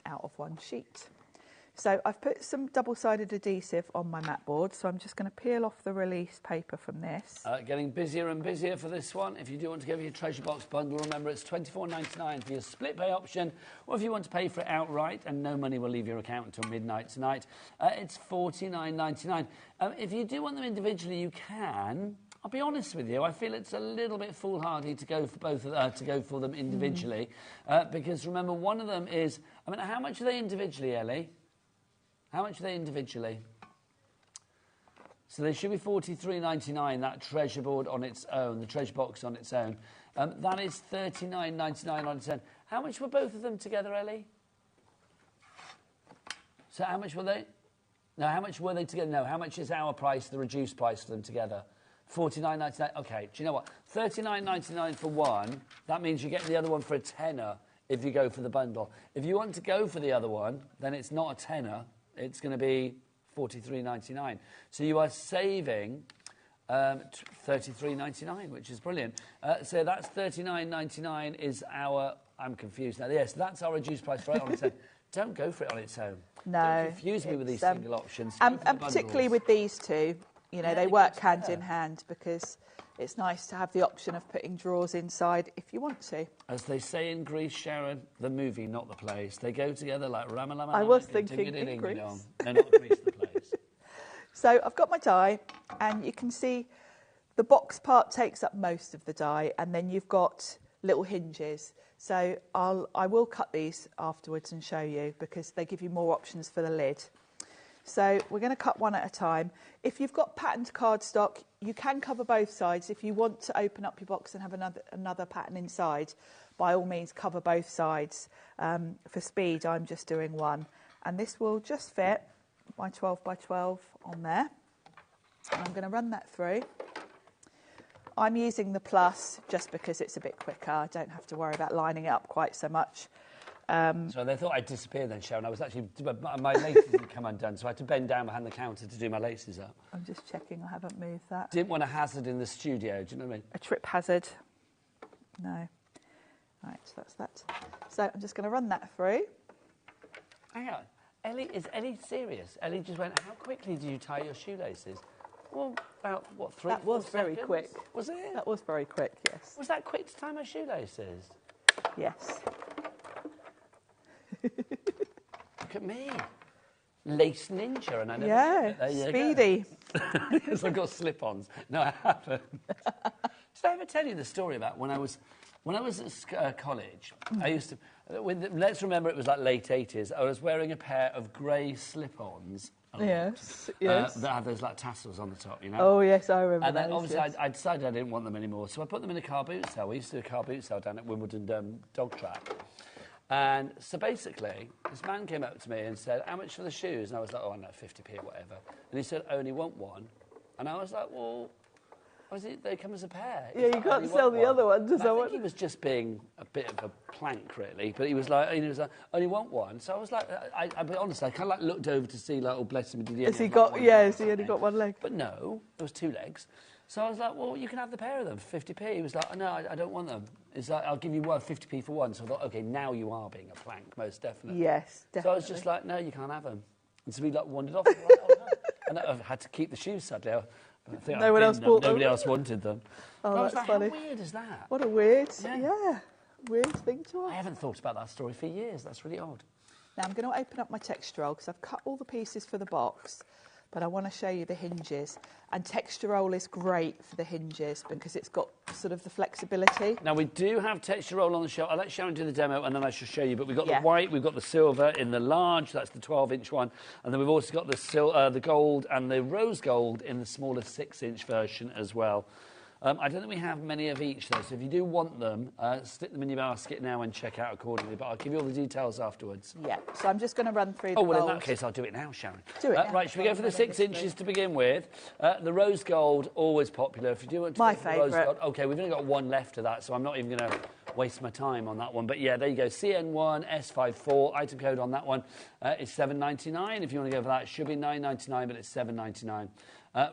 out of 1 sheet. So I've put some double-sided adhesive on my mat board, so I'm just going to peel off the release paper from this. Getting busier and busier for this one. If you do want to go for your treasure box bundle, remember it's $24.99 for your split pay option, or if you want to pay for it outright and no money will leave your account until midnight tonight, it's $49.99. If you do want them individually, you can. I'll be honest with you, I feel it's a little bit foolhardy to go for both to go for them individually, because remember, one of them is, I mean, how much are they individually, Ellie? How much are they individually? So they should be $43.99, that treasure board on its own, the treasure box on its own. That is $39.99 on its own. How much were both of them together, Ellie? So how much were they? No, how much were they together? No, how much is our price, the reduced price for them together? $49.99. OK, do you know what? $39.99 for one. That means you get the other one for a tenner if you go for the bundle. If you want to go for the other one, then it's not a tenner. It's going to be $43.99. So you are saving $33.99, which is brilliant. So that's $39.99 is our... I'm confused now. Yes, that's our reduced price for it on its own. Don't go for it on its own. No. Don't confuse me with these single options. And particularly with these two, you know, they work hand in hand because it's nice to have the option of putting drawers inside if you want to. As they say in Greece, Sharon, the movie, not the place. They go together like Ramalama. I was thinking in Greece. They're not Greece, the place. So I've got my die, and you can see the box part takes up most of the die, and then you've got little hinges. So I will cut these afterwards and show you because they give you more options for the lid. So we're going to cut one at a time. If you've got patterned cardstock, you can cover both sides. If you want to open up your box and have another pattern inside, by all means cover both sides. For speed, I'm just doing one. And this will just fit my 12 by 12 on there. And I'm going to run that through. I'm using the plus just because it's a bit quicker. I don't have to worry about lining it up quite so much. So they thought I'd disappear then, Sharon. I was actually, my laces had come undone, so I had to bend down behind the counter to do my laces up. I'm just checking I haven't moved that. Didn't want a hazard in the studio, do you know what I mean? A trip hazard. No. Right, so that's that. So I'm just going to run that through. Hang on. Is Ellie serious? Ellie just went, how quickly do you tie your shoelaces? Well, about, what, 3 That was very seconds? quick. Was it? That was very quick, yes. Was that quick to tie my shoelaces? Yes. Look at me. Lace ninja, and I never Yeah, speedy. Because I've got slip-ons. No, I haven't. Did I ever tell you the story about when I was at college? I used to. Let's remember, it was like late 80s. I was wearing a pair of grey slip-ons. Yes. That had those like tassels on the top, you know. Oh yes, I remember. And then those, obviously yes. I decided I didn't want them anymore, so I put them in a car boot sale. We used to do a car boot sale down at Wimbledon dog track. And so basically, this man came up to me and said, how much for the shoes? And I was like, oh, I don't know, 50p or whatever. And he said, I only want one. And I was like, well, they come as a pair. Yeah, you can't sell the other one to someone. I think he was just being a bit of a plank, really. But he was like, I only want one. So I was like, I'll be honest, I kind of like looked over to see, like, oh, bless him, did he he only got one leg? But no, there was 2 legs. So I was like, well, you can have the pair of them for 50p. He was like, no, I don't want them. It's like, I'll give you 50p for one. So I thought, OK, now you are being a plank, most definitely. Yes, definitely. So I was just like, no, you can't have them. And so we like wandered off. Like, oh, no. And I had to keep the shoes, sadly. I think no one else bought them. Nobody else wanted them. Oh, that's like, funny. How weird is that? What a weird, weird thing to ask. I haven't thought about that story for years. That's really odd. Now I'm going to open up my texture roll because I've cut all the pieces for the box, but I want to show you the hinges. And texture roll is great for the hinges because it's got sort of the flexibility. Now we do have texture roll on the shelf. I'll let Sharon do the demo and then I shall show you. But we've got the white, we've got the silver in the large, that's the 12-inch one. And then we've also got the gold and the rose gold in the smaller 6-inch version as well. I don't think we have many of each, though, so if you do want them, stick them in your basket now and check out accordingly, but I'll give you all the details afterwards. Yeah, so I'm just going to run through the Oh, well, gold. in that case, I'll do it now, Sharon. Do it now. Right, should we go for the 6 inches to begin with? The rose gold, always popular. If you do want to My go for the rose favourite. gold, OK, we've only got one left of that, so I'm not even going to waste my time on that one. But, yeah, there you go, CN1, S54, item code on that one is $7.99. If you want to go for that, it should be $9.99, but it's $7.99.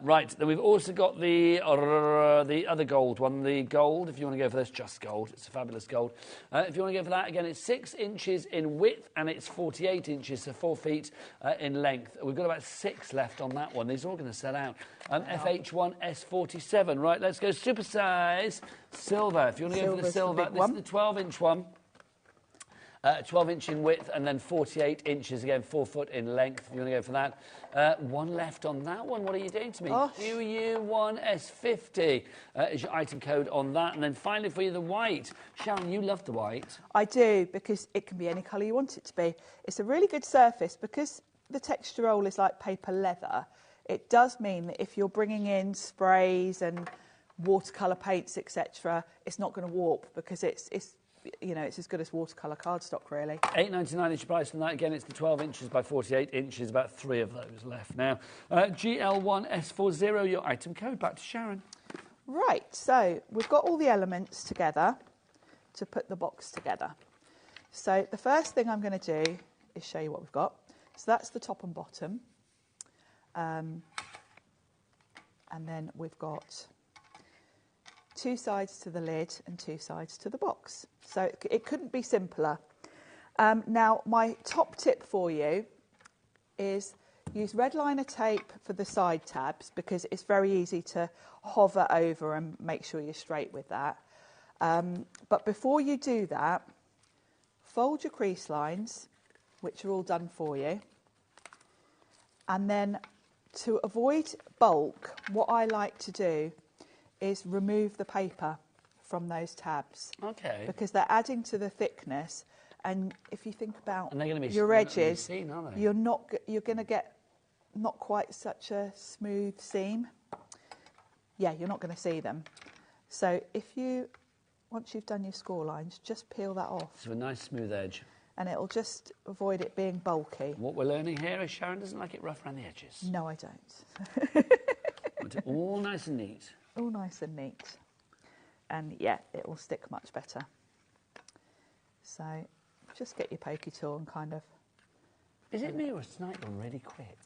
Right, then we've also got the other gold one, the gold, if you want to go for this, just gold, it's a fabulous gold. If you want to go for that, again, it's 6 inches in width and it's 48 inches, so 4 feet in length. We've got about 6 left on that one. These are all going to sell out. FH1, S47. Right, let's go super size silver. If you want to go for the silver, this is the 12-inch one. 12-inch in width and then 48 inches, again, 4 foot in length, if you want to go for that. One left on that one. What are you doing to me? QU1S50 is your item code on that. And then finally for you, the white. Sharon, you love the white. I do, because it can be any colour you want it to be. It's a really good surface because the texture roll is like paper leather. It does mean that if you're bringing in sprays and watercolour paints, etc., it's not going to warp because it's you know, it's as good as watercolour cardstock, really. $8.99 is your price on that. Again, it's the 12 inches by 48 inches, about 3 of those left now. GL1S40, your item code. Back to Sharon. Right, so we've got all the elements together to put the box together. So the first thing I'm going to do is show you what we've got. So that's the top and bottom. And then we've got 2 sides to the lid and 2 sides to the box. So it couldn't be simpler. Now, my top tip for you is use red liner tape for the side tabs because it's very easy to hover over and make sure you're straight with that. But before you do that, fold your crease lines, which are all done for you. And then to avoid bulk, what I like to do is remove the paper from those tabs. Okay. Because they're adding to the thickness. And if you think about be your edges, seen, aren't they? you're going to get not quite such a smooth seam. Yeah, you're not going to see them. So once you've done your score lines, just peel that off. So a nice smooth edge. And it'll just avoid it being bulky. What we're learning here is Sharon doesn't like it rough around the edges. No, I don't. Want it all nice and neat. All nice and neat. And yeah, it will stick much better. So just get your pokey tool and kind of... Is it me or has tonight gone really quick?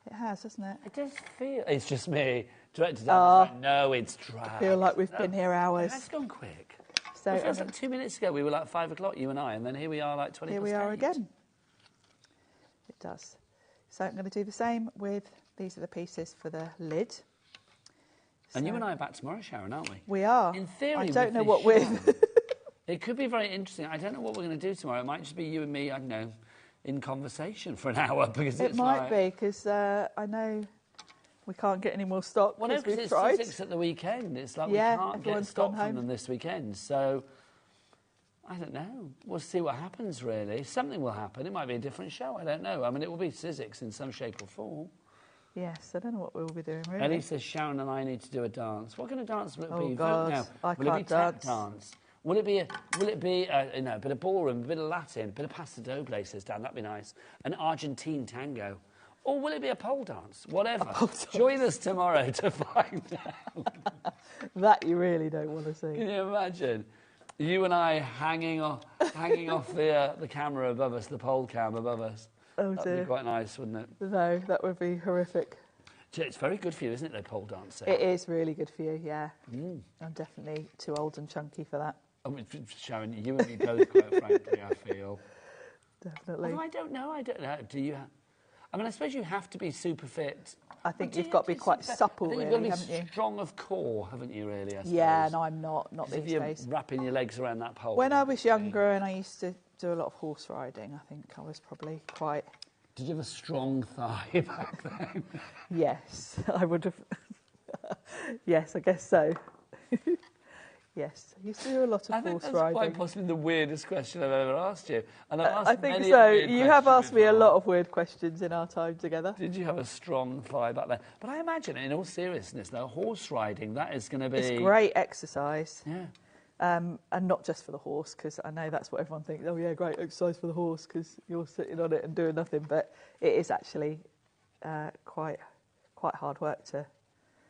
It has, hasn't it? It does feel... It's just me. Director Dan is like, no, it's dry. I feel like we've been here hours. It has gone quick. So it feels like 2 minutes ago we were like 5 o'clock, you and I, and then here we are like 20 Here we are again. It does. So I'm going to do the same with, these are the pieces for the lid. And you and I are back tomorrow, Sharon, aren't we? We are. In theory, I don't know what we're... It could be very interesting. I don't know what we're going to do tomorrow. It might just be you and me, I don't know, in conversation for an hour because it might be, because I know we can't get any more stock because we've tried. It's at the weekend. It's like we can't get stock from them this weekend. So, I don't know. We'll see what happens, really. Something will happen. It might be a different show. I don't know. I mean, it will be Sizzix in some shape or form. Yes, I don't know what we'll be doing, really. Ellie says Sharon and I need to do a dance. What kind of dance will it be? God, now. I will can't it be tap dance? Will it be a bit of ballroom, a bit of Latin, a bit of Pasta Doble, says Dan, that'd be nice. An Argentine tango. Or will it be a pole dance? Whatever. Join us tomorrow to find out. That you really don't want to see. Can you imagine? You and I hanging off the camera above us, the pole cam above us. Oh, dear. That'd be quite nice, wouldn't it? No, that would be horrific. It's very good for you, isn't it, the pole dancing? It is really good for you, yeah. I'm definitely too old and chunky for that. I mean, Sharon, you and me both, quite frankly, I feel. Definitely. Although I don't know. Do you? I mean, I suppose you have to be super fit. I think you've got to be quite supple, really, haven't you? You've got to be strong of core, haven't you, really, I suppose? Yeah, no, I'm not these if you're days. wrapping your legs around that pole. When I was younger and I used to do a lot of horse riding, I think I was probably quite... Did you have a strong thigh back then? Yes, I would have. Yes, I guess so. Yes, I used to do a lot of horse riding. That's quite possibly the weirdest question I've ever asked you. And I've asked I think many so. weird You have asked me a before. lot of weird questions in our time together. Did you have a strong thigh back then? But I imagine, in all seriousness, though, horse riding, that is going to be... It's great exercise. Yeah. And not just for the horse, because I know that's what everyone thinks. Oh, yeah, great exercise for the horse because you're sitting on it and doing nothing. But it is actually quite hard work to...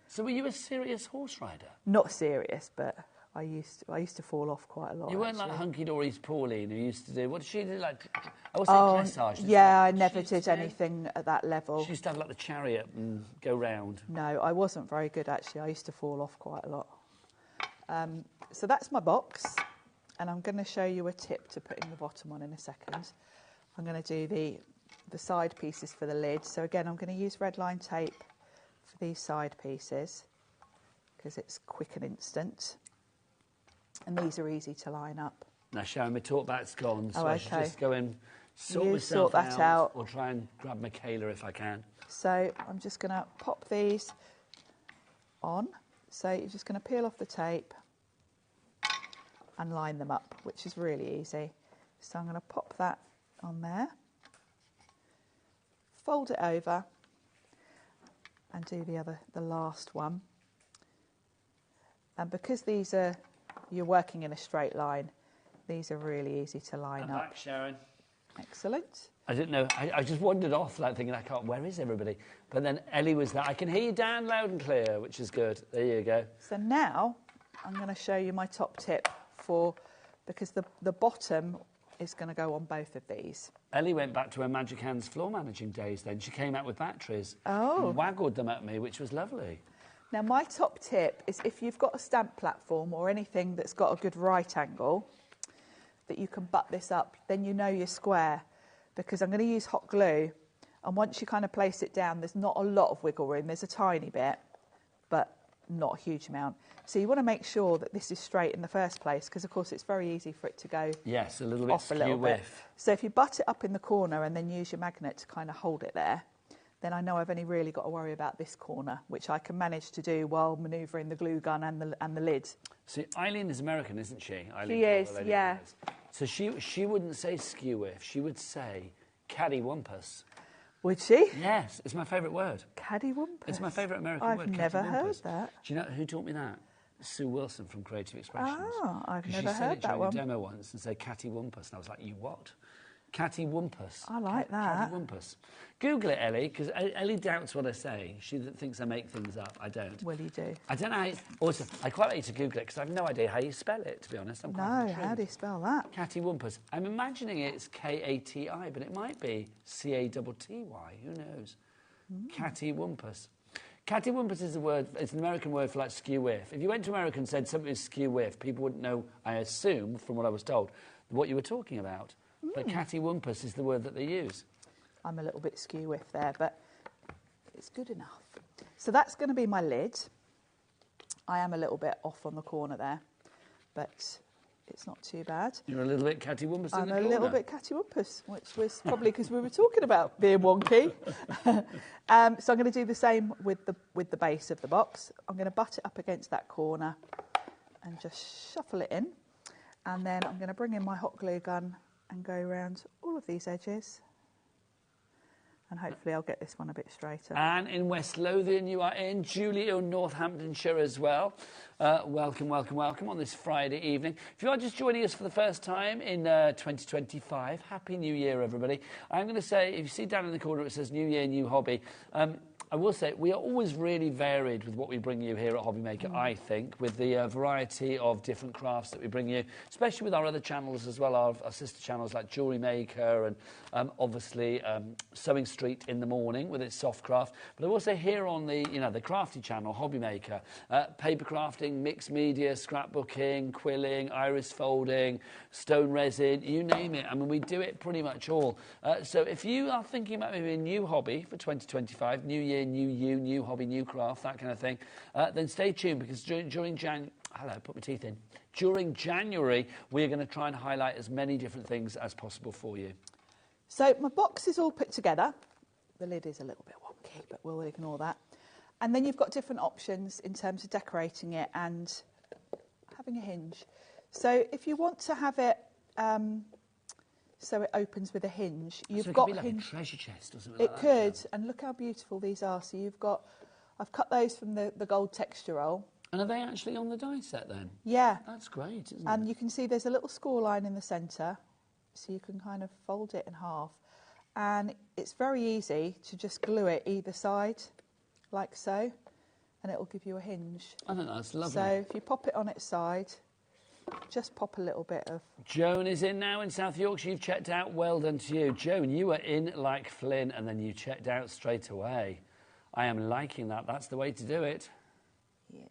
So were you a serious horse rider? Not serious, but I used to fall off quite a lot. You weren't actually. like Hunky Dory's Pauline, who used to do... What did she do? Like, I would say dressage. Yeah, I never did anything at that level. She used to have like the chariot and go round. No, I wasn't very good, actually. I used to fall off quite a lot. So that's my box, and I'm going to show you a tip to putting the bottom on in a second. I'm going to do the side pieces for the lid. So again, I'm going to use red line tape for these side pieces because it's quick and instant. And these are easy to line up. Now, Sharon, we talked about scones, so Oh, I should okay. just go and sort You myself sort that out. or try and grab Michaela if I can. So I'm just going to pop these on. So you're just going to peel off the tape and line them up, which is really easy. So I'm going to pop that on there, fold it over, and do the last one. And because these are, you're working in a straight line, these are really easy to line I'm up. back, Sharon. Excellent. I didn't know. I just wandered off, like thinking, where is everybody? But then Ellie was there. I can hear you, Dan, loud and clear, which is good. There you go. So now I'm going to show you my top tip because the bottom is going to go on both of these. Ellie went back to her Magic Hands floor managing days then. She came out with batteries and waggled them at me, which was lovely. Now, my top tip is if you've got a stamp platform or anything that's got a good right angle, that you can butt this up, then you know you're square. Because I'm going to use hot glue, And once you kind of place it down, there's not a lot of wiggle room. There's a tiny bit, but not a huge amount. So you want to make sure that this is straight in the first place, because of course it's very easy for it to go yes, a little bit off a little bit. So if you butt it up in the corner and then use your magnet to kind of hold it there, then I know I've only really got to worry about this corner, which I can manage to do while manoeuvring the glue gun and the lid. See, Eileen is American, isn't she? Eileen She is, yeah. So she wouldn't say skew whiff, she would say cattywampus. Would she? Yes, it's my favourite word. Cattywampus? It's my favourite American word. I've never heard that. Do you know who taught me that? Sue Wilson from Creative Expressions. Oh, I've never heard that one. She said it during a demo once and said cattywampus, and I was like, you what? Cattywampus. I like that. Cattywampus. Google it, Ellie, because Ellie doubts what I say. She thinks I make things up. I don't. Well, you do. I don't know how also, I quite like you to Google it, because I have no idea how you spell it, to be honest. I'm quite intrigued. How do you spell that? Cattywampus. I'm imagining it's K-A-T-I, but it might be C-A-T-T-Y. Who knows? Cattywampus. Cattywampus is a word, it's an American word for like skew whiff. If you went to America and said something is skew whiff, people wouldn't know, I assume, from what I was told, what you were talking about. But cattywampus is the word that they use. I'm a little bit skew whiff there, but it's good enough. So that's going to be my lid. I am a little bit off on the corner there, but it's not too bad. You're a little bit cattywampus in the corner. I'm a little bit cattywampus, which was probably because we were talking about being wonky. So I'm going to do the same with the base of the box. I'm going to butt it up against that corner and just shuffle it in. And then I'm going to bring in my hot glue gun and go around all of these edges. And hopefully I'll get this one a bit straighter. And in West Lothian you are in, Julie in Northamptonshire as well. Welcome, welcome, welcome on this Friday evening. If you are just joining us for the first time in 2025, Happy New Year, everybody. I'm going to say, if you see down in the corner it says New Year, New Hobby, I will say we are always really varied with what we bring you here at HobbyMaker, I think, with the variety of different crafts that we bring you, especially with our other channels as well, our sister channels like Jewellery Maker and obviously Sewing Street in the morning with its soft craft. But I will say here on the, the crafty channel, HobbyMaker, paper crafting, mixed media, scrapbooking, quilling, iris folding, stone resin, you name it. I mean, we do it pretty much all. So if you are thinking about maybe a new hobby for 2025, new year, new you, new hobby, new craft, that kind of thing, then stay tuned, because during January, we're going to try and highlight as many different things as possible for you. So my box is all put together. The lid is a little bit wonky, but we'll ignore that. And then you've got different options in terms of decorating it and having a hinge. So if you want to have it so it opens with a hinge, you've got it could be like a treasure chest or something like that. It could, and look how beautiful these are. So you've got, I've cut those from the gold texture roll. And are they actually on the die set then? Yeah. That's great, isn't it? And you can see there's a little score line in the centre, so you can kind of fold it in half. And it's very easy to just glue it either side, like so, and it'll give you a hinge. I think that's lovely. So if you pop it on its side, just pop a little bit of... Joan is in now in South Yorkshire. You've checked out. Well done to you. Joan, you were in like Flynn and then you checked out straight away. I am liking that. That's the way to do it. Yeah.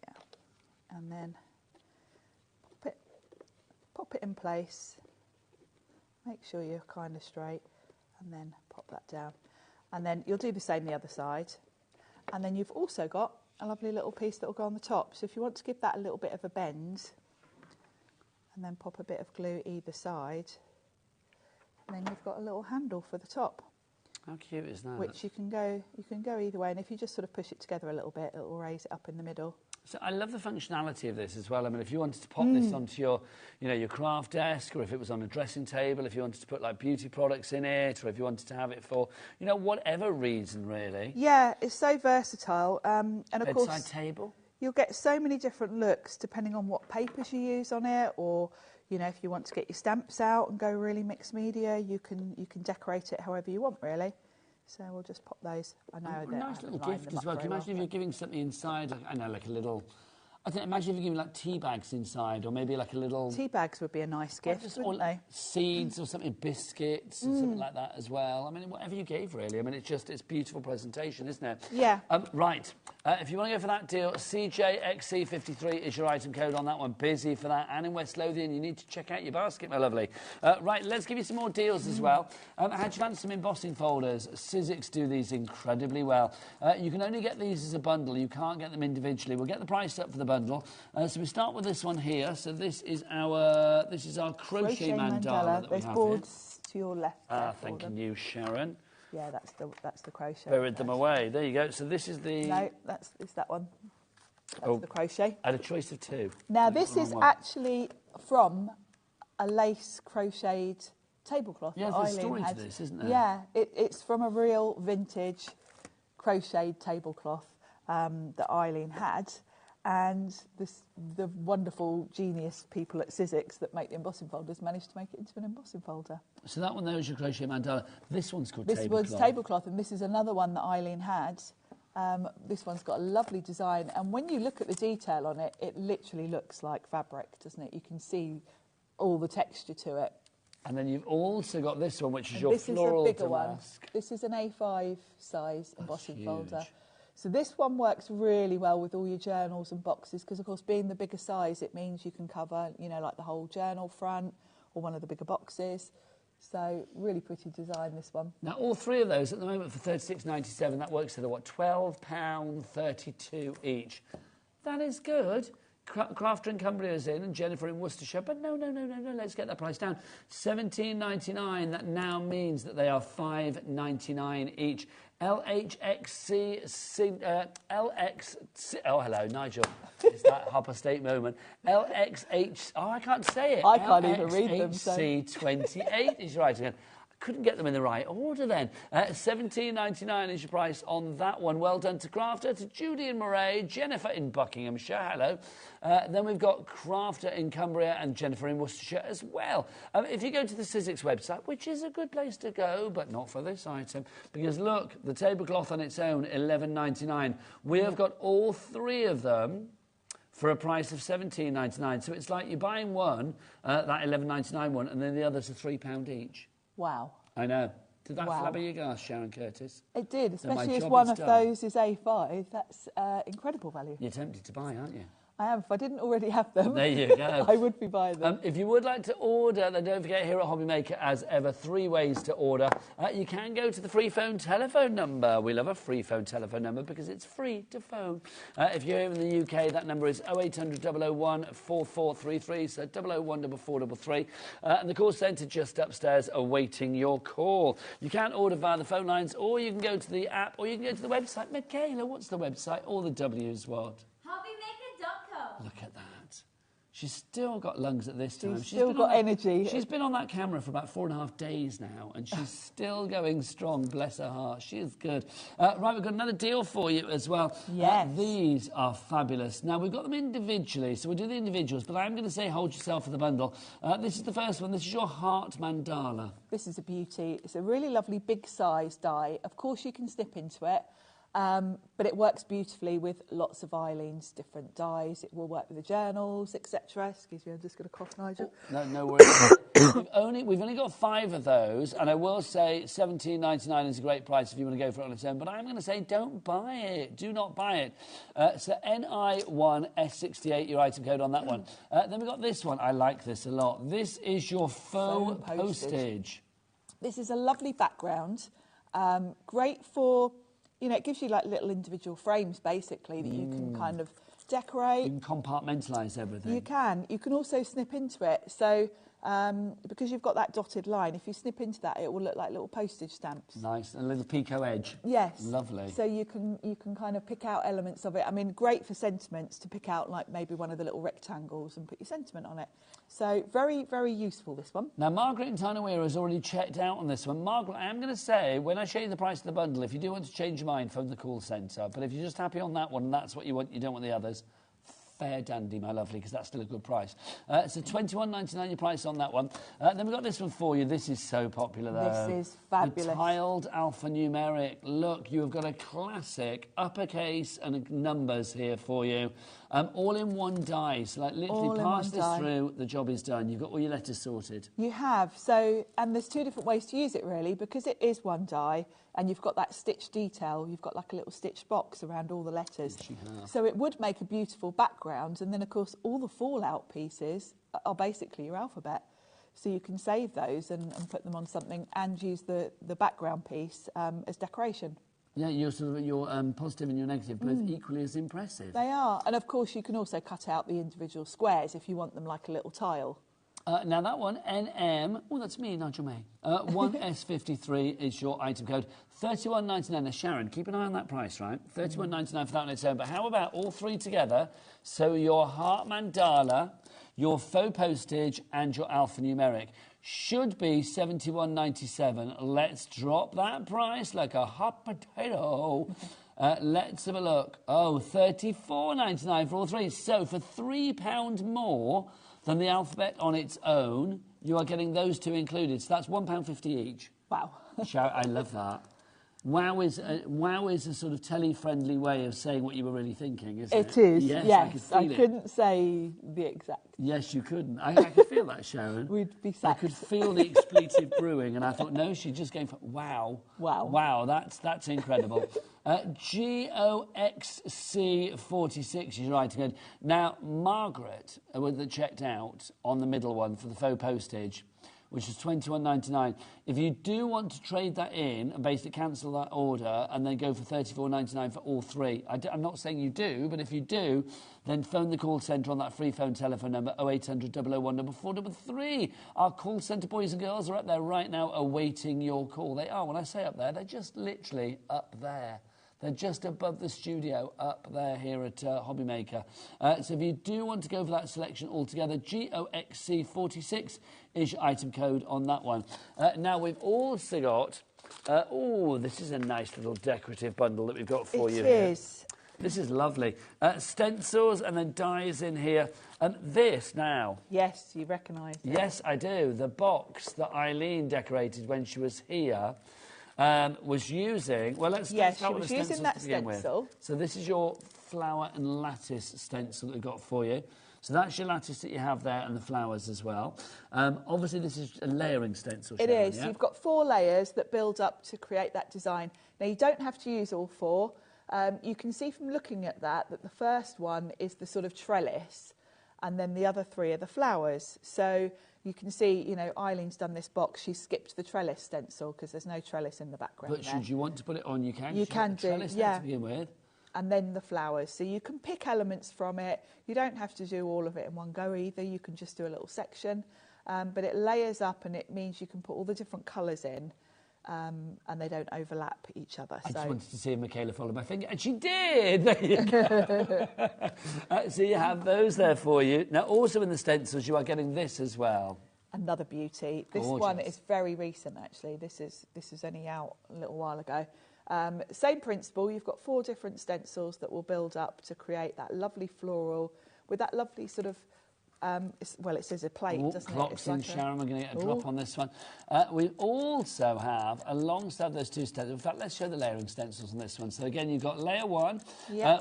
And then pop it in place. Make sure you're kind of straight and then pop that down. And then you'll do the same the other side. And then you've also got a lovely little piece that will go on the top. So if you want to give that a little bit of a bend, and then pop a bit of glue either side, and then you've got a little handle for the top. How cute is that? Which you can go either way, and if you just sort of push it together a little bit, it will raise it up in the middle. So I love the functionality of this as well. I mean, if you wanted to pop this onto your, your craft desk, or if it was on a dressing table, if you wanted to put like beauty products in it, or if you wanted to have it for, whatever reason really. Yeah, it's so versatile. And of course, bedside table. You'll get so many different looks depending on what papers you use on it, or if you want to get your stamps out and go really mixed media, you can decorate it however you want really. So we'll just pop those. I know a nice little gift as well. Can you imagine if you're giving something inside? I know, like a little I think, imagine if you give me like tea bags inside, or maybe like a little... Tea bags would be a nice gift, wouldn't they? Seeds or something, biscuits and something like that as well. I mean, whatever you gave, really. I mean, it's beautiful presentation, isn't it? Yeah. Right. If you want to go for that deal, CJXC53 is your item code on that one. Busy for that. And in West Lothian, you need to check out your basket, my lovely. Right, let's give you some more deals as well. How'd you fancy some embossing folders? Sizzix do these incredibly well. You can only get these as a bundle. You can't get them individually. We'll get the price up for the bundle. So we start with this one here. So this is our crochet mandala that we There's have boards to your left. Thank you, Sharon. Yeah, that's the crochet. Buried them away. There you go. So this is the... No, it's that one. That's the crochet. I had a choice of two. Now, this is actually from a lace crocheted tablecloth. Yeah, there's a story to this, isn't there? Yeah, it's from a real vintage crocheted tablecloth that Eileen had. And the wonderful genius people at Sizzix that make the embossing folders managed to make it into an embossing folder. So that one there is your crochet mandala. This one's called tablecloth. This one's tablecloth, and this is another one that Eileen had. This one's got a lovely design, and when you look at the detail on it, it literally looks like fabric, doesn't it? You can see all the texture to it. And then you've also got this one, which is your floral damask. This is a bigger one. This is an A5 size embossing folder. So this one works really well with all your journals and boxes because, of course, being the bigger size, it means you can cover, like the whole journal front or one of the bigger boxes. So really pretty design, this one. Now, all three of those at the moment for £36.97, that works to the, £12.32 each. That is good. Crafter in Cumbria is in and Jennifer in Worcestershire, but no, let's get that price down. £17.99, that now means that they are £5.99 each. Oh, hello, Nigel. It's that Harper State moment. LXH, I can't say it. I can't even read them. LXHC28 is right again. Couldn't get them in the right order then. £17.99 is your price on that one. Well done to Crafter, to Judy in Moray, Jennifer in Buckinghamshire, hello. Then we've got Crafter in Cumbria and Jennifer in Worcestershire as well. If you go to the Sizzix website, which is a good place to go, but not for this item, because look, the tablecloth on its own, £11.99. We have got all three of them for a price of £17.99. So it's like you're buying one, that £11.99 one, and then the others are £3 each. Wow. I know. Did that flabbergast, Sharon Curtis? It did, especially if one of those is A5. That's incredible value. You're tempted to buy, aren't you? I am. If I didn't already have them, there you go. I would be buying them. If you would like to order, then don't forget here at HobbyMaker, as ever, 3 ways to order. You can go to the free phone telephone number. We love a free phone telephone number because it's free to phone. If you're in the UK, that number is 0800 001 4433, so 001 4433. And the call centre just upstairs awaiting your call. You can order via the phone lines, or you can go to the app, or you can go to the website. Michaela, what's the website? All the W's what? HobbyMaker.com. Look at that. She's still got lungs at this time. She's still got energy. She's been on that camera for about 4.5 days now, and she's still going strong, bless her heart. She is good. Right, we've got another deal for you as well. Yes. These are fabulous. Now, we've got them individually, so we'll do the individuals, but I'm going to say hold yourself for the bundle. This is the first one. This is your heart mandala. This is a beauty. It's a really lovely big size die. Of course, you can snip into it. But it works beautifully with lots of Eileen's different dyes. It will work with the journals, etc. Excuse me, I'm just going to cough, Nigel. No worries. We've only got 5 of those, and I will say £17.99 is a great price if you want to go for it on its own, but I'm going to say don't buy it. Do not buy it. So NI1S68, your item code on that one. Then we've got this one. I like this a lot. This is your faux postage. This is a lovely background. Great for... it gives you like little individual frames, basically, that you can kind of decorate. You can compartmentalize everything. You can. You can also snip into it. So because you've got that dotted line, if you snip into that, it will look like little postage stamps. Nice. A little picot edge. Yes. Lovely. So you can kind of pick out elements of it. I mean, great for sentiments, to pick out like maybe one of the little rectangles and put your sentiment on it. So very, very useful, this one. Now, Margaret in Tanawera has already checked out on this one. Margaret, I am going to say, when I show you the price of the bundle, if you do want to change your mind, phone the call centre. But if you're just happy on that one, and that's what you want, you don't want the others, fair dandy, my lovely, because that's still a good price. So £21.99 your price on that one. Then we've got this one for you. This is so popular, though. This is fabulous. The tiled alphanumeric. Look, you've got a classic uppercase and numbers here for you. All in one die. So, like, literally pass this through, the job is done. You've got all your letters sorted. You have. So, and there's two different ways to use it, really, because it is one die, and you've got that stitch detail. You've got like a little stitched box around all the letters. So it would make a beautiful background. And then, of course, all the fallout pieces are basically your alphabet. So you can save those and put them on something and use the background piece as decoration. Yeah, your positive and your negative, both equally as impressive. They are. And, of course, you can also cut out the individual squares if you want them like a little tile. Now, that one, NM, oh, that's me, Nigel May. 1S53 is your item code. £31.99. Now, Sharon, keep an eye on that price, right? £31.99 for that on its own. But how about all three together? So your heart mandala, your faux postage, and your alphanumeric should be £71.97. Let's drop that price like a hot potato. Let's have a look. Oh, £34.99 for all three. So for £3 more than the alphabet on its own, you are getting those two included. So that's £1.50 each. Wow. I love that. Wow is a sort of telly-friendly way of saying what you were really thinking, isn't it? It is, yes. I couldn't say the exact. Yes, you couldn't. I could feel that, Sharon. We'd be sacked. I could feel the expletive brewing, and I thought, no, she's just going for wow. Wow. Wow, that's incredible. GOXC46 is your item code. Now, Margaret, that checked out on the middle one for the faux postage, which is £21.99. If you do want to trade that in and basically cancel that order and then go for £34.99 for all three, I'm not saying you do, but if you do, then phone the call centre on that free phone telephone number 0800 001 433. Our call centre boys and girls are up there right now awaiting your call. They are. When I say up there, they're just literally up there. They're just above the studio up there here at HobbyMaker. So if you do want to go for that selection altogether, GOXC46 is your item code on that one. Now, we've also got... this is a nice little decorative bundle that we've got for you here. It is. This is lovely. Stencils and then dies in here. This now... Yes, you recognise it. Yes, I do. The box that Eileen decorated when she was here... was using... Well, let's start with the stencils to begin with. So this is your flower and lattice stencil that we've got for you. So that's your lattice that you have there and the flowers as well. Obviously, this is a layering stencil, Sharon, It is. Yeah? You've got 4 layers that build up to create that design. Now, you don't have to use all 4. You can see from looking at that the first one is the sort of trellis, and then the other 3 are the flowers. So... you can see, you know, Eileen's done this box. She's skipped the trellis stencil because there's no trellis in the background. But should you want to put it on, you can. You can do, yeah. To begin with. And then the flowers. So you can pick elements from it. You don't have to do all of it in one go either. You can just do a little section. But it layers up and it means you can put all the different colours in. And they don't overlap each other. I just wanted to see if Michaela followed my finger, and she did! There you go. So you have those there for you. Now, also in the stencils, you are getting this as well. Another beauty. This one is very recent, actually. This is only out a little while ago. Same principle. You've got 4 different stencils that will build up to create that lovely floral with that lovely sort of... it says a plate, doesn't it? Clocks in, like Sharon. We're going to get a drop on this one. We also have, alongside those 2 stencils, in fact, let's show the layering stencils on this one. So, again, you've got layer 1,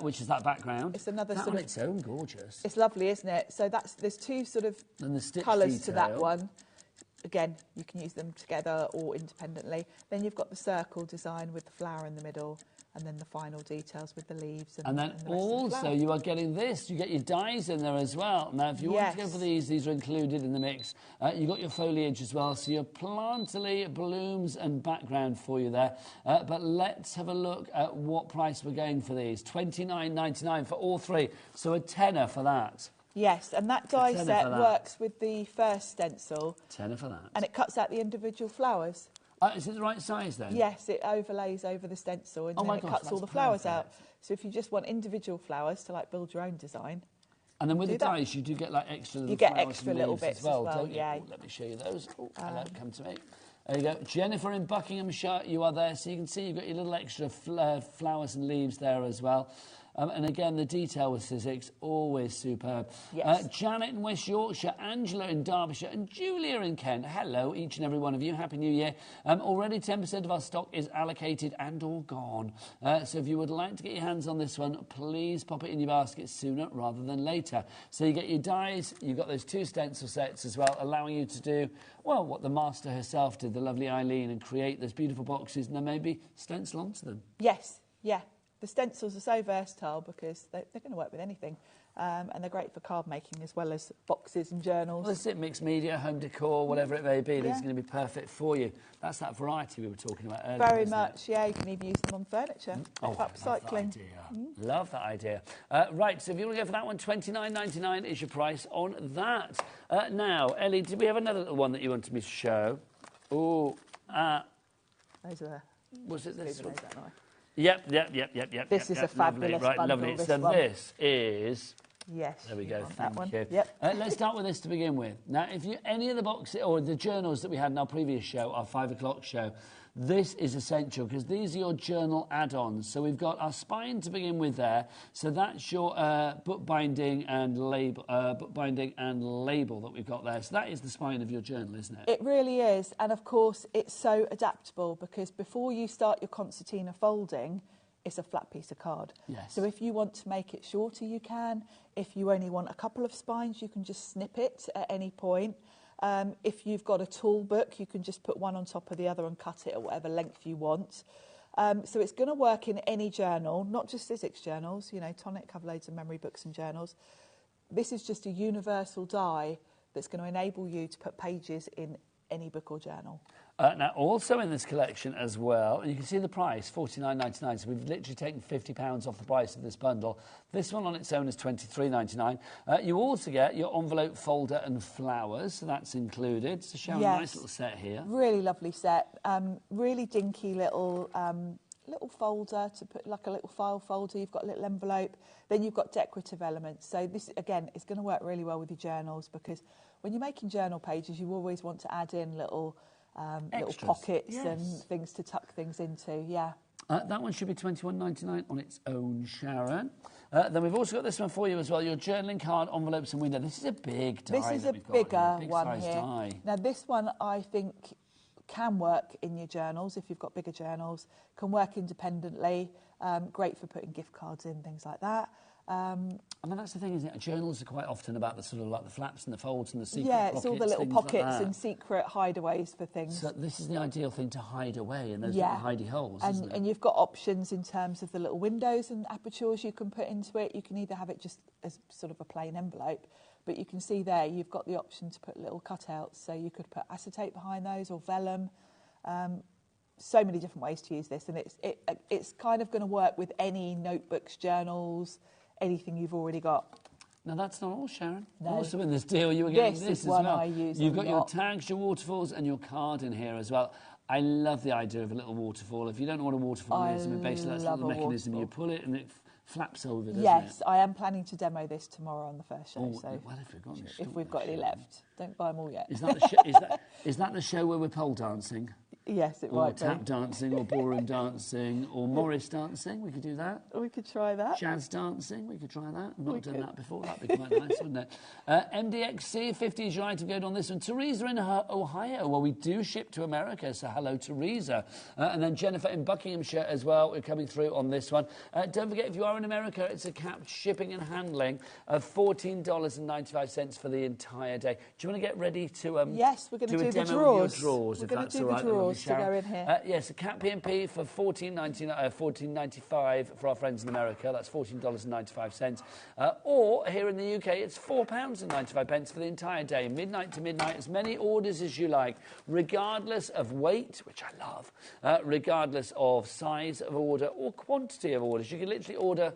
which is that background. It's another sort of... on its own, gorgeous. It's lovely, isn't it? So there's 2 sort of colours to that one. Again, you can use them together or independently. Then you've got the circle design with the flower in the middle, and then the final details with the leaves. And then also you are getting this. You get your dies in there as well. Now, if you want to go for these are included in the mix. You've got your foliage as well. So your plantily blooms and background for you there. But let's have a look at what price we're going for these. £29.99 for all 3. So a tenner for that. Yes, and that die set works with the first stencil. Tenner for that. And it cuts out the individual flowers. Is it the right size then? Yes, it overlays over the stencil and then it cuts all the flowers out. So if you just want individual flowers to like build your own design. And then with the dies, you do get like extra little flowers. You get extra little bits as well, don't you? Yeah. Let me show you those. Hello, come to me. There you go. Jennifer in Buckinghamshire, you are there. So you can see you've got your little extra flowers and leaves there as well. And again, the detail with Sizzix, always superb. Yes. Janet in West Yorkshire, Angela in Derbyshire, and Julia in Kent. Hello, each and every one of you. Happy New Year. Already 10% of our stock is allocated and all gone. So if you would like to get your hands on this one, please pop it in your basket sooner rather than later. So you get your dies, you've got those 2 stencil sets as well, allowing you to do, well, what the master herself did, the lovely Eileen, and create those beautiful boxes and then maybe stencil onto them. Yes, yeah. The stencils are so versatile because they're going to work with anything. And they're great for card making as well as boxes and journals. Well, that's it, mixed media, home decor, whatever it may be, this is going to be perfect for you. That's that variety we were talking about earlier. Very much, yeah. You can even use them on furniture. Oh, upcycling. Love that idea. Right, so if you want to go for that one, $29.99 is your price on that. Now, Ellie, did we have another little one that you wanted me to show? Oh, those are. Was it this one? Yep. This is a fabulous right, bundle, lovely. this So one. this is. Yes. There we go. Thank you. Yep. Let's start with this to begin with. Now, if you any of the boxes or the journals that we had in our previous show, our 5 o'clock show, this is essential because these are your journal add-ons. So we've got our spine to begin with there. So that's your book binding and label that we've got there. So that is the spine of your journal, isn't it? It really is, and of course it's so adaptable because before you start your concertina folding, it's a flat piece of card. Yes. So if you want to make it shorter, you can. If you only want a couple of spines, you can just snip it at any point. If you've got a tool book, you can just put one on top of the other and cut it at whatever length you want. So it's going to work in any journal, not just Sizzix journals. You know, Tonic have loads of memory books and journals. This is just a universal die that's going to enable you to put pages in any book or journal. Now, also in this collection as well, and you can see the price, $49.99, so we've literally taken £50 off the price of this bundle. This one on its own is $23.99. You also get your envelope folder and flowers, so that's included. So show a nice little set here. Really lovely set. Really dinky little folder to put, like a little file folder. You've got a little envelope. Then you've got decorative elements. So this, again, is going to work really well with your journals because when you're making journal pages, you always want to add in little pockets and things to tuck things into, That one should be $21.99 on its own, Sharon. Then we've also got this one for you as well, your journaling card, envelopes and window. This is a big die. This is a bigger one here. Now, this one, I think, can work in your journals if you've got bigger journals, can work independently, great for putting gift cards in, things like that. I mean, that's the thing, isn't it? Journals are quite often about the sort of like the flaps and the folds and the secret pockets. Yeah, it's all the little pockets and secret hideaways for things. So this is the ideal thing to hide away in those little hidey holes, isn't it? And you've got options in terms of the little windows and apertures you can put into it. You can either have it just as sort of a plain envelope, but you can see there you've got the option to put little cutouts. So you could put acetate behind those or vellum. So many different ways to use this, and it's kind of going to work with any notebooks, journals, anything you've already got. Now, that's not all, Sharon. No. Also in this deal, you were getting this as well. I use You've got your tags, your waterfalls, and your card in here as well. I love the idea of a little waterfall. If you don't know what a waterfall is, I mean, basically that's a little mechanism. You pull it and it flaps over, doesn't it? Yes, I am planning to demo this tomorrow on the first show. So well, if we've got any left, don't buy them all yet. Is that the show where we're pole dancing? Yes, it might be. Or tap dancing, or ballroom dancing, or Morris dancing. We could do that. We could try that. Jazz dancing. We could try that. I've not done that before. That'd be quite nice, wouldn't it? MDXC 50 is your item code on this one. Teresa in Ohio. Well, we do ship to America, so hello, Teresa. And then Jennifer in Buckinghamshire as well. We're coming through on this one. Don't forget, if you are in America, it's a capped shipping and handling of $14.95 for the entire day. Do you want to get ready to yes, we're going to do the drawers. We're going to do the drawers to go in here. Yes, a cap P&P for $14.95 for our friends in America. That's $14.95. Or here in the UK, it's £4.95 for the entire day, midnight to midnight. As many orders as you like, regardless of weight, which I love, regardless of size of order or quantity of orders. You can literally order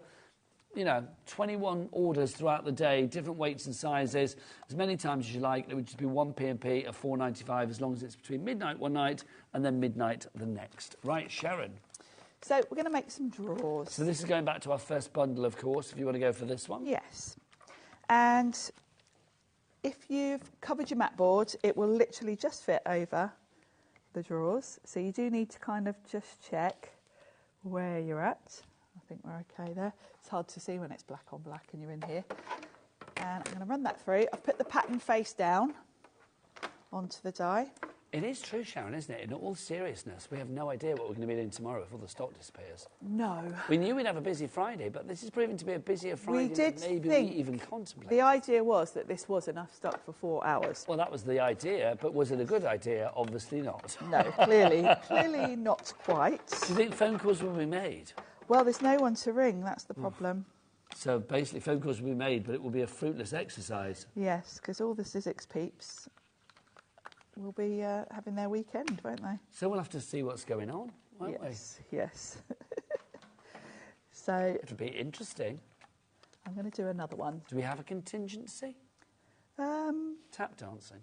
21 orders throughout the day, different weights and sizes, as many times as you like. It would just be one P&P of $4.95 as long as it's between midnight one night and then midnight the next. Right, Sharon. So we're going to make some drawers. So this is going back to our first bundle, of course, if you want to go for this one. Yes. And if you've covered your mat board, it will literally just fit over the drawers. So you do need to kind of just check where you're at. I think we're okay there. It's hard to see when it's black on black and you're in here. And I'm going to run that through. I've put the pattern face down onto the die. It is true, Sharon, isn't it? In all seriousness, we have no idea what we're going to be doing tomorrow if all the stock disappears. No. We knew we'd have a busy Friday, but this is proving to be a busier Friday than maybe we even contemplated. The idea was that this was enough stock for 4 hours. Well, that was the idea, but was it a good idea? Obviously not. No, clearly not quite. Do you think phone calls will be made? Well, there's no one to ring, that's the problem. So basically phone calls will be made, but it will be a fruitless exercise. Yes, because all the Sizzix peeps will be having their weekend, won't they? So we'll have to see what's going on, won't we? Yes. So it'll be interesting. I'm going to do another one. Do we have a contingency? Tap dancing.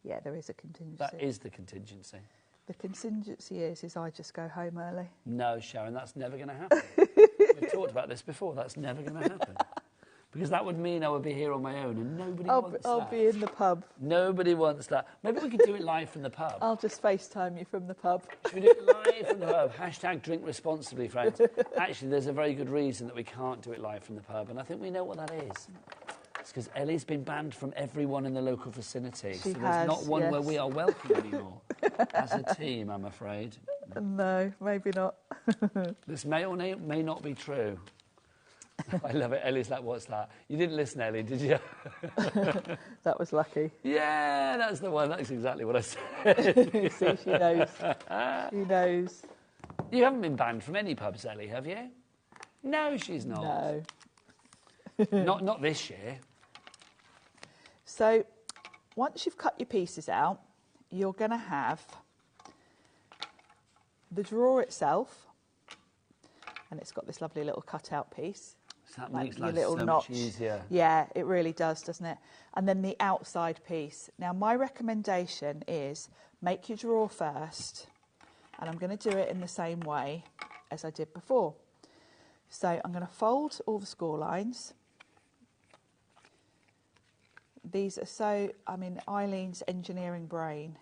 Yeah, there is a contingency. That is the contingency. The contingency is I just go home early. No, Sharon, that's never going to happen. We've talked about this before. That's never going to happen. Because that would mean I would be here on my own, and nobody wants that. I'll be in the pub. Nobody wants that. Maybe we could do it live from the pub. I'll just FaceTime you from the pub. Should we do it live from the pub? Hashtag drink responsibly, friends. Actually, there's a very good reason that we can't do it live from the pub, and I think we know what that is. It's because Ellie's been banned from everyone in the local vicinity. She so has, there's not one where we are welcome anymore. As a team, I'm afraid. No, maybe not. This may or may not be true. I love it. Ellie's like, what's that? You didn't listen, Ellie, did you? That was lucky. Yeah, that's the one. That's exactly what I said. See, she knows. She knows. You haven't been banned from any pubs, Ellie, have you? No, she's not. No. not this year. So, once you've cut your pieces out, you're going to have the drawer itself, and it's got this lovely little cut-out piece. So that like makes life little so notch. much easier. Yeah, it really does, doesn't it? And then the outside piece. Now, my recommendation is make your drawer first, and I'm going to do it in the same way as I did before. So I'm going to fold all the score lines. These are so, I mean, Eileen's engineering brain.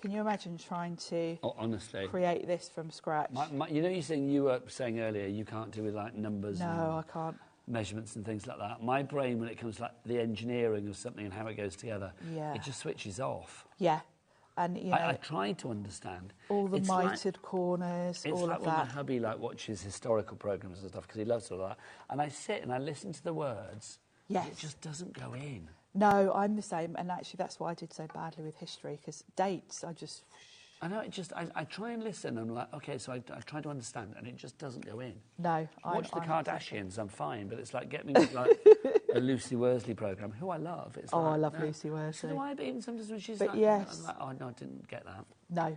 Can you imagine trying to honestly create this from scratch? You know, you were saying earlier you can't do with like numbers. No, I can't. Measurements and things like that. My brain, when it comes to like the engineering of something and how it goes together, it just switches off. Yeah, and you know, I try to understand all the mitered corners, all like of when that. my hubby watches historical programs and stuff because he loves all that, and I sit and I listen to the words. Yes, it just doesn't go in. No, I'm the same, and actually that's why I did so badly with history, because dates, I know, I try and listen, and I'm like, OK, so I try to understand, and it just doesn't go in. No, Watch the Kardashians, I'm fine, but it's like, get me with, like, a Lucy Worsley programme, who I love. It's I love Lucy Worsley. So do I, but even sometimes when she's but like, yes. I'm like, oh, no, I didn't get that. No.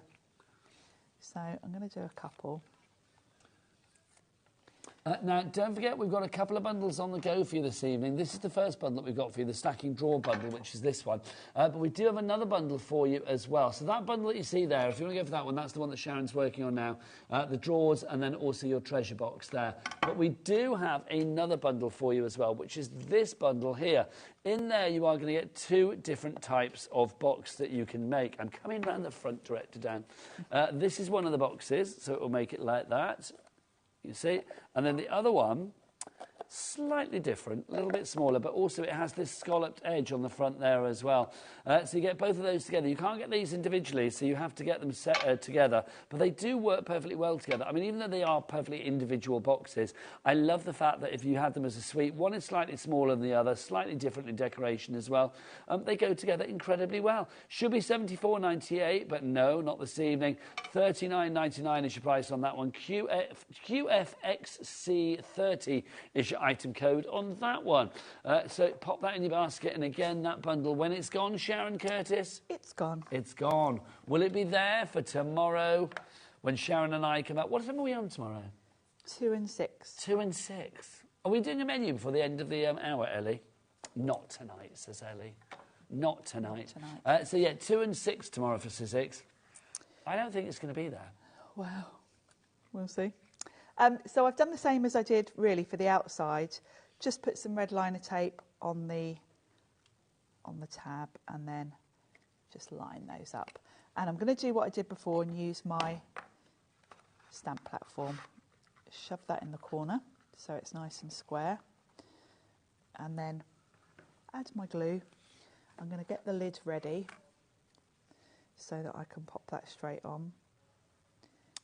So I'm going to do a couple. Now, don't forget, we've got a couple of bundles on the go for you this evening. This is the first bundle that we've got for you, the stacking drawer bundle, which is this one. But we do have another bundle for you as well. So that bundle that you see there, if you want to go for that one, that's the one that Sharon's working on now. The drawers and then also your treasure box there. But we do have another bundle for you as well, which is this bundle here. In there, you are going to get 2 different types of box that you can make. I'm coming round the front director down. This is one of the boxes, so it will make it like that. You see? And then the other one, slightly different, a little bit smaller, but also it has this scalloped edge on the front there as well. So you get both of those together. You can't get these individually, so you have to get them set together. But they do work perfectly well together. I mean, even though they are perfectly individual boxes, I love the fact that if you had them as a suite, one is slightly smaller than the other, slightly different in decoration as well. They go together incredibly well. Should be $74.98, but no, not this evening. $39.99 is your price on that one. QFXC30 is your item code on that one. So pop that in your basket, and again, that bundle, when it's gone, Sharon Curtis? It's gone. It's gone. Will it be there for tomorrow when Sharon and I come out? What time are we on tomorrow? 2 and 6. 2 and 6. Are we doing a menu before the end of the hour, Ellie? Not tonight, says Ellie. Not tonight. Not tonight. So yeah, 2 and 6 tomorrow for Sizzix. I don't think it's going to be there. Well, we'll see. So I've done the same as I did really for the outside. Just put some red liner tape on the tab and then just line those up. And I'm going to do what I did before and use my stamp platform. Shove that in the corner so it's nice and square. And then add my glue. I'm going to get the lid ready so that I can pop that straight on.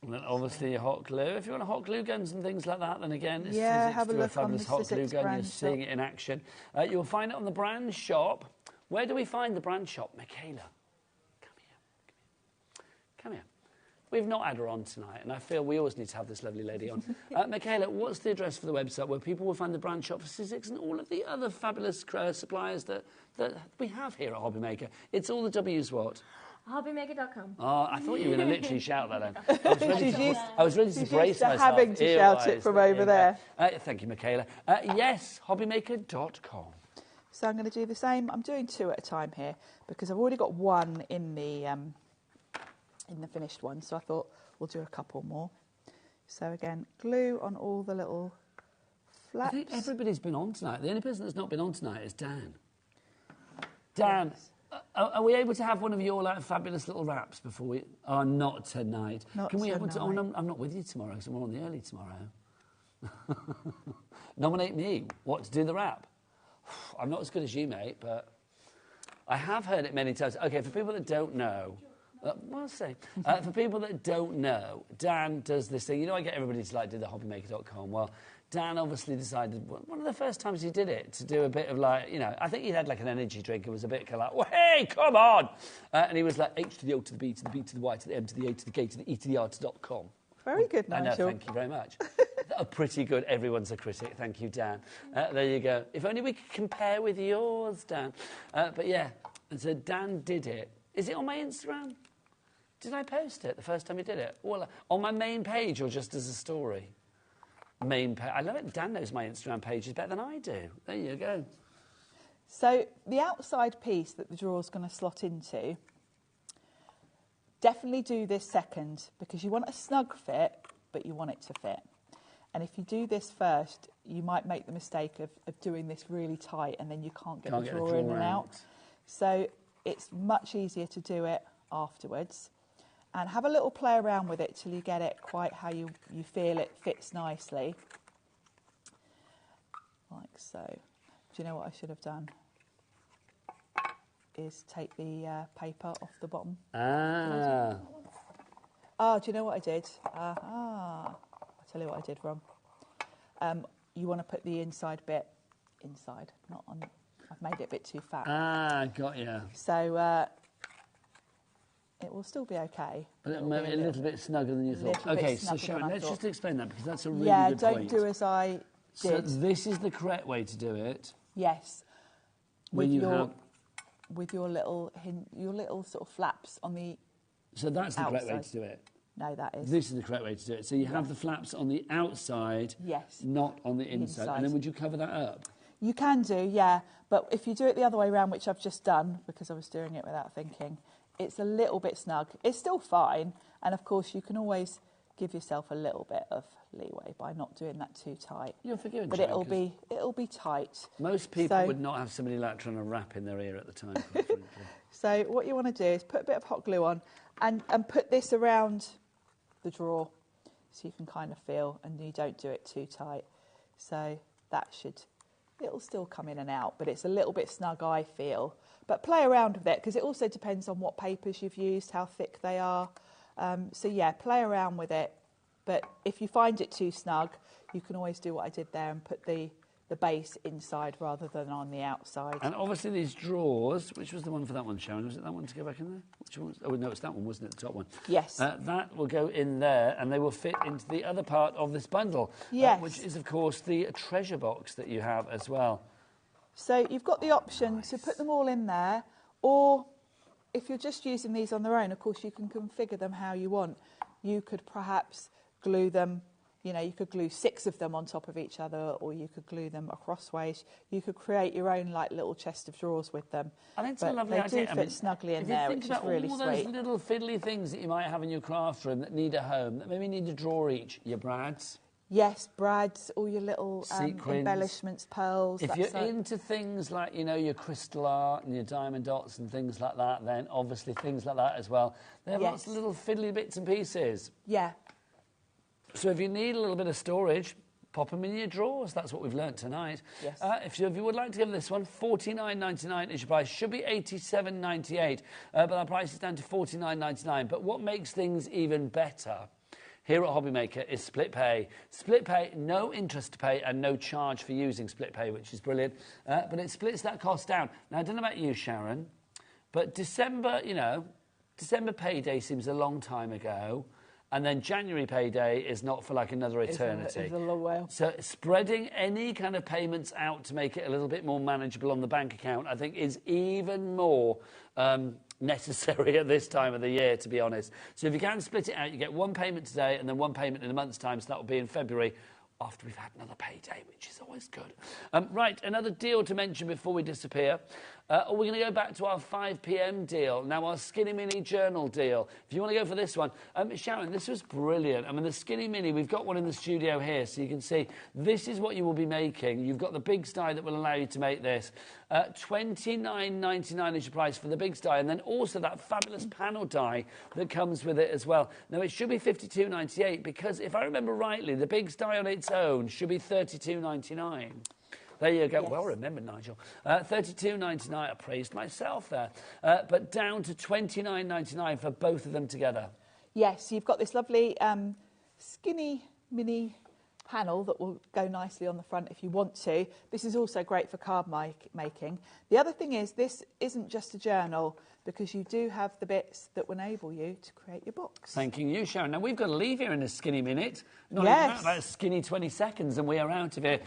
And then obviously hot glue. If you want hot glue guns and things like that, then again, it's have a look a fabulous on the hot glue gun. You're seeing it in action. You'll find it on the brand shop. Where do we find the brand shop? Michaela, come here. We've not had her on tonight, and I feel we always need to have this lovely lady on. Michaela, what's the address for the website where people will find the brand shop for Sizzix and all of the other fabulous suppliers that we have here at HobbyMaker? It's all the W's what? HobbyMaker.com. Oh, I thought you were going to literally shout that then. I was ready to brace myself. Having to shout it from over there. Thank you, Michaela. Yes, HobbyMaker.com. So I'm going to do the same. I'm doing 2 at a time here because I've already got 1 in the finished one. So I thought we'll do a couple more. So again, glue on all the little flaps. I think everybody's been on tonight. The only person that's not been on tonight is Dan. Dan. Yes. Are we able to have one of your fabulous little wraps before we... Oh, not tonight. Can we have one? Oh, no, I'm not with you tomorrow because I'm on the early tomorrow. Nominate me. What, to do the wrap? I'm not as good as you, mate, but I have heard it many times. OK, for people that don't know... we'll see. For people that don't know, Dan does this thing. You know, I get everybody to do the HobbyMaker.com. Well, Dan obviously decided, one of the first times he did it, to do a bit of I think he had an energy drink and was a bit well, hey, come on! And he was H to the O to the B to the B to the Y to the M to the A to the K to the E to the R.com. Very good, Nigel. I know, thank you very much. Pretty good. Everyone's a critic. Thank you, Dan. There you go. If only we could compare with yours, Dan. But yeah, and so Dan did it. Is it on my Instagram? Did I post it the first time he did it? Well, on my main page or just as a story? Main page. I love it. Dan knows my Instagram pages better than I do. There you go. So the outside piece that the drawer's going to slot into, definitely do this second because you want a snug fit, but you want it to fit. And if you do this first, you might make the mistake of doing this really tight and then you can't get the drawer in and out. So it's much easier to do it afterwards. And have a little play around with it till you get it quite how you feel it fits nicely. Like so. Do you know what I should have done? Is take the paper off the bottom. Do you know what I did? I'll tell you what I did wrong. You want to put the inside bit inside, not on. I've made it a bit too fat. Got you. So it will still be okay. But it may be a little bit snugger than you thought. Okay, so Sharon, let's just explain that because that's a really good point. Yeah, don't do as I did. So this is the correct way to do it. Yes. With your little sort of flaps on the So that's the correct way to do it. No, that is. This is the correct way to do it. So you have the flaps on the outside, yes, not on the inside. And then would you cover that up? You can do, yeah. But if you do it the other way around, which I've just done, because I was doing it without thinking, it's a little bit snug. It's still fine. And, of course, you can always give yourself a little bit of leeway by not doing that too tight. You're forgiven, but it'll be tight. Most people would not have somebody trying to wrap in their ear at the time, quite frankly. So what you want to do is put a bit of hot glue on and put this around the drawer so you can kind of feel, and you don't do it too tight. So that it'll still come in and out, but it's a little bit snug, I feel. But play around with it because it also depends on what papers you've used, how thick they are. So yeah, play around with it. But if you find it too snug, you can always do what I did there and put the base inside rather than on the outside. And obviously these drawers, which was the one for that one, Sharon? Was it that one to go back in there? Which one? Oh, no, it's that one, wasn't it, the top one? Yes. That will go in there and they will fit into the other part of this bundle. Yes. Which is, of course, the treasure box that you have as well. So you've got the option to put them all in there, or if you're just using these on their own, of course, you can configure them how you want. You could perhaps glue them. You know, you could glue 6 of them on top of each other, or you could glue them crossways. You could create your own little chest of drawers with them. I think it's a lovely idea. They do fit snugly in there, which is really sweet. All those little fiddly things that you might have in your craft room that need a home, that maybe need a drawer each. Your brads. Yes, brads, all your little embellishments, pearls. If you're into things like, you know, your crystal art and your diamond dots and things like that, then obviously things like that as well. They have lots of little fiddly bits and pieces. Yeah. So if you need a little bit of storage, pop them in your drawers. That's what we've learnt tonight. Yes. If you would like to give this one, $49.99 is your price. Should be $87.98, but our price is down to $49.99. But what makes things even better here at HobbyMaker is split pay. Split pay, no interest to pay and no charge for using split pay, which is brilliant. But it splits that cost down. Now, I don't know about you, Sharon, but December, you know, December payday seems a long time ago. And then January payday is not for like another eternity. It's a long way. So spreading any kind of payments out to make it a little bit more manageable on the bank account, I think, is even more necessary at this time of the year, to be honest. So if you can split it out, you get one payment today and then one payment in a month's time, so that will be in February, after we've had another payday, which is always good. Right, another deal to mention before we disappear. We're going to go back to our 5 p.m. deal. Now, our Skinny Mini Journal deal. If you want to go for this one. Sharon, this was brilliant. I mean, the Skinny Mini, we've got one in the studio here, so you can see this is what you will be making. You've got the big die that will allow you to make this. $29.99 is your price for the big die, and then also that fabulous panel die that comes with it as well. Now, it should be $52.98 because, if I remember rightly, the big die on its own should be $32.99. There you go. Yes. Well remembered, Nigel. $32.99. I praised myself there. But down to $29.99 for both of them together. Yes, you've got this lovely skinny mini panel that will go nicely on the front if you want to. This is also great for card making. The other thing is this isn't just a journal, because you do have the bits that will enable you to create your books. Thanking you, Sharon. Now, we've got to leave here in a skinny minute. Not yes. even that, about a skinny 20 seconds, and we are out of here.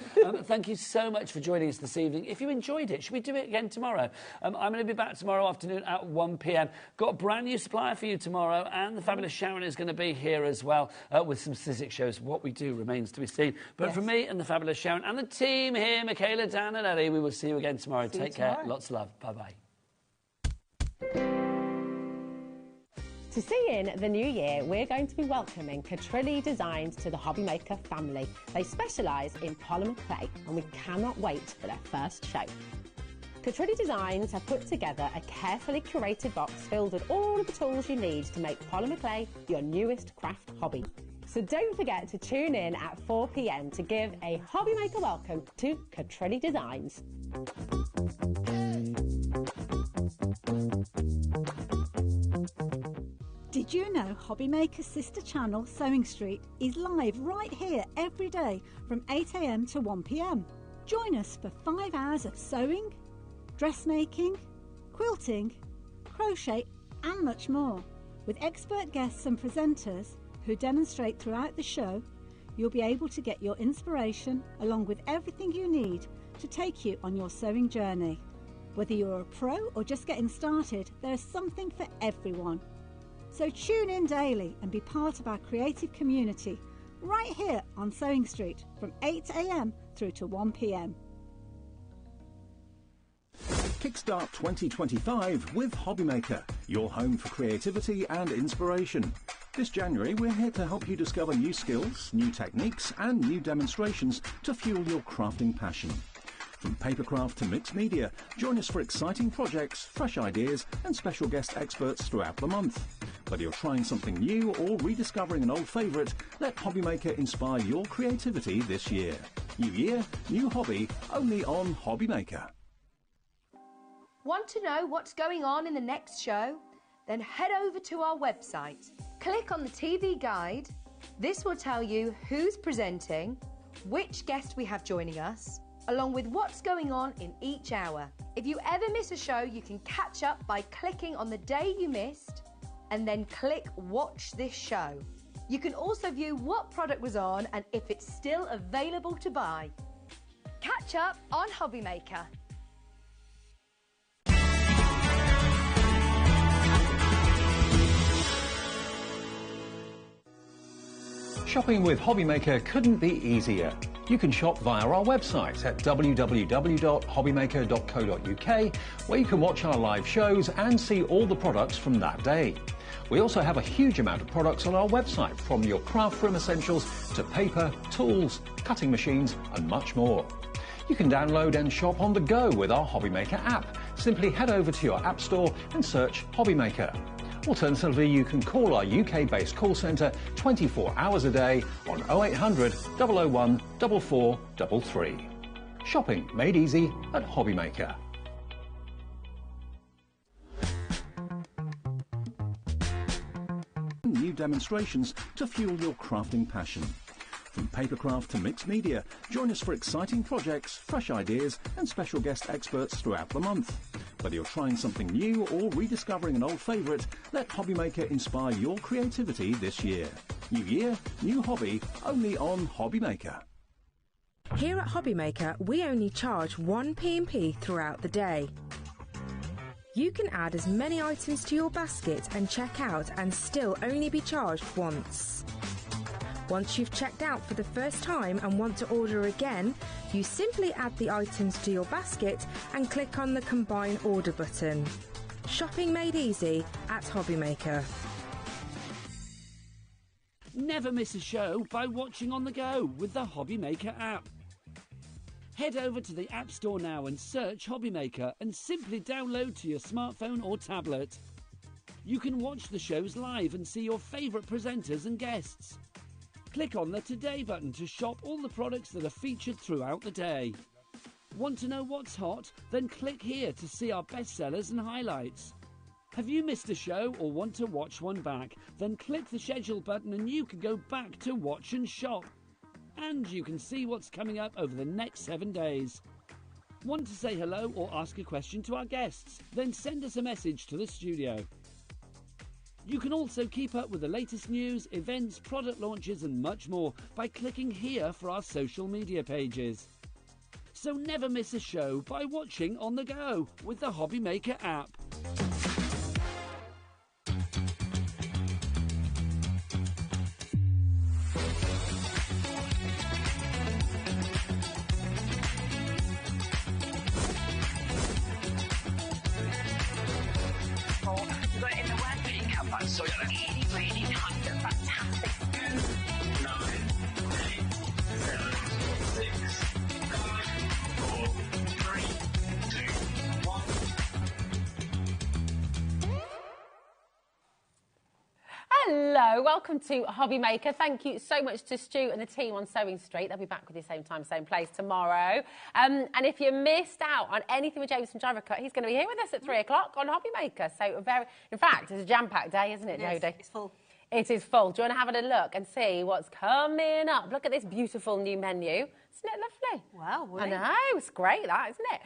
Thank you so much for joining us this evening. If you enjoyed it, should we do it again tomorrow? I'm going to be back tomorrow afternoon at 1 p.m. Got a brand new supplier for you tomorrow, and the fabulous Sharon is going to be here as well with some statistics shows. What we do remains to be seen. But yes. from me and the fabulous Sharon and the team here, Michaela, Dan and Ellie, we will see you again tomorrow. Take care. Lots of love. Bye-bye. To see in the new year, we're going to be welcoming Catrilli Designs to the HobbyMaker family. They specialise in polymer clay, and we cannot wait for their first show. Catrilli Designs have put together a carefully curated box filled with all of the tools you need to make polymer clay your newest craft hobby. So don't forget to tune in at 4 p.m. to give a HobbyMaker welcome to Catrilli Designs. Did you know HobbyMaker's sister channel, Sewing Street, is live right here every day from 8 a.m. to 1 p.m. Join us for 5 hours of sewing, dressmaking, quilting, crochet and much more. With expert guests and presenters who demonstrate throughout the show, you'll be able to get your inspiration along with everything you need to take you on your sewing journey. Whether you're a pro or just getting started, there's something for everyone. So tune in daily and be part of our creative community right here on Sewing Street from 8 a.m. through to 1 p.m. Kickstart 2025 with HobbyMaker, your home for creativity and inspiration. This January, we're here to help you discover new skills, new techniques and new demonstrations to fuel your crafting passion. From Papercraft to mixed media, join us for exciting projects, fresh ideas and special guest experts throughout the month. Whether you're trying something new or rediscovering an old favourite, let HobbyMaker inspire your creativity this year. New year, new hobby, only on HobbyMaker. Want to know what's going on in the next show? Then head over to our website. Click on the TV guide. This will tell you who's presenting, which guest we have joining us, along with what's going on in each hour. If you ever miss a show, you can catch up by clicking on the day you missed and then click Watch This Show. You can also view what product was on and if it's still available to buy. Catch up on HobbyMaker. Shopping with HobbyMaker couldn't be easier. You can shop via our website at www.hobbymaker.co.uk, where you can watch our live shows and see all the products from that day. We also have a huge amount of products on our website, from your craft room essentials to paper, tools, cutting machines and much more. You can download and shop on the go with our HobbyMaker app. Simply head over to your app store and search HobbyMaker. Alternatively, you can call our UK-based call centre 24 hours a day on 0800 001 4433. Shopping made easy at HobbyMaker. New demonstrations to fuel your crafting passion. From Papercraft to mixed media, join us for exciting projects, fresh ideas and special guest experts throughout the month. Whether you're trying something new or rediscovering an old favourite, let HobbyMaker inspire your creativity this year. New year, new hobby, only on HobbyMaker. Here at HobbyMaker, we only charge 1 P&P throughout the day. You can add as many items to your basket and check out and still only be charged once. Once you've checked out for the first time and want to order again, you simply add the items to your basket and click on the Combine Order button. Shopping made easy at HobbyMaker. Never miss a show by watching on the go with the HobbyMaker app. Head over to the App Store now and search HobbyMaker and simply download to your smartphone or tablet. You can watch the shows live and see your favourite presenters and guests. Click on the Today button to shop all the products that are featured throughout the day. Want to know what's hot? Then click here to see our bestsellers and highlights. Have you missed a show or want to watch one back? Then click the schedule button and you can go back to watch and shop. And you can see what's coming up over the next 7 days. Want to say hello or ask a question to our guests? Then send us a message to the studio. You can also keep up with the latest news, events, product launches and much more by clicking here for our social media pages. So never miss a show by watching on the go with the HobbyMaker app. So yeah, really kind of fantastic. 9, 8, 7, 6, 5, 4, 3, 2, 1. Hello, welcome to HobbyMaker. Thank you so much to Stu and the team on Sewing Street. They'll be back with you same time, same place tomorrow. And if you missed out on anything with James from Gyro Cut, he's going to be here with us at 3 o'clock on HobbyMaker. So in fact, it's a jam-packed day, isn't it, Yes, Jodie? it's full. It is full. Do you want to have a look and see what's coming up? Look at this beautiful new menu. Isn't it lovely? Wow, I know, it's great that, isn't it?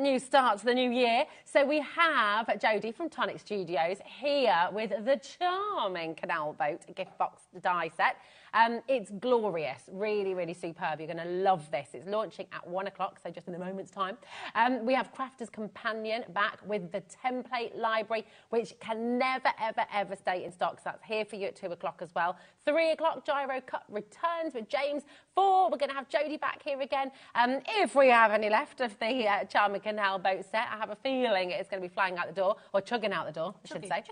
New start to the new year. So we have Jodie from Tonic Studios here with the charming Canal boat gift box die set. It's glorious, really, really superb. You're going to love this. It's launching at 1 o'clock, so just in a moment's time. We have Crafter's Companion back with the template library, which can never, ever, ever stay in stock. So that's here for you at 2 o'clock as well. 3 o'clock, Gyro Cut returns with James. 4, we're going to have Jodie back here again. If we have any left of the charming Canal boat set, I have a feeling it's going to be flying out the door, or chugging out the door, I should say.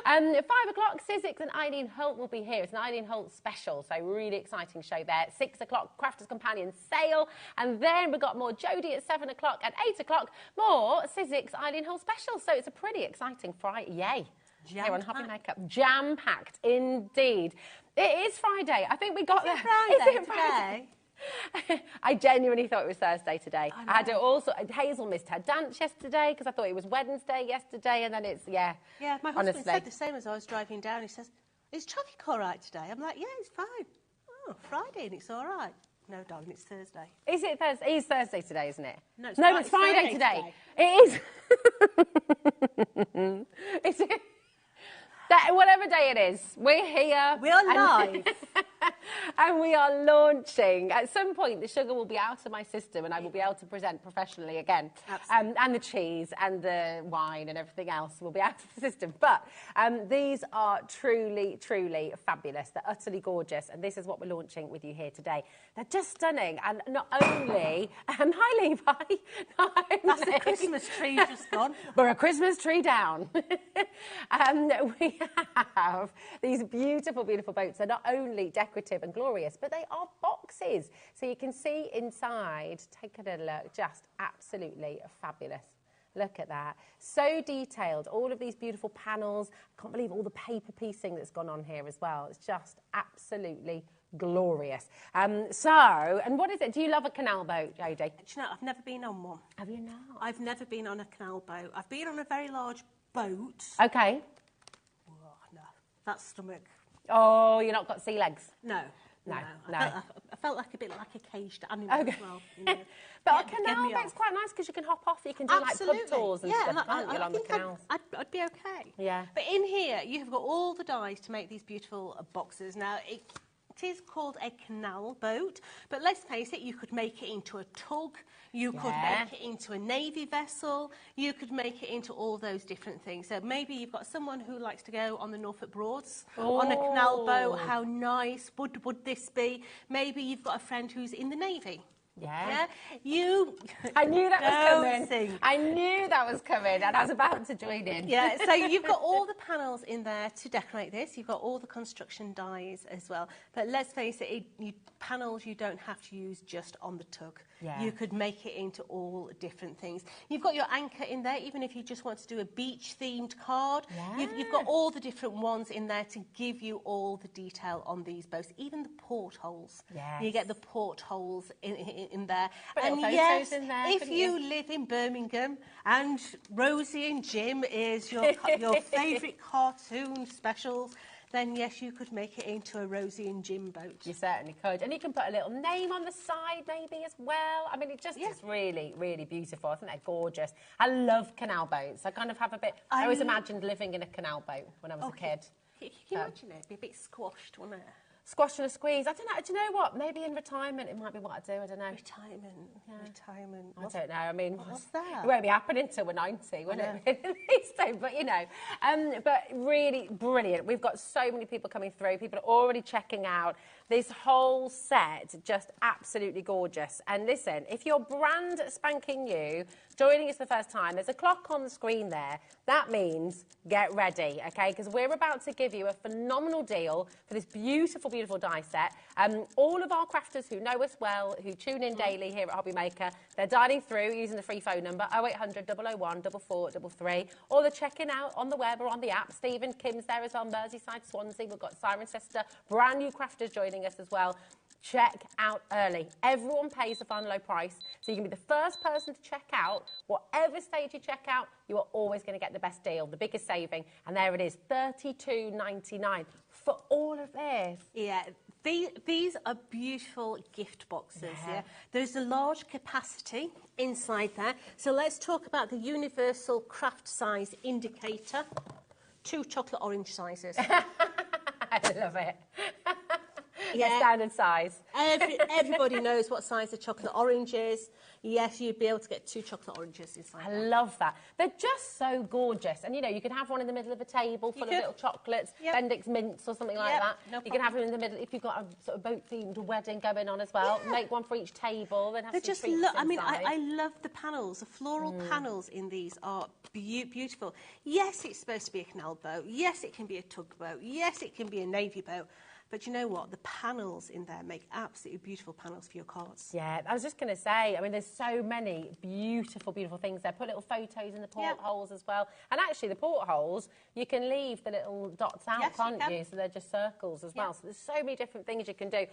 5 o'clock, Sizzix and Eileen Holt will be here. It's an Eileen Holt special, so really exciting show there. 6 o'clock, Crafter's Companion sale, and then we've got more Jodie at 7 o'clock, and 8 o'clock, more Sizzix Eileen Holt special. So it's a pretty exciting Friday. Yay! Here on HobbyMaker. Jam-packed, indeed. It is Friday. I think we got there. Is it Friday? I genuinely thought it was Thursday today. I had it also. Hazel missed her dance yesterday because I thought it was Wednesday yesterday, and then it's Yeah, my husband honestly. said the same as I was driving down. He says, "Is traffic all right today?" I'm like, "Yeah, it's fine." Oh, Friday and it's all right. No, darling, it's Thursday. Is it Thursday? It is Thursday today, isn't it? No, it's Friday today. It is. Is it? Whatever day it is, we're here. We are live. And we are launching. At some point, the sugar will be out of my system and I will be able to present professionally again. And the cheese and the wine and everything else will be out of the system. But these are truly, truly fabulous. They're utterly gorgeous. And this is what we're launching with you here today. They're just stunning. And not only... hi, Levi. That's a Christmas tree just gone. We're a Christmas tree down. We have these beautiful, beautiful boats. They're not only decorative and glorious, but they are boxes. So you can see inside, take a little look, just absolutely fabulous. Look at that. So detailed. All of these beautiful panels. I can't believe all the paper piecing that's gone on here as well. It's just absolutely glorious. And what is it? Do you love a canal boat, Jodie? Do you know, I've never been on one. Have you not? I've never been on a canal boat. I've been on a very large boat. Okay. Oh, no, that stomach. Oh, you've not got sea legs? No. No. I felt like a bit like a caged animal as well. You know. But a canal boat's quite nice because you can hop off. You can do Absolutely. like pub tours and stuff, can't you, along the canals? I'd be okay. Yeah. But in here, you've got all the dies to make these beautiful boxes. Now, it is called a canal boat, but let's face it, you could make it into a tug, you could make it into a navy vessel, you could make it into all those different things. So maybe you've got someone who likes to go on the Norfolk Broads on a canal boat. How nice would this be? Maybe you've got a friend who's in the navy. Yeah. I knew that was coming. I knew that was coming, and I was about to join in. Yeah, so you've got all the panels in there to decorate this. You've got all the construction dies as well. But let's face it, panels you don't have to use just on the tug. Yeah. You could make it into all different things. You've got your anchor in there, even if you just want to do a beach-themed card. Yeah. You've got all the different ones in there to give you all the detail on these boats, even the portholes. Yes. You get the portholes in there. Put And little yes, photos in there, if couldn't you live in Birmingham and Rosie and Jim is your favourite cartoon specials, then yes, you could make it into a Rosie and Jim boat. You certainly could. And you can put a little name on the side maybe as well. I mean, it just is really, really beautiful. I think they're gorgeous. I love canal boats. I kind of have a bit... I always imagined living in a canal boat when I was a kid. Can you imagine it? It'd be a bit squashed, wouldn't it? Squash and a squeeze. I don't know. Do you know what? Maybe in retirement it might be what I do. I don't know. Retirement. I don't know. I mean, what's that? It won't be happening until we're 90, will it? But you know, but really brilliant. We've got so many people coming through. People are already checking out this whole set. Just absolutely gorgeous. And listen, if you're brand spanking new, joining us for the first time, there's a clock on the screen there. That means get ready, okay? Because we're about to give you a phenomenal deal for this beautiful, beautiful die set. All of our crafters who know us well, who tune in daily here at HobbyMaker, they're dialing through using the free phone number 0800 001 4433, or they're checking out on the web or on the app. Stephen, Kim's there as well, Merseyside, Swansea. We've got Cirencester, brand new crafters joining us as well. Check out early. Everyone pays the final low price, so you can be the first person to check out. Whatever stage you check out, you are always going to get the best deal, the biggest saving, and there it is, $32.99 for all of this. Yeah, these are beautiful gift boxes. Yeah, there's a large capacity inside there. So let's talk about the universal craft size indicator. 2 chocolate orange sizes. I love it. Yeah. Standard size. Everybody knows what size the chocolate orange is. Yes, you'd be able to get 2 chocolate oranges inside. I love that. They're just so gorgeous. And, you know, you can have one in the middle of a table full of little chocolates, Bendix mints or something like that. No you can have them in the middle, if you've got a sort of boat-themed wedding going on as well. Make one for each table, then have some treats inside. I mean, I love the panels. The floral panels in these are beautiful. Yes, it's supposed to be a canal boat. Yes, it can be a tugboat. Yes, it can be a navy boat. But you know what? The panels in there make absolutely beautiful panels for your cards. Yeah, I was just going to say, I mean, there's so many beautiful, beautiful things there. Put little photos in the portholes as well. And actually, the portholes, you can leave the little dots out, can't you? So they're just circles as well. So there's so many different things you can do.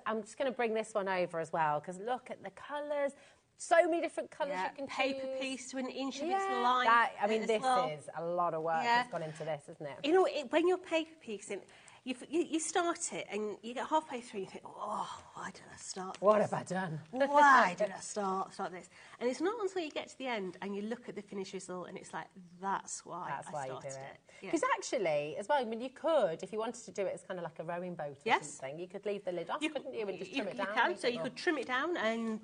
I'm just going to bring this one over as well, because look at the colours. So many different colours you can paper choose. piece to an inch of its life. I mean, this is a lot of work that's gone into this, isn't it? You know, when you're paper piecing, you start it and you get halfway through and you think, oh, why did I start this? What have I done? Why did I start this? And it's not until you get to the end and you look at the finished result and it's like, that's why I started you do it. Yeah. Because actually, as well, I mean, you could, if you wanted to do it as kind of like a rowing boat or something, you could leave the lid off, couldn't you, and just trim it down? You could trim it down and